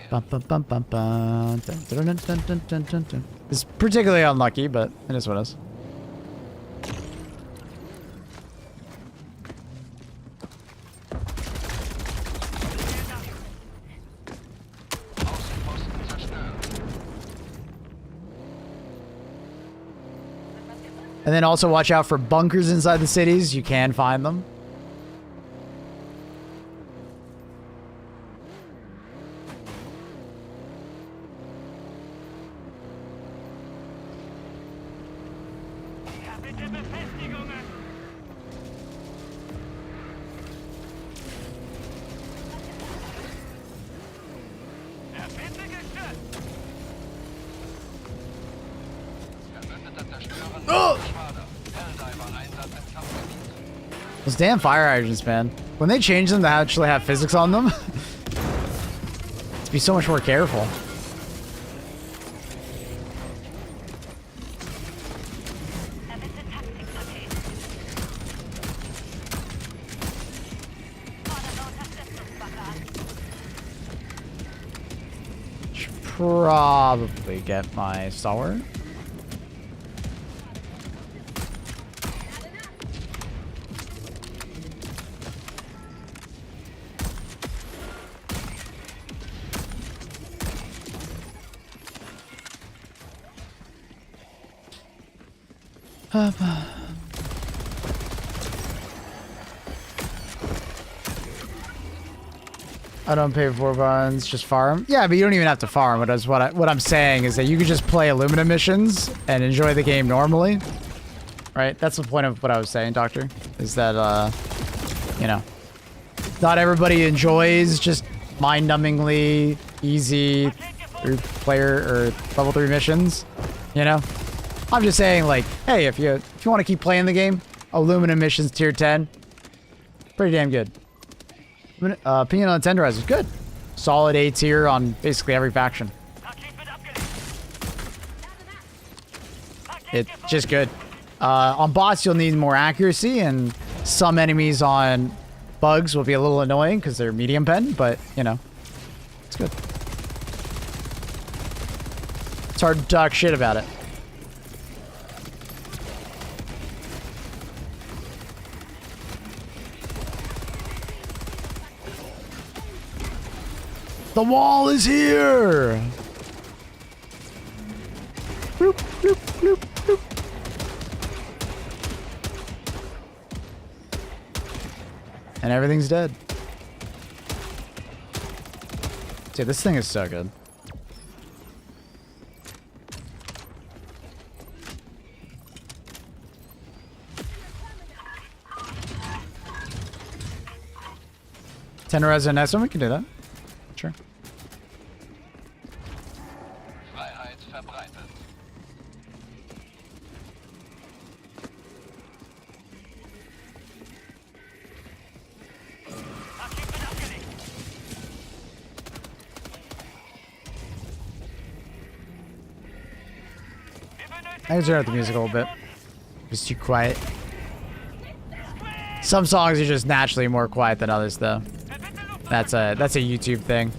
Bum, bum, bum, bum, bum. Dun, dun, dun, dun, dun, dun, dun, dun. It's particularly unlucky, but it is what it is. And then also watch out for bunkers inside the cities. You can find them. Those damn fire hydrants, man. When they change them to actually have physics on them, to be so much more careful. Should probably get my stalwart. I don't pay for buns, just farm. Yeah, but you don't even have to farm. What I'm saying is that you could just play Illumina missions and enjoy the game normally. Right? That's the point of what I was saying, Doctor. Is that, you know, not everybody enjoys just mind-numbingly easy player or level 3 missions. You know? I'm just saying, like, hey, if you want to keep playing the game, Illumina missions tier 10, pretty damn good. Opinion on Tenderizer is good. Solid A tier on basically every faction. It's just good. On boss, you'll need more accuracy, and some enemies on bugs will be a little annoying because they're medium pen, but, you know, it's good. It's hard to talk shit about it. The wall is here! Bloop, bloop, bloop, bloop. And everything's dead. Dude, this thing is so good. Tenderizer next one, we can do that. Sure. Freiheit verbreitet. I can turn up the music a little bit. It's too quiet. Some songs are just naturally more quiet than others, though. That's a YouTube thing.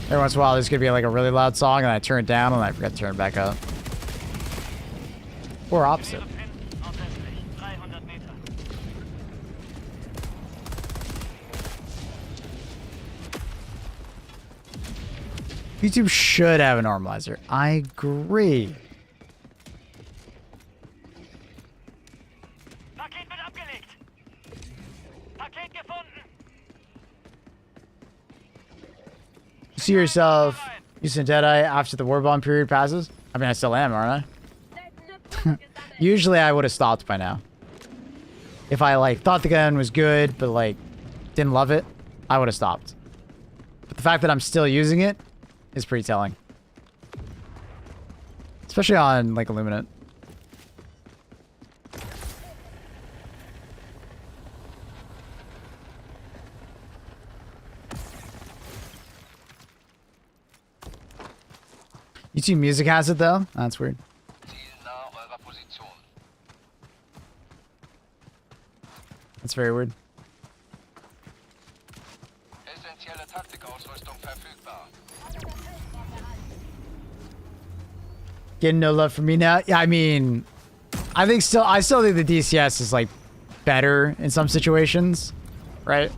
Every once in a while, there's gonna be like a really loud song, and I turn it down, and I forget to turn it back up. Or opposite. YouTube should have a normalizer. I agree. You see yourself using Deadeye after the Warbomb period passes? I mean, I still am, aren't I? Usually I would have stopped by now. If I, like, thought the gun was good, but, like, didn't love it, I would have stopped. But the fact that I'm still using it is pretty telling. Especially on, like, Illuminate. YouTube Music has it, though? That's weird. That's very weird. Essentielle Taktikausrüstung verfügbar. Getting no love from me now? Yeah, I mean, I still think the DCS is, like, better in some situations, right?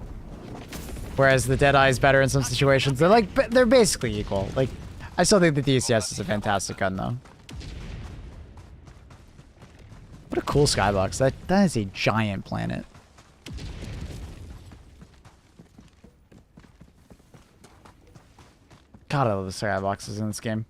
Whereas the Deadeye is better in some situations. They're basically equal. Like, I still think the DCS is a fantastic gun, though. What a cool skybox. That is a giant planet. God, I love the skyboxes in this game.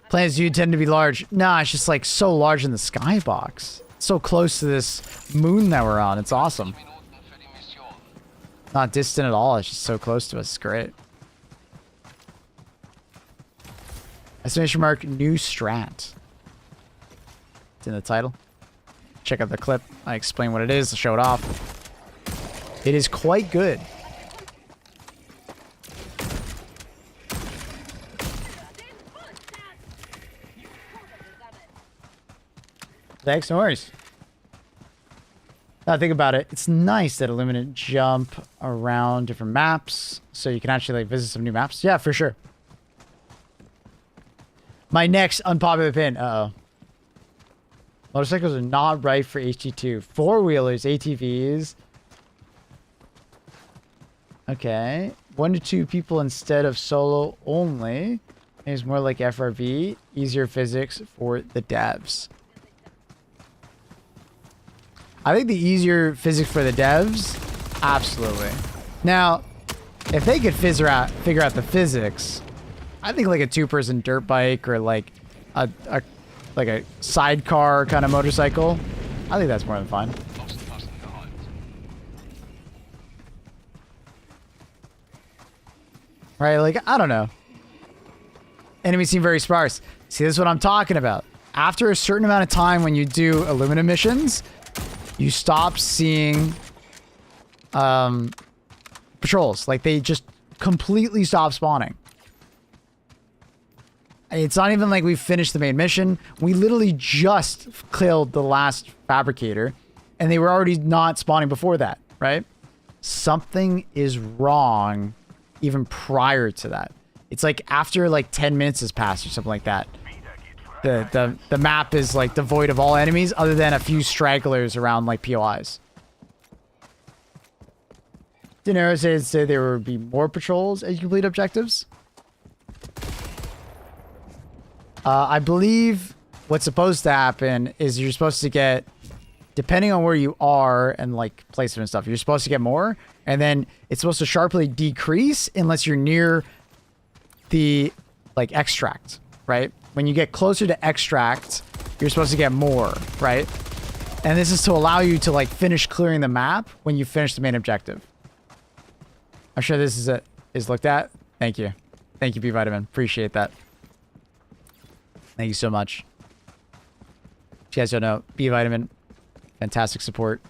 Planets do tend to be large. Nah, it's just like so large in the skybox. So close to this moon that we're on. It's awesome. not distant at all. It's just so close to us. It's great. Exclamation mark, new strat. It's in the title. Check out the clip. I explain what it is. I'll show it off. It is quite good. Thanks, no worries. Now think about it. It's nice that Illuminate jump around different maps, so you can actually like visit some new maps. Yeah, for sure. My next unpopular opinion. Uh-oh. Motorcycles are not right for HD2. Four-wheelers, ATVs. Okay. 1 to 2 people instead of solo only. It's more like FRV. Easier physics for the devs. I think the easier physics for the devs, absolutely. Now, if they could figure out the physics, I think like a 2-person dirt bike or like a sidecar kind of motorcycle, I think that's more than fine. Right? Like, I don't know. Enemies seem very sparse. See, this is what I'm talking about. After a certain amount of time when you do Illumina missions, you stop seeing patrols. Like, they just completely stop spawning. It's not even like we finished the main mission. We literally just killed the last fabricator, and they were already not spawning before that, right? Something is wrong even prior to that. It's like after like 10 minutes has passed or something like that. The map is like devoid of all enemies other than a few stragglers around like POIs. Dinero says there would be more patrols as you complete objectives. I believe what's supposed to happen is you're supposed to get, depending on where you are and like placement and stuff, you're supposed to get more, and then it's supposed to sharply decrease unless you're near the like extract, right? When you get closer to extract, you're supposed to get more, right? And this is to allow you to like finish clearing the map when you finish the main objective. I'm sure this is looked at. Thank you. Thank you, B Vitamin. Appreciate that. Thank you so much. If you guys don't know, B Vitamin, fantastic support.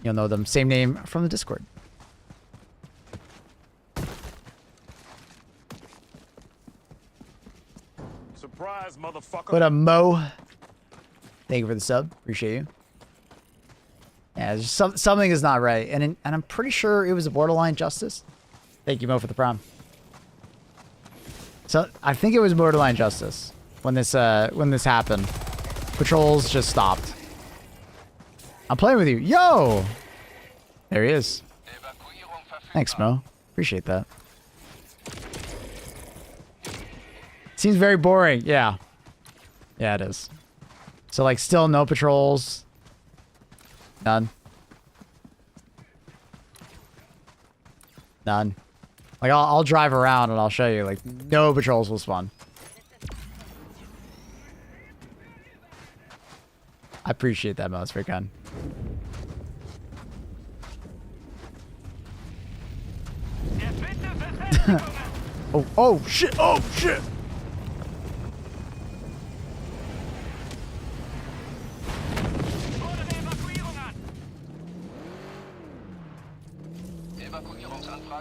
You'll know them. Same name from the Discord. Surprise, motherfucker. What up, Mo? Thank you for the sub. Appreciate you. Yeah, there's something is not right, and I'm pretty sure it was a borderline justice. Thank you, Mo, for the prom. So I think it was borderline justice when this happened. Patrols just stopped. I'm playing with you. Yo! There he is. Thanks, Mo. Appreciate that. Seems very boring. Yeah. Yeah, it is. So, like, still no patrols. None. None. Like, I'll drive around and I'll show you. Like, no patrols will spawn. I appreciate that, Mo. That's very kind. Oh, shit. Oh, shit.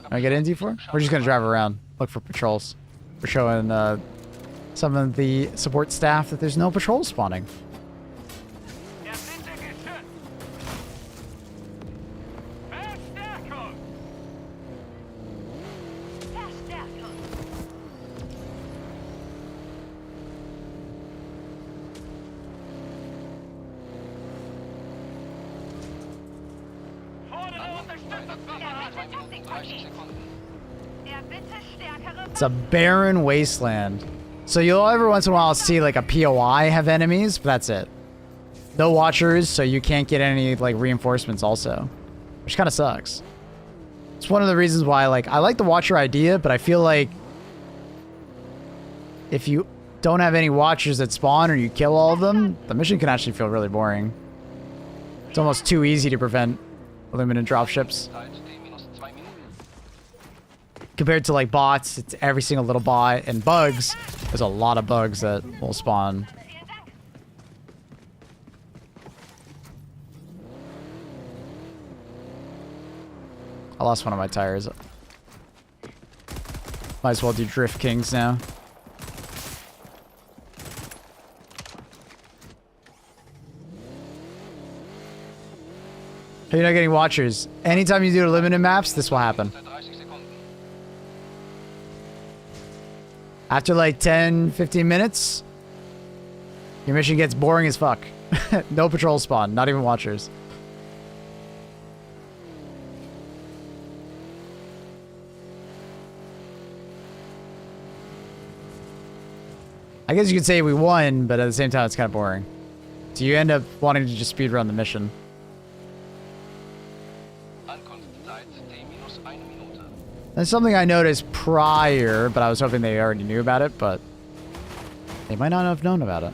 Can I get in D4? We're just gonna drive around, look for patrols. We're showing some of the support staff that there's no patrols spawning. It's a barren wasteland. So you'll every once in a while see like a POI have enemies, but that's it. No watchers, so you can't get any like reinforcements also. Which kind of sucks. It's one of the reasons why like I like the watcher idea, but I feel like if you don't have any watchers that spawn or you kill all of them, the mission can actually feel really boring. It's almost too easy to prevent Illuminant dropships. Zeit T-2 Minuten. Compared to like bots, it's every single little bot, and bugs. There's a lot of bugs that will spawn. I lost one of my tires. Might as well do Drift Kings now. You're not getting watchers. Anytime you do limited maps, this will happen. After like 10, 15 minutes, your mission gets boring as fuck. No patrol spawn, not even watchers. I guess you could say we won, but at the same time, it's kind of boring. So you end up wanting to just speedrun the mission. That's something I noticed prior, but I was hoping they already knew about it, but they might not have known about it.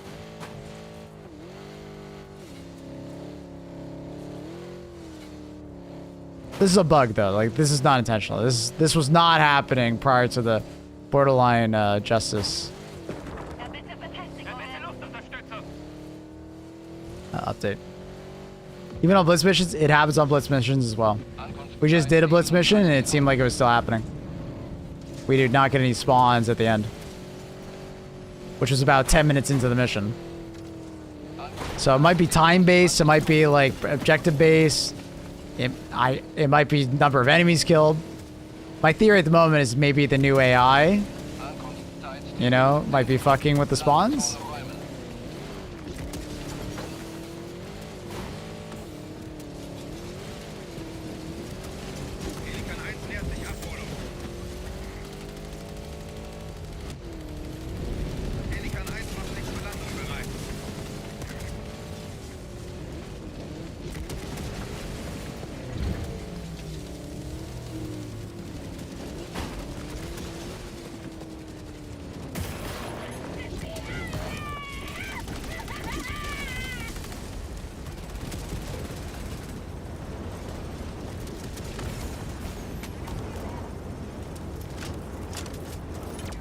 This is a bug, though. Like, this is not intentional. This was not happening prior to the borderline justice update. Even on Blitz missions, it happens on Blitz missions as well. We just did a Blitz mission, and it seemed like it was still happening. We did not get any spawns at the end, which was about 10 minutes into the mission. So it might be time-based. It might be, like, objective-based. It might be number of enemies killed. My theory at the moment is maybe the new AI, you know, might be fucking with the spawns.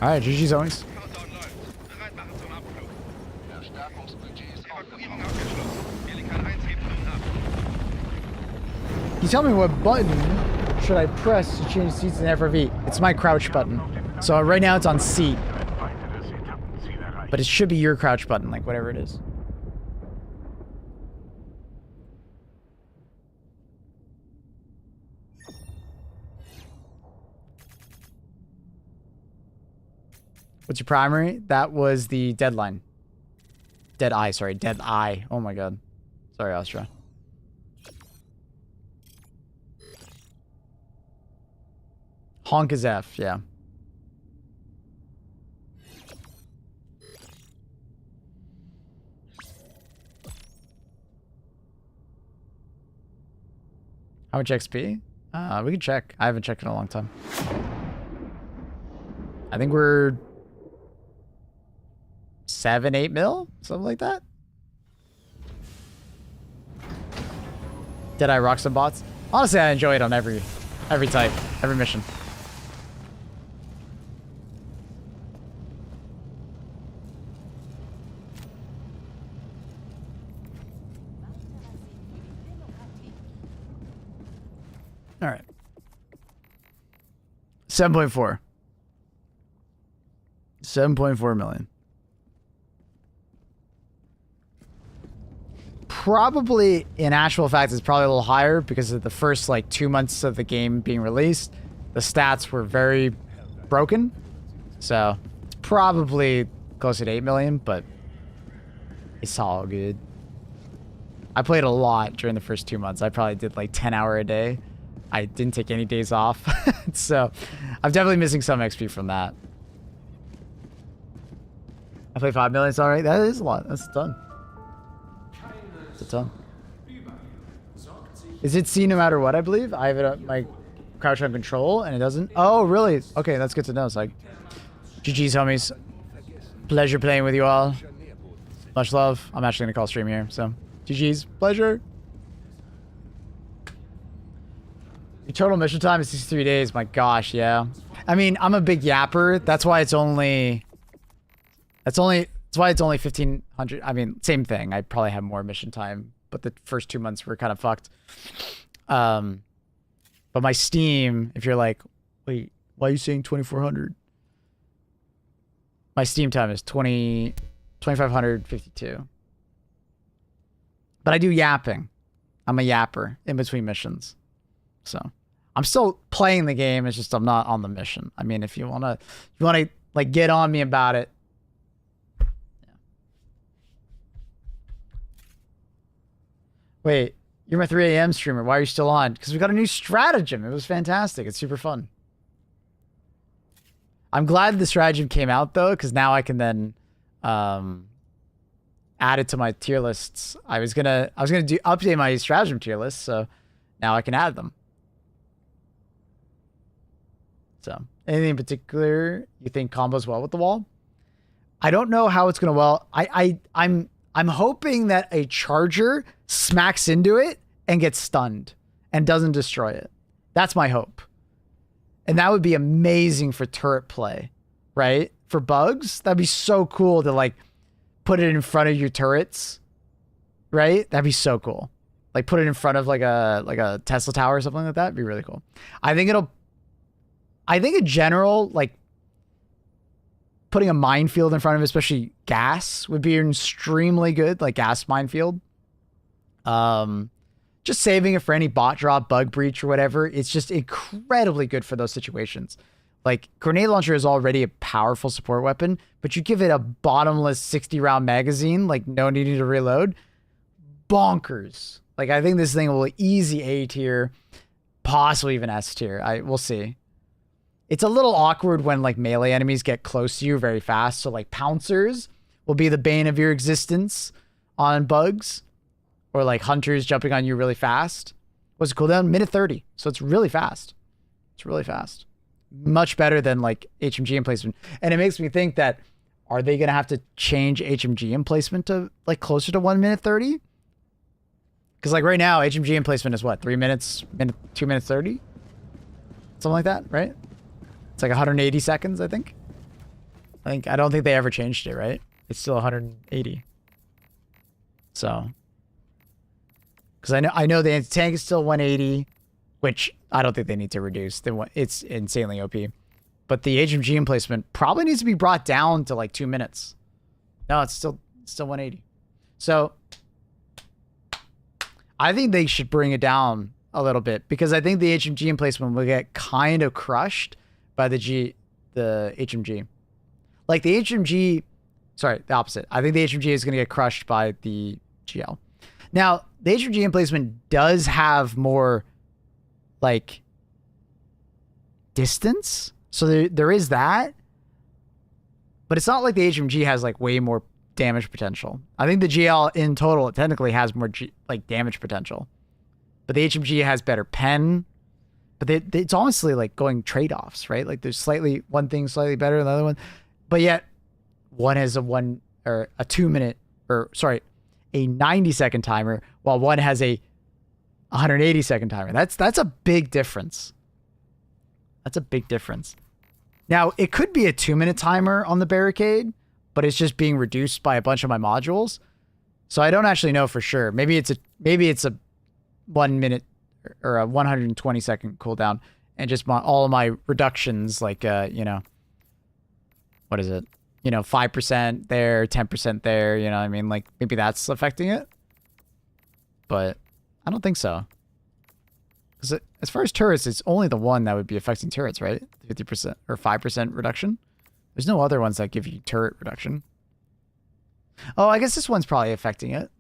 Alright, GG's always. Can you tell me what button should I press to change seats in FRV? It's my crouch button. So right now it's on seat. But it should be your crouch button, like whatever it is. What's your primary? That was the deadline. Dead Eye, sorry. Dead Eye. Oh my god. Sorry, Astra. Honk is F, yeah. How much XP? We can check. I haven't checked in a long time. I think we're 7, 8 mil? Something like that? Did I rock some bots? Honestly, I enjoy it on every type, every mission. All right. 7.4. 7.4 million. Probably, in actual fact, it's probably a little higher because of the first, like, 2 months of the game being released. The stats were very broken. So, it's probably closer to 8 million, but it's all good. I played a lot during the first 2 months. I probably did, like, 10 hours a day. I didn't take any days off. So, I'm definitely missing some XP from that. I played 5 million, it's alright. That is a lot. That's a ton. It's a ton. Is it C no matter what, I believe? I have it up my crouch on control and it doesn't. Oh, really? Okay, that's good to know. It's like, GG's, homies. Pleasure playing with you all. Much love. I'm actually going to call stream here, so GG's. Pleasure. Your total mission time is 63 days. My gosh, yeah. I mean, I'm a big yapper. That's why it's only 1,500. I mean, same thing. I probably have more mission time, but the first 2 months were kind of fucked. But my Steam, if you're like, wait, why are you saying 2,400? My Steam time is 2,552. But I do yapping. I'm a yapper in between missions. So I'm still playing the game. It's just I'm not on the mission. I mean, if you wanna like get on me about it. Yeah. Wait, you're my 3 a.m. streamer. Why are you still on? Because we got a new stratagem. It was fantastic. It's super fun. I'm glad the stratagem came out though, because now I can then add it to my tier lists. I was gonna update my stratagem tier list, so now I can add them. So, anything in particular you think combos well with the wall? I don't know how it's gonna well. I'm hoping that a charger smacks into it and gets stunned and doesn't destroy it. That's my hope. And that would be amazing for turret play, right? For bugs, that'd be so cool to like put it in front of your turrets, right? That'd be so cool. Like put it in front of like a Tesla tower or something like that. It'd be really cool. I think in general, like putting a minefield in front of, especially gas, would be extremely good. Like gas minefield. Just saving it for any bot drop, bug breach, or whatever. It's just incredibly good for those situations. Like, grenade launcher is already a powerful support weapon, but you give it a bottomless 60-round magazine, like no needing to reload. Bonkers. Like, I think this thing will easy A tier, possibly even S tier. We'll see. It's a little awkward when, like, melee enemies get close to you very fast. So, like, pouncers will be the bane of your existence on bugs. Or like hunters jumping on you really fast. What's the cooldown? Minute 30. So it's really fast. It's really fast. Much better than like HMG emplacement. And it makes me think that, are they going to have to change HMG emplacement to like closer to 1 minute 30? Because like right now, HMG emplacement is what? 3 minutes, 2 minutes 30? Something like that, right? It's like 180 seconds, I think. I don't think they ever changed it, right? It's still 180. So... Because I know the anti-tank is still 180, which I don't think they need to reduce. It's insanely OP. But the HMG emplacement probably needs to be brought down to like 2 minutes. No, it's still 180. So I think they should bring it down a little bit, because I think the HMG emplacement will get kind of crushed by the HMG. Like the HMG, sorry, the opposite. I think the HMG is going to get crushed by the GL. Now, the HMG emplacement does have more, like, distance. So there is that. But it's not like the HMG has, like, way more damage potential. I think the GL in total technically has more, damage potential. But the HMG has better pen. But it's honestly, like, going trade-offs, right? Like, there's one thing slightly better than the other one. But yet, one has a 2-minute, a 90-second timer, while one has a 180-second timer. That's a big difference. That's a big difference. Now, it could be a 2-minute timer on the barricade, but it's just being reduced by a bunch of my modules. So I don't actually know for sure. Maybe it's a 1 minute or a 120-second cooldown, and just all of my reductions, like what is it? 5% there, 10% there, you know what I mean? Like, maybe that's affecting it. But I don't think so. Because as far as turrets, it's only the one that would be affecting turrets, right? 50% or 5% reduction. There's no other ones that give you turret reduction. Oh, I guess this one's probably affecting it.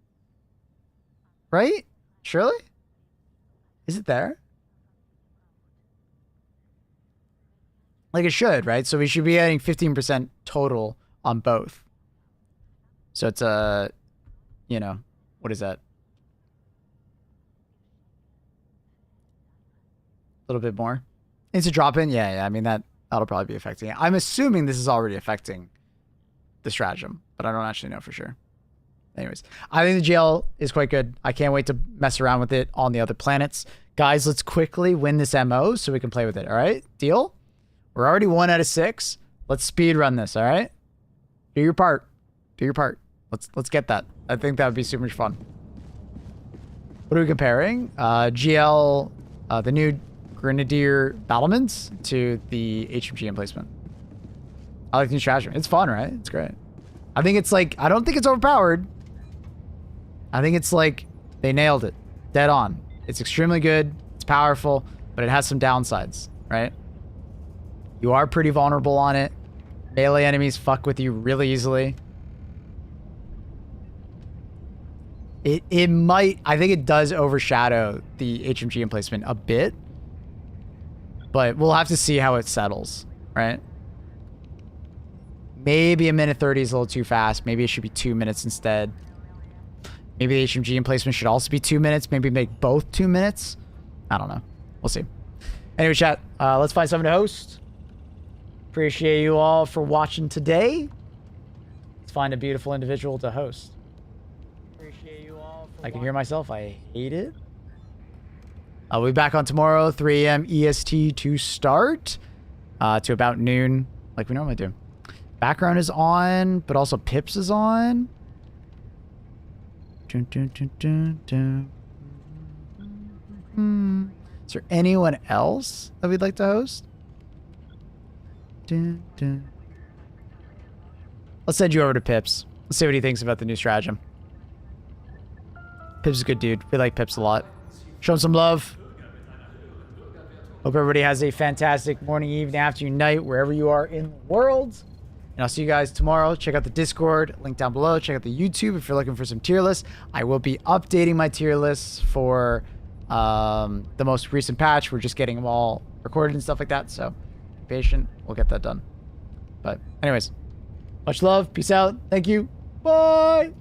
Right? Surely? Is it there? Like it should, right? So we should be adding 15% total on both. So it's a, what is that? A little bit more. It's a drop in? Yeah. I mean, that'll probably be affecting it. I'm assuming this is already affecting the stratagem, but I don't actually know for sure. Anyways, I think the GL is quite good. I can't wait to mess around with it on the other planets, Guys, let's quickly win this MO so we can play with it, all right? Deal? We're already 1 out of 6. Let's speed run this, all right? Do your part. Do your part. Let's get that. I think that would be super much fun. What are we comparing? GL, the new Grenadier Battlements to the HMG emplacement. I like the new stratagem. It's fun, right? It's great. I think it's like, I don't think it's overpowered. I think it's like, they nailed it. Dead on. It's extremely good. It's powerful, but it has some downsides, right? You are pretty vulnerable on it. Melee enemies fuck with you really easily. It might, I think it does overshadow the HMG emplacement a bit, but we'll have to see how it settles, right? Maybe 1:30 is a little too fast. Maybe it should be 2 minutes instead. Maybe the HMG emplacement should also be 2 minutes. Maybe make both 2 minutes. I don't know. We'll see. Anyway, chat, let's find someone to host. Appreciate you all for watching today. Let's find a beautiful individual to host. I can hear myself. I hate it. I'll be back on tomorrow, 3 a.m. EST to start to about noon, like we normally do. Background is on, but also Pips is on. Dun, dun, dun, dun, dun. Is there anyone else that we'd like to host? Dun, dun. Let's send you over to Pips. Let's see what he thinks about the new stratagem. Pips is a good dude. We like Pips a lot. Show him some love. Hope everybody has a fantastic morning, evening, afternoon, night, wherever you are in the world. And I'll see you guys tomorrow. Check out the Discord, link down below. Check out the YouTube if you're looking for some tier lists. I will be updating my tier lists for the most recent patch. We're just getting them all recorded and stuff like that. So be patient. We'll get that done. But anyways, much love. Peace out. Thank you. Bye.